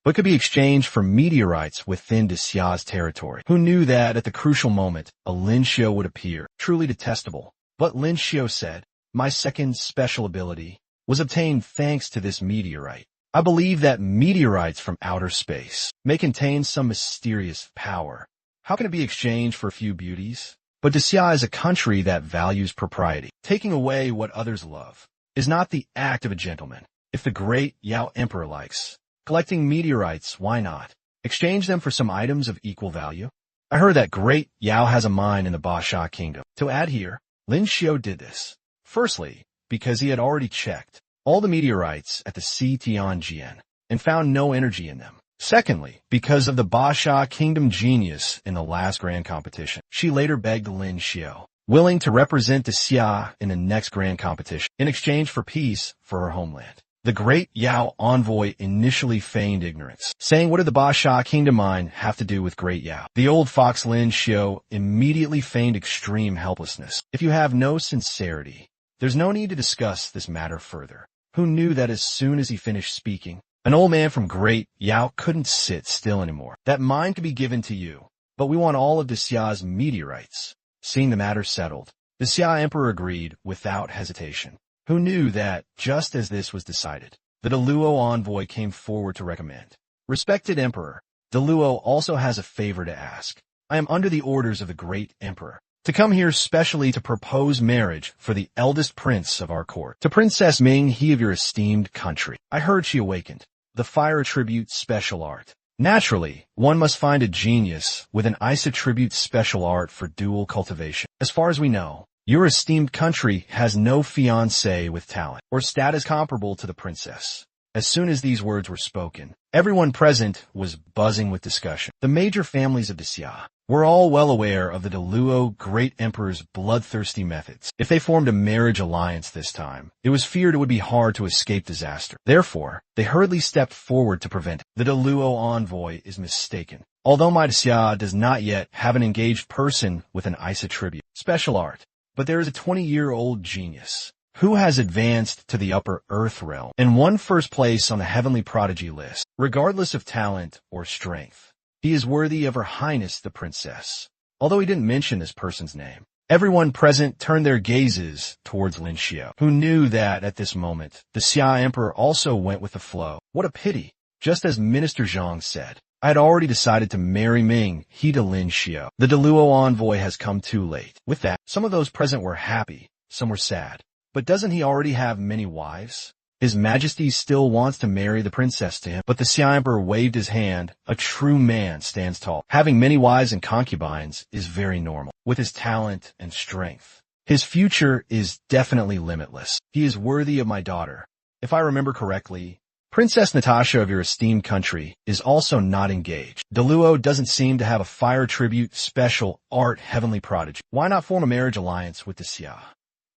But could be exchanged for meteorites within Xia's territory. Who knew that at the crucial moment, a Lin Xiu would appear, truly detestable. But Lin Xiu said, my second special ability was obtained thanks to this meteorite. I believe that meteorites from outer space may contain some mysterious power. How can it be exchanged for a few beauties? But Xia is a country that values propriety. Taking away what others love is not the act of a gentleman. If the Great Yao Emperor likes collecting meteorites, why not exchange them for some items of equal value? I heard that Great Yao has a mine in the Basha Kingdom. To add here, Lin Xiu did this. Firstly, because he had already checked all the meteorites at the Sea Tianjian and found no energy in them. Secondly, because of the Basha Kingdom genius in the last grand competition. She later begged Lin Xiu, willing to represent the Xia in the next grand competition, in exchange for peace for her homeland. The Great Yao envoy initially feigned ignorance, saying, what did the Basha Kingdom mine have to do with Great Yao? The old fox Lin Xiu immediately feigned extreme helplessness. If you have no sincerity, there's no need to discuss this matter further. Who knew that as soon as he finished speaking, an old man from Great Yao couldn't sit still anymore. That mine could be given to you, but we want all of the Xia's meteorites. Seeing the matter settled, the Xia Emperor agreed without hesitation. Who knew that, just as this was decided, the Luo envoy came forward to recommend. Respected Emperor, the Luo also has a favor to ask. I am under the orders of the Great Emperor to come here specially to propose marriage for the eldest prince of our court, to Princess Ming, he of your esteemed country. I heard she awakened the fire attribute special art. Naturally, one must find a genius with an ice attribute special art for dual cultivation. As far as we know, your esteemed country has no fiancé with talent or status comparable to the princess. As soon as these words were spoken, everyone present was buzzing with discussion. The major families of Xia were all well aware of the Luo Great Emperor's bloodthirsty methods. If they formed a marriage alliance this time, it was feared it would be hard to escape disaster. Therefore, they hurriedly stepped forward to prevent it. The Luo envoy is mistaken. Although my Xia does not yet have an engaged person with an ice attribute, special art, but there is a 20-year-old genius who has advanced to the upper earth realm and won first place on the heavenly prodigy list, regardless of talent or strength. He is worthy of Her Highness the Princess. Although he didn't mention this person's name, everyone present turned their gazes towards Lin Xiao, who knew that at this moment, the Xia Emperor also went with the flow. What a pity! Just as Minister Zhang said, I had already decided to marry Ming He to Lin Xiao. The Deluo envoy has come too late. With that, some of those present were happy, some were sad. But doesn't he already have many wives? His Majesty still wants to marry the princess to him. But the Xia Emperor waved his hand. A true man stands tall. Having many wives and concubines is very normal. With his talent and strength, his future is definitely limitless. He is worthy of my daughter. If I remember correctly, Princess Natasha of your esteemed country is also not engaged. Deluo doesn't seem to have a fire tribute special art heavenly prodigy. Why not form a marriage alliance with the Xia?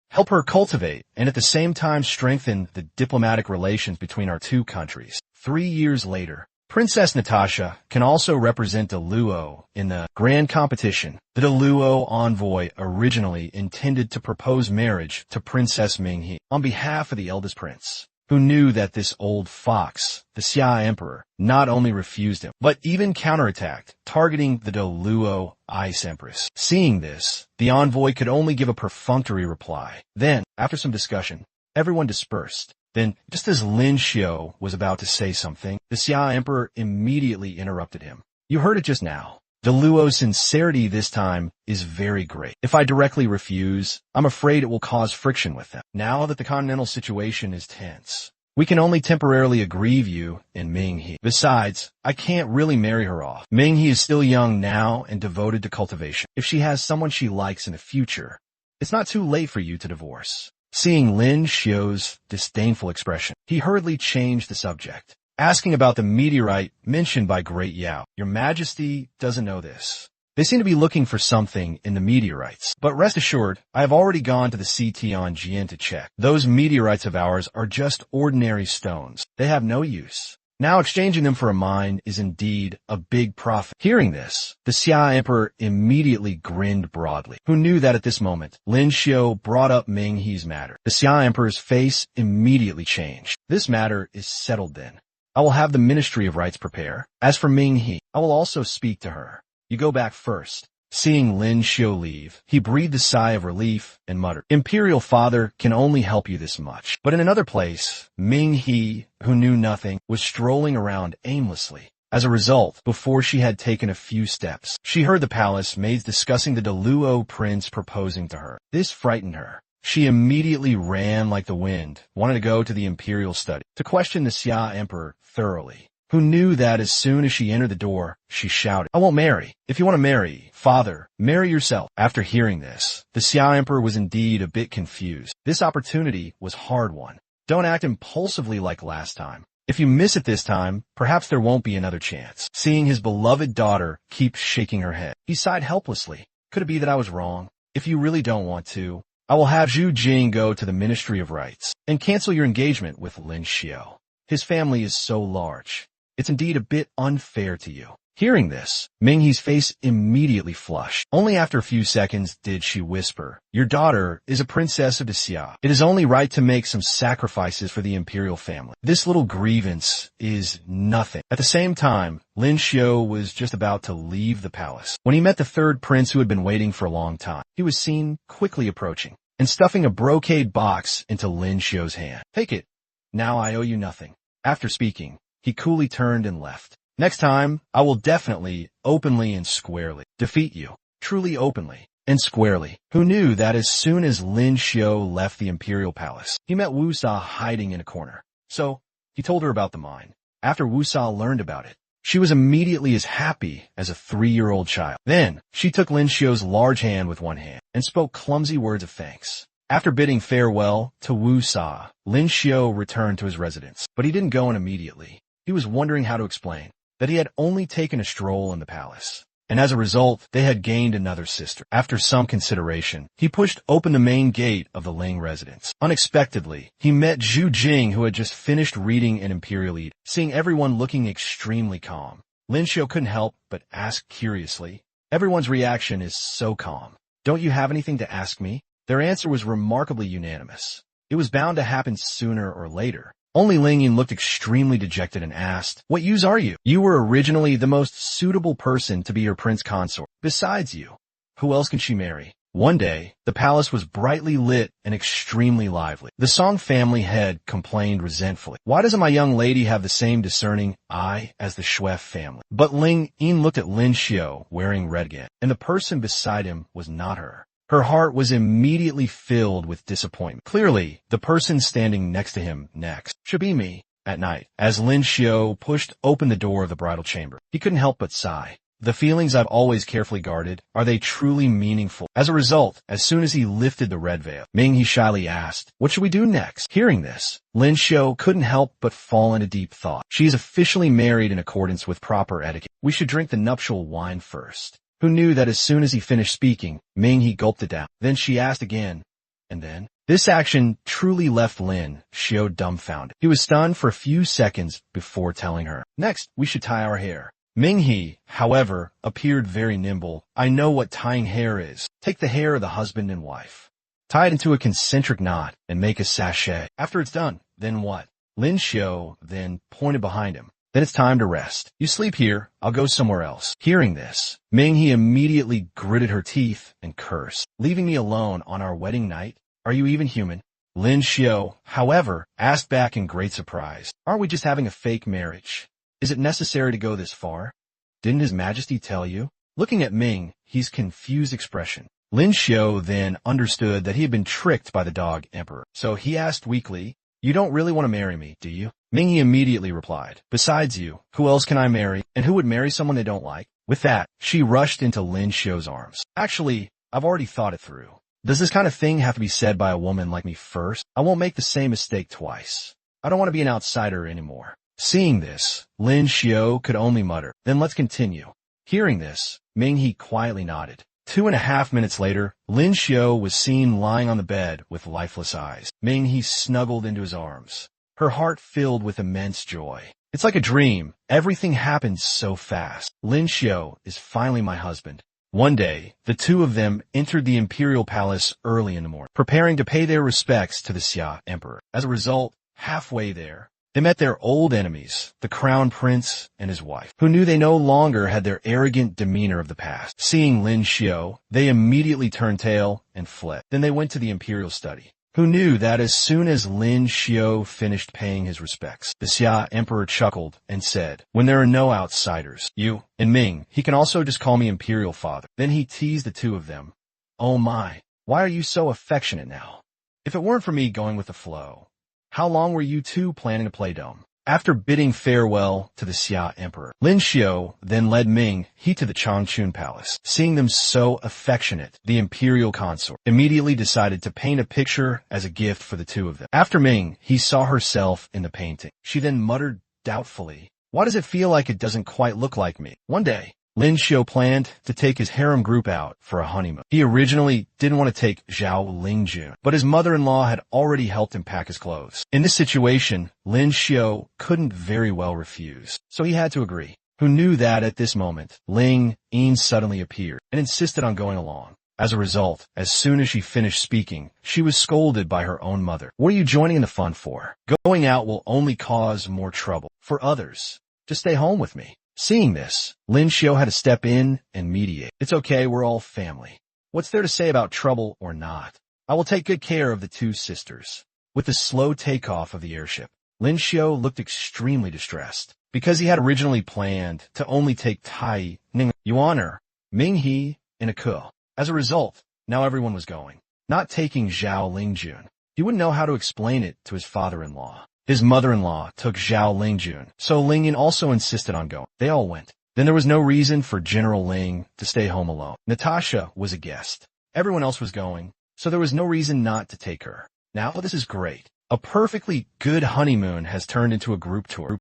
Help her cultivate and at the same time strengthen the diplomatic relations between our two countries. 3 years later, Princess Natasha can also represent Deluo in the grand competition. The Deluo envoy originally intended to propose marriage to Princess Minghe on behalf of the eldest prince, who knew that this old fox, the Xia Emperor, not only refused him, but even counterattacked, targeting the Deluo Ice Empress. Seeing this, the envoy could only give a perfunctory reply. Then, after some discussion, everyone dispersed. Then, just as Lin Xiao was about to say something, the Xia Emperor immediately interrupted him. You heard it just now. Deluo's sincerity this time is very great. If I directly refuse, I'm afraid it will cause friction with them. Now that the continental situation is tense, we can only temporarily aggrieve you and Minghe. Besides, I can't really marry her off. Minghe is still young now and devoted to cultivation. If she has someone she likes in the future, it's not too late for you to divorce. Seeing Lin Xiao's disdainful expression, he hurriedly changed the subject, asking about the meteorite mentioned by Great Yao. Your Majesty doesn't know this. They seem to be looking for something in the meteorites. But rest assured, I have already gone to the CT on Jian to check. Those meteorites of ours are just ordinary stones. They have no use. Now exchanging them for a mine is indeed a big profit. Hearing this, the Xia Emperor immediately grinned broadly, who knew that at this moment, Lin Xiao brought up Minghe's matter. The Xia Emperor's face immediately changed. This matter is settled then. I will have the Ministry of Rites prepare. As for Minghe, I will also speak to her. You go back first. Seeing Lin Xiao leave, he breathed a sigh of relief and muttered, Imperial Father can only help you this much. But in another place, Minghe, who knew nothing, was strolling around aimlessly. As a result, before she had taken a few steps, she heard the palace maids discussing the Deluo prince proposing to her. This frightened her. She immediately ran like the wind, wanted to go to the imperial study, to question the Xia Emperor thoroughly, who knew that as soon as she entered the door, she shouted, I won't marry. If you want to marry, Father, marry yourself. After hearing this, the Xia Emperor was indeed a bit confused. This opportunity was hard won. Don't act impulsively like last time. If you miss it this time, perhaps there won't be another chance. Seeing his beloved daughter keep shaking her head, he sighed helplessly. Could it be that I was wrong? If you really don't want to, I will have Zhu Jing go to the Ministry of Rites and cancel your engagement with Lin Xiao. His family is so large. It's indeed a bit unfair to you. Hearing this, Minghe's face immediately flushed. Only after a few seconds did she whisper, Your daughter is a princess of the Xia. It is only right to make some sacrifices for the imperial family. This little grievance is nothing. At the same time, Lin Xiao was just about to leave the palace when he met the third prince who had been waiting for a long time. He was seen quickly approaching and stuffing a brocade box into Lin Xiao's hand. Take it. Now I owe you nothing. After speaking, he coolly turned and left. Next time, I will definitely, openly and squarely, defeat you. Truly openly and squarely. Who knew that as soon as Lin Xiao left the imperial palace, he met Wu Sa hiding in a corner. So, he told her about the mine. After Wu Sa learned about it, she was immediately as happy as a 3-year-old child. Then, she took Lin Xiao's large hand with one hand and spoke clumsy words of thanks. After bidding farewell to Wu Sa, Lin Xiao returned to his residence. But he didn't go in immediately. He was wondering how to explain that he had only taken a stroll in the palace, and as a result, they had gained another sister. After some consideration, he pushed open the main gate of the Ling residence. Unexpectedly, he met Zhu Jing, who had just finished reading an imperial edict. Seeing everyone looking extremely calm, Lin Xiao couldn't help but ask curiously, Everyone's reaction is so calm. Don't you have anything to ask me? Their answer was remarkably unanimous. It was bound to happen sooner or later. Only Ling Yin looked extremely dejected and asked, "What use are you? You were originally the most suitable person to be her prince consort. Besides you, who else can she marry?" One day, the palace was brightly lit and extremely lively. The Song family head complained resentfully, "Why doesn't my young lady have the same discerning eye as the Shuef family?" But Ling Yin looked at Lin Xiu wearing red again, and the person beside him was not her. Her heart was immediately filled with disappointment. Clearly, the person standing next to him next should be me. At night, as Lin Xiu pushed open the door of the bridal chamber, he couldn't help but sigh. The feelings I've always carefully guarded, are they truly meaningful? As a result, as soon as he lifted the red veil, Ming he shyly asked, "What should we do next?" Hearing this, Lin Xiu couldn't help but fall into deep thought. She is officially married in accordance with proper etiquette. We should drink the nuptial wine first. Who knew that as soon as he finished speaking, Ming he gulped it down. Then she asked again, and then? This action truly left Lin Xiu dumbfounded. He was stunned for a few seconds before telling her, "Next, we should tie our hair." Ming he, however, appeared very nimble. "I know what tying hair is. Take the hair of the husband and wife. Tie it into a concentric knot and make a sachet. After it's done, then what?" Lin Xiu then pointed behind him. "Then it's time to rest. You sleep here, I'll go somewhere else." Hearing this, Ming he immediately gritted her teeth and cursed. "Leaving me alone on our wedding night? Are you even human?" Lin Xiu, however, asked back in great surprise, "Aren't we just having a fake marriage? Is it necessary to go this far? Didn't His Majesty tell you?" Looking at Ming, his confused expression, Lin Xiu then understood that he had been tricked by the dog emperor. So he asked weakly, "You don't really want to marry me, do you?" Ming he immediately replied, "Besides you, who else can I marry? And who would marry someone they don't like?" With that, she rushed into Lin Xiu's arms. "Actually, I've already thought it through. Does this kind of thing have to be said by a woman like me first? I won't make the same mistake twice. I don't want to be an outsider anymore." Seeing this, Lin Xiu could only mutter, "Then let's continue." Hearing this, Ming he quietly nodded. 2.5 minutes later, Lin Xiu was seen lying on the bed with lifeless eyes. Ming he snuggled into his arms, her heart filled with immense joy. "It's like a dream. Everything happened so fast. Lin Xiu is finally my husband." One day, the two of them entered the imperial palace early in the morning, preparing to pay their respects to the Xia emperor. As a result, halfway there, they met their old enemies, the crown prince and his wife, who knew they no longer had their arrogant demeanor of the past. Seeing Lin Xiu, they immediately turned tail and fled. Then they went to the imperial study, who knew that as soon as Lin Xiu finished paying his respects, the Xia emperor chuckled and said, "When there are no outsiders, you and Ming, he can also just call me imperial father." Then he teased the two of them. "Oh my, why are you so affectionate now? If it weren't for me going with the flow, how long were you two planning to play dumb?" After bidding farewell to the Xia emperor, Lin Xiu then led Ming he to the Changchun palace. Seeing them so affectionate, the imperial consort immediately decided to paint a picture as a gift for the two of them. After Ming, he saw herself in the painting. She then muttered doubtfully, "Why does it feel like it doesn't quite look like me?" One day, Lin Xiu planned to take his harem group out for a honeymoon. He originally didn't want to take Zhao Lingjun, but his mother-in-law had already helped him pack his clothes. In this situation, Lin Xiu couldn't very well refuse, so he had to agree. Who knew that at this moment, Ling Yin suddenly appeared and insisted on going along. As a result, as soon as she finished speaking, she was scolded by her own mother. "What are you joining in the fun for? Going out will only cause more trouble for others. Just stay home with me." Seeing this, Lin Xiu had to step in and mediate. "It's okay, we're all family. What's there to say about trouble or not? I will take good care of the two sisters." With the slow takeoff of the airship, Lin Xiu looked extremely distressed, because he had originally planned to only take Tai Ning, Yuan, Ming He, and a Ke. As a result, now everyone was going, not taking Zhao Lingjun. He wouldn't know how to explain it to his father-in-law. His mother-in-law took Zhao Lingjun, so Ling Yin also insisted on going. They all went. Then there was no reason for General Ling to stay home alone. Natasha was a guest. Everyone else was going, so there was no reason not to take her. Now this is great. A perfectly good honeymoon has turned into a group tour.